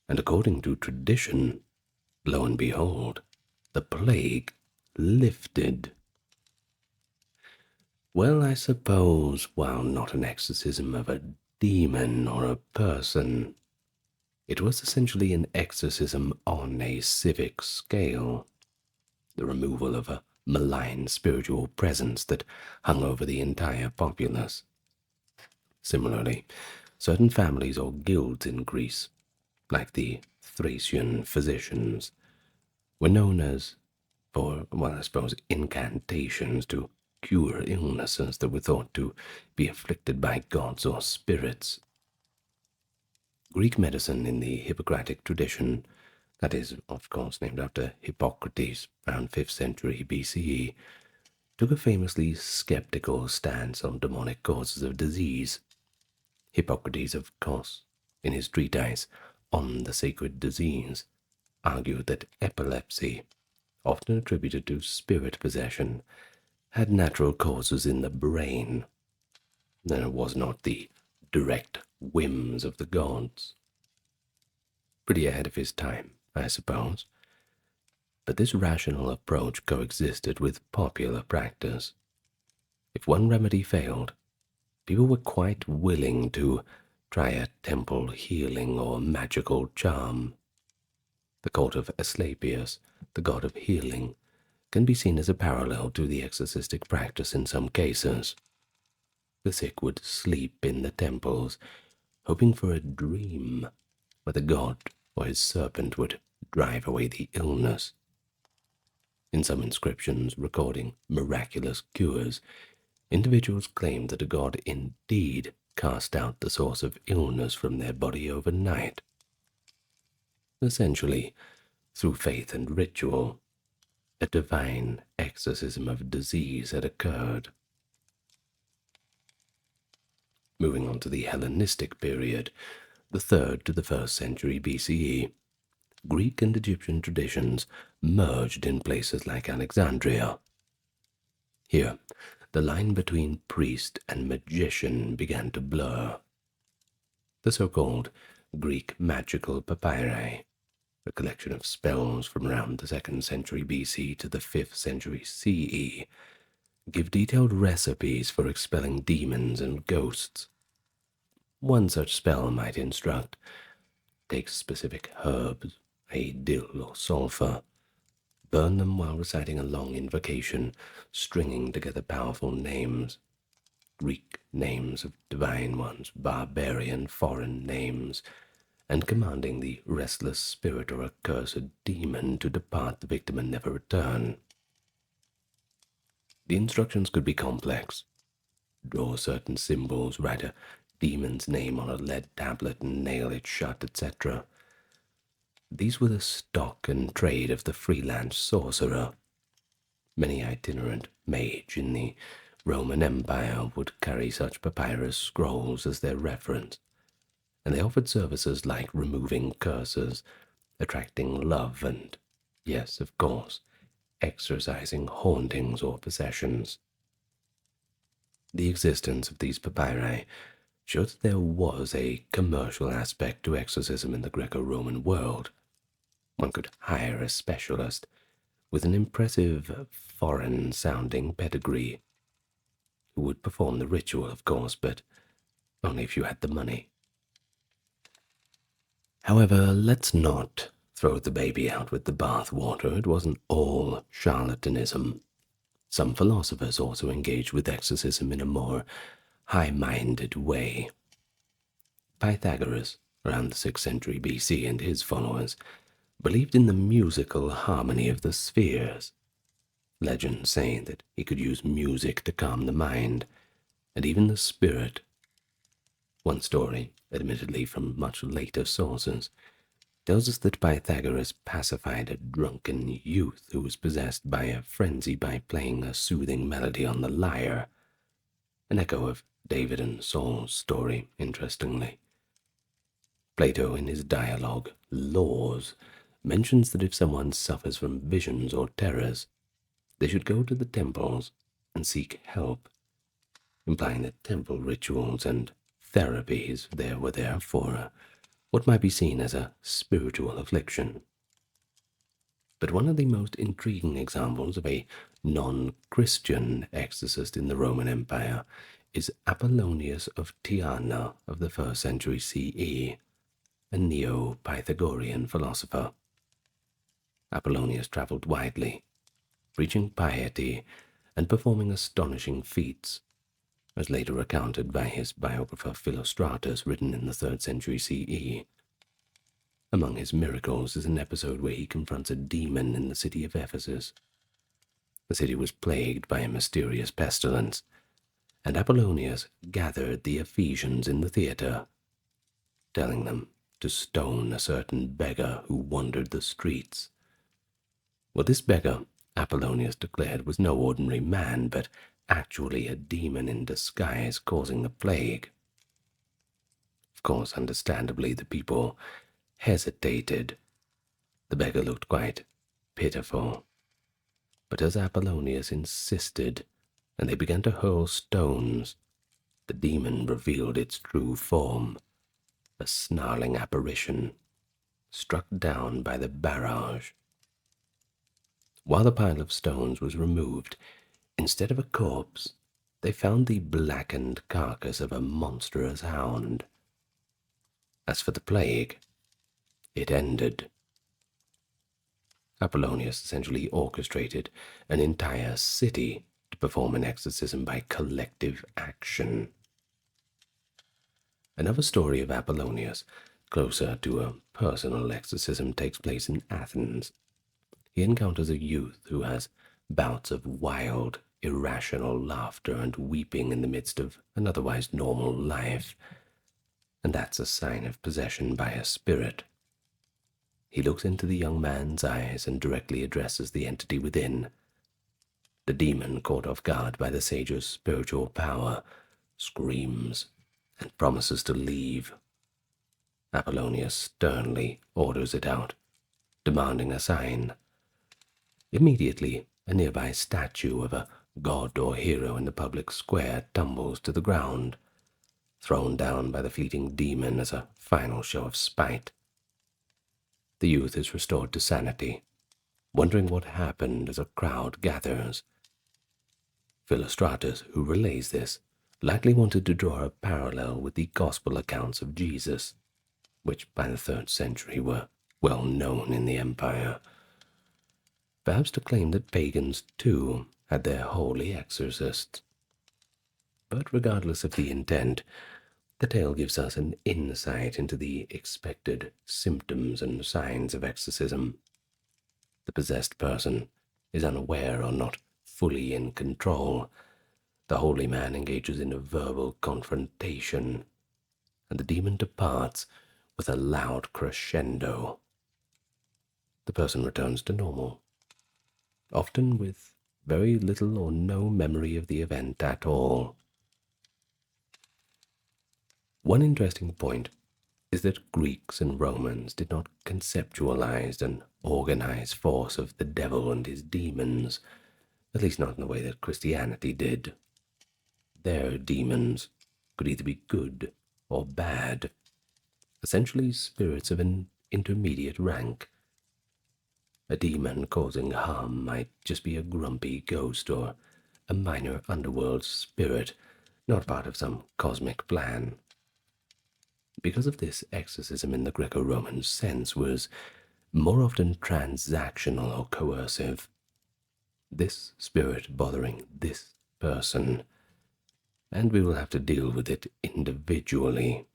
and according to tradition, lo and behold, the plague lifted. Well, I suppose, while not an exorcism of a demon or a person, it was essentially an exorcism on a civic scale, the removal of a malign spiritual presence that hung over the entire populace. Similarly, certain families or guilds in Greece, like the Thracian physicians, were known as for, well, I suppose, incantations to cure illnesses that were thought to be afflicted by gods or spirits. Greek medicine in the Hippocratic tradition, that is, of course, named after Hippocrates, around 5th century BCE, took a famously skeptical stance on demonic causes of disease. Hippocrates, of course, in his treatise On the Sacred Disease, argued that epilepsy, often attributed to spirit possession, had natural causes in the brain, and it was not the direct whims of the gods. Pretty ahead of his time, I suppose. But this rational approach coexisted with popular practice. If one remedy failed, people were quite willing to try a temple healing or magical charm. The cult of Asclepius, the god of healing, can be seen as a parallel to the exorcistic practice in some cases. The sick would sleep in the temples, hoping for a dream where the god or his serpent would drive away the illness. In some inscriptions recording miraculous cures, individuals claimed that a god indeed cast out the source of illness from their body overnight. Essentially, through faith and ritual, a divine exorcism of disease had occurred. Moving on to the Hellenistic period, the 3rd to the 1st century BCE, Greek and Egyptian traditions merged in places like Alexandria. Here, the line between priest and magician began to blur. The so-called Greek magical papyri, a collection of spells from around the 2nd century BC to the 5th century CE, give detailed recipes for expelling demons and ghosts. One such spell might instruct: take specific herbs, a dill or sulfur, burn them while reciting a long invocation, stringing together powerful names, Greek names of divine ones, barbarian foreign names, and commanding the restless spirit or accursed demon to depart the victim and never return. The instructions could be complex. Draw certain symbols, write a demon's name on a lead tablet and nail it shut, etc. These were the stock and trade of the freelance sorcerer. Many itinerant mage in the Roman Empire would carry such papyrus scrolls as their reference, and they offered services like removing curses, attracting love, and, yes, of course, exorcising hauntings or possessions. The existence of these papyri showed that there was a commercial aspect to exorcism in the Greco-Roman world. One could hire a specialist with an impressive foreign-sounding pedigree, who would perform the ritual, of course, but only if you had the money. However, let's not throw the baby out with the bathwater. It wasn't all charlatanism. Some philosophers also engaged with exorcism in a more high-minded way. Pythagoras, around the 6th century BC, and his followers believed in the musical harmony of the spheres. Legends say that he could use music to calm the mind, and even the spirit. One story, admittedly from much later sources, tells us that Pythagoras pacified a drunken youth who was possessed by a frenzy by playing a soothing melody on the lyre, an echo of David and Saul's story, interestingly. Plato, in his dialogue Laws, mentions that if someone suffers from visions or terrors, they should go to the temples and seek help implying that temple rituals and therapies were there for what might be seen as a spiritual affliction. But one of the most intriguing examples of a non-Christian exorcist in the Roman Empire is Apollonius of Tyana of the 1st century CE, a Neo-Pythagorean philosopher. Apollonius traveled widely, preaching piety and performing astonishing feats, as later recounted by his biographer Philostratus, written in the 3rd century CE. Among his miracles is an episode where he confronts a demon in the city of Ephesus. The city was plagued by a mysterious pestilence, and Apollonius gathered the Ephesians in the theatre, telling them to stone a certain beggar who wandered the streets. Well, this beggar, Apollonius declared, was no ordinary man, but actually a demon in disguise causing the plague. Of course, understandably, the people hesitated. The beggar looked quite pitiful. But as Apollonius insisted, and they began to hurl stones, the demon revealed its true form, a snarling apparition, struck down by the barrage. While the pile of stones was removed, instead of a corpse, they found the blackened carcass of a monstrous hound. As for the plague, it ended. Apollonius essentially orchestrated an entire city to perform an exorcism by collective action. Another story of Apollonius, closer to a personal exorcism, takes place in Athens. He encounters a youth who has bouts of wild, irrational laughter and weeping in the midst of an otherwise normal life, and that's a sign of possession by a spirit. He looks into the young man's eyes and directly addresses the entity within. The demon, caught off guard by the sage's spiritual power, screams and promises to leave. Apollonius sternly orders it out, demanding a sign. Immediately, a nearby statue of a god or hero in the public square tumbles to the ground, thrown down by the fleeting demon as a final show of spite. The youth is restored to sanity, wondering what happened as a crowd gathers. Philostratus, who relays this, likely wanted to draw a parallel with the gospel accounts of Jesus, which by the 3rd century were well known in the empire. Perhaps to claim that pagans, too, had their holy exorcists. But regardless of the intent, the tale gives us an insight into the expected symptoms and signs of exorcism. The possessed person is unaware or not fully in control. The holy man engages in a verbal confrontation, and the demon departs with a loud crescendo. The person returns to normal, often with very little or no memory of the event at all. One interesting point is that Greeks and Romans did not conceptualize and organize force of the devil and his demons, at least not in the way that Christianity did. Their demons could either be good or bad, essentially spirits of an intermediate rank. A demon causing harm might just be a grumpy ghost or a minor underworld spirit, not part of some cosmic plan. Because of this, exorcism in the Greco-Roman sense was more often transactional or coercive. This spirit bothering this person, and we will have to deal with it individually.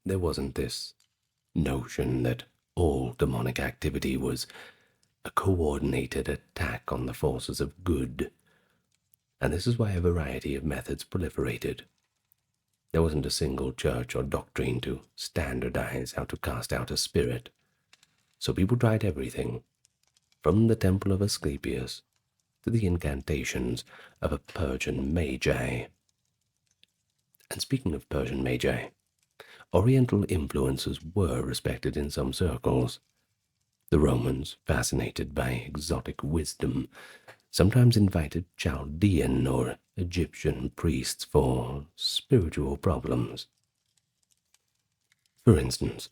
There wasn't this notion that all demonic activity was a coordinated attack on the forces of good, and this is why a variety of methods proliferated. There wasn't a single church or doctrine to standardize how to cast out a spirit, so people tried everything, from the temple of Asclepius to the incantations of a Persian magi. And speaking of Persian magi, Oriental influences were respected in some circles. The Romans, fascinated by exotic wisdom, sometimes invited Chaldean or Egyptian priests for spiritual problems. For instance,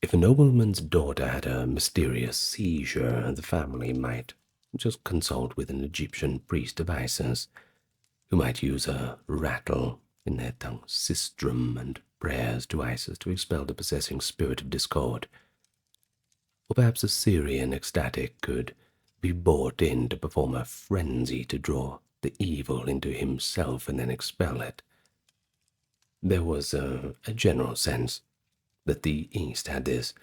if a nobleman's daughter had a mysterious seizure, the family might just consult with an Egyptian priest of Isis, who might use a rattle, in their tongue sistrum, and prayers to Isis to expel the possessing spirit of discord. Or perhaps a Syrian ecstatic could be brought in to perform a frenzy to draw the evil into himself and then expel it. There was a general sense that the East had this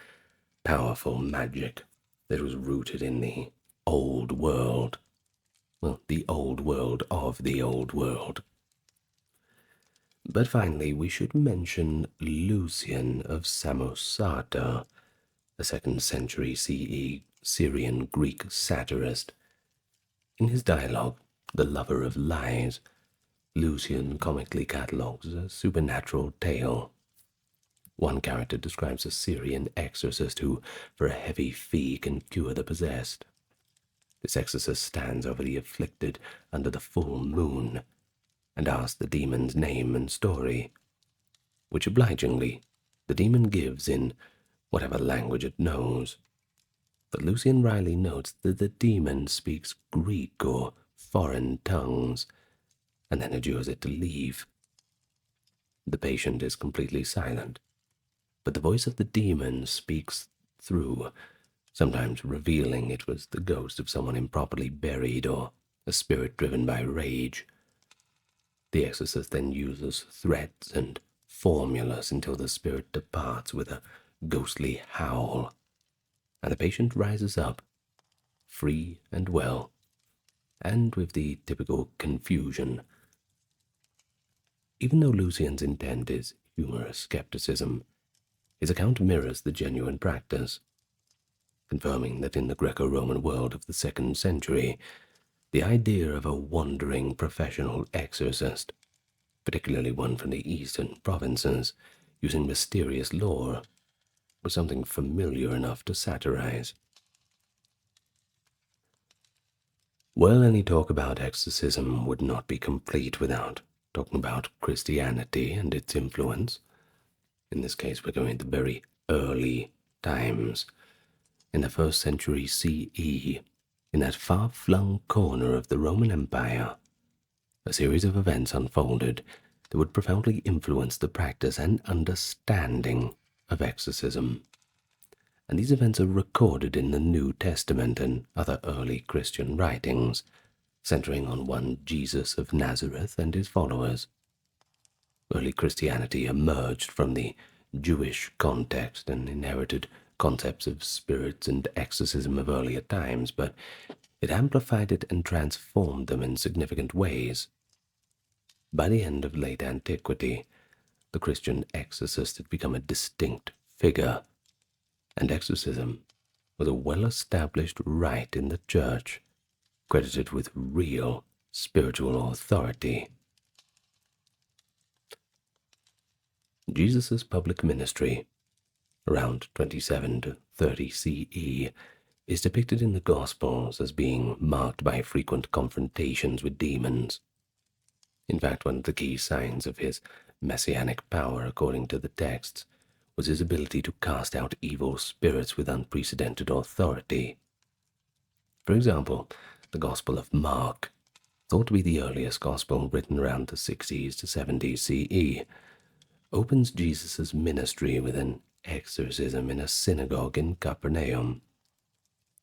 powerful magic that was rooted in the old world. Well, the old world of the old world. But finally, we should mention Lucian of Samosata, a 2nd century CE Syrian Greek satirist. In his dialogue, The Lover of Lies, Lucian comically catalogues a supernatural tale. One character describes a Syrian exorcist who, for a heavy fee, can cure the possessed. This exorcist stands over the afflicted under the full moon and asks the demon's name and story, which obligingly the demon gives in whatever language it knows. But Lucian Riley notes that the demon speaks Greek or foreign tongues, and then adjures it to leave. The patient is completely silent, but the voice of the demon speaks through, sometimes revealing it was the ghost of someone improperly buried or a spirit driven by rage. The exorcist then uses threats and formulas until the spirit departs with a ghostly howl, and the patient rises up, free and well, and with the typical confusion. Even though Lucian's intent is humorous skepticism, his account mirrors the genuine practice, confirming that in the Greco-Roman world of the 2nd century, the idea of a wandering professional exorcist, particularly one from the eastern provinces, using mysterious lore, was something familiar enough to satirize. Well, any talk about exorcism would not be complete without talking about Christianity and its influence. In this case, we're going to very early times. In the 1st century CE, in that far-flung corner of the Roman Empire, a series of events unfolded that would profoundly influence the practice and understanding of exorcism. And these events are recorded in the New Testament and other early Christian writings, centering on one Jesus of Nazareth and his followers. Early Christianity emerged from the Jewish context and inherited concepts of spirits and exorcism of earlier times, but it amplified it and transformed them in significant ways. By the end of late antiquity, the Christian exorcist had become a distinct figure, and exorcism was a well-established rite in the church, credited with real spiritual authority. Jesus' public ministry, around 27 to 30 CE, is depicted in the Gospels as being marked by frequent confrontations with demons. In fact, one of the key signs of his messianic power, according to the texts, was his ability to cast out evil spirits with unprecedented authority. For example, the Gospel of Mark, thought to be the earliest Gospel written around the 60s to 70s CE, opens Jesus' ministry with an exorcism in a synagogue in Capernaum.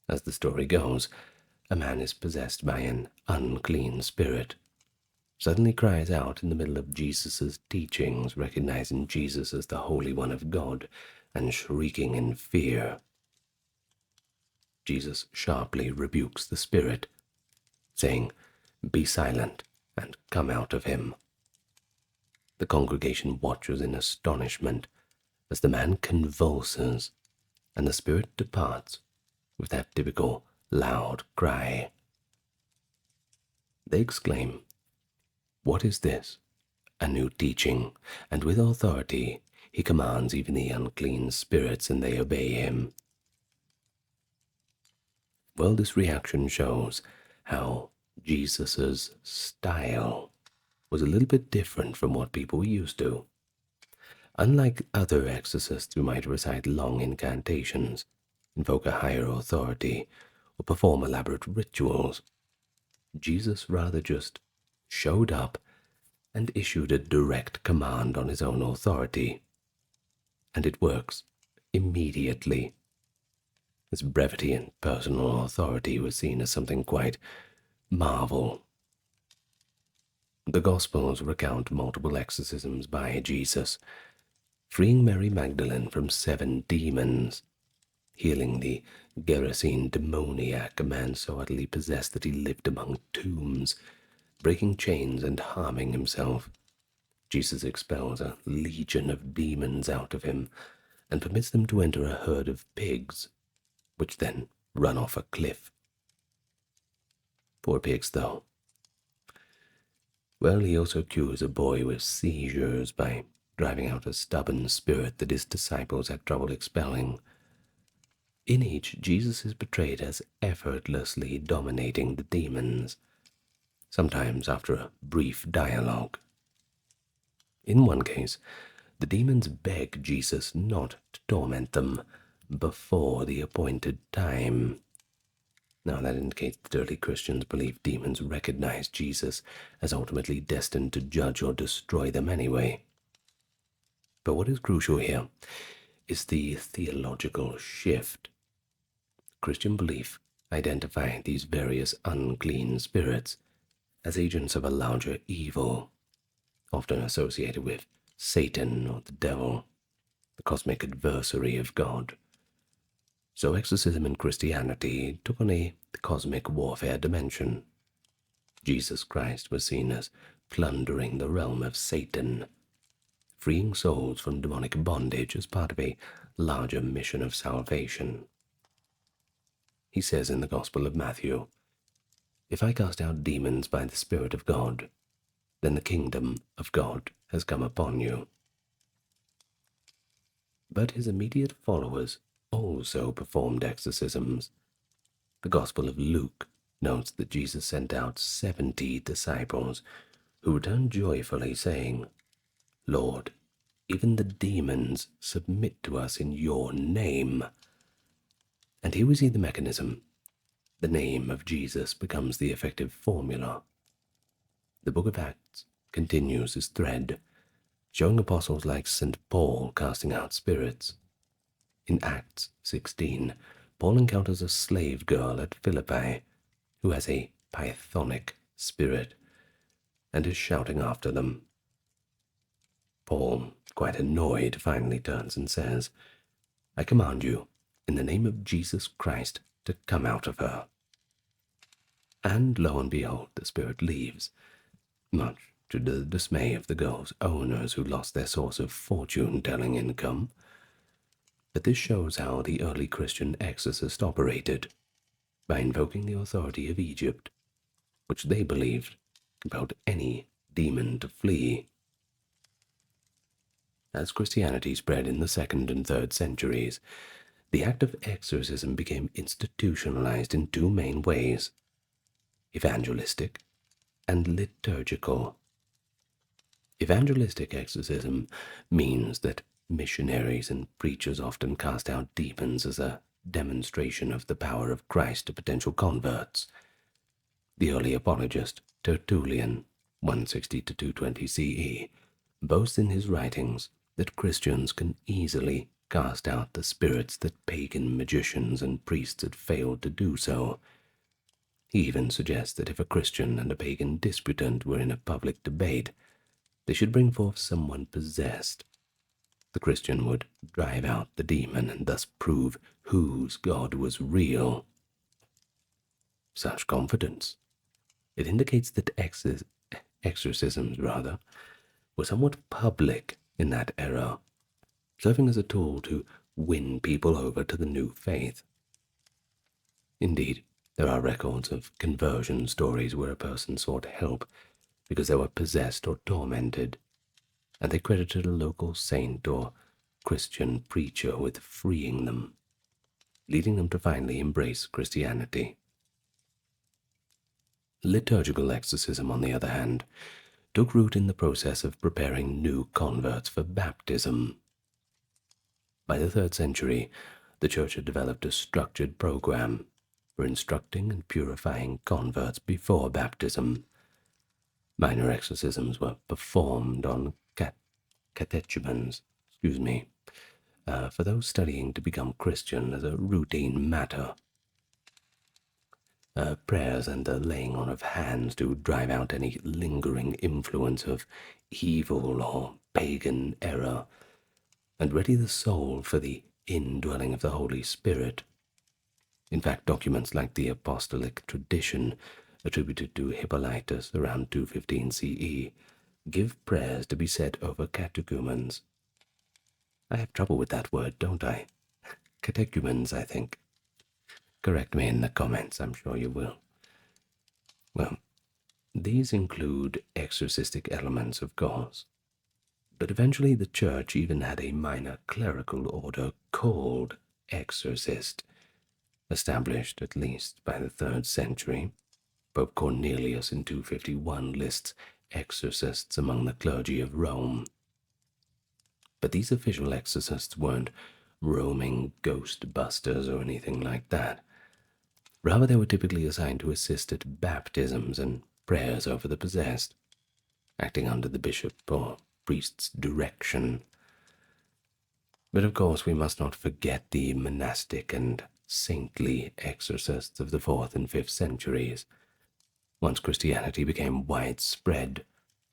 As the story goes, a man is possessed by an unclean spirit, suddenly cries out in the middle of Jesus' teachings, recognizing Jesus as the Holy One of God and shrieking in fear. Jesus sharply rebukes the spirit, saying, "Be silent and come out of him." The congregation watches in astonishment as the man convulses and the spirit departs with that typical loud cry. They exclaim, "What is this? A new teaching, and with authority he commands even the unclean spirits, and they obey him." Well, this reaction shows how Jesus's style was a little bit different from what people were used to. Unlike other exorcists who might recite long incantations, invoke a higher authority, or perform elaborate rituals, Jesus rather just showed up and issued a direct command on his own authority. And it works immediately. His brevity and personal authority was seen as something quite marvel. The Gospels recount multiple exorcisms by Jesus, freeing Mary Magdalene from 7 demons, healing the Gerasene demoniac, a man so utterly possessed that he lived among tombs, breaking chains and harming himself. Jesus expels a legion of demons out of him and permits them to enter a herd of pigs, which then run off a cliff. Poor pigs, though. Well, he also cures a boy with seizures by driving out a stubborn spirit that his disciples had trouble expelling. In each, Jesus is portrayed as effortlessly dominating the demons, sometimes after a brief dialogue. In one case, the demons beg Jesus not to torment them before the appointed time. Now, that indicates that early Christians believed demons recognized Jesus as ultimately destined to judge or destroy them anyway. But what is crucial here is the theological shift. Christian belief identified these various unclean spirits as agents of a larger evil, often associated with Satan or the devil, the cosmic adversary of God. So exorcism in Christianity took on a cosmic warfare dimension. Jesus Christ was seen as plundering the realm of Satan, freeing souls from demonic bondage as part of a larger mission of salvation. He says in the Gospel of Matthew, "If I cast out demons by the Spirit of God, then the kingdom of God has come upon you." But his immediate followers also performed exorcisms. The Gospel of Luke notes that Jesus sent out 70 disciples who returned joyfully, saying, "Lord, even the demons submit to us in your name." And here we see the mechanism. The name of Jesus becomes the effective formula. The book of Acts continues this thread, showing apostles like St. Paul casting out spirits. In Acts 16, Paul encounters a slave girl at Philippi who has a pythonic spirit and is shouting after them. Paul, quite annoyed, finally turns and says, "I command you, in the name of Jesus Christ, to come out of her." And lo and behold, the spirit leaves, much to the dismay of the girl's owners who lost their source of fortune-telling income. But this shows how the early Christian exorcist operated, by invoking the authority of Egypt, which they believed compelled any demon to flee. As Christianity spread in the 2nd and 3rd centuries, the act of exorcism became institutionalized in 2 main ways: evangelistic and liturgical. Evangelistic exorcism means that missionaries and preachers often cast out demons as a demonstration of the power of Christ to potential converts. The early apologist Tertullian, 160 to 220 CE, boasts in his writings that Christians can easily cast out the spirits that pagan magicians and priests had failed to do so. He even suggests that if a Christian and a pagan disputant were in a public debate, they should bring forth someone possessed. The Christian would drive out the demon and thus prove whose God was real. Such confidence. It indicates that exorcisms were somewhat public in that era, serving as a tool to win people over to the new faith. Indeed, there are records of conversion stories where a person sought help because they were possessed or tormented, and they credited a local saint or Christian preacher with freeing them, leading them to finally embrace Christianity. Liturgical exorcism, on the other hand, took root in the process of preparing new converts for baptism. By the 3rd century, the Church had developed a structured program for instructing and purifying converts before baptism. Minor exorcisms were performed on catechumens, for those studying to become Christian as a routine matter. Prayers and the laying on of hands to drive out any lingering influence of evil or pagan error, and ready the soul for the indwelling of the Holy Spirit. In fact, documents like the apostolic tradition attributed to Hippolytus around 215 CE give prayers to be said over catechumens. I have trouble with that word, don't I? Catechumens, I think. Correct me in the comments, I'm sure you will. Well, these include exorcistic elements, of course, but eventually the Church even had a minor clerical order called exorcist, established at least by the 3rd century. Pope Cornelius in 251 lists exorcists among the clergy of Rome. But these official exorcists weren't roaming ghost busters or anything like that. Rather, they were typically assigned to assist at baptisms and prayers over the possessed, acting under the bishop or priest's direction. But of course, we must not forget the monastic and saintly exorcists of the 4th and 5th centuries. Once Christianity became widespread,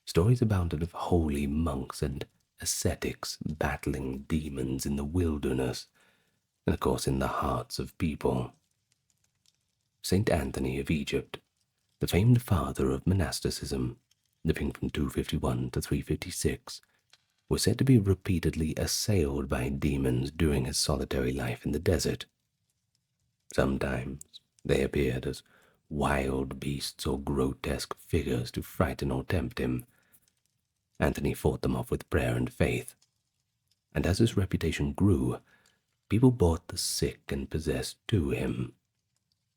stories abounded of holy monks and ascetics battling demons in the wilderness, and of course in the hearts of people. Saint Anthony of Egypt, the famed father of monasticism, living from 251 to 356, was said to be repeatedly assailed by demons during his solitary life in the desert. Sometimes they appeared as wild beasts or grotesque figures to frighten or tempt him. Anthony fought them off with prayer and faith, and as his reputation grew, people brought the sick and possessed to him,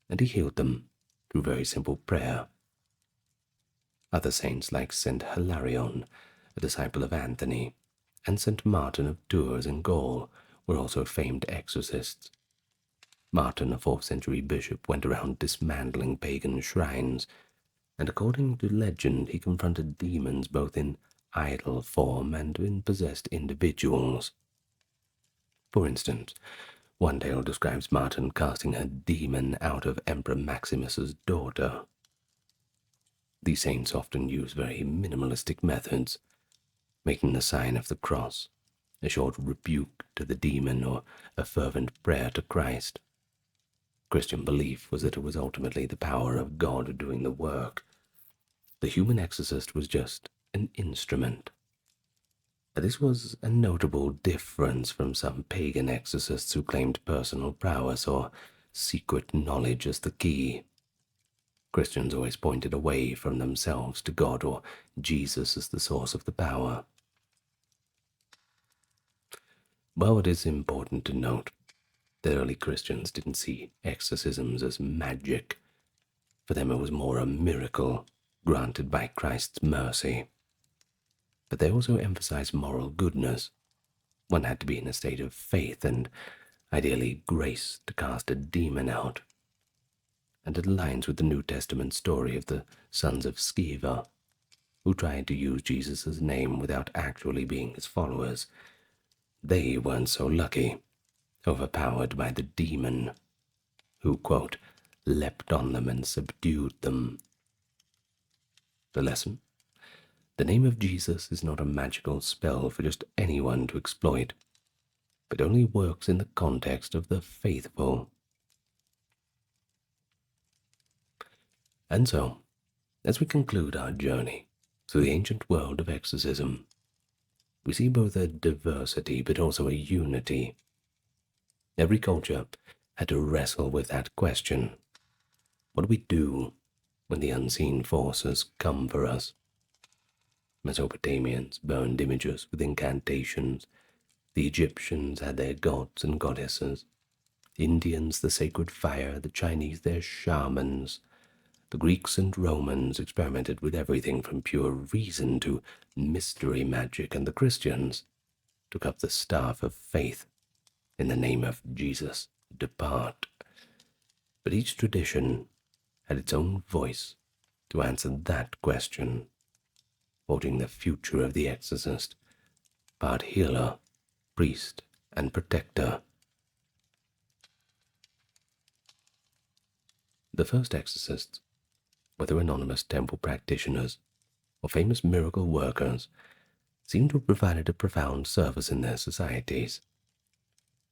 and he healed them through very simple prayer. Other saints like Saint Hilarion, a disciple of Anthony, and Saint Martin of Tours in Gaul were also famed exorcists. Martin, a 4th century bishop, went around dismantling pagan shrines, and according to legend he confronted demons both in idol form and in possessed individuals. For instance, one tale describes Martin casting a demon out of Emperor Maximus's daughter. These saints often use very minimalistic methods, making the sign of the cross, a short rebuke to the demon or a fervent prayer to Christ. Christian belief was that it was ultimately the power of God doing the work. The human exorcist was just an instrument. This was a notable difference from some pagan exorcists who claimed personal prowess or secret knowledge as the key. Christians always pointed away from themselves to God or Jesus as the source of the power. While it is important to note that early Christians didn't see exorcisms as magic, for them it was more a miracle granted by Christ's mercy. But they also emphasized moral goodness. One had to be in a state of faith and ideally grace to cast a demon out. And it aligns with the New Testament story of the sons of Sceva, who tried to use Jesus' name without actually being his followers. They weren't so lucky, overpowered by the demon, who, quote, leapt on them and subdued them. The lesson? The name of Jesus is not a magical spell for just anyone to exploit, but only works in the context of the faithful. And so, as we conclude our journey through the ancient world of exorcism, we see both a diversity but also a unity. Every culture had to wrestle with that question. What do we do when the unseen forces come for us? Mesopotamians burned images with incantations. The Egyptians had their gods and goddesses. Indians the sacred fire, the Chinese their shamans. The Greeks and Romans experimented with everything from pure reason to mystery magic, and the Christians took up the staff of faith in the name of Jesus. Depart. But each tradition had its own voice to answer that question, holding the future of the exorcist, part healer, priest, and protector. The first exorcists, whether anonymous temple practitioners or famous miracle workers, seem to have provided a profound service in their societies.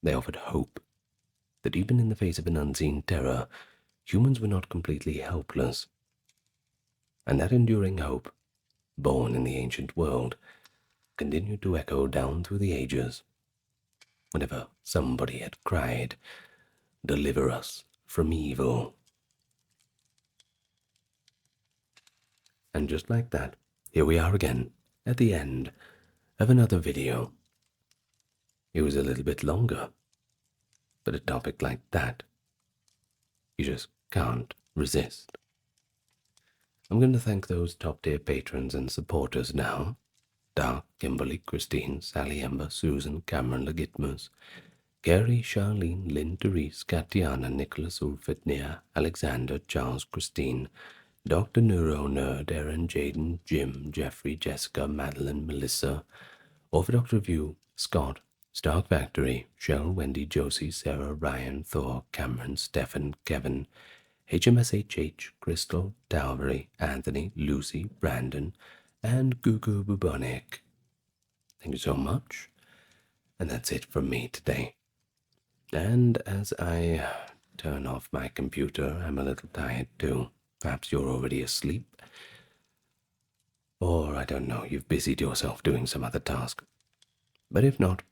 They offered hope that even in the face of an unseen terror, humans were not completely helpless. And that enduring hope, born in the ancient world, continued to echo down through the ages. Whenever somebody had cried, "Deliver us from evil." And just like that, here we are again, at the end of another video. It was a little bit longer, but a topic like that, you just can't resist. I'm going to thank those top-tier patrons and supporters now. Dark, Kimberly, Christine, Sally, Ember, Susan, Cameron, Legitmus, Gary, Charlene, Lynn, Therese, Katiana, Nicholas, Ulfit, Nia, Alexander, Charles, Christine, Dr. Neuro, Nerd, Aaron, Jaden, Jim, Jeffrey, Jessica, Madeline, Melissa, Orthodox Review, Scott, Stark Factory, Shell, Wendy, Josie, Sarah, Ryan, Thor, Cameron, Stefan, Kevin, HMSHH, Crystal, Dalbury, Anthony, Lucy, Brandon, and Gugu Bubonic. Thank you so much. And that's it from me today. And as I turn off my computer, I'm a little tired too. Perhaps you're already asleep. Or, I don't know, you've busied yourself doing some other task. But if not,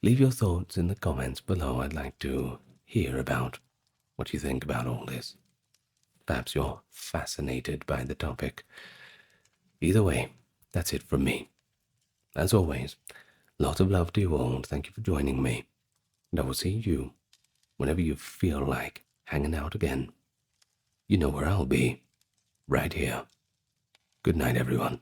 leave your thoughts in the comments below. I'd like to hear about what you think about all this. Perhaps you're fascinated by the topic. Either way, that's it from me. As always, lots of love to you all. Thank you for joining me. And I will see you whenever you feel like hanging out again. You know where I'll be. Right here. Good night, everyone.